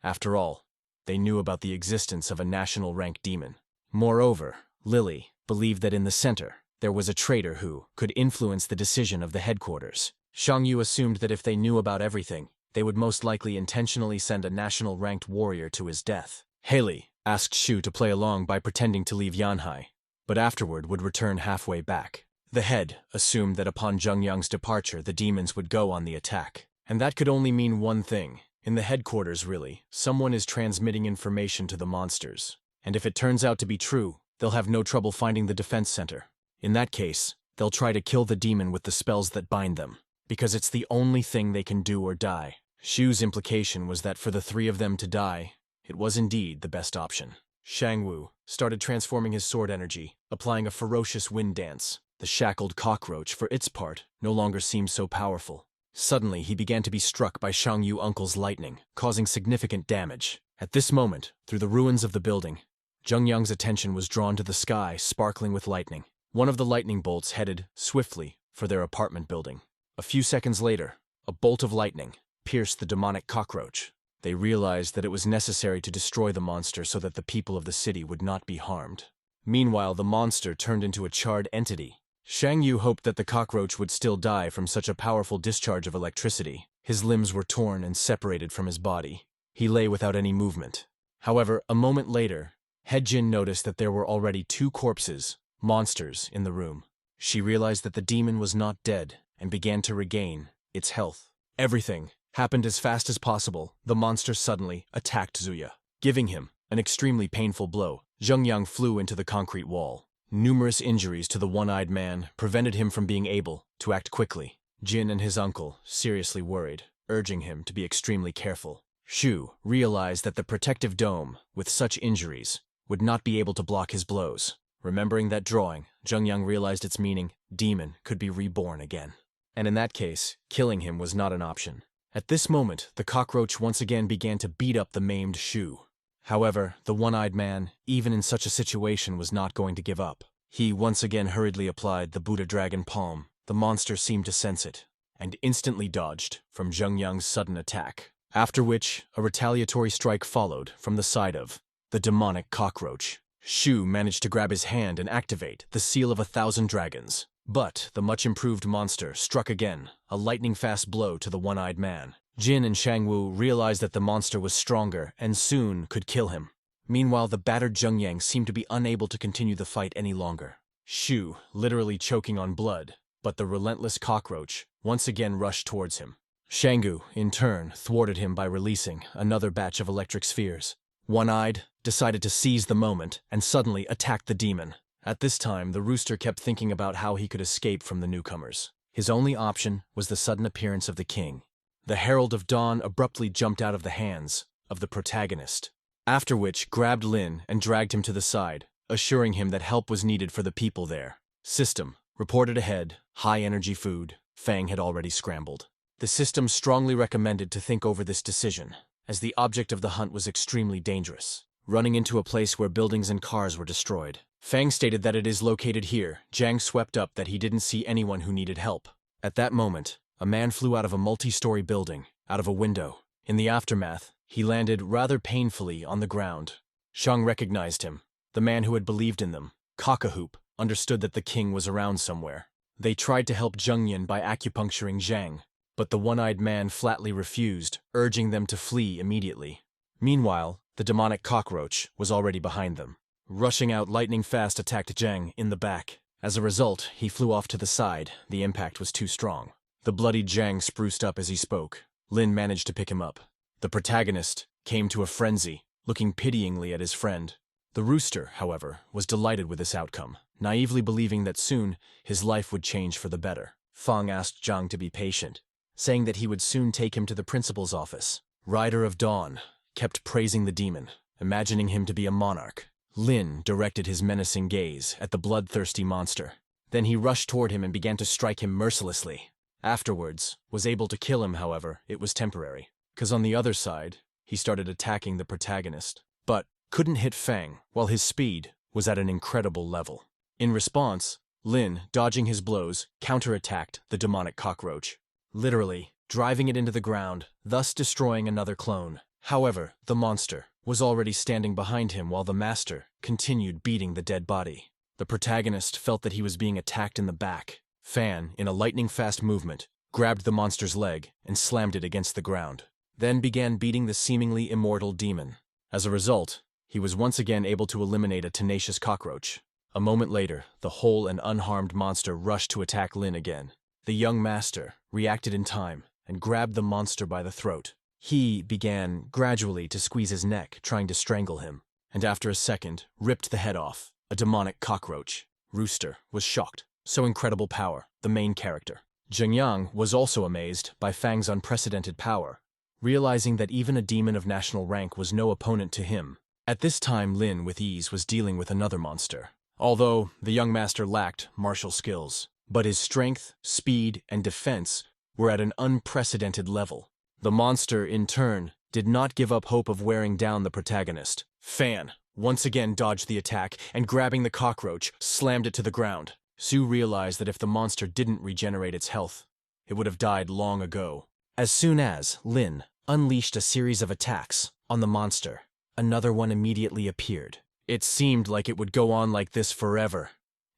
After all, they knew about the existence of a national rank demon. Moreover, Lily believed that in the center, there was a traitor who could influence the decision of the headquarters. Shangyu assumed that if they knew about everything, they would most likely intentionally send a national ranked warrior to his death. Haley asked Shu to play along by pretending to leave Yanhai, but afterward would return halfway back. The head assumed that upon Zhengyang's departure, the demons would go on the attack. And that could only mean one thing. In the headquarters, really, someone is transmitting information to the monsters. And if it turns out to be true, they'll have no trouble finding the defense center. In that case, they'll try to kill the demon with the spells that bind them, because it's the only thing they can do or die. Shu's implication was that for the 3 of them to die, it was indeed the best option. Shangwu started transforming his sword energy, applying a ferocious wind dance. The shackled cockroach, for its part, no longer seemed so powerful. Suddenly, he began to be struck by Shang Yu uncle's lightning, causing significant damage. At this moment, through the ruins of the building, Zheng Yang's attention was drawn to the sky sparkling with lightning. One of the lightning bolts headed swiftly for their apartment building. A few seconds later, a bolt of lightning pierced the demonic cockroach. They realized that it was necessary to destroy the monster so that the people of the city would not be harmed. Meanwhile, the monster turned into a charred entity. Shang Yu hoped that the cockroach would still die from such a powerful discharge of electricity. His limbs were torn and separated from his body. He lay without any movement. However, a moment later, He-jin noticed that there were already 2 corpses, monsters, in the room. She realized that the demon was not dead and began to regain its health. Everything happened as fast as possible. The monster suddenly attacked Zuya, giving him an extremely painful blow. Zheng Yang flew into the concrete wall. Numerous injuries to the one-eyed man prevented him from being able to act quickly. Jin and his uncle, seriously worried, urging him to be extremely careful. Shu realized that the protective dome, with such injuries, would not be able to block his blows. Remembering that drawing, Zheng Yang realized its meaning: demon could be reborn again. And in that case, killing him was not an option. At this moment, the cockroach once again began to beat up the maimed Shu. However, the one-eyed man, even in such a situation, was not going to give up. He once again hurriedly applied the Buddha Dragon Palm. The monster seemed to sense it, and instantly dodged from Zheng Yang's sudden attack. After which, a retaliatory strike followed from the side of the demonic cockroach. Shu managed to grab his hand and activate the Seal of 1,000 Dragons. But the much-improved monster struck again, a lightning-fast blow to the one-eyed man. Jin and Shangwu realized that the monster was stronger and soon could kill him. Meanwhile, the battered Zheng Yang seemed to be unable to continue the fight any longer. Shu literally choking on blood, but the relentless cockroach once again rushed towards him. Shangwu, in turn, thwarted him by releasing another batch of electric spheres. One-eyed decided to seize the moment and suddenly attacked the demon. At this time, the rooster kept thinking about how he could escape from the newcomers. His only option was the sudden appearance of the king. The Herald of Dawn abruptly jumped out of the hands of the protagonist, after which grabbed Lin and dragged him to the side, assuring him that help was needed for the people there. System reported ahead, high-energy food. Fang had already scrambled. The system strongly recommended to think over this decision, as the object of the hunt was extremely dangerous, running into a place where buildings and cars were destroyed. Fang stated that it is located here. Jiang swept up that he didn't see anyone who needed help. At that moment, a man flew out of a multi-story building, out of a window. In the aftermath, he landed rather painfully on the ground. Shang recognized him, the man who had believed in them. Cockahoop understood that the king was around somewhere. They tried to help Zheng Yin by acupuncturing Zhang, but the one-eyed man flatly refused, urging them to flee immediately. Meanwhile, the demonic cockroach was already behind them. Rushing out lightning-fast attacked Zhang in the back. As a result, he flew off to the side. The impact was too strong. The bloodied Zhang spruced up as he spoke. Lin managed to pick him up. The protagonist came to a frenzy, looking pityingly at his friend. The rooster, however, was delighted with this outcome, naively believing that soon his life would change for the better. Fang asked Zhang to be patient, saying that he would soon take him to the principal's office. Rider of Dawn kept praising the demon, imagining him to be a monarch. Lin directed his menacing gaze at the bloodthirsty monster. Then he rushed toward him and began to strike him mercilessly. Afterwards, was able to kill him, however, it was temporary. Because on the other side, he started attacking the protagonist, but couldn't hit Fang, while his speed was at an incredible level. In response, Lin, dodging his blows, counterattacked the demonic cockroach, literally driving it into the ground, thus destroying another clone. However, the monster was already standing behind him while the master continued beating the dead body. The protagonist felt that he was being attacked in the back. Fan, in a lightning-fast movement, grabbed the monster's leg and slammed it against the ground, then began beating the seemingly immortal demon. As a result, he was once again able to eliminate a tenacious cockroach. A moment later, the whole and unharmed monster rushed to attack Lin again. The young master reacted in time and grabbed the monster by the throat. He began gradually to squeeze his neck, trying to strangle him, and after a second, ripped the head off. A demonic cockroach. Rooster was shocked. So incredible power, the main character. Zheng Yang was also amazed by Fang's unprecedented power, realizing that even a demon of national rank was no opponent to him. At this time, Lin, with ease, was dealing with another monster. Although the young master lacked martial skills, but his strength, speed, and defense were at an unprecedented level. The monster, in turn, did not give up hope of wearing down the protagonist. Fan once again dodged the attack and, grabbing the cockroach, slammed it to the ground. Sue realized that if the monster didn't regenerate its health, it would have died long ago. As soon as Lin unleashed a series of attacks on the monster, another one immediately appeared. It seemed like it would go on like this forever.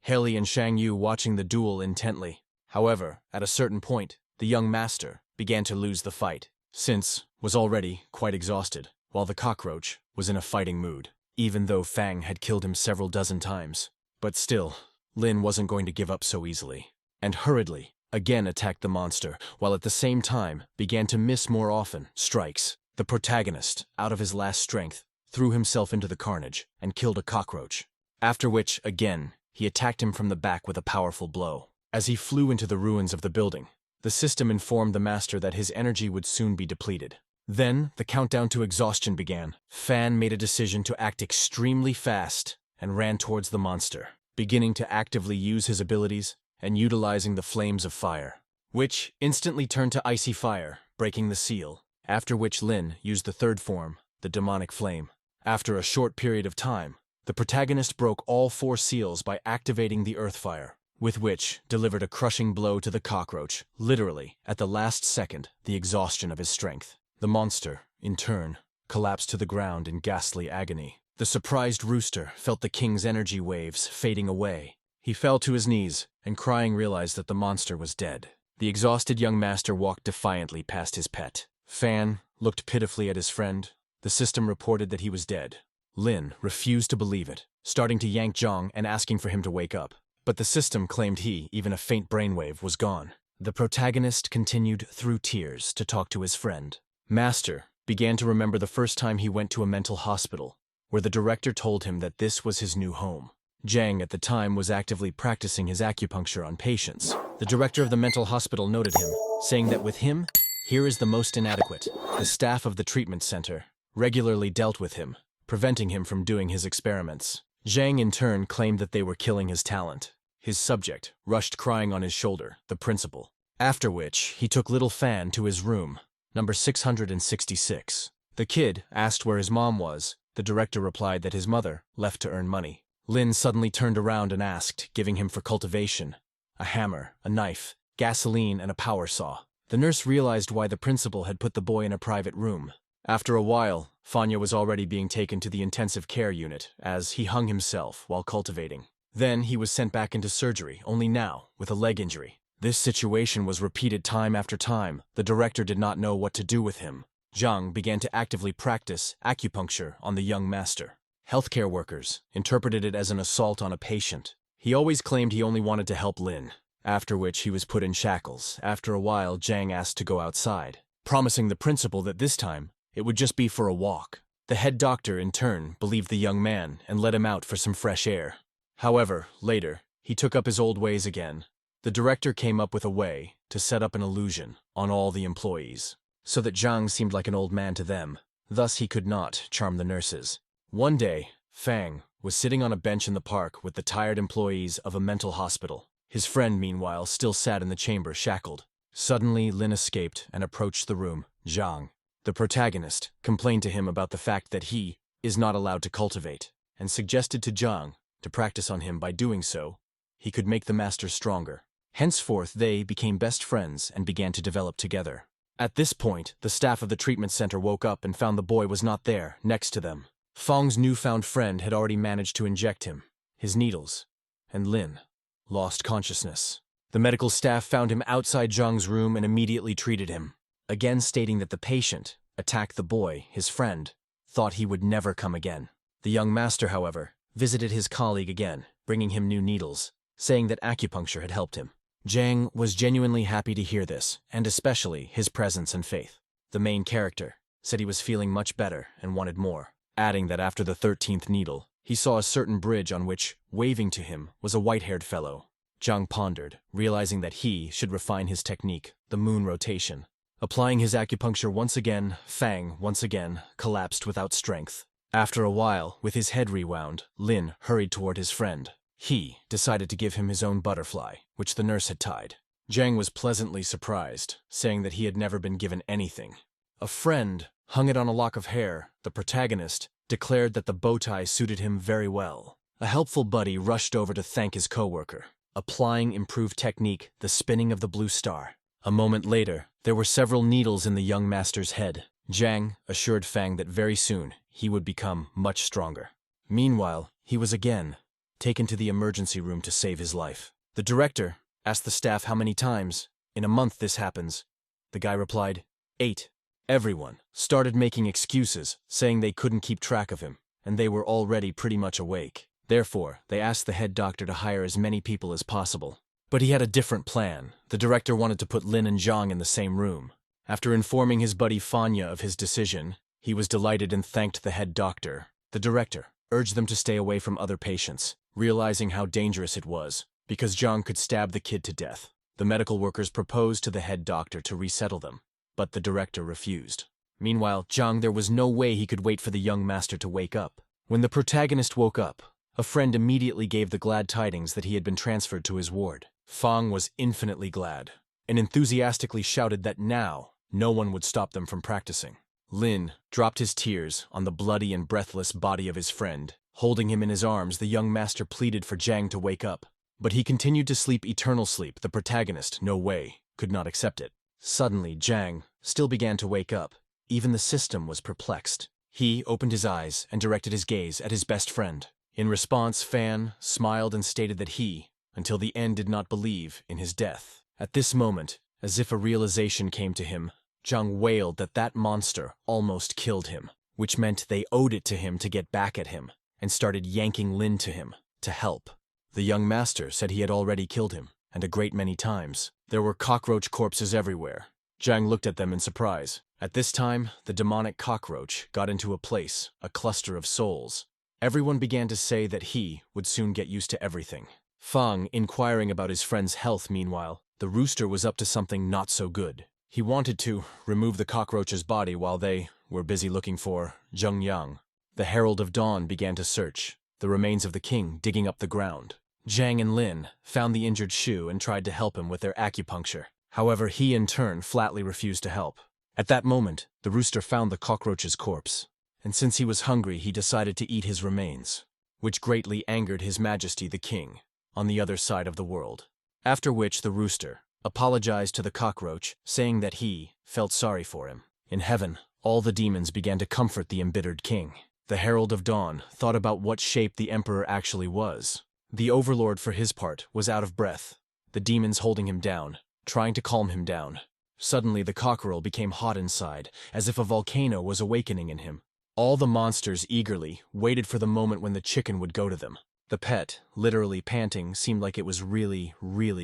Haley and Shang Yu watching the duel intently. However, at a certain point, the young master began to lose the fight, since was already quite exhausted, while the cockroach was in a fighting mood, even though Fang had killed him several dozen times. But still, Lin wasn't going to give up so easily, and hurriedly again attacked the monster, while at the same time began to miss more often strikes. The protagonist, out of his last strength, threw himself into the carnage and killed a cockroach, after which, again, he attacked him from the back with a powerful blow. As he flew into the ruins of the building, the system informed the master that his energy would soon be depleted. Then, the countdown to exhaustion began. Fan made a decision to act extremely fast and ran towards the monster, beginning to actively use his abilities and utilizing the flames of fire, which instantly turned to icy fire, breaking the seal, after which Lin used the third form, the demonic flame. After a short period of time, the protagonist broke all 4 seals by activating the earth fire, with which delivered a crushing blow to the cockroach, literally, at the last second, the exhaustion of his strength. The monster, in turn, collapsed to the ground in ghastly agony. The surprised rooster felt the king's energy waves fading away. He fell to his knees, and crying realized that the monster was dead. The exhausted young master walked defiantly past his pet. Fan looked pitifully at his friend. The system reported that he was dead. Lin refused to believe it, starting to yank Zhang and asking for him to wake up. But the system claimed he, even a faint brainwave, was gone. The protagonist continued through tears to talk to his friend. Master began to remember the first time he went to a mental hospital, where the director told him that this was his new home. Zhang at the time was actively practicing his acupuncture on patients. The director of the mental hospital noted him, saying that with him, here is the most inadequate. The staff of the treatment center regularly dealt with him, preventing him from doing his experiments. Zhang in turn claimed that they were killing his talent. His subject rushed crying on his shoulder, the principal. After which, he took little Fan to his room, number 666. The kid asked where his mom was. The director replied that his mother left to earn money. Lin suddenly turned around and asked, giving him for cultivation, a hammer, a knife, gasoline, and a power saw. The nurse realized why the principal had put the boy in a private room. After a while, Fanya was already being taken to the intensive care unit, as he hung himself while cultivating. Then he was sent back into surgery, only now, with a leg injury. This situation was repeated time after time. The director did not know what to do with him. Zhang began to actively practice acupuncture on the young master. Healthcare workers interpreted it as an assault on a patient. He always claimed he only wanted to help Lin, after which he was put in shackles. After a while, Zhang asked to go outside, promising the principal that this time it would just be for a walk. The head doctor, in turn, believed the young man and let him out for some fresh air. However, later, he took up his old ways again. The director came up with a way to set up an illusion on all the employees, so that Zhang seemed like an old man to them. Thus he could not charm the nurses. One day, Fang was sitting on a bench in the park with the tired employees of a mental hospital. His friend, meanwhile, still sat in the chamber shackled. Suddenly, Lin escaped and approached the room. Zhang, the protagonist, complained to him about the fact that he is not allowed to cultivate, and suggested to Zhang to practice on him. By doing so, he could make the master stronger. Henceforth, they became best friends and began to develop together. At this point, the staff of the treatment center woke up and found the boy was not there, next to them. Fang's newfound friend had already managed to inject him, his needles, and Lin lost consciousness. The medical staff found him outside Zhang's room and immediately treated him, again stating that the patient attacked the boy, his friend, thought he would never come again. The young master, however, visited his colleague again, bringing him new needles, saying that acupuncture had helped him. Zhang was genuinely happy to hear this, and especially his presence and faith. The main character said he was feeling much better and wanted more, adding that after the 13th needle, he saw a certain bridge on which, waving to him, was a white-haired fellow. Zhang pondered, realizing that he should refine his technique, the moon rotation. Applying his acupuncture once again, Fang, once again, collapsed without strength. After a while, with his head rewound, Lin hurried toward his friend. He decided to give him his own butterfly, which the nurse had tied. Jang was pleasantly surprised, saying that he had never been given anything. A friend hung it on a lock of hair. The protagonist declared that the bow tie suited him very well. A helpful buddy rushed over to thank his coworker, applying improved technique, the spinning of the blue star. A moment later, there were several needles in the young master's head. Jang assured Fang that very soon he would become much stronger. Meanwhile, he was again taken to the emergency room to save his life. The director asked the staff how many times in a month this happens. The guy replied, 8. Everyone started making excuses, saying they couldn't keep track of him, and they were already pretty much awake. Therefore, they asked the head doctor to hire as many people as possible. But he had a different plan. The director wanted to put Lin and Zhang in the same room. After informing his buddy Fanya of his decision, he was delighted and thanked the head doctor. The director urged them to stay away from other patients, realizing how dangerous it was, because Zhang could stab the kid to death. The medical workers proposed to the head doctor to resettle them, but the director refused. Meanwhile, Zhang, there was no way he could wait for the young master to wake up. When the protagonist woke up, a friend immediately gave the glad tidings that he had been transferred to his ward. Fang was infinitely glad, and enthusiastically shouted that now no one would stop them from practicing. Lin dropped his tears on the bloody and breathless body of his friend. Holding him in his arms, the young master pleaded for Zhang to wake up. But he continued to sleep eternal sleep. The protagonist, no way, could not accept it. Suddenly, Zhang still began to wake up. Even the system was perplexed. He opened his eyes and directed his gaze at his best friend. In response, Fan smiled and stated that he, until the end, did not believe in his death. At this moment, as if a realization came to him, Zhang wailed that that monster almost killed him, which meant they owed it to him to get back at him, and started yanking Lin to him to help. The young master said he had already killed him, and a great many times. There were cockroach corpses everywhere. Zhang looked at them in surprise. At this time, the demonic cockroach got into a place, a cluster of souls. Everyone began to say that he would soon get used to everything. Fang inquiring about his friend's health. Meanwhile, the rooster was up to something not so good. He wanted to remove the cockroach's body while they were busy looking for Zheng Yang. The Herald of Dawn began to search the remains of the king, digging up the ground. Zhang and Lin found the injured Shu and tried to help him with their acupuncture. However, he in turn flatly refused to help. At that moment, the rooster found the cockroach's corpse, and since he was hungry, he decided to eat his remains, which greatly angered His Majesty the King on the other side of the world. After which the rooster apologized to the cockroach, saying that he felt sorry for him. In heaven, all the demons began to comfort the embittered king. The Herald of Dawn thought about what shape the emperor actually was. The overlord, for his part, was out of breath, the demons holding him down, trying to calm him down. Suddenly the cockerel became hot inside, as if a volcano was awakening in him. All the monsters eagerly waited for the moment when the chicken would go to them. The pet, literally panting, seemed like it was really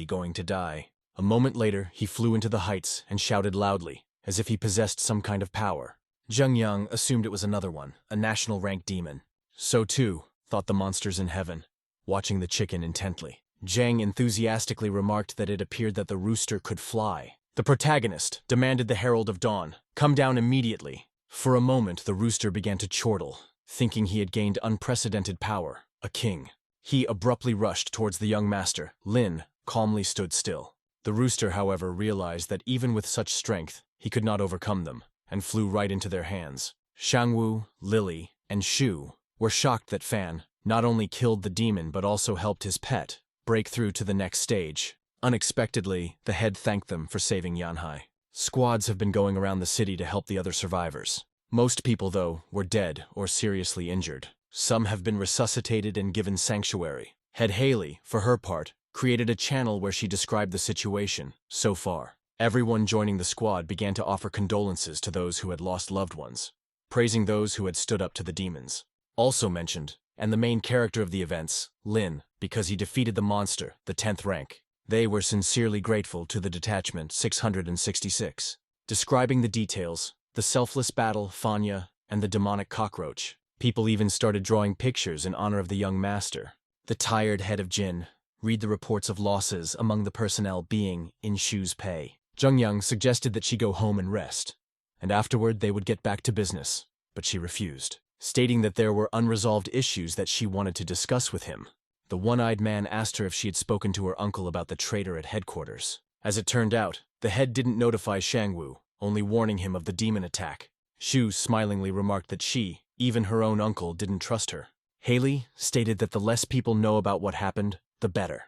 going to die. A moment later, he flew into the heights and shouted loudly, as if he possessed some kind of power. Zheng Yang assumed it was another one, a national rank demon. So too, thought the monsters in heaven, watching the chicken intently. Zhang enthusiastically remarked that it appeared that the rooster could fly. The protagonist demanded the Herald of Dawn come down immediately. For a moment, the rooster began to chortle, thinking he had gained unprecedented power, a king. He abruptly rushed towards the young master. Lin calmly stood still. The rooster, however, realized that even with such strength, he could not overcome them, and flew right into their hands. Shangwu, Lily, and Shu were shocked that Fan not only killed the demon but also helped his pet break through to the next stage. Unexpectedly, the head thanked them for saving Yanhai. Squads have been going around the city to help the other survivors. Most people, though, were dead or seriously injured. Some have been resuscitated and given sanctuary. Head Haley, for her part, created a channel where she described the situation so far. Everyone joining the squad began to offer condolences to those who had lost loved ones, praising those who had stood up to the demons. Also mentioned, and the main character of the events, Lin, because he defeated the monster, the 10th rank. They were sincerely grateful to the detachment 666. Describing the details, the selfless battle, Fanya, and the demonic cockroach. People even started drawing pictures in honor of the young master. The tired head of Jin read the reports of losses among the personnel being in Shu's pay. Zheng Yang suggested that she go home and rest, and afterward they would get back to business, but she refused, stating that there were unresolved issues that she wanted to discuss with him. The one-eyed man asked her if she had spoken to her uncle about the traitor at headquarters. As it turned out, the head didn't notify Shangwu, only warning him of the demon attack. Shu smilingly remarked that she, even her own uncle, didn't trust her. Haley stated that the less people know about what happened, the better.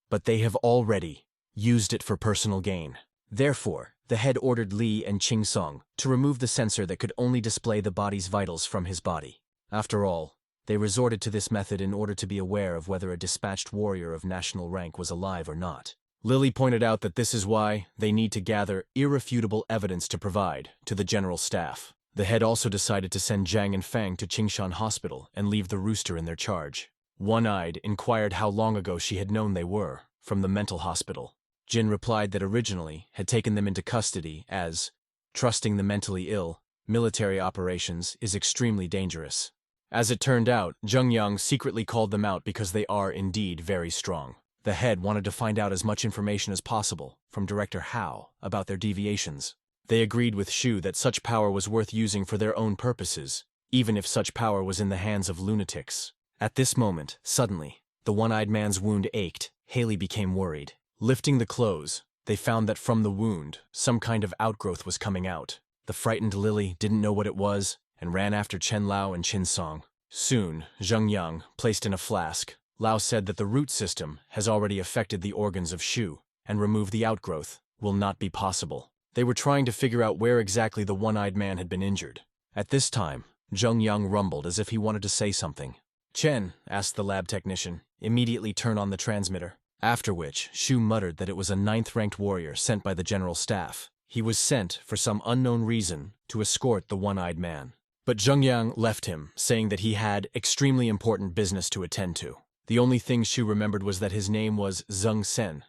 But they have already used it for personal gain. Therefore, the head ordered Li and Ching Song to remove the sensor that could only display the body's vitals from his body. After all, they resorted to this method in order to be aware of whether a dispatched warrior of national rank was alive or not. Lily pointed out that this is why they need to gather irrefutable evidence to provide to the general staff. The head also decided to send Zhang and Fang to Qingshan Hospital and leave the rooster in their charge. One-Eyed inquired how long ago she had known they were from the mental hospital. Jin replied that originally had taken them into custody as, trusting the mentally ill, military operations is extremely dangerous. As it turned out, Zheng Yang secretly called them out because they are indeed very strong. The head wanted to find out as much information as possible from Director Hao about their deviations. They agreed with Shu that such power was worth using for their own purposes, even if such power was in the hands of lunatics. At this moment, suddenly, the one-eyed man's wound ached. Haley became worried. Lifting the clothes, they found that from the wound, some kind of outgrowth was coming out. The frightened Lily didn't know what it was and ran after Chen Lao and Qin Song. Soon, Zheng Yang placed in a flask. Lao said that the root system has already affected the organs of Shu, and remove the outgrowth will not be possible. They were trying to figure out where exactly the one-eyed man had been injured. At this time, Zheng Yang rumbled as if he wanted to say something. "Chen," asked the lab technician, "immediately turn on the transmitter." After which, Shu muttered that it was a 9th-ranked warrior sent by the general staff. He was sent, for some unknown reason, to escort the one-eyed man. But Zheng Yang left him, saying that he had extremely important business to attend to. The only thing Shu remembered was that his name was Zheng Sen,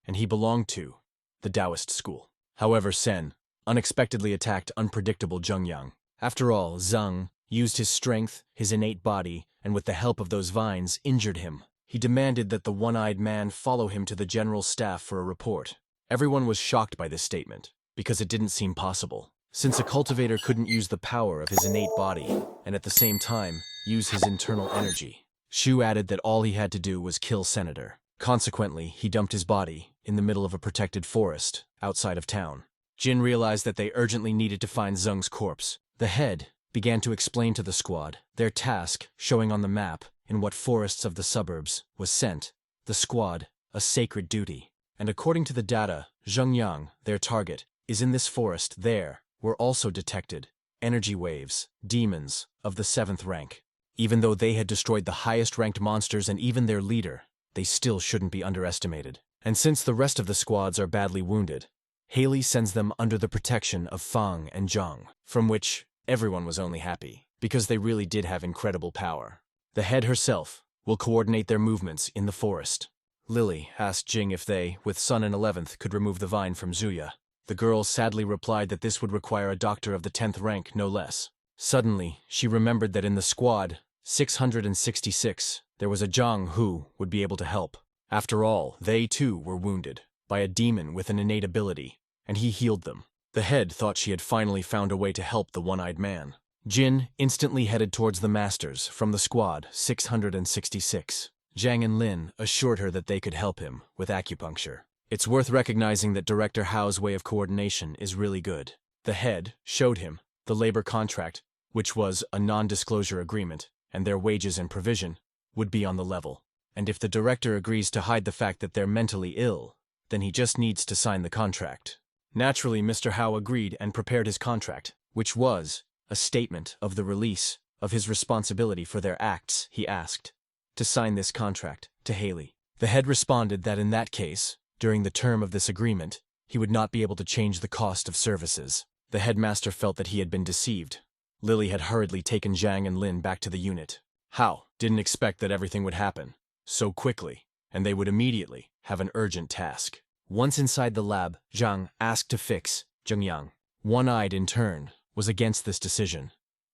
and he belonged to the Taoist school. However, Sen unexpectedly attacked unpredictable Zheng Yang. After all, Zheng used his strength, his innate body, and with the help of those vines, injured him. He demanded that the one-eyed man follow him to the general staff for a report. Everyone was shocked by this statement, because it didn't seem possible. Since a cultivator couldn't use the power of his innate body, and at the same time, use his internal energy. Shu added that all he had to do was kill Senator. Consequently, he dumped his body in the middle of a protected forest outside of town. Jin realized that they urgently needed to find Zheng's corpse. The head began to explain to the squad their task, showing on the map in what forests of the suburbs was sent. The squad, a sacred duty. And according to the data, Zheng Yang, their target, is in this forest. There were also detected energy waves, demons, of the 7th rank. Even though they had destroyed the highest-ranked monsters and even their leader, they still shouldn't be underestimated. And since the rest of the squads are badly wounded, Haley sends them under the protection of Fang and Zhang, from which everyone was only happy, because they really did have incredible power. The head herself will coordinate their movements in the forest. Lily asked Jing if they, with Sun and 11th, could remove the vine from Zuya. The girl sadly replied that this would require a doctor of the 10th rank, no less. Suddenly, she remembered that in the squad 666, there was a Zhang who would be able to help. After all, they too were wounded by a demon with an innate ability, and he healed them. The head thought she had finally found a way to help the one-eyed man. Jin instantly headed towards the masters from the squad 666. Zhang and Lin assured her that they could help him with acupuncture. It's worth recognizing that Director Hao's way of coordination is really good. The head showed him the labor contract, which was a non-disclosure agreement, and their wages and provision would be on the level. And if the director agrees to hide the fact that they're mentally ill, then he just needs to sign the contract. Naturally, Mr. Hao agreed and prepared his contract, which was a statement of the release of his responsibility for their acts. He asked to sign this contract to Haley. The head responded that in that case, during the term of this agreement, he would not be able to change the cost of services. The headmaster felt that he had been deceived. Lily had hurriedly taken Zhang and Lin back to the unit. Hao didn't expect that everything would happen so quickly, and they would immediately have an urgent task. Once inside the lab, Zhang asked to fix Zheng Yang. One-eyed, in turn, was against this decision,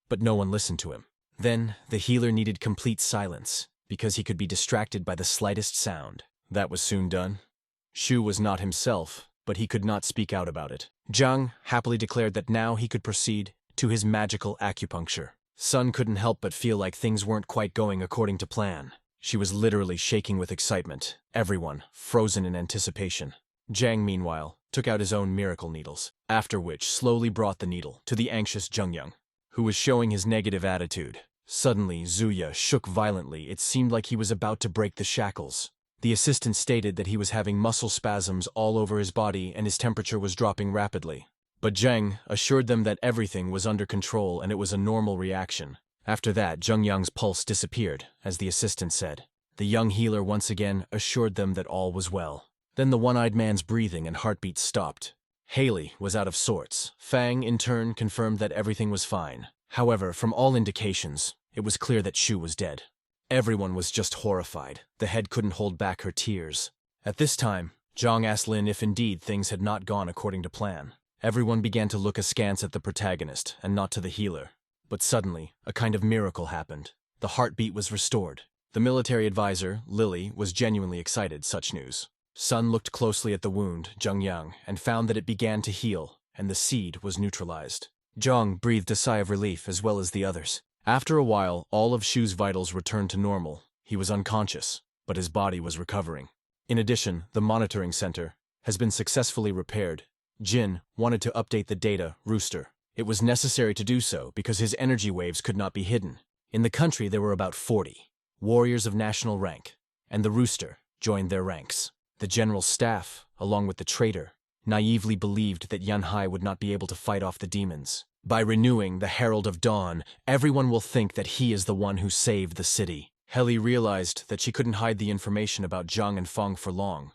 but no one listened to him. Then, the healer needed complete silence, because he could be distracted by the slightest sound. That was soon done. Shu was not himself, but he could not speak out about it. Zhang happily declared that now he could proceed to his magical acupuncture. Sun couldn't help but feel like things weren't quite going according to plan. She was literally shaking with excitement, everyone frozen in anticipation. Jang, meanwhile, took out his own miracle needles, after which slowly brought the needle to the anxious Jungyang, who was showing his negative attitude. Suddenly, Zuya shook violently. It seemed like he was about to break the shackles. The assistant stated that he was having muscle spasms all over his body and his temperature was dropping rapidly. But Zheng assured them that everything was under control and it was a normal reaction. After that, Jungyang's pulse disappeared, as the assistant said. The young healer once again assured them that all was well. Then the one-eyed man's breathing and heartbeat stopped. Haley was out of sorts. Fang, in turn, confirmed that everything was fine. However, from all indications, it was clear that Shu was dead. Everyone was just horrified. The head couldn't hold back her tears. At this time, Zhang asked Lin if indeed things had not gone according to plan. Everyone began to look askance at the protagonist and not to the healer. But suddenly, a kind of miracle happened. The heartbeat was restored. The military advisor, Lily, was genuinely excited such news. Sun looked closely at the wound, Jungyang, and found that it began to heal, and the seed was neutralized. Zhang breathed a sigh of relief as well as the others. After a while, all of Shu's vitals returned to normal. He was unconscious, but his body was recovering. In addition, the monitoring center has been successfully repaired. Jin wanted to update the data, Rooster. It was necessary to do so because his energy waves could not be hidden. In the country there were about 40 warriors of national rank, and the Rooster joined their ranks. The general staff, along with the traitor, naively believed that Yanhai would not be able to fight off the demons. By renewing the Herald of Dawn, everyone will think that he is the one who saved the city. Heli realized that she couldn't hide the information about Zhang and Feng for long,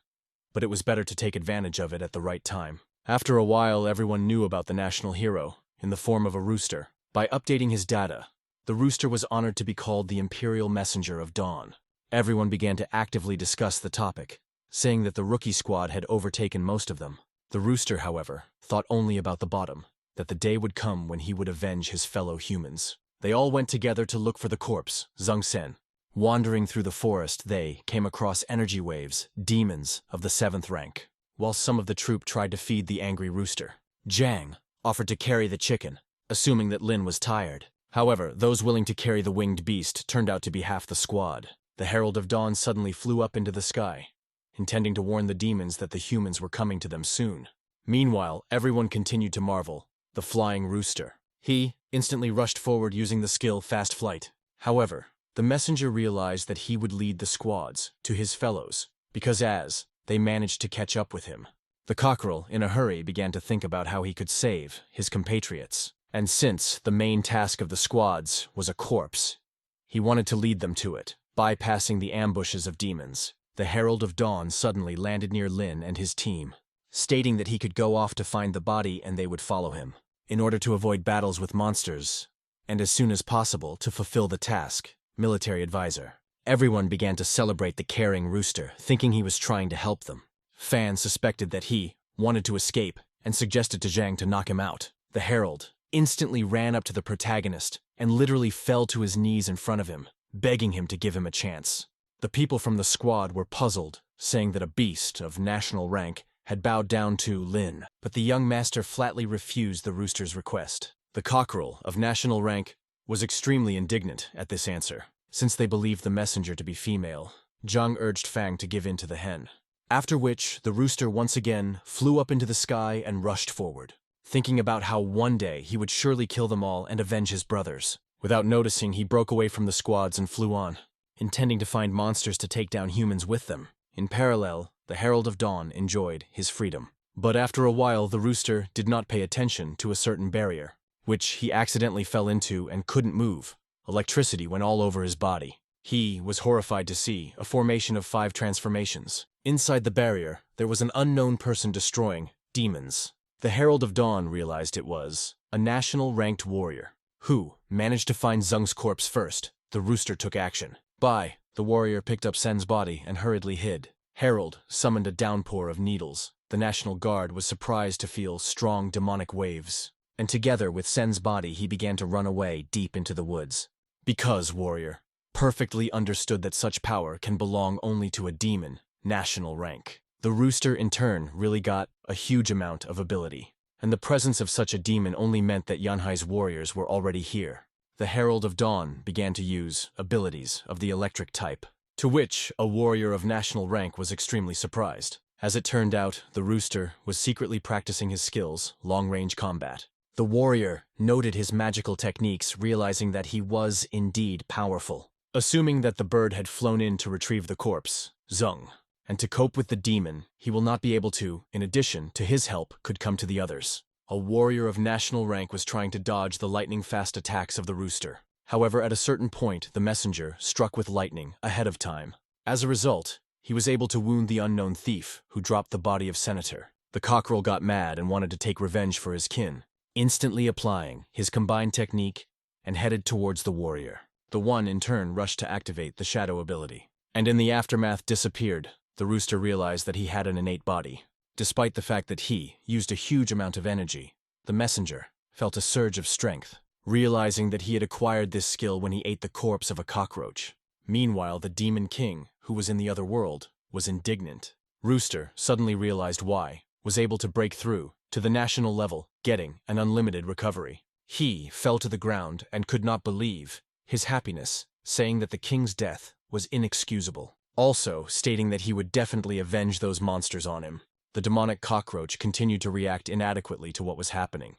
but it was better to take advantage of it at the right time. After a while, everyone knew about the national hero, in the form of a rooster. By updating his data, the rooster was honored to be called the Imperial Messenger of Dawn. Everyone began to actively discuss the topic, saying that the rookie squad had overtaken most of them. The rooster, however, thought only about the bottom, that the day would come when he would avenge his fellow humans. They all went together to look for the corpse, Zhang Sen. Wandering through the forest, they came across energy waves, demons of the 7th rank, while some of the troop tried to feed the angry rooster. Zhang offered to carry the chicken, assuming that Lin was tired. However, those willing to carry the winged beast turned out to be half the squad. The Herald of Dawn suddenly flew up into the sky, intending to warn the demons that the humans were coming to them soon. Meanwhile, everyone continued to marvel. The flying rooster. He instantly rushed forward using the skill Fast Flight. However, the messenger realized that he would lead the squads to his fellows, because as they managed to catch up with him, the cockerel, in a hurry, began to think about how he could save his compatriots. And since the main task of the squads was a corpse, he wanted to lead them to it, bypassing the ambushes of demons. The Herald of Dawn suddenly landed near Lin and his team, stating that he could go off to find the body and they would follow him, in order to avoid battles with monsters, and as soon as possible to fulfill the task. Military advisor. Everyone began to celebrate the caring rooster, thinking he was trying to help them. Fan suspected that he wanted to escape and suggested to Zhang to knock him out. The Herald instantly ran up to the protagonist and literally fell to his knees in front of him, begging him to give him a chance. The people from the squad were puzzled, saying that a beast of national rank had bowed down to Lin, but the young master flatly refused the rooster's request. The cockerel of national rank was extremely indignant at this answer. Since they believed the messenger to be female, Zhang urged Fang to give in to the hen. After which, the rooster once again flew up into the sky and rushed forward, thinking about how one day he would surely kill them all and avenge his brothers. Without noticing, he broke away from the squads and flew on, intending to find monsters to take down humans with them. In parallel, the Herald of Dawn enjoyed his freedom. But after a while, the rooster did not pay attention to a certain barrier, which he accidentally fell into and couldn't move. Electricity went all over his body. He was horrified to see a formation of 5 transformations. Inside the barrier, there was an unknown person destroying demons. The Herald of Dawn realized it was a national-ranked warrior, who managed to find Zhang's corpse first. The rooster took action. The warrior picked up Sen's body and hurriedly hid. Herald summoned a downpour of needles. The National Guard was surprised to feel strong demonic waves, and together with Sen's body he began to run away deep into the woods. Because warrior perfectly understood that such power can belong only to a demon, national rank. The rooster in turn really got a huge amount of ability, and the presence of such a demon only meant that Yanhai's warriors were already here. The Herald of Dawn began to use abilities of the electric type, to which a warrior of national rank was extremely surprised. As it turned out, the rooster was secretly practicing his skills, long-range combat. The warrior noted his magical techniques, realizing that he was indeed powerful. Assuming that the bird had flown in to retrieve the corpse, Zheng, and to cope with the demon, he will not be able to, in addition to his help, could come to the others. A warrior of national rank was trying to dodge the lightning-fast attacks of the rooster. However, at a certain point, the messenger struck with lightning ahead of time. As a result, he was able to wound the unknown thief, who dropped the body of Senator. The cockerel got mad and wanted to take revenge for his kin, instantly applying his combined technique and headed towards the warrior. The one, in turn, rushed to activate the shadow ability, and in the aftermath disappeared. The rooster realized that he had an innate body. Despite the fact that he used a huge amount of energy, the messenger felt a surge of strength, realizing that he had acquired this skill when he ate the corpse of a cockroach. Meanwhile, the demon king, who was in the other world, was indignant. Rooster suddenly realized why, was able to break through to the national level, getting an unlimited recovery. He fell to the ground and could not believe his happiness, saying that the king's death was inexcusable, also stating that he would definitely avenge those monsters on him. The demonic cockroach continued to react inadequately to what was happening,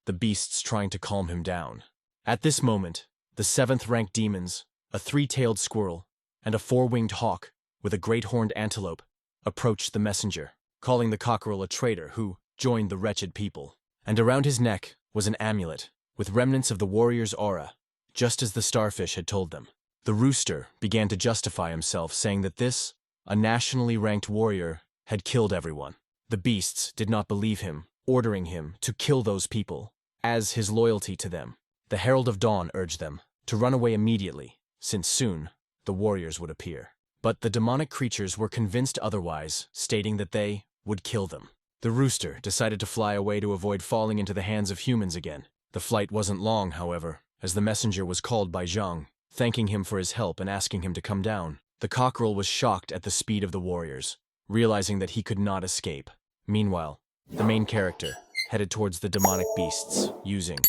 the beasts trying to calm him down. At this moment, the 7th-ranked demons, a 3-tailed squirrel, and a 4-winged hawk with a great horned antelope approached the messenger, calling the cockerel a traitor who joined the wretched people. And around his neck was an amulet with remnants of the warrior's aura, just as the starfish had told them. The rooster began to justify himself, saying that this, a nationally ranked warrior, had killed everyone. The beasts did not believe him, ordering him to kill those people as his loyalty to them. The Herald of Dawn urged them to run away immediately, since soon the warriors would appear. But the demonic creatures were convinced otherwise, stating that they would kill them. The rooster decided to fly away to avoid falling into the hands of humans again. The flight wasn't long, however, as the messenger was called by Zhang, thanking him for his help and asking him to come down. The cockerel was shocked at the speed of the warriors, realizing that he could not escape. Meanwhile, the main character headed towards the demonic beasts, using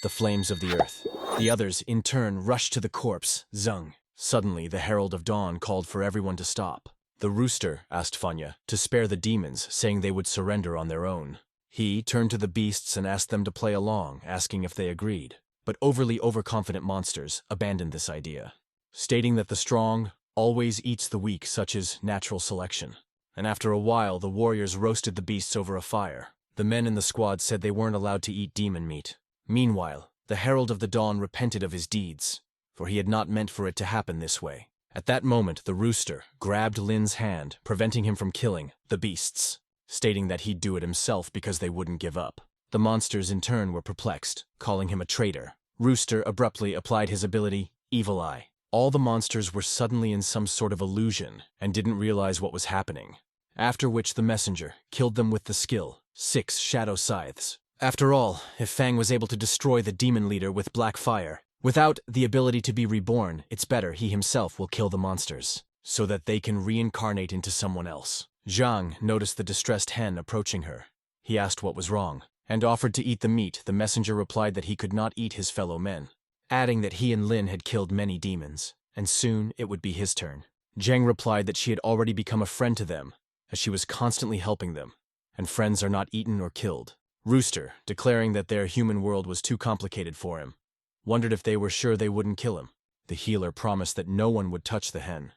the flames of the earth. The others, in turn, rushed to the corpse, Zheng. Suddenly, the Herald of Dawn called for everyone to stop. The rooster asked Fanya to spare the demons, saying they would surrender on their own. He turned to the beasts and asked them to play along, asking if they agreed. But overly overconfident monsters abandoned this idea, stating that the strong always eats the weak, such as natural selection. And after a while, the warriors roasted the beasts over a fire. The men in the squad said they weren't allowed to eat demon meat. Meanwhile, the Herald of the Dawn repented of his deeds, for he had not meant for it to happen this way. At that moment, the rooster grabbed Lin's hand, preventing him from killing the beasts, stating that he'd do it himself because they wouldn't give up. The monsters in turn were perplexed, calling him a traitor. Rooster abruptly applied his ability, Evil Eye. All the monsters were suddenly in some sort of illusion and didn't realize what was happening, after which the messenger killed them with the skill, 6 shadow scythes. After all, if Fang was able to destroy the demon leader with black fire, without the ability to be reborn, it's better he himself will kill the monsters, so that they can reincarnate into someone else. Zhang noticed the distressed hen approaching her. He asked what was wrong, and offered to eat the meat. The messenger replied that he could not eat his fellow men, adding that he and Lin had killed many demons, and soon it would be his turn. Zhang replied that she had already become a friend to them, as she was constantly helping them, and friends are not eaten or killed. Rooster, declaring that their human world was too complicated for him, wondered if they were sure they wouldn't kill him. The healer promised that no one would touch the hen,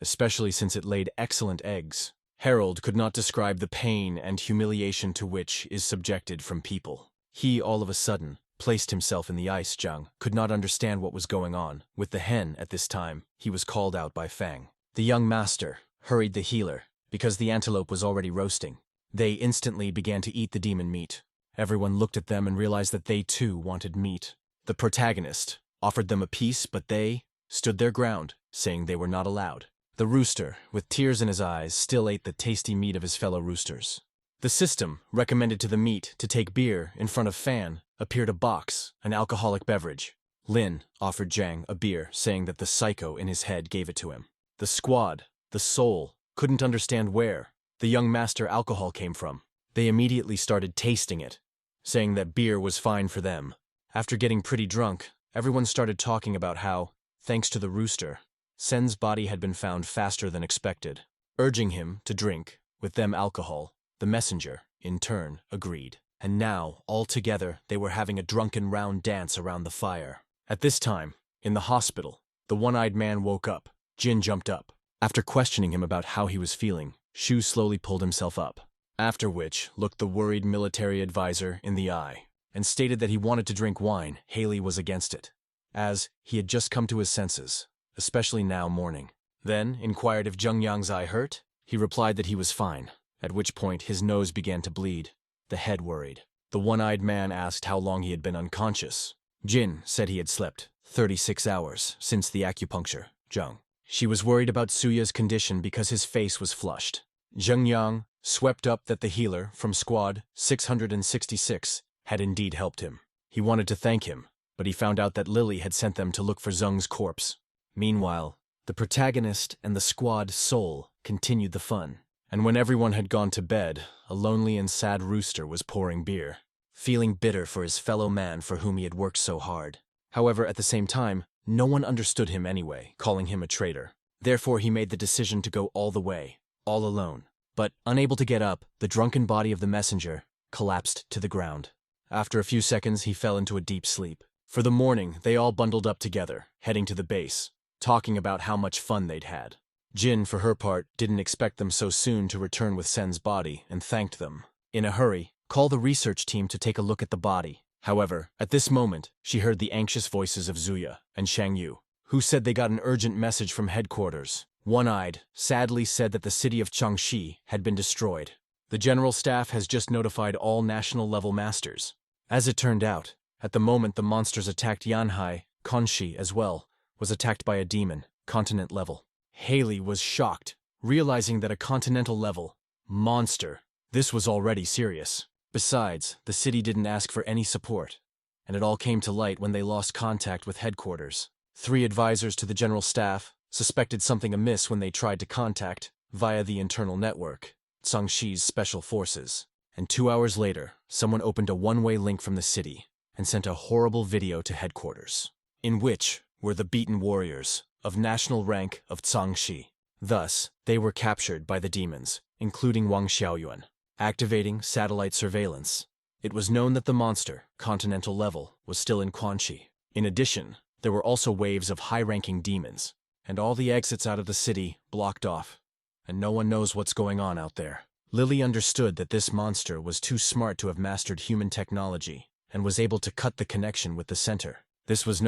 especially since it laid excellent eggs. Harold could not describe the pain and humiliation to which is subjected from people. He, all of a sudden, placed himself in the ice. Zhang could not understand what was going on with the hen at this time. He was called out by Fang. The young master hurried the healer, because the antelope was already roasting. They instantly began to eat the demon meat. Everyone looked at them and realized that they too wanted meat. The protagonist offered them a piece, but they stood their ground, saying they were not allowed. The rooster, with tears in his eyes, still ate the tasty meat of his fellow roosters. The system recommended to the meat to take beer. In front of Fan appeared a box, an alcoholic beverage. Lin offered Zhang a beer, saying that the psycho in his head gave it to him. The squad, the soul, couldn't understand where the young master alcohol came from. They immediately started tasting it, saying that beer was fine for them. After getting pretty drunk, everyone started talking about how, thanks to the rooster, Sen's body had been found faster than expected, urging him to drink with them alcohol. The messenger, in turn, agreed. And now, all together, they were having a drunken round dance around the fire. At this time, in the hospital, the one-eyed man woke up. Jin jumped up. After questioning him about how he was feeling, Shu slowly pulled himself up. After which, looked the worried military advisor in the eye, and stated that he wanted to drink wine. Haley was against it, as he had just come to his senses, especially now morning. Then, inquired if Jung Yang's eye hurt. He replied that he was fine, at which point his nose began to bleed. The head worried. The one-eyed man asked how long he had been unconscious. Jin said he had slept 36 hours since the acupuncture. Jung. She was worried about Suya's condition because his face was flushed. Jung Yang swept up that the healer from Squad 666 had indeed helped him. He wanted to thank him, but he found out that Lily had sent them to look for Zung's corpse. Meanwhile, the protagonist and the squad soul continued the fun. And when everyone had gone to bed, a lonely and sad rooster was pouring beer, feeling bitter for his fellow man for whom he had worked so hard. However, at the same time, no one understood him anyway, calling him a traitor. Therefore, he made the decision to go all the way, all alone. But, unable to get up, the drunken body of the messenger collapsed to the ground. After a few seconds, he fell into a deep sleep. For the morning, they all bundled up together, heading to the base, talking about how much fun they'd had. Jin, for her part, didn't expect them so soon to return with Sen's body and thanked them. In a hurry, called the research team to take a look at the body. However, at this moment, she heard the anxious voices of Zuya and Shang Yu, who said they got an urgent message from headquarters. One-eyed, sadly said that the city of Changxi had been destroyed. The general staff has just notified all national-level masters. As it turned out, at the moment the monsters attacked Yanhai, Konshi as well, was attacked by a demon, continent level. Haley was shocked, realizing that a continental level monster, this was already serious. Besides, the city didn't ask for any support, and it all came to light when they lost contact with headquarters. 3 advisors to the general staff suspected something amiss when they tried to contact, via the internal network, Changxi's special forces. And 2 hours later, someone opened a one-way link from the city and sent a horrible video to headquarters, in which were the beaten warriors of national rank of Changxi. Thus, they were captured by the demons, including Wang Xiaoyuan. Activating satellite surveillance, it was known that the monster, continental level, was still in Quanxi. In addition, there were also waves of high-ranking demons, and all the exits out of the city blocked off, and no one knows what's going on out there. Lily understood that this monster was too smart to have mastered human technology, and was able to cut the connection with the center. This was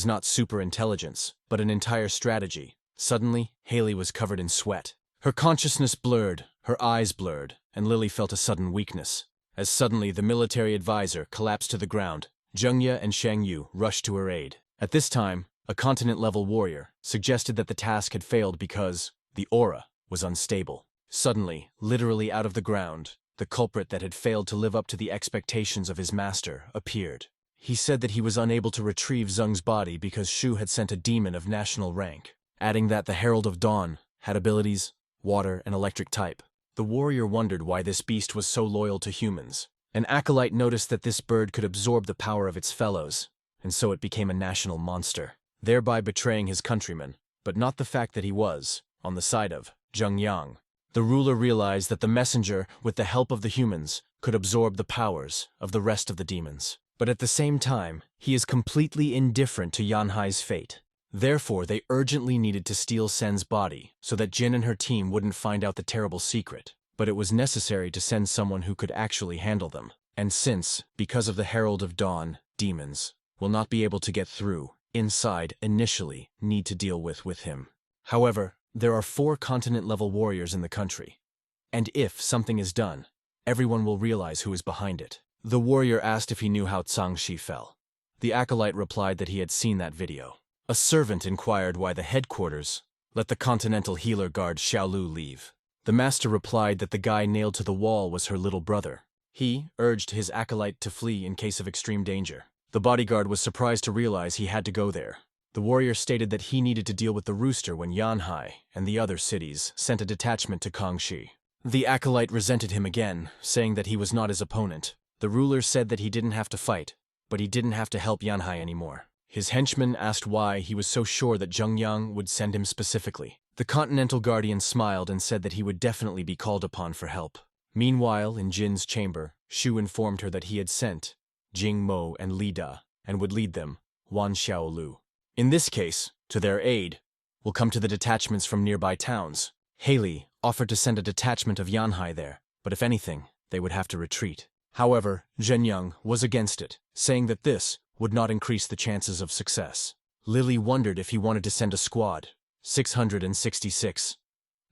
not super intelligence, but an entire strategy. Suddenly, Haley was covered in sweat. Her consciousness blurred, her eyes blurred, and Lily felt a sudden weakness. As suddenly the military advisor collapsed to the ground, Zhengye and Shang Yu rushed to her aid. At this time, a continent-level warrior suggested that the task had failed because the aura was unstable. Suddenly, literally out of the ground, the culprit that had failed to live up to the expectations of his master appeared. He said that he was unable to retrieve Zung's body because Shu had sent a demon of national rank, adding that the Herald of Dawn had abilities, water and electric type. The warrior wondered why this beast was so loyal to humans. An acolyte noticed that this bird could absorb the power of its fellows, and so it became a national monster, thereby betraying his countrymen, but not the fact that he was on the side of Zheng Yang. The ruler realized that the messenger, with the help of the humans, could absorb the powers of the rest of the demons. But at the same time, he is completely indifferent to Yanhai's fate. Therefore, they urgently needed to steal Sen's body so that Jin and her team wouldn't find out the terrible secret. But it was necessary to send someone who could actually handle them. And since, because of the Herald of Dawn, demons will not be able to get through, inside initially need to deal with him. However, there are 4 continent-level warriors in the country. And if something is done, everyone will realize who is behind it. The warrior asked if he knew how Changxi fell. The acolyte replied that he had seen that video. A servant inquired why the headquarters let the continental healer guard Xiaolu leave. The master replied that the guy nailed to the wall was her little brother. He urged his acolyte to flee in case of extreme danger. The bodyguard was surprised to realize he had to go there. The warrior stated that he needed to deal with the rooster when Yanhai and the other cities sent a detachment to Kangxi. The acolyte resented him again, saying that he was not his opponent. The ruler said that he didn't have to fight, but he didn't have to help Yanhai anymore. His henchman asked why he was so sure that Zheng Yang would send him specifically. The Continental Guardian smiled and said that he would definitely be called upon for help. Meanwhile, in Jin's chamber, Shu informed her that he had sent Jing Mo and Li Da and would lead them, Wan Xiaolu. In this case, to their aid, will come to the detachments from nearby towns. Haley offered to send a detachment of Yanhai there, but if anything, they would have to retreat. However, Zhenyang was against it, saying that this would not increase the chances of success. Lily wondered if he wanted to send a squad, 666.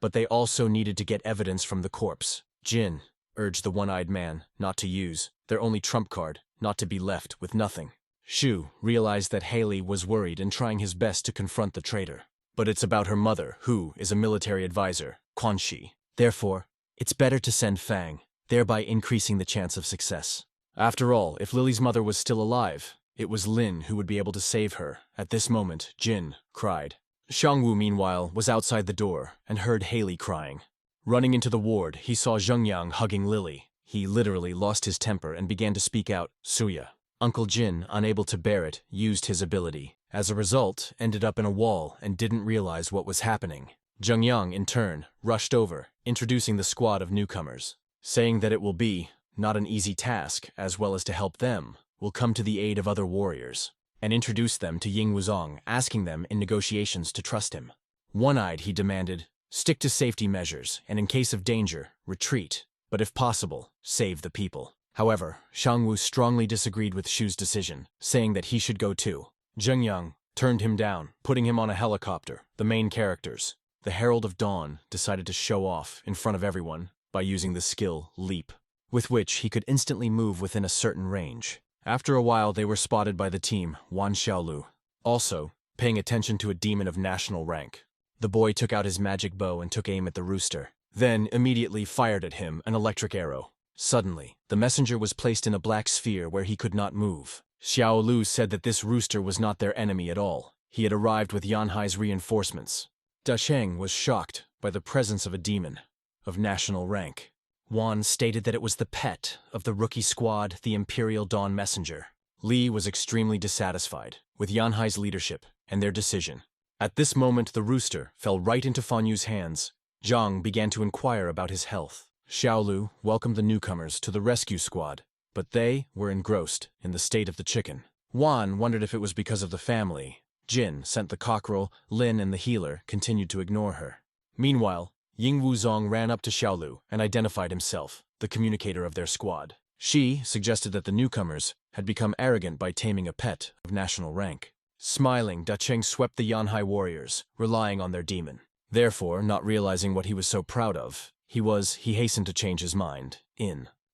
But they also needed to get evidence from the corpse. Jin urged the one-eyed man not to use their only trump card, not to be left with nothing. Shu realized that Haley was worried and trying his best to confront the traitor. But it's about her mother, who is a military advisor, Quan Shi. Therefore, it's better to send Fang, thereby increasing the chance of success. After all, if Lily's mother was still alive, it was Lin who would be able to save her. At this moment, Jin cried. Xiangwu, meanwhile, was outside the door and heard Haley crying. Running into the ward, he saw Zhengyang hugging Lily. He literally lost his temper and began to speak out, Suya. Uncle Jin, unable to bear it, used his ability. As a result, ended up in a wall and didn't realize what was happening. Zhengyang, in turn, rushed over, introducing the squad of newcomers, saying that it will be not an easy task, as well as to help them, will come to the aid of other warriors, and introduced them to Ying Wuzong, asking them in negotiations to trust him. One-eyed, he demanded, stick to safety measures, and in case of danger, retreat, but if possible, save the people. However, Xiangwu strongly disagreed with Shu's decision, saying that he should go too. Zhengyang turned him down, putting him on a helicopter. The main characters, the Herald of Dawn, decided to show off in front of everyone by using the skill Leap, with which he could instantly move within a certain range. After a while, they were spotted by the team, Wan Xiaolu, also paying attention to a demon of national rank. The boy took out his magic bow and took aim at the rooster, then immediately fired at him an electric arrow. Suddenly, the messenger was placed in a black sphere where he could not move. Xiaolu said that this rooster was not their enemy at all. He had arrived with Yanhai's reinforcements. Da Cheng was shocked by the presence of a demon of national rank. Wan stated that it was the pet of the rookie squad, the Imperial Dawn Messenger. Li was extremely dissatisfied with Yanhai's leadership and their decision. At this moment, the rooster fell right into Fan Yu's hands. Zhang began to inquire about his health. Xiaolu welcomed the newcomers to the rescue squad, but they were engrossed in the state of the chicken. Wan wondered if it was because of the family. Jin sent the cockerel, Lin and the healer continued to ignore her. Meanwhile, Ying Wuzong ran up to Xiaolu and identified himself, the communicator of their squad. She suggested that the newcomers had become arrogant by taming a pet of national rank. Smiling, Da Cheng swept the Yanhai warriors, relying on their demon. Therefore, not realizing what he was so proud of, he hastened to change his mind,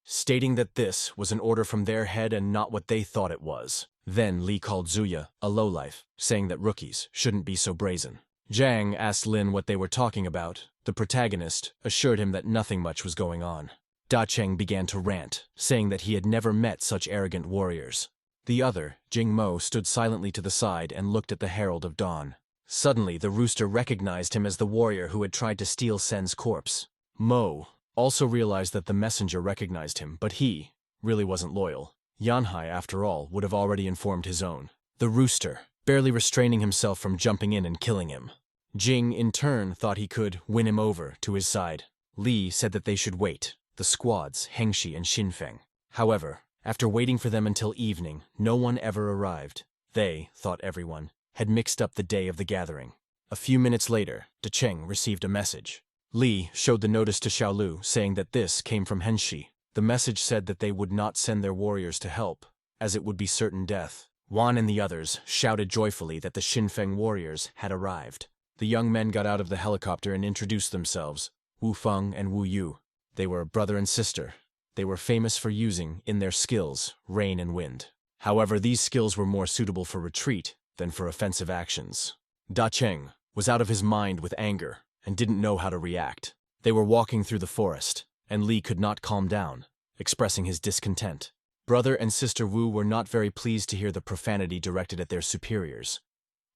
stating that this was an order from their head and not what they thought it was. Then Li called Zuya a lowlife, saying that rookies shouldn't be so brazen. Zhang asked Lin what they were talking about. The protagonist assured him that nothing much was going on. Da Cheng began to rant, saying that he had never met such arrogant warriors. The other, Jing Mo, stood silently to the side and looked at the Herald of Dawn. Suddenly, the rooster recognized him as the warrior who had tried to steal Sen's corpse. Mo also realized that the messenger recognized him, but he really wasn't loyal. Yanhai, after all, would have already informed his own. The rooster, barely restraining himself from jumping in and killing him. Jing, in turn, thought he could win him over to his side. Li said that they should wait, the squads, Hengxi and Xinfeng. However, after waiting for them until evening, no one ever arrived. They, thought everyone, had mixed up the day of the gathering. A few minutes later, Da Cheng received a message. Li showed the notice to Xiaolu, saying that this came from Hengxi. The message said that they would not send their warriors to help, as it would be certain death. Wan and the others shouted joyfully that the Xinfeng warriors had arrived. The young men got out of the helicopter and introduced themselves, Wu Feng and Wu Yu. They were brother and sister. They were famous for using, in their skills, rain and wind. However, these skills were more suitable for retreat than for offensive actions. Da Cheng was out of his mind with anger and didn't know how to react. They were walking through the forest, and Li could not calm down, expressing his discontent. Brother and sister Wu were not very pleased to hear the profanity directed at their superiors,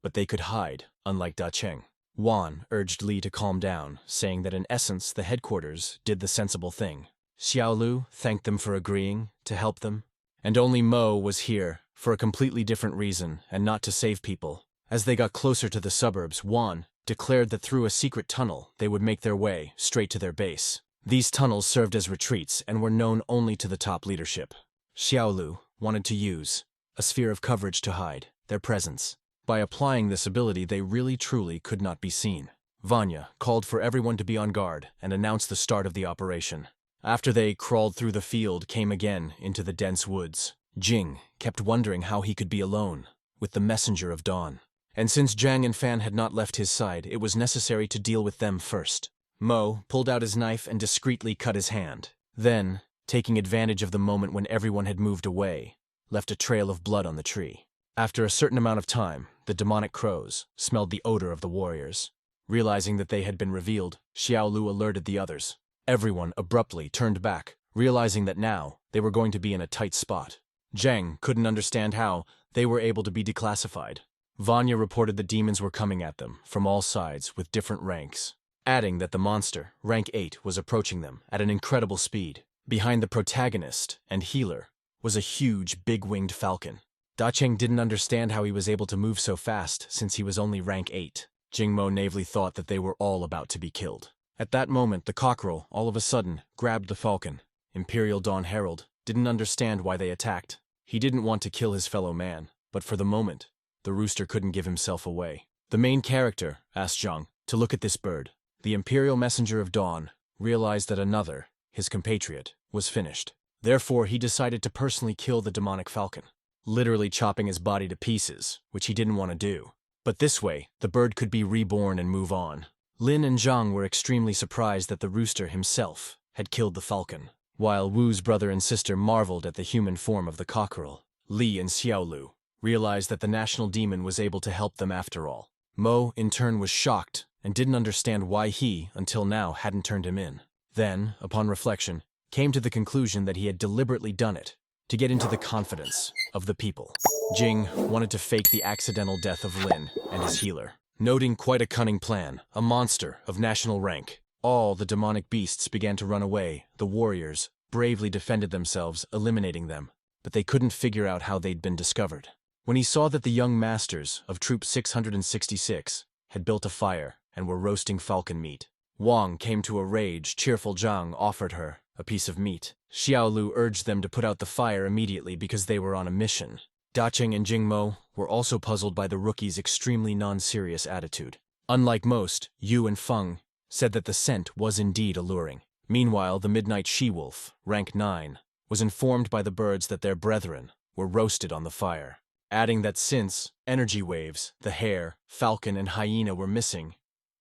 but they could hide, unlike Da Cheng. Wan urged Li to calm down, saying that in essence the headquarters did the sensible thing. Xiaolu thanked them for agreeing to help them, and only Mo was here for a completely different reason and not to save people. As they got closer to the suburbs, Wan declared that through a secret tunnel they would make their way straight to their base. These tunnels served as retreats and were known only to the top leadership. Xiaolu wanted to use a sphere of coverage to hide their presence. By applying this ability, they really truly could not be seen. Vanya called for everyone to be on guard and announced the start of the operation. After they crawled through the field, came again into the dense woods, Jing kept wondering how he could be alone with the messenger of dawn. And since Zhang and Fan had not left his side, it was necessary to deal with them first. Mo pulled out his knife and discreetly cut his hand. Then, taking advantage of the moment when everyone had moved away, left a trail of blood on the tree. After a certain amount of time, the demonic crows smelled the odor of the warriors. Realizing that they had been revealed, Xiaolu alerted the others. Everyone abruptly turned back, realizing that now they were going to be in a tight spot. Zhang couldn't understand how they were able to be declassified. Vanya reported the demons were coming at them from all sides with different ranks, adding that the monster, rank 8, was approaching them at an incredible speed. Behind the protagonist and healer was a huge, big-winged falcon. Dacheng didn't understand how he was able to move so fast since he was only rank 8. Jingmo naively thought that they were all about to be killed. At that moment, the cockerel, all of a sudden, grabbed the falcon. Imperial Dawn Herald didn't understand why they attacked. He didn't want to kill his fellow man, but for the moment, the rooster couldn't give himself away. The main character asked Zhang to look at this bird. The Imperial Messenger of Dawn realized that another, his compatriot, was finished. Therefore, he decided to personally kill the demonic falcon, literally chopping his body to pieces, which he didn't want to do. But this way, the bird could be reborn and move on. Lin and Zhang were extremely surprised that the rooster himself had killed the falcon, while Wu's brother and sister marveled at the human form of the cockerel. Li and Xiaolu realized that the national demon was able to help them after all. Mo, in turn, was shocked and didn't understand why he, until now, hadn't turned him in. Then, upon reflection, came to the conclusion that he had deliberately done it to get into the confidence of the people. Jing wanted to fake the accidental death of Lin and his healer. Noting quite a cunning plan, a monster of national rank, all the demonic beasts began to run away. The warriors bravely defended themselves, eliminating them, but they couldn't figure out how they'd been discovered. When he saw that the young masters of Troop 666 had built a fire and were roasting falcon meat, Wang came to a rage. Cheerful Zhang offered her a piece of meat. Xiaolu urged them to put out the fire immediately because they were on a mission. Dacheng and Jingmo were also puzzled by the rookie's extremely non-serious attitude. Unlike most, Yu and Feng said that the scent was indeed alluring. Meanwhile, the midnight she-wolf, rank 9, was informed by the birds that their brethren were roasted on the fire, adding that since energy waves, the hare, falcon, and hyena were missing,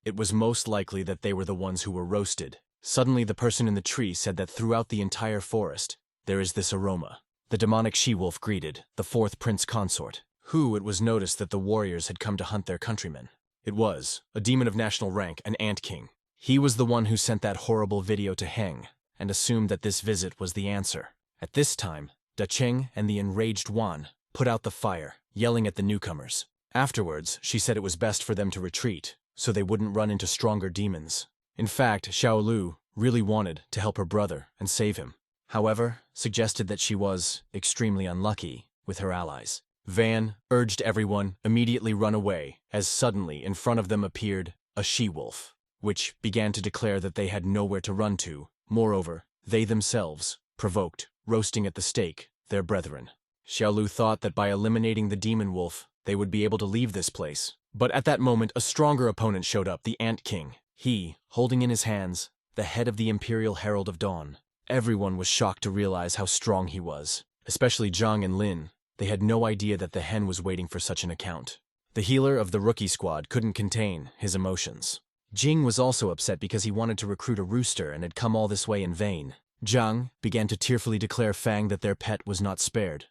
it was most likely that they were the ones who were roasted. Suddenly, the person in the tree said that throughout the entire forest, there is this aroma. The demonic she-wolf greeted the 4th prince consort, who it was noticed that the warriors had come to hunt their countrymen. It was a demon of national rank, an ant king. He was the one who sent that horrible video to Heng, and assumed that this visit was the answer. At this time, Dacheng and the enraged Wan put out the fire, yelling at the newcomers. Afterwards, she said it was best for them to retreat, so they wouldn't run into stronger demons. In fact, Xiaolu really wanted to help her brother and save him. However, suggested that she was extremely unlucky with her allies. Van urged everyone immediately run away, as suddenly in front of them appeared a she-wolf, which began to declare that they had nowhere to run to. Moreover, they themselves provoked, roasting at the stake, their brethren. Xiaolu thought that by eliminating the demon wolf, they would be able to leave this place. But at that moment, a stronger opponent showed up, the Ant King. He, holding in his hands the head of the Imperial Herald of Dawn. Everyone was shocked to realize how strong he was, especially Zhang and Lin. They had no idea that the hen was waiting for such an account. The healer of the rookie squad couldn't contain his emotions. Jing was also upset because he wanted to recruit a rooster and had come all this way in vain. Zhang began to tearfully declare Fang that their pet was not spared.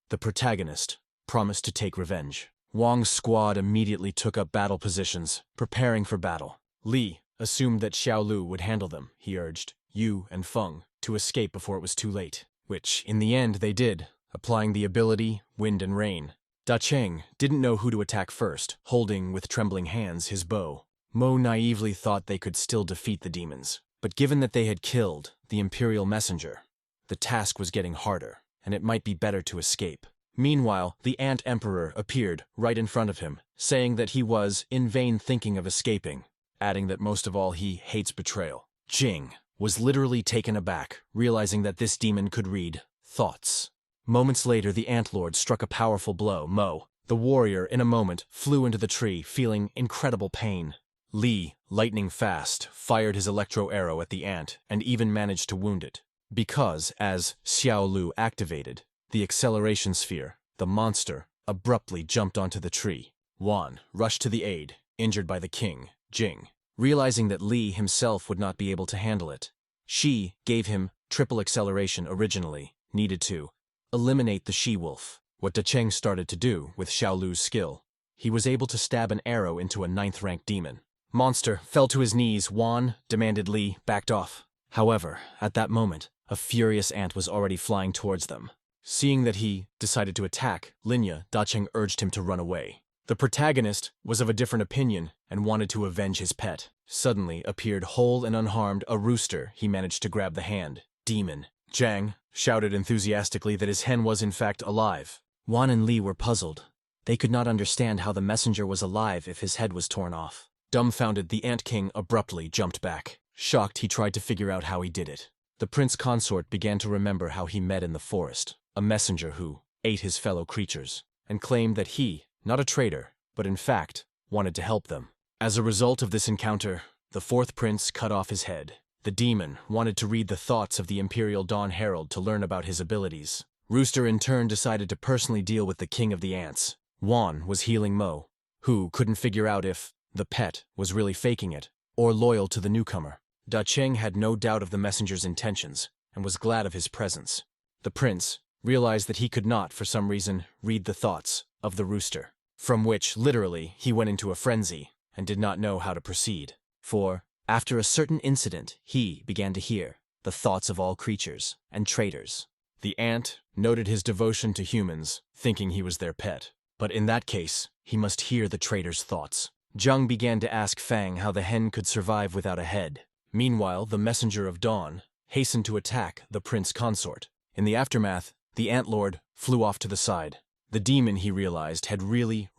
The protagonist promised to take revenge. Wang's squad immediately took up battle positions, preparing for battle. Li assumed that Xiaolu would handle them, he urged Yu and Feng to escape before it was too late, which, in the end, they did, applying the ability Wind and Rain. Dacheng didn't know who to attack first, holding with trembling hands his bow. Mo naively thought they could still defeat the demons, but given that they had killed the Imperial Messenger, the task was getting harder, and it might be better to escape. Meanwhile, the Ant Emperor appeared right in front of him, saying that he was in vain thinking of escaping, adding that most of all he hates betrayal. Jing was literally taken aback, realizing that this demon could read thoughts. Moments later, the Ant Lord struck a powerful blow. Mo, the warrior, in a moment, flew into the tree, feeling incredible pain. Li, lightning fast, fired his electro arrow at the ant and even managed to wound it. Because, as Xiao Lu activated the acceleration sphere, the monster abruptly jumped onto the tree. Wan rushed to the aid, injured by the king, Jing. Realizing that Li himself would not be able to handle it, she gave him triple acceleration originally, needed to eliminate the she-wolf. What Dacheng started to do with Xiao Lu's skill, he was able to stab an arrow into a 9th-rank demon. Monster fell to his knees. Wan demanded Li backed off. However, at that moment, a furious ant was already flying towards them. Seeing that he decided to attack Linya, Dacheng urged him to run away. The protagonist was of a different opinion and wanted to avenge his pet. Suddenly appeared whole and unharmed a rooster. He managed to grab the hand. Demon. Zhang shouted enthusiastically that his hen was in fact alive. Wan and Li were puzzled. They could not understand how the messenger was alive if his head was torn off. Dumbfounded, the Ant King abruptly jumped back. Shocked, he tried to figure out how he did it. The prince consort began to remember how he met in the forest a messenger who ate his fellow creatures, and claimed that he, not a traitor, but in fact, wanted to help them. As a result of this encounter, the 4th prince cut off his head. The demon wanted to read the thoughts of the Imperial Dawn Herald to learn about his abilities. Rooster in turn decided to personally deal with the king of the ants. Wan was healing Mo, who couldn't figure out if the pet was really faking it or loyal to the newcomer. Dacheng had no doubt of the messenger's intentions and was glad of his presence. The prince realized that he could not, for some reason, read the thoughts of the rooster, from which, literally, he went into a frenzy and did not know how to proceed. For, after a certain incident, he began to hear the thoughts of all creatures and traitors. The ant noted his devotion to humans, thinking he was their pet. But in that case, he must hear the traitor's thoughts. Zhang began to ask Fang how the hen could survive without a head. Meanwhile, the messenger of dawn hastened to attack the prince consort. In the aftermath, the Ant Lord flew off to the side. The demon, he realized, had really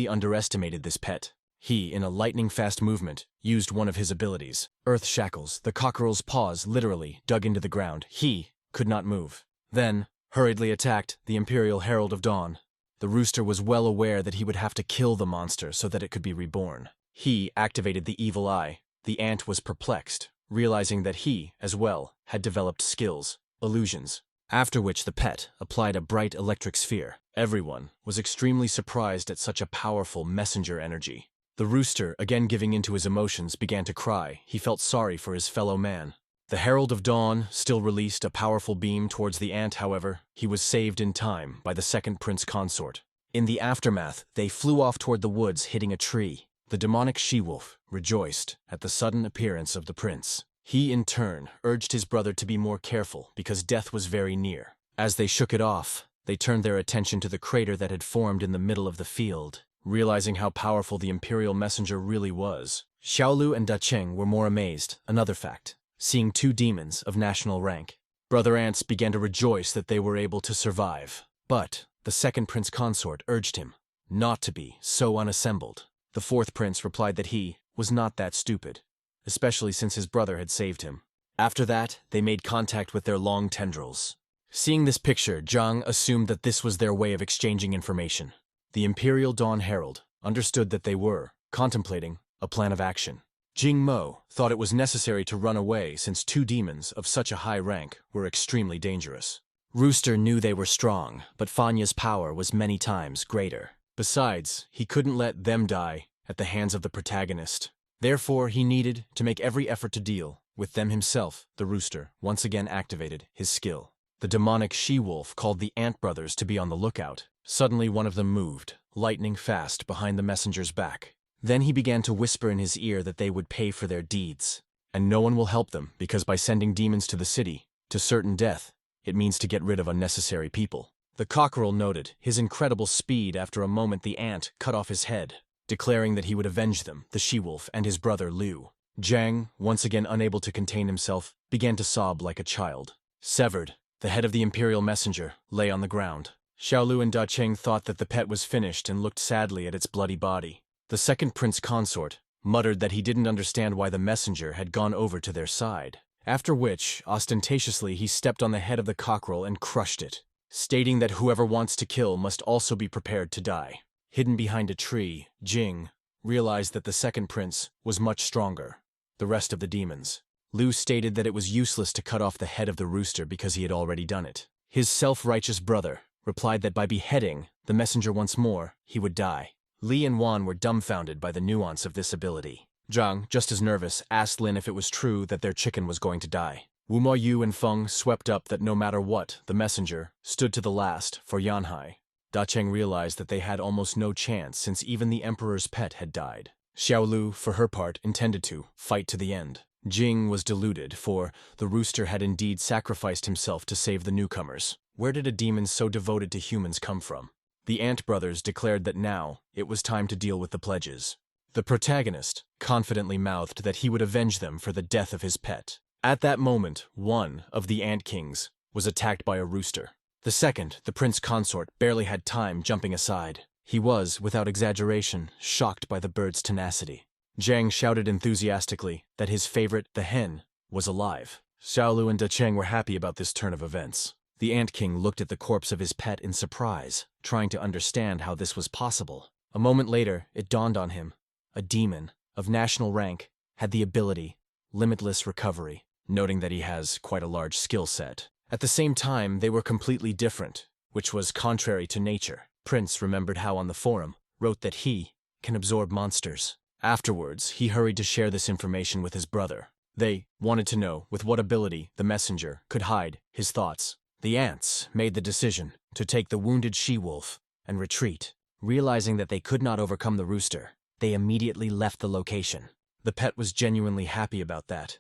underestimated this pet. He, in a lightning-fast movement, used one of his abilities, Earth Shackles. The cockerel's paws literally dug into the ground. He could not move. Then, hurriedly attacked the Imperial Herald of Dawn. The rooster was well aware that he would have to kill the monster so that it could be reborn. He activated the evil eye. The ant was perplexed, realizing that he, as well, had developed skills, illusions. After which the pet applied a bright electric sphere. Everyone was extremely surprised at such a powerful messenger energy. The rooster, again giving into his emotions, began to cry. He felt sorry for his fellow man. The Herald of Dawn still released a powerful beam towards the ant. However, he was saved in time by the 2nd prince consort. In the aftermath, they flew off toward the woods, hitting a tree. The demonic she-wolf rejoiced at the sudden appearance of the prince. He, in turn, urged his brother to be more careful because death was very near. As they shook it off, they turned their attention to the crater that had formed in the middle of the field. Realizing how powerful the Imperial messenger really was, Xiaolu and Dacheng were more amazed. Another fact, seeing 2 demons of national rank. Brother ants began to rejoice that they were able to survive. But the 2nd prince consort urged him not to be so unassembled. The 4th prince replied that he was not that stupid, especially since his brother had saved him. After that, they made contact with their long tendrils. Seeing this picture, Zhang assumed that this was their way of exchanging information. The Imperial Dawn Herald understood that they were contemplating a plan of action. Jing Mo thought it was necessary to run away since 2 demons of such a high rank were extremely dangerous. Rooster knew they were strong, but Fanya's power was many times greater. Besides, he couldn't let them die at the hands of the protagonist. Therefore, he needed to make every effort to deal with them himself. The rooster once again activated his skill. The demonic she-wolf called the Ant Brothers to be on the lookout. Suddenly one of them moved, lightning fast, behind the messenger's back. Then he began to whisper in his ear that they would pay for their deeds. And no one will help them, because by sending demons to the city, to certain death, it means to get rid of unnecessary people. The cockerel noted his incredible speed. After a moment the ant cut off his head, declaring that he would avenge them, the she-wolf and his brother Liu. Zhang, once again unable to contain himself, began to sob like a child. Severed, the head of the Imperial messenger lay on the ground. Xiaolu and Da Cheng thought that the pet was finished and looked sadly at its bloody body. The second prince consort muttered that he didn't understand why the messenger had gone over to their side, after which, ostentatiously, he stepped on the head of the cockerel and crushed it, stating that whoever wants to kill must also be prepared to die. Hidden behind a tree, Jing realized that the second prince was much stronger. The rest of the demons. Liu stated that it was useless to cut off the head of the rooster because he had already done it. His self-righteous brother replied that by beheading the messenger once more, he would die. Li and Wan were dumbfounded by the nuance of this ability. Zhang, just as nervous, asked Lin if it was true that their chicken was going to die. Wu Mo Yu and Feng swept up that no matter what, the messenger stood to the last for Yanhai. Da Cheng realized that they had almost no chance since even the emperor's pet had died. Xiaolu, for her part, intended to fight to the end. Jing was deluded, for the rooster had indeed sacrificed himself to save the newcomers. Where did a demon so devoted to humans come from? The Ant brothers declared that now it was time to deal with the pledges. The protagonist confidently mouthed that he would avenge them for the death of his pet. At that moment, one of the Ant Kings was attacked by a rooster. The second, the prince consort, barely had time jumping aside. He was, without exaggeration, shocked by the bird's tenacity. Zhang shouted enthusiastically that his favorite, the hen, was alive. Xiaolu and Da Cheng were happy about this turn of events. The Ant King looked at the corpse of his pet in surprise, trying to understand how this was possible. A moment later, it dawned on him. A demon, of national rank, had the ability, limitless recovery, noting that he has quite a large skill set. At the same time, they were completely different, which was contrary to nature. Prince remembered how on the forum wrote that he can absorb monsters. Afterwards, he hurried to share this information with his brother. They wanted to know with what ability the messenger could hide his thoughts. The ants made the decision to take the wounded she-wolf and retreat. Realizing that they could not overcome the rooster, they immediately left the location. The pet was genuinely happy about that,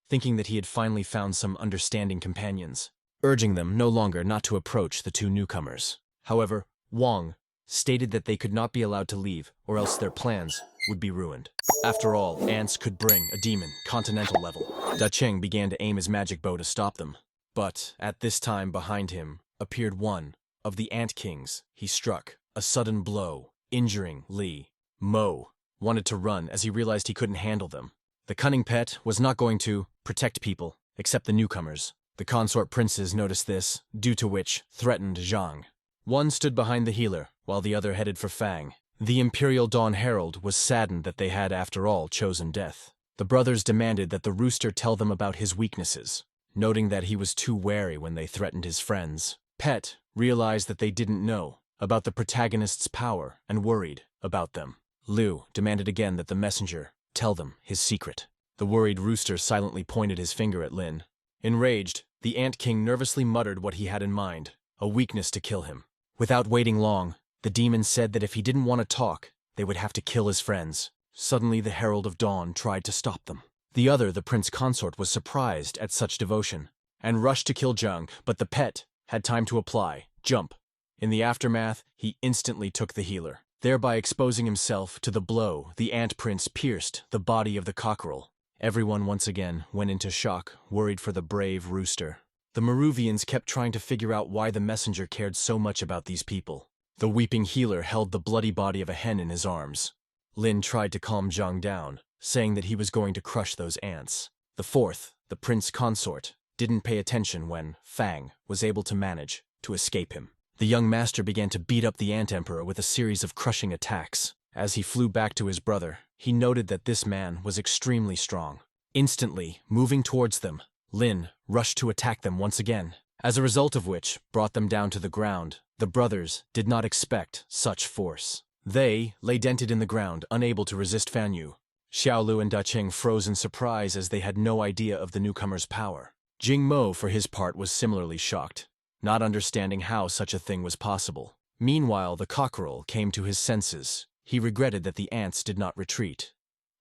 thinking that he had finally found some understanding companions, urging them no longer not to approach the two newcomers. However, Wang stated that they could not be allowed to leave, or else their plans would be ruined. After all, ants could bring a demon, continental level. Da Cheng began to aim his magic bow to stop them. But at this time behind him appeared one of the Ant Kings. He struck a sudden blow, injuring Li. Mo wanted to run as he realized he couldn't handle them. The cunning pet was not going to protect people, except the newcomers. The consort princes noticed this, due to which threatened Zhang. One stood behind the healer, while the other headed for Fang. The Imperial Dawn Herald was saddened that they had, after all, chosen death. The brothers demanded that the rooster tell them about his weaknesses, noting that he was too wary when they threatened his friends. Pet realized that they didn't know about the protagonist's power and worried about them. Liu demanded again that the messenger tell them his secret. The worried rooster silently pointed his finger at Lin. Enraged, the Ant King nervously muttered what he had in mind, a weakness to kill him. Without waiting long, the demon said that if he didn't want to talk, they would have to kill his friends. Suddenly the Herald of Dawn tried to stop them. The other, the prince consort, was surprised at such devotion, and rushed to kill Zhang, but the pet had time to apply, jump. In the aftermath, he instantly took the healer, thereby exposing himself to the blow the ant prince pierced the body of the cockerel. Everyone once again went into shock, worried for the brave rooster. The Maruvians kept trying to figure out why the messenger cared so much about these people. The weeping healer held the bloody body of a hen in his arms. Lin tried to calm Zhang down, saying that he was going to crush those ants. The fourth, the prince consort, didn't pay attention when Fang was able to manage to escape him. The young master began to beat up the ant emperor with a series of crushing attacks. As he flew back to his brother, he noted that this man was extremely strong. Instantly, moving towards them, Lin rushed to attack them once again, as a result of which brought them down to the ground. The brothers did not expect such force. They lay dented in the ground, unable to resist Fan Yu. Xiaolu and Da Cheng froze in surprise as they had no idea of the newcomer's power. Jing Mo, for his part, was similarly shocked, not understanding how such a thing was possible. Meanwhile, the cockerel came to his senses. He regretted that the ants did not retreat.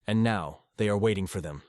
And now, they are waiting for them.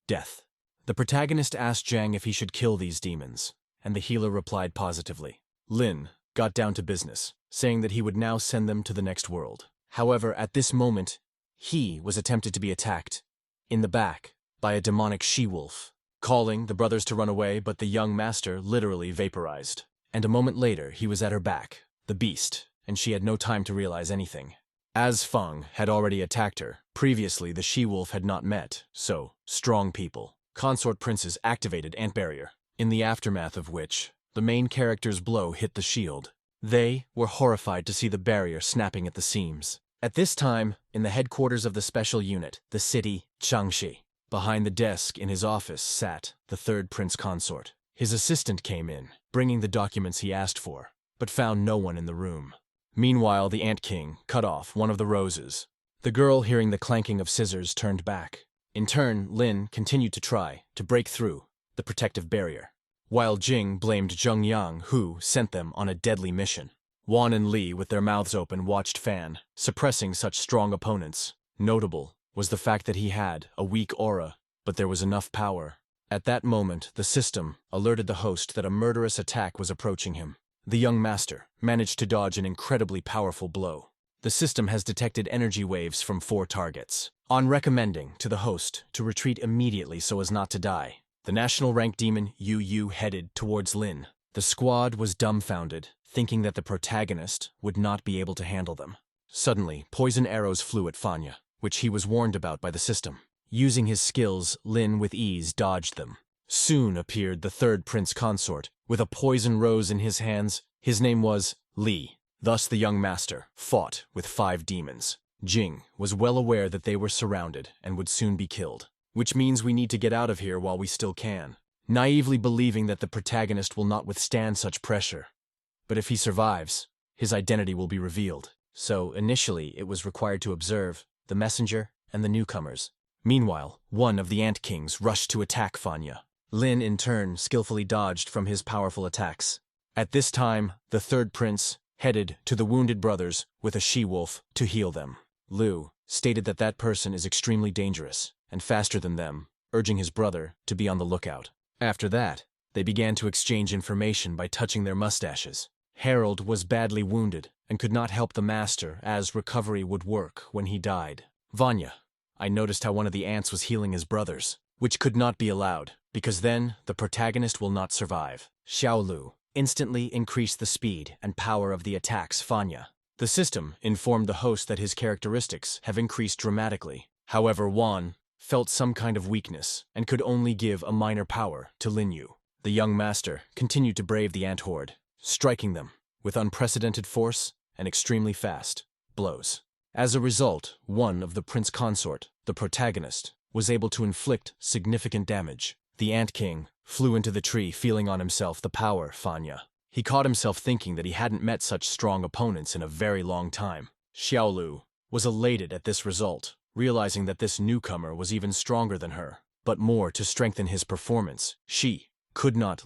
Death. The protagonist asked Zhang if he should kill these demons, and the healer replied positively. Lin got down to business, saying that he would now send them to the next world. However, at this moment, he was attempted to be attacked, in the back, by a demonic she-wolf, calling the brothers to run away, but the young master literally vaporized. And a moment later, he was at her back, the beast, and she had no time to realize anything. As Feng had already attacked her, previously the she-wolf had not met, so, strong people. Consort princes activated ant barrier, in the aftermath of which, the main character's blow hit the shield. They were horrified to see the barrier snapping at the seams. At this time, in the headquarters of the special unit, the city, Changshi, behind the desk in his office sat the third prince consort. His assistant came in, bringing the documents he asked for, but found no one in the room. Meanwhile, the Ant King cut off one of the roses. The girl, hearing the clanking of scissors, turned back. In turn, Lin continued to try to break through the protective barrier, while Jing blamed Zheng Yang, who sent them on a deadly mission. Wan and Li, with their mouths open, watched Fan, suppressing such strong opponents. Notable was the fact that he had a weak aura, but there was enough power. At that moment, the system alerted the host that a murderous attack was approaching him. The young master managed to dodge an incredibly powerful blow. The system has detected energy waves from 4 targets. On recommending to the host to retreat immediately so as not to die, the national rank demon Yu Yu headed towards Lin. The squad was dumbfounded, thinking that the protagonist would not be able to handle them. Suddenly, poison arrows flew at Fanya, which he was warned about by the system. Using his skills, Lin with ease dodged them. Soon appeared the third prince consort, with a poison rose in his hands. His name was Li. Thus the young master fought with 5 demons. Jing was well aware that they were surrounded and would soon be killed, which means we need to get out of here while we still can, naively believing that the protagonist will not withstand such pressure. But if he survives, his identity will be revealed. So initially it was required to observe the messenger and the newcomers. Meanwhile, one of the Ant Kings rushed to attack Fanya. Lin, in turn, skillfully dodged from his powerful attacks. At this time, the third prince headed to the wounded brothers with a she-wolf to heal them. Liu stated that that person is extremely dangerous and faster than them, urging his brother to be on the lookout. After that, they began to exchange information by touching their mustaches. Harold was badly wounded and could not help the master, as recovery would work when he died. Vanya, I noticed how one of the ants was healing his brothers, which could not be allowed, because then the protagonist will not survive. Xiaolu instantly increased the speed and power of the attacks Fanya. The system informed the host that his characteristics have increased dramatically. However, Wan felt some kind of weakness and could only give a minor power to Linyu. The young master continued to brave the ant horde, striking them with unprecedented force and extremely fast blows. As a result, one of the prince consort, the protagonist, was able to inflict significant damage. The Ant King flew into the tree, feeling on himself the power Fanya. He caught himself thinking that he hadn't met such strong opponents in a very long time. Xiaolu was elated at this result, realizing that this newcomer was even stronger than her. But more to strengthen his performance,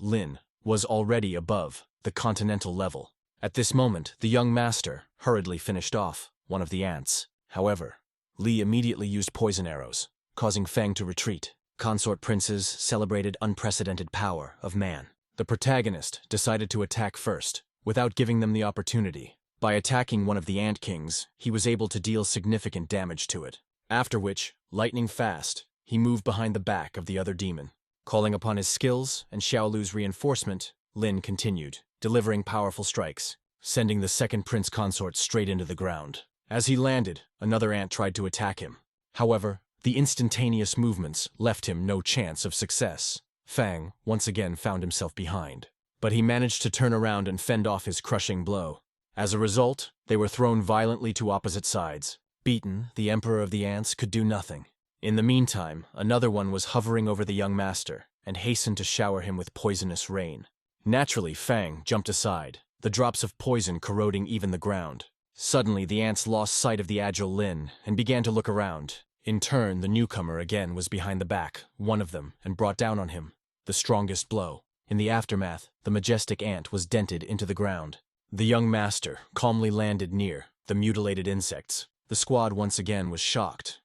Lin was already above the continental level. At this moment, the young master hurriedly finished off one of the ants. However, Li immediately used poison arrows, causing Feng to retreat. Consort princes celebrated unprecedented power of man. The protagonist decided to attack first, without giving them the opportunity. By attacking one of the Ant Kings, he was able to deal significant damage to it. After which, lightning fast, he moved behind the back of the other demon. Calling upon his skills and Xiaolu's reinforcement, Lin continued, delivering powerful strikes, sending the second prince consort straight into the ground. As he landed, another ant tried to attack him. However, the instantaneous movements left him no chance of success. Fang once again found himself behind, but he managed to turn around and fend off his crushing blow. As a result, they were thrown violently to opposite sides. Beaten, the Emperor of the Ants could do nothing. In the meantime, another one was hovering over the young master and hastened to shower him with poisonous rain. Naturally, Fang jumped aside, the drops of poison corroding even the ground. Suddenly, the ants lost sight of the agile Lin and began to look around. In turn, the newcomer again was behind the back, one of them, and brought down on him the strongest blow. In the aftermath, the majestic ant was dented into the ground. The young master calmly landed near the mutilated insects. The squad once again was shocked,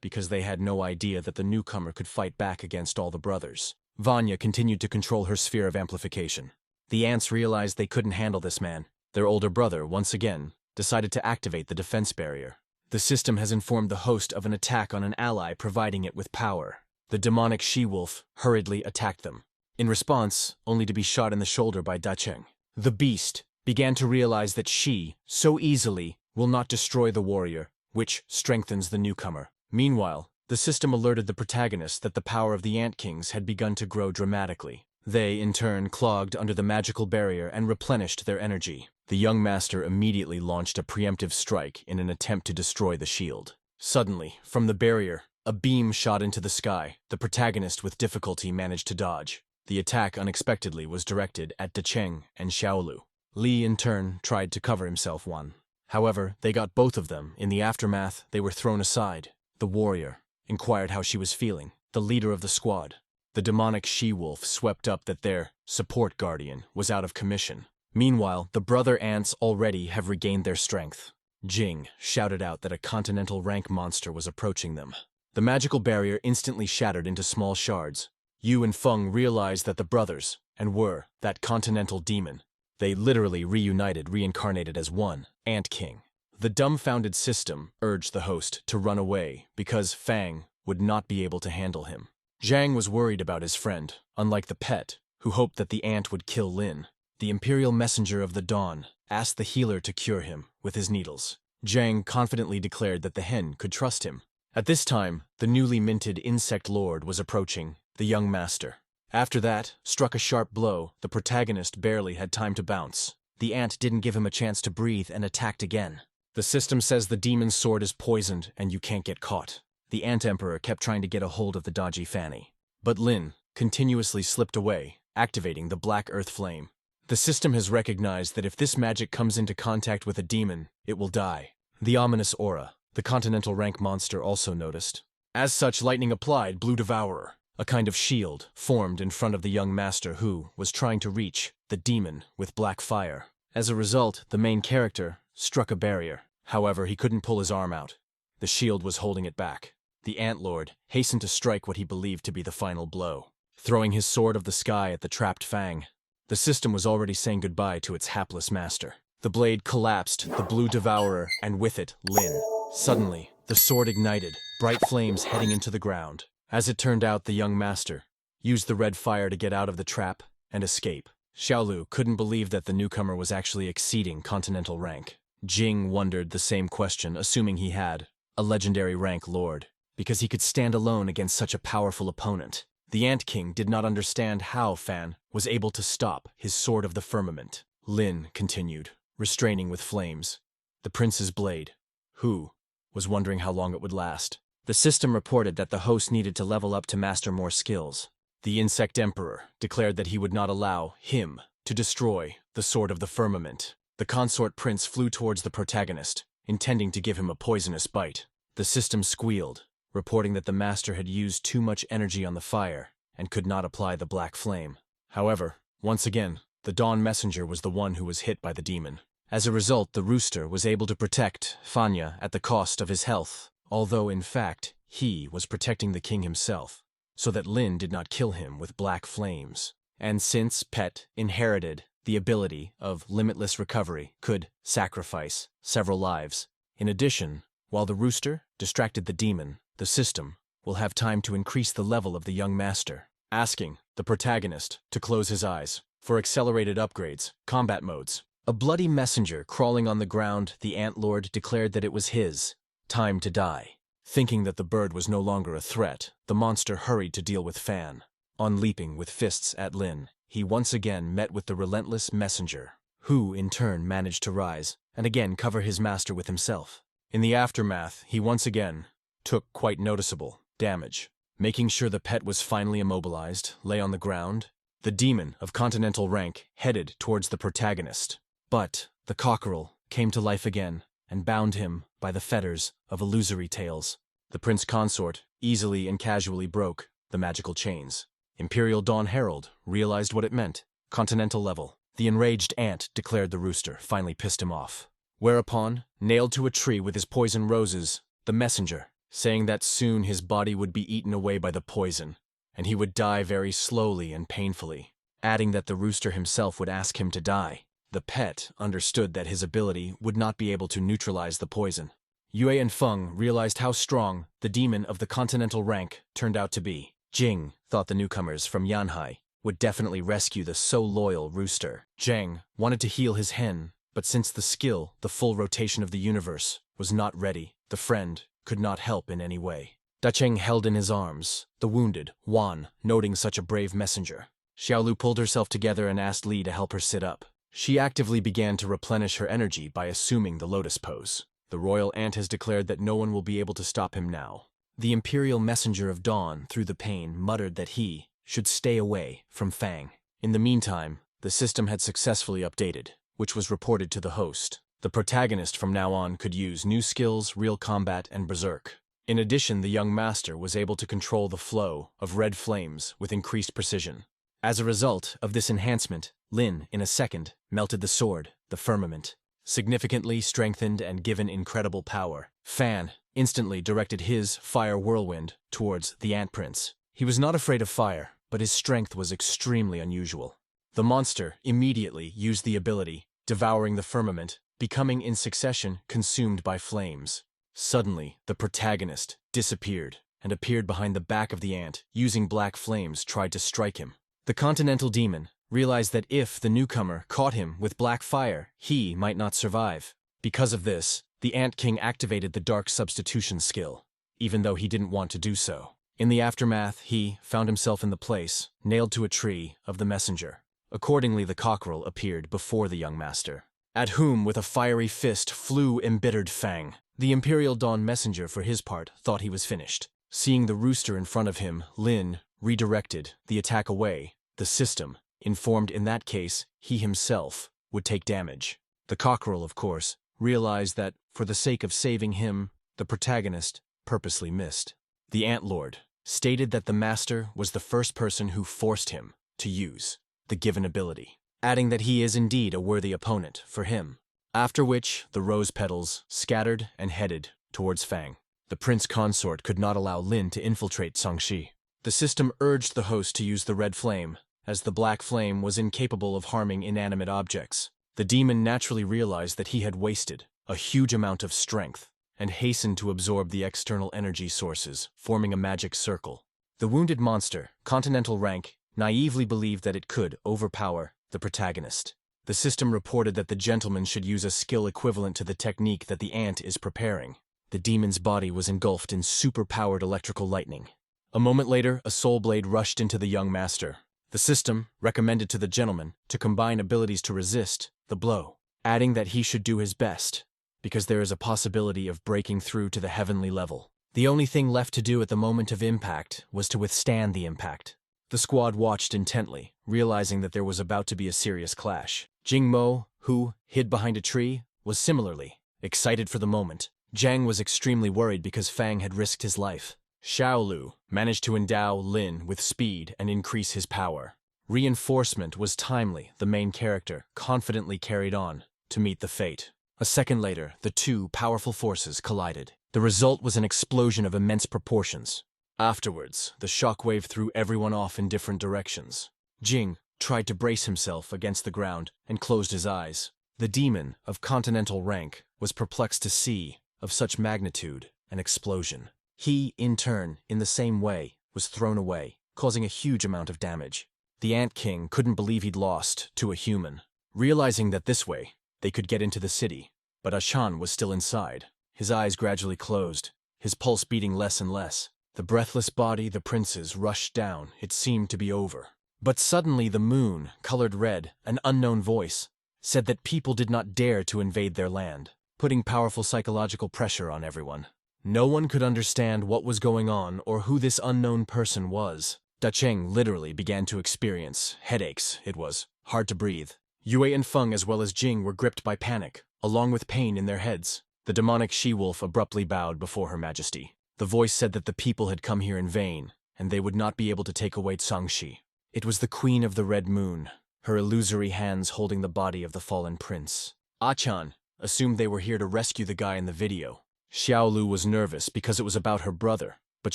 because they had no idea that the newcomer could fight back against all the brothers. Vanya continued to control her sphere of amplification. The ants realized they couldn't handle this man. Their older brother, once again, decided to activate the defense barrier. The system has informed the host of an attack on an ally, providing it with power. The demonic she-wolf hurriedly attacked them. In response, only to be shot in the shoulder by Dacheng. The beast began to realize that she, so easily, will not destroy the warrior, which strengthens the newcomer. Meanwhile, the system alerted the protagonist that the power of the Ant Kings had begun to grow dramatically. They, in turn, clogged under the magical barrier and replenished their energy. The young master immediately launched a preemptive strike in an attempt to destroy the shield. Suddenly, from the barrier, a beam shot into the sky. The protagonist with difficulty managed to dodge. The attack unexpectedly was directed at Decheng and Xiaolu. Li, in turn, tried to cover himself one. However, they got both of them. In the aftermath, they were thrown aside. The warrior inquired how she was feeling, the leader of the squad. The demonic she-wolf swept up that their support guardian was out of commission. Meanwhile, the brother ants already have regained their strength. Jing shouted out that a continental rank monster was approaching them. The magical barrier instantly shattered into small shards. Yu and Feng realized that the brothers, and were, that continental demon. They literally reunited, reincarnated as one, Ant King. The dumbfounded system urged the host to run away because Fang would not be able to handle him. Zhang was worried about his friend, unlike the pet, who hoped that the ant would kill Lin. The Imperial Messenger of the Dawn asked the healer to cure him with his needles. Zhang confidently declared that the hen could trust him. At this time, the newly minted Insect Lord was approaching the young master. After that, struck a sharp blow, the protagonist barely had time to bounce. The ant didn't give him a chance to breathe and attacked again. The system says the demon's sword is poisoned and you can't get caught. The Ant Emperor kept trying to get a hold of the dodgy Fanny. But Lin continuously slipped away, activating the Black Earth Flame. The system has recognized that if this magic comes into contact with a demon, it will die. The ominous aura, the continental rank monster also noticed. As such, lightning applied, Blue Devourer. A kind of shield formed in front of the young master who was trying to reach the demon with black fire. As a result, the main character struck a barrier. However, he couldn't pull his arm out. The shield was holding it back. The Ant Lord hastened to strike what he believed to be the final blow, throwing his sword of the sky at the trapped Fang. The system was already saying goodbye to its hapless master. The blade collapsed, the Blue Devourer, and with it, Lin. Suddenly, the sword ignited, bright flames heading into the ground. As it turned out, the young master used the red fire to get out of the trap and escape. Xiaolu couldn't believe that the newcomer was actually exceeding continental rank. Jing wondered the same question, assuming he had a legendary rank lord, because he could stand alone against such a powerful opponent. The Ant King did not understand how Fan was able to stop his sword of the firmament. Lin continued, restraining with flames the prince's blade, who was wondering how long it would last. The system reported that the host needed to level up to master more skills. The Insect Emperor declared that he would not allow him to destroy the sword of the firmament. The consort prince flew towards the protagonist, intending to give him a poisonous bite. The system squealed, reporting that the master had used too much energy on the fire and could not apply the black flame. However, once again, the Dawn Messenger was the one who was hit by the demon. As a result, the rooster was able to protect Fanya at the cost of his health, although in fact, he was protecting the king himself, so that Lin did not kill him with black flames. And since Pet inherited the ability of limitless recovery, could sacrifice several lives. In addition, while the rooster distracted the demon, the system will have time to increase the level of the young master, asking the protagonist to close his eyes for accelerated upgrades, combat modes. A bloody messenger crawling on the ground, the Ant Lord declared that it was his time to die. Thinking that the bird was no longer a threat, the monster hurried to deal with Fan. On leaping with fists at Lin, he once again met with the relentless messenger, who in turn managed to rise and again cover his master with himself. In the aftermath, he once again took quite noticeable damage. Making sure the pet was finally immobilized, lay on the ground, the demon of continental rank headed towards the protagonist. But the cockerel came to life again and bound him by the fetters of illusory tales. The prince consort easily and casually broke the magical chains. Imperial Dawn Herald realized what it meant. Continental level. The enraged ant declared the rooster finally pissed him off. Whereupon, nailed to a tree with his poison roses, the messenger, saying that soon his body would be eaten away by the poison, and he would die very slowly and painfully, adding that the rooster himself would ask him to die. The pet understood that his ability would not be able to neutralize the poison. Yue and Feng realized how strong the demon of the continental rank turned out to be. Jing thought the newcomers from Yanhai would definitely rescue the so-loyal rooster. Zhang wanted to heal his hen, but since the full rotation of the universe, was not ready, the friend could not help in any way. Dacheng held in his arms the wounded Wan, noting such a brave messenger. Xiaolu pulled herself together and asked Li to help her sit up. She actively began to replenish her energy by assuming the lotus pose. The royal ant has declared that no one will be able to stop him now. The imperial messenger of dawn, through the pain, muttered that he should stay away from Fang. In the meantime, the system had successfully updated, which was reported to the host. The protagonist from now on could use new skills, real combat, and berserk. In addition, the young master was able to control the flow of red flames with increased precision. As a result of this enhancement, Lin, in a second, melted the sword, the firmament, significantly strengthened and given incredible power. Fan instantly directed his fire whirlwind towards the Ant Prince. He was not afraid of fire, but his strength was extremely unusual. The monster immediately used the ability, devouring the firmament, becoming in succession consumed by flames. Suddenly, the protagonist disappeared and appeared behind the back of the ant, using black flames tried to strike him. The Continental Demon realized that if the newcomer caught him with black fire, he might not survive. Because of this, the Ant King activated the Dark Substitution skill, even though he didn't want to do so. In the aftermath, he found himself in the place, nailed to a tree, of the messenger. Accordingly, the cockerel appeared before the young master, at whom with a fiery fist flew embittered Fang. The Imperial Dawn messenger, for his part, thought he was finished. Seeing the rooster in front of him, Lin redirected the attack away. The system informed in that case he himself would take damage. The cockerel, of course, realized that, for the sake of saving him, the protagonist purposely missed. The Ant Lord stated that the master was the first person who forced him to use the given ability, adding that he is indeed a worthy opponent for him. After which, the rose petals scattered and headed towards Fang. The prince consort could not allow Lin to infiltrate Sangshi. The system urged the host to use the red flame, as the black flame was incapable of harming inanimate objects. The demon naturally realized that he had wasted a huge amount of strength, and hastened to absorb the external energy sources, forming a magic circle. The wounded monster, continental rank, naively believed that it could overpower the protagonist. The system reported that the gentleman should use a skill equivalent to the technique that the ant is preparing. The demon's body was engulfed in super-powered electrical lightning. A moment later, a soul blade rushed into the young master. The system recommended to the gentleman to combine abilities to resist the blow, adding that he should do his best, because there is a possibility of breaking through to the heavenly level. The only thing left to do at the moment of impact was to withstand the impact. The squad watched intently, realizing that there was about to be a serious clash. Jing Mo, who hid behind a tree, was similarly excited for the moment. Zhang was extremely worried because Fang had risked his life. Xiaolu managed to endow Lin with speed and increase his power. Reinforcement was timely. The main character confidently carried on to meet the fate. A second later, the two powerful forces collided. The result was an explosion of immense proportions. Afterwards, the shockwave threw everyone off in different directions. Jing tried to brace himself against the ground and closed his eyes. The demon of continental rank was perplexed to see, of such magnitude, an explosion. He, in turn, in the same way, was thrown away, causing a huge amount of damage. The Ant King couldn't believe he'd lost to a human, realizing that this way they could get into the city. But Ashan was still inside. His eyes gradually closed, his pulse beating less and less. The breathless body, the prince's, rushed down. It seemed to be over. But suddenly the moon, colored red, an unknown voice, said that people did not dare to invade their land, putting powerful psychological pressure on everyone. No one could understand what was going on or who this unknown person was. Dacheng literally began to experience headaches. It was hard to breathe. Yue and Feng as well as Jing were gripped by panic, along with pain in their heads. The demonic she-wolf abruptly bowed before Her Majesty. The voice said that the people had come here in vain, and they would not be able to take away Sangshi. It was the Queen of the Red Moon, her illusory hands holding the body of the fallen prince. Achan assumed they were here to rescue the guy in the video. Xiaolu was nervous because it was about her brother, but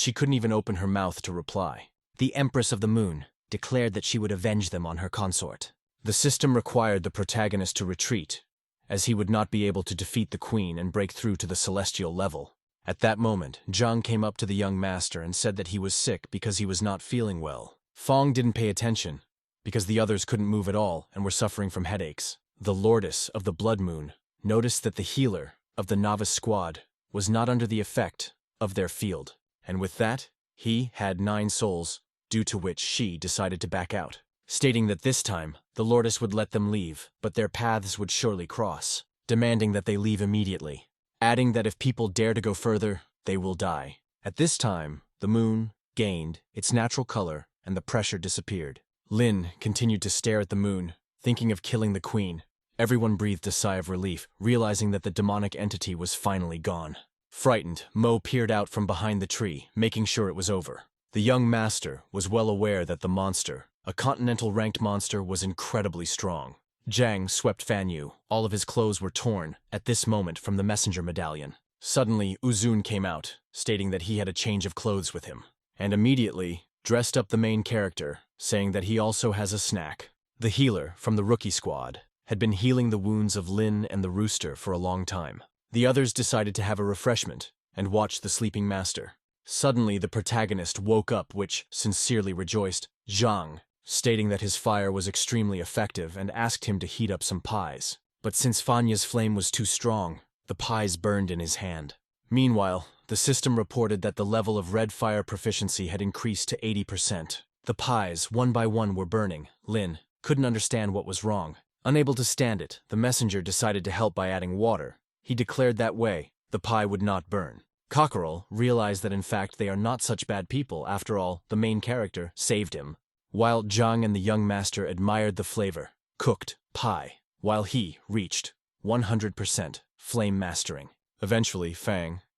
she couldn't even open her mouth to reply. The Empress of the Moon declared that she would avenge them on her consort. The system required the protagonist to retreat, as he would not be able to defeat the queen and break through to the celestial level. At that moment, Zhang came up to the young master and said that he was sick because he was not feeling well. Fong didn't pay attention, because the others couldn't move at all and were suffering from headaches. The Lordess of the Blood Moon noticed that the healer of the novice squad was not under the effect of their field, and with that, he had 9 souls, due to which she decided to back out, stating that this time the Lordess would let them leave, but their paths would surely cross, demanding that they leave immediately, adding that if people dare to go further, they will die. At this time, the moon gained its natural color and the pressure disappeared. Lin continued to stare at the moon, thinking of killing the queen. Everyone breathed a sigh of relief, realizing that the demonic entity was finally gone. Frightened, Mo peered out from behind the tree, making sure it was over. The young master was well aware that the monster, a continental-ranked monster, was incredibly strong. Zhang swept Fan Yu. All of his clothes were torn at this moment from the messenger medallion. Suddenly, Uzun came out, stating that he had a change of clothes with him, and immediately dressed up the main character, saying that he also has a snack. The healer from the rookie squad had been healing the wounds of Lin and the rooster for a long time. The others decided to have a refreshment and watch the sleeping master. Suddenly, the protagonist woke up, which sincerely rejoiced Zhang, stating that his fire was extremely effective and asked him to heat up some pies. But since Fanya's flame was too strong, the pies burned in his hand. Meanwhile, the system reported that the level of red fire proficiency had increased to 80%. The pies, one by one, were burning. Lin couldn't understand what was wrong. Unable to stand it, the messenger decided to help by adding water. He declared that way, the pie would not burn. Cockerel realized that in fact they are not such bad people. After all, the main character saved him. While Zhang and the young master admired the flavor, cooked pie, while he reached 100% flame mastering. Eventually,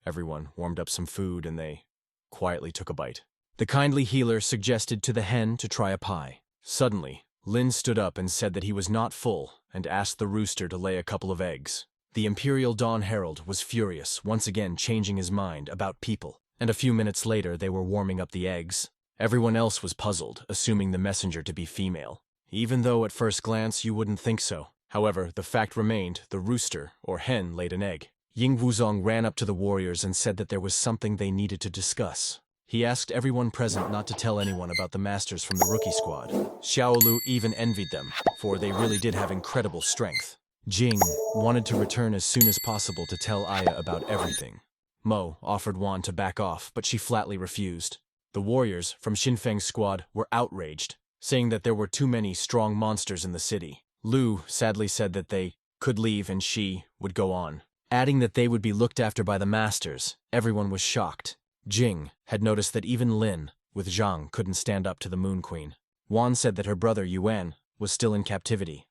everyone warmed up some food and they quietly took a bite. The kindly healer suggested to the hen to try a pie. Suddenly, Lin stood up and said that he was not full and asked the rooster to lay a couple of eggs. The Imperial Dawn Herald was furious, once again changing his mind about people, and a few minutes later they were warming up the eggs. Everyone else was puzzled, assuming the messenger to be female, even though at first glance you wouldn't think so. However, the fact remained the rooster, or hen, laid an egg. Ying Wuzong ran up to the warriors and said that there was something they needed to discuss. He asked everyone present not to tell anyone about the masters from the rookie squad. Xiaolu even envied them, for they really did have incredible strength. Jing wanted to return as soon as possible to tell Aya about everything. Mo offered Wan to back off, but she flatly refused. The warriors from Xinfeng's squad were outraged, saying that there were too many strong monsters in the city. Lu sadly said that they could leave and she would go on, adding that they would be looked after by the masters. Everyone was shocked. Jing had noticed that even Lin, with Zhang, couldn't stand up to the Moon Queen. Wan said that her brother Yuan was still in captivity,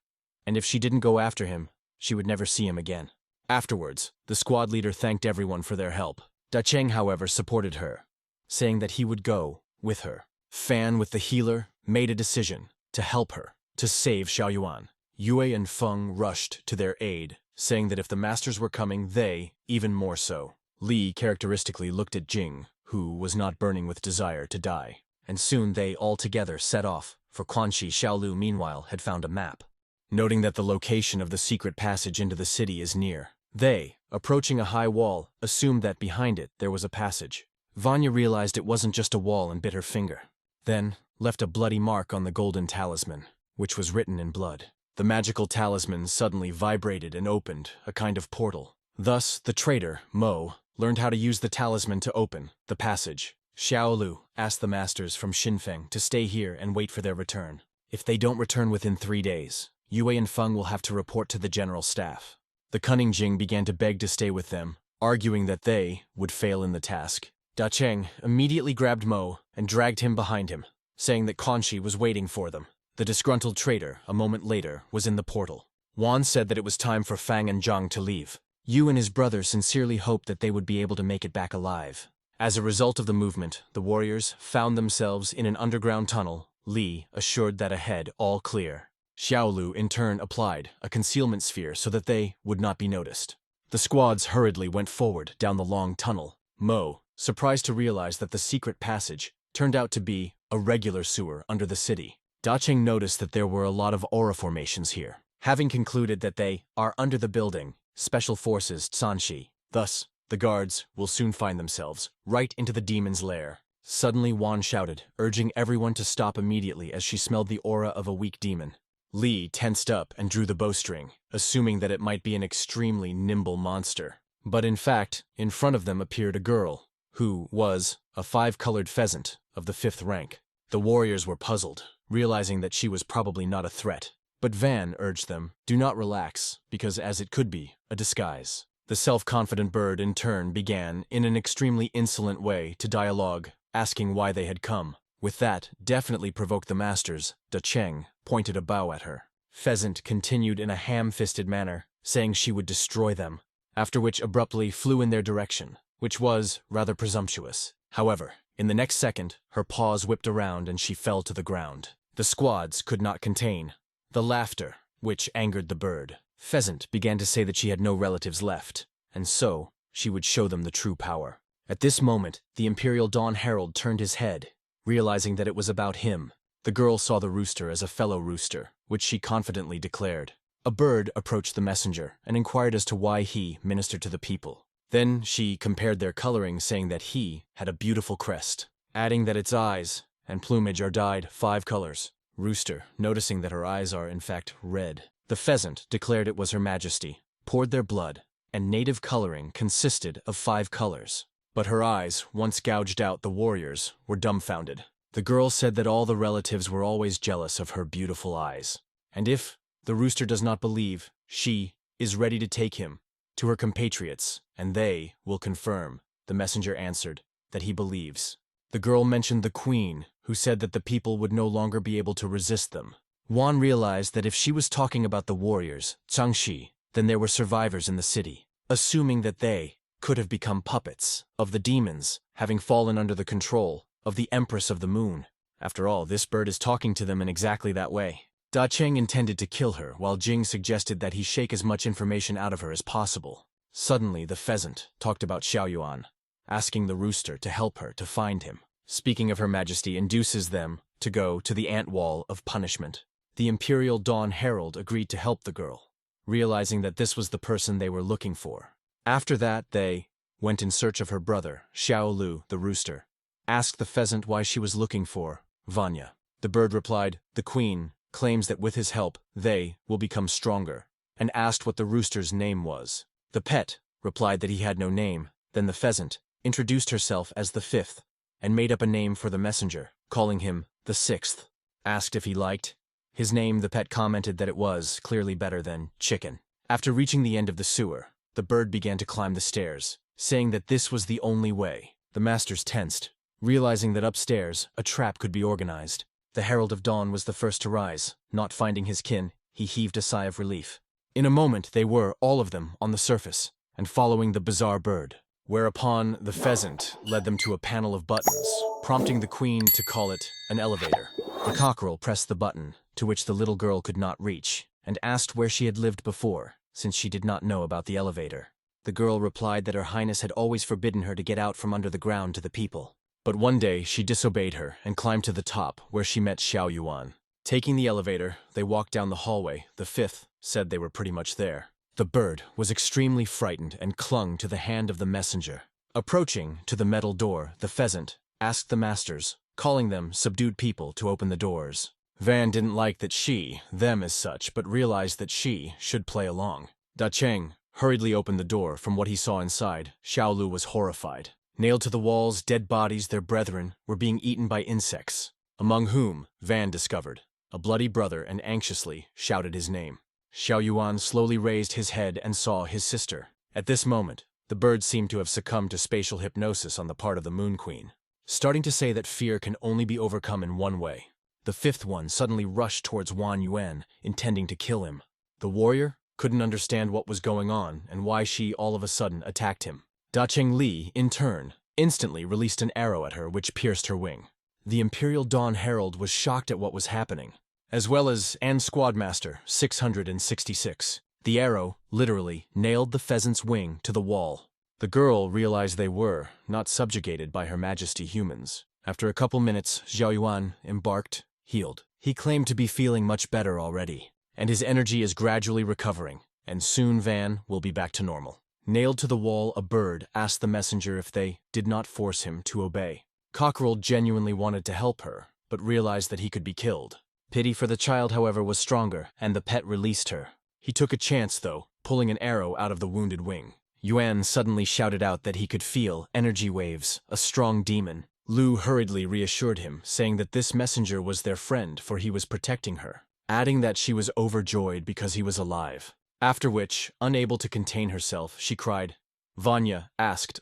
and if she didn't go after him, she would never see him again. Afterwards, the squad leader thanked everyone for their help. Da Cheng, however, supported her, saying that he would go with her. Fan, with the healer, made a decision to help her, to save Xiaoyuan. Yue and Feng rushed to their aid, saying that if the masters were coming, they, even more so. Li characteristically looked at Jing, who was not burning with desire to die, and soon they all together set off, for Quanxi Xiaolu meanwhile had found a map. Noting that the location of the secret passage into the city is near, they, approaching a high wall, assumed that behind it there was a passage. Vanya realized it wasn't just a wall and bit her finger, then left a bloody mark on the golden talisman, which was written in blood. The magical talisman suddenly vibrated and opened a kind of portal. Thus, the traitor, Mo, learned how to use the talisman to open the passage. Xiaolu asked the masters from Xinfeng to stay here and wait for their return. If they don't return within 3 days, Yue and Feng will have to report to the general staff. The cunning Jing began to beg to stay with them, arguing that they would fail in the task. Da Cheng immediately grabbed Mo and dragged him behind him, saying that Quanxi was waiting for them. The disgruntled traitor, a moment later, was in the portal. Wan said that it was time for Fang and Zhang to leave. Yu and his brother sincerely hoped that they would be able to make it back alive. As a result of the movement, the warriors found themselves in an underground tunnel. Li assured that ahead, all clear. Xiaolu in turn applied a concealment sphere so that they would not be noticed. The squads hurriedly went forward down the long tunnel. Mo, surprised to realize that the secret passage turned out to be a regular sewer under the city. Da Cheng noticed that there were a lot of aura formations here, having concluded that they are under the building Special Forces Tsanxi. Thus, the guards will soon find themselves right into the demon's lair. Suddenly Wan shouted, urging everyone to stop immediately as she smelled the aura of a weak demon. Li tensed up and drew the bowstring, assuming that it might be an extremely nimble monster. But in fact, in front of them appeared a girl, who was a 5-colored pheasant of the 5th rank. The warriors were puzzled, realizing that she was probably not a threat. But Van urged them, do not relax, because as it could be, a disguise. The self-confident bird in turn began, in an extremely insolent way, to dialogue, asking why they had come. With that, definitely provoked the masters. Da Cheng pointed a bow at her. Pheasant continued in a ham-fisted manner, saying she would destroy them, after which abruptly flew in their direction, which was rather presumptuous. However, in the next second, her paws whipped around and she fell to the ground. The squads could not contain the laughter, which angered the bird. Pheasant began to say that she had no relatives left, and so she would show them the true power. At this moment, the Imperial Dawn Herald turned his head, realizing that it was about him. The girl saw the rooster as a fellow rooster, which she confidently declared. A bird approached the messenger and inquired as to why he ministered to the people. Then she compared their coloring, saying that he had a beautiful crest, adding that its eyes and plumage are dyed 5 colors. Rooster, noticing that her eyes are in fact red. The pheasant declared it was Her Majesty, poured their blood, and native coloring consisted of 5 colors. But her eyes, once gouged out the warriors, were dumbfounded. The girl said that all the relatives were always jealous of her beautiful eyes, and if the rooster does not believe, she is ready to take him to her compatriots, and they will confirm. The messenger answered that he believes. The girl mentioned the queen, who said that the people would no longer be able to resist them. Wan realized that if she was talking about the warriors, Changxi, then there were survivors in the city, assuming that they could have become puppets of the demons, having fallen under the control of the Empress of the Moon. After all, this bird is talking to them in exactly that way. Da Cheng intended to kill her, while Jing suggested that he shake as much information out of her as possible. Suddenly, the pheasant talked about Xiaoyuan, asking the rooster to help her to find him. Speaking of Her Majesty induces them to go to the ant wall of punishment. The Imperial Dawn Herald agreed to help the girl, realizing that this was the person they were looking for. After that, they went in search of her brother, Xiao Lu, the rooster, asked the pheasant why she was looking for Vanya. The bird replied, the queen claims that with his help, they will become stronger, and asked what the rooster's name was. The pet replied that he had no name. Then the pheasant introduced herself as the 5th, and made up a name for the messenger, calling him the 6th. Asked if he liked his name, the pet commented that it was clearly better than chicken. After reaching the end of the sewer, the bird began to climb the stairs, saying that this was the only way. The masters tensed, realizing that upstairs a trap could be organized. The Herald of Dawn was the first to rise. Not finding his kin, he heaved a sigh of relief. In a moment they were, all of them, on the surface, and following the bizarre bird, whereupon the pheasant led them to a panel of buttons, prompting the queen to call it an elevator. The cockerel pressed the button, to which the little girl could not reach, and asked where she had lived before, since she did not know about the elevator. The girl replied that Her Highness had always forbidden her to get out from under the ground to the people. But one day she disobeyed her and climbed to the top, where she met Xiao Yuan. Taking the elevator, they walked down the hallway. The 5th said they were pretty much there. The bird was extremely frightened and clung to the hand of the messenger. Approaching to the metal door, the pheasant asked the masters, calling them subdued people, to open the doors. Van didn't like that she, them as such, but realized that she should play along. Da Cheng hurriedly opened the door. From what he saw inside, Xiao Lu was horrified. Nailed to the walls, dead bodies, their brethren, were being eaten by insects, among whom Van discovered a bloody brother and anxiously shouted his name. Xiao Yuan slowly raised his head and saw his sister. At this moment, the bird seemed to have succumbed to spatial hypnosis on the part of the Moon Queen, starting to say that fear can only be overcome in one way. The 5th one suddenly rushed towards Wan Yuan, intending to kill him. The warrior couldn't understand what was going on and why she all of a sudden attacked him. Da Cheng Li, in turn, instantly released an arrow at her which pierced her wing. The Imperial Dawn Herald was shocked at what was happening, as well as Squadmaster 666. The arrow, literally, nailed the pheasant's wing to the wall. The girl realized they were not subjugated by Her Majesty humans. After a couple minutes, Xiao Yuan embarked, healed. He claimed to be feeling much better already, and his energy is gradually recovering, and soon Van will be back to normal. Nailed to the wall, a bird asked the messenger if they did not force him to obey. Cockerel genuinely wanted to help her, but realized that he could be killed. Pity for the child, however, was stronger, and the pet released her. He took a chance, though, pulling an arrow out of the wounded wing. Yuan suddenly shouted out that he could feel energy waves, a strong demon. Lu hurriedly reassured him, saying that this messenger was their friend, for he was protecting her, adding that she was overjoyed because he was alive. After which, unable to contain herself, she cried. Vanya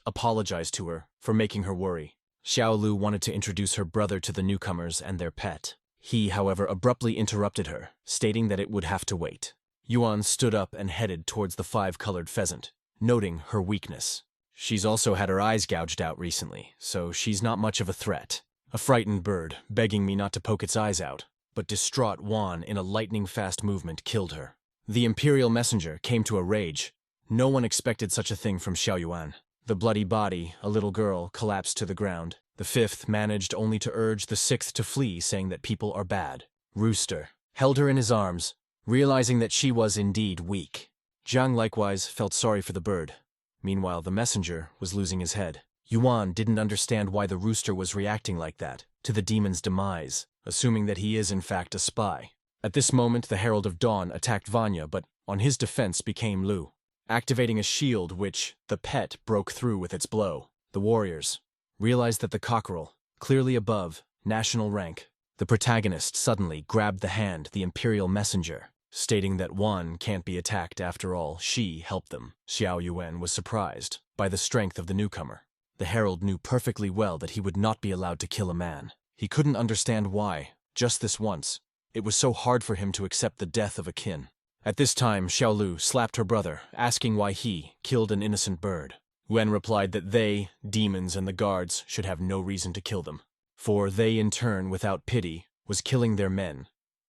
apologized to her for making her worry. Xiao Lu wanted to introduce her brother to the newcomers and their pet. He, however, abruptly interrupted her, stating that it would have to wait. Yuan stood up and headed towards the five-colored pheasant, noting her weakness. She's also had her eyes gouged out recently, so she's not much of a threat. A frightened bird, begging me not to poke its eyes out, but distraught Wan in a lightning-fast movement killed her. The Imperial messenger came to a rage. No one expected such a thing from Xiao Yuan. The bloody body, a little girl, collapsed to the ground. The fifth managed only to urge the sixth to flee, saying that people are bad. Rooster held her in his arms, realizing that she was indeed weak. Jiang likewise felt sorry for the bird. Meanwhile, the messenger was losing his head. Yuan didn't understand why the rooster was reacting like that to the demon's demise, assuming that he is in fact a spy. At this moment, the Herald of Dawn attacked Vanya, but on his defense became Lu, activating a shield which the pet broke through with its blow. The warriors realized that the cockerel, clearly above national rank, the protagonist suddenly grabbed the hand the Imperial messenger, stating that Wan can't be attacked after all, she helped them. Xiao Yuan was surprised by the strength of the newcomer. The herald knew perfectly well that he would not be allowed to kill a man. He couldn't understand why, just this once, it was so hard for him to accept the death of a kin. At this time, Xiao Lu slapped her brother, asking why he killed an innocent bird. Wen replied that they, demons and the guards, should have no reason to kill them, for they in turn, without pity, was killing their men.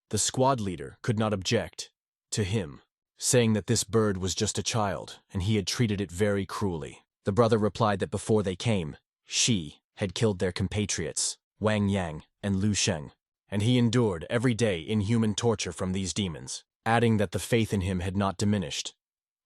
The squad leader could not object to him, saying that this bird was just a child and he had treated it very cruelly. The brother replied that before they came, she had killed their compatriots, Wang Yang and Lu Sheng, and he endured every day inhuman torture from these demons, adding that the faith in him had not diminished,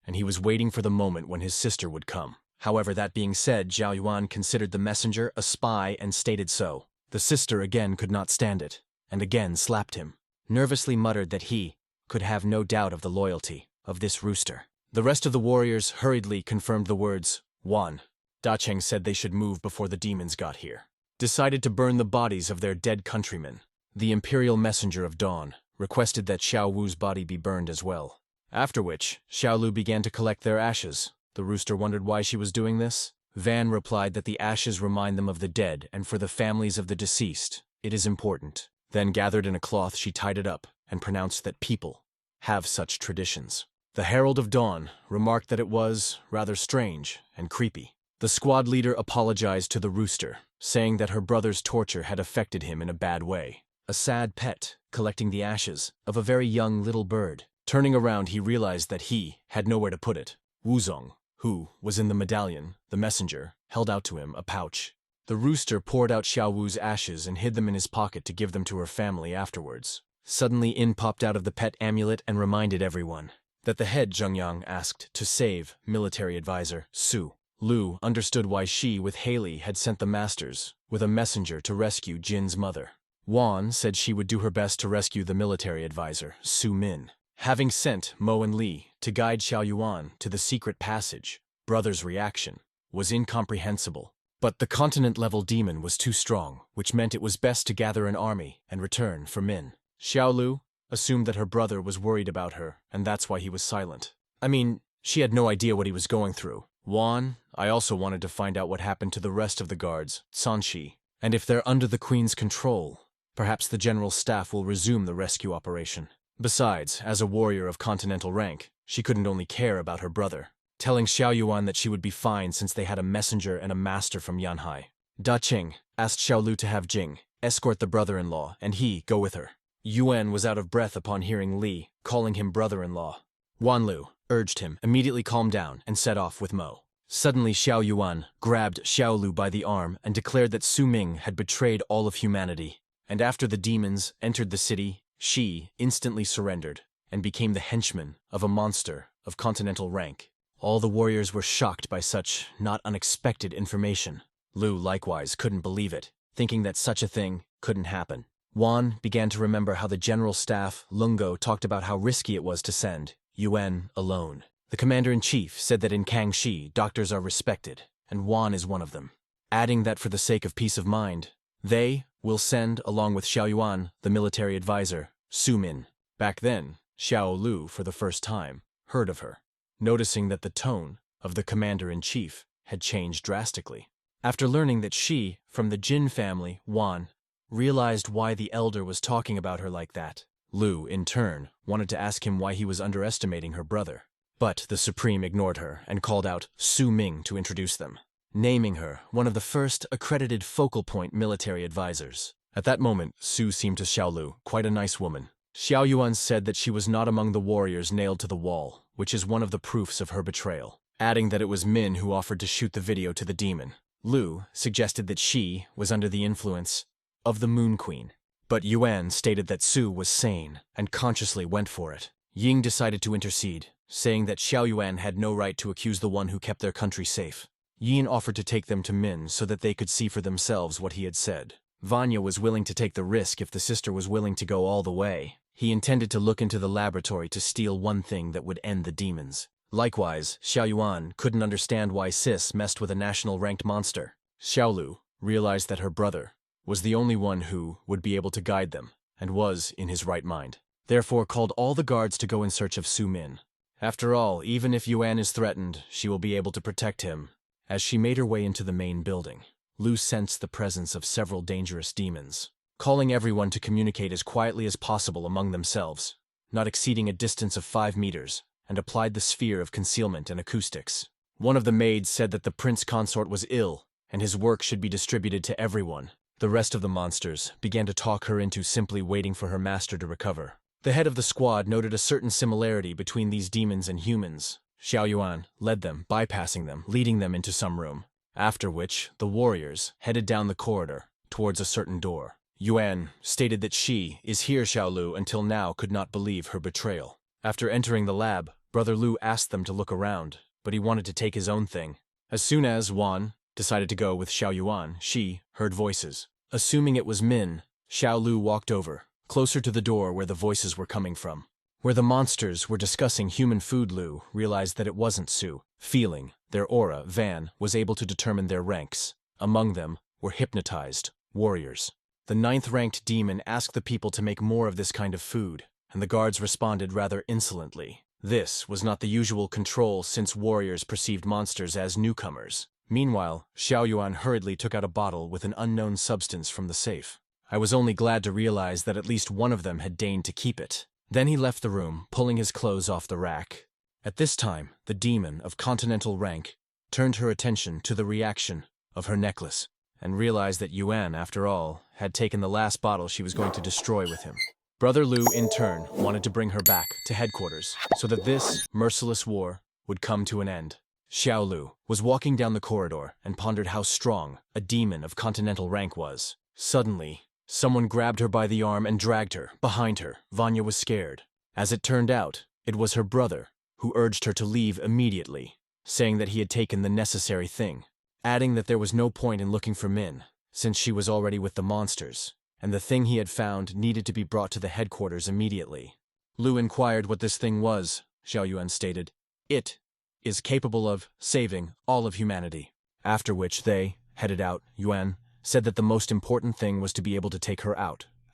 and he was waiting for the moment when his sister would come. However, that being said, Zhao Yuan considered the messenger a spy and stated so. The sister again could not stand it, and again slapped him, nervously muttered that he could have no doubt of the loyalty of this rooster. The rest of the warriors hurriedly confirmed the words, Wan. Dacheng said they should move before the demons got here. Decided to burn the bodies of their dead countrymen. The Imperial Messenger of Dawn requested that Xiao Wu's body be burned as well. After which, Xiao Lu began to collect their ashes. The rooster wondered why she was doing this. Van replied that the ashes remind them of the dead, and for the families of the deceased, it is important. Then gathered in a cloth, she tied it up, and pronounced that people have such traditions. The Herald of Dawn remarked that it was rather strange and creepy. The squad leader apologized to the rooster, saying that her brother's torture had affected him in a bad way. A sad pet, collecting the ashes of a very young little bird. Turning around, he realized that he had nowhere to put it. Wuzong, who was in the medallion, the messenger, held out to him a pouch. The rooster poured out Xiao Wu's ashes and hid them in his pocket to give them to her family afterwards. Suddenly, In popped out of the pet amulet and reminded everyone that the head Zhengyang asked to save military advisor Su. Lu understood why she, with Haley, had sent the masters with a messenger to rescue Jin's mother. Wan said she would do her best to rescue the military advisor, Su Min. Having sent Mo and Li to guide Xiao Yuan to the secret passage, brother's reaction was incomprehensible. But the continent-level demon was too strong, which meant it was best to gather an army and return for Min. Xiao Lu assumed that her brother was worried about her, and that's why he was silent. I mean, she had no idea what he was going through. Wan, I also wanted to find out what happened to the rest of the guards, Sanshi, and if they're under the Queen's control, perhaps the general staff will resume the rescue operation. Besides, as a warrior of continental rank, she couldn't only care about her brother, telling Xiao Yuan that she would be fine since they had a messenger and a master from Yanhai. Da Qing asked Xiao Lu to have Jing escort the brother-in-law, and he go with her. Yuan was out of breath upon hearing Li calling him brother-in-law. Wan Lu urged him immediately calm down and set off with Mo. Suddenly Xiao Yuan grabbed Xiao Lu by the arm and declared that Su Ming had betrayed all of humanity. And after the demons entered the city, she instantly surrendered and became the henchman of a monster of continental rank. All the warriors were shocked by such not unexpected information. Lu likewise couldn't believe it, thinking that such a thing couldn't happen. Wan began to remember how the general staff, Lungo, talked about how risky it was to send Yuan alone. The commander-in-chief said that in Kangxi, doctors are respected, and Wan is one of them. Adding that for the sake of peace of mind, they will send, along with Xiao Yuan, the military advisor, Su Min. Back then, Xiao Lu, for the first time, heard of her, noticing that the tone of the commander-in-chief had changed drastically. After learning that she, from the Jin family, Wan, realized why the elder was talking about her like that. Lu, in turn, wanted to ask him why he was underestimating her brother. But the Supreme ignored her and called out Su Ming to introduce them, naming her one of the first accredited focal point military advisors. At that moment, Su seemed to Xiaolu quite a nice woman. Xiao Yuan said that she was not among the warriors nailed to the wall, which is one of the proofs of her betrayal, adding that it was Min who offered to shoot the video to the demon. Lu suggested that she was under the influence of the Moon Queen, but Yuan stated that Su was sane and consciously went for it. Ying decided to intercede, saying that Xiao Yuan had no right to accuse the one who kept their country safe. Yin offered to take them to Min so that they could see for themselves what he had said. Vanya was willing to take the risk if the sister was willing to go all the way. He intended to look into the laboratory to steal one thing that would end the demons. Likewise, Xiao Yuan couldn't understand why Sis messed with a national-ranked monster. Xiaolu realized that her brother was the only one who would be able to guide them, and was in his right mind. Therefore called all the guards to go in search of Su Min. After all, even if Yuan is threatened, she will be able to protect him. As she made her way into the main building, Lu sensed the presence of several dangerous demons, calling everyone to communicate as quietly as possible among themselves, not exceeding a distance of 5 meters, and applied the sphere of concealment and acoustics. One of the maids said that the prince consort was ill, and his work should be distributed to everyone. The rest of the monsters began to talk her into simply waiting for her master to recover. The head of the squad noted a certain similarity between these demons and humans. Xiao Yuan led them, bypassing them, leading them into some room, after which the warriors headed down the corridor towards a certain door. Yuan stated that she is here. Xiao Lu until now could not believe her betrayal. After entering the lab, Brother Lu asked them to look around, but he wanted to take his own thing. As soon as Wan decided to go with Xiao Yuan, she heard voices. Assuming it was Min, Xiao Lu walked over, closer to the door where the voices were coming from. Where the monsters were discussing human food, Lu realized that it wasn't Su. Feeling their aura, Van was able to determine their ranks. Among them were hypnotized warriors. The 9th-ranked demon asked the people to make more of this kind of food, and the guards responded rather insolently. This was not the usual control since warriors perceived monsters as newcomers. Meanwhile, Xiao Yuan hurriedly took out a bottle with an unknown substance from the safe. I was only glad to realize that at least one of them had deigned to keep it. Then he left the room, pulling his clothes off the rack. At this time, the demon of continental rank turned her attention to the reaction of her necklace, and realized that Yuan, after all, had taken the last bottle she was going to destroy with him. Brother Lu, in turn, wanted to bring her back to headquarters, so that this merciless war would come to an end. Xiao Lu was walking down the corridor and pondered how strong a demon of continental rank was. Suddenly, someone grabbed her by the arm and dragged her behind her. Vanya was scared. As it turned out, it was her brother, who urged her to leave immediately, saying that he had taken the necessary thing, adding that there was no point in looking for Min, since she was already with the monsters, and the thing he had found needed to be brought to the headquarters immediately. Lu inquired what this thing was. Xiao Yuan stated, "It is capable of saving all of humanity." After which they headed out. Yuan said that the most important thing was to be able to take her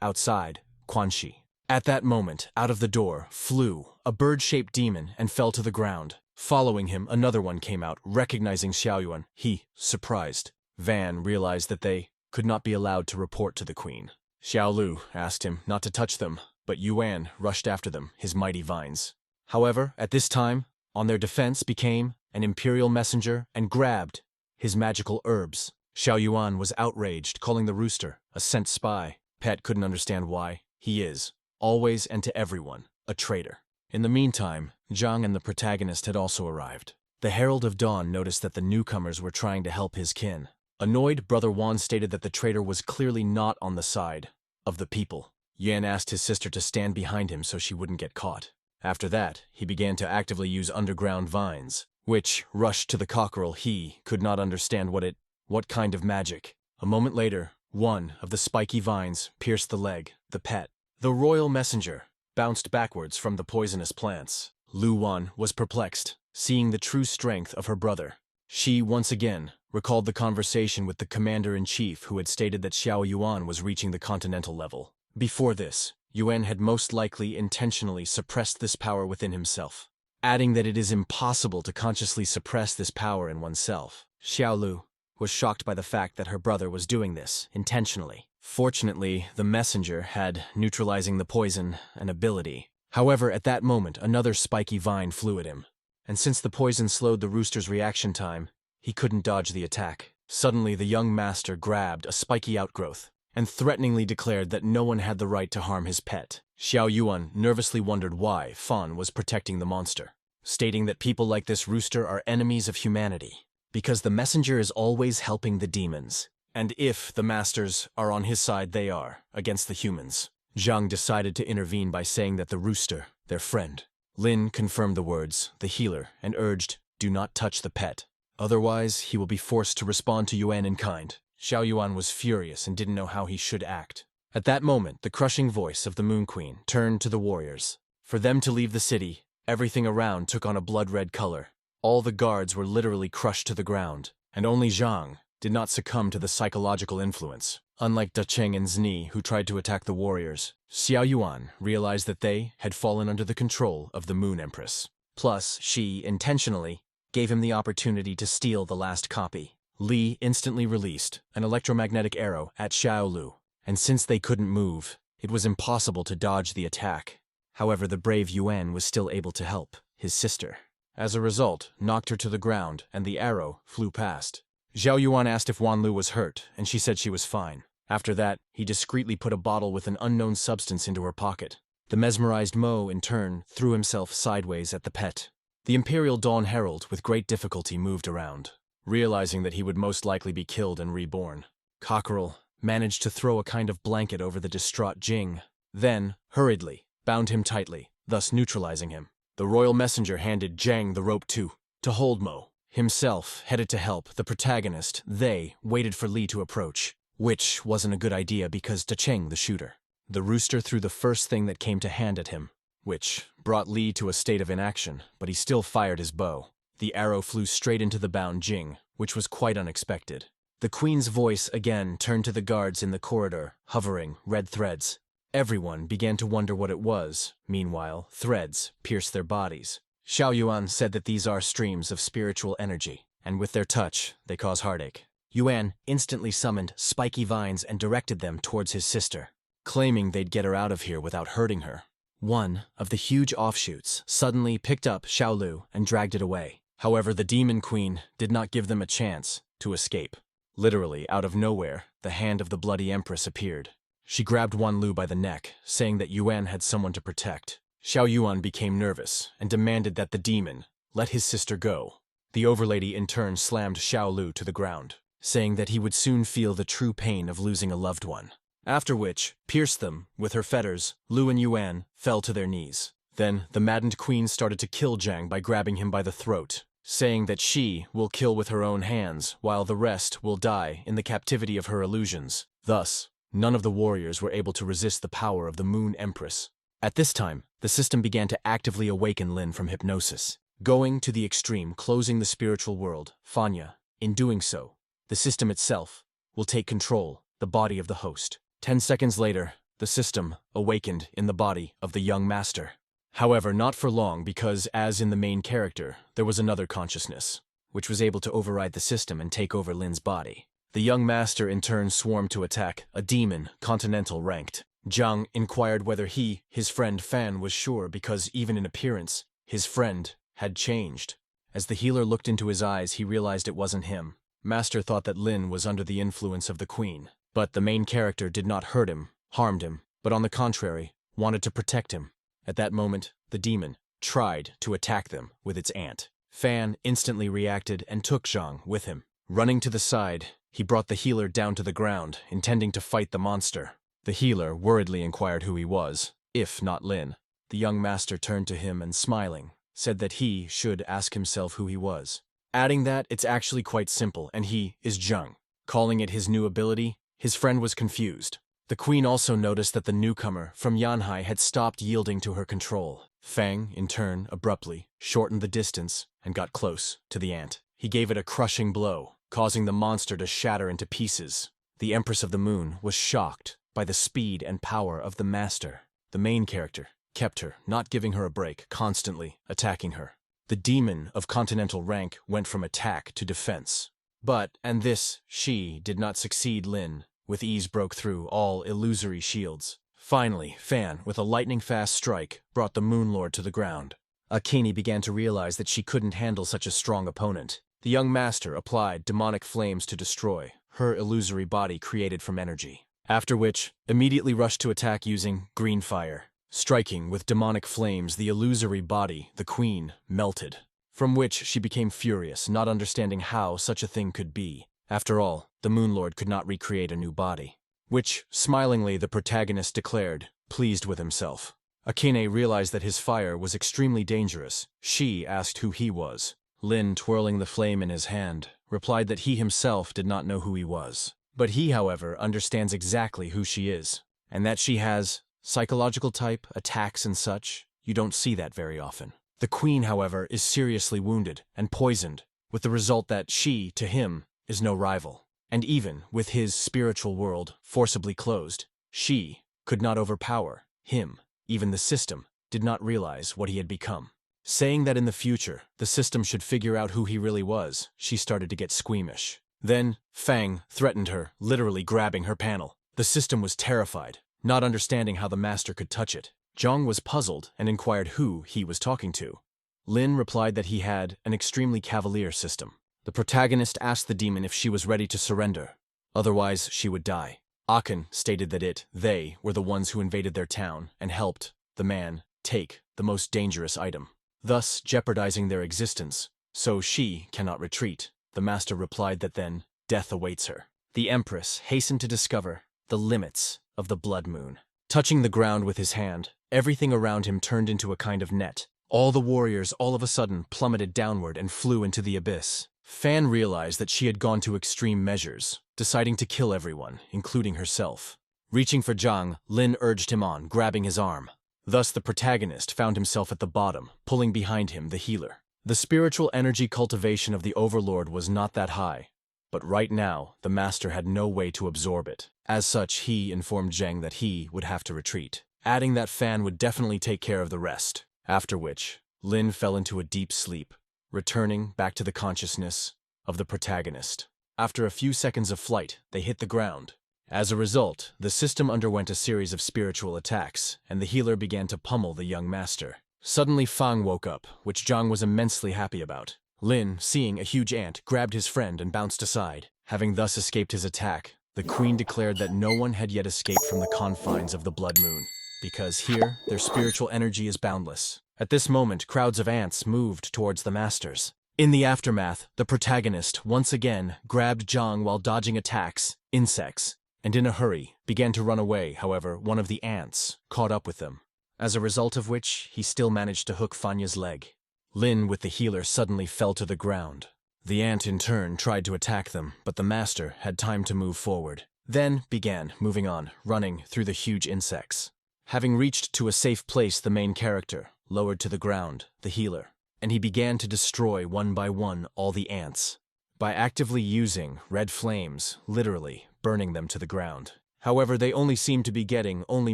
outside Quanxi. At that moment, out of the door flew a bird-shaped demon and fell to the ground. Following him, another one came out, recognizing Xiao Yuan. He, surprised. Van realized that they could not be allowed to report to the queen. Xiao Lu asked him not to touch them, but Yuan rushed after them, his mighty vines. However, at this time, on their defense became an imperial messenger and grabbed his magical herbs. Xiao Yuan was outraged, calling the rooster a scent spy. Pet couldn't understand why. He is, always and to everyone, a traitor. In the meantime, Zhang and the protagonist had also arrived. The Herald of Dawn noticed that the newcomers were trying to help his kin. Annoyed, Brother Wan stated that the traitor was clearly not on the side of the people. Yan asked his sister to stand behind him so she wouldn't get caught. After that, he began to actively use underground vines, which rushed to the cockerel. He could not understand what kind of magic. A moment later, One of the spiky vines pierced the leg, the pet. The royal messenger bounced backwards from the poisonous plants. Lu Wan was perplexed, seeing the true strength of her brother. She, once again, recalled the conversation with the commander-in-chief who had stated that Xiao Yuan was reaching the continental level. Before this, Yuan had most likely intentionally suppressed this power within himself, adding that it is impossible to consciously suppress this power in oneself. Xiao Lu was shocked by the fact that her brother was doing this intentionally. Fortunately, the messenger had neutralizing the poison an ability. However, at that moment, another spiky vine flew at him, and since the poison slowed the rooster's reaction time, he couldn't dodge the attack. Suddenly, the young master grabbed a spiky outgrowth and threateningly declared that no one had the right to harm his pet. Xiao Yuan nervously wondered why Fan was protecting the monster, stating that people like this rooster are enemies of humanity, because the messenger is always helping the demons, and if the masters are on his side, they are against the humans. Zhang decided to intervene by saying that the rooster, their friend. Lin confirmed the words, the healer, and urged, do not touch the pet. Otherwise, he will be forced to respond to Yuan in kind. Xiao Yuan was furious and didn't know how he should act. At that moment, the crushing voice of the Moon Queen turned to the warriors. For them to leave the city, everything around took on a blood-red color. All the guards were literally crushed to the ground, and only Zhang did not succumb to the psychological influence. Unlike Dacheng and Zni, who tried to attack the warriors, Xiao Yuan realized that they had fallen under the control of the Moon Empress. Plus, she, intentionally, gave him the opportunity to steal the last copy. Li instantly released an electromagnetic arrow at Xiao Lu, and since they couldn't move, it was impossible to dodge the attack. However, the brave Yuan was still able to help his sister. As a result, knocked her to the ground, and the arrow flew past. Xiao Yuan asked if Wan Lu was hurt, and she said she was fine. After that, he discreetly put a bottle with an unknown substance into her pocket. The mesmerized Mo, in turn, threw himself sideways at the pet. The Imperial Dawn Herald, with great difficulty, moved around, realizing that he would most likely be killed and reborn. Cockerel managed to throw a kind of blanket over the distraught Jing, then, hurriedly, bound him tightly, thus neutralizing him. The royal messenger handed Zhang the rope to hold Mo. Himself headed to help the protagonist. They waited for Li to approach, which wasn't a good idea because Dacheng the shooter. The rooster threw the first thing that came to hand at him, which brought Li to a state of inaction, but he still fired his bow. The arrow flew straight into the bound Jing, which was quite unexpected. The queen's voice again turned to the guards in the corridor, hovering red threads. Everyone began to wonder what it was. Meanwhile, threads pierced their bodies. Xiao Yuan said that these are streams of spiritual energy, and with their touch, they cause heartache. Yuan instantly summoned spiky vines and directed them towards his sister, claiming they'd get her out of here without hurting her. One of the huge offshoots suddenly picked up Xiao Lu and dragged it away. However, the demon queen did not give them a chance to escape. Literally, out of nowhere, the hand of the bloody empress appeared. She grabbed Wan Lu by the neck, saying that Yuan had someone to protect. Xiao Yuan became nervous and demanded that the demon let his sister go. The overlady in turn slammed Xiao Lu to the ground, saying that he would soon feel the true pain of losing a loved one. After which, pierced them with her fetters, Lu and Yuan fell to their knees. Then, the maddened queen started to kill Zhang by grabbing him by the throat, saying that she will kill with her own hands, while the rest will die in the captivity of her illusions. Thus, none of the warriors were able to resist the power of the Moon Empress. At this time, the system began to actively awaken Lin from hypnosis, going to the extreme, closing the spiritual world, Fanya. In doing so, the system itself will take control, the body of the host. 10 seconds later, the system awakened in the body of the young master. However, not for long because, as in the main character, there was another consciousness, which was able to override the system and take over Lin's body. The young master in turn swarmed to attack a demon, continental ranked. Zhang inquired whether his friend Fan was sure because even in appearance, his friend had changed. As the healer looked into his eyes, he realized it wasn't him. Master thought that Lin was under the influence of the queen, but the main character did not hurt him, harmed him, but on the contrary, wanted to protect him. At that moment, the demon tried to attack them with its ant. Fan instantly reacted and took Zhang with him. Running to the side, he brought the healer down to the ground, intending to fight the monster. The healer worriedly inquired who he was, if not Lin. The young master turned to him and, smiling, said that he should ask himself who he was, adding that it's actually quite simple and he is Zhang, calling it his new ability, His friend was confused. The queen also noticed that the newcomer from Yanhai had stopped yielding to her control. Fang, in turn, abruptly shortened the distance and got close to the ant. He gave it a crushing blow, causing the monster to shatter into pieces. The Empress of the Moon was shocked by the speed and power of the master. The main character kept her, not giving her a break, constantly attacking her. The demon of continental rank went from attack to defense. But, and this, she did not succeed. Lin, with ease, broke through all illusory shields. Finally, Fan, with a lightning-fast strike, brought the Moon Lord to the ground. Akini began to realize that she couldn't handle such a strong opponent. The young master applied demonic flames to destroy her illusory body created from energy. After which, immediately rushed to attack using green fire. Striking with demonic flames the illusory body, the queen melted. From which she became furious, not understanding how such a thing could be. After all, the Moon Lord could not recreate a new body. Which, smilingly, the protagonist declared, pleased with himself. Akine realized that his fire was extremely dangerous. She asked who he was. Lin, twirling the flame in his hand, replied that he himself did not know who he was. But he, however, understands exactly who she is, and that she has psychological type, attacks and such. You don't see that very often. The queen, however, is seriously wounded and poisoned, with the result that she, to him, is no rival. And even with his spiritual world forcibly closed, she could not overpower him. Even the system did not realize what he had become. Saying that in the future, the system should figure out who he really was, she started to get squeamish. Then, Fang threatened her, literally grabbing her panel. The system was terrified, not understanding how the master could touch it. Zhang was puzzled and inquired who he was talking to. Lin replied that he had an extremely cavalier system. The protagonist asked the demon if she was ready to surrender, otherwise she would die. Aken stated that they were the ones who invaded their town and helped the man take the most dangerous item, thus jeopardizing their existence, so she cannot retreat. The master replied that then death awaits her. The Empress hastened to discover the limits of the blood moon. Touching the ground with his hand, everything around him turned into a kind of net. All the warriors all of a sudden plummeted downward and flew into the abyss. Fan realized that she had gone to extreme measures, deciding to kill everyone, including herself. Reaching for Zhang, Lin urged him on, grabbing his arm. Thus the protagonist found himself at the bottom, pulling behind him the healer. The spiritual energy cultivation of the Overlord was not that high, but right now the master had no way to absorb it. As such, he informed Zhang that he would have to retreat, adding that Fan would definitely take care of the rest. After which, Lin fell into a deep sleep, returning back to the consciousness of the protagonist. After a few seconds of flight, they hit the ground. As a result, the system underwent a series of spiritual attacks, and the healer began to pummel the young master. Suddenly Fang woke up, which Zhang was immensely happy about. Lin, seeing a huge ant, grabbed his friend and bounced aside. Having thus escaped his attack, the queen declared that no one had yet escaped from the confines of the Blood Moon, because here, their spiritual energy is boundless. At this moment, crowds of ants moved towards the masters. In the aftermath, the protagonist once again grabbed Zhang while dodging attacks, insects, and in a hurry began to run away. However, one of the ants caught up with them, as a result of which he still managed to hook Fanya's leg. Lin, with the healer, suddenly fell to the ground. The ant in turn tried to attack them, but the master had time to move forward, then began moving on, running through the huge insects. Having reached to a safe place, the main character lowered to the ground the healer, and he began to destroy one by one all the ants, by actively using red flames, literally burning them to the ground. However, they only seemed to be getting only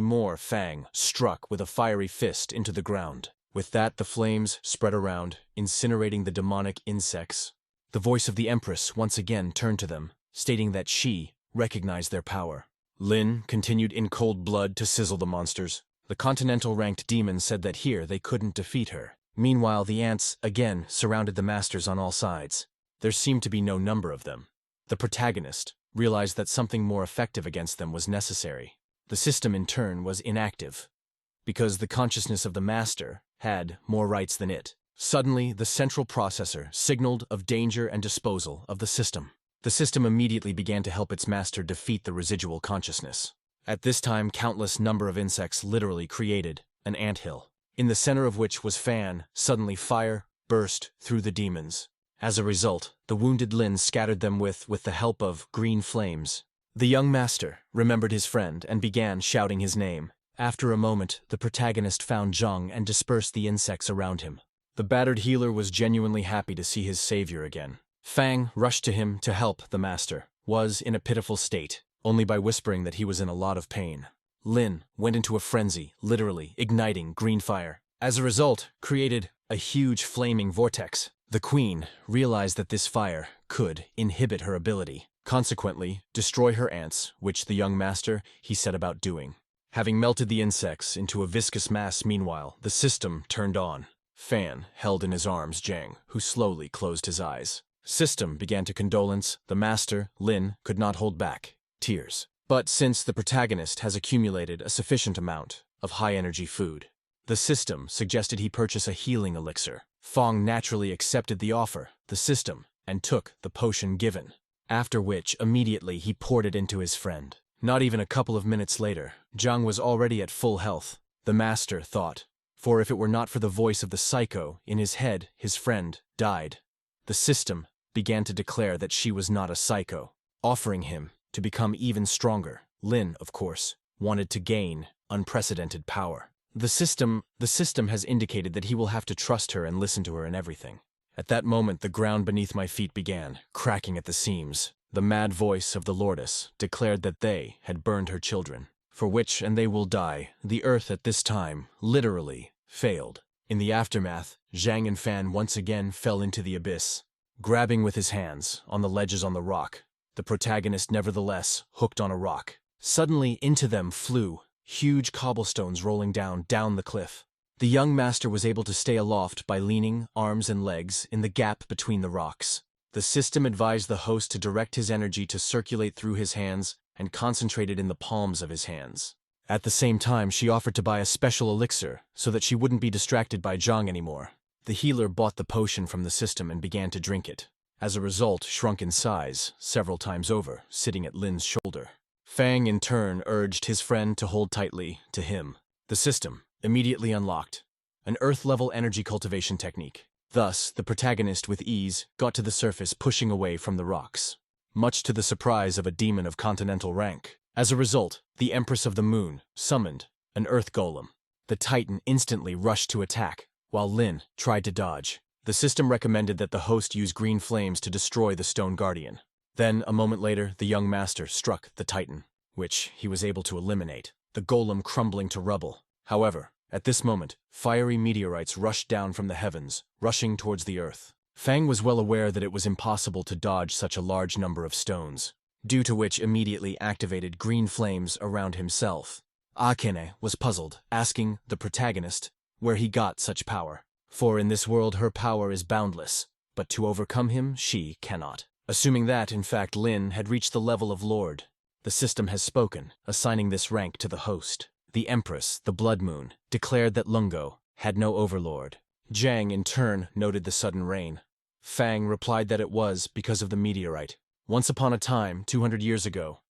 more. Fang struck with a fiery fist into the ground. With that, the flames spread around, incinerating the demonic insects. The voice of the Empress once again turned to them, stating that she recognized their power. Lin continued in cold blood to sizzle the monsters. The continental-ranked demon said that here they couldn't defeat her. Meanwhile, the ants again surrounded the masters on all sides. There seemed to be no number of them. The protagonist realized that something more effective against them was necessary. The system in turn was inactive, because the consciousness of the master had more rights than it. Suddenly, the central processor signaled of danger and disposal of the system. The system immediately began to help its master defeat the residual consciousness. At this time, countless number of insects literally created an anthill, in the center of which was Fan. Suddenly, fire burst through the demons. As a result, the wounded Lin scattered them with the help of green flames. The young master remembered his friend and began shouting his name. After a moment, the protagonist found Zhang and dispersed the insects around him. The battered healer was genuinely happy to see his savior again. Fang rushed to him to help the master, was in a pitiful state, only by whispering that he was in a lot of pain. Lin went into a frenzy, literally igniting green fire. As a result, created a huge flaming vortex. The queen realized that this fire could inhibit her ability, consequently destroy her ants, which the young master he set about doing. Having melted the insects into a viscous mass meanwhile, the system turned on. Fan held in his arms Zhang, who slowly closed his eyes. System began to condolence. The master, Lin, could not hold back tears. But since the protagonist has accumulated a sufficient amount of high-energy food, the system suggested he purchase a healing elixir. Fang naturally accepted the offer, the system, and took the potion given, after which immediately he poured it into his friend. Not even a couple of minutes later, Zhang was already at full health. The master thought, for if it were not for the voice of the psycho in his head, his friend died. The system began to declare that she was not a psycho, offering him to become even stronger. Lin, of course, wanted to gain unprecedented power. The system has indicated that he will have to trust her and listen to her in everything. At that moment, the ground beneath my feet began cracking at the seams. The mad voice of the Lordess declared that they had burned her children, for which and they will die. The earth at this time literally failed. In the aftermath, Zhang and Fan once again fell into the abyss. Grabbing with his hands on the ledges on the rock, the protagonist nevertheless hooked on a rock. Suddenly into them flew huge cobblestones rolling down the cliff. The young master was able to stay aloft by leaning arms and legs in the gap between the rocks. The system advised the host to direct his energy to circulate through his hands and concentrate it in the palms of his hands. At the same time, she offered to buy a special elixir so that she wouldn't be distracted by Zhang anymore. The healer bought the potion from the system and began to drink it. As a result, shrunk in size several times over, sitting at Lin's shoulder. Fang in turn urged his friend to hold tightly to him. The system immediately unlocked an earth-level energy cultivation technique. Thus, the protagonist with ease got to the surface, pushing away from the rocks, much to the surprise of a demon of continental rank. As a result, the Empress of the Moon summoned an earth golem. The Titan instantly rushed to attack, while Lin tried to dodge. The system recommended that the host use green flames to destroy the stone guardian. Then, a moment later, the young master struck the Titan, which he was able to eliminate, the golem crumbling to rubble. However, at this moment, fiery meteorites rushed down from the heavens, rushing towards the earth. Fang was well aware that it was impossible to dodge such a large number of stones, due to which immediately activated green flames around himself. Akane was puzzled, asking the protagonist where he got such power. For in this world her power is boundless, but to overcome him she cannot. Assuming that, in fact, Lin had reached the level of Lord, the system has spoken, assigning this rank to the host. The Empress, the Blood Moon, declared that Lungo had no overlord. Zhang, in turn, noted the sudden rain. Fang replied that it was because of the meteorite. Once upon a time, 200 years ago,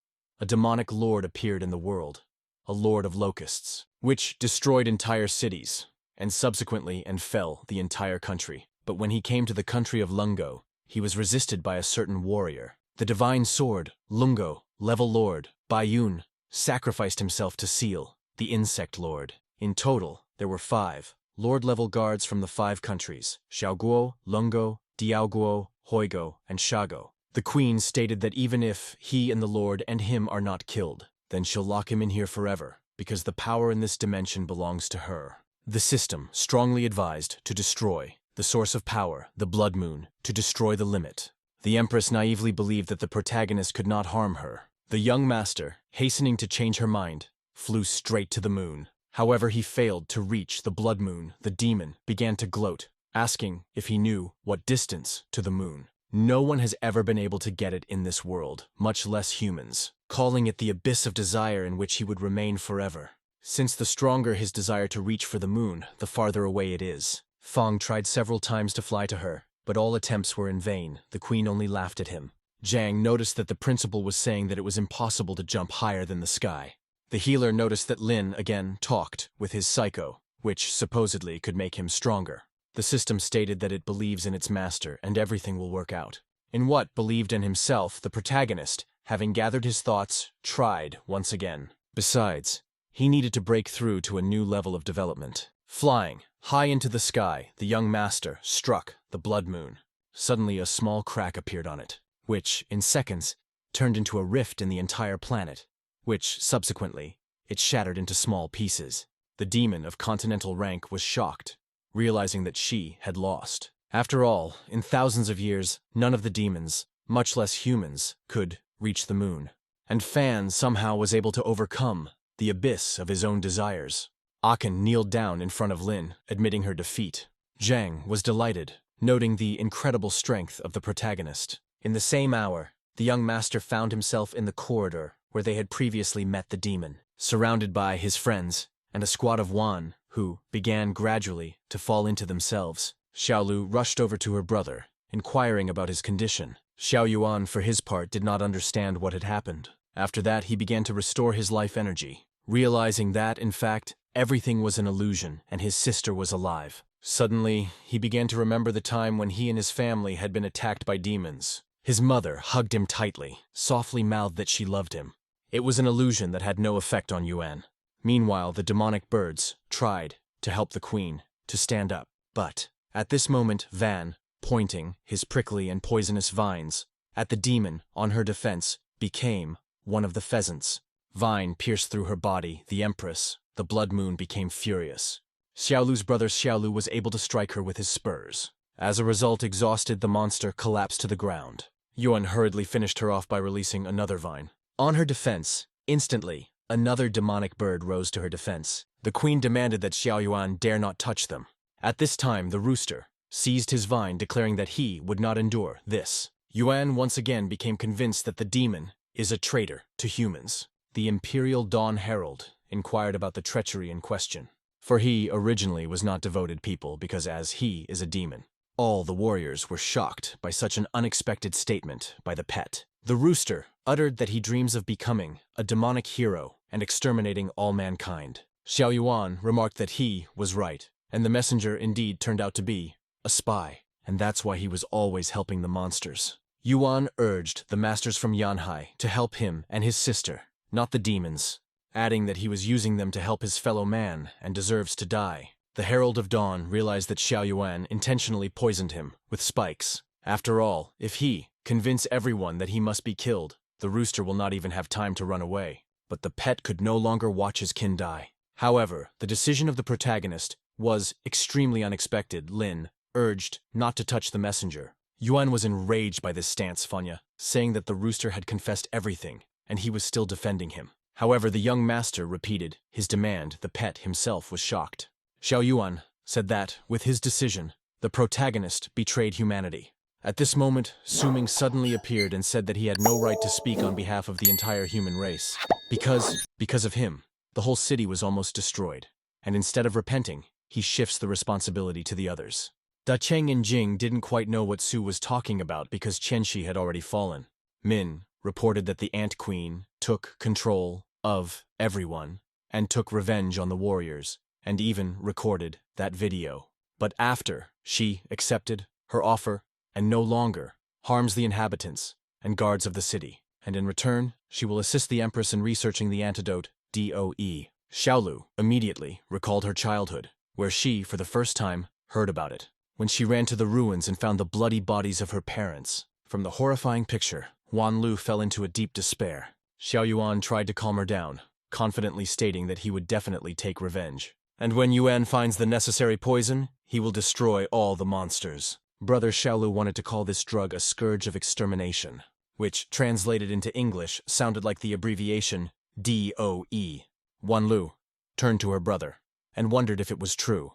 a demonic lord appeared in the world, a lord of locusts, which destroyed entire cities, and subsequently fell the entire country. But when he came to the country of Lungo, he was resisted by a certain warrior. The divine sword, Lungo, level lord, Bayun, sacrificed himself to seal the insect lord. In total, there were 5 lord-level guards from the 5 countries, Xiaoguo, Lungo, Diaoguo, Hoigo, and Shago. The queen stated that even if he and the lord and him are not killed, then she'll lock him in here forever, because the power in this dimension belongs to her. The system strongly advised to destroy the source of power, the Blood Moon, to destroy the limit. The Empress naively believed that the protagonist could not harm her. The young master, hastening to change her mind, flew straight to the moon. However, he failed to reach the Blood Moon. The demon began to gloat, asking if he knew what distance to the moon. No one has ever been able to get it in this world, much less humans, calling it the abyss of desire in which he would remain forever. Since the stronger his desire to reach for the moon, the farther away it is. Fang tried several times to fly to her, but all attempts were in vain. The queen only laughed at him. Zhang noticed that the principal was saying that it was impossible to jump higher than the sky. The healer noticed that Lin again talked with his psycho, which supposedly could make him stronger. The system stated that it believes in its master and everything will work out. In what believed in himself, the protagonist having gathered his thoughts, tried once again. Besides, he needed to break through to a new level of development. Flying high into the sky, the young master struck the blood moon. Suddenly a small crack appeared on it, which, in seconds, turned into a rift in the entire planet, which, subsequently, it shattered into small pieces. The demon of continental rank was shocked, realizing that she had lost. After all, in thousands of years, none of the demons, much less humans, could reach the moon. And Fan somehow was able to overcome the abyss of his own desires. Aken kneeled down in front of Lin, admitting her defeat. Zhang was delighted, noting the incredible strength of the protagonist. In the same hour, the young master found himself in the corridor where they had previously met the demon, surrounded by his friends and a squad of Wan who began gradually to fall into themselves. Xiaolu rushed over to her brother, inquiring about his condition. Xiao Yuan, for his part, did not understand what had happened. After that, he began to restore his life energy, realizing that, in fact, everything was an illusion and his sister was alive. Suddenly, he began to remember the time when he and his family had been attacked by demons. His mother hugged him tightly, softly mouthed that she loved him. It was an illusion that had no effect on Yuan. Meanwhile, the demonic birds tried to help the queen to stand up. But, at this moment, Van, pointing his prickly and poisonous vines at the demon on her defense, became one of the pheasants. Vine pierced through her body, the empress. The blood moon became furious. Xiaolu's brother Xiaolu was able to strike her with his spurs. As a result, exhausted, the monster collapsed to the ground. Yuan hurriedly finished her off by releasing another vine. On her defense, instantly, another demonic bird rose to her defense. The queen demanded that Xiao Yuan dare not touch them. At this time, the rooster seized his vine, declaring that he would not endure this. Yuan once again became convinced that the demon is a traitor to humans. The Imperial Dawn Herald inquired about the treachery in question, for he originally was not devoted people because as he is a demon. All the warriors were shocked by such an unexpected statement by the pet. The rooster uttered that he dreams of becoming a demonic hero and exterminating all mankind. Xiao Yuan remarked that he was right, and the messenger indeed turned out to be a spy, and that's why he was always helping the monsters. Yuan urged the masters from Yanhai to help him and his sister, not the demons, adding that he was using them to help his fellow man and deserves to die. The Herald of Dawn realized that Xiao Yuan intentionally poisoned him with spikes. After all, if he convince everyone that he must be killed, the rooster will not even have time to run away. But the pet could no longer watch his kin die. However, the decision of the protagonist was extremely unexpected. Lin urged not to touch the messenger. Yuan was enraged by this stance, Fanya, saying that the rooster had confessed everything, and he was still defending him. However, the young master repeated his demand. The pet himself was shocked. Xiao Yuan said that, with his decision, the protagonist betrayed humanity. At this moment, Su Ming suddenly appeared and said that he had no right to speak on behalf of the entire human race. Because of him, the whole city was almost destroyed, and instead of repenting, he shifts the responsibility to the others. Da Cheng and Jing didn't quite know what Su was talking about because Qianxi had already fallen. Min reported that the Ant Queen took control of everyone and took revenge on the warriors, and even recorded that video. But after she accepted her offer and no longer harms the inhabitants and guards of the city, and in return, she will assist the Empress in researching the antidote DOE. Xiaolu immediately recalled her childhood, where she, for the first time, heard about it, when she ran to the ruins and found the bloody bodies of her parents. From the horrifying picture, Wan Lu fell into a deep despair. Xiao Yuan tried to calm her down, confidently stating that he would definitely take revenge. And when Yuan finds the necessary poison, he will destroy all the monsters. Brother Xiaolu wanted to call this drug a scourge of extermination, which, translated into English, sounded like the abbreviation DOE. Wan Lu turned to her brother and wondered if it was true,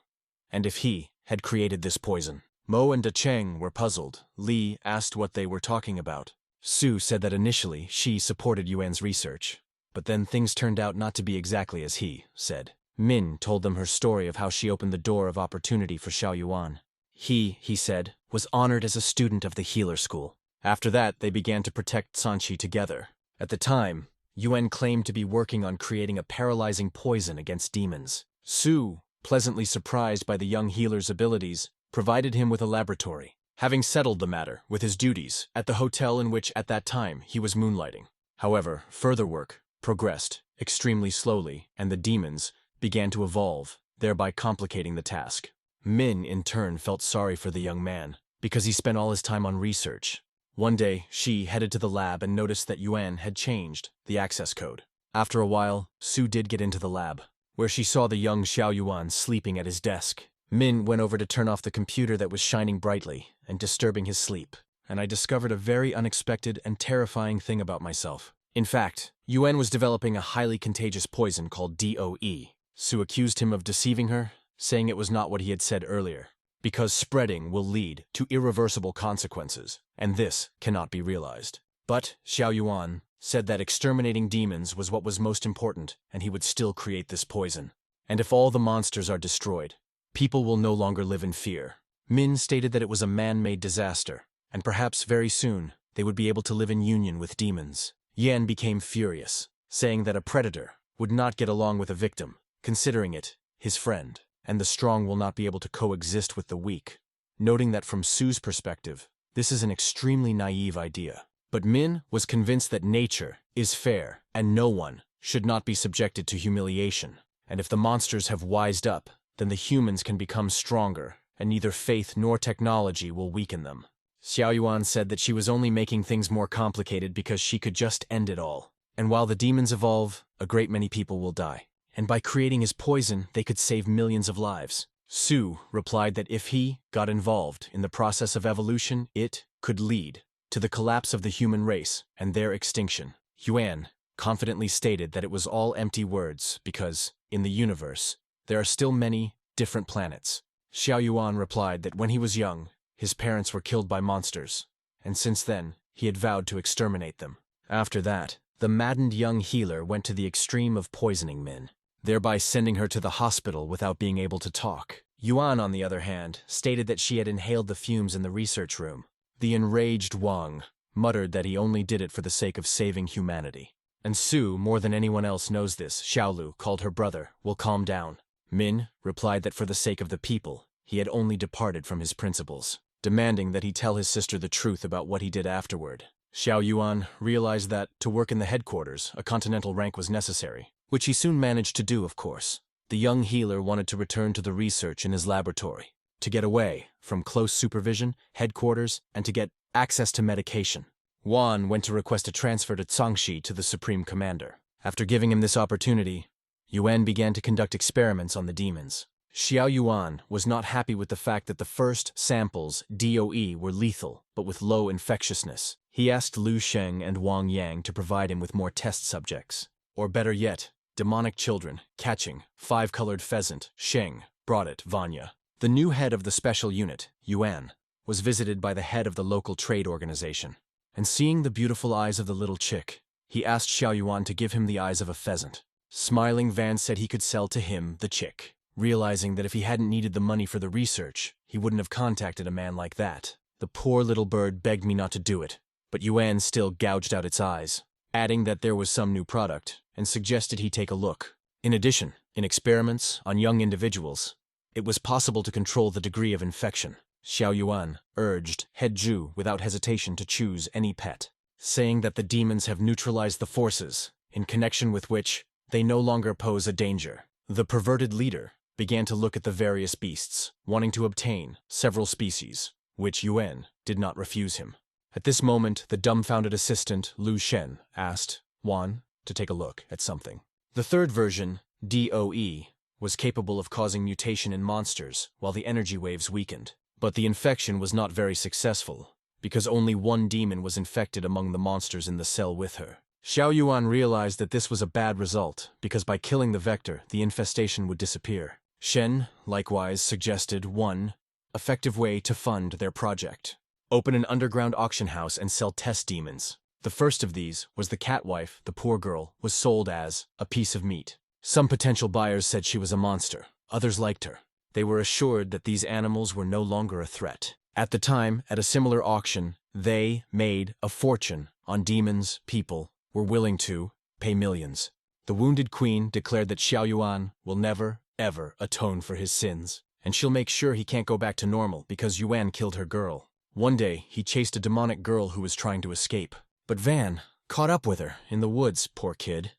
and if he had created this poison. Mo and Da Cheng were puzzled. Li asked what they were talking about. Su said that initially she supported Yuan's research, but then things turned out not to be exactly as he said. Min told them her story of how she opened the door of opportunity for Xiao Yuan. He said, was honored as a student of the healer school. After that, they began to protect Sanchi together. At the time, Yuan claimed to be working on creating a paralyzing poison against demons. Su, pleasantly surprised by the young healer's abilities, provided him with a laboratory, having settled the matter with his duties at the hotel in which at that time he was moonlighting. However, further work progressed extremely slowly, and the demons began to evolve, thereby complicating the task. Min, in turn, felt sorry for the young man, because he spent all his time on research. One day, she headed to the lab and noticed that Yuan had changed the access code. After a while, Su did get into the lab, where she saw the young Xiao Yuan sleeping at his desk. Min went over to turn off the computer that was shining brightly and disturbing his sleep, and I discovered a very unexpected and terrifying thing about myself. In fact, Yuan was developing a highly contagious poison called DOE. Su accused him of deceiving her, saying it was not what he had said earlier, because spreading will lead to irreversible consequences, and this cannot be realized. But Xiao Yuan said that exterminating demons was what was most important, and he would still create this poison. And if all the monsters are destroyed, people will no longer live in fear. Min stated that it was a man-made disaster, and perhaps very soon they would be able to live in union with demons. Yan became furious, saying that a predator would not get along with a victim, considering it his friend, and the strong will not be able to coexist with the weak. Noting that from Su's perspective, this is an extremely naive idea. But Min was convinced that nature is fair, and no one should not be subjected to humiliation. And if the monsters have wised up, then the humans can become stronger, and neither faith nor technology will weaken them. Xiao Yuan said that she was only making things more complicated because she could just end it all. And while the demons evolve, a great many people will die. And by creating his poison, they could save millions of lives. Su replied that if he got involved in the process of evolution, it could lead to the collapse of the human race and their extinction. Yuan confidently stated that it was all empty words because, in the universe, there are still many different planets. Xiao Yuan replied that when he was young, his parents were killed by monsters, and since then, he had vowed to exterminate them. After that, the maddened young healer went to the extreme of poisoning Min, thereby sending her to the hospital without being able to talk. Yuan, on the other hand, stated that she had inhaled the fumes in the research room. The enraged Wang muttered that he only did it for the sake of saving humanity. And Su, more than anyone else knows this, Xiaolu called her brother, will calm down. Min replied that for the sake of the people, he had only departed from his principles, demanding that he tell his sister the truth about what he did afterward. Xiao Yuan realized that, to work in the headquarters, a continental rank was necessary, which he soon managed to do, of course. The young healer wanted to return to the research in his laboratory, to get away from close supervision, headquarters, and to get access to medication. Wan went to request a transfer to Cangxi to the Supreme Commander. After giving him this opportunity, Yuan began to conduct experiments on the demons. Xiao Yuan was not happy with the fact that the first samples, DOE, were lethal, but with low infectiousness. He asked Lu Sheng and Wang Yang to provide him with more test subjects. Or better yet, demonic children, catching, 5-colored pheasant, Sheng, brought it, Vanya. The new head of the special unit, Yuan, was visited by the head of the local trade organization. And seeing the beautiful eyes of the little chick, he asked Xiao Yuan to give him the eyes of a pheasant. Smiling, Van said he could sell to him the chick, realizing that if he hadn't needed the money for the research, he wouldn't have contacted a man like that. The poor little bird begged me not to do it, but Yuan still gouged out its eyes, adding that there was some new product, and suggested he take a look. In addition, in experiments on young individuals, it was possible to control the degree of infection. Xiao Yuan urged Head Zhu without hesitation to choose any pet, saying that the demons have neutralized the forces, in connection with which they no longer pose a danger. The perverted leader began to look at the various beasts, wanting to obtain several species, which Yuan did not refuse him. At this moment, the dumbfounded assistant, Lu Shen, asked Wan to take a look at something. The third version, DOE, was capable of causing mutation in monsters while the energy waves weakened. But the infection was not very successful, because only one demon was infected among the monsters in the cell with her. Xiao Yuan realized that this was a bad result, because by killing the vector, the infestation would disappear. Shen, likewise, suggested one effective way to fund their project. Open an underground auction house and sell test demons. The first of these was the catwife. The poor girl was sold as a piece of meat. Some potential buyers said she was a monster. Others liked her. They were assured that these animals were no longer a threat. At the time, at a similar auction, they made a fortune on demons. People were willing to pay millions. The wounded queen declared that Xiao Yuan will never, ever atone for his sins, and she'll make sure he can't go back to normal because Yuan killed her girl. One day, he chased a demonic girl who was trying to escape. But Van Caught up with her in the woods, poor kid.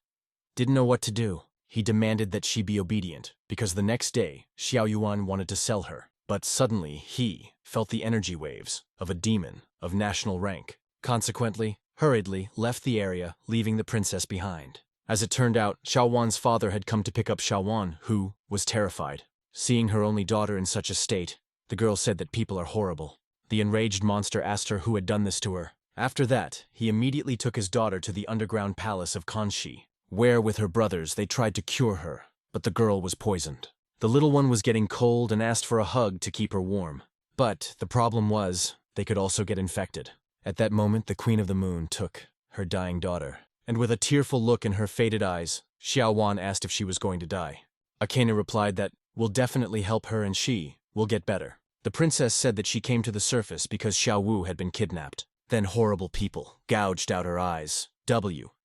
Didn't know what to do. He demanded that she be obedient, because the next day, Xiao Yuan wanted to sell her. But suddenly, he felt the energy waves of a demon of national rank. Consequently, hurriedly left the area, leaving the princess behind. As it turned out, Xiao Wan's father had come to pick up Xiao Wan, who was terrified. Seeing her only daughter in such a state, the girl said that people are horrible. The enraged monster asked her who had done this to her. After that, he immediately took his daughter to the underground palace of Kanshi, where with her brothers they tried to cure her, but the girl was poisoned. The little one was getting cold and asked for a hug to keep her warm. But the problem was, they could also get infected. At that moment, the Queen of the Moon took her dying daughter, and with a tearful look in her faded eyes, Xiao Wan asked if she was going to die. Akena replied that, "We'll definitely help her and she will get better." The princess said that she came to the surface because Xiao Wu had been kidnapped. Then horrible people gouged out her eyes,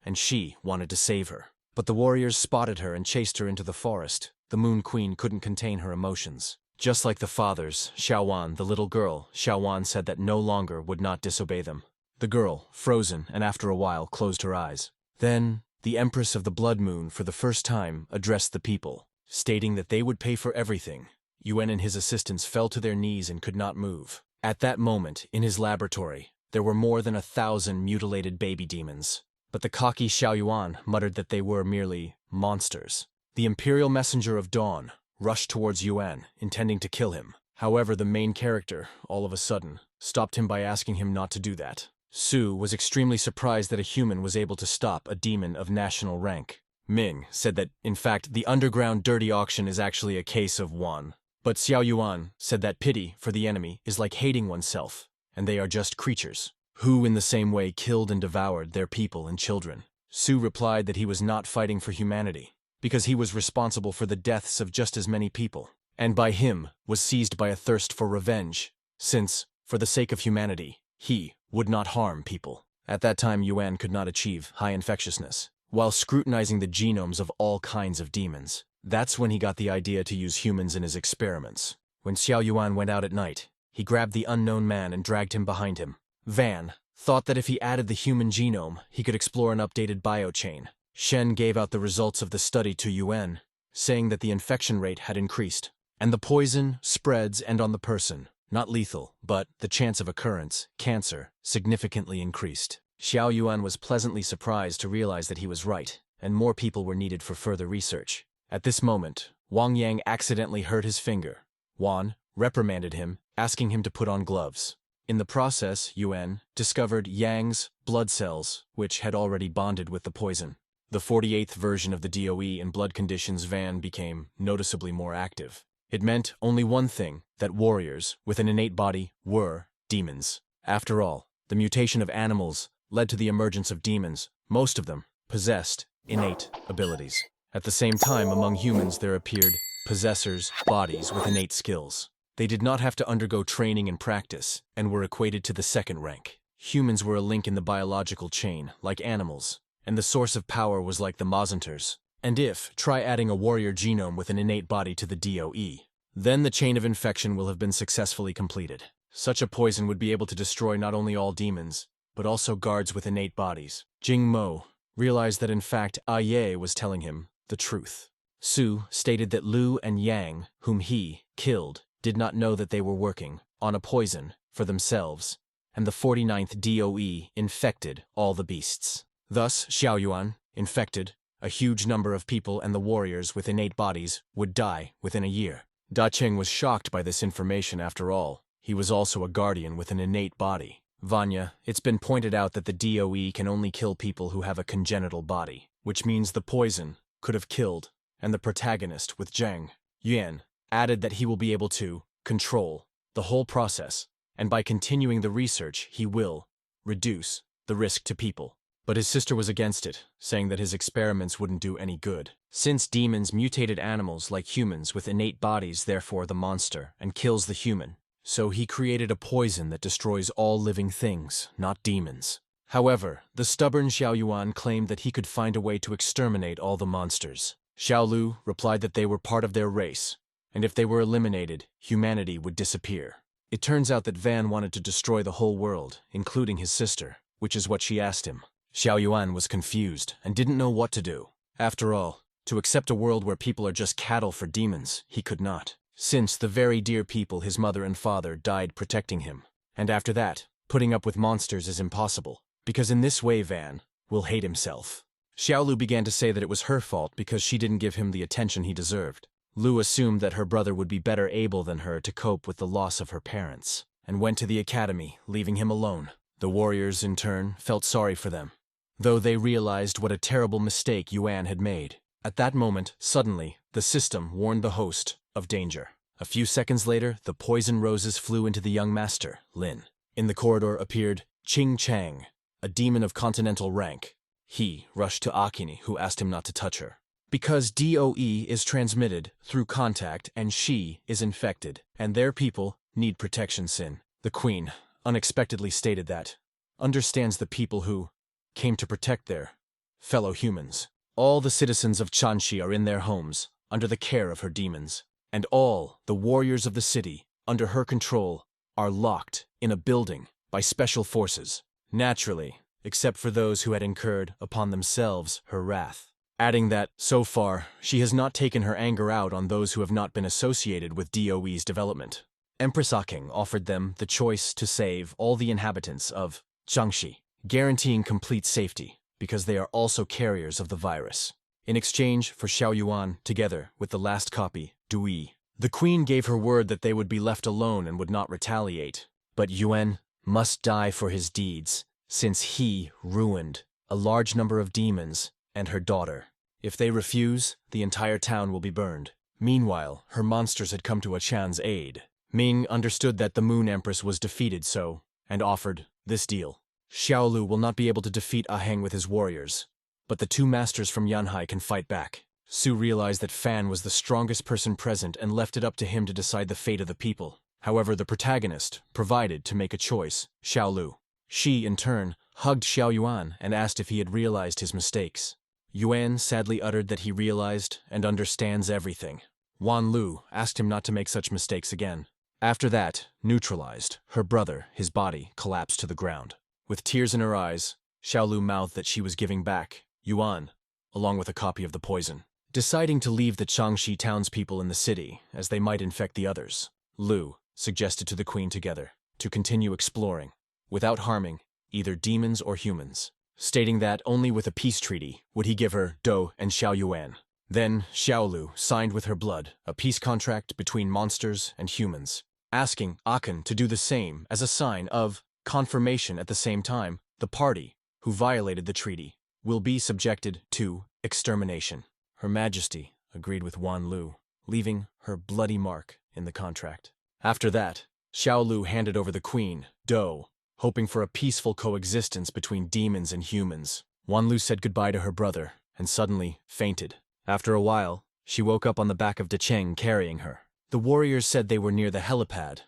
and she wanted to save her. But the warriors spotted her and chased her into the forest. The Moon Queen couldn't contain her emotions. Just like the fathers, Xiao Wan, the little girl, Xiao Wan said that no longer would not disobey them. The girl, frozen, and after a while closed her eyes. Then, the Empress of the Blood Moon for the first time addressed the people, stating that they would pay for everything. Yuan and his assistants fell to their knees and could not move. At that moment, in his laboratory, there were more than 1,000 mutilated baby demons. But the cocky Xiao Yuan muttered that they were merely monsters. The Imperial Messenger of Dawn rushed towards Yuan, intending to kill him. However, the main character, all of a sudden, stopped him by asking him not to do that. Su was extremely surprised that a human was able to stop a demon of national rank. Ming said that, in fact, the underground dirty auction is actually a case of one. But Xiao Yuan said that pity for the enemy is like hating oneself, and they are just creatures, who in the same way killed and devoured their people and children. Su replied that he was not fighting for humanity, because he was responsible for the deaths of just as many people, and by him was seized by a thirst for revenge, since, for the sake of humanity, he would not harm people. At that time, Yuan could not achieve high infectiousness, while scrutinizing the genomes of all kinds of demons. That's when he got the idea to use humans in his experiments. When Xiao Yuan went out at night, he grabbed the unknown man and dragged him behind him. Van thought that if he added the human genome, he could explore an updated biochain. Shen gave out the results of the study to Yuan, saying that the infection rate had increased, and the poison spreads and on the person, not lethal, but the chance of occurrence, cancer, significantly increased. Xiao Yuan was pleasantly surprised to realize that he was right, and more people were needed for further research. At this moment, Wang Yang accidentally hurt his finger. Wan reprimanded him, asking him to put on gloves. In the process, Yuan discovered Yang's blood cells, which had already bonded with the poison. The 48th version of the DOE in blood conditions Van became noticeably more active. It meant only one thing, that warriors with an innate body were demons. After all, the mutation of animals led to the emergence of demons. Most of them possessed innate abilities. At the same time, among humans there appeared possessors' bodies with innate skills. They did not have to undergo training and practice, and were equated to the second rank. Humans were a link in the biological chain, like animals, and the source of power was like the Mazanters. And try adding a warrior genome with an innate body to the DOE. Then the chain of infection will have been successfully completed. Such a poison would be able to destroy not only all demons, but also guards with innate bodies. Jing Mo realized that in fact Ye was telling him the truth. Su stated that Lu and Yang, whom he killed, did not know that they were working on a poison for themselves, and the 49th DOE infected all the beasts. Thus, Xiao Yuan infected a huge number of people, and the warriors with innate bodies would die within a year. Da Cheng was shocked by this information. After all, he was also a guardian with an innate body. Vanya, it's been pointed out that the DOE can only kill people who have a congenital body, which means the poison could have killed, and the protagonist with Zhang Yuan added that he will be able to control the whole process, and by continuing the research he will reduce the risk to people. But his sister was against it, saying that his experiments wouldn't do any good. Since demons mutated animals like humans with innate bodies, therefore the monster, and kills the human. So he created a poison that destroys all living things, not demons. However, the stubborn Xiao Yuan claimed that he could find a way to exterminate all the monsters. Xiao Lu replied that they were part of their race, and if they were eliminated, humanity would disappear. It turns out that Van wanted to destroy the whole world, including his sister, which is what she asked him. Xiao Yuan was confused and didn't know what to do. After all, to accept a world where people are just cattle for demons, he could not. Since the very dear people his mother and father died protecting him. And after that, putting up with monsters is impossible, because in this way Van will hate himself. Xiaolu began to say that it was her fault because she didn't give him the attention he deserved. Lu assumed that her brother would be better able than her to cope with the loss of her parents, and went to the academy, leaving him alone. The warriors, in turn, felt sorry for them, though they realized what a terrible mistake Yuan had made. At that moment, suddenly, the system warned the host of danger. A few seconds later, the poison roses flew into the young master, Lin. In the corridor appeared Qing Chang, a demon of continental rank. He rushed to Akini, who asked him not to touch her. Because DOE is transmitted through contact and she is infected, and their people need protection. Sin, the queen, unexpectedly stated that, understands the people who came to protect their fellow humans. All the citizens of Chanxi are in their homes, under the care of her demons, and all the warriors of the city, under her control, are locked in a building by special forces, naturally, except for those who had incurred upon themselves her wrath. Adding that, so far, she has not taken her anger out on those who have not been associated with DOE's development. Empress Aking offered them the choice to save all the inhabitants of Jiangxi, guaranteeing complete safety, because they are also carriers of the virus. In exchange for Xiao Yuan, together with the last copy, Dui, the queen gave her word that they would be left alone and would not retaliate. But Yuan must die for his deeds, since he ruined a large number of demons and her daughter. If they refuse, the entire town will be burned. Meanwhile, her monsters had come to Achan's aid. Ming understood that the Moon Empress was defeated and offered this deal. Xiaolu will not be able to defeat Aheng with his warriors, but the two masters from Yanhai can fight back. Su realized that Fan was the strongest person present and left it up to him to decide the fate of the people. However, the protagonist provided to make a choice, Xiaolu. She, in turn, hugged Xiao Yuan and asked if he had realized his mistakes. Yuan sadly uttered that he realized and understands everything. Wan Lu asked him not to make such mistakes again. After that, neutralized, her brother, his body, collapsed to the ground. With tears in her eyes, Xiaolu mouthed that she was giving back Yuan, along with a copy of the poison. Deciding to leave the Changxi townspeople in the city, as they might infect the others, Lu suggested to the queen together to continue exploring, without harming either demons or humans, stating that only with a peace treaty would he give her Dou and Xiao Yuan. Then Xiaolu signed with her blood a peace contract between monsters and humans, asking Aken to do the same as a sign of confirmation. At the same time, the party who violated the treaty will be subjected to extermination. Her Majesty agreed with Wan Lu, leaving her bloody mark in the contract. After that, Xiao Lu handed over the queen, Dou, hoping for a peaceful coexistence between demons and humans. Wan Lu said goodbye to her brother and suddenly fainted. After a while, she woke up on the back of Decheng carrying her. The warriors said they were near the helipad.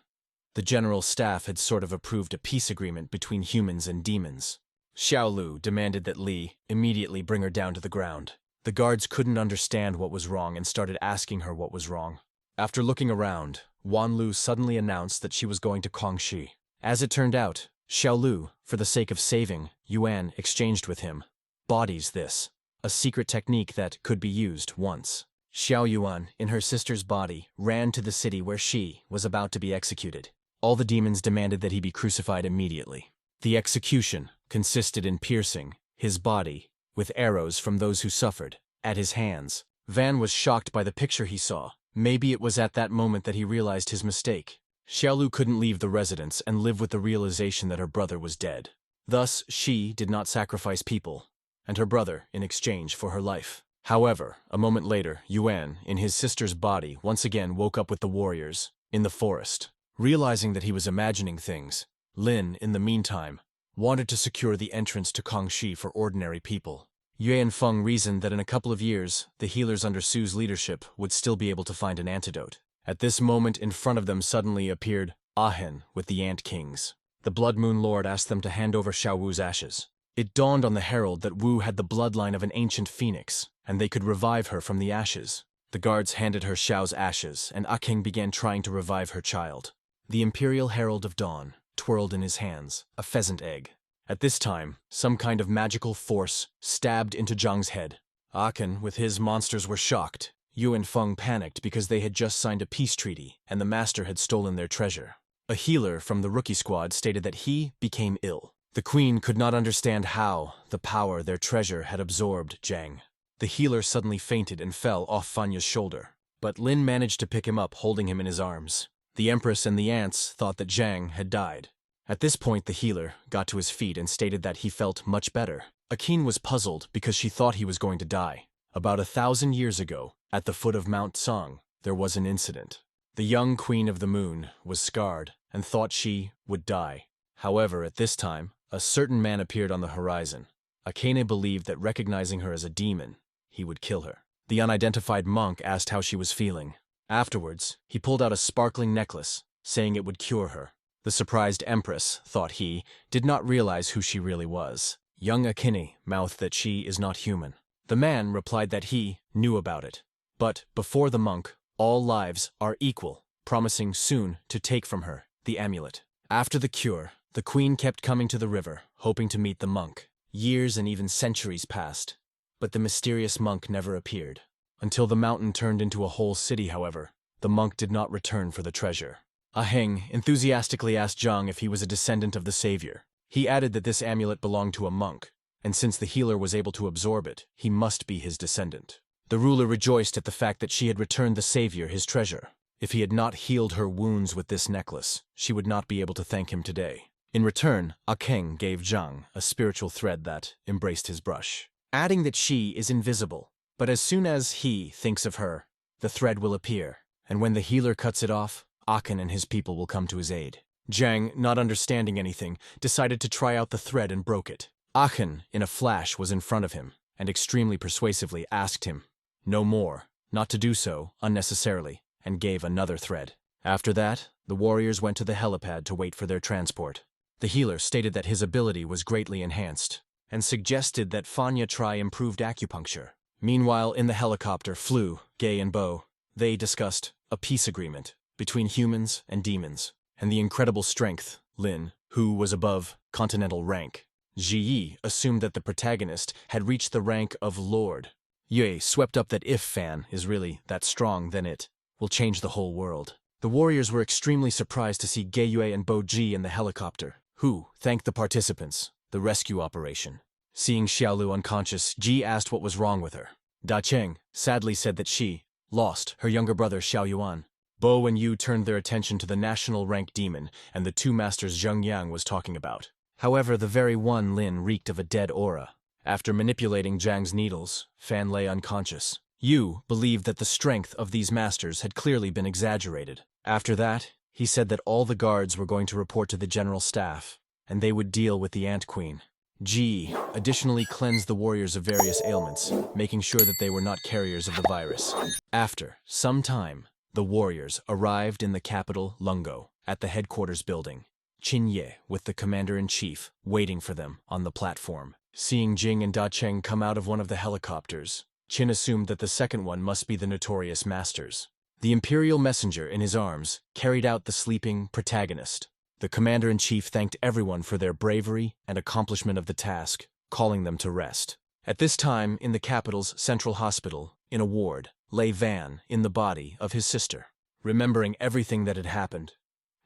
The general staff had sort of approved a peace agreement between humans and demons. Xiao Lu demanded that Li immediately bring her down to the ground. The guards couldn't understand what was wrong and started asking her what was wrong. After looking around, Wan Lu suddenly announced that she was going to Kongxi. As it turned out, Xiao Lu, for the sake of saving, Yuan exchanged with him. Bodies this, a secret technique that could be used once. Xiao Yuan, in her sister's body, ran to the city where she was about to be executed. All the demons demanded that he be crucified immediately. The execution consisted in piercing his body with arrows from those who suffered at his hands. Van was shocked by the picture he saw. Maybe it was at that moment that he realized his mistake. Xiaolu couldn't leave the residence and live with the realization that her brother was dead. Thus, she did not sacrifice people, and her brother in exchange for her life. However, a moment later, Yuan, in his sister's body, once again woke up with the warriors in the forest. Realizing that he was imagining things, Lin, in the meantime, wanted to secure the entrance to Kongxi for ordinary people. Yuan Feng reasoned that in a couple of years, the healers under Su's leadership would still be able to find an antidote. At this moment, in front of them suddenly appeared Ahen with the Ant Kings. The Blood Moon Lord asked them to hand over Xiao Wu's ashes. It dawned on the herald that Wu had the bloodline of an ancient phoenix, and they could revive her from the ashes. The guards handed her Xiao's ashes, and Aking began trying to revive her child. The Imperial Herald of Dawn twirled in his hands a pheasant egg. At this time, some kind of magical force stabbed into Zhang's head. Aken, with his monsters, were shocked. Yu and Feng panicked because they had just signed a peace treaty and the master had stolen their treasure. A healer from the rookie squad stated that he became ill. The queen could not understand how the power their treasure had absorbed Zhang. The healer suddenly fainted and fell off Fanya's shoulder, but Lin managed to pick him up, holding him in his arms. The empress and the ants thought that Zhang had died. At this point, the healer got to his feet and stated that he felt much better. Akin was puzzled because she thought he was going to die. About 1,000 years ago, at the foot of Mount Song, there was an incident. The young Queen of the Moon was scarred and thought she would die. However, at this time, a certain man appeared on the horizon. Akane believed that recognizing her as a demon, he would kill her. The unidentified monk asked how she was feeling. Afterwards, he pulled out a sparkling necklace, saying it would cure her. The surprised empress, thought he, did not realize who she really was. Young Akane mouthed that she is not human. The man replied that he knew about it. But before the monk, all lives are equal, promising soon to take from her the amulet. After the cure, the queen kept coming to the river, hoping to meet the monk. Years and even centuries passed, but the mysterious monk never appeared. Until the mountain turned into a whole city, however, the monk did not return for the treasure. Aheng enthusiastically asked Zhang if he was a descendant of the savior. He added that this amulet belonged to a monk, and since the healer was able to absorb it, he must be his descendant. The ruler rejoiced at the fact that she had returned the savior his treasure. If he had not healed her wounds with this necklace, she would not be able to thank him today. In return, Akeng gave Zhang a spiritual thread that embraced his brush, adding that she is invisible. But as soon as he thinks of her, the thread will appear, and when the healer cuts it off, Aken and his people will come to his aid. Zhang, not understanding anything, decided to try out the thread and broke it. Aken, in a flash, was in front of him, and extremely persuasively asked him, no more, not to do so unnecessarily, and gave another thread. After that, the warriors went to the helipad to wait for their transport. The healer stated that his ability was greatly enhanced, and suggested that Fanya try improved acupuncture. Meanwhile, in the helicopter flew Gay and Bo. They discussed a peace agreement between humans and demons, and the incredible strength, Lin, who was above continental rank. Ji Yi assumed that the protagonist had reached the rank of Lord. Yue swept up that if Fan is really that strong, then it will change the whole world. The warriors were extremely surprised to see Gay Yue and Bo Ji in the helicopter, who thanked the participants, the rescue operation. Seeing Xiaolu unconscious, Ji asked what was wrong with her. Da Cheng sadly said that she lost her younger brother Xiao Yuan. Bo and Yu turned their attention to the national rank demon and the two masters Zheng Yang was talking about. However, the very one Lin reeked of a dead aura. After manipulating Zhang's needles, Fan lay unconscious. Yu believed that the strength of these masters had clearly been exaggerated. After that, he said that all the guards were going to report to the general staff, and they would deal with the Ant Queen. Ji additionally cleansed the warriors of various ailments, making sure that they were not carriers of the virus. After some time, the warriors arrived in the capital, Lungo, at the headquarters building. Qin Ye, with the commander-in-chief, waiting for them on the platform. Seeing Jing and Da Cheng come out of one of the helicopters, Qin assumed that the second one must be the notorious masters. The imperial messenger in his arms carried out the sleeping protagonist. The commander-in-chief thanked everyone for their bravery and accomplishment of the task, calling them to rest. At this time, in the capital's central hospital, in a ward, lay Van in the body of his sister, remembering everything that had happened,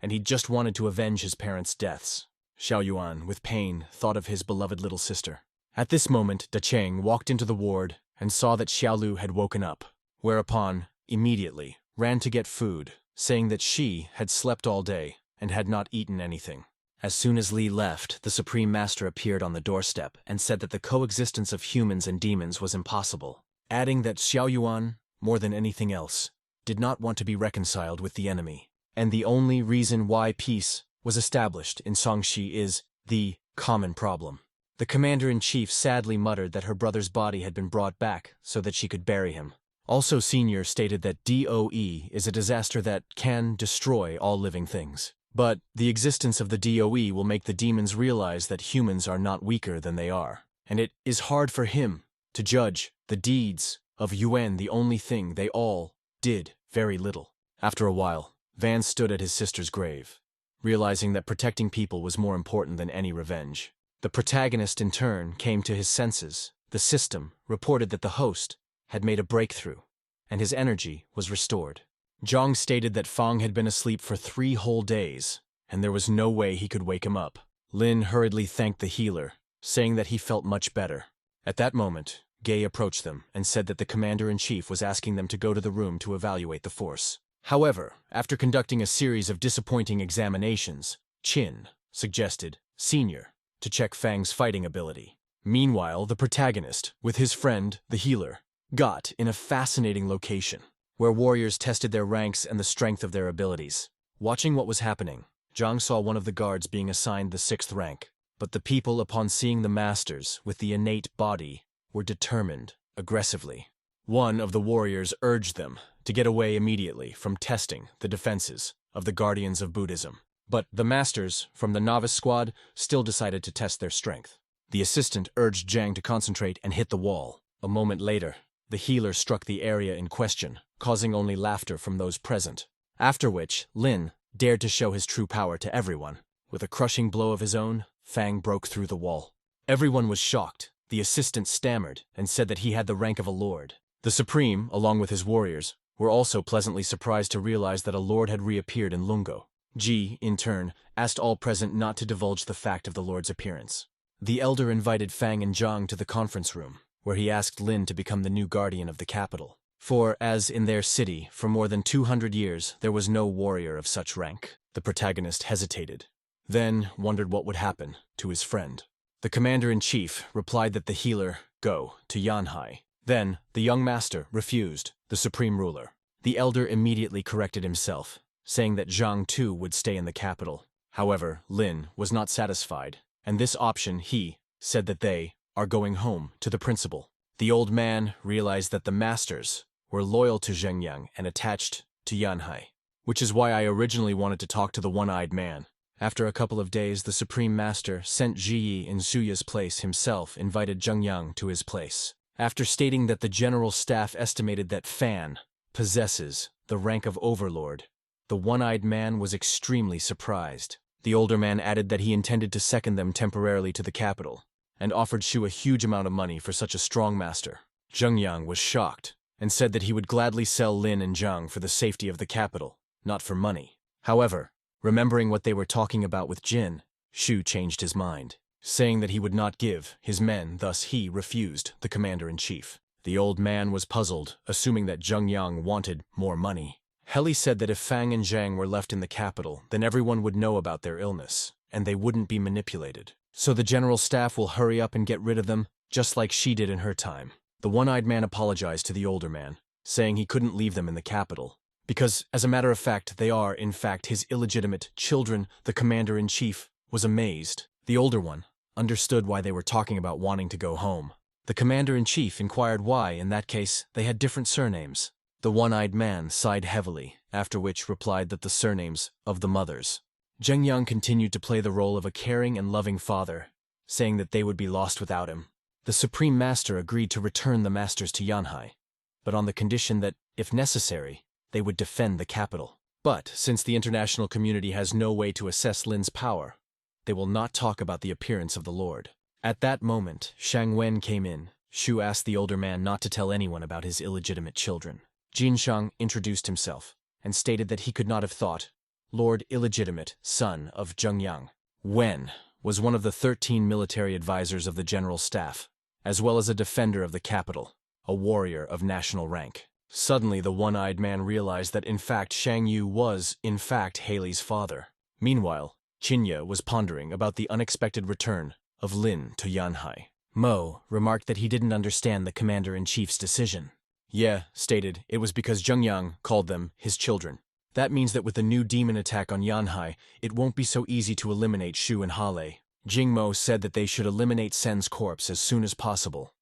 and he just wanted to avenge his parents' deaths. Xiao Yuan, with pain, thought of his beloved little sister. At this moment, Da Cheng walked into the ward and saw that Xiaolu had woken up, whereupon, immediately, ran to get food, saying that she had slept all day and had not eaten anything. As soon as Li left, the Supreme Master appeared on the doorstep and said that the coexistence of humans and demons was impossible, adding that Xiao Yuan, more than anything else, did not want to be reconciled with the enemy, and the only reason why peace was established in Songshi is the common problem. The commander-in-chief sadly muttered that her brother's body had been brought back so that she could bury him. Also, Senior stated that DOE is a disaster that can destroy all living things. But the existence of the DOE will make the demons realize that humans are not weaker than they are, and it is hard for him to judge the deeds of Yuan. The only thing they all did very little. After a while, Van stood at his sister's grave, realizing that protecting people was more important than any revenge. The protagonist, in turn, came to his senses. The system reported that the host had made a breakthrough, and his energy was restored. Zhang stated that Fang had been asleep for 3 whole days, and there was no way he could wake him up. Lin hurriedly thanked the healer, saying that he felt much better. At that moment, Gay approached them and said that the commander-in-chief was asking them to go to the room to evaluate the force. However, after conducting a series of disappointing examinations, Qin suggested Senior to check Fang's fighting ability. Meanwhile, the protagonist, with his friend, the healer, got in a fascinating location, where warriors tested their ranks and the strength of their abilities. Watching what was happening, Zhang saw one of the guards being assigned the 6th rank, but the people, upon seeing the masters with the innate body, were determined aggressively. One of the warriors urged them to get away immediately from testing the defenses of the Guardians of Buddhism. But the masters from the novice squad still decided to test their strength. The assistant urged Zhang to concentrate and hit the wall. A moment later, the healer struck the area in question, causing only laughter from those present. After which, Lin dared to show his true power to everyone. With a crushing blow of his own, Fang broke through the wall. Everyone was shocked. The assistant stammered and said that he had the rank of a lord. The Supreme, along with his warriors, were also pleasantly surprised to realize that a lord had reappeared in Lungo. Ji, in turn, asked all present not to divulge the fact of the lord's appearance. The elder invited Fang and Zhang to the conference room, where he asked Lin to become the new guardian of the capital. For, as in their city, for more than 200 years, there was no warrior of such rank. The protagonist hesitated, then wondered what would happen to his friend. The commander-in-chief replied that the healer go to Yanhai. Then, the young master refused, the supreme ruler. The elder immediately corrected himself, saying that Zhang too would stay in the capital. However, Lin was not satisfied, and this option he said that they are going home to the principal. The old man realized that the masters were loyal to Zhengyang and attached to Yanhai, which is why I originally wanted to talk to the one-eyed man. After a couple of days, the Supreme Master sent Ji in Suya's place himself, invited Zhengyang to his place. After stating that the general staff estimated that Fan possesses the rank of overlord, the one-eyed man was extremely surprised. The older man added that he intended to second them temporarily to the capital, and offered Shu a huge amount of money for such a strong master. Zhengyang was shocked, and said that he would gladly sell Lin and Zhang for the safety of the capital, not for money. However, remembering what they were talking about with Jin, Shu changed his mind, saying that he would not give his men, thus he refused the commander-in-chief. The old man was puzzled, assuming that Zhengyang wanted more money. Heli said that if Fang and Zhang were left in the capital, then everyone would know about their illness, and they wouldn't be manipulated. So the general staff will hurry up and get rid of them, just like she did in her time. The one-eyed man apologized to the older man, saying he couldn't leave them in the capital, because, as a matter of fact, they are, in fact, his illegitimate children. The commander-in-chief was amazed. The older one understood why they were talking about wanting to go home. The commander-in-chief inquired why, in that case, they had different surnames. The one-eyed man sighed heavily, after which replied that the surnames of the mothers. Zhengyang continued to play the role of a caring and loving father, saying that they would be lost without him. The Supreme Master agreed to return the masters to Yanhai, but on the condition that, if necessary, they would defend the capital. But, since the international community has no way to assess Lin's power, they will not talk about the appearance of the Lord. At that moment, Shang Wen came in. Shu asked the older man not to tell anyone about his illegitimate children. Jin Shang introduced himself, and stated that he could not have thought Lord illegitimate son of Zhengyang. Wen was one of the 13 military advisors of the general staff, as well as a defender of the capital, a warrior of national rank. Suddenly, the one-eyed man realized that in fact Shang Yu was, in fact, Haley's father. Meanwhile, Qinya was pondering about the unexpected return of Lin to Yanhai. Mo remarked that he didn't understand the commander-in-chief's decision. Ye stated it was because Zhengyang called them his children. That means that with the new demon attack on Yanhai, it won't be so easy to eliminate Shu and Hale. Jingmo said that they should eliminate Sen's corpse as soon as possible,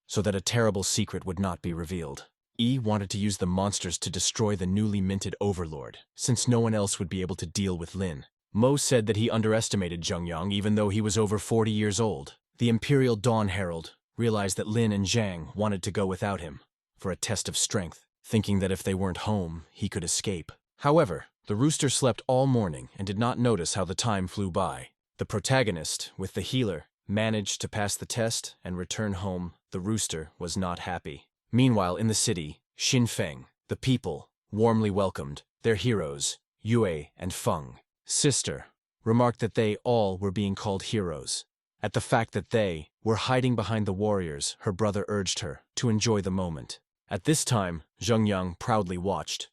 so that a terrible secret would not be revealed. Yi wanted to use the monsters to destroy the newly minted overlord, since no one else would be able to deal with Lin. Mo said that he underestimated Zhengyang even though he was over 40 years old. The Imperial Dawn Herald realized that Lin and Zhang wanted to go without him for a test of strength, thinking that if they weren't home, he could escape. However, the rooster slept all morning and did not notice how the time flew by. The protagonist, with the healer, managed to pass the test and return home, the rooster was not happy. Meanwhile, in the city, Xinfeng, the people, warmly welcomed their heroes, Yue and Feng. Sister remarked that they all were being called heroes. At the fact that they were hiding behind the warriors, her brother urged her to enjoy the moment. At this time, Zhengyang proudly watched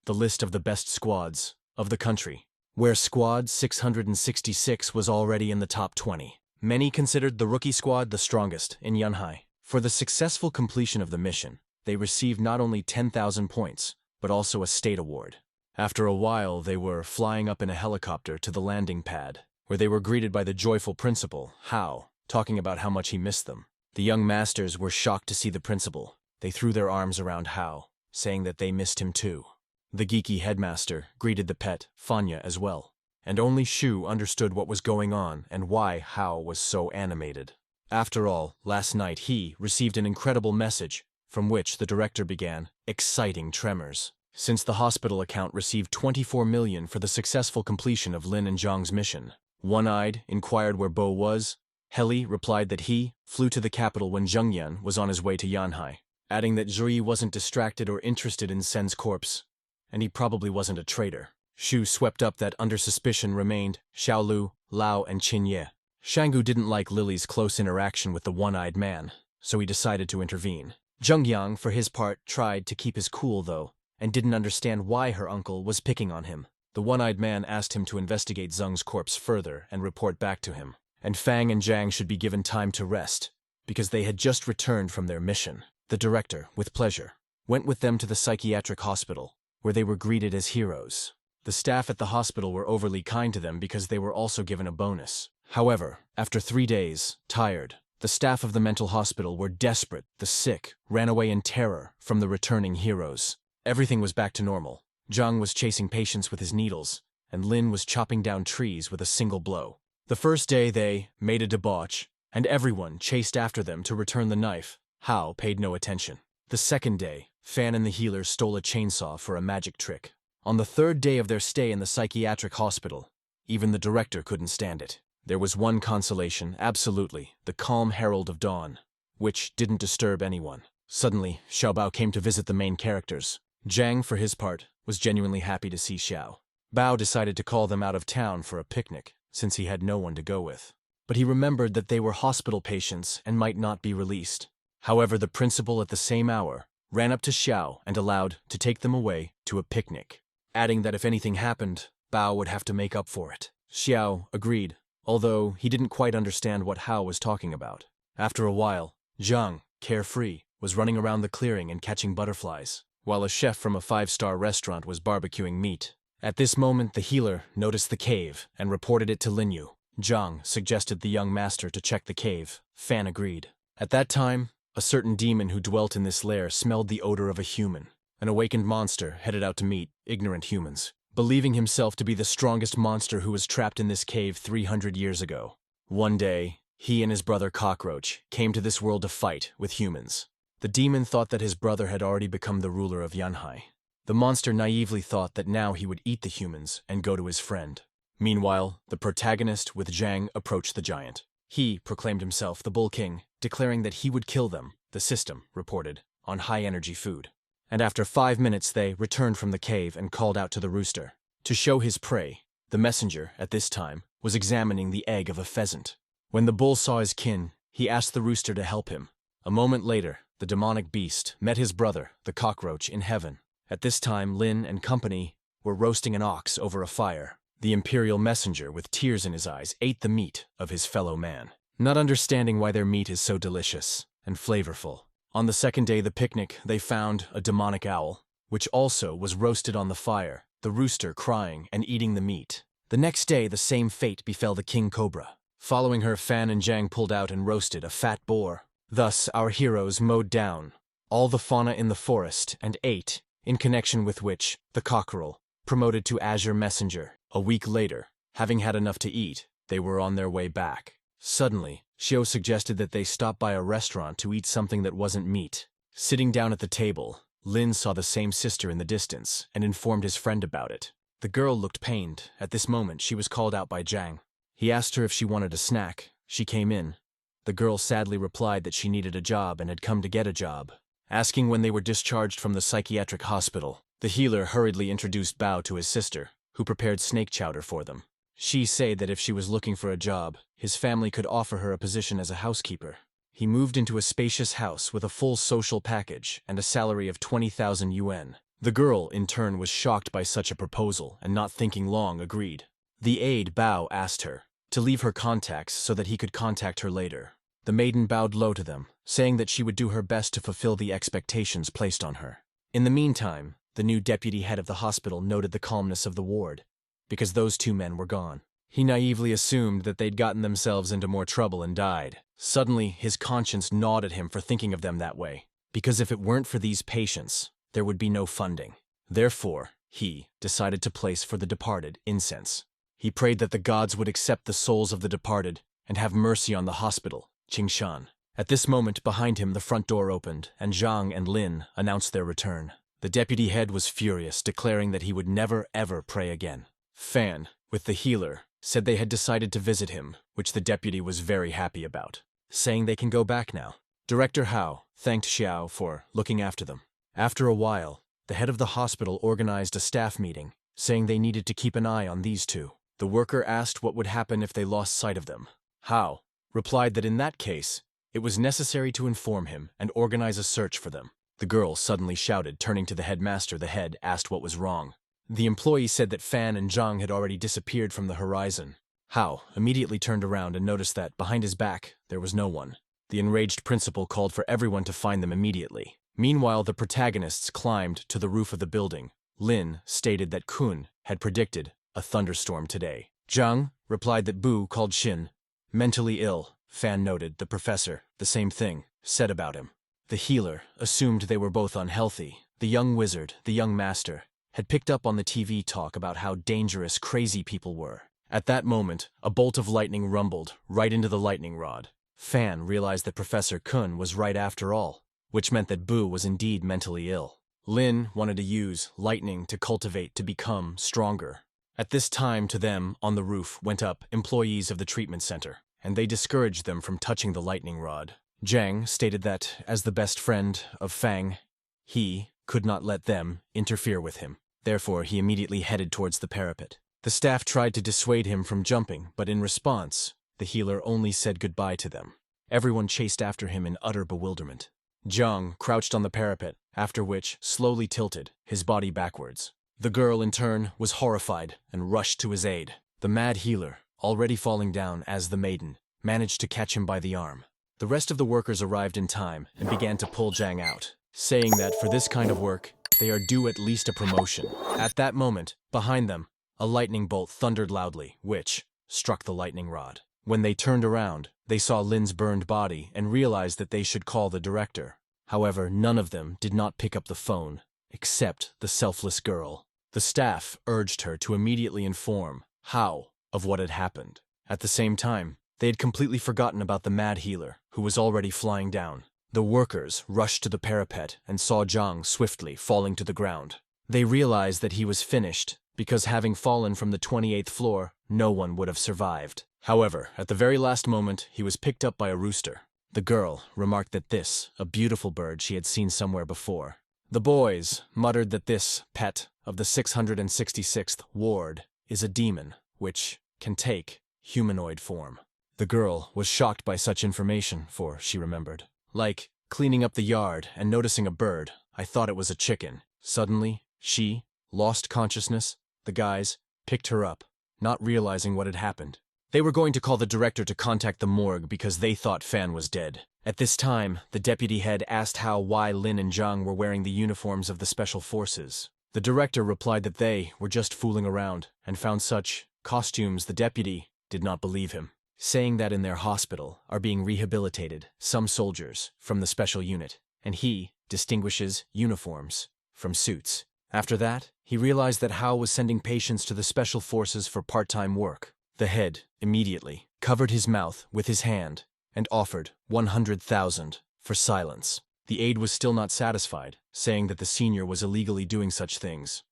the list of the best squads of the country, where Squad 666 was already in the top 20. Many considered the rookie squad the strongest in Yanhai. For the successful completion of the mission, they received not only 10,000 points, but also a state award. After a while, they were flying up in a helicopter to the landing pad, where they were greeted by the joyful principal, Hao, talking about how much he missed them. The young masters were shocked to see the principal. They threw their arms around Hao, saying that they missed him too. The geeky headmaster greeted the pet, Fanya, as well. And only Shu understood what was going on and why Hao was so animated. After all, last night he received an incredible message, from which the director began exciting tremors. Since the hospital account received 24 million for the successful completion of Lin and Zhang's mission. One-Eyed inquired where Bo was. Heli replied that he flew to the capital when Zhengyan was on his way to Yanhai, adding that Zhui wasn't distracted or interested in Sen's corpse, and he probably wasn't a traitor. Shu swept up that under suspicion remained Xiaolu, Lao, and Qin Ye. Shanggu didn't like Lily's close interaction with the one-eyed man, so he decided to intervene. Zhengyang, for his part, tried to keep his cool, though, and didn't understand why her uncle was picking on him. The one-eyed man asked him to investigate Zheng's corpse further and report back to him, and Fang and Zhang should be given time to rest, because they had just returned from their mission. The director, with pleasure, went with them to the psychiatric hospital, where they were greeted as heroes. The staff at the hospital were overly kind to them because they were also given a bonus. However, after 3 days, tired, the staff of the mental hospital were desperate. The sick ran away in terror from the returning heroes. Everything was back to normal. Zhang was chasing patients with his needles, and Lin was chopping down trees with a single blow. The first day they made a debauch, and everyone chased after them to return the knife. Hao paid no attention. The second day, Fan and the healer stole a chainsaw for a magic trick. On the third day of their stay in the psychiatric hospital, even the director couldn't stand it. There was one consolation, absolutely, the calm herald of dawn, which didn't disturb anyone. Suddenly, Xiaobao came to visit the main characters. Zhang, for his part, was genuinely happy to see Xiao. Bao decided to call them out of town for a picnic, since he had no one to go with. But he remembered that they were hospital patients and might not be released. However, the principal at the same hour ran up to Xiao and allowed to take them away to a picnic, adding that if anything happened, Bao would have to make up for it. Xiao agreed, although he didn't quite understand what Hao was talking about. After a while, Zhang, carefree, was running around the clearing and catching butterflies, while a chef from a 5-star restaurant was barbecuing meat. At this moment, the healer noticed the cave and reported it to Linyu. Zhang suggested the young master to check the cave. Fan agreed. At that time, a certain demon who dwelt in this lair smelled the odor of a human. An awakened monster headed out to meet ignorant humans, believing himself to be the strongest monster who was trapped in this cave 300 years ago. One day, he and his brother Cockroach came to this world to fight with humans. The demon thought that his brother had already become the ruler of Yanhai. The monster naively thought that now he would eat the humans and go to his friend. Meanwhile, the protagonist with Zhang approached the giant. He proclaimed himself the Bull King, declaring that he would kill them, the system reported, on high-energy food. And after 5 minutes they returned from the cave and called out to the rooster. To show his prey, the messenger, at this time, was examining the egg of a pheasant. When the bull saw his kin, he asked the rooster to help him. A moment later, the demonic beast met his brother, the cockroach, in heaven. At this time, Lin and company were roasting an ox over a fire. The imperial messenger, with tears in his eyes, ate the meat of his fellow man, not understanding why their meat is so delicious and flavorful. On the second day of the picnic, they found a demonic owl, which also was roasted on the fire, the rooster crying and eating the meat. The next day, the same fate befell the king cobra. Following her, Fan and Zhang pulled out and roasted a fat boar. Thus, our heroes mowed down all the fauna in the forest and ate, in connection with which the cockerel, promoted to Azure Messenger. A week later, having had enough to eat, they were on their way back. Suddenly, Xiao suggested that they stop by a restaurant to eat something that wasn't meat. Sitting down at the table, Lin saw the same sister in the distance and informed his friend about it. The girl looked pained. At this moment, she was called out by Zhang. He asked her if she wanted a snack. She came in, The girl sadly replied that she needed a job and had come to get a job. Asking when they were discharged from the psychiatric hospital, the healer hurriedly introduced Bao to his sister, who prepared snake chowder for them. She said that if she was looking for a job, his family could offer her a position as a housekeeper. He moved into a spacious house with a full social package and a salary of 20,000 yuan. The girl, in turn, was shocked by such a proposal and not thinking long agreed. The aide Bao asked her to leave her contacts so that he could contact her later. The maiden bowed low to them, saying that she would do her best to fulfill the expectations placed on her. In the meantime, the new deputy head of the hospital noted the calmness of the ward, because those two men were gone. He naively assumed that they'd gotten themselves into more trouble and died. Suddenly, his conscience gnawed at him for thinking of them that way, because if it weren't for these patients, there would be no funding. Therefore, he decided to place for the departed incense. He prayed that the gods would accept the souls of the departed and have mercy on the hospital, Qingshan. At this moment, behind him, the front door opened, and Zhang and Lin announced their return. The deputy head was furious, declaring that he would never ever pray again. Fan, with the healer, said they had decided to visit him, which the deputy was very happy about, saying they can go back now. Director Hao thanked Xiao for looking after them. After a while, the head of the hospital organized a staff meeting, saying they needed to keep an eye on these two. The worker asked what would happen if they lost sight of them. Hao replied that in that case, it was necessary to inform him and organize a search for them. The girl suddenly shouted, turning to the headmaster. The head asked what was wrong. The employee said that Fan and Zhang had already disappeared from the horizon. Hao immediately turned around and noticed that, behind his back, there was no one. The enraged principal called for everyone to find them immediately. Meanwhile, the protagonists climbed to the roof of the building. Lin stated that Kun had predicted a thunderstorm today. Zhang replied that Bu called Shin mentally ill. Fan noted the professor, the same thing, said about him. The healer assumed they were both unhealthy. The young wizard, the young master, had picked up on the TV talk about how dangerous crazy people were. At that moment, a bolt of lightning rumbled right into the lightning rod. Fan realized that Professor Kun was right after all, which meant that Bu was indeed mentally ill. Lin wanted to use lightning to cultivate to become stronger. At this time, to them, on the roof, went up employees of the treatment center, and they discouraged them from touching the lightning rod. Zhang stated that, as the best friend of Fang, he could not let them interfere with him. Therefore, he immediately headed towards the parapet. The staff tried to dissuade him from jumping, but in response, the healer only said goodbye to them. Everyone chased after him in utter bewilderment. Zhang crouched on the parapet, after which slowly tilted, his body backwards. The girl, in turn, was horrified and rushed to his aid. The mad healer, already falling down as the maiden, managed to catch him by the arm. The rest of the workers arrived in time and began to pull Zhang out, saying that for this kind of work, they are due at least a promotion. At that moment, behind them, a lightning bolt thundered loudly, which struck the lightning rod. When they turned around, they saw Lin's burned body and realized that they should call the director. However, none of them did not pick up the phone, except the selfless girl. The staff urged her to immediately inform Hao of what had happened. At the same time, they had completely forgotten about the mad healer, who was already flying down. The workers rushed to the parapet and saw Zhang swiftly falling to the ground. They realized that he was finished, because having fallen from the 28th floor, no one would have survived. However, at the very last moment, he was picked up by a rooster. The girl remarked that this, a beautiful bird she had seen somewhere before. The boys muttered that this pet of the 666th ward is a demon, which can take humanoid form. The girl was shocked by such information, for she remembered. Like cleaning up the yard and noticing a bird, I thought it was a chicken. Suddenly, she lost consciousness. The guys picked her up, not realizing what had happened. They were going to call the director to contact the morgue because they thought Fan was dead. At this time, the deputy head asked Hao why Lin and Zhang were wearing the uniforms of the special forces. The director replied that they were just fooling around and found such costumes. The deputy did not believe him, saying that in their hospital are being rehabilitated some soldiers from the special unit, and he distinguishes uniforms from suits. After that, he realized that Hao was sending patients to the special forces for part-time work. The head immediately covered his mouth with his hand and offered 100,000 for silence. The aide was still not satisfied, saying that the senior was illegally doing such things.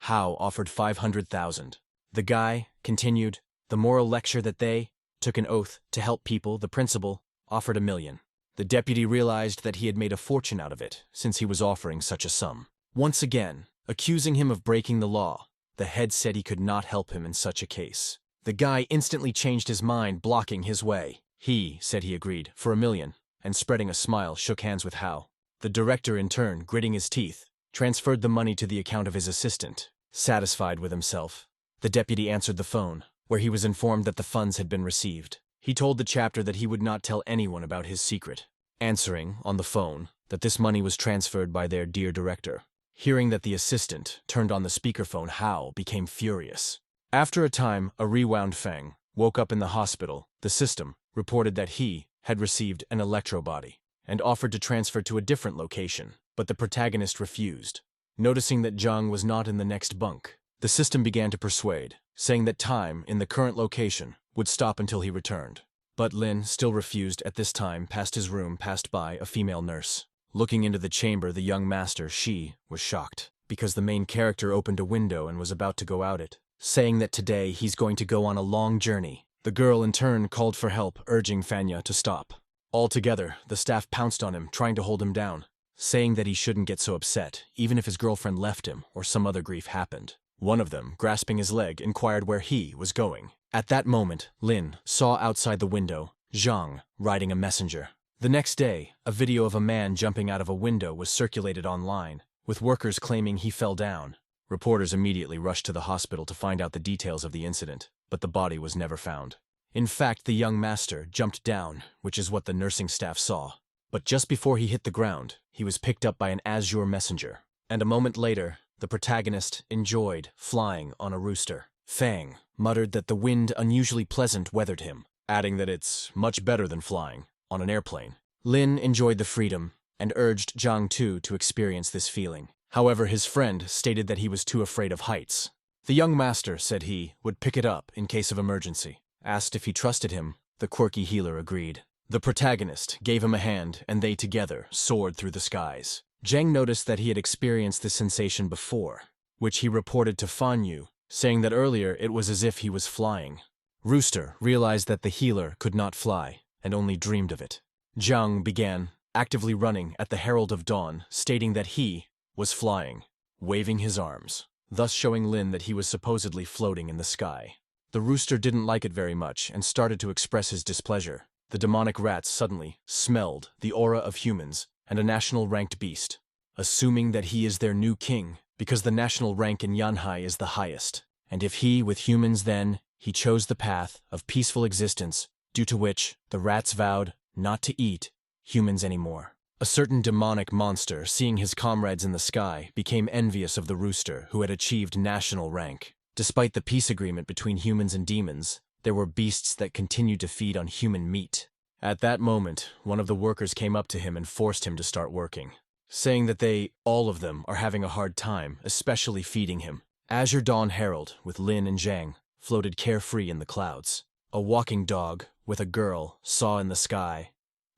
Hao offered 500,000. The guy continued the moral lecture that they took an oath to help people. The principal offered $1 million. The deputy realized that he had made a fortune out of it, since he was offering such a sum. Once again, accusing him of breaking the law, the head said he could not help him in such a case. The guy instantly changed his mind, blocking his way. He said he agreed, for $1 million, and spreading a smile, shook hands with Hao. The director, in turn, gritting his teeth, transferred the money to the account of his assistant. Satisfied with himself, the deputy answered the phone, where he was informed that the funds had been received. He told the chapter that he would not tell anyone about his secret, answering, on the phone, that this money was transferred by their dear director. Hearing that the assistant turned on the speakerphone, Hao became furious. After a time, a rewound Feng woke up in the hospital. The system reported that he had received an electro body and offered to transfer to a different location, but the protagonist refused. Noticing that Zhang was not in the next bunk, the system began to persuade, saying that time in the current location would stop until he returned. But Lin still refused. At this time, past his room passed by a female nurse. Looking into the chamber, the young master, she was shocked, because the main character opened a window and was about to go out it, saying that today he's going to go on a long journey. The girl in turn called for help, urging Fanya to stop. Altogether, the staff pounced on him, trying to hold him down, saying that he shouldn't get so upset, even if his girlfriend left him or some other grief happened. One of them, grasping his leg, inquired where he was going. At that moment, Lin saw outside the window Zhang riding a messenger. The next day, a video of a man jumping out of a window was circulated online, with workers claiming he fell down. Reporters immediately rushed to the hospital to find out the details of the incident, but the body was never found. In fact, the young master jumped down, which is what the nursing staff saw. But just before he hit the ground, he was picked up by an azure messenger. And a moment later, the protagonist enjoyed flying on a rooster. Fang muttered that the wind unusually pleasant weathered him, adding that it's much better than flying on an airplane. Lin enjoyed the freedom and urged Zhang too to experience this feeling. However, his friend stated that he was too afraid of heights. The young master said he would pick it up in case of emergency. Asked if he trusted him, the quirky healer agreed. The protagonist gave him a hand, and they together soared through the skies. Zhang noticed that he had experienced this sensation before, which he reported to Fan Yu, saying that earlier it was as if he was flying. Rooster realized that the healer could not fly, and only dreamed of it. Zhang began actively running at the Herald of Dawn, stating that he was flying, waving his arms, thus showing Lin that he was supposedly floating in the sky. The rooster didn't like it very much and started to express his displeasure. The demonic rats suddenly smelled the aura of humans and a national ranked beast, assuming that he is their new king, because the national rank in Yanhai is the highest, and if he with humans, then he chose the path of peaceful existence, due to which the rats vowed not to eat humans anymore. A certain demonic monster, seeing his comrades in the sky, became envious of the rooster, who had achieved national rank. Despite the peace agreement between humans and demons, there were beasts that continued to feed on human meat. At that moment, one of the workers came up to him and forced him to start working, saying that they, all of them, are having a hard time, especially feeding him. Azure Dawn Herald, with Lin and Zhang, floated carefree in the clouds. A walking dog, with a girl, saw in the sky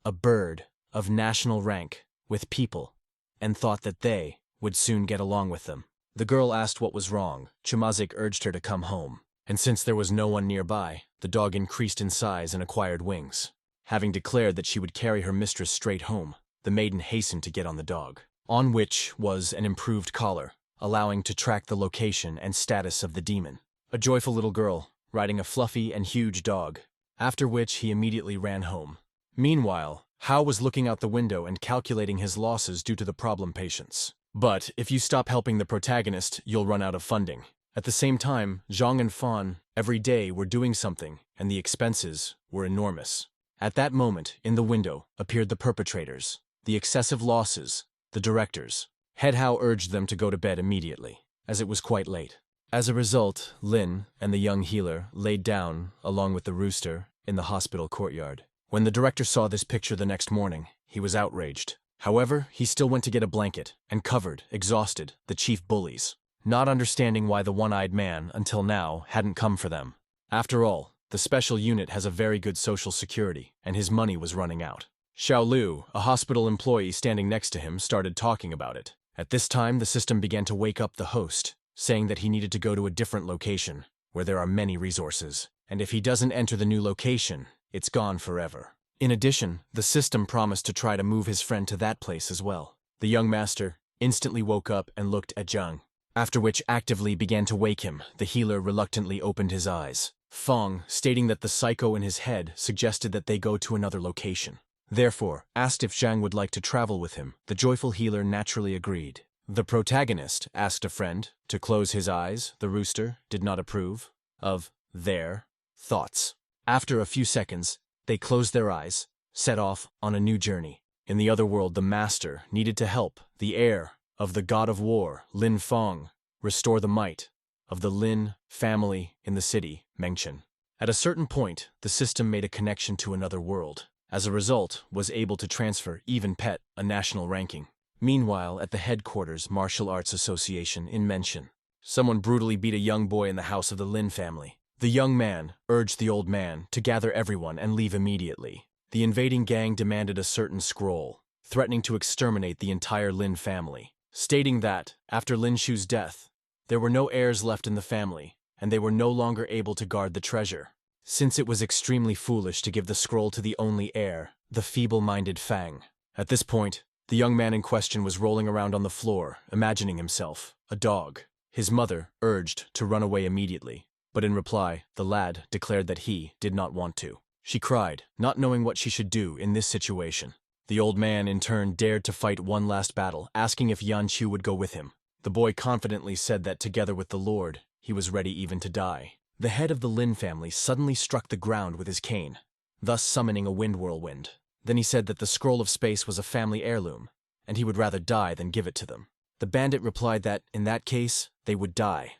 a bird of national rank, with people, and thought that they would soon get along with them. The girl asked what was wrong. Chumazik urged her to come home, and since there was no one nearby, the dog increased in size and acquired wings. Having declared that she would carry her mistress straight home, the maiden hastened to get on the dog, on which was an improved collar, allowing to track the location and status of the demon. A joyful little girl, riding a fluffy and huge dog, after which he immediately ran home. Meanwhile, Hao was looking out the window and calculating his losses due to the problem patients. But if you stop helping the protagonist, you'll run out of funding. At the same time, Zhang and Fan every day were doing something, and the expenses were enormous. At that moment, in the window, appeared the perpetrators, the excessive losses, the directors. Head Hao urged them to go to bed immediately, as it was quite late. As a result, Lin and the young healer laid down, along with the rooster, in the hospital courtyard. When the director saw this picture the next morning, he was outraged. However, he still went to get a blanket and covered, exhausted, the chief bullies, not understanding why the one-eyed man, until now, hadn't come for them. After all, the special unit has a very good social security, and his money was running out. Xiao Lu, a hospital employee standing next to him, started talking about it. At this time, the system began to wake up the host, saying that he needed to go to a different location, where there are many resources, and if he doesn't enter the new location, it's gone forever. In addition, the system promised to try to move his friend to that place as well. The young master instantly woke up and looked at Zhang, after which actively began to wake him. The healer reluctantly opened his eyes. Feng, stating that the psycho in his head suggested that they go to another location. Therefore, asked if Zhang would like to travel with him. The joyful healer naturally agreed. The protagonist asked a friend to close his eyes. The rooster did not approve of their thoughts. After a few seconds, they closed their eyes, set off on a new journey. In the other world, the master needed to help the heir of the god of war, Lin Feng, restore the might of the Lin family in the city, Mengchen. At a certain point, the system made a connection to another world. As a result, was able to transfer even Pet a national ranking. Meanwhile, at the headquarters Martial Arts Association in Mengchen, someone brutally beat a young boy in the house of the Lin family. The young man urged the old man to gather everyone and leave immediately. The invading gang demanded a certain scroll, threatening to exterminate the entire Lin family, stating that, after Lin Shu's death, there were no heirs left in the family, and they were no longer able to guard the treasure. Since it was extremely foolish to give the scroll to the only heir, the feeble-minded Fang. At this point, the young man in question was rolling around on the floor, imagining himself a dog. His mother urged to run away immediately, but in reply, the lad declared that he did not want to. She cried, not knowing what she should do in this situation. The old man, in turn, dared to fight one last battle, asking if Yan Chu would go with him. The boy confidently said that together with the Lord, he was ready even to die. The head of the Lin family suddenly struck the ground with his cane, thus summoning a wind whirlwind. Then he said that the scroll of space was a family heirloom, and he would rather die than give it to them. The bandit replied that, in that case, they would die.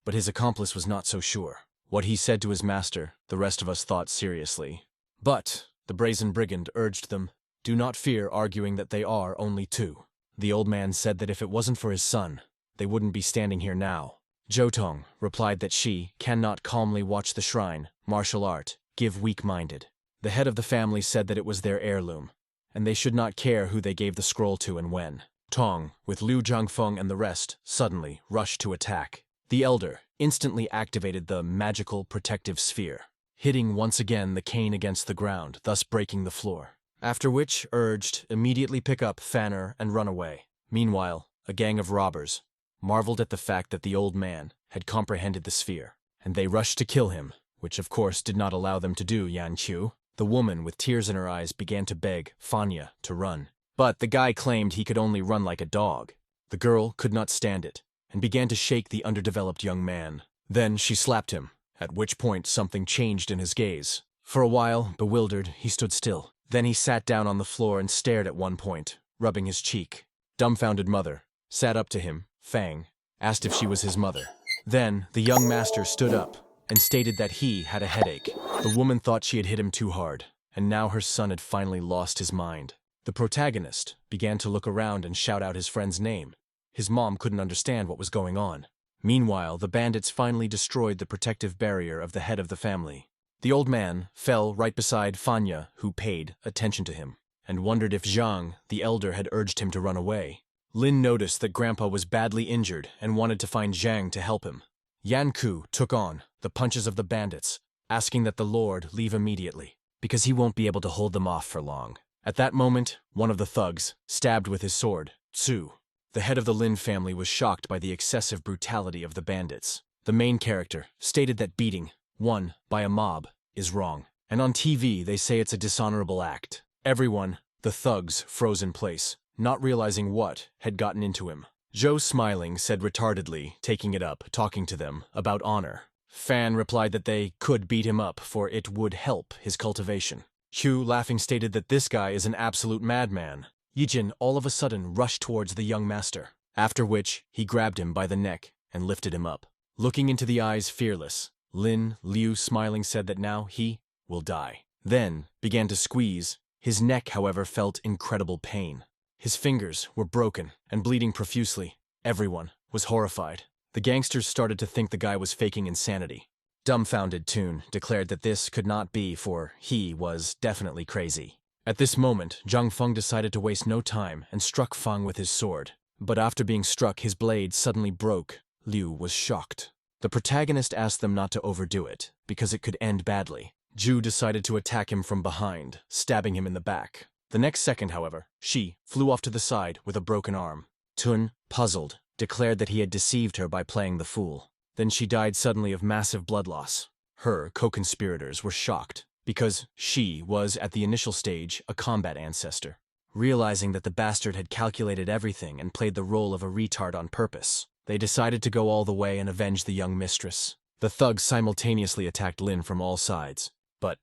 But his accomplice was not so sure. What he said to his master, the rest of us thought seriously. But the brazen brigand urged them, do not fear, arguing that they are only two. The old man said that if it wasn't for his son, they wouldn't be standing here now. Jotong replied that she cannot calmly watch the shrine, martial art, give weak-minded. The head of the family said that it was their heirloom, and they should not care who they gave the scroll to and when. Tong, with Liu Zhangfeng and the rest, suddenly rushed to attack. The elder instantly activated the magical protective sphere, hitting once again the cane against the ground, thus breaking the floor. After which, urged, immediately pick up Fanner and run away. Meanwhile, a gang of robbers marveled at the fact that the old man had comprehended the sphere, and they rushed to kill him, which of course did not allow them to do Yan Chu. The woman, with tears in her eyes, began to beg Fanya to run. But the guy claimed he could only run like a dog. The girl could not stand it, and began to shake the underdeveloped young man. Then she slapped him, at which point something changed in his gaze. For a while, bewildered, he stood still. Then he sat down on the floor and stared at one point, rubbing his cheek. Dumbfounded mother sat up to him, Fang, asked if she was his mother. Then the young master stood up and stated that he had a headache. The woman thought she had hit him too hard, and now her son had finally lost his mind. The protagonist began to look around and shout out his friend's name. His mom couldn't understand what was going on. Meanwhile, the bandits finally destroyed the protective barrier of the head of the family. The old man fell right beside Fanya, who paid attention to him, and wondered if Zhang, the elder, had urged him to run away. Lin noticed that Grandpa was badly injured and wanted to find Zhang to help him. Yan Ku took on the punches of the bandits, asking that the Lord leave immediately, because he won't be able to hold them off for long. At that moment, one of the thugs stabbed with his sword, Tsu. The head of the Lin family was shocked by the excessive brutality of the bandits. The main character stated that beating one by a mob is wrong, and on TV they say it's a dishonorable act. Everyone, the thugs, froze in place, not realizing what had gotten into him. Zhou, smiling, said retardedly, taking it up, talking to them about honor. Fan replied that they could beat him up, for it would help his cultivation. Hu, laughing, stated that this guy is an absolute madman. Yijin all of a sudden rushed towards the young master, after which he grabbed him by the neck and lifted him up. Looking into the eyes fearless, Liu, smiling, said that now he will die. Then began to squeeze. His neck, however, felt incredible pain. His fingers were broken and bleeding profusely. Everyone was horrified. The gangsters started to think the guy was faking insanity. Dumbfounded Toon declared that this could not be, for he was definitely crazy. At this moment, Zhang Feng decided to waste no time and struck Feng with his sword. But after being struck, his blade suddenly broke. Liu was shocked. The protagonist asked them not to overdo it, because it could end badly. Ju decided to attack him from behind, stabbing him in the back. The next second, however, she flew off to the side with a broken arm. Tun, puzzled, declared that he had deceived her by playing the fool. Then she died suddenly of massive blood loss. Her co-conspirators were shocked, because she was, at the initial stage, a combat ancestor. Realizing that the bastard had calculated everything and played the role of a retard on purpose, they decided to go all the way and avenge the young mistress. The thugs simultaneously attacked Lin from all sides.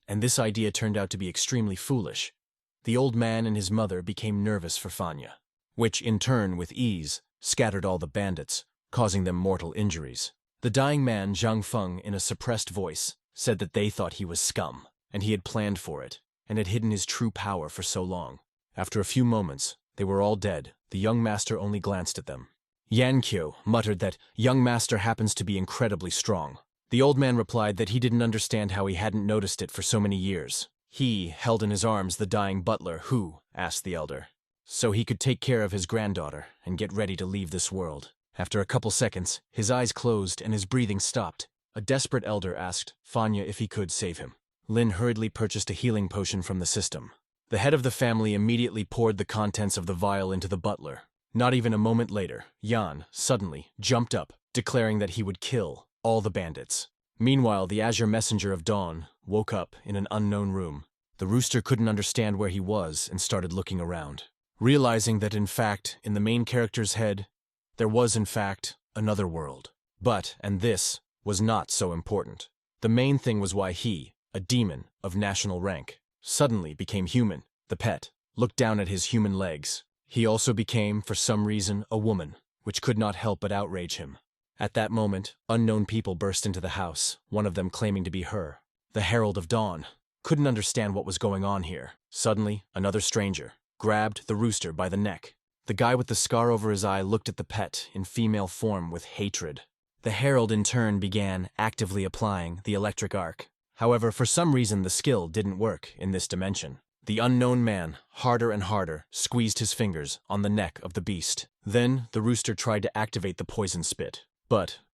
And this idea turned out to be extremely foolish. The old man and his mother became nervous for Fanya, which in turn, with ease, scattered all the bandits, causing them mortal injuries. The dying man, Zhang Feng, in a suppressed voice, said that they thought he was scum, and he had planned for it, and had hidden his true power for so long. After a few moments, they were all dead. The young master only glanced at them. Yankyo muttered that young master happens to be incredibly strong. The old man replied that he didn't understand how he hadn't noticed it for so many years. He held in his arms the dying butler who, asked the elder, so he could take care of his granddaughter and get ready to leave this world. After a couple seconds, his eyes closed and his breathing stopped. A desperate elder asked Fanya if he could save him. Lin hurriedly purchased a healing potion from the system. The head of the family immediately poured the contents of the vial into the butler. Not even a moment later, Yan suddenly jumped up, declaring that he would kill all the bandits. Meanwhile, the Azure Messenger of Dawn woke up in an unknown room. The rooster couldn't understand where he was and started looking around, realizing that in fact, in the main character's head, there was in fact another world. And this was not so important. The main thing was why he, a demon of national rank, suddenly became human. The pet looked down at his human legs. He also became, for some reason, a woman, which could not help but outrage him. At that moment, unknown people burst into the house, one of them claiming to be her. The Herald of Dawn couldn't understand what was going on here. Suddenly, another stranger grabbed the rooster by the neck. The guy with the scar over his eye looked at the pet in female form with hatred. The Herald in turn began actively applying the electric arc. However, for some reason the skill didn't work in this dimension. The unknown man, harder and harder, squeezed his fingers on the neck of the beast. Then the rooster tried to activate the poison spit.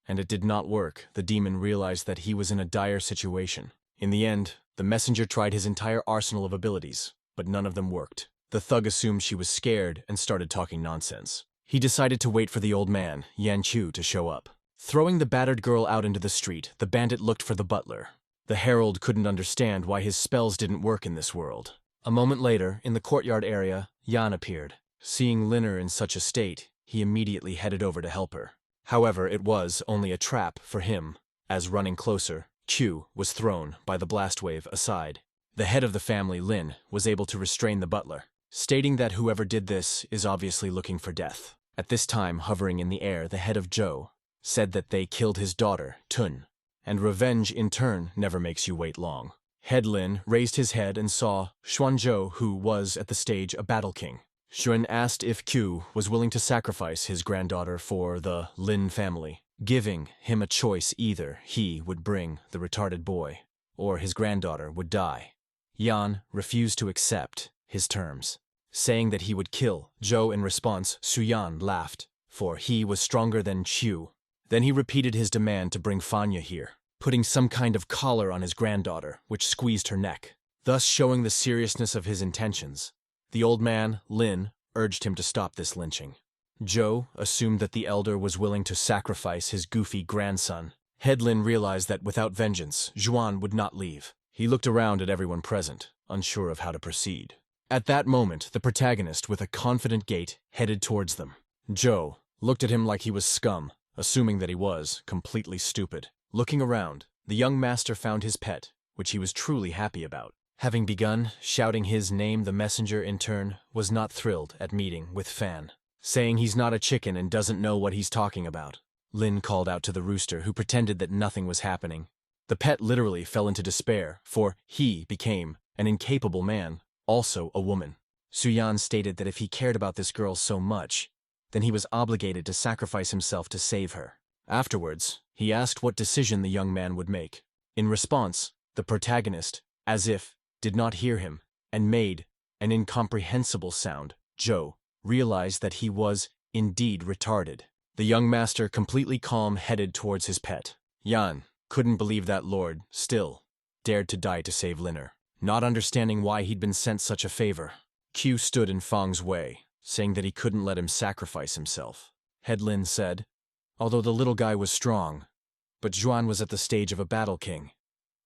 And it did not work. The demon realized that he was in a dire situation. In the end, the messenger tried his entire arsenal of abilities, but none of them worked. The thug assumed she was scared and started talking nonsense. He decided to wait for the old man, Yan Chu, to show up. Throwing the battered girl out into the street, the bandit looked for the butler. The herald couldn't understand why his spells didn't work in this world. A moment later, in the courtyard area, Yan appeared. Seeing Linner in such a state, he immediately headed over to help her. However, it was only a trap for him, as running closer, Chu was thrown by the blast wave aside. The head of the family, Lin, was able to restrain the butler, stating that whoever did this is obviously looking for death. At this time, hovering in the air, the head of Zhou said that they killed his daughter, Tun, and revenge in turn never makes you wait long. Head Lin raised his head and saw Xuanzhou, who was at the stage a battle king. Xuan asked if Q was willing to sacrifice his granddaughter for the Lin family, giving him a choice: either he would bring the retarded boy, or his granddaughter would die. Yan refused to accept his terms, saying that he would kill Zhou. In response, Suyan laughed, for he was stronger than Qiu. Then he repeated his demand to bring Fanya here, putting some kind of collar on his granddaughter, which squeezed her neck, thus showing the seriousness of his intentions. The old man, Lin, urged him to stop this lynching. Zhou assumed that the elder was willing to sacrifice his goofy grandson. Head Lin realized that without vengeance, Zhuan would not leave. He looked around at everyone present, unsure of how to proceed. At that moment, the protagonist, with a confident gait, headed towards them. Zhou looked at him like he was scum, assuming that he was completely stupid. Looking around, the young master found his pet, which he was truly happy about. Having begun shouting his name, the messenger, in turn, was not thrilled at meeting with Fan, saying he's not a chicken and doesn't know what he's talking about. Lin called out to the rooster, who pretended that nothing was happening. The pet literally fell into despair, for he became an incapable man, also a woman. Suyan stated that if he cared about this girl so much, then he was obligated to sacrifice himself to save her. Afterwards, he asked what decision the young man would make. In response, the protagonist, as if did not hear him, and made an incomprehensible sound. Zhou realized that he was indeed retarded. The young master, completely calm, headed towards his pet. Yan couldn't believe that Lord, still, dared to die to save Linner. Not understanding why he'd been sent such a favor, Q stood in Fang's way, saying that he couldn't let him sacrifice himself. Head Lin said, although the little guy was strong, but Zhuan was at the stage of a battle king,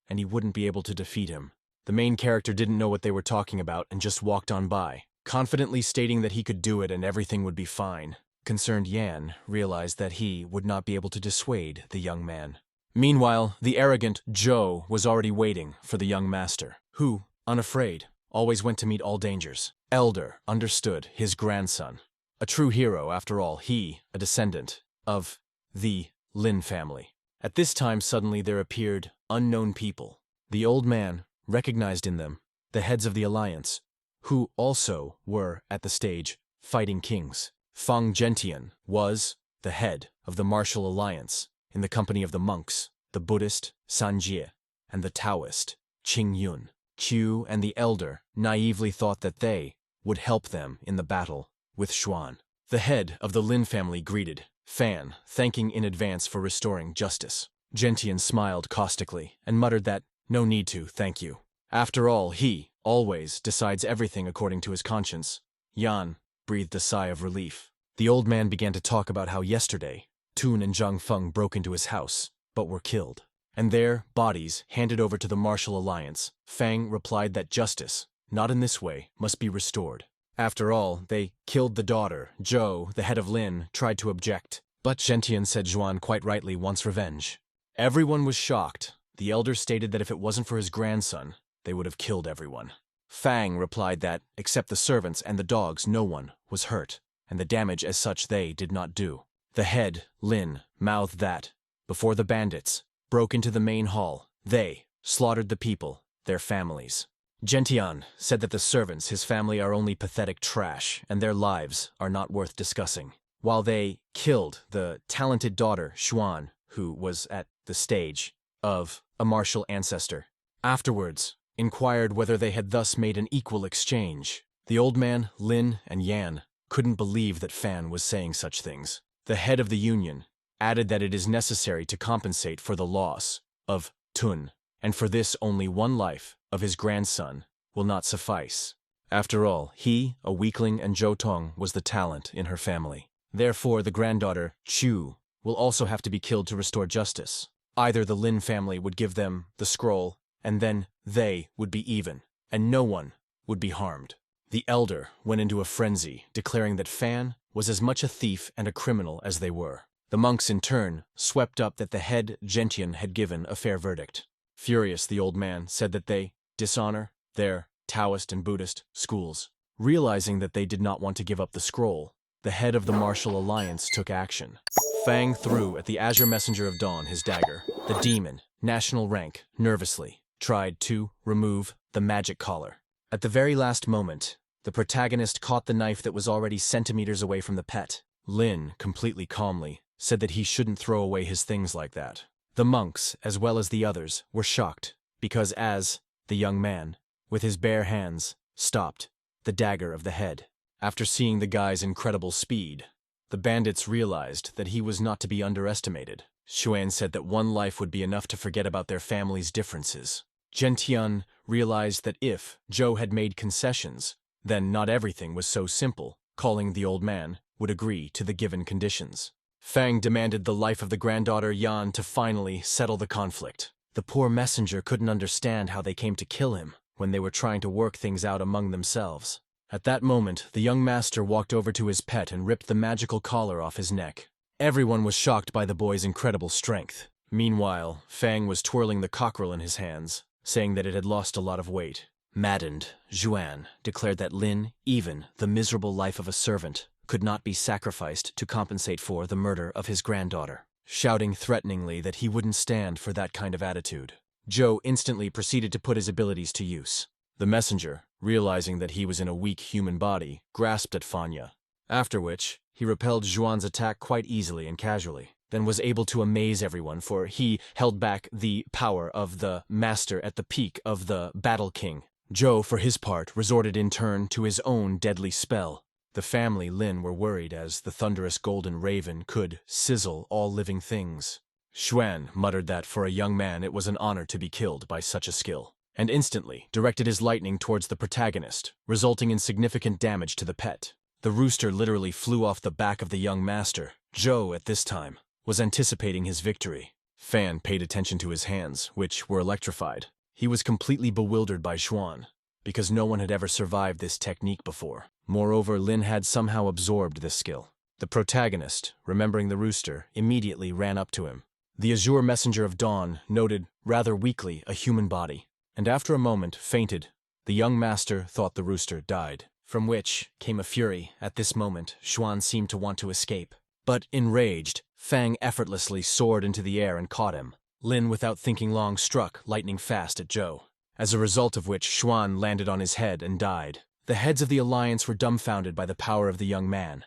and he wouldn't be able to defeat him. The main character didn't know what they were talking about and just walked on by, confidently stating that he could do it and everything would be fine. Concerned Yan realized that he would not be able to dissuade the young man. Meanwhile, the arrogant Zhou was already waiting for the young master, who, unafraid, always went to meet all dangers. Elder understood his grandson. A true hero, after all, he, a descendant of the Lin family. At this time, suddenly there appeared unknown people. The old man recognized in them the heads of the alliance, who also were, at the stage, fighting kings. Fang Gentian was the head of the martial alliance, in the company of the monks, the Buddhist Sanjie, and the Taoist Qing Yun. Qiu and the elder naively thought that they would help them in the battle with Xuan. The head of the Lin family greeted Fan, thanking in advance for restoring justice. Gentian smiled caustically and muttered that, no need to, thank you. After all, he always decides everything according to his conscience. Yan breathed a sigh of relief. The old man began to talk about how yesterday, Tun and Zhang Feng broke into his house, but were killed, and their bodies handed over to the martial alliance. Fang replied that justice, not in this way, must be restored. After all, they killed the daughter. Zhou, the head of Lin, tried to object, but Gentian said Zhuan quite rightly wants revenge. Everyone was shocked. The elder stated that if it wasn't for his grandson, they would have killed everyone. Fang replied that, except the servants and the dogs, no one was hurt, and the damage as such they did not do. The head, Lin, mouthed that, before the bandits broke into the main hall, they slaughtered the people, their families. Gentian said that the servants, his family, are only pathetic trash, and their lives are not worth discussing. While they killed the talented daughter, Xuan, who was at the stage of a martial ancestor. Afterwards, inquired whether they had thus made an equal exchange. The old man, Lin, and Yan couldn't believe that Fan was saying such things. The head of the union added that it is necessary to compensate for the loss of Tun, and for this only one life of his grandson will not suffice. After all, he, a weakling, and Zhou Tong was the talent in her family. Therefore, the granddaughter, Chu, will also have to be killed to restore justice. Either the Lin family would give them the scroll, and then they would be even, and no one would be harmed. The elder went into a frenzy, declaring that Fan was as much a thief and a criminal as they were. The monks, in turn, swept up that the head Gentian had given a fair verdict. Furious, the old man said that they dishonor their Taoist and Buddhist schools. Realizing that they did not want to give up the scroll, the head of the martial alliance took action. Fang threw at the Azure Messenger of Dawn his dagger. The demon, national rank, nervously tried to remove the magic collar. At the very last moment, the protagonist caught the knife that was already centimeters away from the pet. Lin, completely calmly, said that he shouldn't throw away his things like that. The monks, as well as the others, were shocked, because as the young man, with his bare hands, stopped the dagger of the head. After seeing the guy's incredible speed, the bandits realized that he was not to be underestimated. Xuan said that one life would be enough to forget about their family's differences. Gentian realized that if Zhou had made concessions, then not everything was so simple. Calling the old man would agree to the given conditions. Fang demanded the life of the granddaughter Yan to finally settle the conflict. The poor messenger couldn't understand how they came to kill him when they were trying to work things out among themselves. At that moment, the young master walked over to his pet and ripped the magical collar off his neck. Everyone was shocked by the boy's incredible strength. Meanwhile, Fang was twirling the cockerel in his hands, saying that it had lost a lot of weight. Maddened, Zhuan declared that Lin, even the miserable life of a servant, could not be sacrificed to compensate for the murder of his granddaughter, shouting threateningly that he wouldn't stand for that kind of attitude. Zhou instantly proceeded to put his abilities to use. The messenger, realizing that he was in a weak human body, grasped at Fanya, after which he repelled Zhuan's attack quite easily and casually, then was able to amaze everyone, for he held back the power of the master at the peak of the Battle King. Zhou, for his part, resorted in turn to his own deadly spell. The family Lin were worried as the thunderous golden raven could sizzle all living things. Xuan muttered that for a young man it was an honor to be killed by such a skill, and instantly directed his lightning towards the protagonist, resulting in significant damage to the pet. The rooster literally flew off the back of the young master. Zhou, at this time, was anticipating his victory. Fan paid attention to his hands, which were electrified. He was completely bewildered by Xuan, because no one had ever survived this technique before. Moreover, Lin had somehow absorbed this skill. The protagonist, remembering the rooster, immediately ran up to him. The azure messenger of dawn noted, rather weakly, a human body, and after a moment fainted. The young master thought the rooster died, from which came a fury. At this moment, Xuan seemed to want to escape. But, enraged, Fang effortlessly soared into the air and caught him. Lin, without thinking long, struck lightning fast at Zhou, as a result of which Xuan landed on his head and died. The heads of the alliance were dumbfounded by the power of the young man,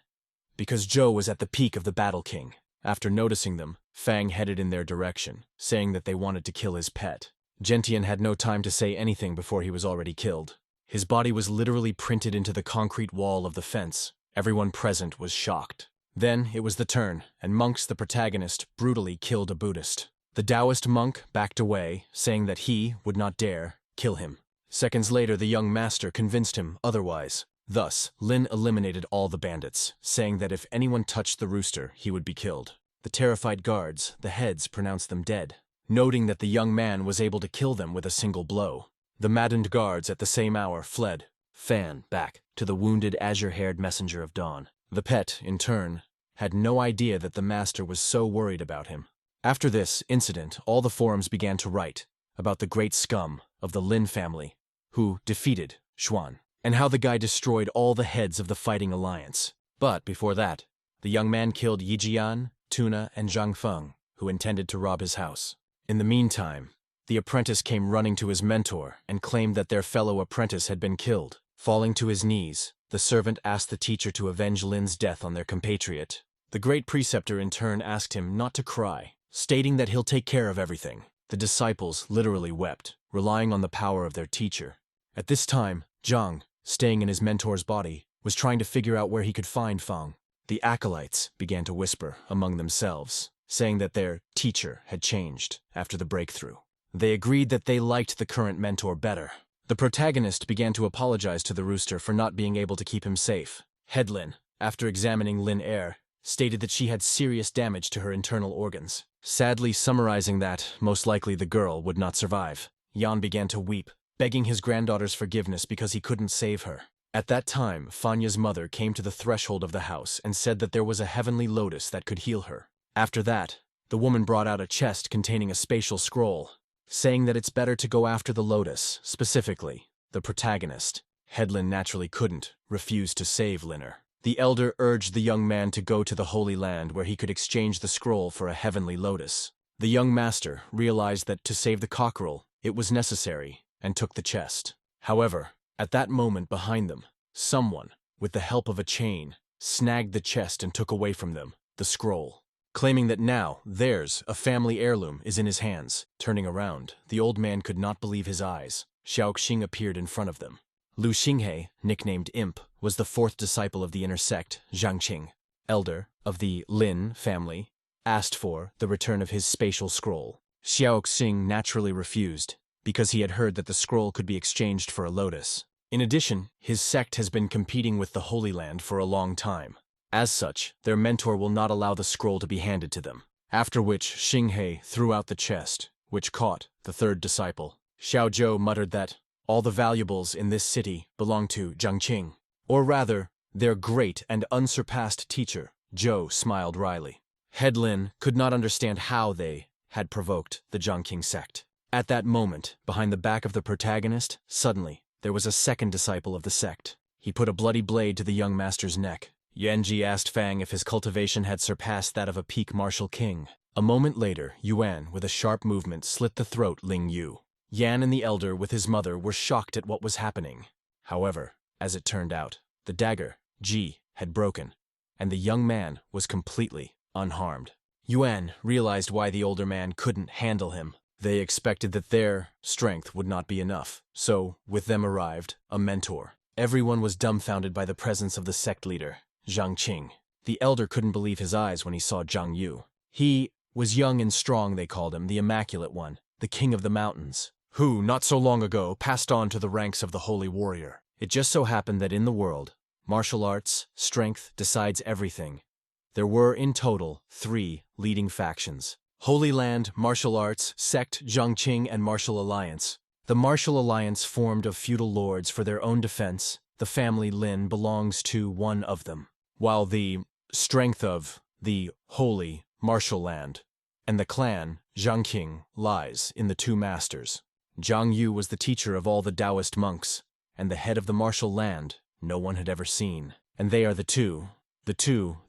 because Zhou was at the peak of the Battle King. After noticing them, Fang headed in their direction, saying that they wanted to kill his pet. Gentian had no time to say anything before he was already killed. His body was literally printed into the concrete wall of the fence. Everyone present was shocked. Then it was the turn, and Monks, the protagonist, brutally killed a Buddhist. The Taoist monk backed away, saying that he would not dare kill him. Seconds later, the young master convinced him otherwise. Thus, Lin eliminated all the bandits, saying that if anyone touched the rooster, he would be killed. The terrified guards, the heads, pronounced them dead, noting that the young man was able to kill them with a single blow. The maddened guards at the same hour fled. Fan back to the wounded azure-haired messenger of dawn. The pet, in turn, had no idea that the master was so worried about him. After this incident, all the forums began to write about the great scum of the Lin family, who defeated Xuan, and how the guy destroyed all the heads of the fighting alliance. But before that, the young man killed Yijian, Tuna, and Zhang Feng, who intended to rob his house. In the meantime, the apprentice came running to his mentor and claimed that their fellow apprentice had been killed. Falling to his knees, the servant asked the teacher to avenge Lin's death on their compatriot. The great preceptor in turn asked him not to cry, stating that he'll take care of everything. The disciples literally wept, relying on the power of their teacher. At this time, Zhang, staying in his mentor's body, was trying to figure out where he could find Feng. The acolytes began to whisper among themselves, saying that their teacher had changed after the breakthrough. They agreed that they liked the current mentor better. The protagonist began to apologize to the rooster for not being able to keep him safe. Headlin, after examining Lin Air, stated that she had serious damage to her internal organs, sadly summarizing that, most likely, the girl would not survive. Yan began to weep, begging his granddaughter's forgiveness because he couldn't save her. At that time, Fanya's mother came to the threshold of the house and said that there was a heavenly lotus that could heal her. After that, the woman brought out a chest containing a spatial scroll, saying that it's better to go after the lotus, specifically, the protagonist. Headlin naturally couldn't refuse to save Linner. The elder urged the young man to go to the Holy Land where he could exchange the scroll for a heavenly lotus. The young master realized that to save the cockerel, it was necessary, and took the chest. However, at that moment behind them, someone, with the help of a chain, snagged the chest and took away from them the scroll, claiming that now theirs, a family heirloom, is in his hands. Turning around, the old man could not believe his eyes. Xiaoxing appeared in front of them. Lu Xinghe, nicknamed Imp, was the fourth disciple of the inner sect, Zhangqing, elder of the Lin family, asked for the return of his spatial scroll. Xiaoxing naturally refused, because he had heard that the scroll could be exchanged for a lotus. In addition, his sect has been competing with the Holy Land for a long time. As such, their mentor will not allow the scroll to be handed to them. After which, Xinghe threw out the chest, which caught the third disciple. Xiao Zhou muttered that all the valuables in this city belong to Zhangqing, or rather, their great and unsurpassed teacher. Zhou smiled wryly. Headlin could not understand how they had provoked the Zhangqing sect. At that moment, behind the back of the protagonist, suddenly, there was a second disciple of the sect. He put a bloody blade to the young master's neck. Yuanji asked Fang if his cultivation had surpassed that of a peak martial king. A moment later, Yuan, with a sharp movement, slit the throat Ling Yu. Yan and the elder, with his mother, were shocked at what was happening. However, as it turned out, the dagger, Ji, had broken, and the young man was completely unharmed. Yuan realized why the older man couldn't handle him. They expected that their strength would not be enough, so, with them arrived a mentor. Everyone was dumbfounded by the presence of the sect leader, Zhang Qing. The elder couldn't believe his eyes when he saw Zhang Yu. He was young and strong, they called him, the Immaculate One, the King of the Mountains, who, not so long ago, passed on to the ranks of the Holy Warrior. It just so happened that in the world, martial arts, strength decides everything. There were, in total, 3 leading factions: Holy Land, Martial Arts, Sect, Zhangqing, and Martial Alliance. The Martial Alliance, formed of feudal lords for their own defense, the family Lin belongs to one of them, while the strength of the Holy Martial Land and the clan Zhangqing lies in the 2 masters. Zhang Yu was the teacher of all the Taoist monks, and the head of the martial land no one had ever seen. And they are the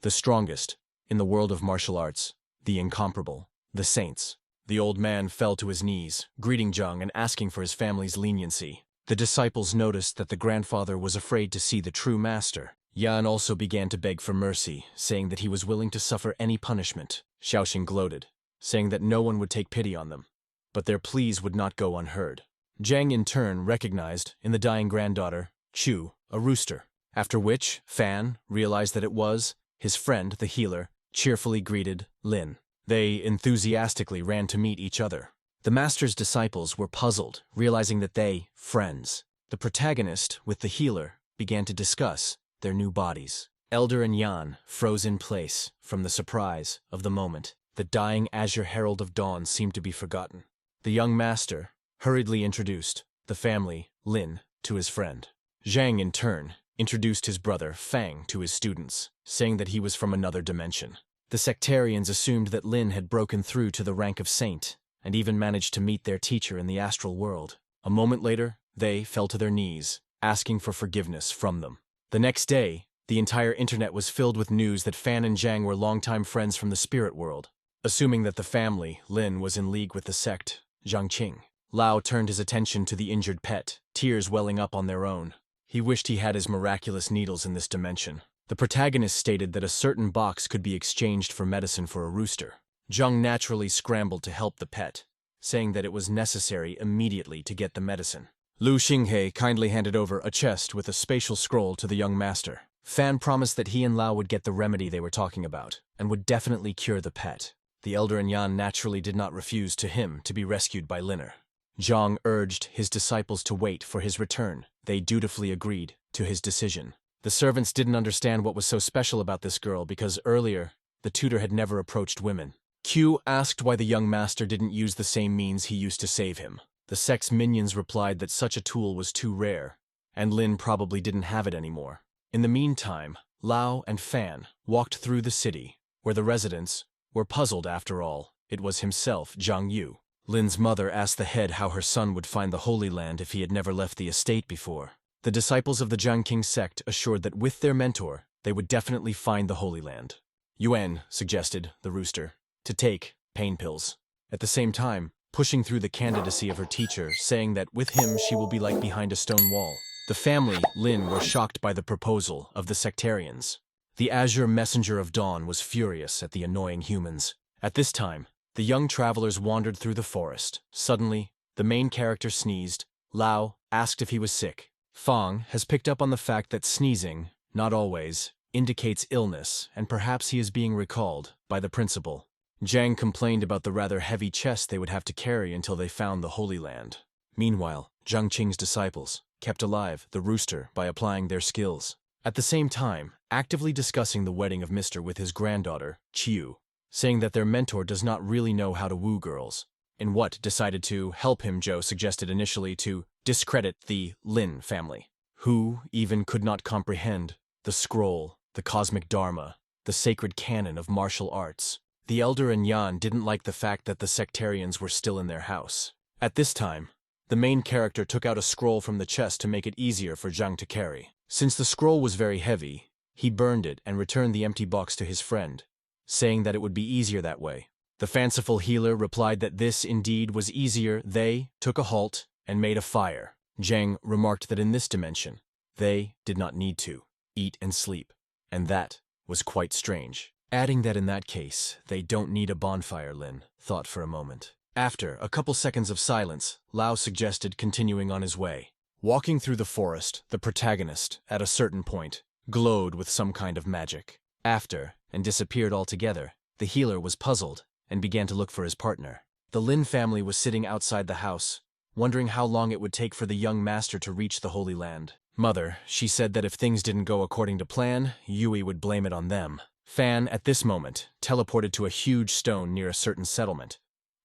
strongest in the world of martial arts, the incomparable, the saints. The old man fell to his knees, greeting Zhang and asking for his family's leniency. The disciples noticed that the grandfather was afraid to see the true master. Yan also began to beg for mercy, saying that he was willing to suffer any punishment. Xiaoxing gloated, saying that no one would take pity on them, but their pleas would not go unheard. Zhang in turn recognized in the dying granddaughter, Chu, a rooster, after which Fan realized that it was his friend, the healer, cheerfully greeted Lin. They enthusiastically ran to meet each other. The master's disciples were puzzled, realizing that they, friends, the protagonist with the healer, began to discuss their new bodies. Elder and Yan froze in place from the surprise of the moment. The dying azure herald of dawn seemed to be forgotten. The young master hurriedly introduced the family, Lin, to his friend. Zhang, in turn, introduced his brother, Fang, to his students, saying that he was from another dimension. The sectarians assumed that Lin had broken through to the rank of saint, and even managed to meet their teacher in the astral world. A moment later, they fell to their knees, asking for forgiveness from them. The next day, the entire internet was filled with news that Fan and Zhang were longtime friends from the spirit world. Assuming that the family, Lin, was in league with the sect, Zhangqing, Lao turned his attention to the injured pet, tears welling up on their own. He wished he had his miraculous needles in this dimension. The protagonist stated that a certain box could be exchanged for medicine for a rooster. Zhang naturally scrambled to help the pet, saying that it was necessary immediately to get the medicine. Lu Xinghe kindly handed over a chest with a spatial scroll to the young master. Fan promised that he and Lao would get the remedy they were talking about, and would definitely cure the pet. The elder and Yan naturally did not refuse to him to be rescued by Liner. Zhang urged his disciples to wait for his return. They dutifully agreed to his decision. The servants didn't understand what was so special about this girl because earlier, the tutor had never approached women. Q asked why the young master didn't use the same means he used to save him. The sect's minions replied that such a tool was too rare, and Lin probably didn't have it anymore. In the meantime, Lao and Fan walked through the city, where the residents were puzzled. After all, it was himself, Zhang Yu. Lin's mother asked the head how her son would find the Holy Land if he had never left the estate before. The disciples of the Zhangqing sect assured that with their mentor, they would definitely find the Holy Land. Yuan suggested, the rooster, to take pain pills. At the same time, pushing through the candidacy of her teacher, saying that with him she will be like behind a stone wall. The family, Lin, were shocked by the proposal of the sectarians. The Azure Messenger of Dawn was furious at the annoying humans. At this time, the young travelers wandered through the forest. Suddenly, the main character sneezed. Lao asked if he was sick. Fang has picked up on the fact that sneezing, not always, indicates illness, and perhaps he is being recalled by the principal. Zhang complained about the rather heavy chest they would have to carry until they found the Holy Land. Meanwhile, Zhangqing's disciples kept alive the rooster by applying their skills. At the same time, actively discussing the wedding of Mr. with his granddaughter, Qiu, saying that their mentor does not really know how to woo girls. In what decided to help him, Zhou suggested initially to discredit the Lin family, who even could not comprehend the scroll, the cosmic dharma, the sacred canon of martial arts. The elder and Yan didn't like the fact that the sectarians were still in their house. At this time, the main character took out a scroll from the chest to make it easier for Zhang to carry. Since the scroll was very heavy, he burned it and returned the empty box to his friend, saying that it would be easier that way. The fanciful healer replied that this indeed was easier. They took a halt and made a fire. Zhang remarked that in this dimension, they did not need to eat and sleep, and that was quite strange. Adding that in that case, they don't need a bonfire, Lin thought for a moment. After a couple seconds of silence, Lao suggested continuing on his way. Walking through the forest, the protagonist, at a certain point, glowed with some kind of magic. After, and disappeared altogether, the healer was puzzled and began to look for his partner. The Lin family was sitting outside the house, wondering how long it would take for the young master to reach the Holy Land. Mother, she said that if things didn't go according to plan, Yui would blame it on them. Fan, at this moment, teleported to a huge stone near a certain settlement,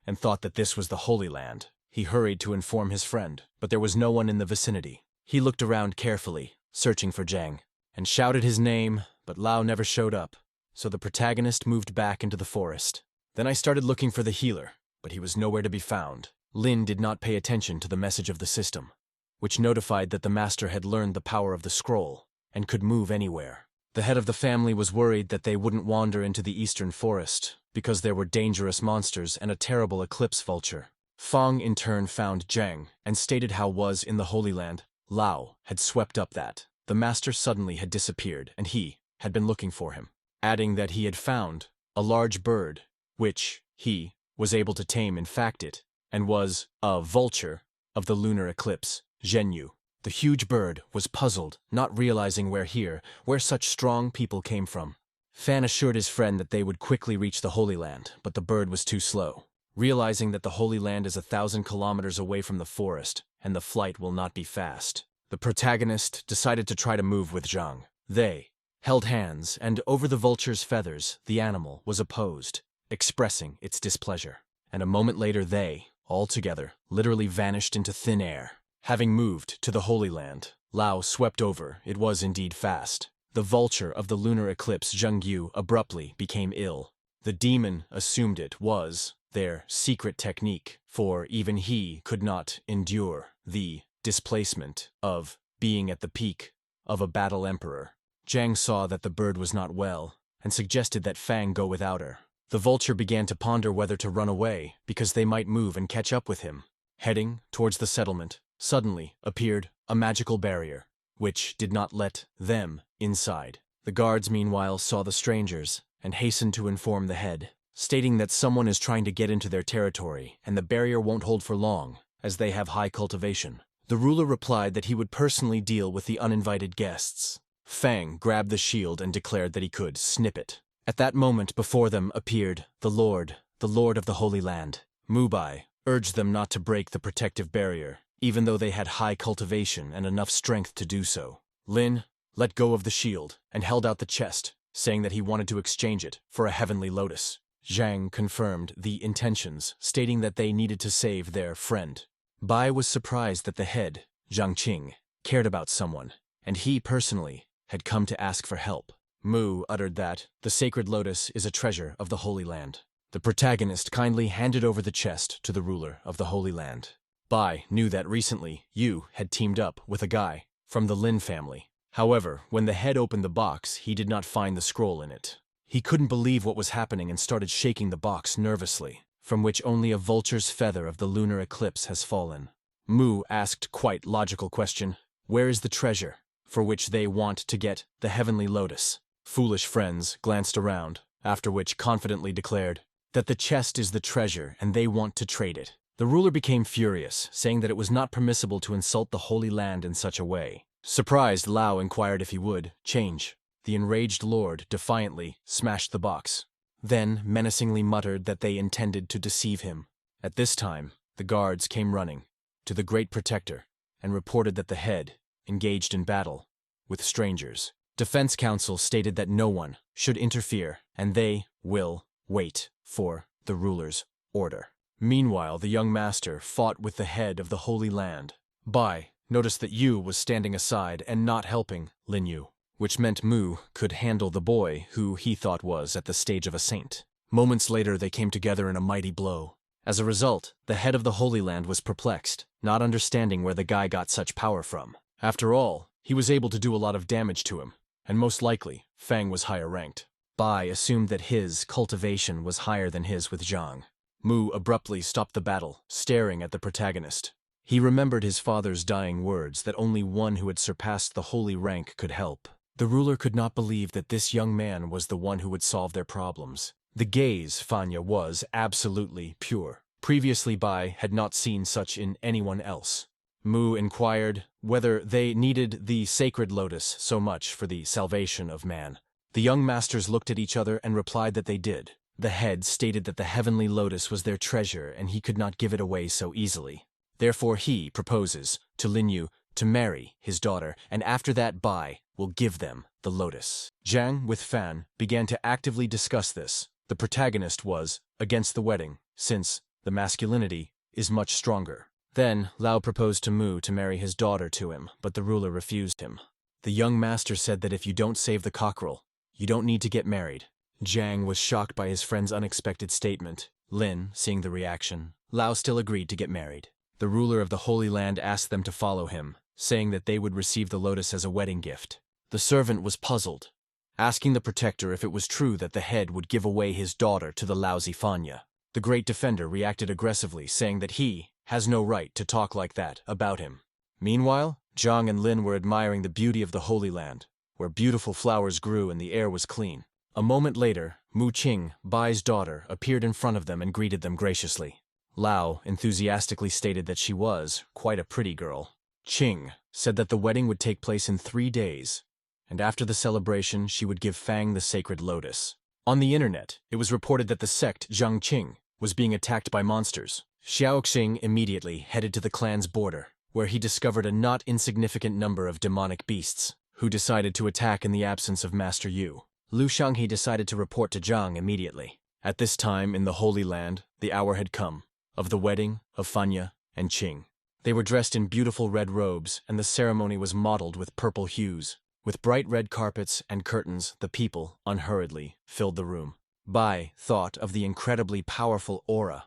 and thought that this was the Holy Land. He hurried to inform his friend, but there was no one in the vicinity. He looked around carefully, searching for Jang, and shouted his name, but Lao never showed up, so the protagonist moved back into the forest. Then I started looking for the healer, but he was nowhere to be found. Lin did not pay attention to the message of the system, which notified that the master had learned the power of the scroll and could move anywhere. The head of the family was worried that they wouldn't wander into the eastern forest because there were dangerous monsters and a terrible eclipse vulture. Fang in turn found Jang and stated how was in the Holy Land. Lao had swept up that the master suddenly had disappeared and he had been looking for him, adding that he had found a large bird, which he was able to tame. In fact it, and was a vulture of the lunar eclipse, Zhenyu. The huge bird was puzzled, not realizing where such strong people came from. Fan assured his friend that they would quickly reach the Holy Land, but the bird was too slow. Realizing that the Holy Land is 1,000 kilometers away from the forest, and the flight will not be fast, the protagonist decided to try to move with Zhang. They held hands, and over the vulture's feathers, the animal was opposed, expressing its displeasure. And a moment later they, all together, literally vanished into thin air. Having moved to the Holy Land, Lao swept over. It was indeed fast. The vulture of the lunar eclipse Zhengyu abruptly became ill. The demon assumed it was their secret technique, for even he could not endure the displacement of being at the peak of a battle emperor. Zhang saw that the bird was not well, and suggested that Fang go without her. The vulture began to ponder whether to run away, because they might move and catch up with him. Heading towards the settlement, suddenly appeared a magical barrier, which did not let them inside. The guards meanwhile saw the strangers, and hastened to inform the head, stating that someone is trying to get into their territory, and the barrier won't hold for long, as they have high cultivation. The ruler replied that he would personally deal with the uninvited guests. Fang grabbed the shield and declared that he could snip it. At that moment before them appeared the Lord of the Holy Land. Mubai urged them not to break the protective barrier, even though they had high cultivation and enough strength to do so. Lin let go of the shield and held out the chest, saying that he wanted to exchange it for a heavenly lotus. Zhang confirmed the intentions, stating that they needed to save their friend. Bai was surprised that the head, Zhang Qing, cared about someone, and he personally had come to ask for help. Mu uttered that the sacred lotus is a treasure of the Holy Land. The protagonist kindly handed over the chest to the ruler of the Holy Land. Bai knew that recently Yu had teamed up with a guy from the Lin family. However, when the head opened the box, he did not find the scroll in it. He couldn't believe what was happening and started shaking the box nervously, from which only a vulture's feather of the lunar eclipse has fallen. Mu asked quite logical question, where is the treasure, for which they want to get the heavenly lotus? Foolish friends glanced around, after which confidently declared that the chest is the treasure and they want to trade it. The ruler became furious, saying that it was not permissible to insult the Holy Land in such a way. Surprised, Lao inquired if he would change. The enraged lord defiantly smashed the box, then menacingly muttered that they intended to deceive him. At this time, the guards came running to the great protector and reported that the head engaged in battle with strangers. Defense counsel stated that no one should interfere and they will wait for the ruler's order. Meanwhile, the young master fought with the head of the Holy Land. Bai noticed that Yu was standing aside and not helping Lin Yu, which meant Mu could handle the boy who he thought was at the stage of a saint. Moments later they came together in a mighty blow. As a result, the head of the Holy Land was perplexed, not understanding where the guy got such power from. After all, he was able to do a lot of damage to him, and most likely, Fang was higher ranked. Bai assumed that his cultivation was higher than his with Zhang. Mu abruptly stopped the battle, staring at the protagonist. He remembered his father's dying words that only one who had surpassed the holy rank could help. The ruler could not believe that this young man was the one who would solve their problems. The gaze, Fanya, was absolutely pure. Previously Bai had not seen such in anyone else. Mu inquired whether they needed the sacred lotus so much for the salvation of man. The young masters looked at each other and replied that they did. The head stated that the heavenly lotus was their treasure and he could not give it away so easily. Therefore he proposes to Lin Yu to marry his daughter, and after that Bai will give them the lotus. Zhang, with Fan, began to actively discuss this. The protagonist was against the wedding, since the masculinity is much stronger. Then Lao proposed to Mu to marry his daughter to him, but the ruler refused him. The young master said that if you don't save the cockerel, you don't need to get married. Zhang was shocked by his friend's unexpected statement. Lin, seeing the reaction, Lao still agreed to get married. The ruler of the Holy Land asked them to follow him, saying that they would receive the lotus as a wedding gift. The servant was puzzled, asking the protector if it was true that the head would give away his daughter to the lousy Fanya. The great defender reacted aggressively, saying that he has no right to talk like that about him. Meanwhile, Zhang and Lin were admiring the beauty of the Holy Land, where beautiful flowers grew and the air was clean. A moment later, Mu Qing, Bai's daughter, appeared in front of them and greeted them graciously. Lao enthusiastically stated that she was quite a pretty girl. Qing said that the wedding would take place in 3 days, and after the celebration she would give Fang the sacred lotus. On the internet, it was reported that the sect Zhangqing was being attacked by monsters. Xiaoxing immediately headed to the clan's border, where he discovered a not insignificant number of demonic beasts, who decided to attack in the absence of Master Yu. Lu Shanghe decided to report to Zhang immediately. At this time in the Holy Land, the hour had come, of the wedding of Fanya and Qing. They were dressed in beautiful red robes, and the ceremony was mottled with purple hues. With bright red carpets and curtains, the people, unhurriedly, filled the room. Bai thought of the incredibly powerful aura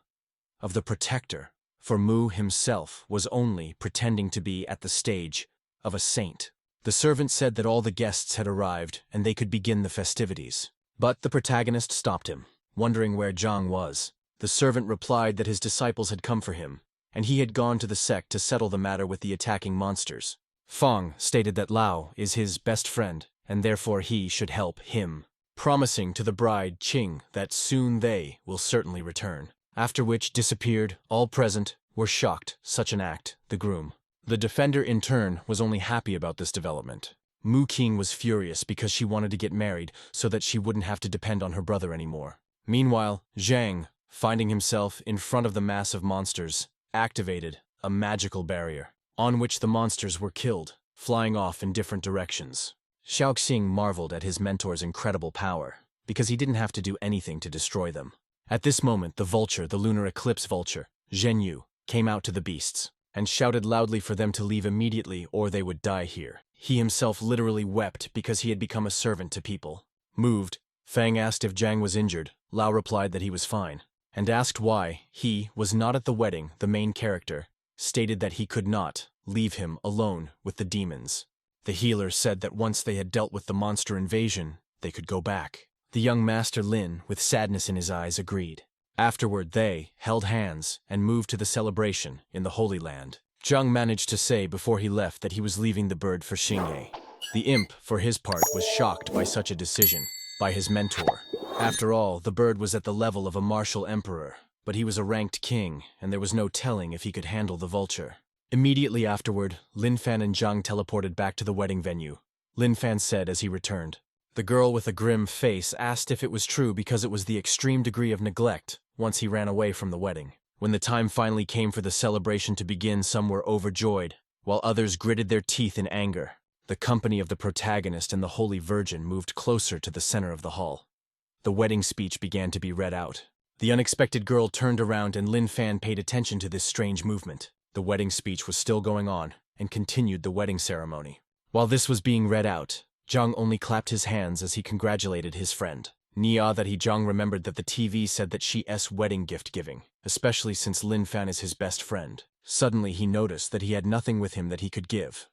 of the protector, for Mu himself was only pretending to be at the stage of a saint. The servant said that all the guests had arrived and they could begin the festivities. But the protagonist stopped him, wondering where Zhang was. The servant replied that his disciples had come for him, and he had gone to the sect to settle the matter with the attacking monsters. Fang stated that Lao is his best friend, and therefore he should help him, promising to the bride Qing that soon they will certainly return. After which disappeared. All present were shocked. Such an act, the groom. The defender in turn was only happy about this development. Mu Qing was furious because she wanted to get married so that she wouldn't have to depend on her brother anymore. Meanwhile, Zhang, finding himself in front of the mass of monsters, activated a magical barrier, on which the monsters were killed, flying off in different directions. Xiaoxing marveled at his mentor's incredible power, because he didn't have to do anything to destroy them. At this moment, the vulture, the lunar eclipse vulture, Zhenyu, came out to the beasts, and shouted loudly for them to leave immediately or they would die here. He himself literally wept because he had become a servant to people. Moved, Fang asked if Zhang was injured. Lao replied that he was fine, and asked why he was not at the wedding. The main character stated that he could not leave him alone with the demons. The healer said that once they had dealt with the monster invasion, they could go back. The young master Lin, with sadness in his eyes, agreed. Afterward they held hands and moved to the celebration in the Holy Land. Zhang managed to say before he left that he was leaving the bird for Xingye. The imp, for his part, was shocked by such a decision, by his mentor. After all, the bird was at the level of a martial emperor, but he was a ranked king, and there was no telling if he could handle the vulture. Immediately afterward, Lin Fan and Zhang teleported back to the wedding venue. Lin Fan said as he returned. The girl with a grim face asked if it was true because it was the extreme degree of neglect once he ran away from the wedding. When the time finally came for the celebration to begin, some were overjoyed, while others gritted their teeth in anger. The company of the protagonist and the Holy Virgin moved closer to the center of the hall. The wedding speech began to be read out. The unexpected girl turned around and Lin Fan paid attention to this strange movement. The wedding speech was still going on and continued the wedding ceremony. While this was being read out, Zhang only clapped his hands as he congratulated his friend. Nia that Zhang remembered that the TV said that she's wedding gift giving, especially since Lin Fan is his best friend. Suddenly he noticed that he had nothing with him that he could give.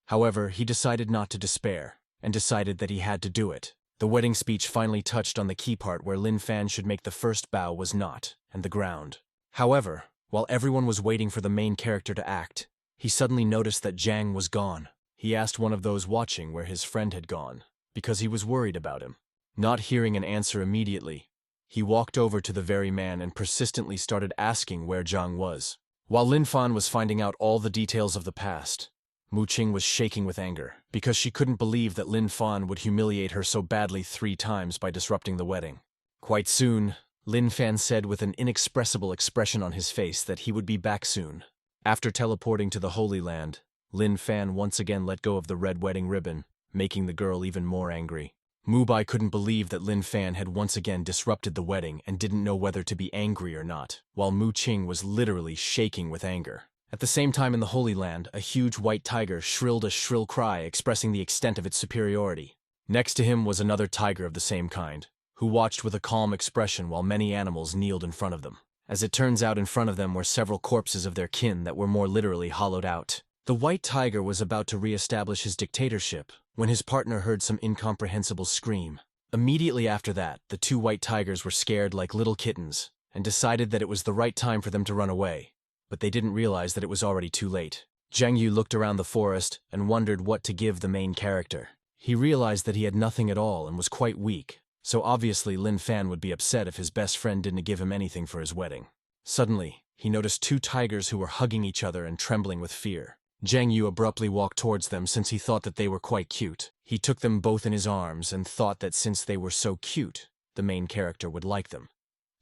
However, he decided not to despair, and decided that he had to do it. The wedding speech finally touched on the key part where Lin Fan should make the first bow was not, and the ground. However, while everyone was waiting for the main character to act, he suddenly noticed that Zhang was gone. He asked one of those watching where his friend had gone, because he was worried about him. Not hearing an answer immediately, he walked over to the very man and persistently started asking where Zhang was. While Lin Fan was finding out all the details of the past, Mu Qing was shaking with anger, because she couldn't believe that Lin Fan would humiliate her so badly 3 times by disrupting the wedding. Quite soon, Lin Fan said with an inexpressible expression on his face that he would be back soon. After teleporting to the Holy Land, Lin Fan once again let go of the red wedding ribbon, making the girl even more angry. Mubai couldn't believe that Lin Fan had once again disrupted the wedding and didn't know whether to be angry or not, while Mu Qing was literally shaking with anger. At the same time in the Holy Land, a huge white tiger shrilled a shrill cry expressing the extent of its superiority. Next to him was another tiger of the same kind, who watched with a calm expression while many animals kneeled in front of them. As it turns out, in front of them were several corpses of their kin that were more literally hollowed out. The white tiger was about to re-establish his dictatorship when his partner heard some incomprehensible scream. Immediately after that, the two white tigers were scared like little kittens and decided that it was the right time for them to run away, but they didn't realize that it was already too late. Zhang Yu looked around the forest and wondered what to give the main character. He realized that he had nothing at all and was quite weak, so obviously Lin Fan would be upset if his best friend didn't give him anything for his wedding. Suddenly, he noticed two tigers who were hugging each other and trembling with fear. Zhang Yu abruptly walked towards them since he thought that they were quite cute. He took them both in his arms and thought that since they were so cute, the main character would like them,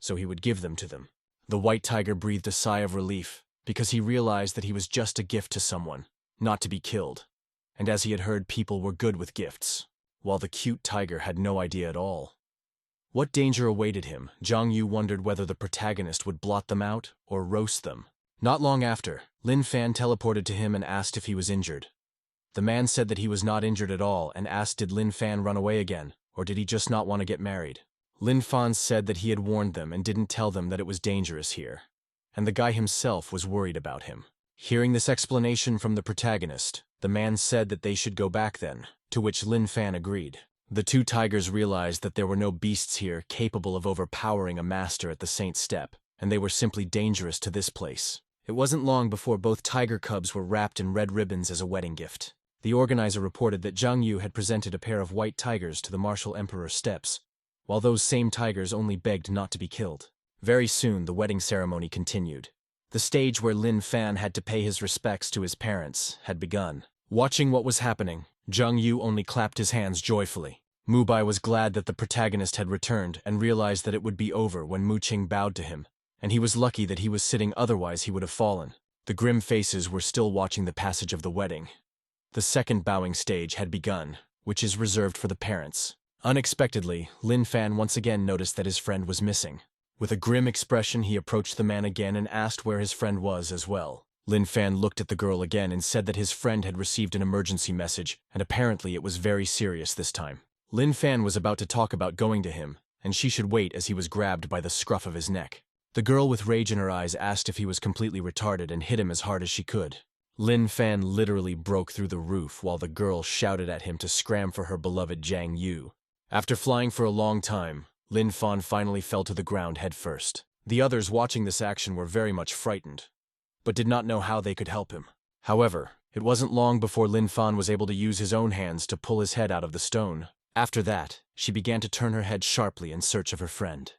so he would give them to them. The white tiger breathed a sigh of relief because he realized that he was just a gift to someone, not to be killed, and as he had heard, people were good with gifts, while the cute tiger had no idea at all. What danger awaited him? Zhang Yu wondered whether the protagonist would blot them out or roast them. Not long after, Lin Fan teleported to him and asked if he was injured. The man said that he was not injured at all and asked did Lin Fan run away again, or did he just not want to get married. Lin Fan said that he had warned them and didn't tell them that it was dangerous here, and the guy himself was worried about him. Hearing this explanation from the protagonist, the man said that they should go back then, to which Lin Fan agreed. The two tigers realized that there were no beasts here capable of overpowering a master at the Saint's Step, and they were simply dangerous to this place. It wasn't long before both tiger cubs were wrapped in red ribbons as a wedding gift. The organizer reported that Zhang Yu had presented a pair of white tigers to the martial emperor's steps, while those same tigers only begged not to be killed. Very soon, the wedding ceremony continued. The stage where Lin Fan had to pay his respects to his parents had begun. Watching what was happening, Zhang Yu only clapped his hands joyfully. Mubai was glad that the protagonist had returned and realized that it would be over when Mu Qing bowed to him, and he was lucky that he was sitting, otherwise he would have fallen. The grim faces were still watching the passage of the wedding. The second bowing stage had begun, which is reserved for the parents. Unexpectedly, Lin Fan once again noticed that his friend was missing. With a grim expression, he approached the man again and asked where his friend was as well. Lin Fan looked at the girl again and said that his friend had received an emergency message, and apparently it was very serious this time. Lin Fan was about to talk about going to him, and she should wait as he was grabbed by the scruff of his neck. The girl with rage in her eyes asked if he was completely retarded and hit him as hard as she could. Lin Fan literally broke through the roof while the girl shouted at him to scram for her beloved Zhang Yu. After flying for a long time, Lin Fan finally fell to the ground head first. The others watching this action were very much frightened, but did not know how they could help him. However, it wasn't long before Lin Fan was able to use his own hands to pull his head out of the stone. After that, she began to turn her head sharply in search of her friend.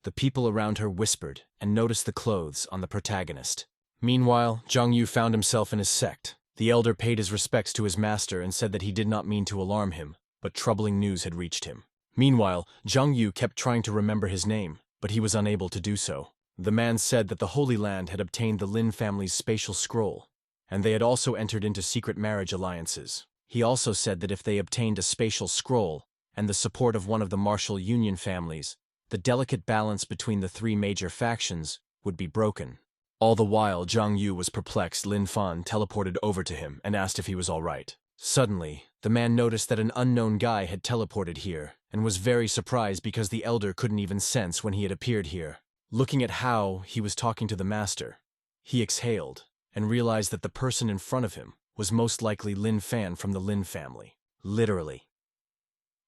The people around her whispered and noticed the clothes on the protagonist. Meanwhile, Zhang Yu found himself in his sect. The elder paid his respects to his master and said that he did not mean to alarm him, but troubling news had reached him. Meanwhile, Zhang Yu kept trying to remember his name, but he was unable to do so. The man said that the Holy Land had obtained the Lin family's spatial scroll, and they had also entered into secret marriage alliances. He also said that if they obtained a spatial scroll and the support of one of the martial union families, the delicate balance between the three major factions would be broken. All the while, Zhang Yu was perplexed. Lin Fan teleported over to him and asked if he was all right. Suddenly, the man noticed that an unknown guy had teleported here and was very surprised because the elder couldn't even sense when he had appeared here. Looking at how he was talking to the master, he exhaled and realized that the person in front of him was most likely Lin Fan from the Lin family. Literally.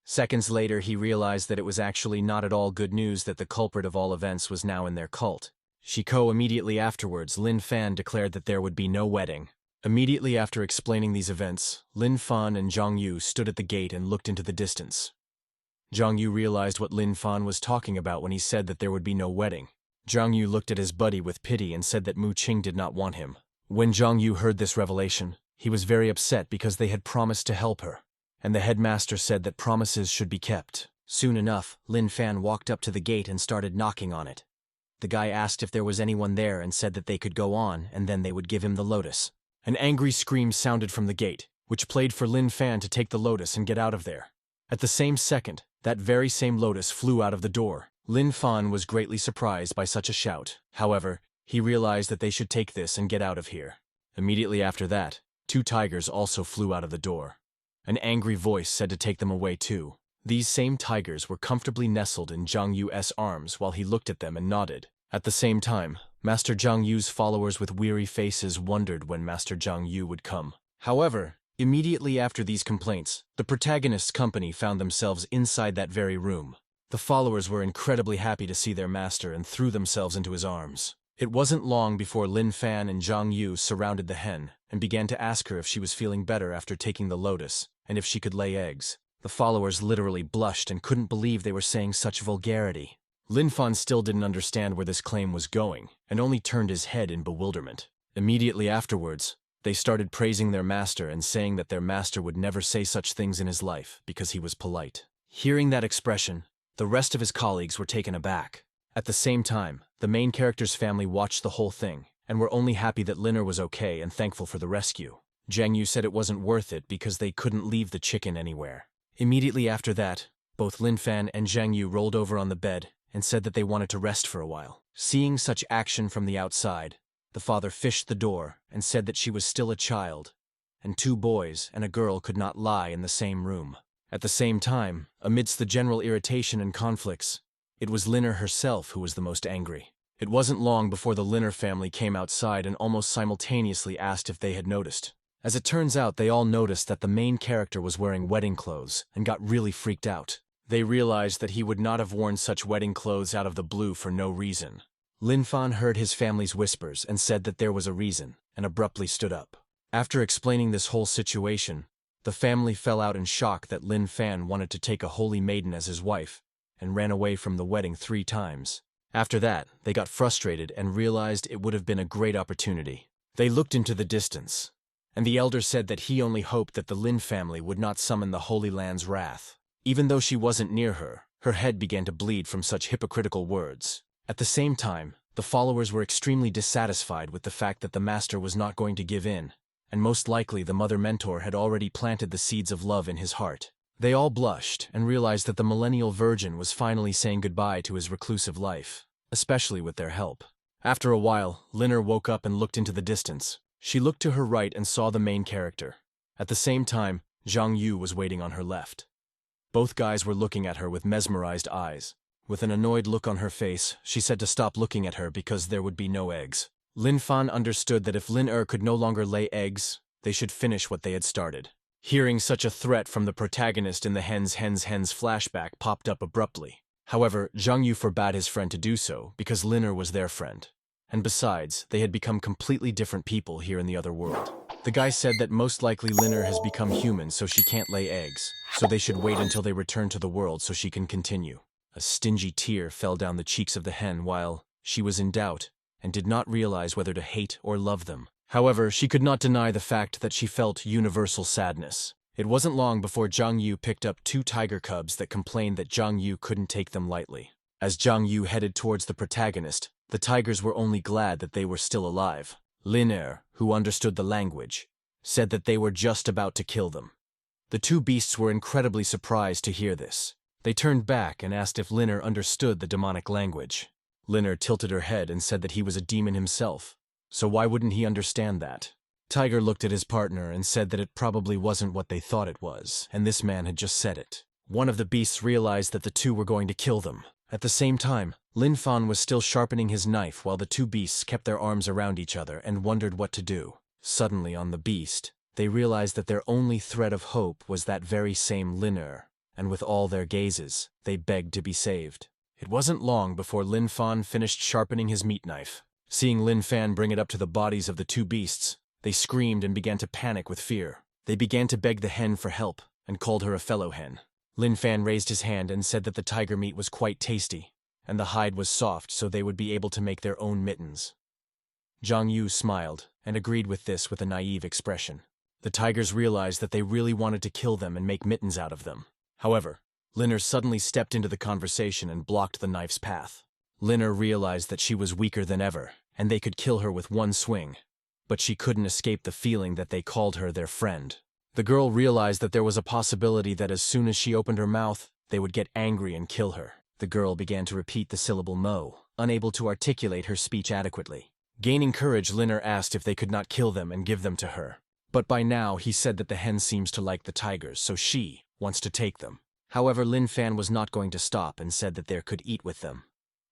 Seconds later, he realized that it was actually not at all good news that the culprit of all events was now in their cult. Shiko immediately afterwards, Lin Fan declared that there would be no wedding. Immediately after explaining these events, Lin Fan and Zhang Yu stood at the gate and looked into the distance. Zhang Yu realized what Lin Fan was talking about when he said that there would be no wedding. Zhang Yu looked at his buddy with pity and said that Mu Qing did not want him. When Zhang Yu heard this revelation, he was very upset because they had promised to help her, and the headmaster said that promises should be kept. Soon enough, Lin Fan walked up to the gate and started knocking on it. The guy asked if there was anyone there and said that they could go on and then they would give him the lotus. An angry scream sounded from the gate, which played for Lin Fan to take the lotus and get out of there. At the same second, that very same lotus flew out of the door. Lin Fan was greatly surprised by such a shout. However, he realized that they should take this and get out of here. Immediately after that, 2 tigers also flew out of the door. An angry voice said to take them away too. These same tigers were comfortably nestled in Zhang Yu's arms while he looked at them and nodded. At the same time, Master Zhang Yu's followers with weary faces wondered when Master Zhang Yu would come. However, immediately after these complaints, the protagonist's company found themselves inside that very room. The followers were incredibly happy to see their master and threw themselves into his arms. It wasn't long before Lin Fan and Zhang Yu surrounded the hen and began to ask her if she was feeling better after taking the lotus and if she could lay eggs. The followers literally blushed and couldn't believe they were saying such vulgarity. Lin Fan still didn't understand where this claim was going and only turned his head in bewilderment. Immediately afterwards, they started praising their master and saying that their master would never say such things in his life because he was polite. Hearing that expression, the rest of his colleagues were taken aback. At the same time, the main character's family watched the whole thing and were only happy that Liner was okay and thankful for the rescue. Zhang Yu said it wasn't worth it because they couldn't leave the chicken anywhere. Immediately after that, both Lin Fan and Zhang Yu rolled over on the bed and said that they wanted to rest for a while. Seeing such action from the outside, the father fished the door and said that she was still a child, and 2 boys and a girl could not lie in the same room. At the same time, amidst the general irritation and conflicts, it was Liner herself who was the most angry. It wasn't long before the Liner family came outside and almost simultaneously asked if they had noticed. As it turns out, they all noticed that the main character was wearing wedding clothes and got really freaked out. They realized that he would not have worn such wedding clothes out of the blue for no reason. Lin Fan heard his family's whispers and said that there was a reason, and abruptly stood up. After explaining this whole situation, the family fell out in shock that Lin Fan wanted to take a holy maiden as his wife, and ran away from the wedding 3 times. After that, they got frustrated and realized it would have been a great opportunity. They looked into the distance, and the elder said that he only hoped that the Lin family would not summon the Holy Land's wrath. Even though she wasn't near her, her head began to bleed from such hypocritical words. At the same time, the followers were extremely dissatisfied with the fact that the master was not going to give in, and most likely the mother mentor had already planted the seeds of love in his heart. They all blushed and realized that the millennial virgin was finally saying goodbye to his reclusive life, especially with their help. After a while, Liner woke up and looked into the distance. She looked to her right and saw the main character. At the same time, Zhang Yu was waiting on her left. Both guys were looking at her with mesmerized eyes. With an annoyed look on her face, she said to stop looking at her because there would be no eggs. Lin Fan understood that if Lin could no longer lay eggs, they should finish what they had started. Hearing such a threat from the protagonist in the hens flashback popped up abruptly. However, Zhang Yu forbade his friend to do so because Liner was their friend. And besides, they had become completely different people here in the other world. The guy said that most likely Liner has become human so she can't lay eggs, so they should wait until they return to the world so she can continue. A stingy tear fell down the cheeks of the hen while she was in doubt and did not realize whether to hate or love them. However, she could not deny the fact that she felt universal sadness. It wasn't long before Zhang Yu picked up 2 tiger cubs that complained that Zhang Yu couldn't take them lightly. As Zhang Yu headed towards the protagonist, the tigers were only glad that they were still alive. Liner, who understood the language, said that they were just about to kill them. The 2 beasts were incredibly surprised to hear this. They turned back and asked if Liner understood the demonic language. Liner tilted her head and said that he was a demon himself, so why wouldn't he understand that? Tiger looked at his partner and said that it probably wasn't what they thought it was, and this man had just said it. One of the beasts realized that the 2 were going to kill them. At the same time, Lin Fan was still sharpening his knife while the 2 beasts kept their arms around each other and wondered what to do. Suddenly on the beast, they realized that their only thread of hope was that very same Liner, and with all their gazes, they begged to be saved. It wasn't long before Lin Fan finished sharpening his meat knife. Seeing Lin Fan bring it up to the bodies of the 2 beasts, they screamed and began to panic with fear. They began to beg the hen for help and called her a fellow hen. Lin Fan raised his hand and said that the tiger meat was quite tasty, and the hide was soft so they would be able to make their own mittens. Zhang Yu smiled and agreed with this with a naive expression. The tigers realized that they really wanted to kill them and make mittens out of them. However, Linner suddenly stepped into the conversation and blocked the knife's path. Linner realized that she was weaker than ever, and they could kill her with one swing. But she couldn't escape the feeling that they called her their friend. The girl realized that there was a possibility that as soon as she opened her mouth, they would get angry and kill her. The girl began to repeat the syllable mo, unable to articulate her speech adequately. Gaining courage, Linner asked if they could not kill them and give them to her. But by now, he said that the hen seems to like the tigers, so she wants to take them. However, Lin Fan was not going to stop and said that there could eat with them.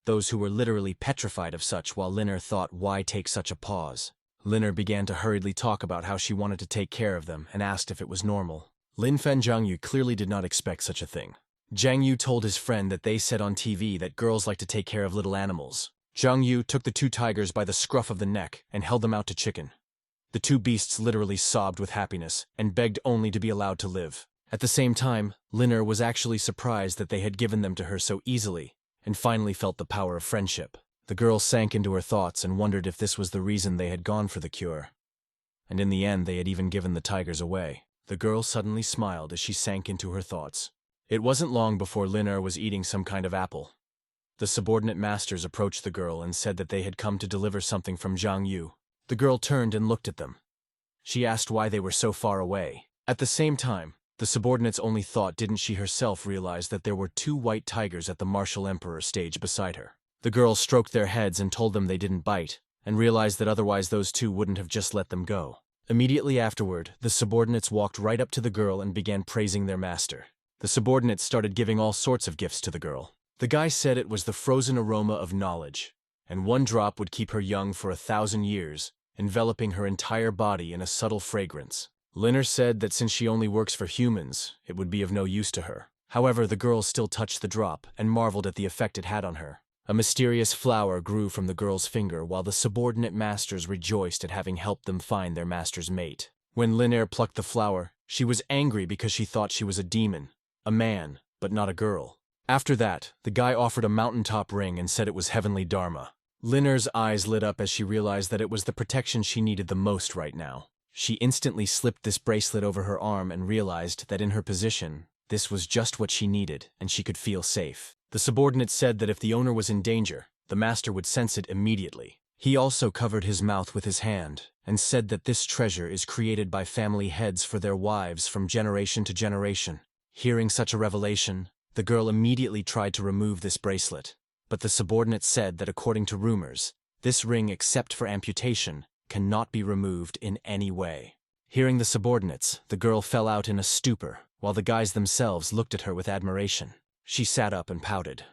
Those who were literally petrified of such, while Linner thought, why take such a pause? Linner began to hurriedly talk about how she wanted to take care of them and asked if it was normal. Lin Fan Zhang Yu clearly did not expect such a thing. Zhang Yu told his friend that they said on TV that girls like to take care of little animals. Zhang Yu took the two tigers by the scruff of the neck and held them out to Chicken. The two beasts literally sobbed with happiness and begged only to be allowed to live. At the same time, Linner was actually surprised that they had given them to her so easily, and finally felt the power of friendship. The girl sank into her thoughts and wondered if this was the reason they had gone for the cure. And in the end, they had even given the tigers away. The girl suddenly smiled as she sank into her thoughts. It wasn't long before Linner was eating some kind of apple. The subordinate masters approached the girl and said that they had come to deliver something from Zhang Yu. The girl turned and looked at them. She asked why they were so far away. At the same time, the subordinates only thought didn't she herself realize that there were two white tigers at the martial emperor stage beside her. The girl stroked their heads and told them they didn't bite, and realized that otherwise those two wouldn't have just let them go. Immediately afterward, the subordinates walked right up to the girl and began praising their master. The subordinates started giving all sorts of gifts to the girl. The guy said it was the frozen aroma of knowledge, and one drop would keep her young for 1,000 years, enveloping her entire body in a subtle fragrance. Linner said that since she only works for humans, it would be of no use to her. However, the girl still touched the drop and marveled at the effect it had on her. A mysterious flower grew from the girl's finger while the subordinate masters rejoiced at having helped them find their master's mate. When Linner plucked the flower, she was angry because she thought she was a demon, a man, but not a girl. After that, the guy offered a mountaintop ring and said it was heavenly dharma. Linner's eyes lit up as she realized that it was the protection she needed the most right now. She instantly slipped this bracelet over her arm and realized that in her position, this was just what she needed and she could feel safe. The subordinate said that if the owner was in danger, the master would sense it immediately. He also covered his mouth with his hand and said that this treasure is created by family heads for their wives from generation to generation. Hearing such a revelation, the girl immediately tried to remove this bracelet, but the subordinate said that according to rumors, this ring, except for amputation, cannot be removed in any way. Hearing the subordinates, the girl fell out in a stupor, while the guys themselves looked at her with admiration. She sat up and pouted.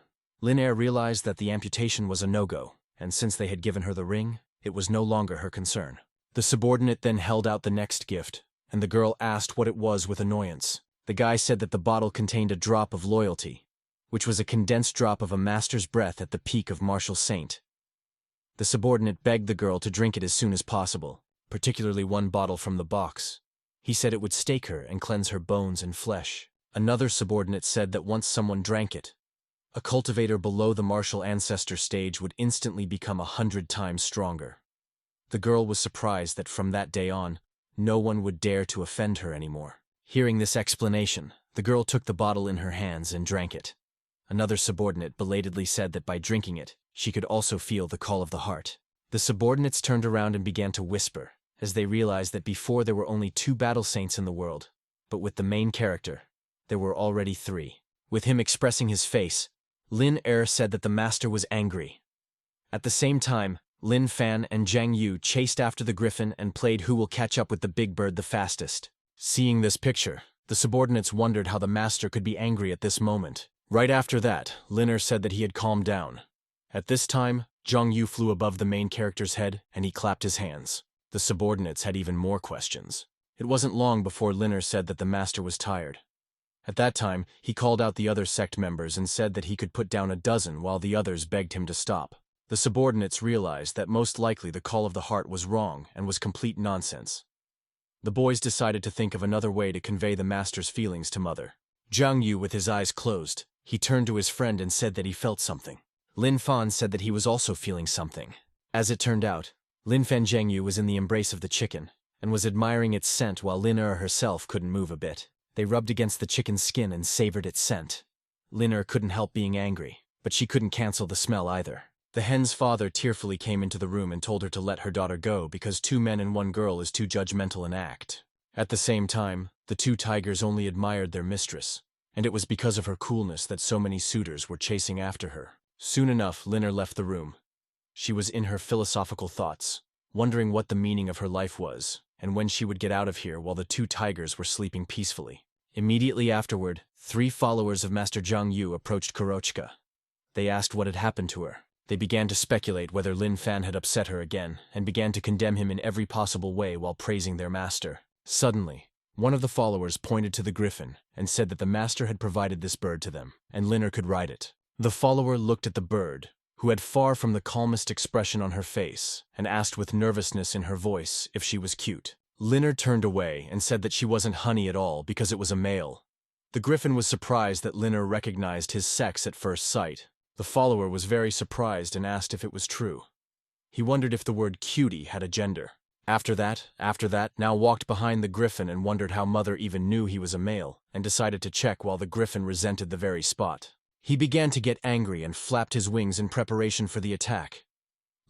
Linner realized that the amputation was a no-go, and since they had given her the ring, it was no longer her concern. The subordinate then held out the next gift, and the girl asked what it was with annoyance. The guy said that the bottle contained a drop of loyalty, which was a condensed drop of a master's breath at the peak of martial saint. The subordinate begged the girl to drink it as soon as possible, particularly one bottle from the box. He said it would stake her and cleanse her bones and flesh. Another subordinate said that once someone drank it, a cultivator below the martial ancestor stage would instantly become 100 times stronger. The girl was surprised that from that day on, no one would dare to offend her anymore. Hearing this explanation, the girl took the bottle in her hands and drank it. Another subordinate belatedly said that by drinking it, she could also feel the call of the heart. The subordinates turned around and began to whisper, as they realized that before there were only 2 battle saints in the world, but with the main character, there were already 3. With him expressing his face, Lin Er said that the master was angry. At the same time, Lin Fan and Zhang Yu chased after the griffin and played who will catch up with the big bird the fastest. Seeing this picture, the subordinates wondered how the master could be angry at this moment. Right after that, Linner said that he had calmed down. At this time, Zhang Yu flew above the main character's head and he clapped his hands. The subordinates had even more questions. It wasn't long before Linner said that the master was tired. At that time, he called out the other sect members and said that he could put down a dozen while the others begged him to stop. The subordinates realized that most likely the call of the heart was wrong and was complete nonsense. The boys decided to think of another way to convey the master's feelings to Mother. Zhang Yu, with his eyes closed, he turned to his friend and said that he felt something. Lin Fan said that he was also feeling something. As it turned out, Lin Fan Zhang Yu was in the embrace of the chicken and was admiring its scent while Lin Er herself couldn't move a bit. They rubbed against the chicken's skin and savored its scent. Lin couldn't help being angry, but she couldn't cancel the smell either. The hen's father tearfully came into the room and told her to let her daughter go because 2 men and 1 girl is too judgmental an act. At the same time, the 2 tigers only admired their mistress, and it was because of her coolness that so many suitors were chasing after her. Soon enough, Lin left the room. She was in her philosophical thoughts, wondering what the meaning of her life was, and when she would get out of here while the 2 tigers were sleeping peacefully. Immediately afterward, 3 followers of Master Zhang Yu approached Kurochka. They asked what had happened to her. They began to speculate whether Lin Fan had upset her again, and began to condemn him in every possible way while praising their master. Suddenly, one of the followers pointed to the griffin and said that the master had provided this bird to them, and Lin could ride it. The follower looked at the bird, who had far from the calmest expression on her face, and asked with nervousness in her voice if she was cute. Lin turned away and said that she wasn't honey at all because it was a male. The griffin was surprised that Lin recognized his sex at first sight. The follower was very surprised and asked if it was true. He wondered if the word cutie had a gender. After that, now walked behind the griffin and wondered how Mother even knew he was a male, and decided to check while the griffin resented the very spot. He began to get angry and flapped his wings in preparation for the attack.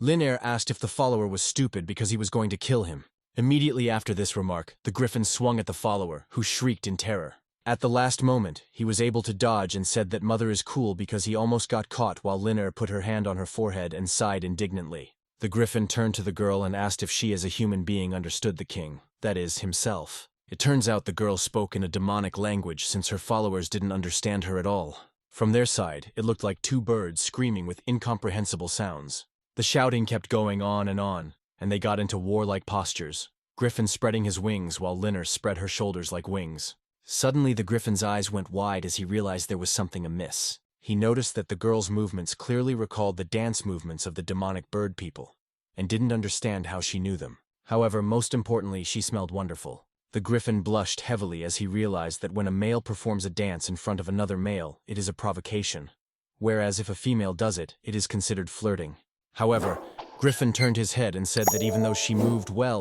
Lin asked if the follower was stupid because he was going to kill him. Immediately after this remark, the griffin swung at the follower, who shrieked in terror. At the last moment, he was able to dodge and said that Mother is cool because he almost got caught while Lin put her hand on her forehead and sighed indignantly. The griffin turned to the girl and asked if she as a human being understood the king, that is, himself. It turns out the girl spoke in a demonic language since her followers didn't understand her at all. From their side, it looked like 2 birds screaming with incomprehensible sounds. The shouting kept going on, and they got into warlike postures, Griffin spreading his wings while Lin spread her shoulders like wings. Suddenly the griffin's eyes went wide as he realized there was something amiss. He noticed that the girl's movements clearly recalled the dance movements of the demonic bird people, and didn't understand how she knew them. However, most importantly, she smelled wonderful. The griffin blushed heavily as he realized that when a male performs a dance in front of another male, it is a provocation, whereas if a female does it, it is considered flirting. However, Griffin turned his head and said that even though she moved well,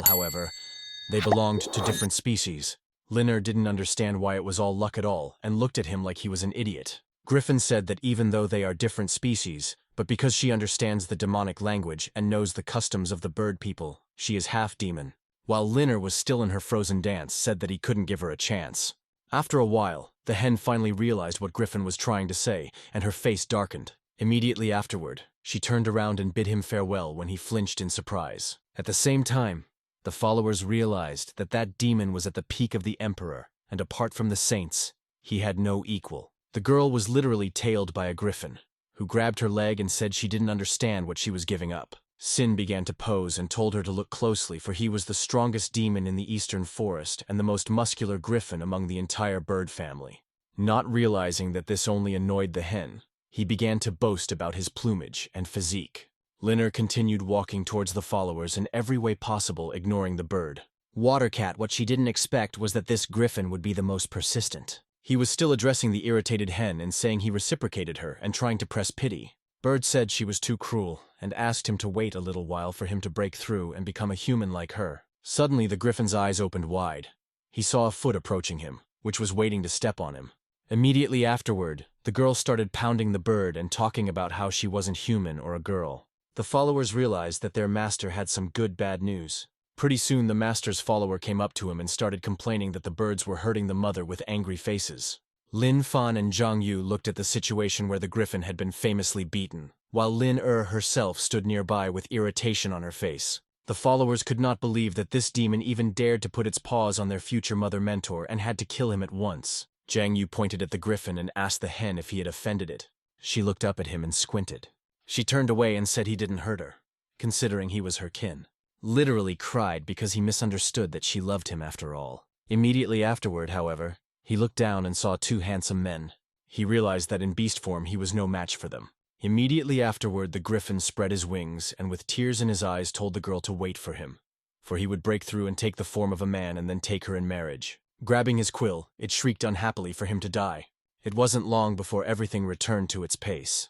they belonged to different species. Lin didn't understand why it was all luck at all, and looked at him like he was an idiot. Griffin said that even though they are different species, but because she understands the demonic language and knows the customs of the bird people, she is half demon. While Lin was still in her frozen dance, said that he couldn't give her a chance. After a while, the hen finally realized what Griffin was trying to say, and her face darkened. Immediately afterward, she turned around and bid him farewell when he flinched in surprise. At the same time, the followers realized that that demon was at the peak of the emperor, and apart from the saints, he had no equal. The girl was literally tailed by a griffin, who grabbed her leg and said she didn't understand what she was giving up. Sin began to pose and told her to look closely, for he was the strongest demon in the eastern forest and the most muscular griffin among the entire bird family. Not realizing that this only annoyed the hen, he began to boast about his plumage and physique. Lin continued walking towards the followers in every way possible, ignoring the bird. Watercat, what she didn't expect was that this griffin would be the most persistent. He was still addressing the irritated hen and saying he reciprocated her and trying to press pity. Bird said she was too cruel and asked him to wait a little while for him to break through and become a human like her. Suddenly the griffin's eyes opened wide. He saw a foot approaching him, which was waiting to step on him. Immediately afterward, the girl started pounding the bird and talking about how she wasn't human or a girl. The followers realized that their master had some bad news. Pretty soon the master's follower came up to him and started complaining that the birds were hurting the mother with angry faces. Lin Fan and Zhang Yu looked at the situation where the griffin had been famously beaten, while Lin herself stood nearby with irritation on her face. The followers could not believe that this demon even dared to put its paws on their future mother mentor and had to kill him at once. Zhang Yu pointed at the griffin and asked the hen if he had offended it. She looked up at him and squinted. She turned away and said he didn't hurt her, considering he was her kin. Literally cried because he misunderstood that she loved him after all. Immediately afterward, however, he looked down and saw 2 handsome men. He realized that in beast form he was no match for them. Immediately afterward the griffin spread his wings and with tears in his eyes told the girl to wait for him, for he would break through and take the form of a man and then take her in marriage. Grabbing his quill, it shrieked unhappily for him to die. It wasn't long before everything returned to its pace.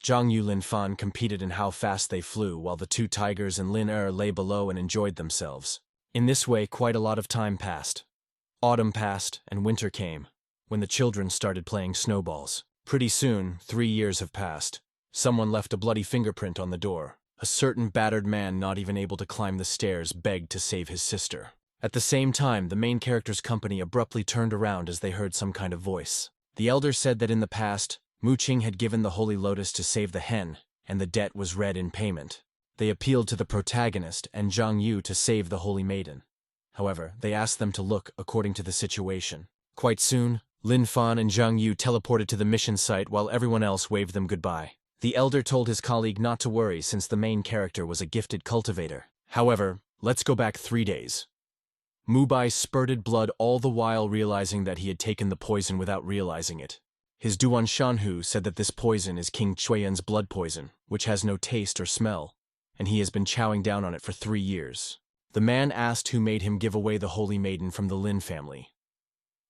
Zhang Yu Lin Fan competed in how fast they flew, while the 2 tigers and Lin lay below and enjoyed themselves. In this way, quite a lot of time passed. Autumn passed, and winter came, when the children started playing snowballs. Pretty soon, 3 years have passed. Someone left a bloody fingerprint on the door. A certain battered man not even able to climb the stairs begged to save his sister. At the same time, the main character's company abruptly turned around as they heard some kind of voice. The elder said that in the past, Mu Qing had given the Holy Lotus to save the hen, and the debt was read in payment. They appealed to the protagonist and Zhang Yu to save the Holy Maiden. However, they asked them to look according to the situation. Quite soon, Lin Fan and Zhang Yu teleported to the mission site while everyone else waved them goodbye. The elder told his colleague not to worry since the main character was a gifted cultivator. However, let's go back 3 days. Mu Bai spurted blood all the while realizing that he had taken the poison without realizing it. His Duan Shanhu said that this poison is King Chuiyan's blood poison, which has no taste or smell, and he has been chowing down on it for 3 years. The man asked who made him give away the Holy Maiden from the Lin family.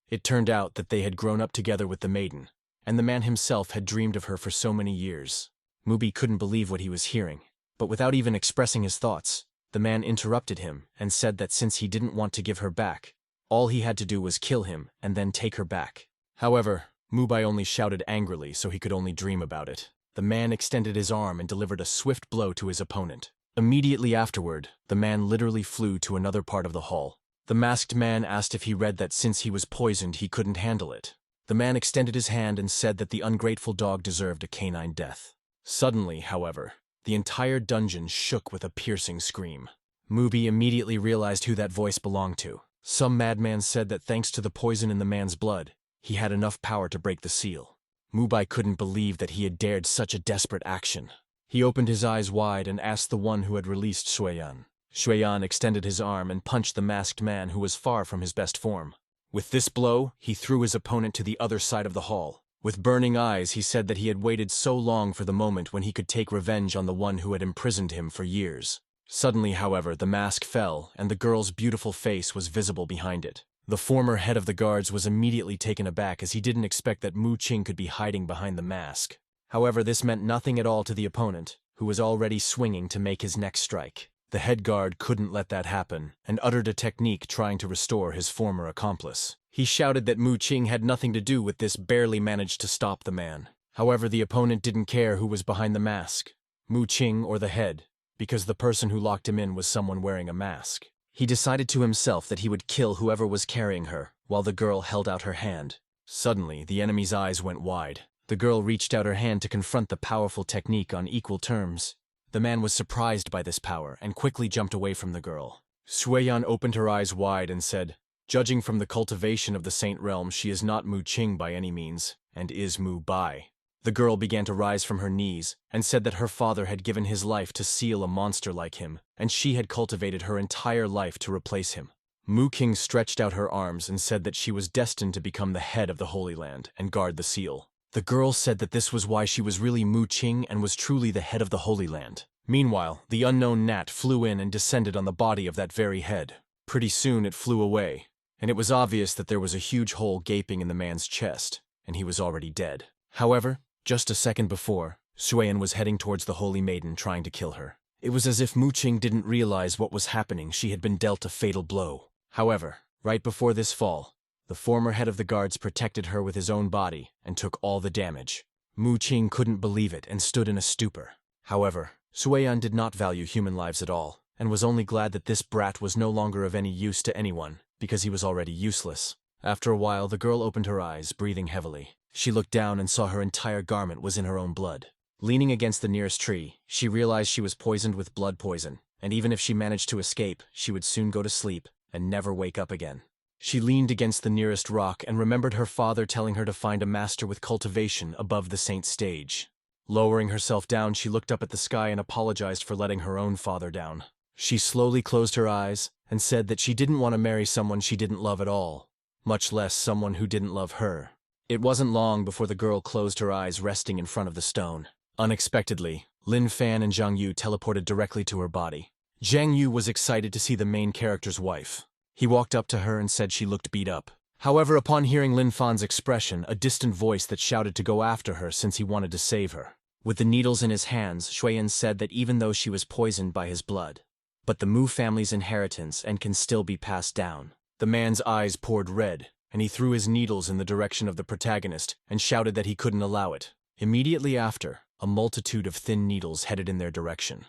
It turned out that they had grown up together with the maiden, and the man himself had dreamed of her for so many years. Mubi couldn't believe what he was hearing, but without even expressing his thoughts, the man interrupted him and said that since he didn't want to give her back, all he had to do was kill him and then take her back. However, Mubai only shouted angrily so he could only dream about it. The man extended his arm and delivered a swift blow to his opponent. Immediately afterward, the man literally flew to another part of the hall. The masked man asked if he read that since he was poisoned he couldn't handle it. The man extended his hand and said that the ungrateful dog deserved a canine death. Suddenly, however, the entire dungeon shook with a piercing scream. Mubi immediately realized who that voice belonged to. Some madman said that thanks to the poison in the man's blood, he had enough power to break the seal. Mubai couldn't believe that he had dared such a desperate action. He opened his eyes wide and asked the one who had released Shuiyan. Shuiyan extended his arm and punched the masked man who was far from his best form. With this blow, he threw his opponent to the other side of the hall. With burning eyes, he said that he had waited so long for the moment when he could take revenge on the one who had imprisoned him for years. Suddenly, however, the mask fell, and the girl's beautiful face was visible behind it. The former head of the guards was immediately taken aback as he didn't expect that Mu Qing could be hiding behind the mask. However, this meant nothing at all to the opponent, who was already swinging to make his next strike. The head guard couldn't let that happen, and uttered a technique trying to restore his former accomplice. He shouted that Mu Qing had nothing to do with this, barely managed to stop the man. However, the opponent didn't care who was behind the mask, Mu Qing or the head, because the person who locked him in was someone wearing a mask. He decided to himself that he would kill whoever was carrying her, while the girl held out her hand. Suddenly, the enemy's eyes went wide. The girl reached out her hand to confront the powerful technique on equal terms. The man was surprised by this power and quickly jumped away from the girl. Shuiyan opened her eyes wide and said, "Judging from the cultivation of the Saint Realm, she is not Mu Qing by any means, and is Mu Bai." The girl began to rise from her knees and said that her father had given his life to seal a monster like him, and she had cultivated her entire life to replace him. Mu Qing stretched out her arms and said that she was destined to become the head of the Holy Land and guard the seal. The girl said that this was why she was really Mu Qing and was truly the head of the Holy Land. Meanwhile, the unknown gnat flew in and descended on the body of that very head. Pretty soon it flew away, and it was obvious that there was a huge hole gaping in the man's chest, and he was already dead. However, just a second before, Shuiyan was heading towards the Holy Maiden trying to kill her. It was as if Mu Qing didn't realize what was happening. She had been dealt a fatal blow. However, right before this fall, the former head of the guards protected her with his own body and took all the damage. Mu Qing couldn't believe it and stood in a stupor. However, Shuiyan did not value human lives at all, and was only glad that this brat was no longer of any use to anyone, because he was already useless. After a while, the girl opened her eyes, breathing heavily. She looked down and saw her entire garment was in her own blood. Leaning against the nearest tree, she realized she was poisoned with blood poison, and even if she managed to escape, she would soon go to sleep and never wake up again. She leaned against the nearest rock and remembered her father telling her to find a master with cultivation above the saint's stage. Lowering herself down, she looked up at the sky and apologized for letting her own father down. She slowly closed her eyes and said that she didn't want to marry someone she didn't love at all, much less someone who didn't love her. It wasn't long before the girl closed her eyes, resting in front of the stone. Unexpectedly, Lin Fan and Zhang Yu teleported directly to her body. Zhang Yu was excited to see the main character's wife. He walked up to her and said she looked beat up. However, upon hearing Lin Fan's expression, a distant voice that shouted to go after her since he wanted to save her. With the needles in his hands, Shuiyan said that even though she was poisoned by his blood, but the Mu family's inheritance and can still be passed down. The man's eyes poured red, and he threw his needles in the direction of the protagonist and shouted that he couldn't allow it. Immediately after, a multitude of thin needles headed in their direction.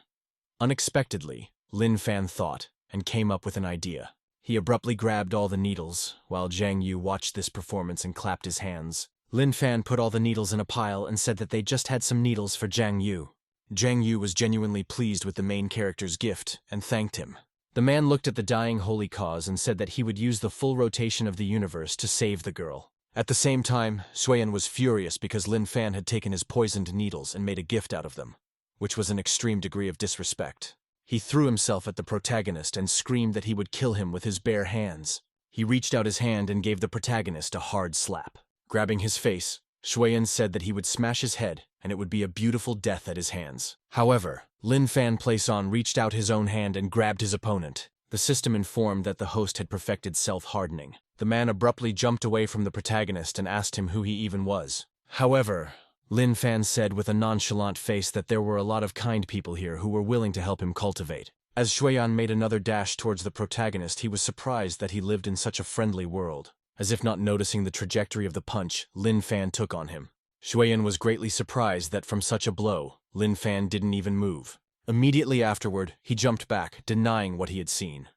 Unexpectedly, Lin Fan thought and came up with an idea. He abruptly grabbed all the needles, while Zhang Yu watched this performance and clapped his hands. Lin Fan put all the needles in a pile and said that they just had some needles for Zhang Yu. Zhang Yu was genuinely pleased with the main character's gift and thanked him. The man looked at the dying holy cause and said that he would use the full rotation of the universe to save the girl. At the same time, Xueyan was furious because Lin Fan had taken his poisoned needles and made a gift out of them, which was an extreme degree of disrespect. He threw himself at the protagonist and screamed that he would kill him with his bare hands. He reached out his hand and gave the protagonist a hard slap. Grabbing his face, Xueyan said that he would smash his head and it would be a beautiful death at his hands. However, Lin Fan Plaison reached out his own hand and grabbed his opponent. The system informed that the host had perfected self-hardening. The man abruptly jumped away from the protagonist and asked him who he even was. However, Lin Fan said with a nonchalant face that there were a lot of kind people here who were willing to help him cultivate. As Xueyan made another dash towards the protagonist, he was surprised that he lived in such a friendly world. As if not noticing the trajectory of the punch, Lin Fan took on him. Xueyan was greatly surprised that from such a blow, Lin Fan didn't even move. Immediately afterward, he jumped back, denying what he had seen.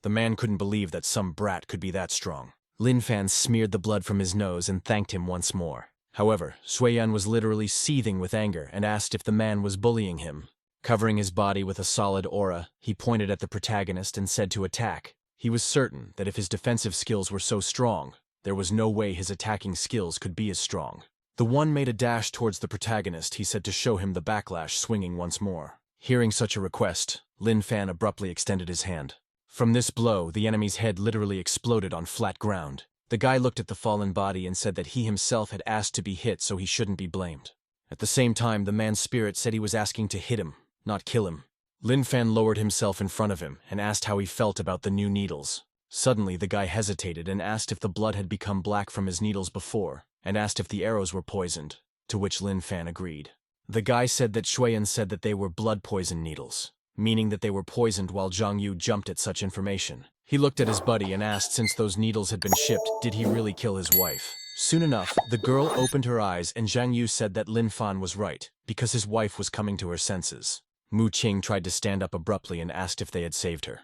The man couldn't believe that some brat could be that strong. Lin Fan smeared the blood from his nose and thanked him once more. However, Xueyan was literally seething with anger and asked if the man was bullying him. Covering his body with a solid aura, he pointed at the protagonist and said to attack. He was certain that if his defensive skills were so strong, there was no way his attacking skills could be as strong. The one made a dash towards the protagonist, he said, to show him the backlash, swinging once more. Hearing such a request, Lin Fan abruptly extended his hand. From this blow, the enemy's head literally exploded on flat ground. The guy looked at the fallen body and said that he himself had asked to be hit, so he shouldn't be blamed. At the same time, the man's spirit said he was asking to hit him, not kill him. Lin Fan lowered himself in front of him and asked how he felt about the new needles. Suddenly, the guy hesitated and asked if the blood had become black from his needles before, and asked if the arrows were poisoned, to which Lin Fan agreed. The guy said that Xueyan said that they were blood poison needles, meaning that they were poisoned, while Zhang Yu jumped at such information. He looked at his buddy and asked, since those needles had been shipped, did he really kill his wife? Soon enough, the girl opened her eyes and Zhang Yu said that Lin Fan was right, because his wife was coming to her senses. Mu Qing tried to stand up abruptly and asked if they had saved her.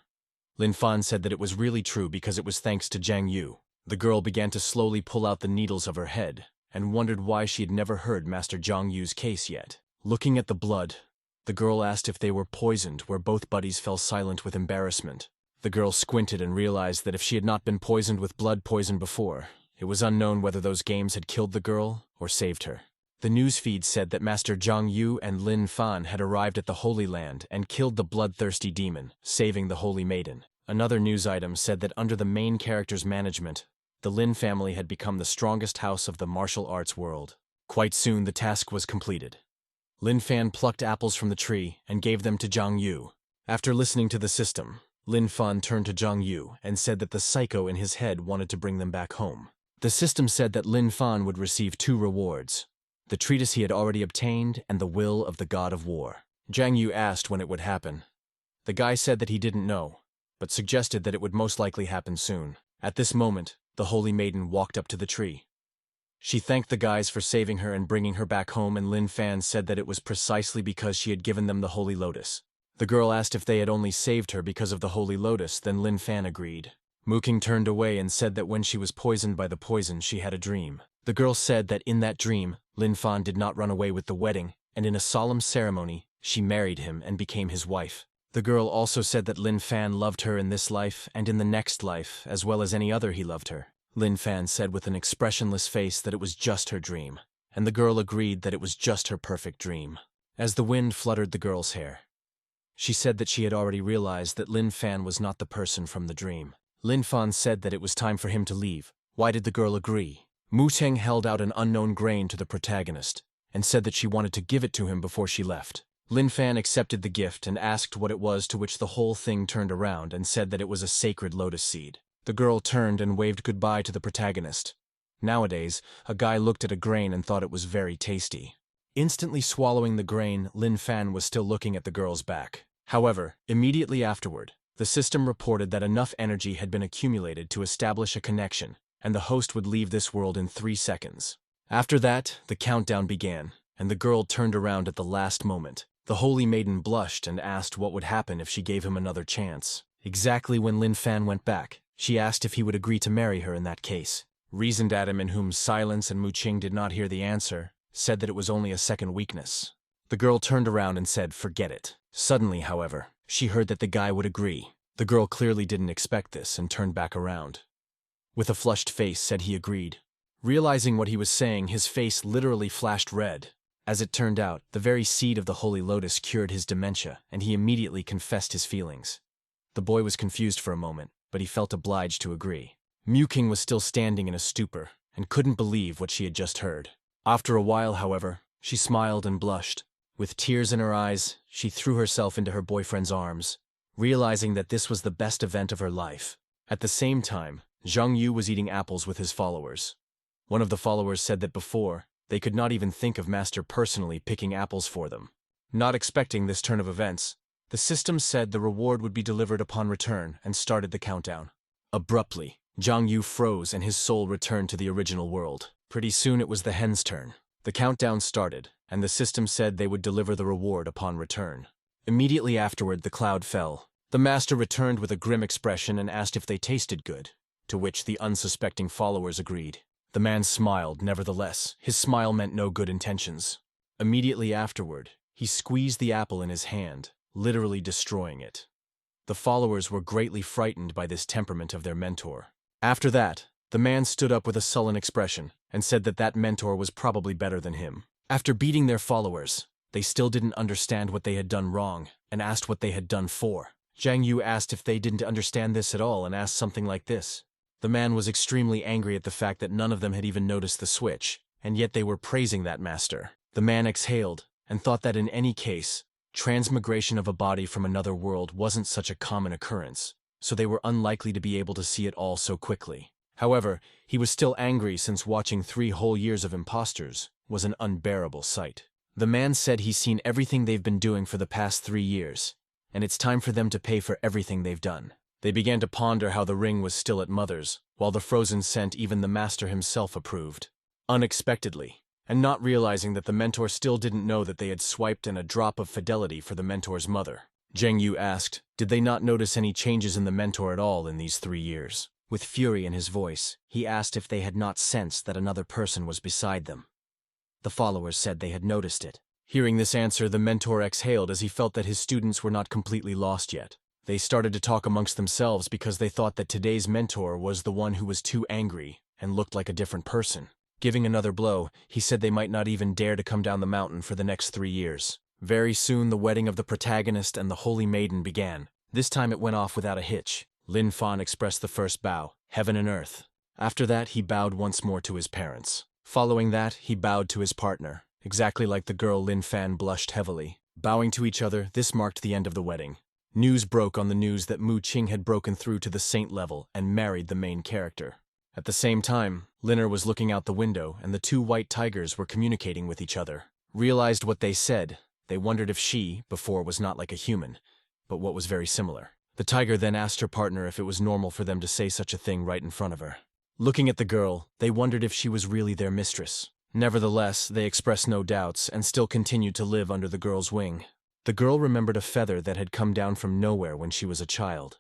Lin Fan said that it was really true because it was thanks to Zhang Yu. The girl began to slowly pull out the needles of her head and wondered why she had never heard Master Zhang Yu's case yet. Looking at the blood, the girl asked if they were poisoned, where both buddies fell silent with embarrassment. The girl squinted and realized that if she had not been poisoned with blood poison before, it was unknown whether those games had killed the girl or saved her. The newsfeed said that Master Zhang Yu and Lin Fan had arrived at the Holy Land and killed the bloodthirsty demon, saving the Holy Maiden. Another news item said that under the main character's management, the Lin family had become the strongest house of the martial arts world. Quite soon the task was completed. Lin Fan plucked apples from the tree and gave them to Zhang Yu. After listening to the system, Lin Fan turned to Zhang Yu and said that the psycho in his head wanted to bring them back home. The system said that Lin Fan would receive 2 rewards: the treatise he had already obtained and the will of the god of war. Zhang Yu asked when it would happen. The guy said that he didn't know, but suggested that it would most likely happen soon. At this moment, the Holy Maiden walked up to the tree. She thanked the guys for saving her and bringing her back home, and Lin Fan said that it was precisely because she had given them the Holy Lotus. The girl asked if they had only saved her because of the Holy Lotus, then Lin Fan agreed. Mu Qing turned away and said that when she was poisoned by the poison, she had a dream. The girl said that in that dream, Lin Fan did not run away with the wedding, and in a solemn ceremony, she married him and became his wife. The girl also said that Lin Fan loved her in this life and in the next life, as well as any other he loved her. Lin Fan said with an expressionless face that it was just her dream, and the girl agreed that it was just her perfect dream. As the wind fluttered the girl's hair, she said that she had already realized that Lin Fan was not the person from the dream. Lin Fan said that it was time for him to leave. Why did the girl agree? Mu Qing held out an unknown grain to the protagonist and said that she wanted to give it to him before she left. Lin Fan accepted the gift and asked what it was, to which the whole thing turned around and said that it was a sacred lotus seed. The girl turned and waved goodbye to the protagonist. Nowadays, a guy looked at a grain and thought it was very tasty. Instantly swallowing the grain, Lin Fan was still looking at the girl's back. However, immediately afterward, the system reported that enough energy had been accumulated to establish a connection, and the host would leave this world in 3 seconds. After that, the countdown began, and the girl turned around at the last moment. The holy maiden blushed and asked what would happen if she gave him another chance. Exactly when Lin Fan went back, she asked if he would agree to marry her in that case. Reasoned Adam, in whom silence and Mu Qing did not hear the answer, said that it was only a second weakness. The girl turned around and said, "Forget it." Suddenly, however, she heard that the guy would agree. The girl clearly didn't expect this and turned back around. With a flushed face, said he agreed. Realizing what he was saying, his face literally flashed red. As it turned out, the very seed of the Holy Lotus cured his dementia, and he immediately confessed his feelings. The boy was confused for a moment, but he felt obliged to agree. Mu Qing was still standing in a stupor, and couldn't believe what she had just heard. After a while, however, she smiled and blushed. With tears in her eyes, she threw herself into her boyfriend's arms, realizing that this was the best event of her life. At the same time, Zhang Yu was eating apples with his followers. One of the followers said that before, they could not even think of Master personally picking apples for them. Not expecting this turn of events, the system said the reward would be delivered upon return and started the countdown. Abruptly, Zhang Yu froze and his soul returned to the original world. Pretty soon it was the hen's turn. The countdown started, and the system said they would deliver the reward upon return. Immediately afterward, the cloud fell. The master returned with a grim expression and asked if they tasted good, to which the unsuspecting followers agreed. The man smiled, nevertheless. His smile meant no good intentions. Immediately afterward, he squeezed the apple in his hand, literally destroying it. The followers were greatly frightened by this temperament of their mentor. After that, the man stood up with a sullen expression and said that that mentor was probably better than him. After beating their followers, they still didn't understand what they had done wrong and asked what they had done for. Zhang Yu asked if they didn't understand this at all and asked something like this. The man was extremely angry at the fact that none of them had even noticed the switch, and yet they were praising that master. The man exhaled and thought that in any case, transmigration of a body from another world wasn't such a common occurrence, so they were unlikely to be able to see it all so quickly. However, he was still angry since watching 3 whole years of imposters was an unbearable sight. The man said he's seen everything they've been doing for the past 3 years, and it's time for them to pay for everything they've done. They began to ponder how the ring was still at Mother's, while the frozen scent even the master himself approved. Unexpectedly, and not realizing that the mentor still didn't know that they had swiped in a drop of fidelity for the mentor's mother, Zheng Yu asked, did they not notice any changes in the mentor at all in these 3 years? With fury in his voice, he asked if they had not sensed that another person was beside them. The followers said they had noticed it. Hearing this answer, the mentor exhaled as he felt that his students were not completely lost yet. They started to talk amongst themselves because they thought that today's mentor was the one who was too angry and looked like a different person. Giving another blow, he said they might not even dare to come down the mountain for the next 3 years. Very soon, the wedding of the protagonist and the holy maiden began. This time it went off without a hitch. Lin Fan expressed the first bow, heaven and earth. After that, he bowed once more to his parents. Following that, he bowed to his partner. Exactly like the girl, Lin Fan blushed heavily. Bowing to each other, this marked the end of the wedding. News broke on the news that Mu Qing had broken through to the saint level and married the main character. At the same time, Liner was looking out the window and the 2 white tigers were communicating with each other. Realized what they said, they wondered if she, before, was not like a human, but what was very similar. The tiger then asked her partner if it was normal for them to say such a thing right in front of her. Looking at the girl, they wondered if she was really their mistress. Nevertheless, they expressed no doubts and still continued to live under the girl's wing. The girl remembered a feather that had come down from nowhere when she was a child.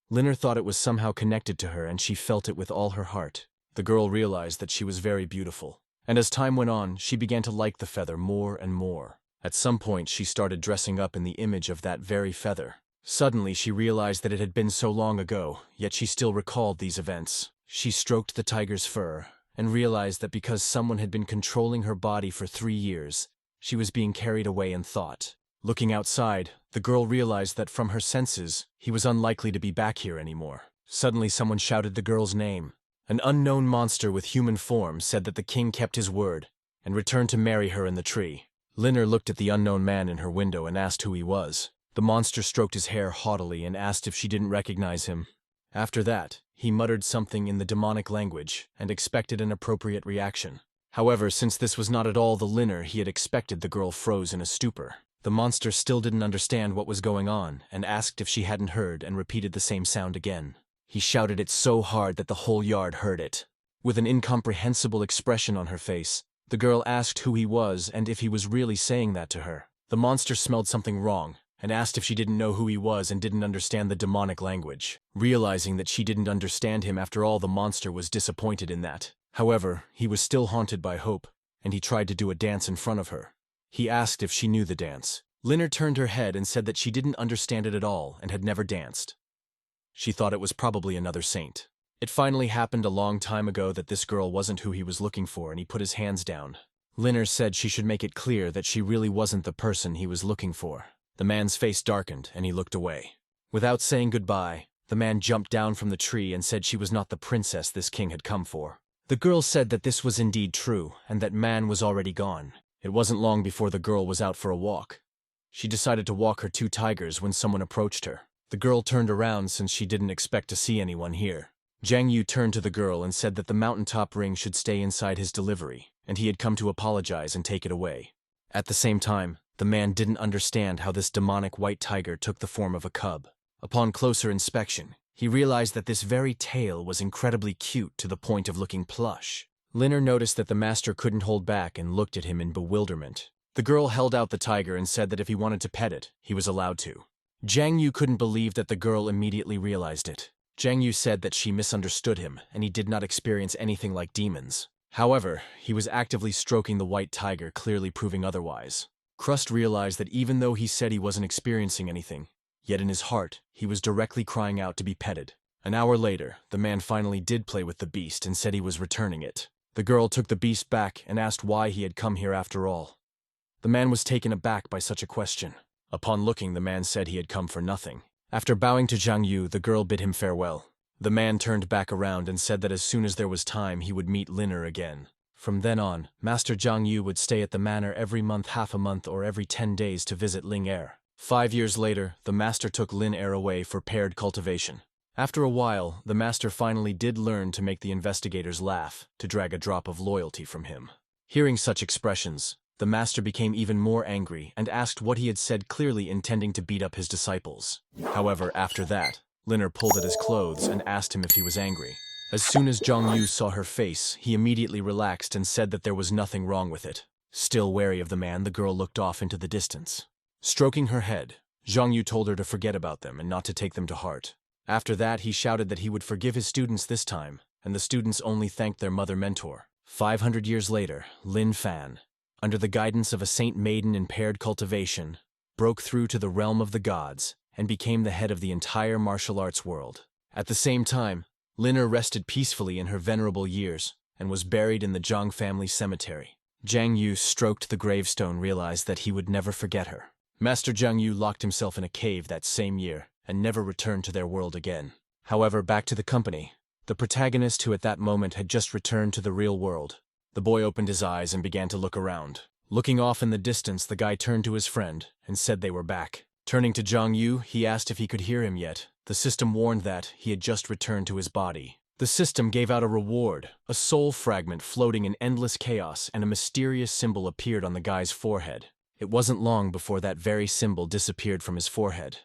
Liner thought it was somehow connected to her and she felt it with all her heart. The girl realized that she was very beautiful. And as time went on, she began to like the feather more and more. At some point, she started dressing up in the image of that very feather. Suddenly, she realized that it had been so long ago, yet she still recalled these events. She stroked the tiger's fur and realized that because someone had been controlling her body for 3 years, she was being carried away in thought. Looking outside, the girl realized that from her senses, he was unlikely to be back here anymore. Suddenly, someone shouted the girl's name. An unknown monster with human form said that the king kept his word and returned to marry her in the tree. Liner looked at the unknown man in her window and asked who he was. The monster stroked his hair haughtily and asked if she didn't recognize him. After that, he muttered something in the demonic language and expected an appropriate reaction. However, since this was not at all the Liner he had expected, the girl froze in a stupor. The monster still didn't understand what was going on and asked if she hadn't heard and repeated the same sound again. He shouted it so hard that the whole yard heard it. With an incomprehensible expression on her face, the girl asked who he was and if he was really saying that to her. The monster smelled something wrong and asked if she didn't know who he was and didn't understand the demonic language. Realizing that she didn't understand him after all, the monster was disappointed in that. However, he was still haunted by hope, and he tried to do a dance in front of her. He asked if she knew the dance. Linner turned her head and said that she didn't understand it at all and had never danced. She thought it was probably another saint. It finally happened a long time ago that this girl wasn't who he was looking for, and he put his hands down. Linner said she should make it clear that she really wasn't the person he was looking for. The man's face darkened and he looked away. Without saying goodbye, the man jumped down from the tree and said she was not the princess this king had come for. The girl said that this was indeed true and that man was already gone. It wasn't long before the girl was out for a walk. She decided to walk her 2 tigers when someone approached her. The girl turned around since she didn't expect to see anyone here. Jiang Yu turned to the girl and said that the mountaintop ring should stay inside his delivery, and he had come to apologize and take it away. At the same time, the man didn't understand how this demonic white tiger took the form of a cub. Upon closer inspection, he realized that this very tail was incredibly cute to the point of looking plush. Linner noticed that the master couldn't hold back and looked at him in bewilderment. The girl held out the tiger and said that if he wanted to pet it, he was allowed to. Jiang Yu couldn't believe that the girl immediately realized it. Jiang Yu said that she misunderstood him and he did not experience anything like demons. However, he was actively stroking the white tiger, clearly proving otherwise. Crust realized that even though he said he wasn't experiencing anything, yet in his heart, he was directly crying out to be petted. An hour later, the man finally did play with the beast and said he was returning it. The girl took the beast back and asked why he had come here after all. The man was taken aback by such a question. Upon looking, the man said he had come for nothing. After bowing to Jiang Yu, the girl bid him farewell. The man turned back around and said that as soon as there was time, he would meet Linner again. From then on, Master Jiang Yu would stay at the manor every month, half a month, or every 10 days to visit Ling Er. 5 years later, the master took Lin Er away for paired cultivation. After a while, the master finally did learn to make the investigators laugh, to drag a drop of loyalty from him. Hearing such expressions, the master became even more angry and asked what he had said, clearly intending to beat up his disciples. However, after that, Linner pulled at his clothes and asked him if he was angry. As soon as Jiang Yu saw her face, he immediately relaxed and said that there was nothing wrong with it. Still wary of the man, the girl looked off into the distance. Stroking her head, Jiang Yu told her to forget about them and not to take them to heart. After that, he shouted that he would forgive his students this time, and the students only thanked their mother mentor. 500 years later, Lin Fan, under the guidance of a saint maiden in paired cultivation, broke through to the realm of the gods and became the head of the entire martial arts world. At the same time, Linner rested peacefully in her venerable years and was buried in the Zhang family cemetery. Jiang Yu stroked the gravestone, realized that he would never forget her. Master Jiang Yu locked himself in a cave that same year and never returned to their world again. However, back to the company, the protagonist, who at that moment had just returned to the real world. The boy opened his eyes and began to look around. Looking off in the distance, the guy turned to his friend and said they were back. Turning to Jiang Yu, he asked if he could hear him yet. The system warned that he had just returned to his body. The system gave out a reward, a soul fragment floating in endless chaos, and a mysterious symbol appeared on the guy's forehead. It wasn't long before that very symbol disappeared from his forehead.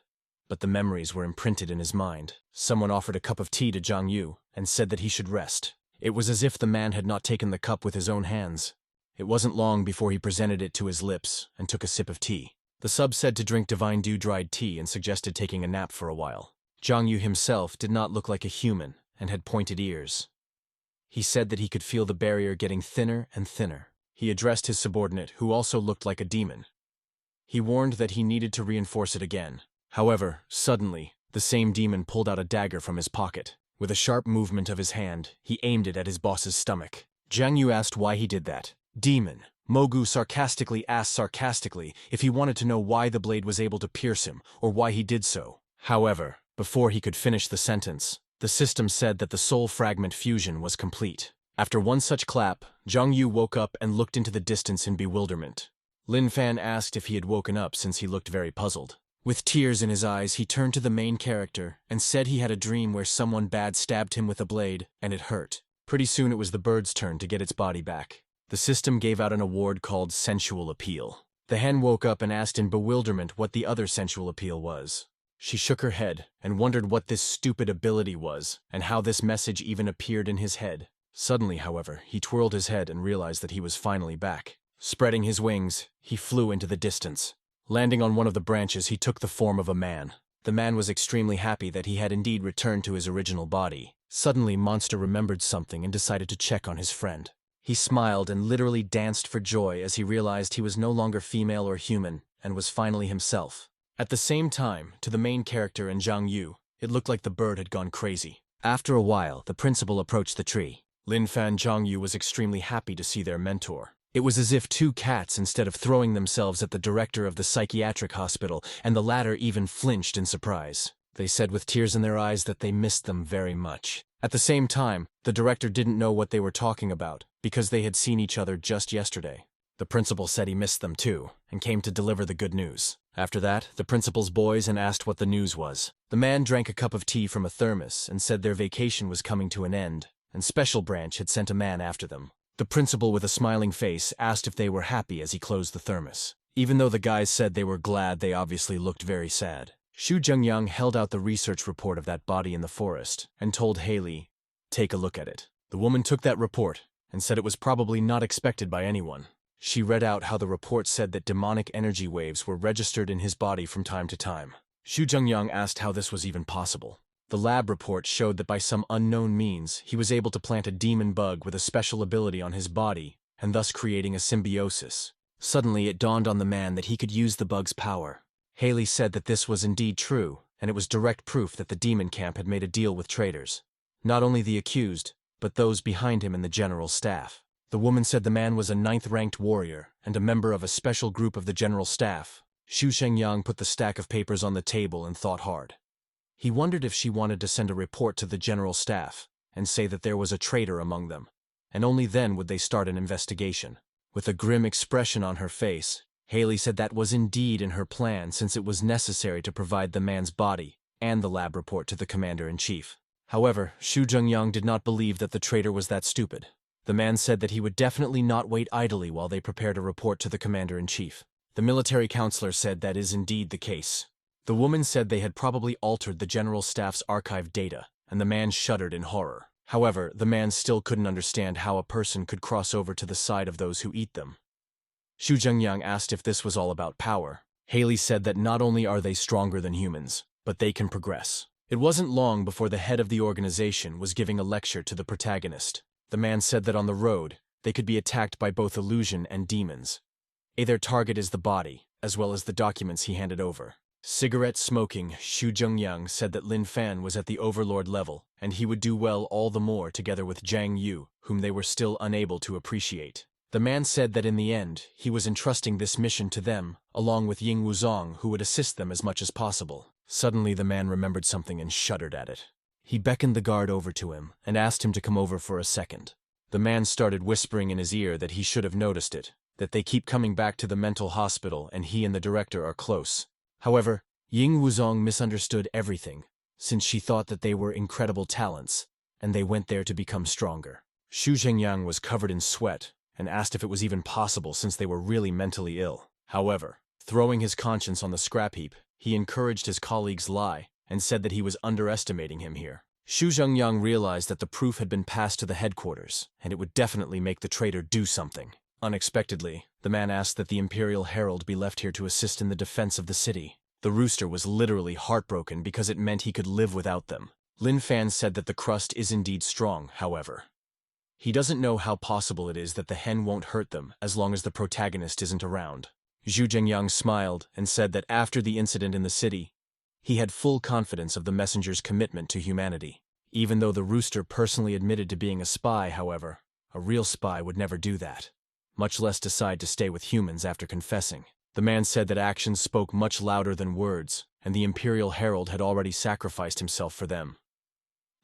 But the memories were imprinted in his mind. Someone offered a cup of tea to Jiang Yu and said that he should rest. It was as if the man had not taken the cup with his own hands. It wasn't long before he presented it to his lips and took a sip of tea. The sub said to drink divine dew-dried tea and suggested taking a nap for a while. Jiang Yu himself did not look like a human and had pointed ears. He said that he could feel the barrier getting thinner and thinner. He addressed his subordinate, who also looked like a demon. He warned that he needed to reinforce it again. However, suddenly, the same demon pulled out a dagger from his pocket. With a sharp movement of his hand, he aimed it at his boss's stomach. Jiang Yu asked why he did that. Demon. Mogu sarcastically asked if he wanted to know why the blade was able to pierce him, or why he did so. However, before he could finish the sentence, the system said that the soul fragment fusion was complete. After one such clap, Jiang Yu woke up and looked into the distance in bewilderment. Lin Fan asked if he had woken up since he looked very puzzled. With tears in his eyes, he turned to the main character and said he had a dream where someone bad stabbed him with a blade, and it hurt. Pretty soon it was the bird's turn to get its body back. The system gave out an award called Sensual Appeal. The hen woke up and asked in bewilderment what the other sensual appeal was. She shook her head and wondered what this stupid ability was and how this message even appeared in his head. Suddenly, however, he twirled his head and realized that he was finally back. Spreading his wings, he flew into the distance. Landing on one of the branches, he took the form of a man. The man was extremely happy that he had indeed returned to his original body. Suddenly, Monster remembered something and decided to check on his friend. He smiled and literally danced for joy as he realized he was no longer female or human and was finally himself. At the same time, to the main character and Zhang Yu, it looked like the bird had gone crazy. After a while, the principal approached the tree. Lin Fan and Zhang Yu was extremely happy to see their mentor. It was as if two cats, instead of throwing themselves at the director of the psychiatric hospital, and the latter even flinched in surprise. They said with tears in their eyes that they missed them very much. At the same time, the director didn't know what they were talking about, because they had seen each other just yesterday. The principal said he missed them too, and came to deliver the good news. After that, the principal's boys and asked what the news was. The man drank a cup of tea from a thermos and said their vacation was coming to an end, and Special Branch had sent a man after them. The principal, with a smiling face, asked if they were happy as he closed the thermos. Even though the guys said they were glad, they obviously looked very sad. Xu Zhengyang held out the research report of that body in the forest and told Haley, "Take a look at it." The woman took that report and said it was probably not expected by anyone. She read out how the report said that demonic energy waves were registered in his body from time to time. Xu Zhengyang asked how this was even possible. The lab report showed that by some unknown means, he was able to plant a demon bug with a special ability on his body, and thus creating a symbiosis. Suddenly, it dawned on the man that he could use the bug's power. Haley said that this was indeed true, and it was direct proof that the demon camp had made a deal with traitors. Not only the accused, but those behind him in the general staff. The woman said the man was a 9th-ranked warrior and a member of a special group of the general staff. Xu Zhengyang put the stack of papers on the table and thought hard. He wondered if she wanted to send a report to the general staff and say that there was a traitor among them, and only then would they start an investigation. With a grim expression on her face, Haley said that was indeed in her plan since it was necessary to provide the man's body and the lab report to the commander-in-chief. However, Xu Zhengyang did not believe that the traitor was that stupid. The man said that he would definitely not wait idly while they prepared a report to the commander-in-chief. The military counselor said that is indeed the case. The woman said they had probably altered the general staff's archive data, and the man shuddered in horror. However, the man still couldn't understand how a person could cross over to the side of those who eat them. Xu Zhengyang asked if this was all about power. Haley said that not only are they stronger than humans, but they can progress. It wasn't long before the head of the organization was giving a lecture to the protagonist. The man said that on the road, they could be attacked by both illusion and demons. Their target is the body, as well as the documents he handed over. Cigarette smoking, Xu Zhengyang said that Lin Fan was at the overlord level, and he would do well all the more together with Zhang Yu, whom they were still unable to appreciate. The man said that in the end, he was entrusting this mission to them, along with Ying Wuzong, who would assist them as much as possible. Suddenly, the man remembered something and shuddered at it. He beckoned the guard over to him and asked him to come over for a second. The man started whispering in his ear that he should have noticed it, that they keep coming back to the mental hospital and he and the director are close. However, Ying Wuzong misunderstood everything, since she thought that they were incredible talents, and they went there to become stronger. Xu Zhengyang was covered in sweat and asked if it was even possible since they were really mentally ill. However, throwing his conscience on the scrap heap, he encouraged his colleague's lie and said that he was underestimating him here. Xu Zhengyang realized that the proof had been passed to the headquarters, and it would definitely make the traitor do something. Unexpectedly, the man asked that the Imperial Herald be left here to assist in the defense of the city. The rooster was literally heartbroken because it meant he could live without them. Lin Fan said that the crust is indeed strong, however. He doesn't know how possible it is that the hen won't hurt them as long as the protagonist isn't around. Xu Zhengyang smiled and said that after the incident in the city, he had full confidence of the messenger's commitment to humanity. Even though the rooster personally admitted to being a spy, however, a real spy would never do that, much less decide to stay with humans after confessing. The man said that actions spoke much louder than words, and the Imperial Herald had already sacrificed himself for them.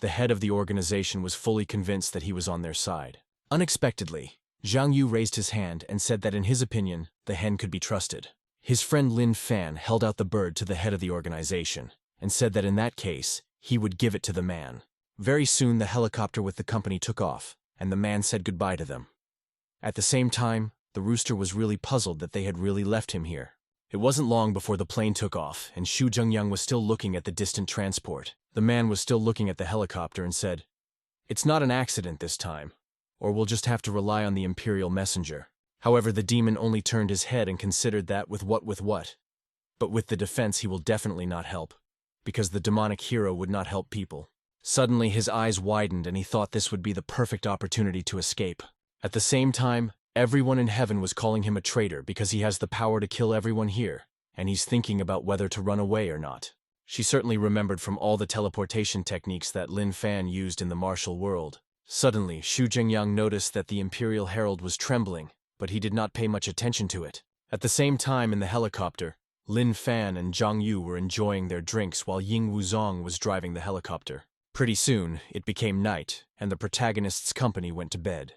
The head of the organization was fully convinced that he was on their side. Unexpectedly, Zhang Yu raised his hand and said that in his opinion, the hen could be trusted. His friend Lin Fan held out the bird to the head of the organization and said that in that case, he would give it to the man. Very soon, the helicopter with the company took off, and the man said goodbye to them. At the same time, the rooster was really puzzled that they had really left him here. It wasn't long before the plane took off, and Xu Zhengyang was still looking at the distant transport. The man was still looking at the helicopter and said, "It's not an accident this time. or we'll just have to rely on the Imperial messenger. However, the demon only turned his head and considered that with what. But with the defense he will definitely not help, because the demonic hero would not help people. Suddenly his eyes widened and he thought this would be the perfect opportunity to escape. At the same time, everyone in heaven was calling him a traitor because he has the power to kill everyone here, and he's thinking about whether to run away or not. She certainly remembered from all the teleportation techniques that Lin Fan used in the martial world. Suddenly, Xu Zhengyang noticed that the Imperial Herald was trembling, but he did not pay much attention to it. At the same time in the helicopter, Lin Fan and Zhang Yu were enjoying their drinks while Ying Wuzong was driving the helicopter. Pretty soon, it became night, and the protagonist's company went to bed.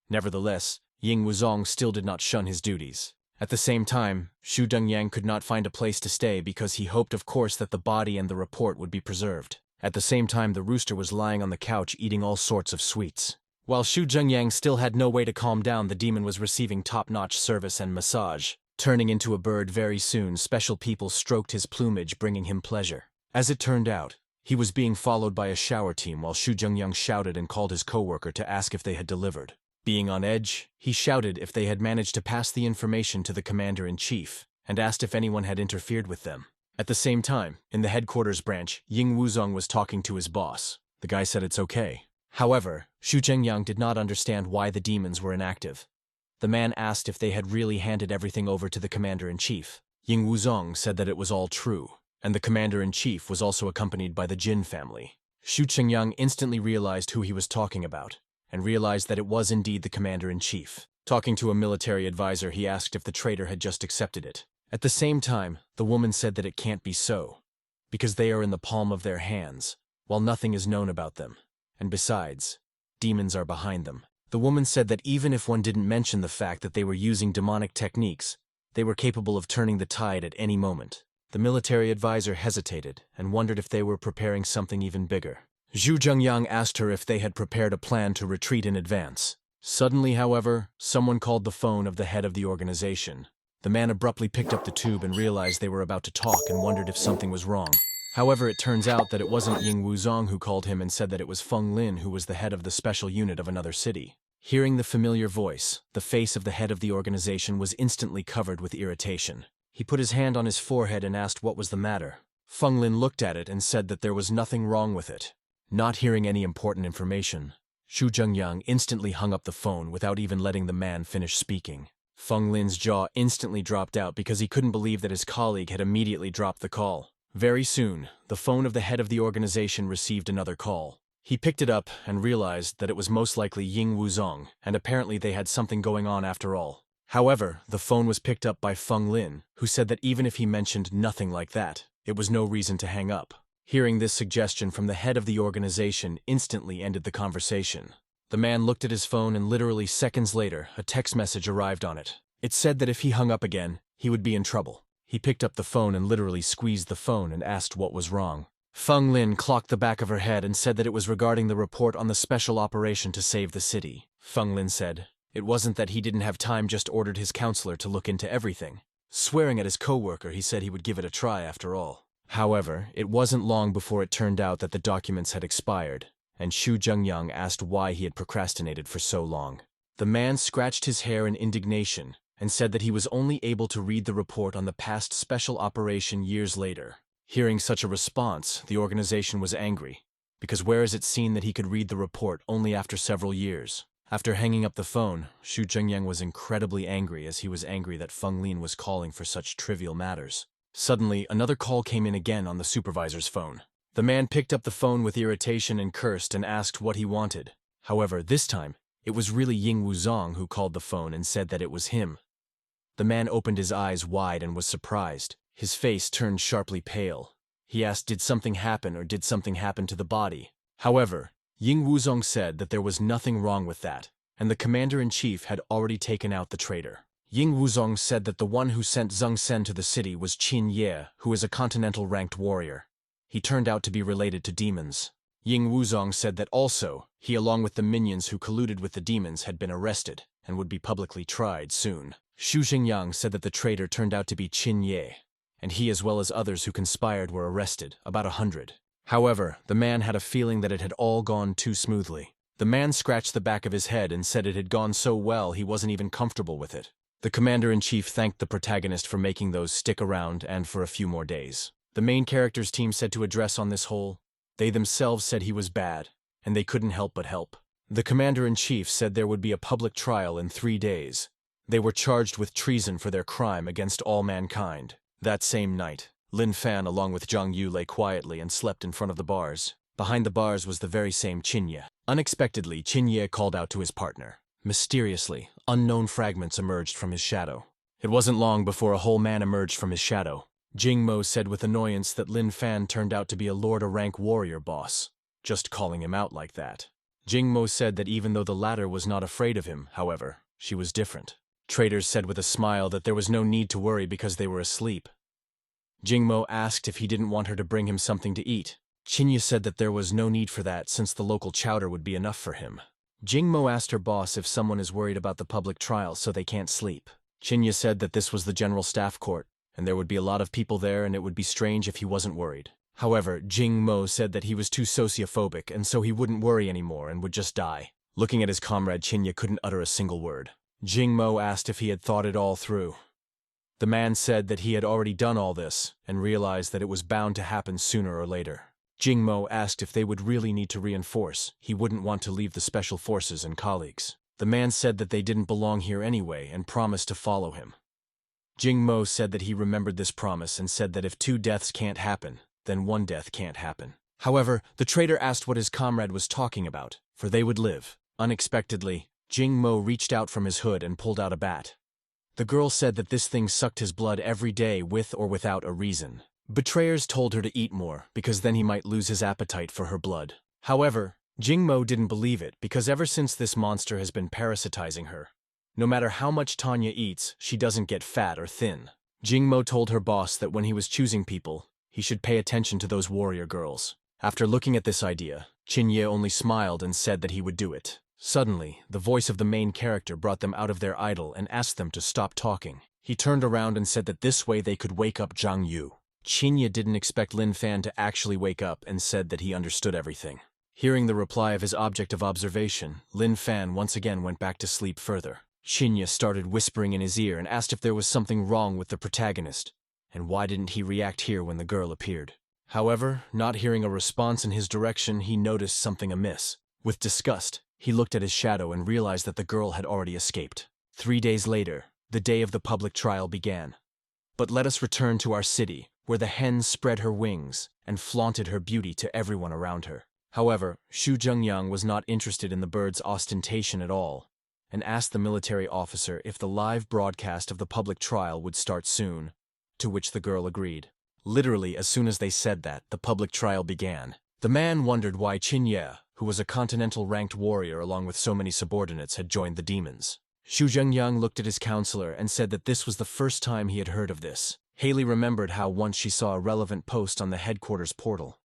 Nevertheless, Ying Wuzong still did not shun his duties. At the same time, Xu Dongyang could not find a place to stay because he hoped of course that the body and the report would be preserved. At the same time, the rooster was lying on the couch eating all sorts of sweets. While Xu Zhengyang still had no way to calm down, the demon was receiving top-notch service and massage. Turning into a bird very soon, special people stroked his plumage, bringing him pleasure. As it turned out, he was being followed by a shower team while Xu Zhengyang shouted and called his co-worker to ask if they had delivered. Being on edge, he shouted if they had managed to pass the information to the commander-in-chief, and asked if anyone had interfered with them. At the same time, in the headquarters branch, Ying Wuzong was talking to his boss. The guy said it's okay. However, Xu Zhengyang did not understand why the demons were inactive. The man asked if they had really handed everything over to the commander-in-chief. Ying Wuzong said that it was all true, and the commander-in-chief was also accompanied by the Jin family. Xu Zhengyang instantly realized who he was talking about, and realized that it was indeed the commander-in-chief. Talking to a military advisor, he asked if the traitor had just accepted it. At the same time, the woman said that it can't be so, because they are in the palm of their hands, while nothing is known about them. And besides, demons are behind them. The woman said that even if one didn't mention the fact that they were using demonic techniques, they were capable of turning the tide at any moment. The military advisor hesitated and wondered if they were preparing something even bigger. Xu Zhengyang asked her if they had prepared a plan to retreat in advance. Suddenly, however, someone called the phone of the head of the organization. The man abruptly picked up the tube and realized they were about to talk and wondered if something was wrong. However, it turns out that it wasn't Ying Wuzong who called him and said that it was Feng Lin who was the head of the special unit of another city. Hearing the familiar voice, the face of the head of the organization was instantly covered with irritation. He put his hand on his forehead and asked what was the matter. Feng Lin looked at it and said that there was nothing wrong with it. Not hearing any important information, Xu Zhengyang instantly hung up the phone without even letting the man finish speaking. Feng Lin's jaw instantly dropped out because he couldn't believe that his colleague had immediately dropped the call. Very soon, the phone of the head of the organization received another call. He picked it up and realized that it was most likely Ying Wuzong, and apparently they had something going on after all. However, the phone was picked up by Feng Lin, who said that even if he mentioned nothing like that, it was no reason to hang up. Hearing this suggestion from the head of the organization instantly ended the conversation. The man looked at his phone and literally seconds later, a text message arrived on it. It said that if he hung up again, he would be in trouble. He picked up the phone and literally squeezed the phone and asked what was wrong. Feng Lin clocked the back of her head and said that it was regarding the report on the special operation to save the city. Feng Lin said, it wasn't that he didn't have time, just ordered his counselor to look into everything. Swearing at his co-worker, he said he would give it a try after all. However, it wasn't long before it turned out that the documents had expired, and Xu Zhengyang asked why he had procrastinated for so long. The man scratched his hair in indignation and said that he was only able to read the report on the past special operation years later. Hearing such a response, the organization was angry, because where is it seen that he could read the report only after several years? After hanging up the phone, Xu Zhengyang was incredibly angry, as he was angry that Feng Lin was calling for such trivial matters. Suddenly, another call came in again on the supervisor's phone. The man picked up the phone with irritation and cursed and asked what he wanted. However, this time, it was really Ying Wuzong who called the phone and said that it was him. The man opened his eyes wide and was surprised. His face turned sharply pale. He asked, did something happen or did something happen to the body? However, Ying Wuzong said that there was nothing wrong with that, and the commander-in-chief had already taken out the traitor. Ying Wuzong said that the one who sent Zheng Sen to the city was Qin Ye, who is a continental-ranked warrior. He turned out to be related to demons. Ying Wuzong said that also, he along with the minions who colluded with the demons had been arrested and would be publicly tried soon. Xu Zhengyang said that the traitor turned out to be Qin Ye, and he as well as others who conspired were arrested, about 100. However, the man had a feeling that it had all gone too smoothly. The man scratched the back of his head and said it had gone so well he wasn't even comfortable with it. The commander-in-chief thanked the protagonist for making those stick around and for a few more days. The main character's team said to address on this whole. They themselves said he was bad, and they couldn't help but help. The commander-in-chief said there would be a public trial in 3 days. They were charged with treason for their crime against all mankind. That same night, Lin Fan along with Zhang Yu lay quietly and slept in front of the bars. Behind the bars was the very same Qinye. Unexpectedly, Qinye called out to his partner. Mysteriously, unknown fragments emerged from his shadow. It wasn't long before a whole man emerged from his shadow. Jingmo said with annoyance that Lin Fan turned out to be a lord-of-rank warrior boss. Just calling him out like that. Jingmo said that even though the latter was not afraid of him, however, she was different. Traders said with a smile that there was no need to worry because they were asleep. Jingmo asked if he didn't want her to bring him something to eat. Qinye said that there was no need for that since the local chowder would be enough for him. Jingmo asked her boss if someone is worried about the public trial so they can't sleep. Qinye said that this was the general staff court, and there would be a lot of people there and it would be strange if he wasn't worried. However, Jingmo said that he was too sociophobic and so he wouldn't worry anymore and would just die. Looking at his comrade, Qinye couldn't utter a single word. Jingmo asked if he had thought it all through. The man said that he had already done all this and realized that it was bound to happen sooner or later. Jingmo asked if they would really need to reinforce. He wouldn't want to leave the special forces and colleagues. The man said that they didn't belong here anyway and promised to follow him. Jingmo said that he remembered this promise and said that if 2 deaths can't happen, then 1 death can't happen. However, the trader asked what his comrade was talking about, for they would live. Unexpectedly, Jingmo reached out from his hood and pulled out a bat. The girl said that this thing sucked his blood every day with or without a reason. Betrayers told her to eat more, because then he might lose his appetite for her blood. However, Jingmo didn't believe it, because ever since this monster has been parasitizing her. No matter how much Tanya eats, she doesn't get fat or thin. Jingmo told her boss that when he was choosing people, he should pay attention to those warrior girls. After looking at this idea, Qinye only smiled and said that he would do it. Suddenly, the voice of the main character brought them out of their idle and asked them to stop talking. He turned around and said that this way they could wake up Zhang Yu. Qinye didn't expect Lin Fan to actually wake up and said that he understood everything. Hearing the reply of his object of observation, Lin Fan once again went back to sleep further. Qinye started whispering in his ear and asked if there was something wrong with the protagonist, and why didn't he react here when the girl appeared. However, not hearing a response in his direction, he noticed something amiss. With disgust, he looked at his shadow and realized that the girl had already escaped. 3 days later, the day of the public trial began. But let us return to our city, where the hen spread her wings and flaunted her beauty to everyone around her. However, Xu Zhengyang was not interested in the bird's ostentation at all, and asked the military officer if the live broadcast of the public trial would start soon, to which the girl agreed. Literally, as soon as they said that, the public trial began. The man wondered why Qinye, who was a continental-ranked warrior along with so many subordinates, had joined the demons. Xu Zhengyang looked at his counselor and said that this was the first time he had heard of this. Haley remembered how once she saw a relevant post on the headquarters portal.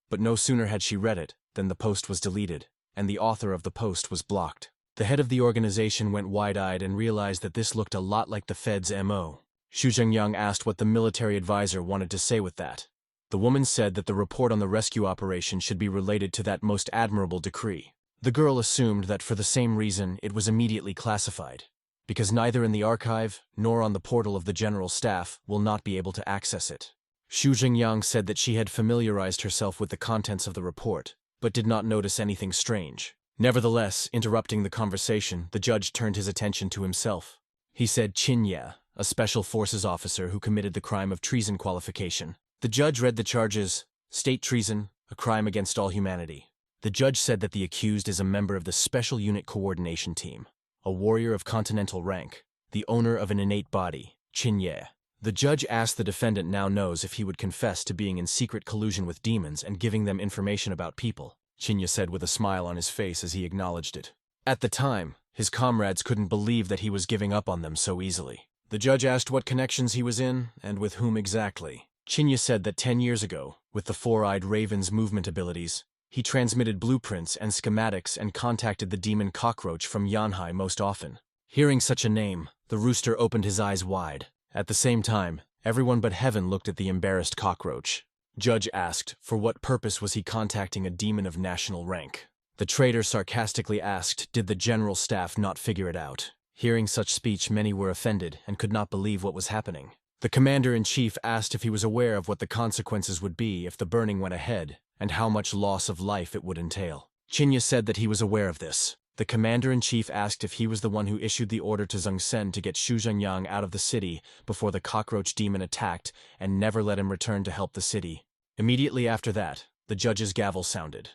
But no sooner had she read it than the post was deleted, and the author of the post was blocked. The head of the organization went wide-eyed and realized that this looked a lot like the Fed's MO. Xu Zhengyang asked what the military advisor wanted to say with that. The woman said that the report on the rescue operation should be related to that most admirable decree. The girl assumed that for the same reason it was immediately classified, because neither in the archive nor on the portal of the general staff will not be able to access it. Xu Zhengyang said that she had familiarized herself with the contents of the report, but did not notice anything strange. Nevertheless, interrupting the conversation, the judge turned his attention to himself. He said Qinye, a special forces officer who committed the crime of treason qualification. The judge read the charges: state treason, a crime against all humanity. The judge said that the accused is a member of the Special Unit Coordination Team, a warrior of continental rank, the owner of an innate body, Qinye. The judge asked the defendant now knows if he would confess to being in secret collusion with demons and giving them information about people. Qinye said with a smile on his face as he acknowledged it. At the time, his comrades couldn't believe that he was giving up on them so easily. The judge asked what connections he was in and with whom exactly. Qinye said that 10 years ago, with the four-eyed raven's movement abilities, he transmitted blueprints and schematics and contacted the demon cockroach from Yanhai most often. Hearing such a name, the rooster opened his eyes wide. At the same time, everyone but Heaven looked at the embarrassed cockroach. Judge asked, for what purpose was he contacting a demon of national rank? The traitor sarcastically asked, did the general staff not figure it out? Hearing such speech, many were offended and could not believe what was happening. The commander-in-chief asked if he was aware of what the consequences would be if the burning went ahead, and how much loss of life it would entail. Chinya said that he was aware of this. The commander-in-chief asked if he was the one who issued the order to Zheng Sen to get Xu Zhengyang out of the city before the cockroach demon attacked and never let him return to help the city. Immediately after that, the judge's gavel sounded.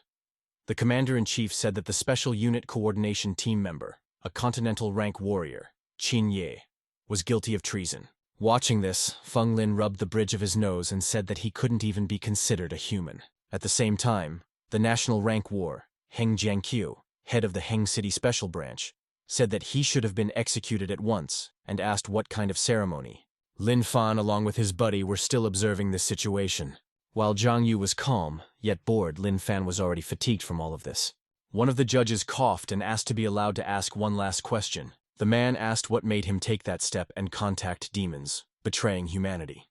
The commander-in-chief said that the special unit coordination team member, a continental rank warrior, Qin Ye, was guilty of treason. Watching this, Feng Lin rubbed the bridge of his nose and said that he couldn't even be considered a human. At the same time, the national rank war, Heng Jiangqiu, head of the Heng City Special Branch, said that he should have been executed at once and asked what kind of ceremony. Lin Fan, along with his buddy, were still observing this situation. While Zhang Yu was calm, yet bored, Lin Fan was already fatigued from all of this. One of the judges coughed and asked to be allowed to ask one last question. The man asked what made him take that step and contact demons, betraying humanity.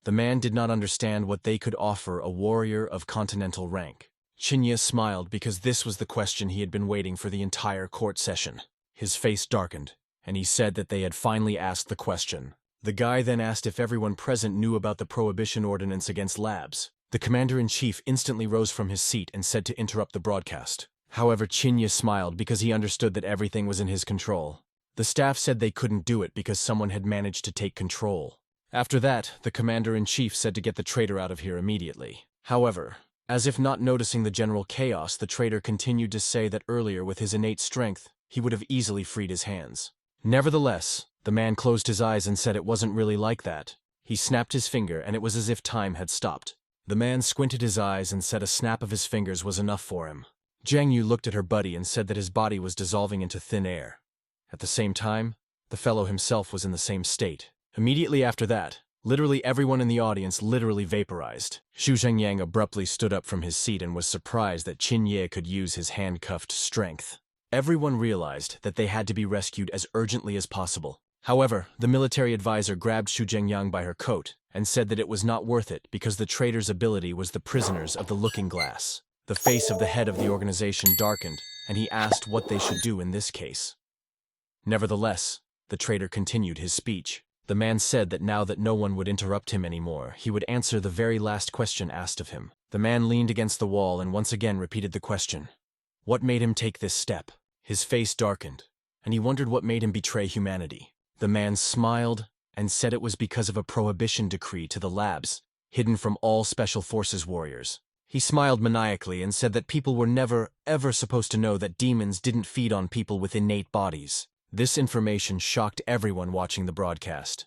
The man did not understand what they could offer a warrior of continental rank. Chinya smiled because this was the question he had been waiting for the entire court session. His face darkened, and he said that they had finally asked the question. The guy then asked if everyone present knew about the prohibition ordinance against labs. The commander-in-chief instantly rose from his seat and said to interrupt the broadcast. However, Chinya smiled because he understood that everything was in his control. The staff said they couldn't do it because someone had managed to take control. After that, the commander-in-chief said to get the traitor out of here immediately. However, as if not noticing the general chaos, the traitor continued to say that earlier, with his innate strength, he would have easily freed his hands. Nevertheless, the man closed his eyes and said it wasn't really like that. He snapped his finger and it was as if time had stopped. The man squinted his eyes and said a snap of his fingers was enough for him. Zhang Yu looked at her buddy and said that his body was dissolving into thin air. At the same time, the fellow himself was in the same state. Immediately after that, literally everyone in the audience literally vaporized. Xu Zhengyang abruptly stood up from his seat and was surprised that Qin Ye could use his handcuffed strength. Everyone realized that they had to be rescued as urgently as possible. However, the military advisor grabbed Xu Zhengyang by her coat and said that it was not worth it because the traitor's ability was the prisoners of the looking glass. The face of the head of the organization darkened, and he asked what they should do in this case. Nevertheless, the traitor continued his speech. The man said that now that no one would interrupt him anymore, he would answer the very last question asked of him. The man leaned against the wall and once again repeated the question. What made him take this step? His face darkened, and he wondered what made him betray humanity. The man smiled and said it was because of a prohibition decree to the labs, hidden from all Special Forces warriors. He smiled maniacally and said that people were never, ever supposed to know that demons didn't feed on people with innate bodies. This information shocked everyone watching the broadcast.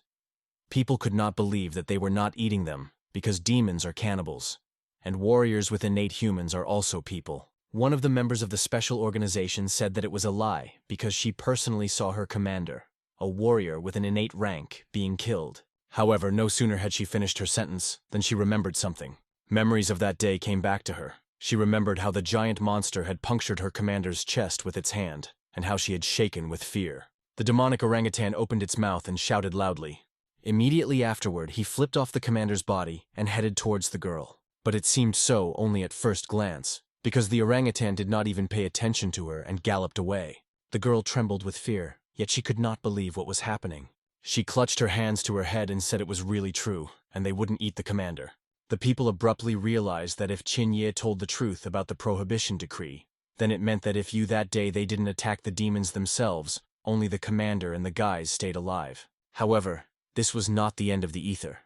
People could not believe that they were not eating them, because demons are cannibals, and warriors with innate humans are also people. One of the members of the special organization said that it was a lie because she personally saw her commander, a warrior with an innate rank, being killed. However, no sooner had she finished her sentence than she remembered something. Memories of that day came back to her. She remembered how the giant monster had punctured her commander's chest with its hand, and how she had shaken with fear. The demonic orangutan opened its mouth and shouted loudly. Immediately afterward, he flipped off the commander's body and headed towards the girl. But it seemed so only at first glance, because the orangutan did not even pay attention to her and galloped away. The girl trembled with fear, yet she could not believe what was happening. She clutched her hands to her head and said it was really true, and they wouldn't eat the commander. The people abruptly realized that if Qin Ye told the truth about the prohibition decree, then it meant that if that day they didn't attack the demons themselves, only the commander and the guys stayed alive. However, this was not the end of the ether.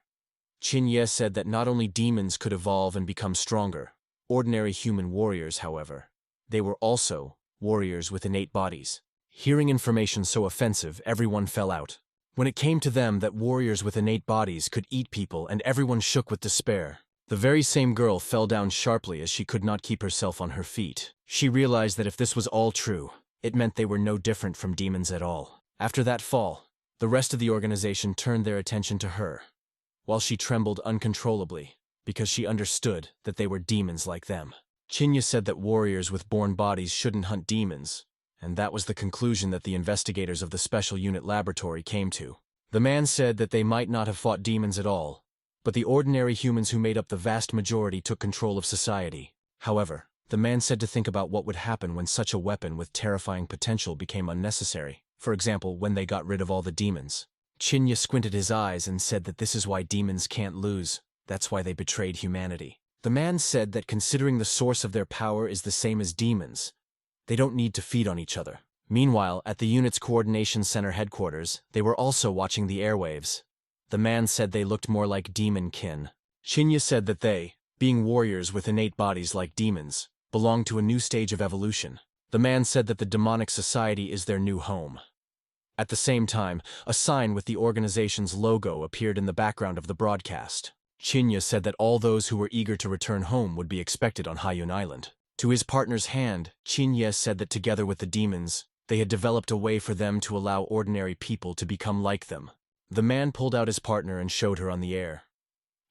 Qin Ye said that not only demons could evolve and become stronger, ordinary human warriors, however, they were also warriors with innate bodies. Hearing information so offensive, everyone fell out. When it came to them that warriors with innate bodies could eat people and everyone shook with despair, the very same girl fell down sharply as she could not keep herself on her feet. She realized that if this was all true, it meant they were no different from demons at all. After that fall, the rest of the organization turned their attention to her, while she trembled uncontrollably, because she understood that they were demons like them. Chinya said that warriors with born bodies shouldn't hunt demons, and that was the conclusion that the investigators of the Special Unit Laboratory came to. The man said that they might not have fought demons at all, but the ordinary humans who made up the vast majority took control of society. However, The man said to think about what would happen when such a weapon with terrifying potential became unnecessary. For example, when they got rid of all the demons. Chinya squinted his eyes and said that this is why demons can't lose. That's why they betrayed humanity. The man said that considering the source of their power is the same as demons, they don't need to feed on each other. Meanwhile, at the unit's coordination center headquarters, they were also watching the airwaves. The man said they looked more like demon kin. Chinya said that they, being warriors with innate bodies like demons, belong to a new stage of evolution. The man said that the demonic society is their new home. At the same time, a sign with the organization's logo appeared in the background of the broadcast. Chinya said that all those who were eager to return home would be expected on Haiyun Island. To his partner's hand, Chinya said that together with the demons, they had developed a way for them to allow ordinary people to become like them. The man pulled out his partner and showed her on the air.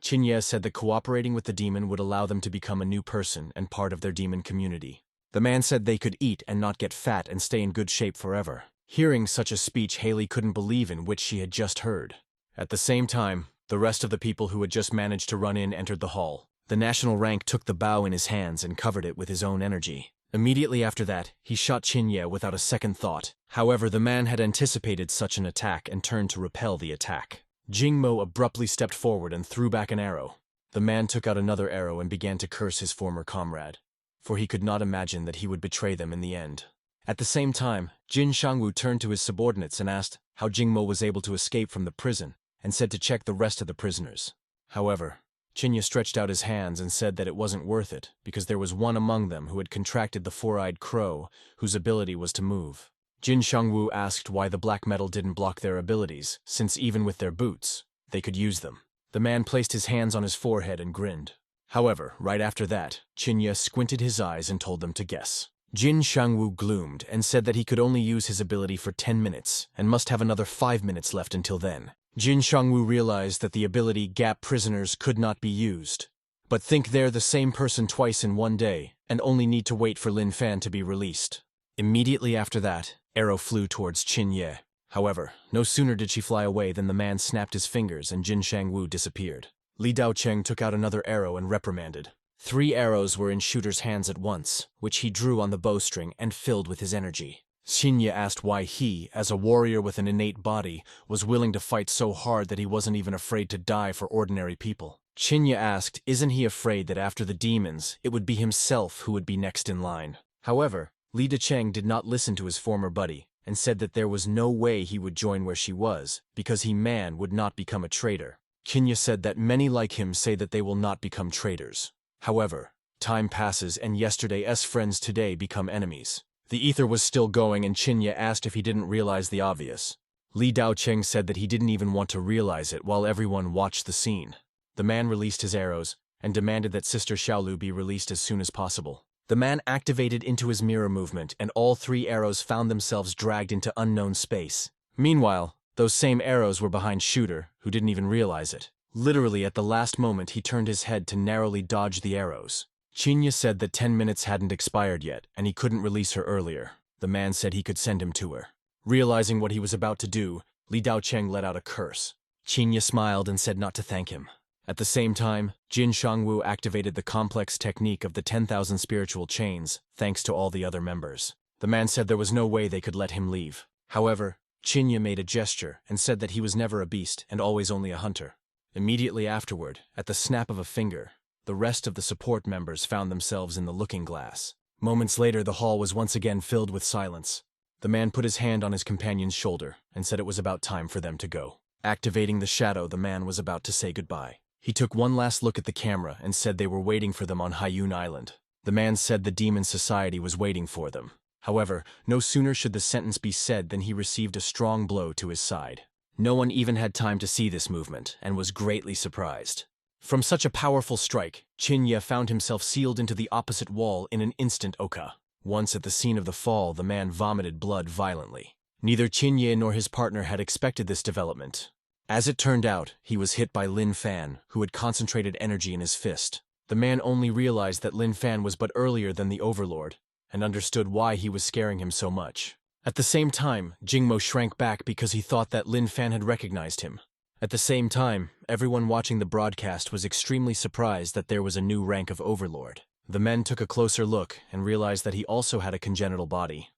Chinya said that cooperating with the demon would allow them to become a new person and part of their demon community. The man said they could eat and not get fat and stay in good shape forever. Hearing such a speech, Haley couldn't believe in which she had just heard. At the same time, the rest of the people who had just managed to run in entered the hall. The national rank took the bow in his hands and covered it with his own energy. Immediately after that, he shot Chinya without a second thought. However, the man had anticipated such an attack and turned to repel the attack. Jingmo abruptly stepped forward and threw back an arrow. The man took out another arrow and began to curse his former comrade, for he could not imagine that he would betray them in the end. At the same time, Jin Shangwu turned to his subordinates and asked how Jingmo was able to escape from the prison and said to check the rest of the prisoners. However, Chinya stretched out his hands and said that it wasn't worth it because there was one among them who had contracted the four-eyed crow, whose ability was to move. Jin Shangwu asked why the black metal didn't block their abilities, since even with their boots, they could use them. The man placed his hands on his forehead and grinned. However, right after that, Chinya squinted his eyes and told them to guess. Jin Shangwu gloomed and said that he could only use his ability for 10 minutes and must have another 5 minutes left until then. Jin Shangwu realized that the ability Gap prisoners could not be used. But think they're the same person twice in one day and only need to wait for Lin Fan to be released. Immediately after that, arrow flew towards Chin Ye. However, no sooner did she fly away than the man snapped his fingers and Jin Shangwu disappeared. Li Daocheng took out another arrow and reprimanded. 3 arrows were in Shooter's hands at once, which he drew on the bowstring and filled with his energy. Xinya asked why he, as a warrior with an innate body, was willing to fight so hard that he wasn't even afraid to die for ordinary people. Xinya asked, isn't he afraid that after the demons, it would be himself who would be next in line? However, Li Dacheng did not listen to his former buddy, and said that there was no way he would join where she was, because he would not become a traitor. Xinya said that many like him say that they will not become traitors. However, time passes and yesterday's friends today become enemies. The ether was still going and Chinya asked if he didn't realize the obvious. Li Daocheng said that he didn't even want to realize it while everyone watched the scene. The man released his arrows and demanded that Sister Xiaolu be released as soon as possible. The man activated into his mirror movement and all 3 arrows found themselves dragged into unknown space. Meanwhile, those same arrows were behind Shooter, who didn't even realize it. Literally at the last moment he turned his head to narrowly dodge the arrows. Chinya said that 10 minutes hadn't expired yet, and he couldn't release her earlier. The man said he could send him to her. Realizing what he was about to do, Li Daocheng let out a curse. Chinya smiled and said not to thank him. At the same time, Jin Shangwu activated the complex technique of the 10,000 spiritual chains, thanks to all the other members. The man said there was no way they could let him leave. However, Chinya made a gesture and said that he was never a beast and always only a hunter. Immediately afterward, at the snap of a finger, the rest of the support members found themselves in the looking glass. Moments later, the hall was once again filled with silence. The man put his hand on his companion's shoulder and said it was about time for them to go. Activating the shadow, the man was about to say goodbye. He took one last look at the camera and said they were waiting for them on Haiyun Island. The man said the demon society was waiting for them. However, no sooner should the sentence be said than he received a strong blow to his side. No one even had time to see this movement and was greatly surprised. From such a powerful strike, Chinya found himself sealed into the opposite wall in an instant oka. Once at the scene of the fall, the man vomited blood violently. Neither Chinya nor his partner had expected this development. As it turned out, he was hit by Lin Fan, who had concentrated energy in his fist. The man only realized that Lin Fan was but earlier than the Overlord, and understood why he was scaring him so much. At the same time, Jingmo shrank back because he thought that Lin Fan had recognized him. At the same time, everyone watching the broadcast was extremely surprised that there was a new rank of Overlord. The men took a closer look and realized that he also had a congenital body.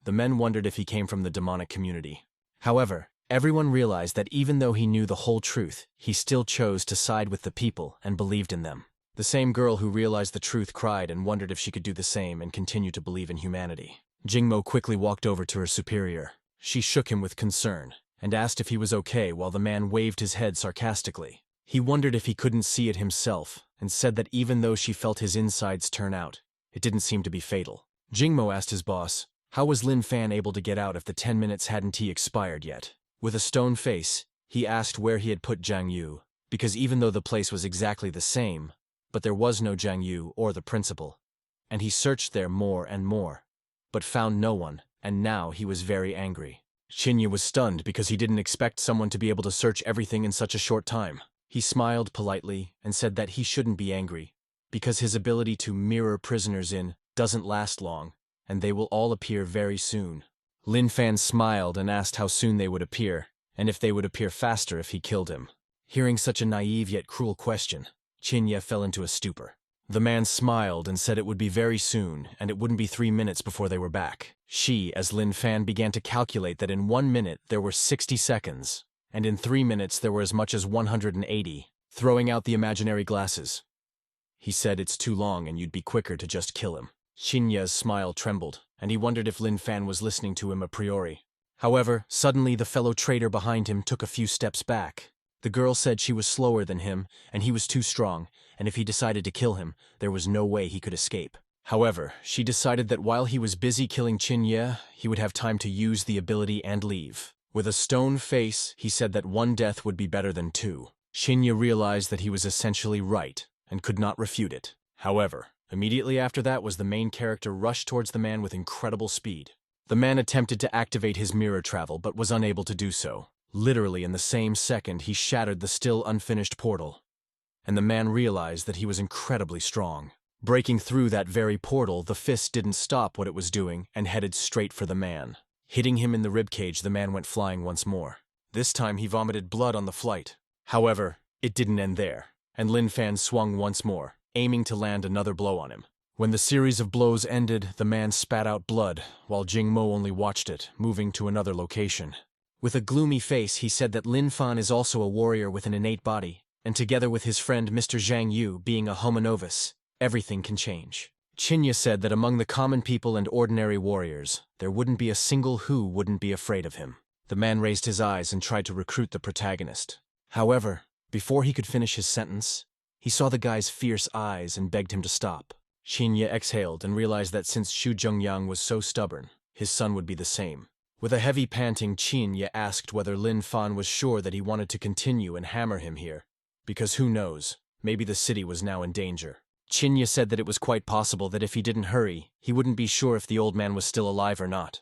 The men wondered if he came from the demonic community. However, everyone realized that even though he knew the whole truth, he still chose to side with the people and believed in them. The same girl who realized the truth cried and wondered if she could do the same and continue to believe in humanity. Jingmo quickly walked over to her superior. She shook him with concern and asked if he was okay while the man waved his head sarcastically. He wondered if he couldn't see it himself and said that even though she felt his insides turn out, it didn't seem to be fatal. Jingmo asked his boss, how was Lin Fan able to get out if the 10 minutes hadn't expired yet? With a stone face, he asked where he had put Zhang Yu, because even though the place was exactly the same, but there was no Zhang Yu or the principal, and he searched there more and more, but found no one, and now he was very angry. Qinya was stunned because he didn't expect someone to be able to search everything in such a short time. He smiled politely and said that he shouldn't be angry, because his ability to mirror prisoners in doesn't last long, and they will all appear very soon. Lin Fan smiled and asked how soon they would appear, and if they would appear faster if he killed him. Hearing such a naive yet cruel question, Qinya fell into a stupor. The man smiled and said it would be very soon, and it wouldn't be 3 minutes before they were back. She, as Lin Fan, began to calculate that in 1 minute there were 60 seconds, and in 3 minutes there were as much as 180, throwing out the imaginary glasses. He said it's too long and you'd be quicker to just kill him. Shinya's smile trembled, and he wondered if Lin Fan was listening to him a priori. However, suddenly the fellow traitor behind him took a few steps back. The girl said she was slower than him, and he was too strong, and if he decided to kill him, there was no way he could escape. However, she decided that while he was busy killing Qinya, he would have time to use the ability and leave. With a stone face, he said that 1 death would be better than 2. Qinya realized that he was essentially right, and could not refute it. However, immediately after that was the main character rushed towards the man with incredible speed. The man attempted to activate his mirror travel but was unable to do so. Literally in the same second, he shattered the still unfinished portal. And the man realized that he was incredibly strong. Breaking through that very portal, the fist didn't stop what it was doing and headed straight for the man. Hitting him in the ribcage, the man went flying once more. This time he vomited blood on the flight. However, it didn't end there, and Lin Fan swung once more, aiming to land another blow on him. When the series of blows ended, the man spat out blood, while Jingmo only watched it, moving to another location. With a gloomy face, he said that Lin Fan is also a warrior with an innate body, and together with his friend Mr. Zhang Yu being a homo novus, everything can change. Qinya said that among the common people and ordinary warriors, there wouldn't be a single who wouldn't be afraid of him. The man raised his eyes and tried to recruit the protagonist. However, before he could finish his sentence, he saw the guy's fierce eyes and begged him to stop. Qinya exhaled and realized that since Xu Zhengyang was so stubborn, his son would be the same. With a heavy panting, Qinya asked whether Lin Fan was sure that he wanted to continue and hammer him here, because who knows, maybe the city was now in danger. Qinya said that it was quite possible that if he didn't hurry, he wouldn't be sure if the old man was still alive or not.